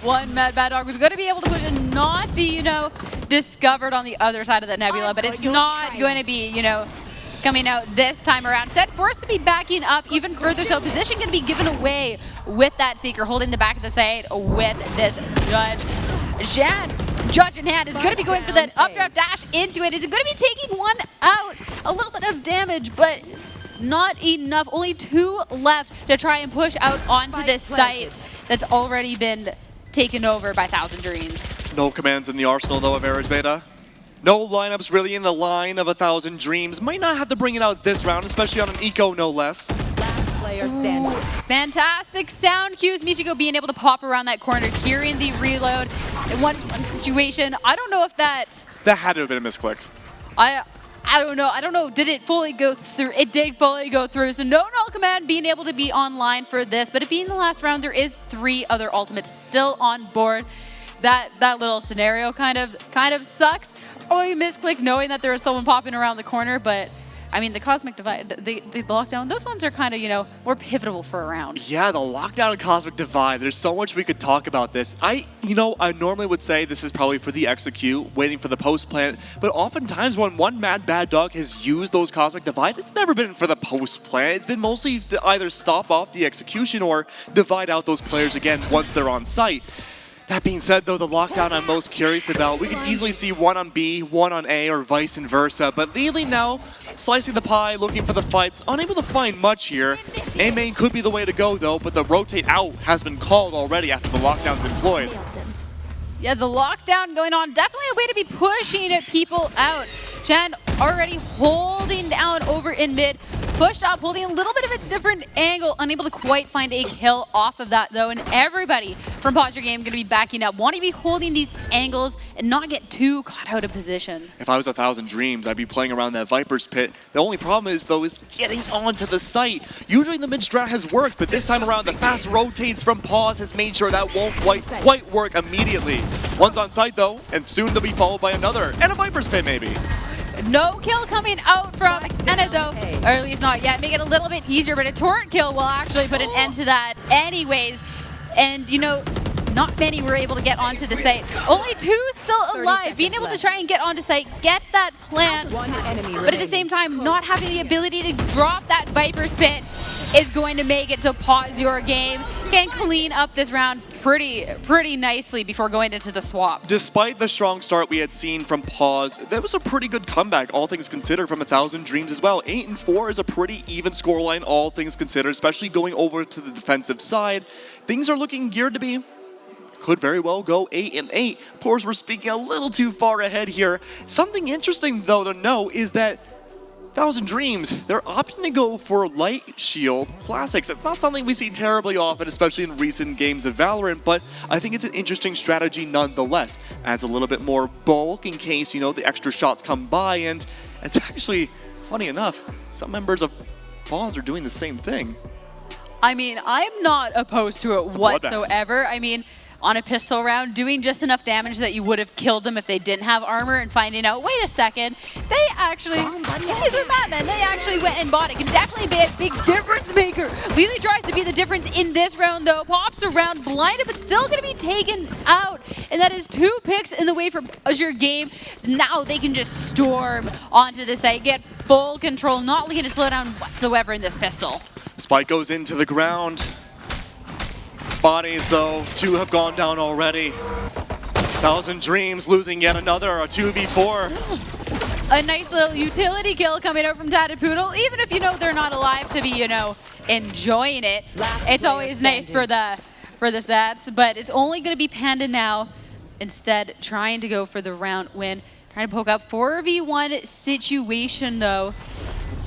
one Mad Bad Dog was going to be able to push and not be, you know, discovered on the other side of the nebula, but it's not going to be, you know, coming out this time around. Set forced to be backing up even further, so position going to be given away with that Seeker holding the back of the site with this Judge. Shan, Judge in hand, is going to be going for that updraft dash into it. It's going to be taking one out. A little bit of damage, but not enough. Only 2 left to try and push out onto this site that's already been taken over by 1,000 Dreams. No commands in the arsenal, though, of Ares Beta. No lineups really in the line of 1,000 Dreams. Might not have to bring it out this round, especially on an eco, no less. Last player standing. Fantastic sound cues. Michiko being able to pop around that corner, hearing the reload in one situation. I don't know if that had to have been a misclick. I don't know. Did it fully go through? It did fully go through. So no null command being able to be online for this. But it being the last round, there is 3 other ultimates still on board. That little scenario kind of sucks. Oh, you misclick knowing that there was someone popping around the corner, but I mean, the Cosmic Divide, the Lockdown, those ones are kind of, more pivotal for a round. Yeah, the Lockdown and Cosmic Divide. There's so much we could talk about this. I normally would say this is probably for the execute, waiting for the post plant, but oftentimes when one mad bad dog has used those Cosmic Divides, it's never been for the post plant. It's been mostly to either stop off the execution or divide out those players again once they're on site. That being said, though, the Lockdown I'm most curious about, we can easily see one on B, one on A, or vice versa. But Lily now slicing the pie, looking for the fights, unable to find much here. A main could be the way to go, though, but the rotate out has been called already after the Lockdown's employed. Yeah, the Lockdown going on. Definitely a way to be pushing people out. Chen already holding down over in mid. Pushed up, holding a little bit of a different angle, unable to quite find a kill off of that though, and everybody from Posture Game going to be backing up, wanting to be holding these angles and not get too caught out of position. If I was 1,000 Dreams, I'd be playing around that Viper's Pit. The only problem is, though, is getting onto the site. Usually the mid strat has worked, but this time around, the fast rotates from Pause has made sure that won't quite work immediately. One's on site, though, and soon to be followed by another, and a Viper's Pit, maybe. No kill coming out from Anna though, or at least not yet. Make it a little bit easier, but a torrent kill will actually put an end to that anyways. And not many were able to get onto the site. Only 2 still alive, being able to try and get onto site, get that plant, but at the same time, not having the ability to drop that Viper's Pit is going to make it to pause your game. Can clean up this round pretty nicely before going into the swap. Despite the strong start we had seen from Pause, that was a pretty good comeback, all things considered, from 1,000 Dreams as well. 8-4 is a pretty even scoreline, all things considered, especially going over to the defensive side. Things are looking geared to be, could very well go 8-8. Of course, we're speaking a little too far ahead here. Something interesting, though, to know is that 1,000 Dreams, they're opting to go for Light Shield Classics. It's not something we see terribly often, especially in recent games of Valorant, but I think it's an interesting strategy nonetheless. Adds a little bit more bulk in case, the extra shots come by, and it's actually, funny enough, some members of Pause are doing the same thing. I mean, I'm not opposed to it whatsoever. I mean, on a pistol round, doing just enough damage that you would have killed them if they didn't have armor, and finding out, wait a second, they actually, these are Batman, they actually went and bought it. Can definitely be a big difference maker. Lily tries to be the difference in this round though, pops around, blinded, but still gonna be taken out. And that is 2 picks in the way for Azure Game. Now they can just storm onto the site, get full control, not looking to slow down whatsoever in this pistol. Spike goes into the ground. Bodies, though, 2 have gone down already. 1,000 Dreams losing yet another, a 2v4. A nice little utility kill coming out from Tatapoodle. Even if they're not alive to be, enjoying it. It's always nice for the stats, but it's only going to be Panda now. Instead, trying to go for the round win. Trying to poke up 4v1 situation, though.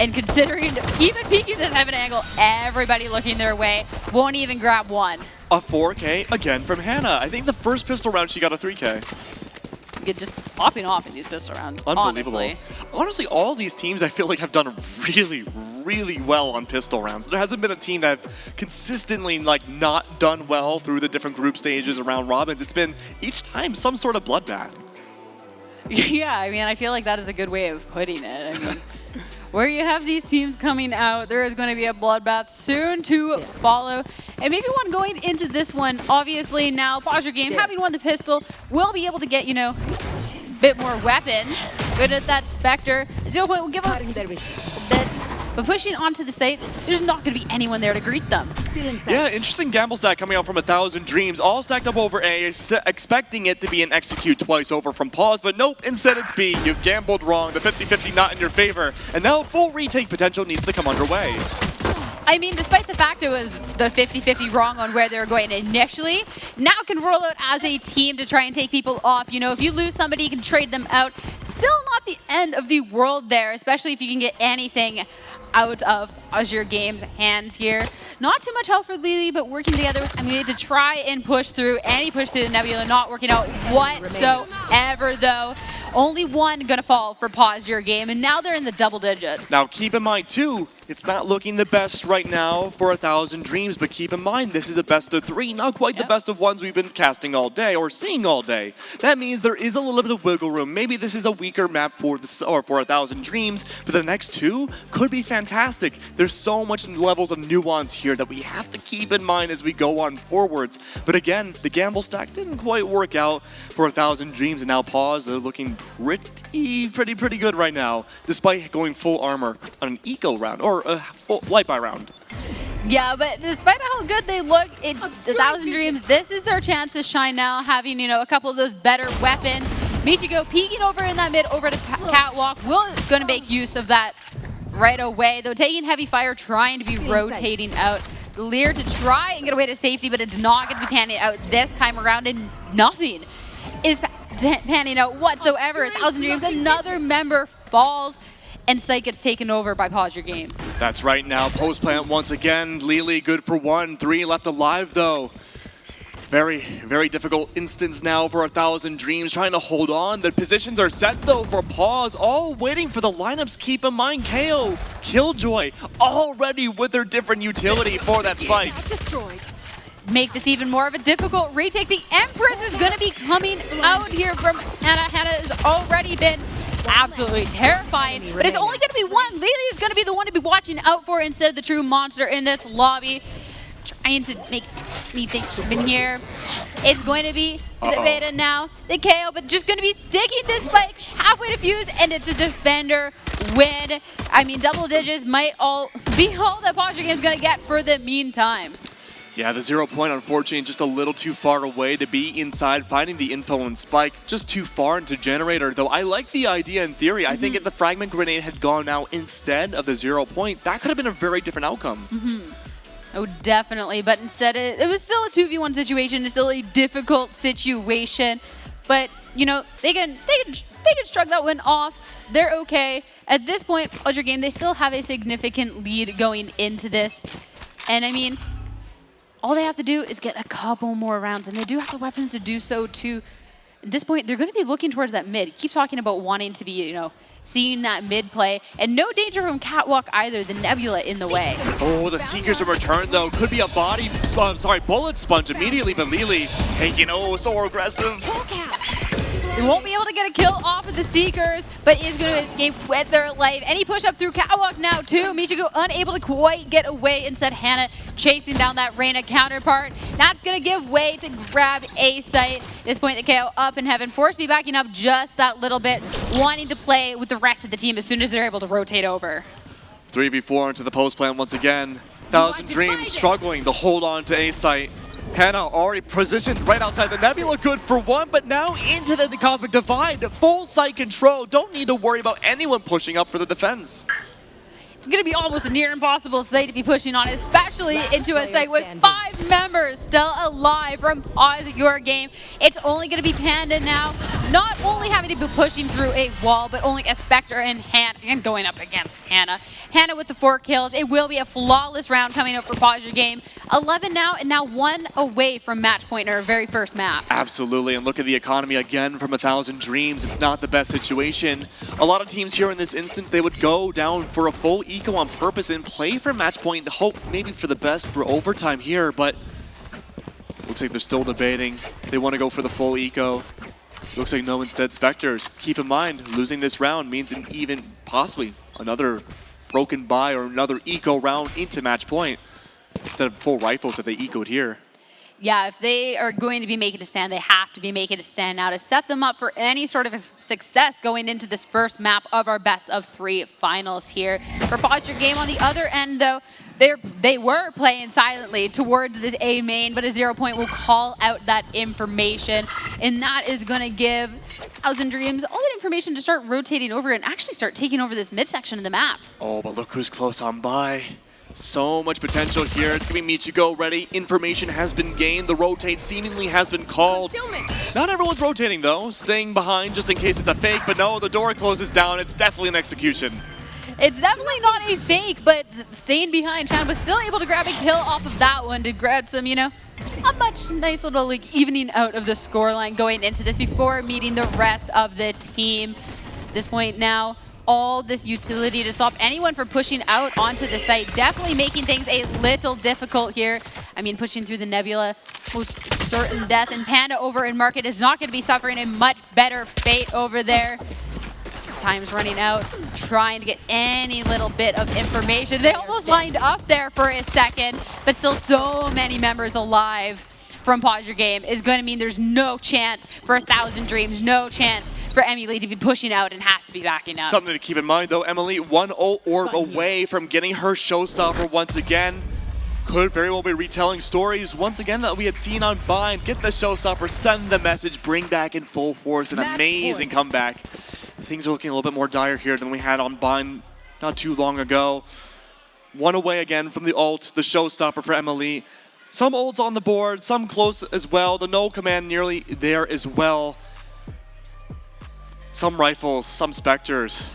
And considering even peeking this heaven angle, everybody looking their way, won't even grab one. A 4K again from Hannah. I think the first pistol round she got a 3K. You're just popping off in these pistol rounds, Unbelievable. Honestly, all these teams I feel like have done really well on pistol rounds. There hasn't been a team that consistently not done well through the different group stages around Robins. It's been each time some sort of bloodbath. Yeah, I mean, I feel like that is a good way of putting it. I mean, where you have these teams coming out, there is going to be a bloodbath soon to follow. And maybe one going into this one, obviously now Posture Game, having won the pistol, will be able to get, a bit more weapons. Good at that Spectre. 0 point will give up a bit. But pushing onto the site, there's not going to be anyone there to greet them. Yeah, interesting gamble stack coming out from 1,000 Dreams. All stacked up over A, expecting it to be an execute twice over from Pause, but nope, instead it's B. You've gambled wrong. The 50-50 not in your favor. And now full retake potential needs to come underway. I mean, despite the fact it was the 50-50 wrong on where they were going initially, now can roll out as a team to try and take people off. If you lose somebody, you can trade them out. Still not the end of the world there, especially if you can get anything out of Azure Game's hands here. Not too much help for Lily, but working together with Amelia to try and push through. And he pushed through the Nebula, not working out whatsoever, though. Only one gonna fall for Pause Your Game, and now they're in the double digits. Now keep in mind, too, It's not looking the best right now for 1,000 Dreams, but keep in mind, this is a best of 3, not quite the best of ones we've been casting all day or seeing all day. That means there is a little bit of wiggle room. Maybe this is a weaker map for 1,000 Dreams, but the next 2 could be fantastic. There's so much levels of nuance here that we have to keep in mind as we go on forwards. But again, the gamble stack didn't quite work out for 1,000 Dreams, and now Pause, they're looking pretty good right now, despite going full armor on an eco round, or a full light buy round. Yeah, but despite how good they look, it's 1,000 Dreams. This is their chance to shine now, having, you know, a couple of those better weapons. Michigo peeking over in that mid over to Catwalk. Will is going to make use of that right away, though taking heavy fire, trying to be rotating out. Lear to try and get away to safety, but it's not going to be panning out this time around, and nothing is panning out whatsoever. 1,000 Dreams, another member falls, and Sight gets taken over by Pause Your Game. That's right now. Post plant once again. Lily good for 1. 3 left alive though. Very difficult instance now for 1,000 Dreams, trying to hold on. The positions are set though for Pause, all waiting for the lineups. Keep in mind, KO, Killjoy, already with their different utility for that spike. Make this even more of a difficult retake. The Empress is going to be coming out here from Hannah. Hannah has already been absolutely terrifying, but it's only going to be 1. Lily is going to be the one to be watching out for instead of the true monster in this lobby. Trying to make me think in here. It's going to be Beta now, the KO, but just going to be sticking this spike halfway to fuse, and it's a defender win. I mean, double digits might all be all that Pause Your Game is going to get for the meantime. Yeah, the 0 point, unfortunately, just a little too far away to be inside, finding the info and spike, just too far into generator, though I like the idea in theory. I think if the fragment grenade had gone out instead of the 0 point, that could have been a very different outcome. Oh, definitely, but instead it was still a 2v1 situation. It's still a difficult situation, but, you know, they can shrug that one off. They're okay. At this point, Pause Your Game, they still have a significant lead going into this, and I mean, all they have to do is get a couple more rounds, and they do have the weapons to do so too. At this point, they're going to be looking towards that mid. Keep talking about wanting to be, you know, seeing that mid play, and no danger from Catwalk either. The Nebula in the way. Oh, the Seekers in return though. Could be a bullet sponge immediately, but Lily taking so aggressive. They won't be able to get a kill off of the Seekers, but is going to escape with their life. Any push up through Catwalk now too. Michigo unable to quite get away. Instead, Hannah chasing down that Reyna counterpart. That's going to give way to grab a site. At this point, the KO up in heaven. Force be backing up just that little bit, wanting to play with the rest of the team as soon as they're able to rotate over. 3v4 into the post plan once again. 1,000 Dreams struggling to hold on to a site. Hannah already positioned right outside the Nebula, good for 1, but now into the Cosmic Divide. Full site control. Don't need to worry about anyone pushing up for the defense. It's going to be almost a near impossible site to be pushing on, especially into a site with 5 members still alive from Pause Your Game. It's only going to be Panda now, not only having to be pushing through a wall, but only a Spectre in hand and going up against Hannah. Hannah with the 4 kills. It will be a flawless round coming up for Pause Your Game. 11 now, and now 1 away from match point in our very first map. Absolutely, and look at the economy again from 1,000 Dreams. It's not the best situation. A lot of teams here in this instance, they would go down for a full eco on purpose and play for match point, hope maybe for the best for overtime here, but looks like they're still debating. They want to go for the full eco. Looks like no, instead Spectres. Keep in mind, losing this round means an even possibly another broken buy or another eco round into match point instead of full rifles if they ecoed here. Yeah, if they are going to be making a stand, they have to be making a stand now to set them up for any sort of a success going into this first map of our best of 3 finals here. For Pause Your Game on the other end, though, they were playing silently towards this A main, but a 0 point will call out that information, and that is going to give 1,000 Dreams all that information to start rotating over and actually start taking over this midsection of the map. Oh, but look who's close on by. So much potential here. It's going to be Michigo ready. Information has been gained. The rotate seemingly has been called. Not everyone's rotating, though. Staying behind just in case it's a fake. But no, the door closes down. It's definitely an execution. It's definitely not a fake, but staying behind. Chan was still able to grab a kill off of that one to grab some, you know, a much nice little like evening out of the scoreline going into this before meeting the rest of the team. At this point now, all this utility to stop anyone from pushing out onto the site. Definitely making things a little difficult here. I mean, pushing through the Nebula, most certain death. And Panda over in Market is not going to be suffering a much better fate over there. Time's running out, trying to get any little bit of information. They almost lined up there for a second, but still so many members alive from Pause Your Game is going to mean there's no chance for 1,000 Dreams, no chance for Emily to be pushing out and has to be backing up. Something to keep in mind, though, Emily, one ult orb away from getting her showstopper once again. Could very well be retelling stories once again that we had seen on Bind. Get the showstopper, send the message, bring back in full force, an amazing comeback. Things are looking a little bit more dire here than we had on Bind not too long ago. One away again from the ult, the showstopper for Emily. Some ults on the board, some close as well. The no command nearly there as well. Some rifles, some specters.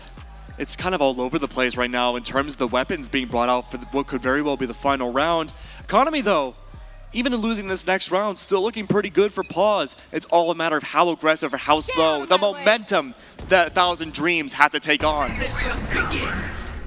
It's kind of all over the place right now in terms of the weapons being brought out for what could very well be the final round. Economy, though, even in losing this next round, still looking pretty good for Pause. It's all a matter of how aggressive or how slow, the momentum that 1,000 Dreams have to take on.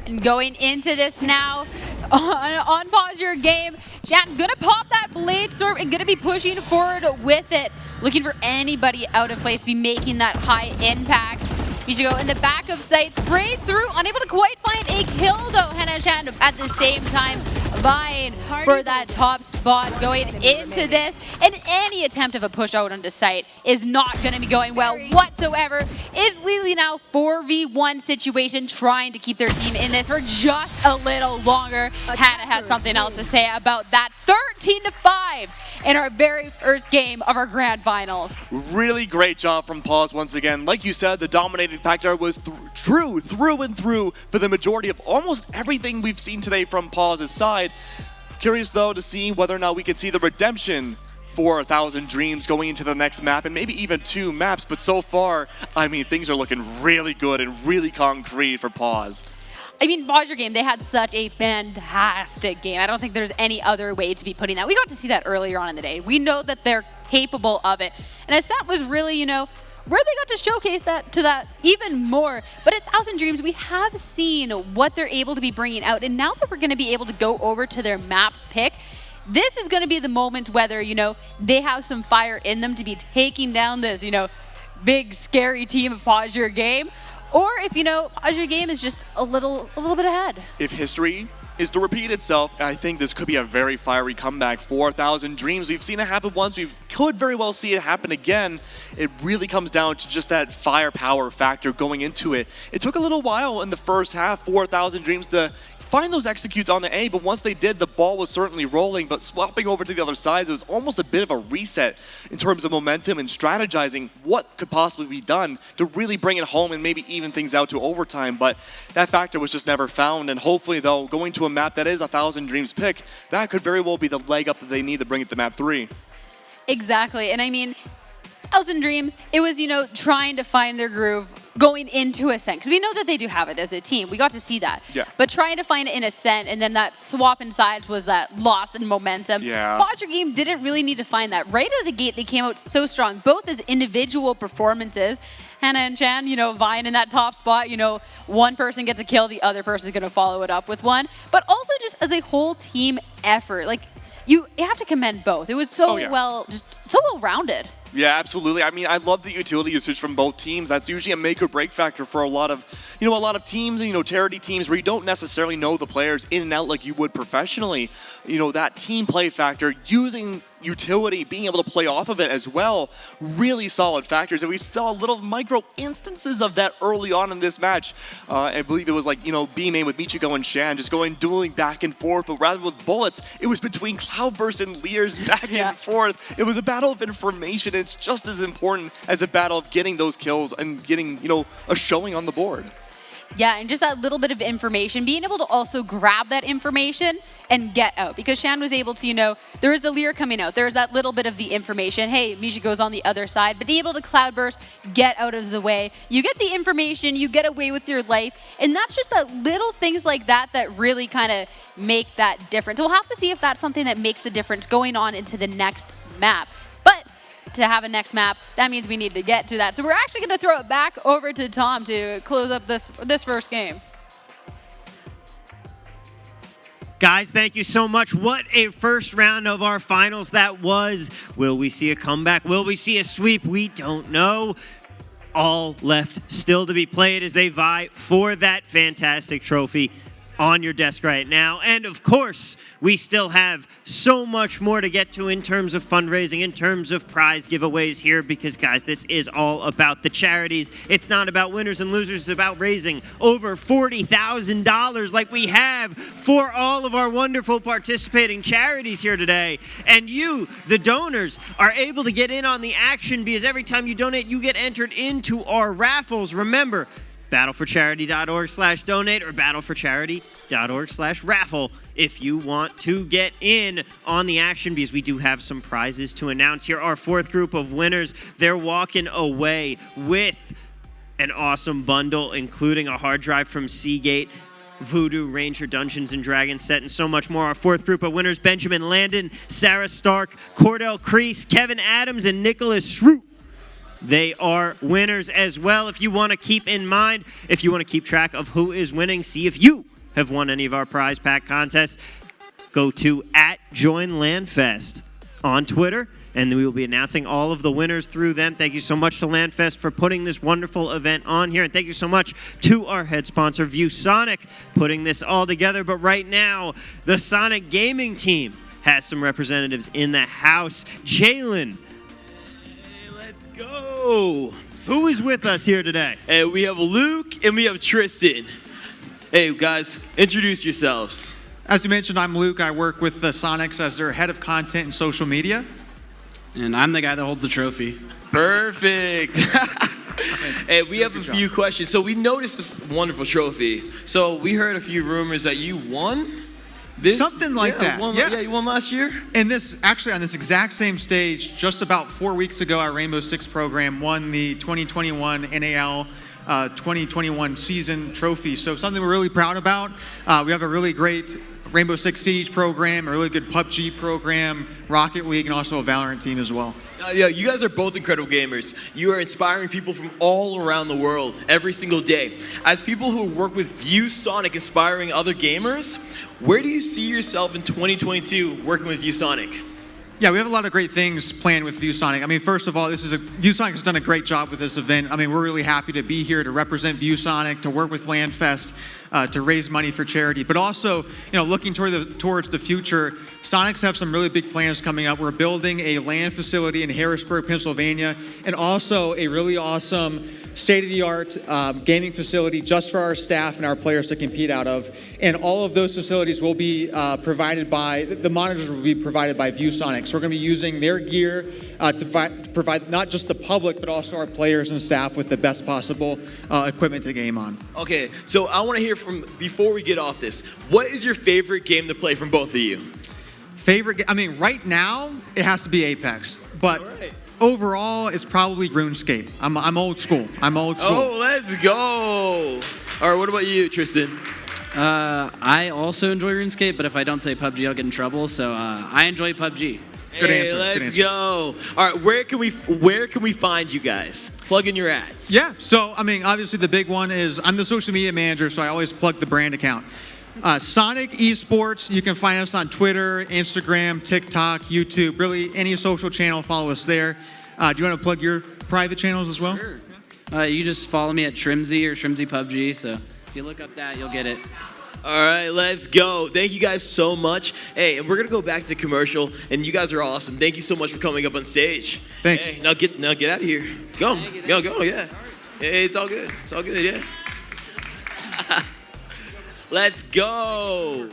And going into this now, on Pause Your Game, Shan gonna pop that Blade Storm and gonna be pushing forward with it. Looking for anybody out of place to be making that high impact. Michigo in the back of sight, sprayed through, unable to quite find a kill though. Hannah Shan at the same time vying for that top spot going into this. And any attempt of a push out onto site is not going to be going well whatsoever. Is Lily now 4v1 situation, trying to keep their team in this for just a little longer. Hannah has something else to say about that. 13-5 in our very first game of our grand finals. Really great job from Pause once again. Like you said, the dominating factor was true through and through for the majority of almost everything we've seen today from Pause's side. Curious though to see whether or not we can see the redemption for 1,000 Dreams going into the next map and maybe even 2 maps. But so far, I mean, things are looking really good and really concrete for Pause. I mean, Pause Your Game, they had such a fantastic game. I don't think there's any other way to be putting that. We got to see that earlier on in the day. We know that they're capable of it. And Ascent was really, you know, where they got to showcase that even more. But at 1,000 Dreams, we have seen what they're able to be bringing out. And now that we're going to be able to go over to their map pick, this is going to be the moment whether, you know, they have some fire in them to be taking down this, you know, big, scary team of Pause Your Game. Or if, you know, Pause Your Game is just a little bit ahead. If history is to repeat itself, I think this could be a very fiery comeback for 1,000 Dreams. We've seen it happen once. We could very well see it happen again. It really comes down to just that firepower factor going into it. It took a little while in the first half for 1,000 Dreams to find those executes on the A, but once they did, the ball was certainly rolling, but swapping over to the other side, it was almost a bit of a reset in terms of momentum and strategizing what could possibly be done to really bring it home and maybe even things out to overtime, but that factor was just never found, and hopefully, though, going to a map that is 1,000 Dreams pick, that could very well be the leg up that they need to bring it to map 3. Exactly, and I mean, 1,000 Dreams, it was, you know, trying to find their groove going into Ascent, because we know that they do have it as a team. We got to see that. Yeah. But trying to find it in Ascent, and then that swap in sides was that loss in momentum. Yeah. Pause Your Game didn't really need to find that. Right out of the gate, they came out so strong, both as individual performances. Hannah and Chan, you know, vying in that top spot, you know, one person gets a kill, the other person is going to follow it up with one. But also just as a whole team effort, like, you have to commend both. It was so well-rounded. Yeah, absolutely. I mean, I love the utility usage from both teams. That's usually a make or break factor for a lot of teams, you know, charity teams where you don't necessarily know the players in and out like you would professionally. You know, that team play factor, using utility, being able to play off of it as well, really solid factors. And we saw little micro instances of that early on in this match. I believe it was like, you know, B-Main with Michigo and Shan just dueling back and forth, but rather with bullets, it was between Cloudburst and Leers back and forth. It was a battle of information. It's just as important as a battle of getting those kills and getting, you know, a showing on the board. Yeah, and just that little bit of information, being able to also grab that information and get out. Because Shan was able to, you know, there was the Leer coming out. There was that little bit of the information. Hey, Misha goes on the other side. But being able to Cloudburst, get out of the way. You get the information, you get away with your life. And that's just that little things like that that really kind of make that difference. We'll have to see if that's something that makes the difference going on into the next map. But to have a next map, that means we need to get to that. So we're actually going to throw it back over to Tom to close up this first game. Guys, thank you so much. What a first round of our finals that was. Will we see a comeback? Will we see a sweep? We don't know. All left still to be played as they vie for that fantastic trophy on your desk right now. And of course, we still have so much more to get to in terms of fundraising, in terms of prize giveaways here, because guys, this is all about the charities. It's not about winners and losers, it's about raising over $40,000 like we have for all of our wonderful participating charities here today. And you, the donors, are able to get in on the action because every time you donate, you get entered into our raffles. Remember, battleforcharity.org/donate or battleforcharity.org/raffle if you want to get in on the action, because we do have some prizes to announce here. Our fourth group of winners, they're walking away with an awesome bundle, including a hard drive from Seagate, Voodoo Ranger Dungeons & Dragons set, and so much more. Our fourth group of winners, Benjamin Landon, Sarah Stark, Cordell Crease, Kevin Adams, and Nicholas Shroot. They are winners as well. If you want to keep in mind, if you want to keep track of who is winning, see if you have won any of our prize pack contests, go to @JoinLandFest on Twitter, and we will be announcing all of the winners through them. Thank you so much to LandFest for putting this wonderful event on here, and thank you so much to our head sponsor, ViewSonic, putting this all together. But right now, the Sonic Gaming team has some representatives in the house. Jalen, go. Who is with us here today? Hey, we have Luke and we have Tristan. Hey, guys, introduce yourselves. As you mentioned, I'm Luke. I work with the Sonics as their head of content and social media. And I'm the guy that holds the trophy. Perfect. Hey, we have a few questions. So we noticed this wonderful trophy. So we heard a few rumors that you won. Something like that. You won last year? And this, actually on this exact same stage, just about 4 weeks ago, our Rainbow Six program won the 2021 NAL 2021 season trophy. So something we're really proud about. We have a really great Rainbow Six Siege program, a really good PUBG program, Rocket League, and also a Valorant team as well. Yeah, you guys are both incredible gamers. You are inspiring people from all around the world every single day. As people who work with ViewSonic inspiring other gamers, where do you see yourself in 2022 working with ViewSonic? Yeah, we have a lot of great things planned with ViewSonic. I mean, first of all, ViewSonic has done a great job with this event. I mean, we're really happy to be here to represent ViewSonic, to work with LandFest, to raise money for charity. But also, looking towards the future, Sonics have some really big plans coming up. We're building a LAN facility in Harrisburg, Pennsylvania, and also a really awesome state-of-the-art gaming facility just for our staff and our players to compete out of. And all of those facilities will be the monitors will be provided by ViewSonic. So we're going to be using their gear to provide not just the public, but also our players and staff with the best possible equipment to game on. Okay, so I want to hear before we get off this, what is your favorite game to play from both of you? Favorite game? I mean, right now, it has to be Apex. But overall, it's probably RuneScape. I'm old school. Oh, let's go. All right, what about you, Tristan? I also enjoy RuneScape, but if I don't say PUBG, I'll get in trouble. So I enjoy PUBG. Good answer. Let's go. All right, where can we find you guys? Plug in your ads. Yeah. So I mean, obviously the big one is I'm the social media manager, so I always plug the brand account. Sonic Esports. You can find us on Twitter, Instagram, TikTok, YouTube. Really, any social channel, follow us there. Do you want to plug your private channels as well? Sure. You just follow me at Trimzy or Trimzy PUBG. So if you look up that, you'll get it. All right, let's go. Thank you guys so much. Hey, and we're gonna go back to commercial, and you guys are awesome. Thank you so much for coming up on stage. Thanks. Hey, now get out of here. Go, go, yeah. Hey, it's all good. It's all good, yeah. Let's go.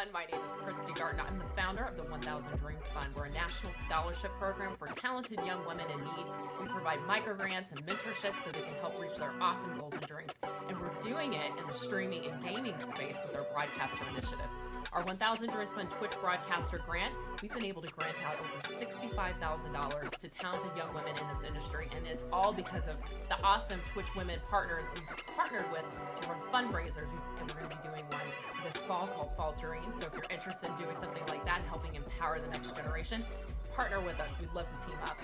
everyone. My name is Christy Garten. I'm the founder of the 1000 Dreams Fund. We're a national scholarship program for talented young women in need. We provide microgrants and mentorships so they can help reach their awesome goals and dreams. And we're doing it in the streaming and gaming space with our broadcaster initiative. Our 1000 Dreams Fund Twitch broadcaster grant, we've been able to grant out over $65,000 to talented young women in this industry, and it's all because of the awesome Twitch women partners we've partnered with to run fundraisers, and we're going to be doing one this fall called Fall Dreams. So if you're interested in doing something like that and helping empower the next generation, partner with us. We'd love to team up.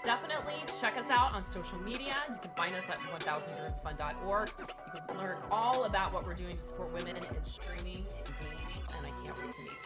Definitely check us out on social media. You can find us at 1000dreamsfund.org. You can learn all about what we're doing to support women in streaming and gaming, and I can't wait to meet you.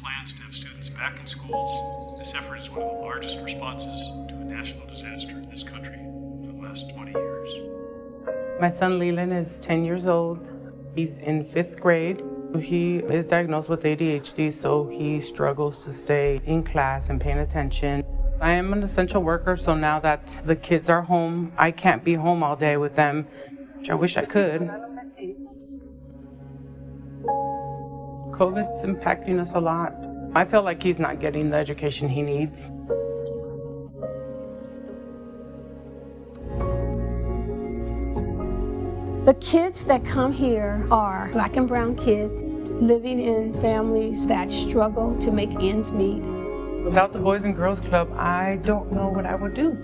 Plans to have students back in schools. This effort is one of the largest responses to a national disaster in this country in the last 20 years. My son Leland is 10 years old. He's in 5th grade. He is diagnosed with ADHD, so he struggles to stay in class and paying attention. I am an essential worker, so now that the kids are home, I can't be home all day with them, which I wish I could. COVID's impacting us a lot. I feel like he's not getting the education he needs. The kids that come here are Black and brown kids living in families that struggle to make ends meet. Without the Boys and Girls Club, I don't know what I would do.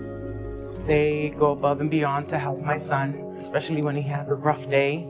They go above and beyond to help my son, especially when he has a rough day.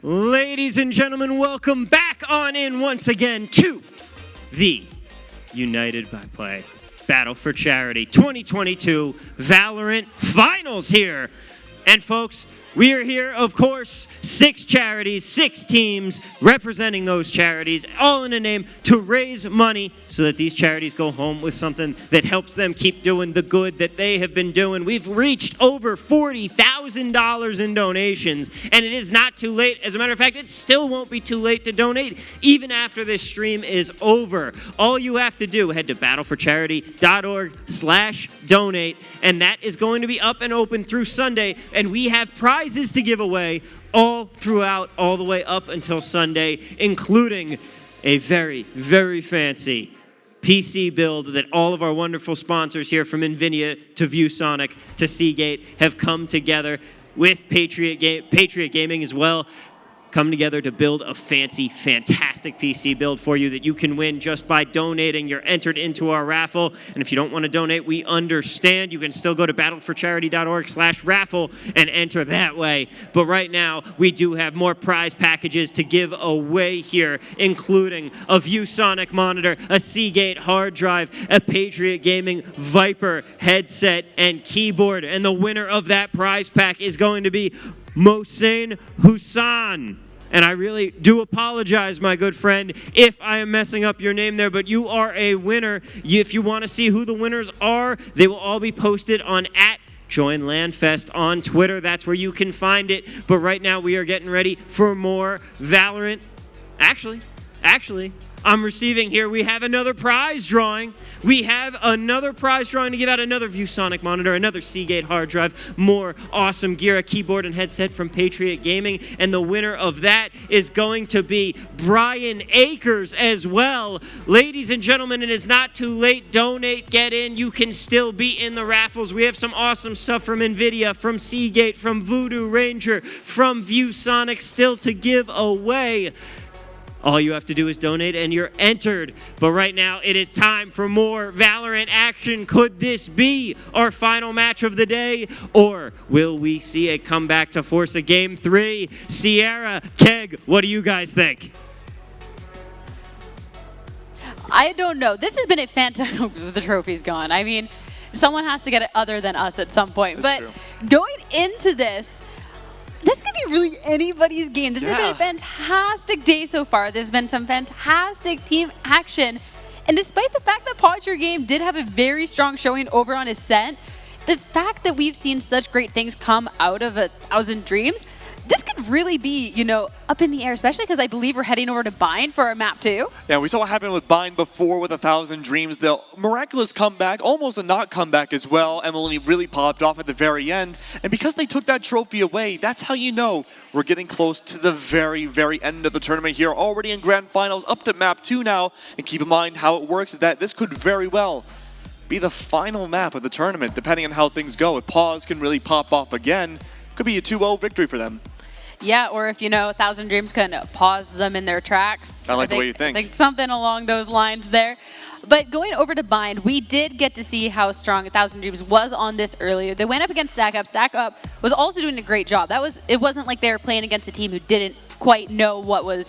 Ladies and gentlemen, welcome back on in once again to the United by Play Battle for Charity 2022 Valorant Finals here. And folks, we are here, of course, 6 charities, 6 teams representing those charities, all in a name to raise money so that these charities go home with something that helps them keep doing the good that they have been doing. We've reached over $40,000 in donations, and it is not too late. As a matter of fact, it still won't be too late to donate, even after this stream is over. All you have to do, head to battleforcharity.org/donate, and that is going to be up and open through Sunday, and we have prizes to give away all throughout, all the way up until Sunday, including a very, very fancy PC build that all of our wonderful sponsors here, from NVIDIA to ViewSonic to Seagate, have come together with Patriot Gaming as well, come together to build a fancy, fantastic PC build for you that you can win just by donating. You're entered into our raffle, and if you don't want to donate, we understand. You can still go to battleforcharity.org/raffle and enter that way. But right now, we do have more prize packages to give away here, including a ViewSonic monitor, a Seagate hard drive, a Patriot Gaming Viper headset and keyboard. And the winner of that prize pack is going to be Mohsen Hussan. And I really do apologize, my good friend, if I am messing up your name there, but you are a winner. If you want to see who the winners are, they will all be posted on @JoinLandFest on Twitter. That's where you can find it. But right now we are getting ready for more Valorant. Actually, I'm receiving here. We have another prize drawing. We have another prize drawing to give out, another ViewSonic monitor, another Seagate hard drive, more awesome gear, a keyboard and headset from Patriot Gaming, and the winner of that is going to be Brian Akers as well. Ladies and gentlemen, it is not too late. Donate, get in. You can still be in the raffles. We have some awesome stuff from NVIDIA, from Seagate, from Voodoo Ranger, from ViewSonic still to give away. All you have to do is donate and you're entered. But right now, it is time for more Valorant action. Could this be our final match of the day? Or will we see a comeback to force a game 3? Sierra, Keg, what do you guys think? I don't know. This has been a fantastic... The trophy's gone. I mean, someone has to get it other than us at some point. That's but true. Going into this could be really anybody's game. This has been a fantastic day so far. There's been some fantastic team action. And despite the fact that Podger Game did have a very strong showing over on his set, the fact that we've seen such great things come out of 1,000 Dreams, this could really be, up in the air, especially because I believe we're heading over to Bind for our map 2. Yeah, we saw what happened with Bind before with 1,000 Dreams. The miraculous comeback, almost a not comeback as well. Emily really popped off at the very end. And because they took that trophy away, that's how you know we're getting close to the very, very end of the tournament here. Already in Grand Finals, up to map 2 now. And keep in mind how it works is that this could very well be the final map of the tournament, depending on how things go. If Pause can really pop off again, could be a 2-0 victory for them. Yeah, or if, 1,000 Dreams can pause them in their tracks. I like the way you think. I think something along those lines there. But going over to Bind, we did get to see how strong 1,000 Dreams was on this earlier. They went up against Stack Up. Stack Up was also doing a great job. It wasn't like they were playing against a team who didn't quite know what was,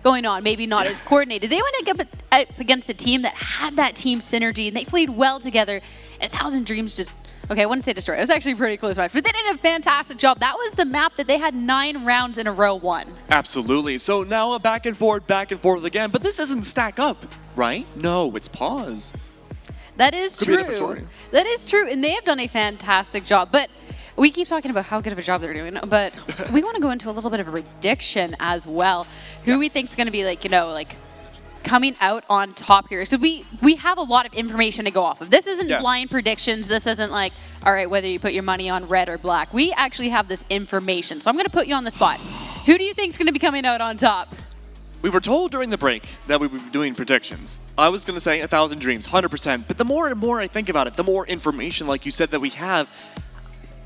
going on. Maybe not as coordinated. They went up against a team that had that team synergy, and they played well together. And 1,000 Dreams just... Okay, I wouldn't say destroy. It was actually a pretty close match, but they did a fantastic job. That was the map that they had 9 rounds in a row won. Absolutely. So now a back and forth again. But this isn't Stack Up, right? No, it's Pause. That is true. That is true, and they have done a fantastic job. But we keep talking about how good of a job they're doing, but we want to go into a little bit of a prediction as well. Who we think is going to be coming out on top here. So we have a lot of information to go off of. This isn't blind predictions. This isn't like, all right, whether you put your money on red or black. We actually have this information. So I'm going to put you on the spot. Who do you think is going to be coming out on top? We were told during the break that we would be doing predictions. I was going to say 1,000 Dreams, 100%. But the more and more I think about it, the more information, like you said, that we have,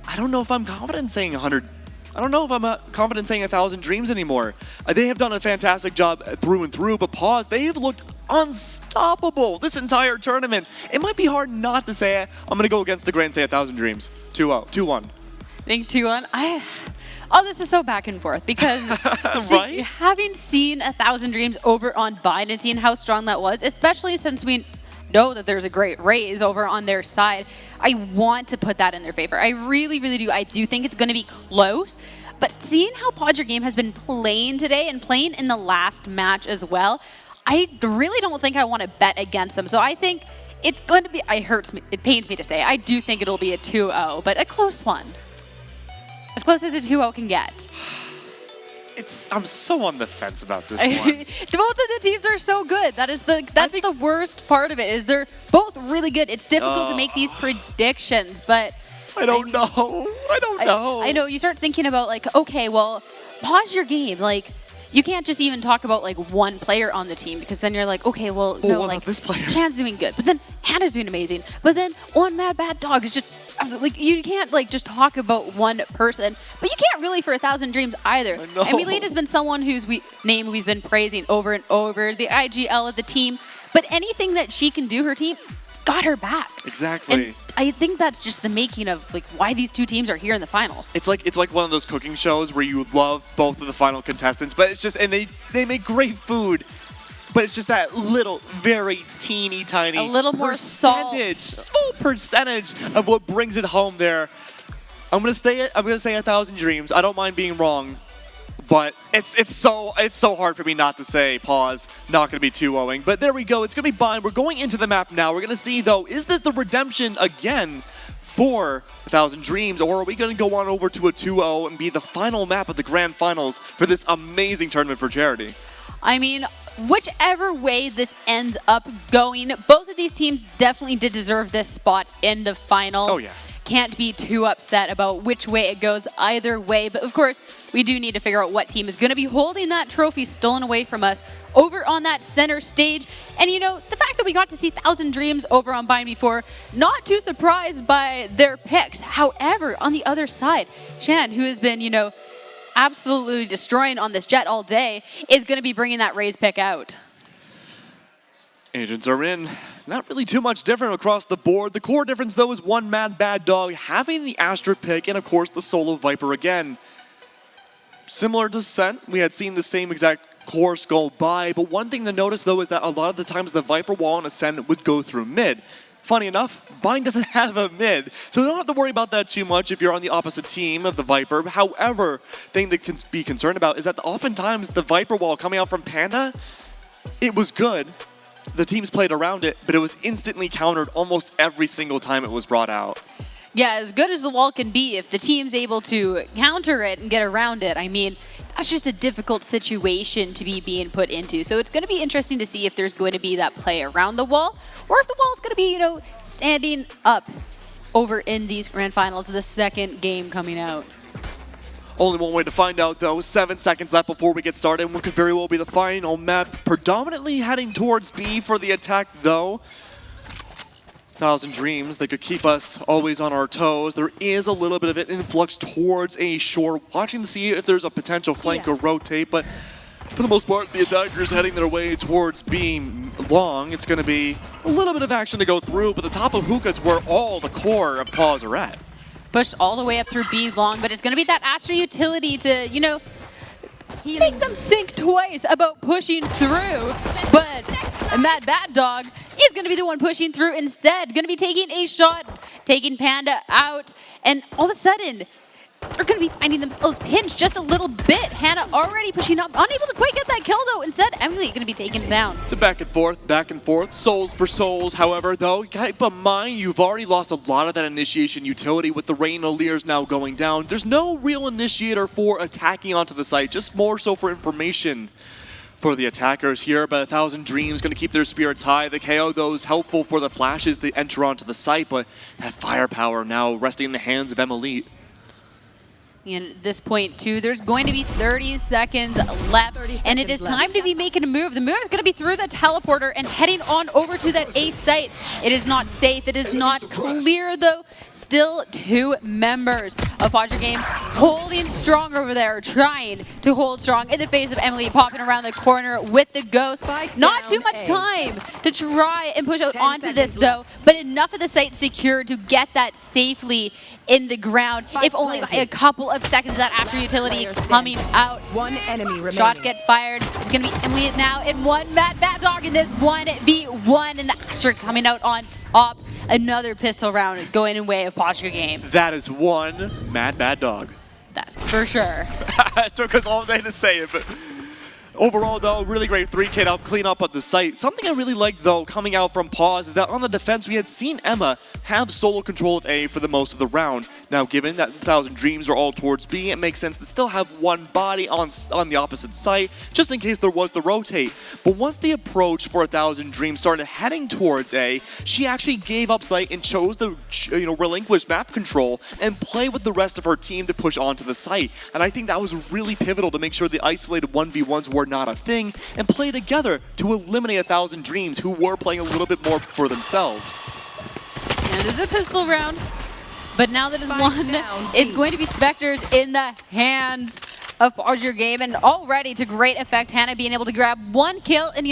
I don't know if I'm confident in saying 100. I don't know if I'm confident saying 1,000 Dreams anymore. They have done a fantastic job through and through, but Pause, they have looked unstoppable this entire tournament. It might be hard not to say it. I'm going to go against the grain and say 1,000 Dreams. 2-0, 2-1. I think 2-1. This is so back and forth because right? Having seen 1,000 Dreams over on Bind and seeing how strong that was, especially since we know that there's a great raise over on their side, I want to put that in their favor. I really, really do. I do think it's going to be close, but seeing how Podger Game has been playing today and playing in the last match as well, I really don't think I want to bet against them. So I think it's going to be, it pains me to say, I do think it'll be a 2-0, but a close one. As close as a 2-0 can get. I'm so on the fence about this one. Both of the teams are so good. That's the worst part of it, is they're both really good. It's difficult to make these predictions, but I don't know. I know. You start thinking about okay, well, pause your game. You can't just even talk about one player on the team, because then you're like, okay, well, no, this player? Chan's doing good, but then Hannah's doing amazing, but then on Mad Bad Dog is just you can't just talk about one person, but you can't really for 1,000 Dreams either. Emily has been someone whose name we've been praising over and over, the IGL of the team, but anything that she can do, her team got her back. Exactly. And I think that's just the making of why these two teams are here in the finals. It's like one of those cooking shows where you love both of the final contestants, but it's just, and they make great food, but it's just that little, very teeny tiny, a little more small percentage of what brings it home there. I'm gonna say 1,000 Dreams. I don't mind being wrong, but it's so hard for me not to say Pause. Not gonna be 2-0-ing, but there we go. It's gonna be fine. We're going into the map now. We're gonna see though, is this the redemption again for 1,000 Dreams, or are we gonna go on over to a 2-0 and be the final map of the Grand Finals for this amazing tournament for charity? I mean, whichever way this ends up going, both of these teams definitely did deserve this spot in the finals. Oh, yeah. Can't be too upset about which way it goes either way. But of course, we do need to figure out what team is going to be holding that trophy stolen away from us over on that center stage. And the fact that we got to see 1,000 Dreams over on Bind before, not too surprised by their picks. However, on the other side, Shan, who has been, absolutely destroying on this Jet all day is going to be bringing that Raze pick out. Agents are in. Not really too much different across the board. The core difference, though, is one Mad Bad Dog having the Astra pick and, of course, the Solo Viper again. Similar to Scent, we had seen the same exact course go by, but one thing to notice, though, is that a lot of the times the Viper wall and Ascent would go through mid. Funny enough, Bind doesn't have a mid, so you don't have to worry about that too much if you're on the opposite team of the Viper. However, thing to be concerned about is that oftentimes the Viper wall coming out from Panda, it was good. The teams played around it, but it was instantly countered almost every single time it was brought out. Yeah, as good as the wall can be, if the team's able to counter it and get around it, I mean, that's just a difficult situation to be being put into. So it's going to be interesting to see if there's going to be that play around the wall, or if the wall is going to be, standing up over in these grand finals, the second game coming out. Only one way to find out, though. 7 seconds left before we get started, and what could very well be the final map. Predominantly heading towards B for the attack, though. 1,000 Dreams, they could keep us always on our toes. There is a little bit of an influx towards A shore, watching to see if there's a potential flank or rotate, but for the most part, the attackers heading their way towards B long. It's going to be a little bit of action to go through, but the top of Hookah is where all the core of Paws are at. Pushed all the way up through B long, but it's going to be that Astra utility to, make them think twice about pushing through. But Mad Bad Dog is going to be the one pushing through instead. Going to be taking a shot, taking Panda out, and all of a sudden, they're going to be finding themselves pinched just a little bit. Hannah already pushing up, unable to quite get that kill though. Instead, Emily going to be taken down. It's a back and forth, souls for souls. However, though, keep in mind, you've already lost a lot of that initiation utility with the Rain O'Lears now going down. There's no real initiator for attacking onto the site, just more so for information for the attackers here. But 1,000 Dreams going to keep their spirits high. The KO, though, is helpful for the flashes to enter onto the site, but that firepower now resting in the hands of Emily. And at this point, too, there's going to be 30 seconds left, and it is time to be making a move. The move is going to be through the teleporter and heading on over to that A site. It is not safe. It is not clear, though. Still 2 members of Podger Game holding strong over there, trying to hold strong in the face of Emily popping around the corner with the ghost. Not too much time to try and push out onto this, though, but enough of the site secured to get that safely in the ground, if only by a couple of seconds. That after utility coming out. One enemy remaining. Shots get fired. It's going to be Emily now in one Mad Bad Dog in this 1v1, and the Astra coming out on top. Another pistol round going in way of Posture Game. That is one Mad Bad Dog. That's for sure. It took us all day to say it, but overall, though, really great 3K to clean up on the site. Something I really like, though, coming out from Pause is that on the defense, we had seen Emma have solo control of A for the most of the round. Now, given that 1,000 Dreams are all towards B, it makes sense to still have one body on the opposite site, just in case there was the rotate. But once the approach for 1,000 Dreams started heading towards A, she actually gave up site and chose to relinquish map control and play with the rest of her team to push onto the site. And I think that was really pivotal to make sure the isolated 1v1s were not a thing and play together to eliminate 1,000 Dreams who were playing a little bit more for themselves. And it is a pistol round, but now that is one, it's going to be Spectres in the hands of Podger Game, and already to great effect, Hannah being able to grab one kill and,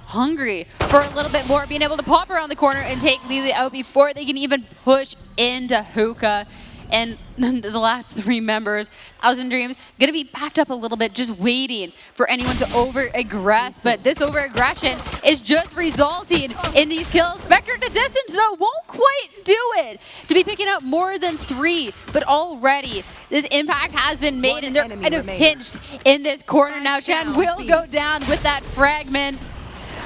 hungry for a little bit more, being able to pop around the corner and take Lily out before they can even push into Hookah. And the last 3 members, 1,000 Dreams, going to be backed up a little bit, just waiting for anyone to over-aggress. But this over-aggression is just resulting in these kills. Spectre to distance, though, won't quite do it to be picking up more than 3. But already, this impact has been made, and they're kind of pinched in this corner now. Shan will go down with that fragment.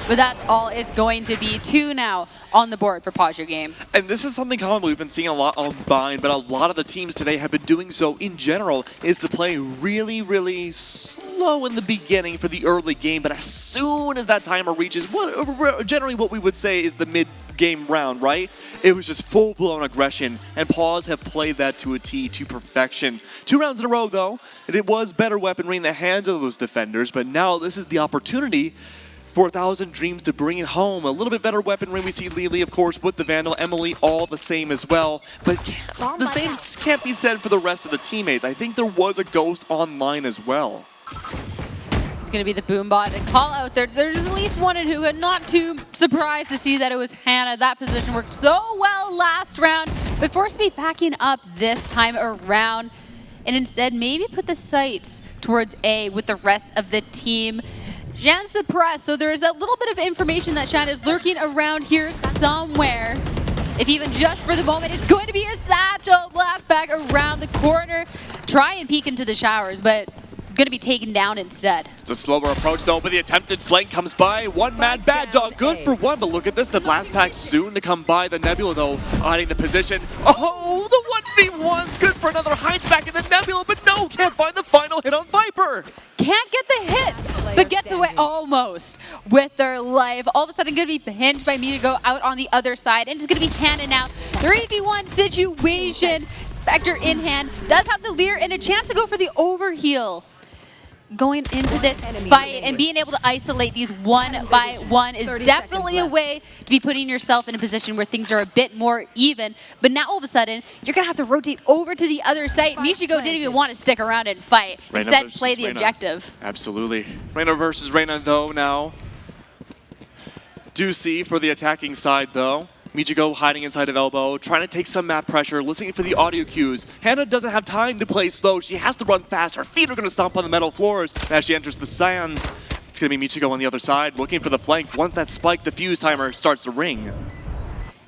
But that's all it's going to be. 2 now on the board for Podger Game. And this is something common we've been seeing a lot on Bind, but a lot of the teams today have been doing so in general, is to play really, really slow in the beginning for the early game, but as soon as that timer reaches generally what we would say is the mid-game round, right? It was just full-blown aggression, and Paws have played that to a T, to perfection. 2 rounds in a row, though, and it was better weaponry in the hands of those defenders, but now this is the opportunity for 1,000 Dreams to bring it home. A little bit better weaponry. We see Lily, of course, with the Vandal. Emily, all the same as well. But the same can't be said for the rest of the teammates. I think there was a Ghost online as well. It's going to be the Boombot and call out there. There's at least one in who not too surprised to see that it was Hannah. That position worked so well last round, but forced to be backing up this time around. And instead, maybe put the sights towards A with the rest of the team. Shan's suppressed, so there is that little bit of information that Shan is lurking around here somewhere. If even just for the moment, it's going to be a satchel blast back around the corner. Try and peek into the showers, but going to be taken down instead. It's a slower approach though, but the attempted flank comes by. One mad bad dog, good for one, but look at this, the blast pack soon to come by. The Nebula though, hiding the position. Oh, the 1v1's good for another, hides back in the Nebula, but no, can't find the final hit on Viper. Can't get the hit, but gets away almost with their life. All of a sudden going to be hinged by me to go out on the other side, and it's going to be Hannah now. 3v1 situation, Spectre in hand, does have the Leer and a chance to go for the overheal. Going into this fight and being able to isolate these one by one is definitely a way to be putting yourself in a position where things are a bit more even. But now all of a sudden, you're going to have to rotate over to the other side. Michigo didn't even want to stick around and fight. Instead, play the objective. Absolutely. Reyna versus Reyna though now. Do see for the attacking side though. Michigo hiding inside of elbow, trying to take some map pressure, listening for the audio cues. Hannah doesn't have time to play slow. She has to run fast. Her feet are going to stomp on the metal floors as she enters the sands. It's going to be Michigo on the other side, looking for the flank once that spike defuse timer starts to ring.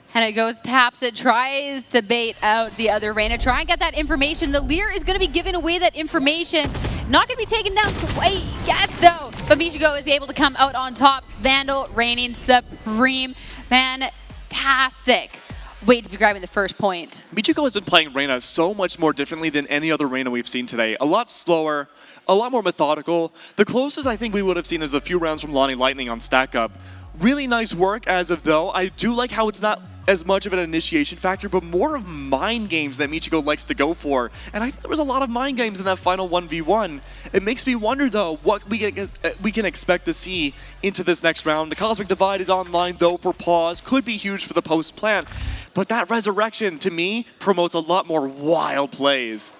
Hannah goes, taps it, tries to bait out the other Reyna, try and get that information. The Leer is going to be giving away that information. Not going to be taken down quite yet, though. But Michigo is able to come out on top. Vandal reigning supreme. Fantastic way to be grabbing the first point. Michigo has been playing Reyna so much more differently than any other Reyna we've seen today. A lot slower, a lot more methodical. The closest I think we would have seen is a few rounds from Lonnie Lightning on Stack Up. Really nice work as of though. I do like how it's not as much of an initiation factor, but more of mind games that Michigo likes to go for. And I think there was a lot of mind games in that final 1v1. It makes me wonder, though, what we can expect to see into this next round. The Cosmic Divide is online, though, for pause. Could be huge for the post-plant. But that Resurrection, to me, promotes a lot more wild plays.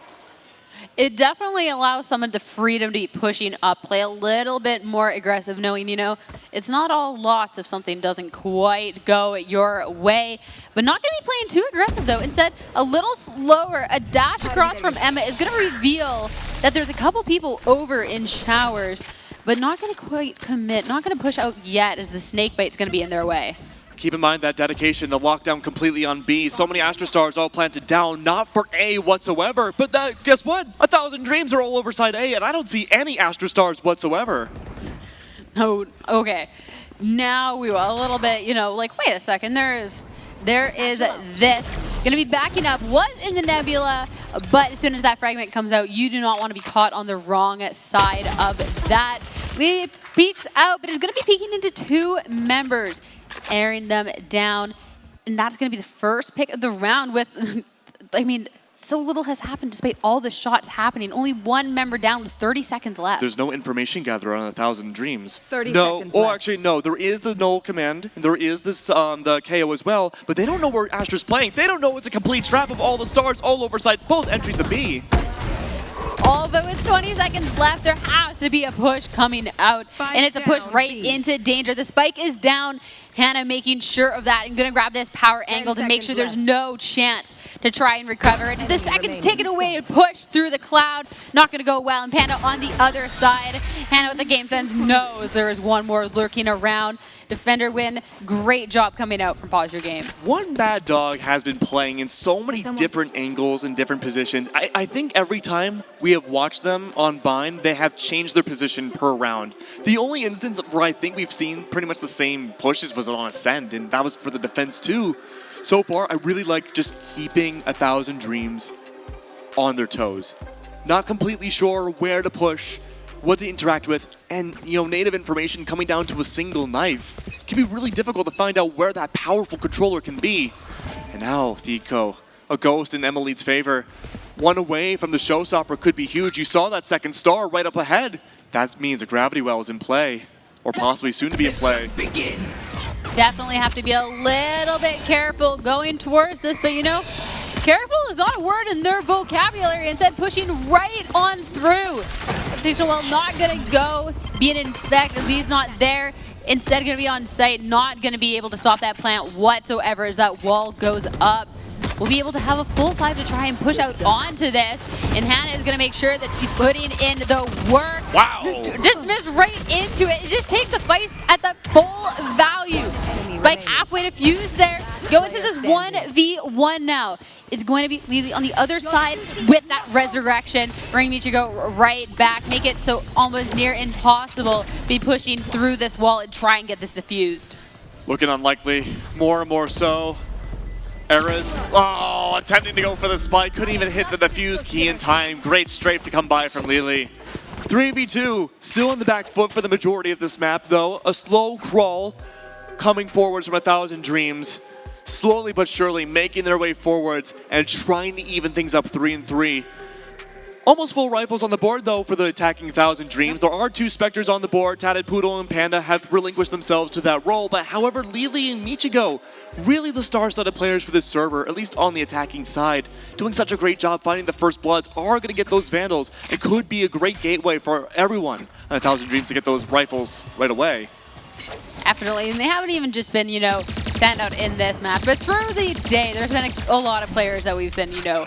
It definitely allows someone the freedom to be pushing up, play a little bit more aggressive, knowing, you know, it's not all lost if something doesn't quite go your way. But not going to be playing too aggressive, though. Instead, a little slower. A dash across from Emma is going to reveal that there's a couple people over in showers, but not going to quite commit, not going to push out yet as the snake bite's going to be in their way. Keep in mind that dedication to lock down completely on B. So many Astra Stars all planted down, not for A whatsoever. But guess what? 1,000 Dreams are all over side A, and I don't see any Astra Stars whatsoever. Oh, okay. Now we were a little bit, you know, like, wait a second, there is this. Gonna be backing up, was in the Nebula, but as soon as that fragment comes out, you do not want to be caught on the wrong side of that. It peeks out, but it's gonna be peeking into two members, airing them down, and that's gonna be the first pick of the round with, I mean, so little has happened despite all the shots happening. Only one member down with 30 seconds left. There's no information gatherer on 1,000 Dreams. 30 seconds left. left. Actually, no. There is the null command, and there is this the KO as well, but they don't know where Astra's playing. They don't know it's a complete trap of all the stars all over side, both entries of B. Although with 20 seconds left, there has to be a push coming out, and it's a push right into danger. The spike is down. Hannah making sure of that and going to grab this power angle to make sure there's no chance to try and recover it. The seconds taken away and push through the cloud. Not going to go well. And Panda on the other side. Hannah with the game sense knows there is one more lurking around. Defender win. Great job coming out from Pause Your Game. One Bad Dog has been playing in so many different angles and different positions. I think every time we have watched them on Bind, they have changed their position per round. The only instance where I think we've seen pretty much the same pushes was on Ascend, and that was for the defense too. So far, I really like just keeping 1,000 Dreams on their toes. Not completely sure where to push, what to interact with, and native information coming down to a single knife. It can be really difficult to find out where that powerful controller can be. And now, Thico, a ghost in Emily's favor. One away from the showstopper could be huge. You saw that second star right up ahead. That means a gravity well is in play. or possibly soon to be in play. Definitely have to be a little bit careful going towards this, but you know, careful is not a word in their vocabulary. Instead, pushing right on through. Rotational well not gonna go, be an infect, at least not there. Instead, gonna be on site, not gonna be able to stop that plant whatsoever as that wall goes up. We'll be able to have a full 5 to try and push out onto this. And Hannah is going to make sure that she's putting in the work. Wow. Dismiss right into it. Just take the fight at the full value. Spike halfway to fuse there. Go into this 1v1 now. It's going to be Lily on the other side with that resurrection. Bring Michigo right back. Make it so almost near impossible be pushing through this wall and try and get this diffused. Looking unlikely, more and more so. Eras, oh, attempting to go for the spike, couldn't even hit the defuse key in time. Great strafe to come by from Lily. 3v2, still on the back foot for the majority of this map though. A slow crawl coming forwards from 1,000 Dreams. Slowly but surely making their way forwards and trying to even things up 3-3. Almost full rifles on the board though for the attacking 1,000 Dreams. There are 2 Spectres on the board. Tatted Poodle and Panda have relinquished themselves to that role, but however, Lily and Michigo, really the star-studded players for this server, at least on the attacking side, doing such a great job finding the first bloods, are going to get those Vandals. It could be a great gateway for everyone on 1,000 Dreams to get those rifles right away. Definitely, and they haven't even just been, you know, stand out in this match, but through the day, there's been a lot of players that we've been, you know,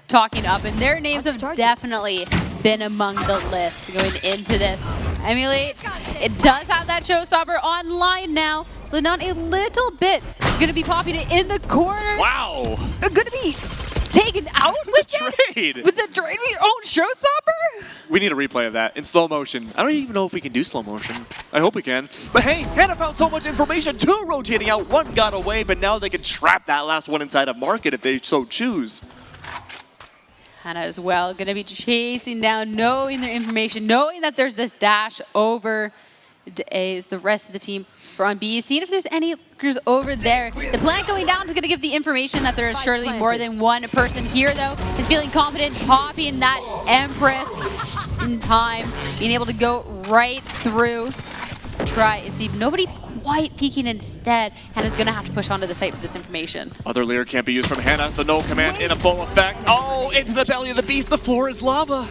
talking up, and their names have definitely been among the list going into this. Emulates, it does have that showstopper online now, so down a little bit. Gonna be popping it in the corner. Wow! Gonna be taken out with trade! With the trade, your own showstopper? We need a replay of that in slow motion. I don't even know if we can do slow motion. I hope we can. But hey, Hannah found so much information. 2 rotating out, 1 got away, but now they can trap that last one inside a market if they so choose. Hannah as well, going to be chasing down, knowing their information, knowing that there's this dash over is the rest of the team for on B. Seeing if there's any lurkers over there. The plant going down is going to give the information that there is surely more than one person here, though. Is feeling confident, popping that Empress in time, being able to go right through. Try and see nobody quite peeking instead. Hannah's going to have to push onto the site for this information. Other leer can't be used from Hannah. The no command in a full effect. Oh, into the belly of the beast. The floor is lava.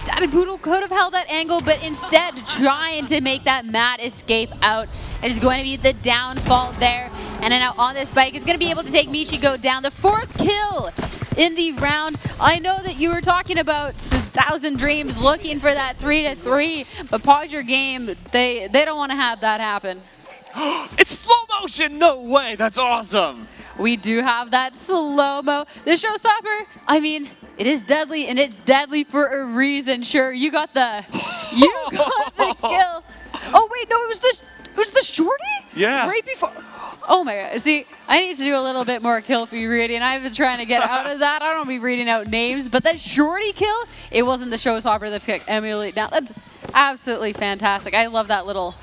Tatted Poodle could have held that angle, but instead trying to make that mat escape out. It is going to be the downfall there. And then out on this spike, it's going to be able to take Michigo down. The 4th kill in the round. I know that you were talking about 1,000 Dreams looking for that 3-3, but pause your game. They don't want to have that happen. It's slow motion! No way! That's awesome! We do have that slow-mo. The showstopper, I mean, it is deadly, and it's deadly for a reason. Sure, you got the kill. Oh wait, no, it was the shorty? Yeah. Right before. Oh my god. See, I need to do a little bit more kill feed reading. I've been trying to get out of that. I don't be reading out names, but that shorty kill, it wasn't the showstopper that's going to emulate down. That's absolutely fantastic. I love that little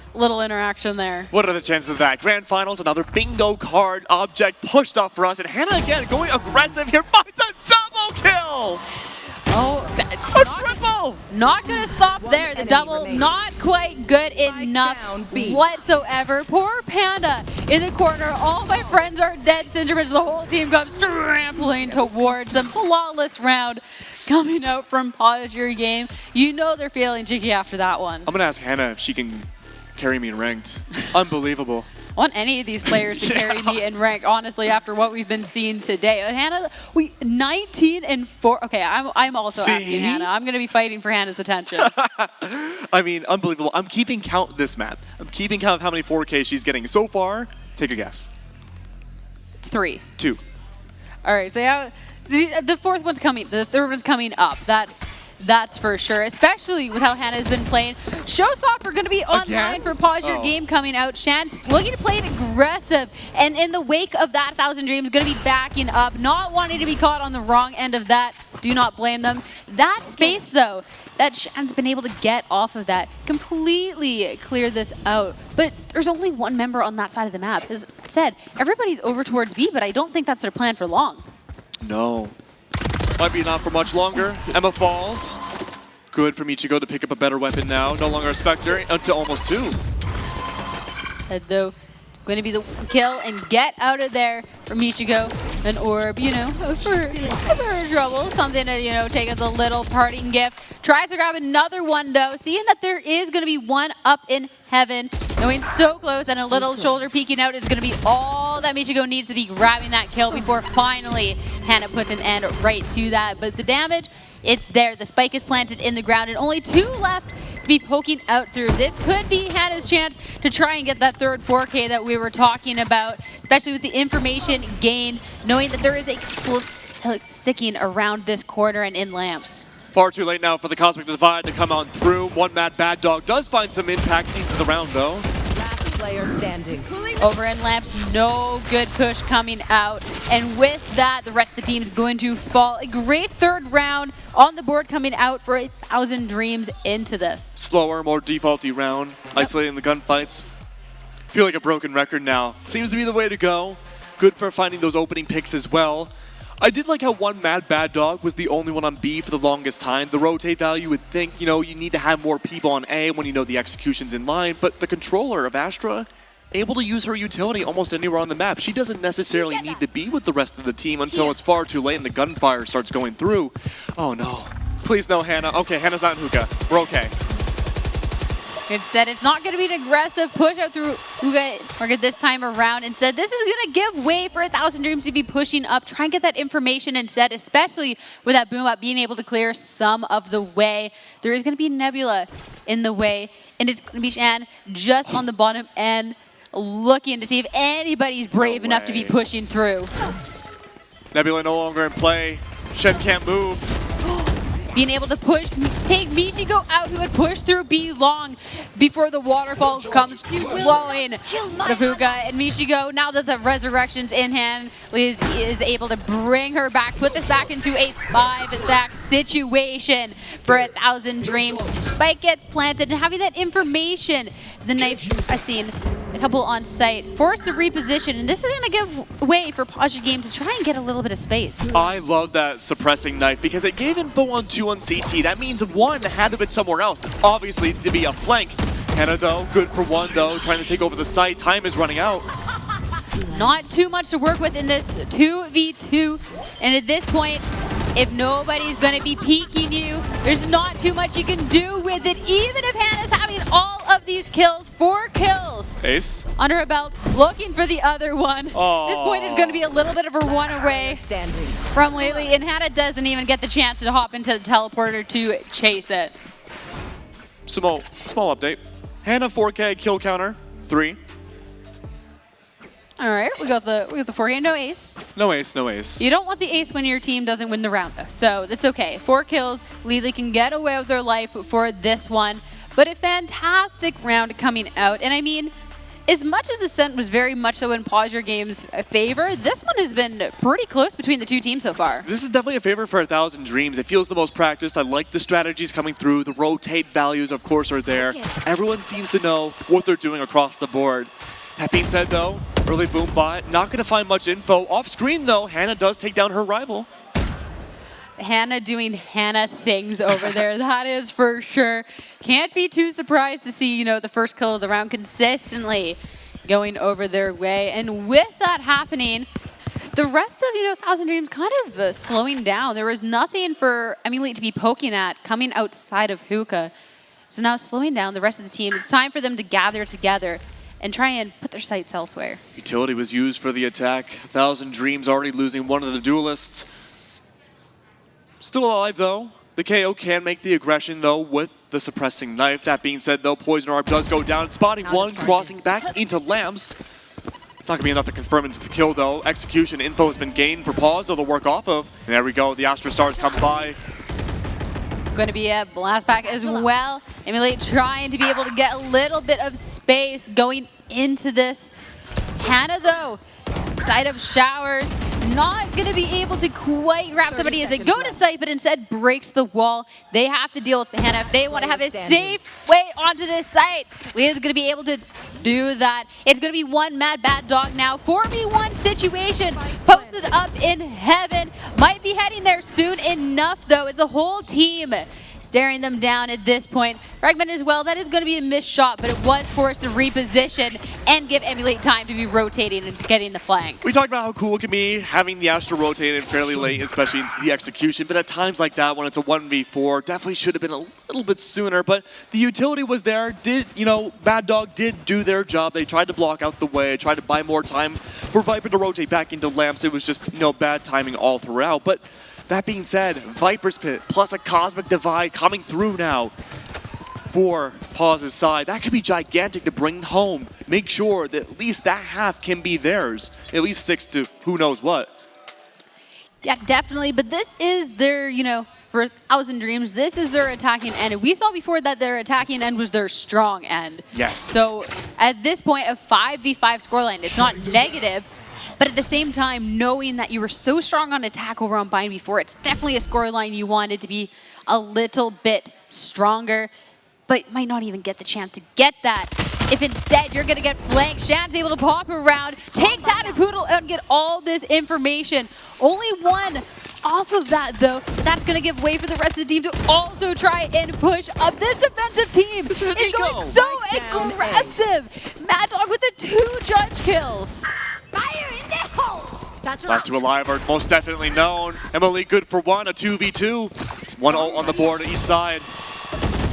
interaction there. What are the chances of that? Grand Finals, another bingo card object pushed off for us, and Hannah again going aggressive here, finds a double kill! Oh, a triple! Not gonna stop there. The double, not quite good enough whatsoever. Poor Panda in the corner. All my friends are dead. Syndrome, the whole team comes trampling towards them. Flawless round coming out from Pause Your Game. You know they're feeling jiggy after that one. I'm gonna ask Hannah if she can carry me in ranked. Unbelievable. I want any of these players to carry me in ranked, honestly, after what we've been seeing today. And Hannah, 19-4. Okay, I'm also asking Hannah. I'm going to be fighting for Hannah's attention. I mean, unbelievable. I'm keeping count this map. I'm keeping count of how many 4Ks she's getting. So far, take a guess. 3. 2. All right, so yeah, the 4th one's coming. The 3rd one's coming up. That's for sure, especially with how Hannah's been playing. Showstopper going to be online for Pause Your Game coming out. Shan looking to play it aggressive, and in the wake of that 1,000 Dreams, going to be backing up, not wanting to be caught on the wrong end of that. Do not blame them. That space, though, that Shan's been able to get off of that, completely clear this out. But there's only one member on that side of the map. As I said, everybody's over towards B, but I don't think that's their plan for long. No. Might be not for much longer. Emma falls. Good for Michigo to pick up a better weapon now. No longer a Spectre, to almost 2. though, it's going to be the kill and get out of there for Michigo. An orb, you know, for trouble. Something to, you know, take as a little parting gift. Tries to grab another one, though, seeing that there is going to be one up in heaven. Going so close, and a little shoulder peeking out is going to be all that Michigo needs to be grabbing that kill before finally Hannah puts an end right to that. But the damage, it's there. The spike is planted in the ground, and only 2 left to be poking out through. This could be Hannah's chance to try and get that third 4K that we were talking about, especially with the information gained, knowing that there is a couple of sticking around this corner and in lamps. Far too late now for the Cosmic Divide to come on through. One Mad Bad Dog does find some impact into the round, though. Last player standing. Over in lamps, no good push coming out. And with that, the rest of the team is going to fall. A great third round on the board coming out for 1,000 Dreams into this. Slower, more defaulty round, isolating the gunfights. Feel like a broken record now. Seems to be the way to go. Good for finding those opening picks as well. I did like how one Mad Bad Dog was the only one on B for the longest time. The rotate value, you would think, you know, you need to have more people on A when you know the execution's in line, but the controller of Astra, able to use her utility almost anywhere on the map. She doesn't necessarily need to be with the rest of the team until it's far too late and the gunfire starts going through. Oh no. Please no, Hannah. Okay, Hannah's not in hookah. We're okay. Instead, it's not going to be an aggressive push out through Uga this time around. Instead, this is going to give way for 1,000 Dreams to be pushing up, try and get that information instead, especially with that boom up being able to clear some of the way. There is going to be Nebula in the way, and it's going to be Shan just on the bottom end, looking to see if anybody's brave enough to be pushing through. Nebula no longer in play. Shen can't move. Being able to push, take Michigo out, who would push through B long before the waterfall comes flowing. Navuka and Michigo, now that the resurrection's in hand, Liz is able to bring her back, put this back into a 5-stack situation for 1,000 Dreams. Spike gets planted, and having that information, the knife I've seen a couple on site, forced to reposition, and this is going to give way for Posture Game to try and get a little bit of space. I love that suppressing knife because it gave info on 2 on CT. That means 1 had to have been somewhere else, obviously to be a flank. Hannah though, good for 1 though, trying to take over the site. Time is running out. Not too much to work with in this 2v2, and at this point, if nobody's going to be peeking you, there's not too much you can do with it, even if Hannah's having all of these kills. 4 kills Ace under her belt, looking for the other one. Aww. This point is going to be a little bit of a run away from Lately, and Hannah doesn't even get the chance to hop into the teleporter to chase it. Small update. Hannah 4K kill counter 3. All right, we got the 4K, no ace. No ace, no ace. You don't want the ace when your team doesn't win the round, though, so that's okay. 4 kills, Lily can get away with their life for this one, but a fantastic round coming out. And I mean, as much as Ascent was very much so in Pause Your Game's favor, this one has been pretty close between the 2 teams so far. This is definitely a favor for 1,000 Dreams. It feels the most practiced. I like the strategies coming through. The rotate values, of course, are there. Everyone seems to know what they're doing across the board. That being said, though, early boom bot, not going to find much info. Off screen, though, Hannah does take down her rival. Hannah doing Hannah things over there, that is for sure. Can't be too surprised to see, you know, the first kill of the round consistently going over their way. And with that happening, the rest of, you know, 1,000 Dreams kind of slowing down. There was nothing for Emily to be poking at coming outside of hookah. So now slowing down the rest of the team. It's time for them to gather together and try and put their sights elsewhere. Utility was used for the attack. 1,000 Dreams already losing one of the duelists. Still alive, though. The KO can make the aggression, though, with the suppressing knife. That being said, though, Poison Orb does go down. Spotting 1, crossing back into lamps. It's not going to be enough to confirm into the kill, though. Execution info has been gained for Pause, though, to work off of. And there we go. The Astra Stars come by. Going to be a blast back as well. Emily trying to be able to get a little bit of space going into this. Hannah, though, side of showers, not going to be able to quite grab somebody as they go to site, but instead breaks the wall. They have to deal with Hannah if they want to have a safe way onto this site. Leah's going to be able to do that. It's going to be 1 Mad Bad Dog now. 4v1 situation posted up in heaven. Might be heading there soon enough, though, as the whole team staring them down at this point. Fragment as well, that is going to be a missed shot, but it was forced to reposition and give Emulate time to be rotating and getting the flank. We talked about how cool it can be having the Astra rotate in fairly late, especially into the execution, but at times like that, when it's a 1v4, definitely should have been a little bit sooner, but the utility was there. Bad Dog did do their job. They tried to block out the way, tried to buy more time for Viper to rotate back into Lamps. It was just, bad timing all throughout, but that being said, Viper's Pit plus a Cosmic Divide coming through now for Paw's side. That could be gigantic to bring home. Make sure that at least that half can be theirs. At least 6 to who knows what. Yeah, definitely. But this is their, for 1,000 Dreams, this is their attacking end. And we saw before that their attacking end was their strong end. Yes. So at this point, a 5v5 scoreline, it's not negative. But at the same time, knowing that you were so strong on attack over on Bind before, it's definitely a scoreline you wanted to be a little bit stronger, but might not even get the chance to get that. If instead you're going to get flanked, Shan's able to pop around, take Tatted Poodle and get all this information. Only one off of that, though. That's going to give way for the rest of the team to also try and push up. This defensive team is going so aggressive. Mad Dog with the 2 judge kills. Fire in the hole! Last 2 alive are most definitely known. Emily good for 1, a 2v2. 1 ult on the board east side.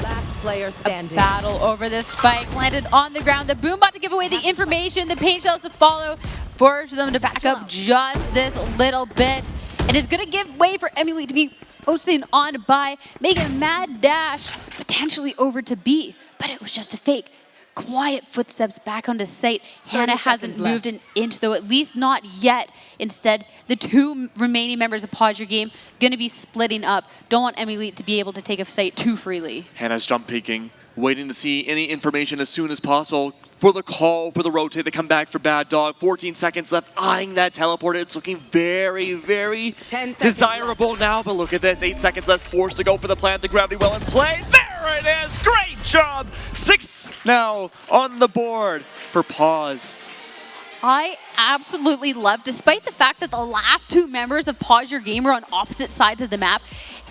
Last player standing. A battle over this spike landed on the ground. The Boombot to give away the information. The paint shells to follow. Force them to back up just this little bit. And it's going to give way for Emily to be posting on by, making a mad dash potentially over to B. But it was just a fake. Quiet footsteps back onto site. Hannah hasn't moved an inch, though, at least not yet. Instead, the 2 remaining members of Pause Your Game going to be splitting up. Don't want Emily to be able to take a site too freely. Hannah's jump peeking, waiting to see any information as soon as possible for the call, for the rotate to come back for Bad Dog. 14 seconds left, eyeing that teleport. It's looking very, very desirable now, but look at this. 8 seconds left, forced to go for the plant. The gravity well in play. There it is, great job. 6 now on the board for Pause. I absolutely love, despite the fact that the last 2 members of Pause Your Game were on opposite sides of the map,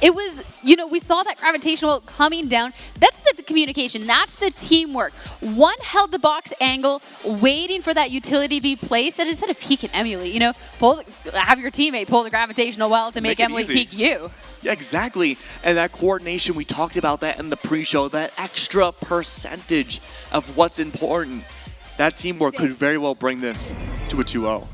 it was, we saw that gravitational coming down. That's the communication. That's the teamwork. One held the box angle, waiting for that utility to be placed, and instead of peeking Emily, have your teammate pull the gravitational well to make Emily peek you. Yeah, exactly. And that coordination, we talked about that in the pre-show, that extra percentage of what's important. That teamwork could very well bring this to a 2-0.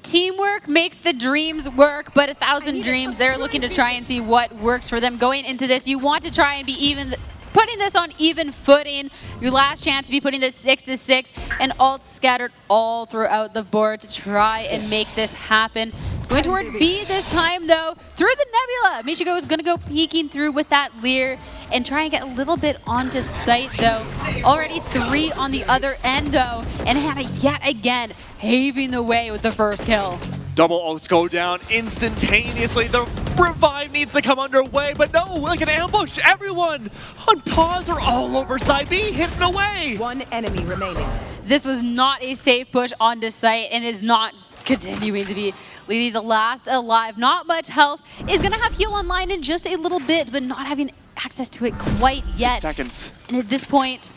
Teamwork makes the dreams work, but 1,000 Dreams, they're looking to try and see what works for them. Going into this, you want to try and be even, putting this on even footing. Your last chance to be putting this 6-6, and ults scattered all throughout the board to try and make this happen. Going towards B this time, though, through the Nebula. Michigo is going to go peeking through with that Leer and try and get a little bit onto site, though. Already 3 on the other end, though. And Hannah yet again paving the way with the first kill. Double ults go down instantaneously. The revive needs to come underway, but no, like an ambush. Everyone on Pause are all over side B, hidden away. 1 enemy remaining. This was not a safe push onto site and is not continuing to be leading the last alive. Not much health. Is going to have heal online in just a little bit, but not having access to it quite yet. 6 seconds. And at this point,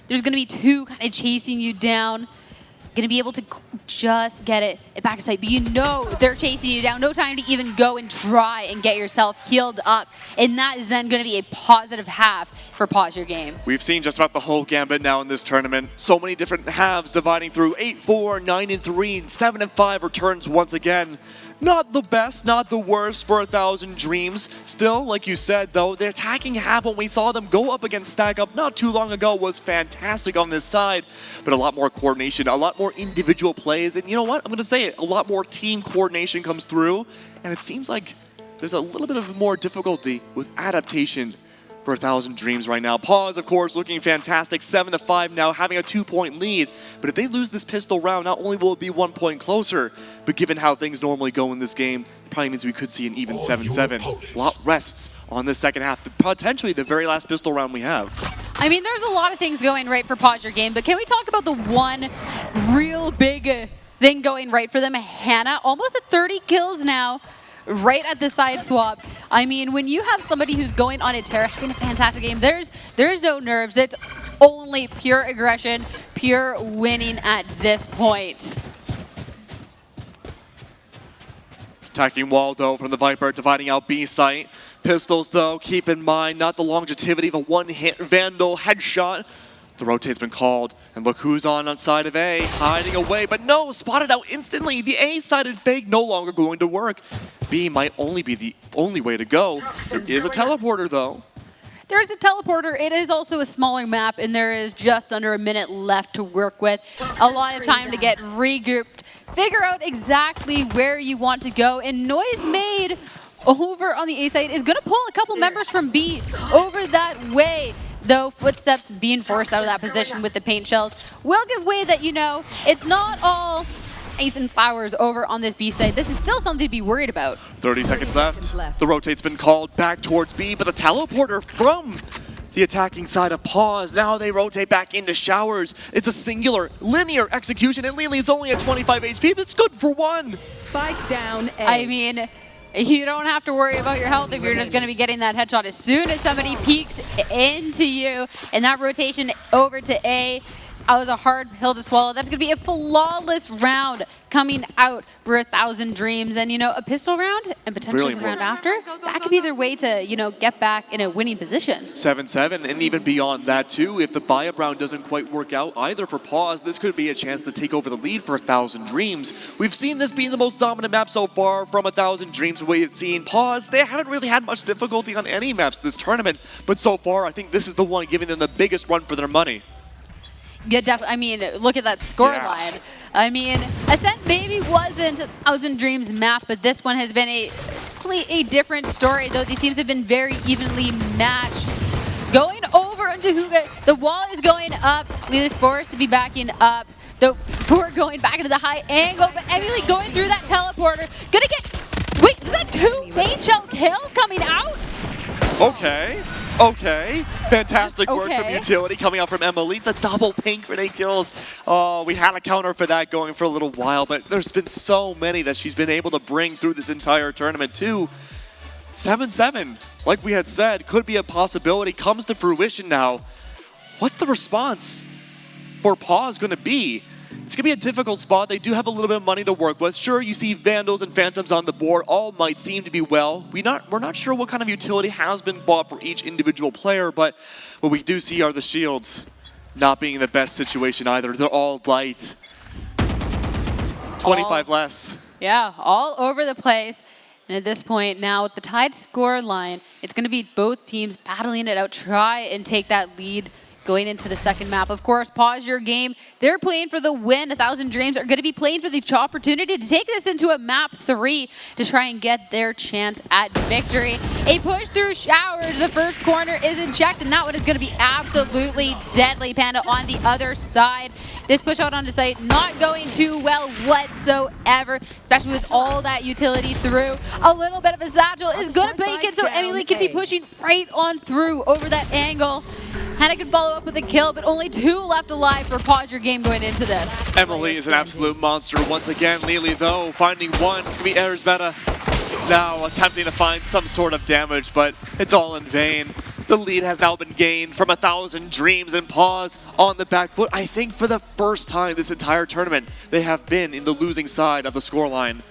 there's going to be 2 kind of chasing you down. Going to be able to just get it back to site. But they're chasing you down. No time to even go and try and get yourself healed up. And that is then going to be a positive half for Pause Your Game. We've seen just about the whole gambit now in this tournament. So many different halves dividing through 8-4, 9-3, 7-5 returns once again. Not the best, not the worst for 1,000 Dreams. Still, like you said, though, the attacking half when we saw them go up against Stack Up not too long ago was fantastic on this side. But a lot more coordination, a lot more individual plays, and you know what? I'm going to say it. A lot more team coordination comes through, and it seems like there's a little bit of more difficulty with adaptation for 1,000 Dreams right now. Pause, of course, looking fantastic. 7-5 now, having a 2-point lead. But if they lose this pistol round, not only will it be 1 point closer, but given how things normally go in this game, it probably means we could see an even 7-7. A lot rests on the second half, potentially the very last pistol round we have. I mean, there's a lot of things going right for Pause Your Game, but can we talk about the one real big thing going right for them? Hannah, almost at 30 kills now. right at the side swap. I mean, when you have somebody who's going on a tear, having a fantastic game, there's no nerves. It's only pure aggression, pure winning at this point. Attacking wall, though, from the Viper, dividing out B site. Pistols, though, keep in mind, not the longevity of a one-hit Vandal headshot. The rotate's been called, and look who's on side of A, hiding away, but no, spotted out instantly. The A-sided fake no longer going to work. B might only be the only way to go. There is a teleporter, though. There is a teleporter. It is also a smaller map, and there is just under a minute left to work with. A lot of time to get regrouped, figure out exactly where you want to go, and noise made over on the A side is going to pull a couple members from B over that way. Though footsteps being forced out of that position with the paint shells will give way that, you know, it's not all ice and flowers over on this B side. This is still something to be worried about. 30 seconds left. The rotate's been called back towards B, but the teleporter from the attacking side of Pause. Now they rotate back into Showers. It's a singular, linear execution, and Lily is only at 25 HP, but it's good for one. Spike down A. I mean, you don't have to worry about your health if you're just going to be getting that headshot as soon as somebody peeks into you. And that rotation over to A, that was a hard pill to swallow. That's going to be a flawless round coming out for 1,000 Dreams. And, you know, a pistol round and potentially the round after, that could be their way to, you know, get back in a winning position. 7-7, and even beyond that, too. If the buy-up round doesn't quite work out either for Pause, this could be a chance to take over the lead for 1,000 Dreams. We've seen this being the most dominant map so far from 1,000 Dreams. We've seen Pause. They haven't really had much difficulty on any maps this tournament, but so far, I think this is the one giving them the biggest run for their money. Yeah, definitely. I mean, look at that score line. I mean, Ascent maybe wasn't 1,000 Dreams map, but this one has been a completely different story, though these teams have been very evenly matched. Going over into Huga, the wall is going up. Lily forced to be backing up. Before going back into the high angle, but Emily going through that teleporter. Gonna get, wait, was that 2 paint shell kills coming out? Okay. Fantastic work from Utility coming out from Emily. The double paint grenade kills. Oh, we had a counter for that going for a little while, but there's been so many that she's been able to bring through this entire tournament too. 7-7, like we had said, could be a possibility, comes to fruition now. What's the response for Pause going to be? It's going to be a difficult spot. They do have a little bit of money to work with. Sure, you see Vandals and Phantoms on the board. All might seem to be well. We're not sure what kind of utility has been bought for each individual player, but what we do see are the shields not being in the best situation either. They're all light. 25 less. Yeah, all over the place. And at this point now, with the tied score line, it's going to be both teams battling it out, try and take that lead going into the second map. Of course, Pause Your Game. They're playing for the win. 1,000 Dreams are going to be playing for the opportunity to take this into a map 3 to try and get their chance at victory. A push through Showers. The first corner isn't checked, and that one is going to be absolutely deadly. Panda on the other side. This push out onto site not going too well whatsoever, especially with all that utility through. A little bit of a satchel is going to make it so Emily can be pushing right on through over that angle. Hannah can follow up with a kill, but only 2 left alive for Pause Your Game going into this. Emily is an absolute monster once again. Lily, though, finding one. It's going to be Erzbeta now attempting to find some sort of damage, but it's all in vain. The lead has now been gained from 1,000 Dreams, and Pause on the back foot. I think for the first time this entire tournament, they have been in the losing side of the scoreline.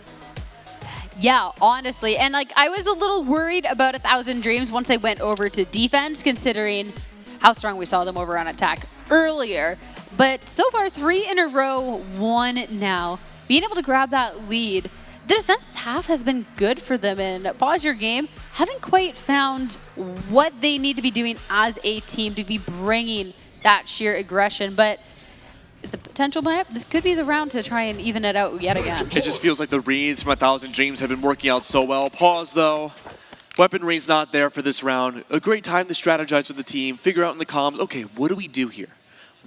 Yeah, honestly. And like I was a little worried about 1,000 Dreams once they went over to defense, considering how strong we saw them over on attack earlier. But so far, 3 in a row, 1 now. Being able to grab that lead, the defensive half has been good for them, and Pause Your Game haven't quite found what they need to be doing as a team to be bringing that sheer aggression. But the potential buy-up, this could be the round to try and even it out yet again. It just feels like the reads from 1,000 Dreams have been working out so well. Pause, though. Weaponry's not there for this round. A great time to strategize with the team, figure out in the comms, okay, what do we do here?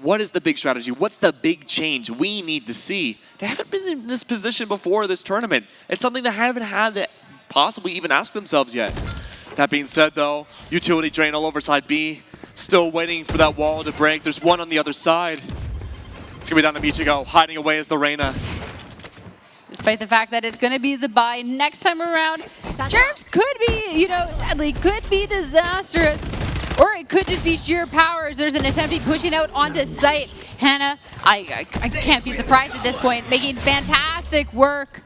What is the big strategy? What's the big change we need to see? They haven't been in this position before this tournament. It's something they haven't had to possibly even ask themselves yet. That being said, though, utility drain all over side B. Still waiting for that wall to break. There's one on the other side. It's going to be down to Michigo, hiding away as the Reyna. despite the fact that it's going to be the buy next time around. Jervs could be, deadly, could be disastrous, or it could just be sheer powers. There's an attempt to be pushing out onto site. Hannah, I can't be surprised at this point, making fantastic work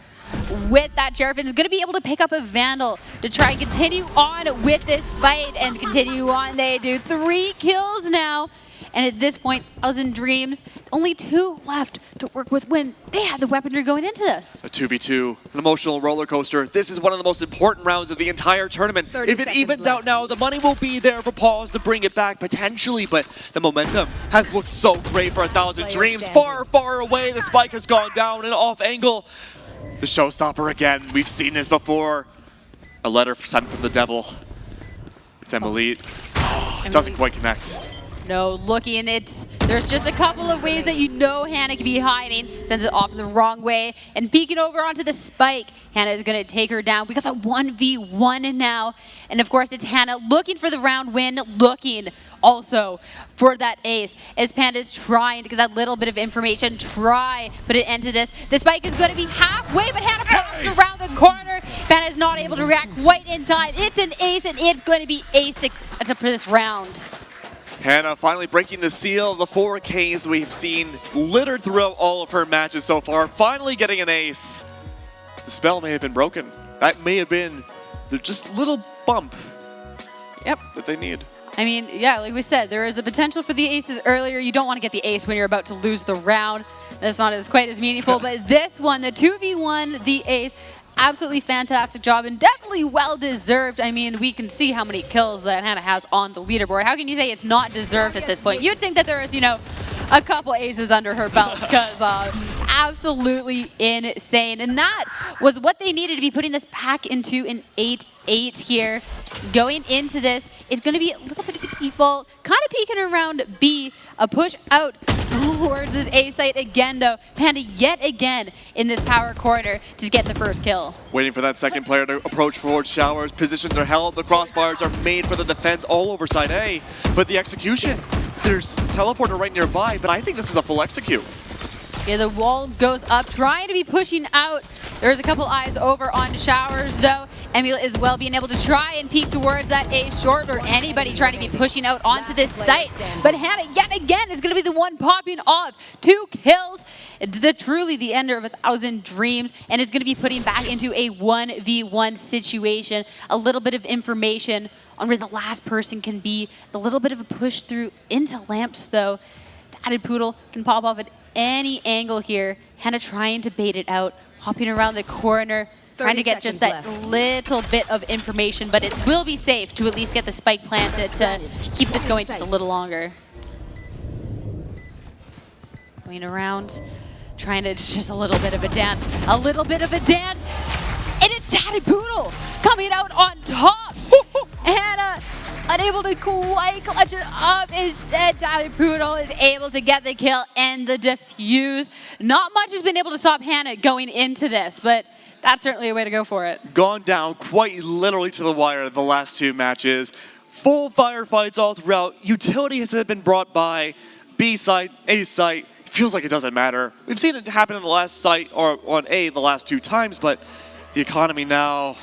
with that Jerv, and is going to be able to pick up a Vandal to try and continue on with this fight and continue on. They do 3 kills now. And at this point, Thousand Dreams, only 2 left to work with when they had the weaponry going into this. A 2v2, an emotional roller coaster. This is one of the most important rounds of the entire tournament. If it evens out now, the money will be there for Paws to bring it back potentially, but the momentum has looked so great for 1,000 Dreams. Far, far away, the spike has gone down and off angle. The showstopper again. We've seen this before. A letter sent from the devil. It's Emily. Oh, it doesn't quite connect. No, looking, there's just a couple of ways that Hannah can be hiding. Sends it off the wrong way and peeking over onto the spike. Hannah is going to take her down. We got the 1v1 now. And of course, it's Hannah looking for the round win, looking also for that ace. As Panda's trying to get that little bit of information, put it into this. The spike is going to be halfway, but Hannah pops around the corner. Panda is not able to react quite in time. It's an ace, and it's going to be ace for this round. Hannah finally breaking the seal of the 4Ks we've seen littered throughout all of her matches so far, finally getting an ace. The spell may have been broken. That may have been the just little bump that they need. I mean, yeah, like we said, there is the potential for the aces earlier. You don't want to get the ace when you're about to lose the round. That's not quite as meaningful, but this one, the 2v1, the ace, absolutely fantastic job and definitely well-deserved. I mean, we can see how many kills that Hannah has on the leaderboard. How can you say it's not deserved at this point? You'd think that there is, a couple aces under her belt because absolutely insane. And that was what they needed to be putting this pack into an 8-8 here. Going into this, it's going to be a little bit of equal, kind of peeking around B, a push out towards this A site again, though. Panda yet again in this power corner to get the first kill. Waiting for that second player to approach forward showers. Positions are held. The crossfires are made for the defense all over side A. But the execution, there's teleporter right nearby, but I think this is a full execute. Yeah, the wall goes up, trying to be pushing out. There's a couple eyes over on showers, though. Emil as well being able to try and peek towards that A short, or anybody trying to be pushing out onto this site. But Hannah, yet again, is going to be the one popping off. 2 kills. It's truly the ender of 1,000 Dreams, and it's going to be putting back into a 1v1 situation. A little bit of information on where the last person can be. The little bit of a push through into lamps, though. Tatted Poodle can pop off at any angle here. Hannah trying to bait it out, hopping around the corner, trying to get just that little bit of information, but it will be safe to at least get the spike planted to keep this going just a little longer. Going around, trying to just a little bit of a dance, and it's Tatted Poodle coming out on top. Hannah unable to quite clutch it up. Instead, Tatted Poodle is able to get the kill and the defuse. Not much has been able to stop Hannah going into this, but that's certainly a way to go for it. Gone down quite literally to the wire the last 2 matches. Full firefights all throughout. Utility has been brought by. B site, A site. It feels like it doesn't matter. We've seen it happen in the last site or on A the last 2 times, but the economy now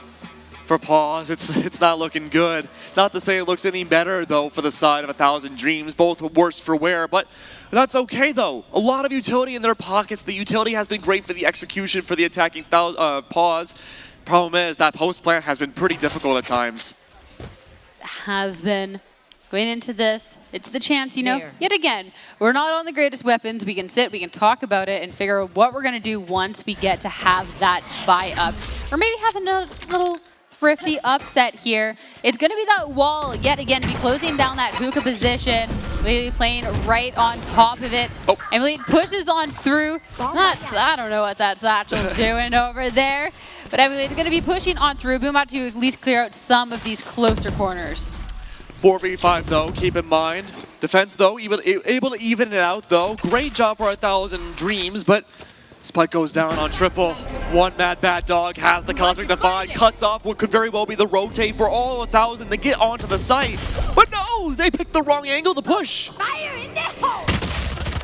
for Paws, it's not looking good. Not to say it looks any better, though, for the side of 1,000 Dreams. Both worse for wear, but that's okay, though. A lot of utility in their pockets. The utility has been great for the execution, for the attacking Paws. Problem is, that post plant has been pretty difficult at times. Has been. Going into this, it's the chance, yet again, we're not on the greatest weapons. We can sit, we can talk about it, and figure out what we're going to do once we get to have that buy up. Or maybe have a little thrifty upset here. It's going to be that wall yet again to be closing down that hookah position. Maybe playing right on top of it. Emily pushes on through. I don't know what that satchel's doing over there. But Emily's going to be pushing on through. Boom out to at least clear out some of these closer corners. 4v5 though, keep in mind. Defense though, able to even it out though. Great job for 1,000 Dreams, but spike goes down on triple. One mad bad dog has the Cosmic Divide, cuts off what could very well be the rotate for all 1,000 to get onto the site. But no, they picked the wrong angle to push. Fire in the hole!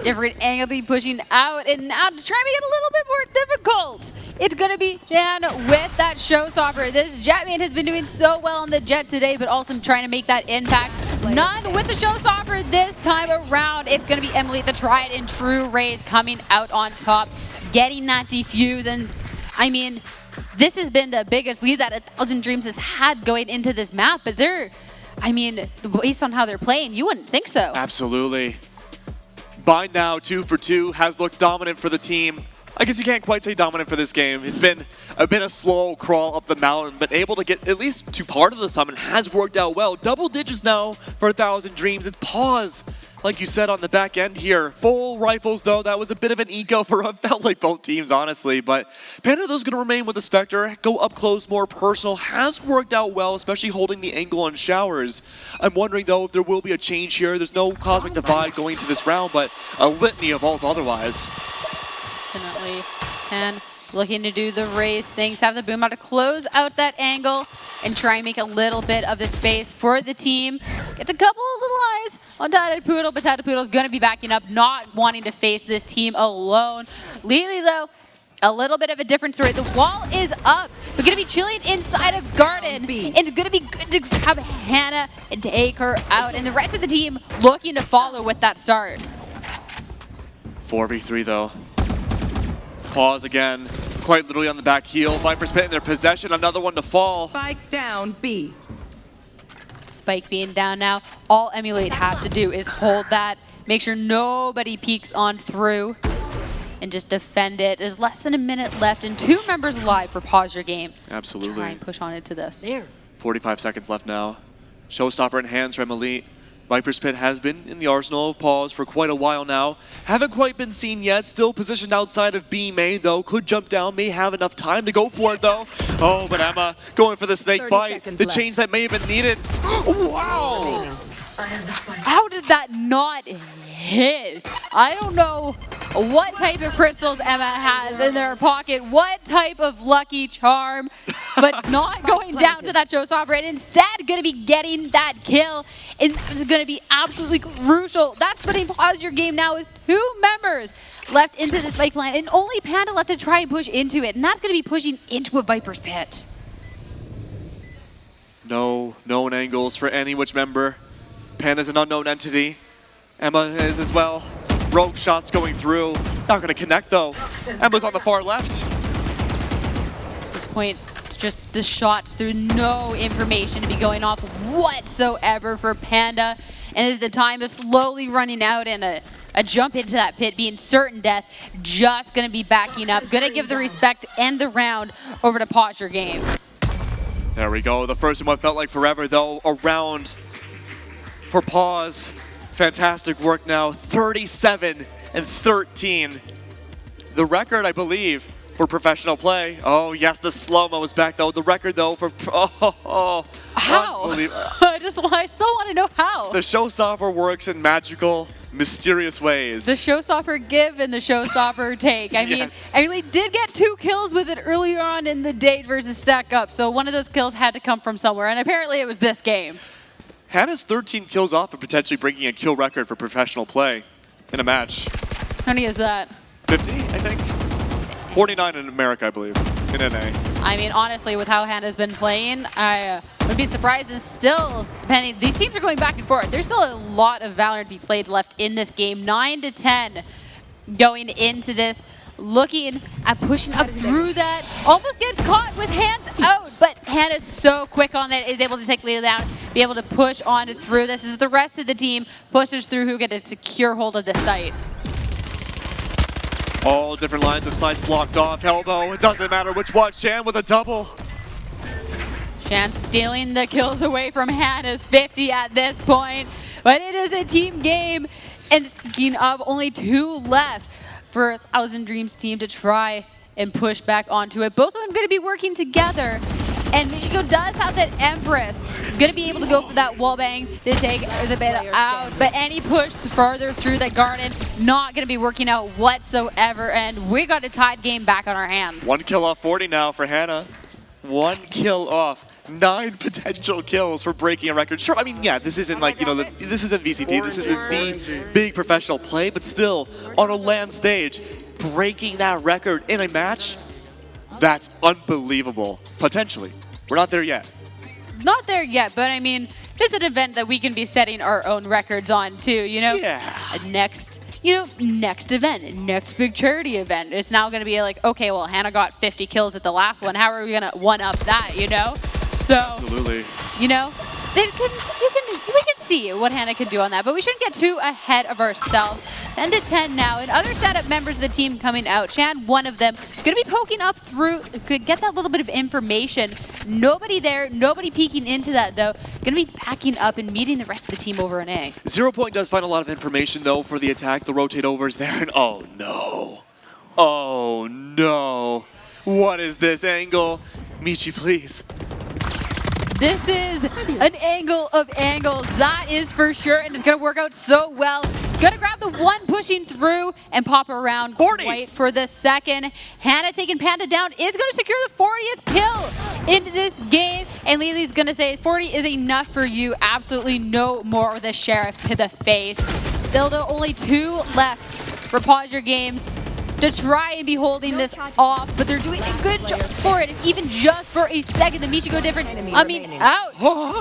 different angle to be pushing out, and now to try and make it a little bit more difficult. It's gonna be Jan with that showstopper. This Jetman has been doing so well on the Jet today, but also trying to make that impact. None with the showstopper this time around. It's gonna be Emily, the tried and true Rays, coming out on top, getting that defuse, and I mean, this has been the biggest lead that 1,000 Dreams has had going into this map, but I mean, based on how they're playing, you wouldn't think so. Absolutely. Bind now, 2 for 2, has looked dominant for the team. I guess you can't quite say dominant for this game. It's been a slow crawl up the mountain, but able to get at least to part of the summon has worked out well. Double digits now for 1,000 Dreams. It's pause, like you said, on the back end here. Full rifles, though, that was a bit of an eco for what felt like both teams, honestly. But Panda, though, is going to remain with the Spectre. Go up close, more personal. Has worked out well, especially holding the angle on Showers. I'm wondering, though, if there will be a change here. There's no Cosmic Divide going to this round, but a litany of ults otherwise. Definitely. And looking to do the race things, have the boom out to close out that angle and try and make a little bit of the space for the team. Gets a couple of little eyes on Tatapoodle, but Tatapoodle's going to be backing up, not wanting to face this team alone. Lily, though, a little bit of a different story. The wall is up, but going to be chilling inside of Garden. And it's going to be good to grab Hannah and take her out. And the rest of the team looking to follow with that start. 4v3, though. Pause again, quite literally on the back heel. Viper's Pit in their possession, another one to fall. Spike down, B. Spike being down now. All Emulate has to do is hold that, make sure nobody peeks on through, and just defend it. There's less than a minute left and 2 members alive for Pause Your Game. Absolutely. Try and push on into this. There. 45 seconds left now. Showstopper in hands from Elite. Viper's Pit has been in the arsenal of Pause for quite a while now. Haven't quite been seen yet. Still positioned outside of B main, though. Could jump down. May have enough time to go for it, though. Oh, but Emma going for the snake bite. The change that may have been needed. Wow! How did that not hit? I don't know what type of crystals Emma has in their pocket, what type of lucky charm, but not going down to that showstopper, and instead going to be getting that kill. It's going to be absolutely crucial. That's putting Pause Your Game now with 2 members left into this Spike plan, and only Panda left to try and push into it, and that's going to be pushing into a Viper's Pit. No known angles for any which member. Panda's an unknown entity. Emma is as well. Rogue shots going through. Not going to connect, though. Emma's on the far left. At this point, it's just the shots through, no information to be going off whatsoever for Panda. And as the time is slowly running out and a jump into that pit being certain death, just going to be backing up. Going to give the respect and the round over to Pause Your Game. There we go. The first one felt like forever, though. A round for Pause. Fantastic work now. 37-13. The record, I believe, for professional play. Oh, yes, the slow-mo is back, though. The record, though, for... how? I still want to know how. The showstopper works in magical, mysterious ways. The showstopper give and the showstopper take. I mean, I really did get 2 kills with it earlier on in the date versus Stack Up, so one of those kills had to come from somewhere, and apparently it was this game. Hannah's 13 kills off of potentially breaking a kill record for professional play in a match. How many is that? 50, I think. 49 in America, I believe, in NA. I mean, honestly, with how Hannah's been playing, I would be surprised, and still, depending, these teams are going back and forth. There's still a lot of Valorant to be played left in this game. 9-10 going into this. Looking at pushing up through that, almost gets caught with hands out, but Hannah's so quick on that, is able to take Leela down, be able to push on through this. As the rest of the team pushes through, who get a secure hold of the site. All different lines of sights blocked off. Elbow, it doesn't matter which one. Shan with a double. Shan stealing the kills away from Hannah's 50 at this point, but it is a team game, and speaking of, only 2 left for 1,000 Dreams team to try and push back onto it. Both of them going to be working together. And Michiko does have that Empress. Going to be able to go for that wallbang to take Isabella out. But any push further through the Garden, not going to be working out whatsoever. And we got a tied game back on our hands. 1 kill off 40 now for Hannah. 1 kill off 9 potential kills for breaking a record. Sure, I mean, yeah, this isn't like, you know, this isn't VCT, this isn't the big professional play, but still, on a LAN stage, breaking that record in a match, that's unbelievable, potentially. We're not there yet. Not there yet, but I mean, this is an event that we can be setting our own records on too, you know? Yeah. Next event, next big charity event. It's now going to be like, okay, well, Hannah got 50 kills at the last one. How are we going to one-up that, you know? So, absolutely. You know, we can see what Hannah can do on that, but we shouldn't get too ahead of ourselves. 10 to 10 now, and other stand-up members of the team coming out. Shan, one of them, going to be poking up through, could get that little bit of information. Nobody there, nobody peeking into that though. Going to be backing up and meeting the rest of the team over an A. 0 Point does find a lot of information though for the attack. The rotate over is there, and oh no. Oh no. What is this angle? Michi, please. This is an angle of angles, that is for sure, and it's going to work out so well. Going to grab the one pushing through and pop around 40. Quite for the second. Hannah taking Panda down is going to secure the 40th kill into this game, and Lily's going to say 40 is enough for you, absolutely no more with the Sheriff to the face. Still though, only 2 left for Pause Your Games to try and be holding this off, but they're doing a good job for it, even just for a second. The Michigo difference, out.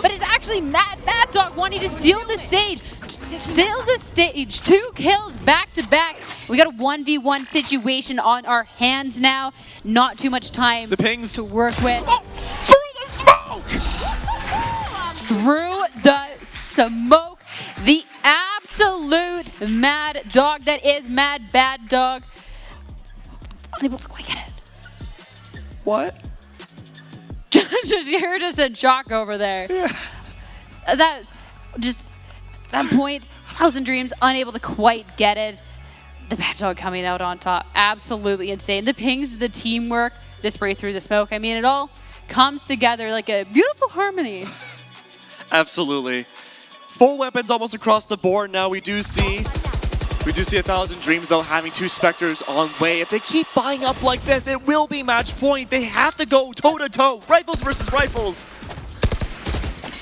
But it's actually Mad Dog wanting to steal the stage. 2 kills back to back. We got a 1v1 situation on our hands now. Not too much time the pings to work with. Oh, through the smoke! Through the smoke. The absolute Mad Dog that is Mad Bad Dog. Unable to quite get it. What? You're just in shock over there. Yeah. That's just that point. 1,000 Dreams unable to quite get it. The Bad Dog coming out on top. Absolutely insane. The pings, the teamwork, the spray through the smoke. I mean, it all comes together like a beautiful harmony. Absolutely. Full weapons almost across the board now. We do see 1,000 Dreams, though, having 2 Spectres on way. If they keep buying up like this, it will be match point. They have to go toe-to-toe. Rifles versus rifles.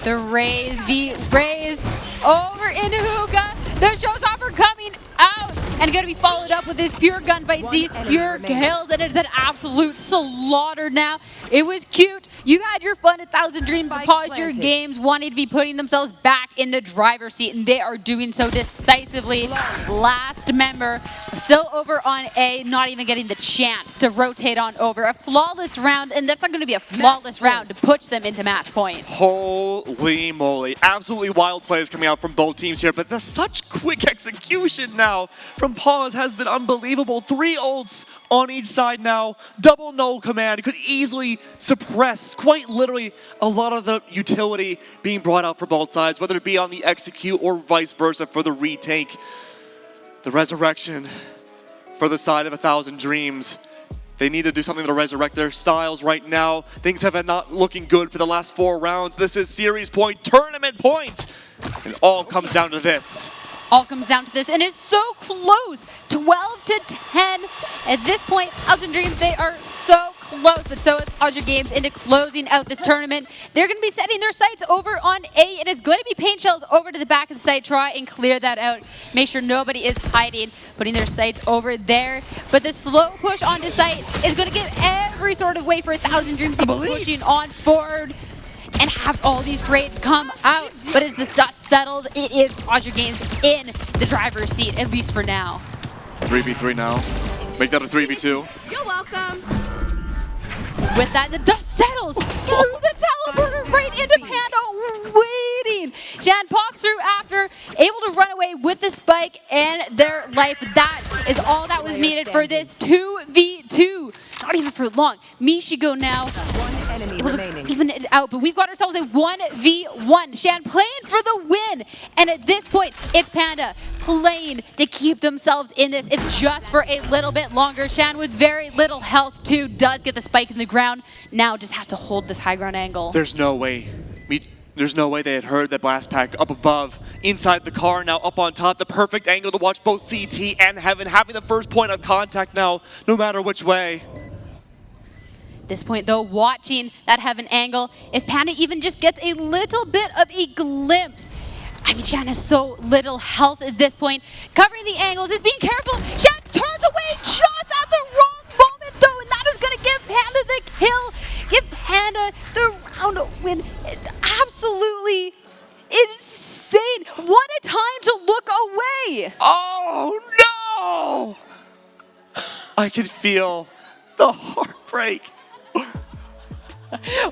The Rays over into Hookah. The showstopper coming out and going to be followed up with these pure gunfights, these pure kills, and it's an absolute slaughter now. It was cute. You had your fun at 1,000 Dreams, but Pause Your Games wanting to be putting themselves back in the driver's seat, and they are doing so decisively. Last member still over on A, not even getting the chance to rotate on over. A flawless round, and that's not going to be a flawless round to push them into match point. Holy moly. Absolutely wild plays coming out from both teams here, but there's such quick execution now from Pause has been unbelievable. 3 ults on each side now. Double no command could easily suppress, quite literally, a lot of the utility being brought out for both sides, whether it be on the execute or vice versa for the retake. The resurrection for the side of 1,000 Dreams. They need to do something to resurrect their styles right now. Things have been not looking good for the last 4 rounds. This is series point, tournament point. It all comes down to this. All comes down to this, and it's so close. 12 to 10. At this point, 1,000 Dreams, they are so close, but so is Pause Your Games into closing out this tournament. They're going to be setting their sights over on A, and it's going to be paint shells over to the back of the site. Try and clear that out. Make sure nobody is hiding, putting their sights over there. But the slow push onto site is going to give every sort of way for 1,000 Dreams to be pushing on forward and have all these trades come out. But as the dust settles, it is Pause Your Games in the driver's seat, at least for now. 3v3 now. Make that a 3v2. You're welcome. With that, the dust settles through the teleporter right into Panda, waiting. Shan pops through after, able to run away with the spike and their life. That is all that was needed for this 2v2. Not even for long. Michigo now able to even it out, but we've got ourselves a 1v1. Shan playing for the win, and at this point, it's Panda playing to keep themselves in this, if just for a little bit longer. Shan with very little health too does get the spike in the ground. Now just has to hold this high ground angle. There's no way. There's no way they had heard that blast pack up above, inside the car, now up on top. The perfect angle to watch both CT and Heaven having the first point of contact now, no matter which way. this point, though, watching that heaven angle, if Panda even just gets a little bit of a glimpse. I mean, Shan has so little health at this point. Covering the angles is being careful. Shan turns away just at the wrong moment, though, and that is going to give Panda the kill. Give Panda the round win. Absolutely insane. What a time to look away. Oh, no! I can feel the heartbreak.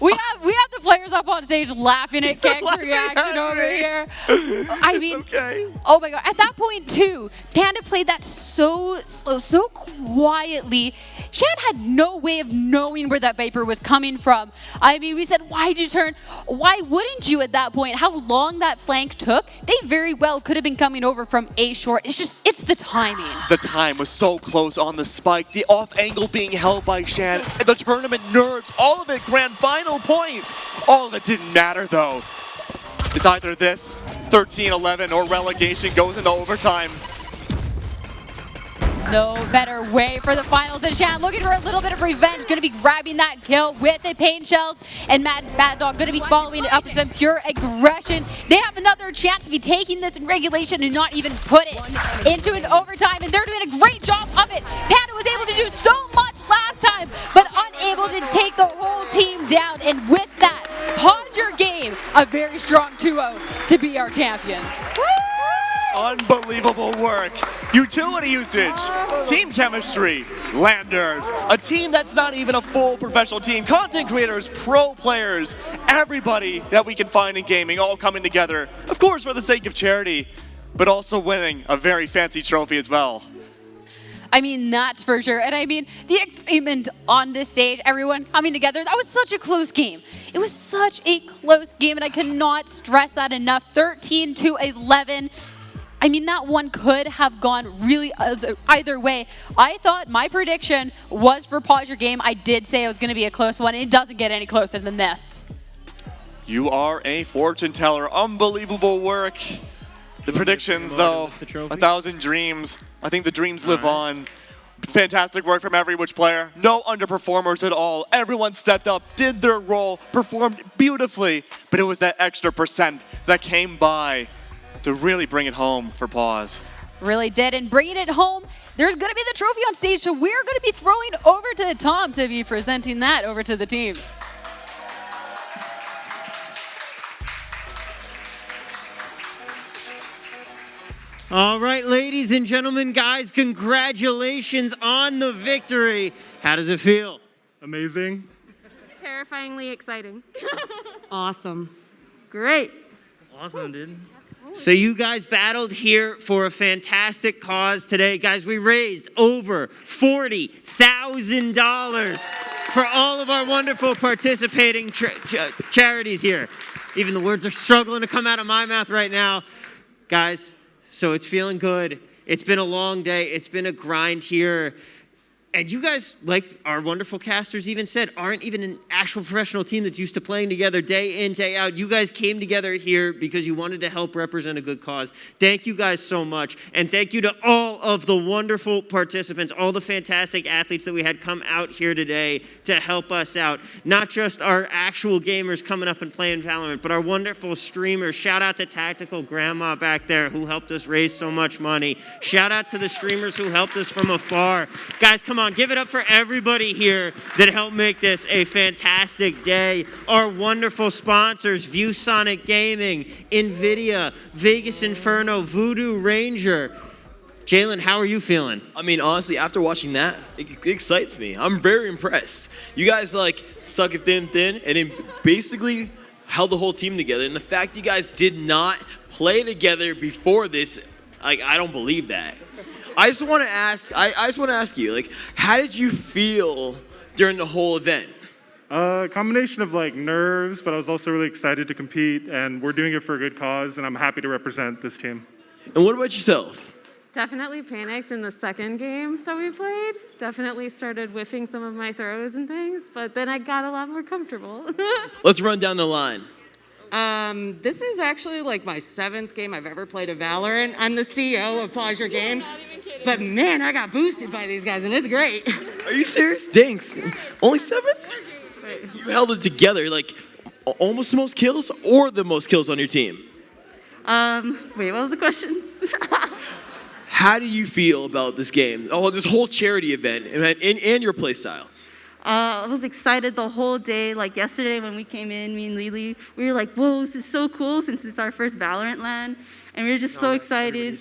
We have the players up on stage laughing at Kek's reaction over here. I mean, okay. Oh my god! At that point too, Panda played that so slow, so quietly. Shan had no way of knowing where that Viper was coming from. I mean, we said, why'd you turn? Why wouldn't you at that point? How long that flank took? They very well could have been coming over from A short. It's the timing. The time was so close on the spike, the off angle being held by Shan, the tournament nerves, all of it grand final point. All of it didn't matter though. It's either this, 13-11, or relegation goes into overtime. No better way for the finals than Shan looking for a little bit of revenge. Going to be grabbing that kill with the pain shells. And Mad Dog going to be following it up with some pure aggression. They have another chance to be taking this in regulation and not even put it into an overtime. And they're doing a great job of it. Panda was able to do so much last time, but unable to take the whole team down. And with that, pause your game. A very strong 2-0 to be our champions. Unbelievable work. Utility usage, team chemistry, Landers, a team that's not even a full professional team, content creators, pro players, everybody that we can find in gaming all coming together, of course for the sake of charity, but also winning a very fancy trophy as well. I mean, that's for sure. And I mean, the excitement on this stage, everyone coming together, that was such a close game. It was such a close game, and I could not stress that enough. 13-11. I mean, that one could have gone really either way. I thought my prediction was for pause your game. I did say it was going to be a close one, and it doesn't get any closer than this. You are a fortune teller. Unbelievable work. The predictions, though, 1,000 dreams. I think the dreams live on. Fantastic work from every which player. No underperformers at all. Everyone stepped up, did their role, performed beautifully, but it was that extra percent that came by to really bring it home for pause. Really did, and bringing it home, there's going to be the trophy on stage, so we're going to be throwing over to Tom to be presenting that over to the teams. All right, ladies and gentlemen, guys, congratulations on the victory. How does it feel? Amazing. Terrifyingly exciting. Awesome. Great. Awesome, dude. So you guys battled here for a fantastic cause today. Guys, we raised over $40,000 for all of our wonderful participating charities here. Even the words are struggling to come out of my mouth right now. Guys, so it's feeling good. It's been a long day. It's been a grind here. And you guys, like our wonderful casters even said, aren't even an actual professional team that's used to playing together day in, day out. You guys came together here because you wanted to help represent a good cause. Thank you guys so much. And thank you to all of the wonderful participants, all the fantastic athletes that we had come out here today to help us out. Not just our actual gamers coming up and playing Valorant, but our wonderful streamers. Shout out to Tactical Grandma back there who helped us raise so much money. Shout out to the streamers who helped us from afar. Guys, come on, give it up for everybody here that helped make this a fantastic day. Our wonderful sponsors, ViewSonic Gaming, NVIDIA, Vegas Inferno, Voodoo Ranger. Jalen, how are you feeling? I mean, honestly, after watching that, it excites me. I'm very impressed. You guys, stuck it thin, and then basically held the whole team together. And the fact you guys did not play together before this, I don't believe that. I just want to ask you, how did you feel during the whole event? A combination of nerves, but I was also really excited to compete, and we're doing it for a good cause, and I'm happy to represent this team. And what about yourself? Definitely panicked in the second game that we played. Definitely started whiffing some of my throws and things, but then I got a lot more comfortable. Let's run down the line. This is actually my 7th game I've ever played of Valorant. I'm the CEO of Pause Your Game. But man, I got boosted by these guys, and it's great. Are you serious? Dang, only 7th? You held it together, like almost the most kills or the most kills on your team? Wait, what was the question? How do you feel about this game? Oh, this whole charity event and your play style? I was excited the whole day. Like yesterday when we came in, me and Lily, we were like, whoa, this is so cool since it's our first Valorant LAN. And we were just so excited.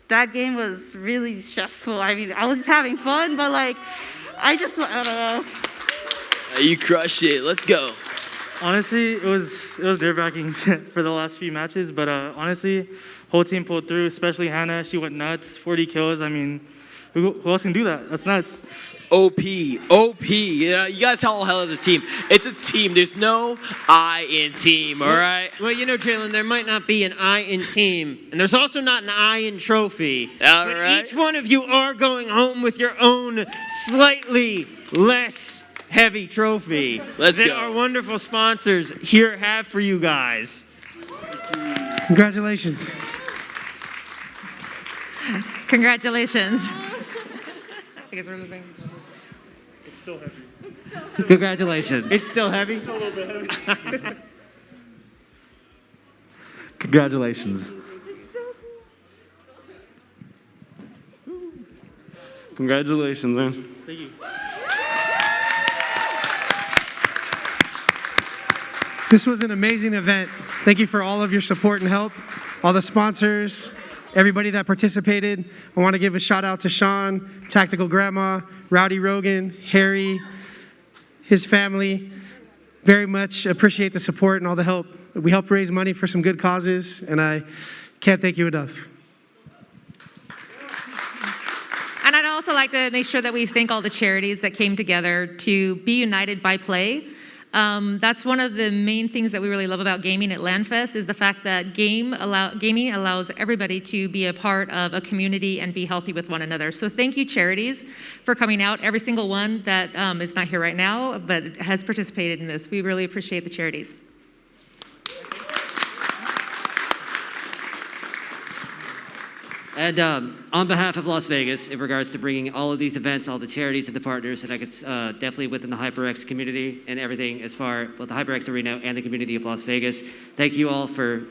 That game was really stressful. I mean, I was just having fun, but like, I don't know. You crushed it. Let's go. Honestly, it was nerve-wracking for the last few matches, but honestly, whole team pulled through, especially Hannah. She went nuts, 40 kills. I mean, who else can do that? That's nuts. OP. Yeah, you guys all hell as a team. It's a team. There's no I in team, all right? Well, you know, Jalen, there might not be an I in team, and there's also not an I in trophy. All but right. Each one of you are going home with your own slightly less heavy trophy. Let's that go. Our wonderful sponsors here have for you guys. Congratulations. Congratulations. I guess we're the same. It's still heavy. Congratulations. It's still heavy? It's a little bit heavy. Congratulations. Congratulations, man. Thank you. This was an amazing event. Thank you for all of your support and help, all the sponsors, everybody that participated. I want to give a shout out to Sean, Tactical Grandma, Rowdy Rogan, Harry, his family. Very much appreciate the support and all the help. We helped raise money for some good causes, and I can't thank you enough. And I'd also like to make sure that we thank all the charities that came together to be united by play. That's one of the main things that we really love about gaming at LANFest is the fact that gaming allows everybody to be a part of a community and be healthy with one another. So thank you, charities, for coming out. Every single one that is not here right now, but has participated in this. We really appreciate the charities. And on behalf of Las Vegas, in regards to bringing all of these events, all the charities and the partners, and I could definitely within the HyperX community and everything as far, both the HyperX Arena and the community of Las Vegas, thank you all for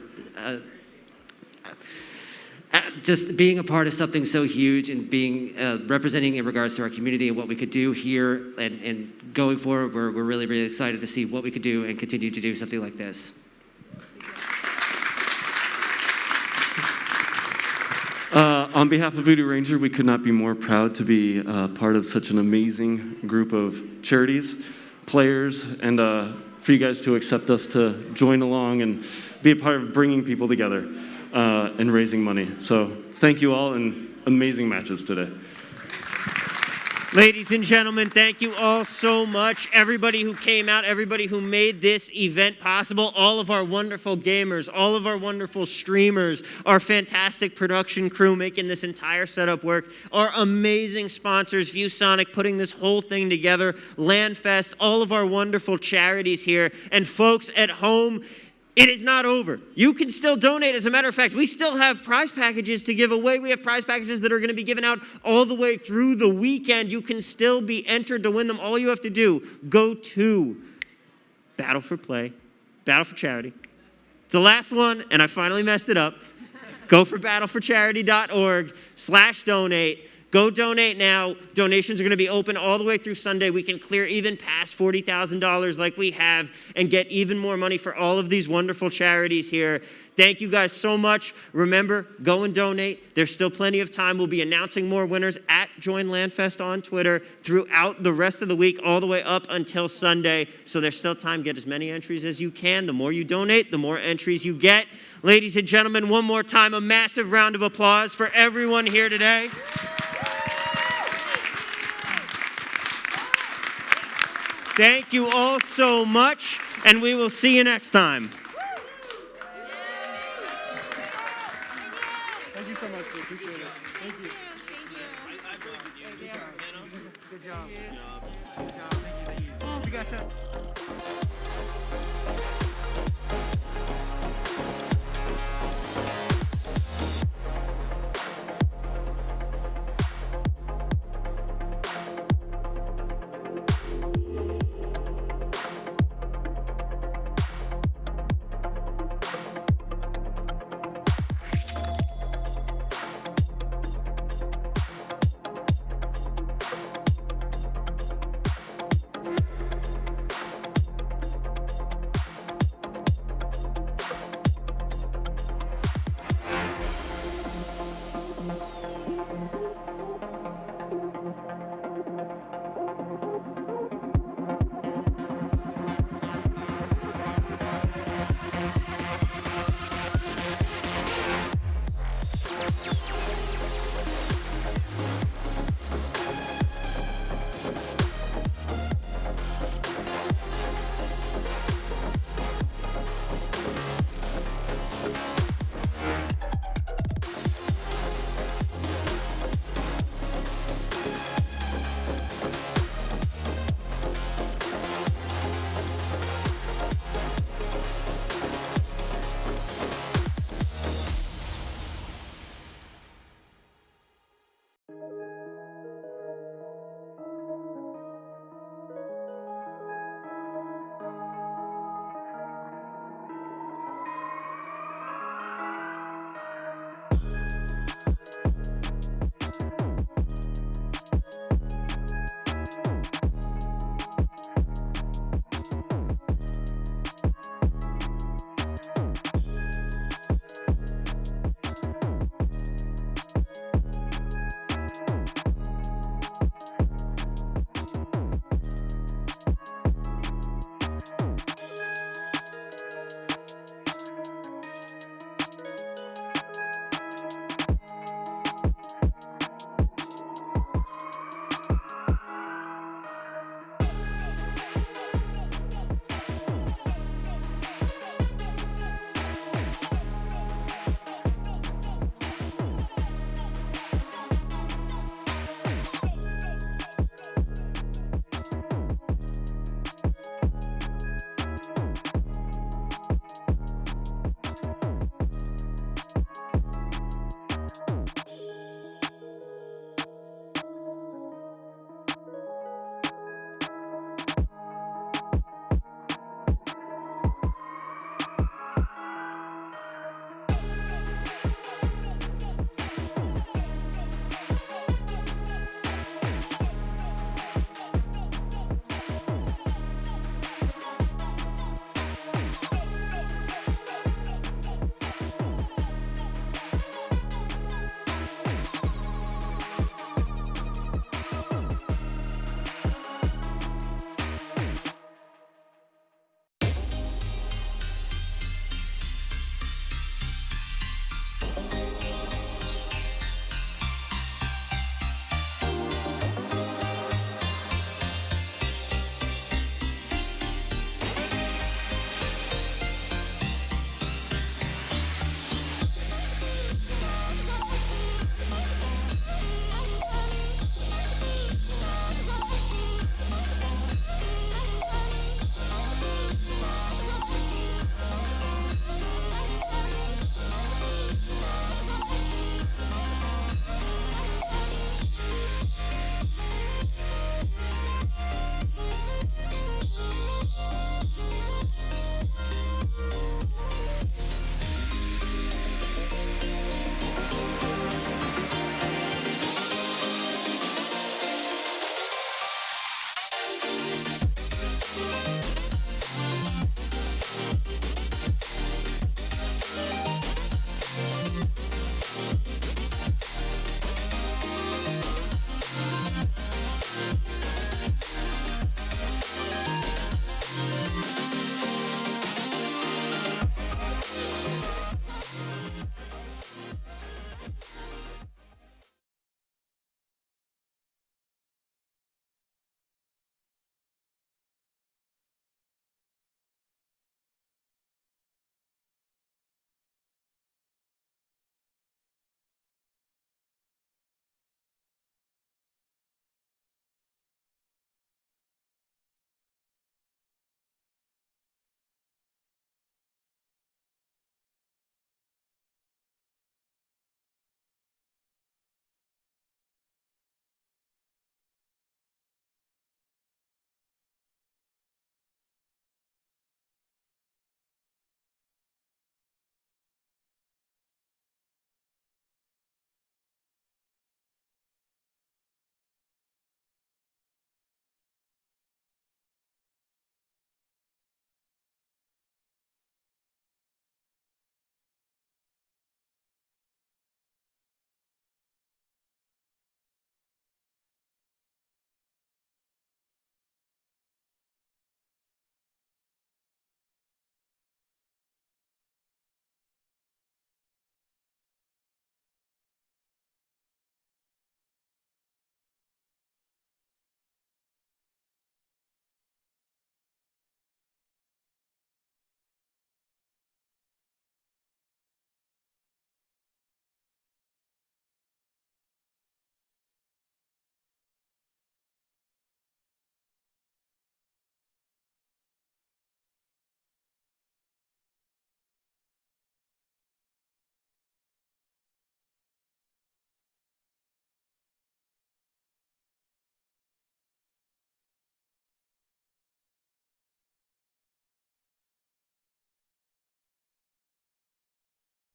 just being a part of something so huge and being representing in regards to our community and what we could do here. And going forward, we're really, really excited to see what we could do and continue to do something like this. On behalf of Voodoo Ranger, we could not be more proud to be part of such an amazing group of charities, players, and for you guys to accept us to join along and be a part of bringing people together and raising money. So thank you all, and amazing matches today. Ladies and gentlemen, thank you all so much. Everybody who came out, everybody who made this event possible, all of our wonderful gamers, all of our wonderful streamers, our fantastic production crew making this entire setup work, our amazing sponsors, ViewSonic putting this whole thing together, LANFest, all of our wonderful charities here, and folks at home, it is not over. You can still donate. As a matter of fact, we still have prize packages to give away. We have prize packages that are going to be given out all the way through the weekend. You can still be entered to win them. All you have to do, go to Battle for Play, Battle for Charity. It's the last one, and I finally messed it up. Go for battleforcharity.org/donate. Go donate now. Donations are going to be open all the way through Sunday. We can clear even past $40,000 like we have and get even more money for all of these wonderful charities here. Thank you guys so much. Remember, go and donate. There's still plenty of time. We'll be announcing more winners at Join LANFest on Twitter throughout the rest of the week, all the way up until Sunday. So there's still time. Get as many entries as you can. The more you donate, the more entries you get. Ladies and gentlemen, one more time, a massive round of applause for everyone here today. Thank you all so much, and we will see you next time. Thank you so much. We appreciate it. Thank you. Good job. Good job. Thank you. You guys have...